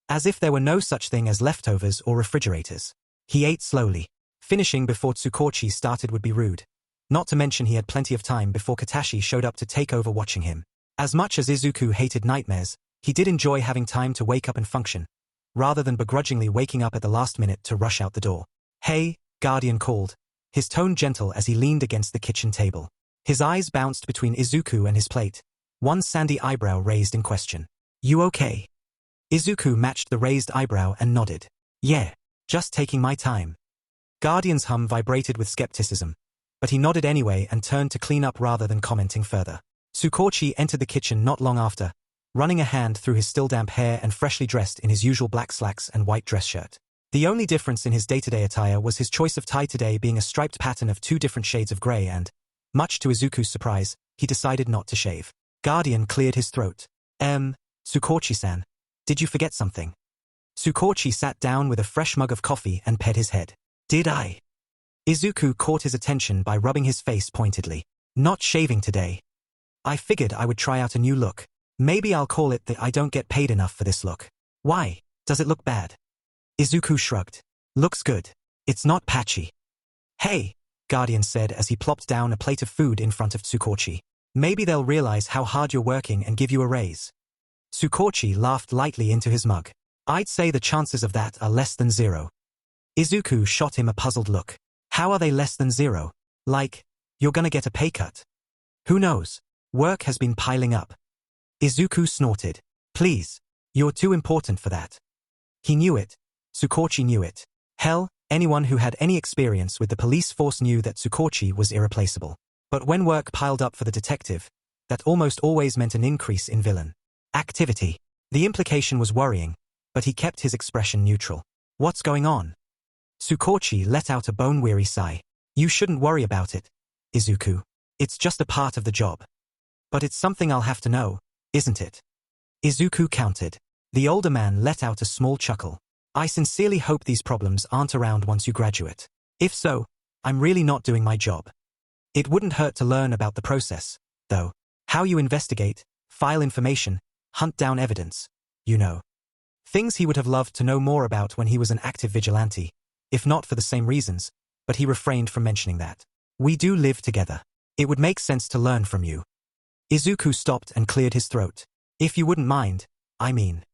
As if there were no such thing as leftovers or refrigerators. He ate slowly. Finishing before Tsukauchi started would be rude. Not to mention he had plenty of time before Katashi showed up to take over watching him. As much as Isuku hated nightmares, he did enjoy having time to wake up and function, rather than begrudgingly waking up at the last minute to rush out the door. "Hey," Guardian called, his tone gentle as he leaned against the kitchen table. His eyes bounced between Izuku and his plate, one sandy eyebrow raised in question. "You okay?" Izuku matched the raised eyebrow and nodded. "Yeah, just taking my time." Guardian's hum vibrated with skepticism, but he nodded anyway and turned to clean up rather than commenting further. Tsukauchi entered the kitchen not long after, running a hand through his still damp hair and freshly dressed in his usual black slacks and white dress shirt. The only difference in his day-to-day attire was his choice of tie today being a striped pattern of 2 different shades of grey and, much to Izuku's surprise, he decided not to shave. Guardian cleared his throat. Tsukauchi-san, did you forget something?" Tsukauchi sat down with a fresh mug of coffee and pet his head. "Did I?" Izuku caught his attention by rubbing his face pointedly. "Not shaving today. I figured I would try out a new look. Maybe I'll call it the I don't get paid enough for this look." "Why? Does it look bad?" Izuku shrugged. "Looks good. It's not patchy." "Hey," Guardian said as he plopped down a plate of food in front of Tsukauchi. "Maybe they'll realize how hard you're working and give you a raise." Tsukauchi laughed lightly into his mug. "I'd say the chances of that are less than 0. Izuku shot him a puzzled look. "How are they less than 0? Like, you're gonna get a pay cut?" "Who knows? Work has been piling up." Izuku snorted. "Please, you're too important for that." He knew it. Tsukauchi knew it. Hell, anyone who had any experience with the police force knew that Tsukauchi was irreplaceable. But when work piled up for the detective, that almost always meant an increase in villain activity. The implication was worrying, but he kept his expression neutral. "What's going on?" Tsukauchi let out a bone-weary sigh. "You shouldn't worry about it, Izuku. It's just a part of the job." "But it's something I'll have to know, isn't it?" Izuku countered. The older man let out a small chuckle. "I sincerely hope these problems aren't around once you graduate. If so, I'm really not doing my job. It wouldn't hurt to learn about the process, though. How you investigate, file information, hunt down evidence, you know. Things he would have loved to know more about when he was an active vigilante, if not for the same reasons, but he refrained from mentioning that. We do live together. It would make sense to learn from you." Izuku stopped and cleared his throat. "If you wouldn't mind, I mean."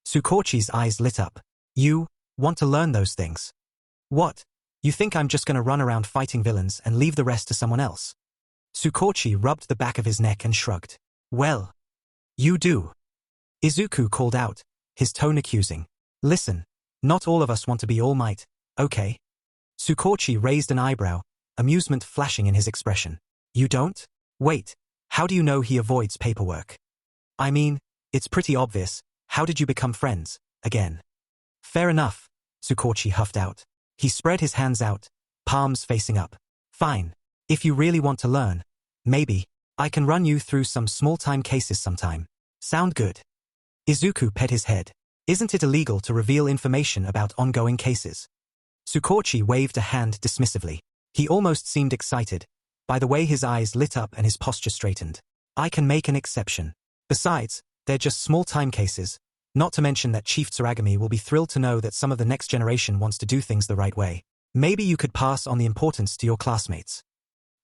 Tsukauchi's eyes lit up. "You want to learn those things? What? You think I'm just gonna run around fighting villains and leave the rest to someone else?" Tsukauchi rubbed the back of his neck and shrugged. "Well, you do." Izuku called out, his tone accusing. "Listen, not all of us want to be All Might, okay?" Tsukauchi raised an eyebrow, amusement flashing in his expression. "You don't? Wait, how do you know he avoids paperwork? I mean, it's pretty obvious. How did you become friends, again?" "Fair enough," Tsukauchi huffed out. He spread his hands out, palms facing up. "Fine. If you really want to learn, maybe I can run you through some small-time cases sometime. Sound good?" Izuku pet his head. "Isn't it illegal to reveal information about ongoing cases?" Tsukauchi waved a hand dismissively. He almost seemed excited, by the way his eyes lit up and his posture straightened. "I can make an exception. Besides, they're just small-time cases, not to mention that Chief Tsuragami will be thrilled to know that some of the next generation wants to do things the right way. Maybe you could pass on the importance to your classmates."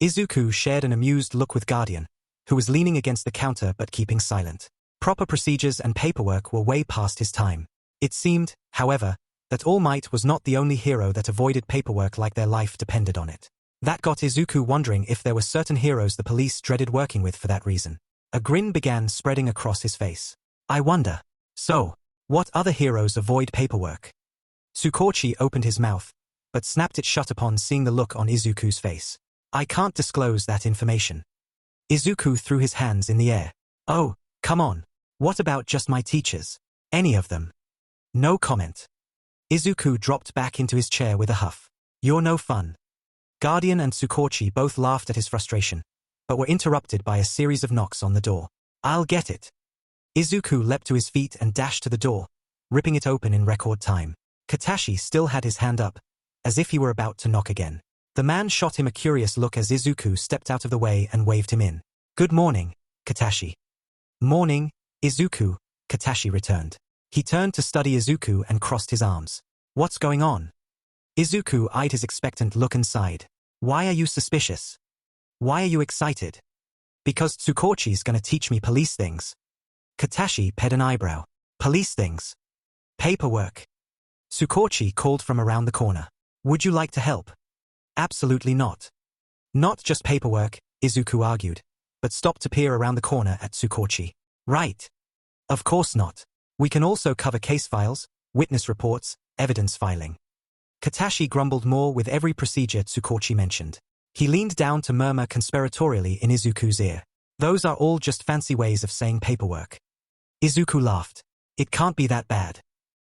Izuku shared an amused look with Guardian, who was leaning against the counter but keeping silent. Proper procedures and paperwork were way past his time. It seemed, however, that All Might was not the only hero that avoided paperwork like their life depended on it. That got Izuku wondering if there were certain heroes the police dreaded working with for that reason. A grin began spreading across his face. "I wonder. So, what other heroes avoid paperwork?" Tsukauchi opened his mouth, but snapped it shut upon seeing the look on Izuku's face. "I can't disclose that information." Izuku threw his hands in the air. "Oh, come on. What about just my teachers? Any of them?" No comment. Izuku dropped back into his chair with a huff. "You're no fun." Guardian and Tsukauchi both laughed at his frustration, but were interrupted by a series of knocks on the door. "I'll get it." Izuku leapt to his feet and dashed to the door, ripping it open in record time. Katashi still had his hand up, as if he were about to knock again. The man shot him a curious look as Izuku stepped out of the way and waved him in. "Good morning, Katashi. Morning, Izuku, Katashi returned. He turned to study Izuku and crossed his arms. What's going on? Izuku eyed his expectant look and sighed. Why are you suspicious? Why are you excited? Because Tsukauchi's gonna teach me police things. Katashi pared an eyebrow. Police things. Paperwork. Tsukauchi called from around the corner. Would you like to help? Absolutely not. Not just paperwork, Izuku argued, but stopped to peer around the corner at Tsukauchi. Right. Of course not. We can also cover case files, witness reports, evidence filing. Katashi grumbled more with every procedure Tsukauchi mentioned. He leaned down to murmur conspiratorially in Izuku's ear. Those are all just fancy ways of saying paperwork. Izuku laughed. It can't be that bad.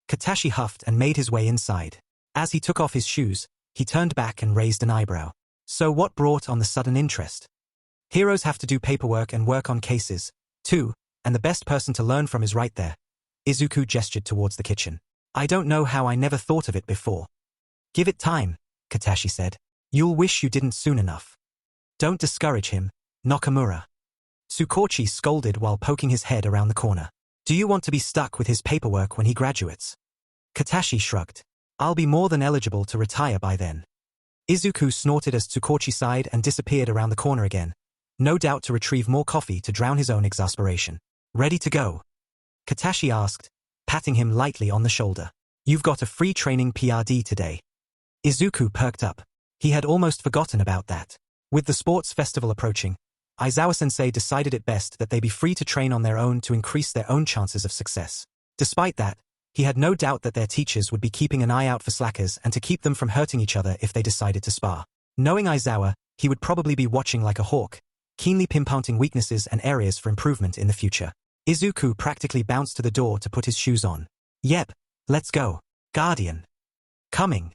Katashi huffed and made his way inside. As he took off his shoes, he turned back and raised an eyebrow. So what brought on the sudden interest? Heroes have to do paperwork and work on cases, too, and the best person to learn from is right there. Izuku gestured towards the kitchen. I don't know how I never thought of it before. Give it time, Katashi said. You'll wish you didn't soon enough. Don't discourage him, Nakamura. Tsukauchi scolded while poking his head around the corner. Do you want to be stuck with his paperwork when he graduates? Katashi shrugged. I'll be more than eligible to retire by then. Izuku snorted as Tsukauchi sighed and disappeared around the corner again, no doubt to retrieve more coffee to drown his own exasperation. Ready to go? Katashi asked, patting him lightly on the shoulder. You've got a free training PRD today. Izuku perked up. He had almost forgotten about that. With the sports festival approaching, Aizawa Sensei decided it best that they be free to train on their own to increase their own chances of success. Despite that, he had no doubt that their teachers would be keeping an eye out for slackers and to keep them from hurting each other if they decided to spar. Knowing Aizawa, he would probably be watching like a hawk, keenly pinpointing weaknesses and areas for improvement in the future. Izuku practically bounced to the door to put his shoes on. Yep, let's go. Guardian. Coming.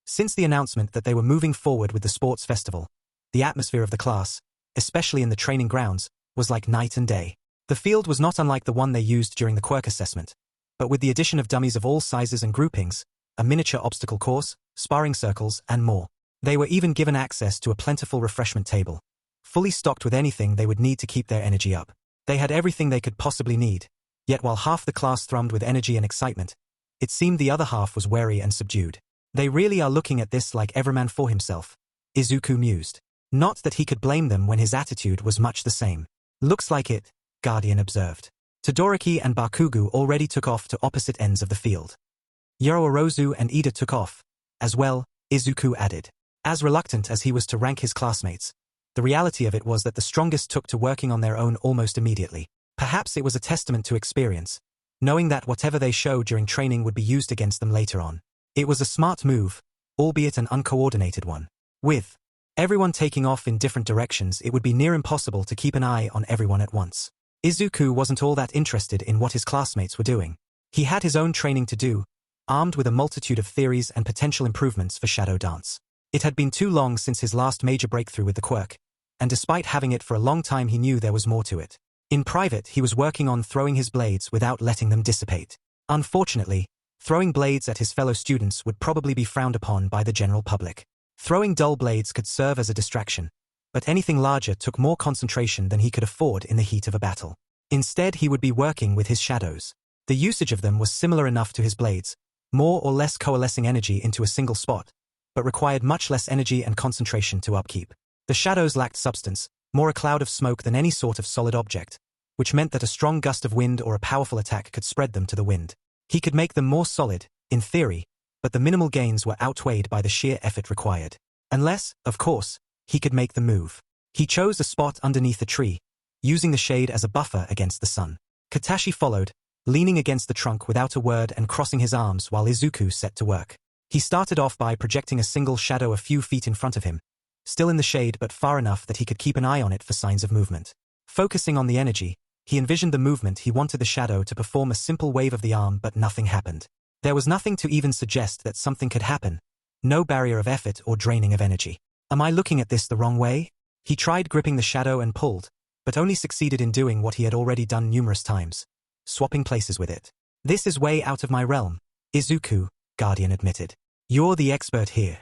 Since the announcement that they were moving forward with the sports festival, the atmosphere of the class, especially in the training grounds, was like night and day. The field was not unlike the one they used during the quirk assessment, but with the addition of dummies of all sizes and groupings, a miniature obstacle course, sparring circles, and more. They were even given access to a plentiful refreshment table, fully stocked with anything they would need to keep their energy up. They had everything they could possibly need, yet while half the class thrummed with energy and excitement, it seemed the other half was wary and subdued. They really are looking at this like every man for himself, Izuku mused. Not that he could blame them when his attitude was much the same. Looks like it, Guardian observed. Todoroki and Bakugo already took off to opposite ends of the field. Yororozu and Ida took off, as well, Izuku added. As reluctant as he was to rank his classmates, the reality of it was that the strongest took to working on their own almost immediately. Perhaps it was a testament to experience, knowing that whatever they showed during training would be used against them later on. It was a smart move, albeit an uncoordinated one. With everyone taking off in different directions, it would be near impossible to keep an eye on everyone at once. Izuku wasn't all that interested in what his classmates were doing. He had his own training to do, armed with a multitude of theories and potential improvements for Shadow Dance. It had been too long since his last major breakthrough with the quirk, and despite having it for a long time he knew there was more to it. In private he was working on throwing his blades without letting them dissipate. Unfortunately, throwing blades at his fellow students would probably be frowned upon by the general public. Throwing dull blades could serve as a distraction, but anything larger took more concentration than he could afford in the heat of a battle. Instead he would be working with his shadows. The usage of them was similar enough to his blades, more or less coalescing energy into a single spot, but required much less energy and concentration to upkeep. The shadows lacked substance, more a cloud of smoke than any sort of solid object, which meant that a strong gust of wind or a powerful attack could spread them to the wind. He could make them more solid, in theory, but the minimal gains were outweighed by the sheer effort required. Unless, of course, he could make them move. He chose a spot underneath a tree, using the shade as a buffer against the sun. Katashi followed, leaning against the trunk without a word and crossing his arms while Izuku set to work. He started off by projecting a single shadow a few feet in front of him, still in the shade but far enough that he could keep an eye on it for signs of movement. Focusing on the energy, he envisioned the movement he wanted the shadow to perform a simple wave of the arm, but nothing happened. There was nothing to even suggest that something could happen, no barrier of effort or draining of energy. Am I looking at this the wrong way? He tried gripping the shadow and pulled, but only succeeded in doing what he had already done numerous times, swapping places with it. This is way out of my realm, Izuku, Guardian admitted. You're the expert here.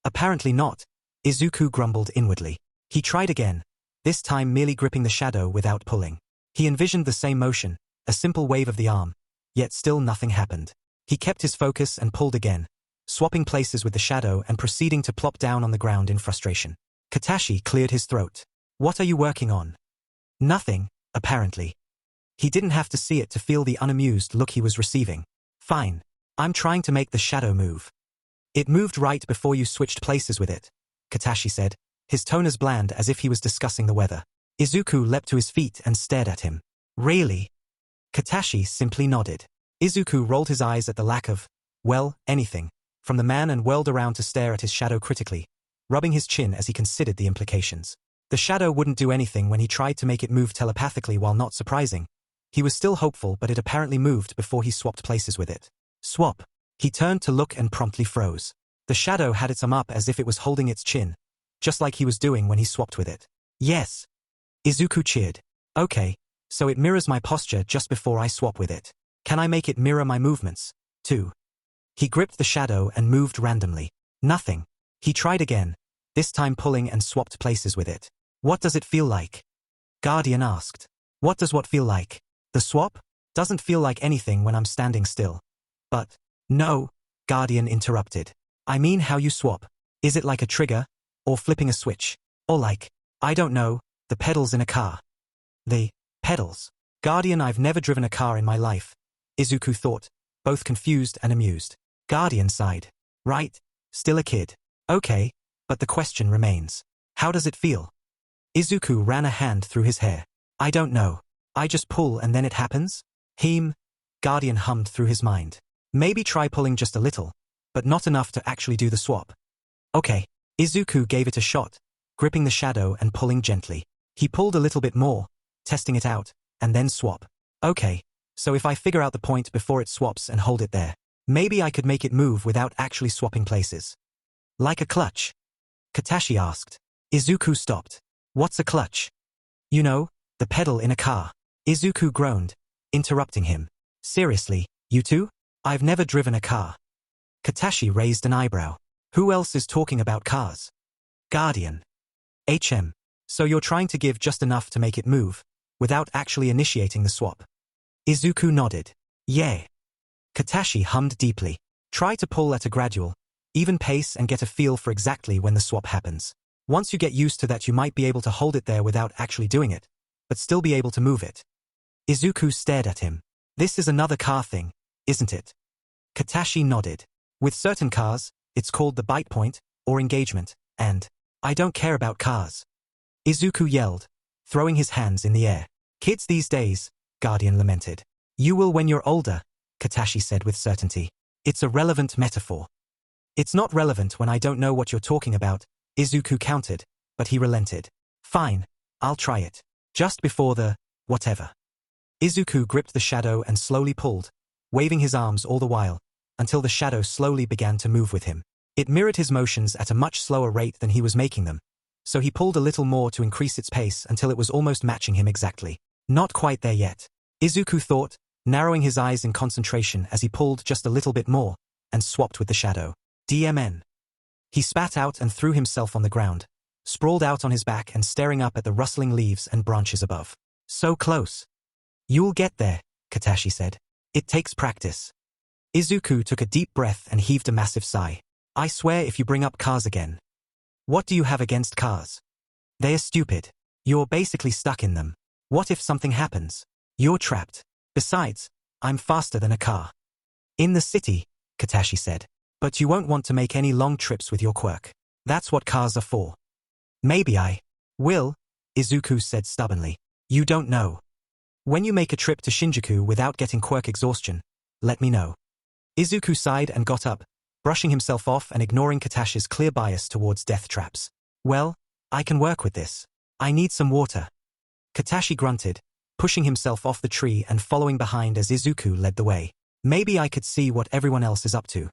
Apparently not, Izuku grumbled inwardly. He tried again, this time merely gripping the shadow without pulling. He envisioned the same motion, a simple wave of the arm, yet still nothing happened. He kept his focus and pulled again, swapping places with the shadow and proceeding to plop down on the ground in frustration. Katashi cleared his throat. What are you working on? Nothing, apparently. He didn't have to see it to feel the unamused look he was receiving. Fine. I'm trying to make the shadow move. It moved right before you switched places with it, Katashi said, his tone as bland as if he was discussing the weather. Izuku leapt to his feet and stared at him. Really? Katashi simply nodded. Izuku rolled his eyes at the lack of, well, anything, from the man and whirled around to stare at his shadow critically, rubbing his chin as he considered the implications. The shadow wouldn't do anything when he tried to make it move telepathically. While not surprising, he was still hopeful, but it apparently moved before he swapped places with it. Swap. He turned to look and promptly froze. The shadow had its arm up as if it was holding its chin, just like he was doing when he swapped with it. Yes. Izuku cheered. Okay, so it mirrors my posture just before I swap with it. Can I make it mirror my movements, too? He gripped the shadow and moved randomly. Nothing. He tried again, this time pulling and swapped places with it. What does it feel like? Guardian asked. What does what feel like? The swap? Doesn't feel like anything when I'm standing still. But, no, Guardian interrupted. I mean how you swap. Is it like a trigger? Or flipping a switch? Or like, I don't know, the pedals in a car? The pedals. Guardian, I've never driven a car in my life, Izuku thought, both confused and amused. Guardian sighed. Right, still a kid. Okay, but the question remains. How does it feel? Izuku ran a hand through his hair. I don't know. I just pull and then it happens? Guardian hummed through his mind. Maybe try pulling just a little, but not enough to actually do the swap. Okay. Izuku gave it a shot, gripping the shadow and pulling gently. He pulled a little bit more, testing it out, and then swap. Okay, so if I figure out the point before it swaps and hold it there, maybe I could make it move without actually swapping places. Like a clutch? Katashi asked. Izuku stopped. What's a clutch? You know, the pedal in a car. Izuku groaned, interrupting him. Seriously, you too? I've never driven a car. Katashi raised an eyebrow. Who else is talking about cars? Guardian. So you're trying to give just enough to make it move, without actually initiating the swap. Izuku nodded. Yeah. Katashi hummed deeply. Try to pull at a gradual, even pace and get a feel for exactly when the swap happens. Once you get used to that, you might be able to hold it there without actually doing it, but still be able to move it. Izuku stared at him. This is another car thing, isn't it? Katashi nodded. With certain cars, it's called the bite point, or engagement, and I don't care about cars. Izuku yelled, throwing his hands in the air. Kids these days, Guardian lamented. You will when you're older, Katashi said with certainty. It's a relevant metaphor. It's not relevant when I don't know what you're talking about, Izuku countered, but he relented. Fine, I'll try it. Just before the whatever. Izuku gripped the shadow and slowly pulled, waving his arms all the while, until the shadow slowly began to move with him. It mirrored his motions at a much slower rate than he was making them, so he pulled a little more to increase its pace until it was almost matching him exactly. Not quite there yet, Izuku thought, narrowing his eyes in concentration as he pulled just a little bit more, and swapped with the shadow. DMN. He spat out and threw himself on the ground, sprawled out on his back and staring up at the rustling leaves and branches above. So close. You'll get there, Katashi said. It takes practice. Izuku took a deep breath and heaved a massive sigh. I swear if you bring up cars again. What do you have against cars? They're stupid. You're basically stuck in them. What if something happens? You're trapped. Besides, I'm faster than a car. In the city, Katashi said. But you won't want to make any long trips with your quirk. That's what cars are for. Maybe I will, Izuku said stubbornly. You don't know. When you make a trip to Shinjuku without getting quirk exhaustion, let me know. Izuku sighed and got up, brushing himself off and ignoring Katashi's clear bias towards death traps. Well, I can work with this. I need some water. Katashi grunted, pushing himself off the tree and following behind as Izuku led the way. Maybe I could see what everyone else is up to.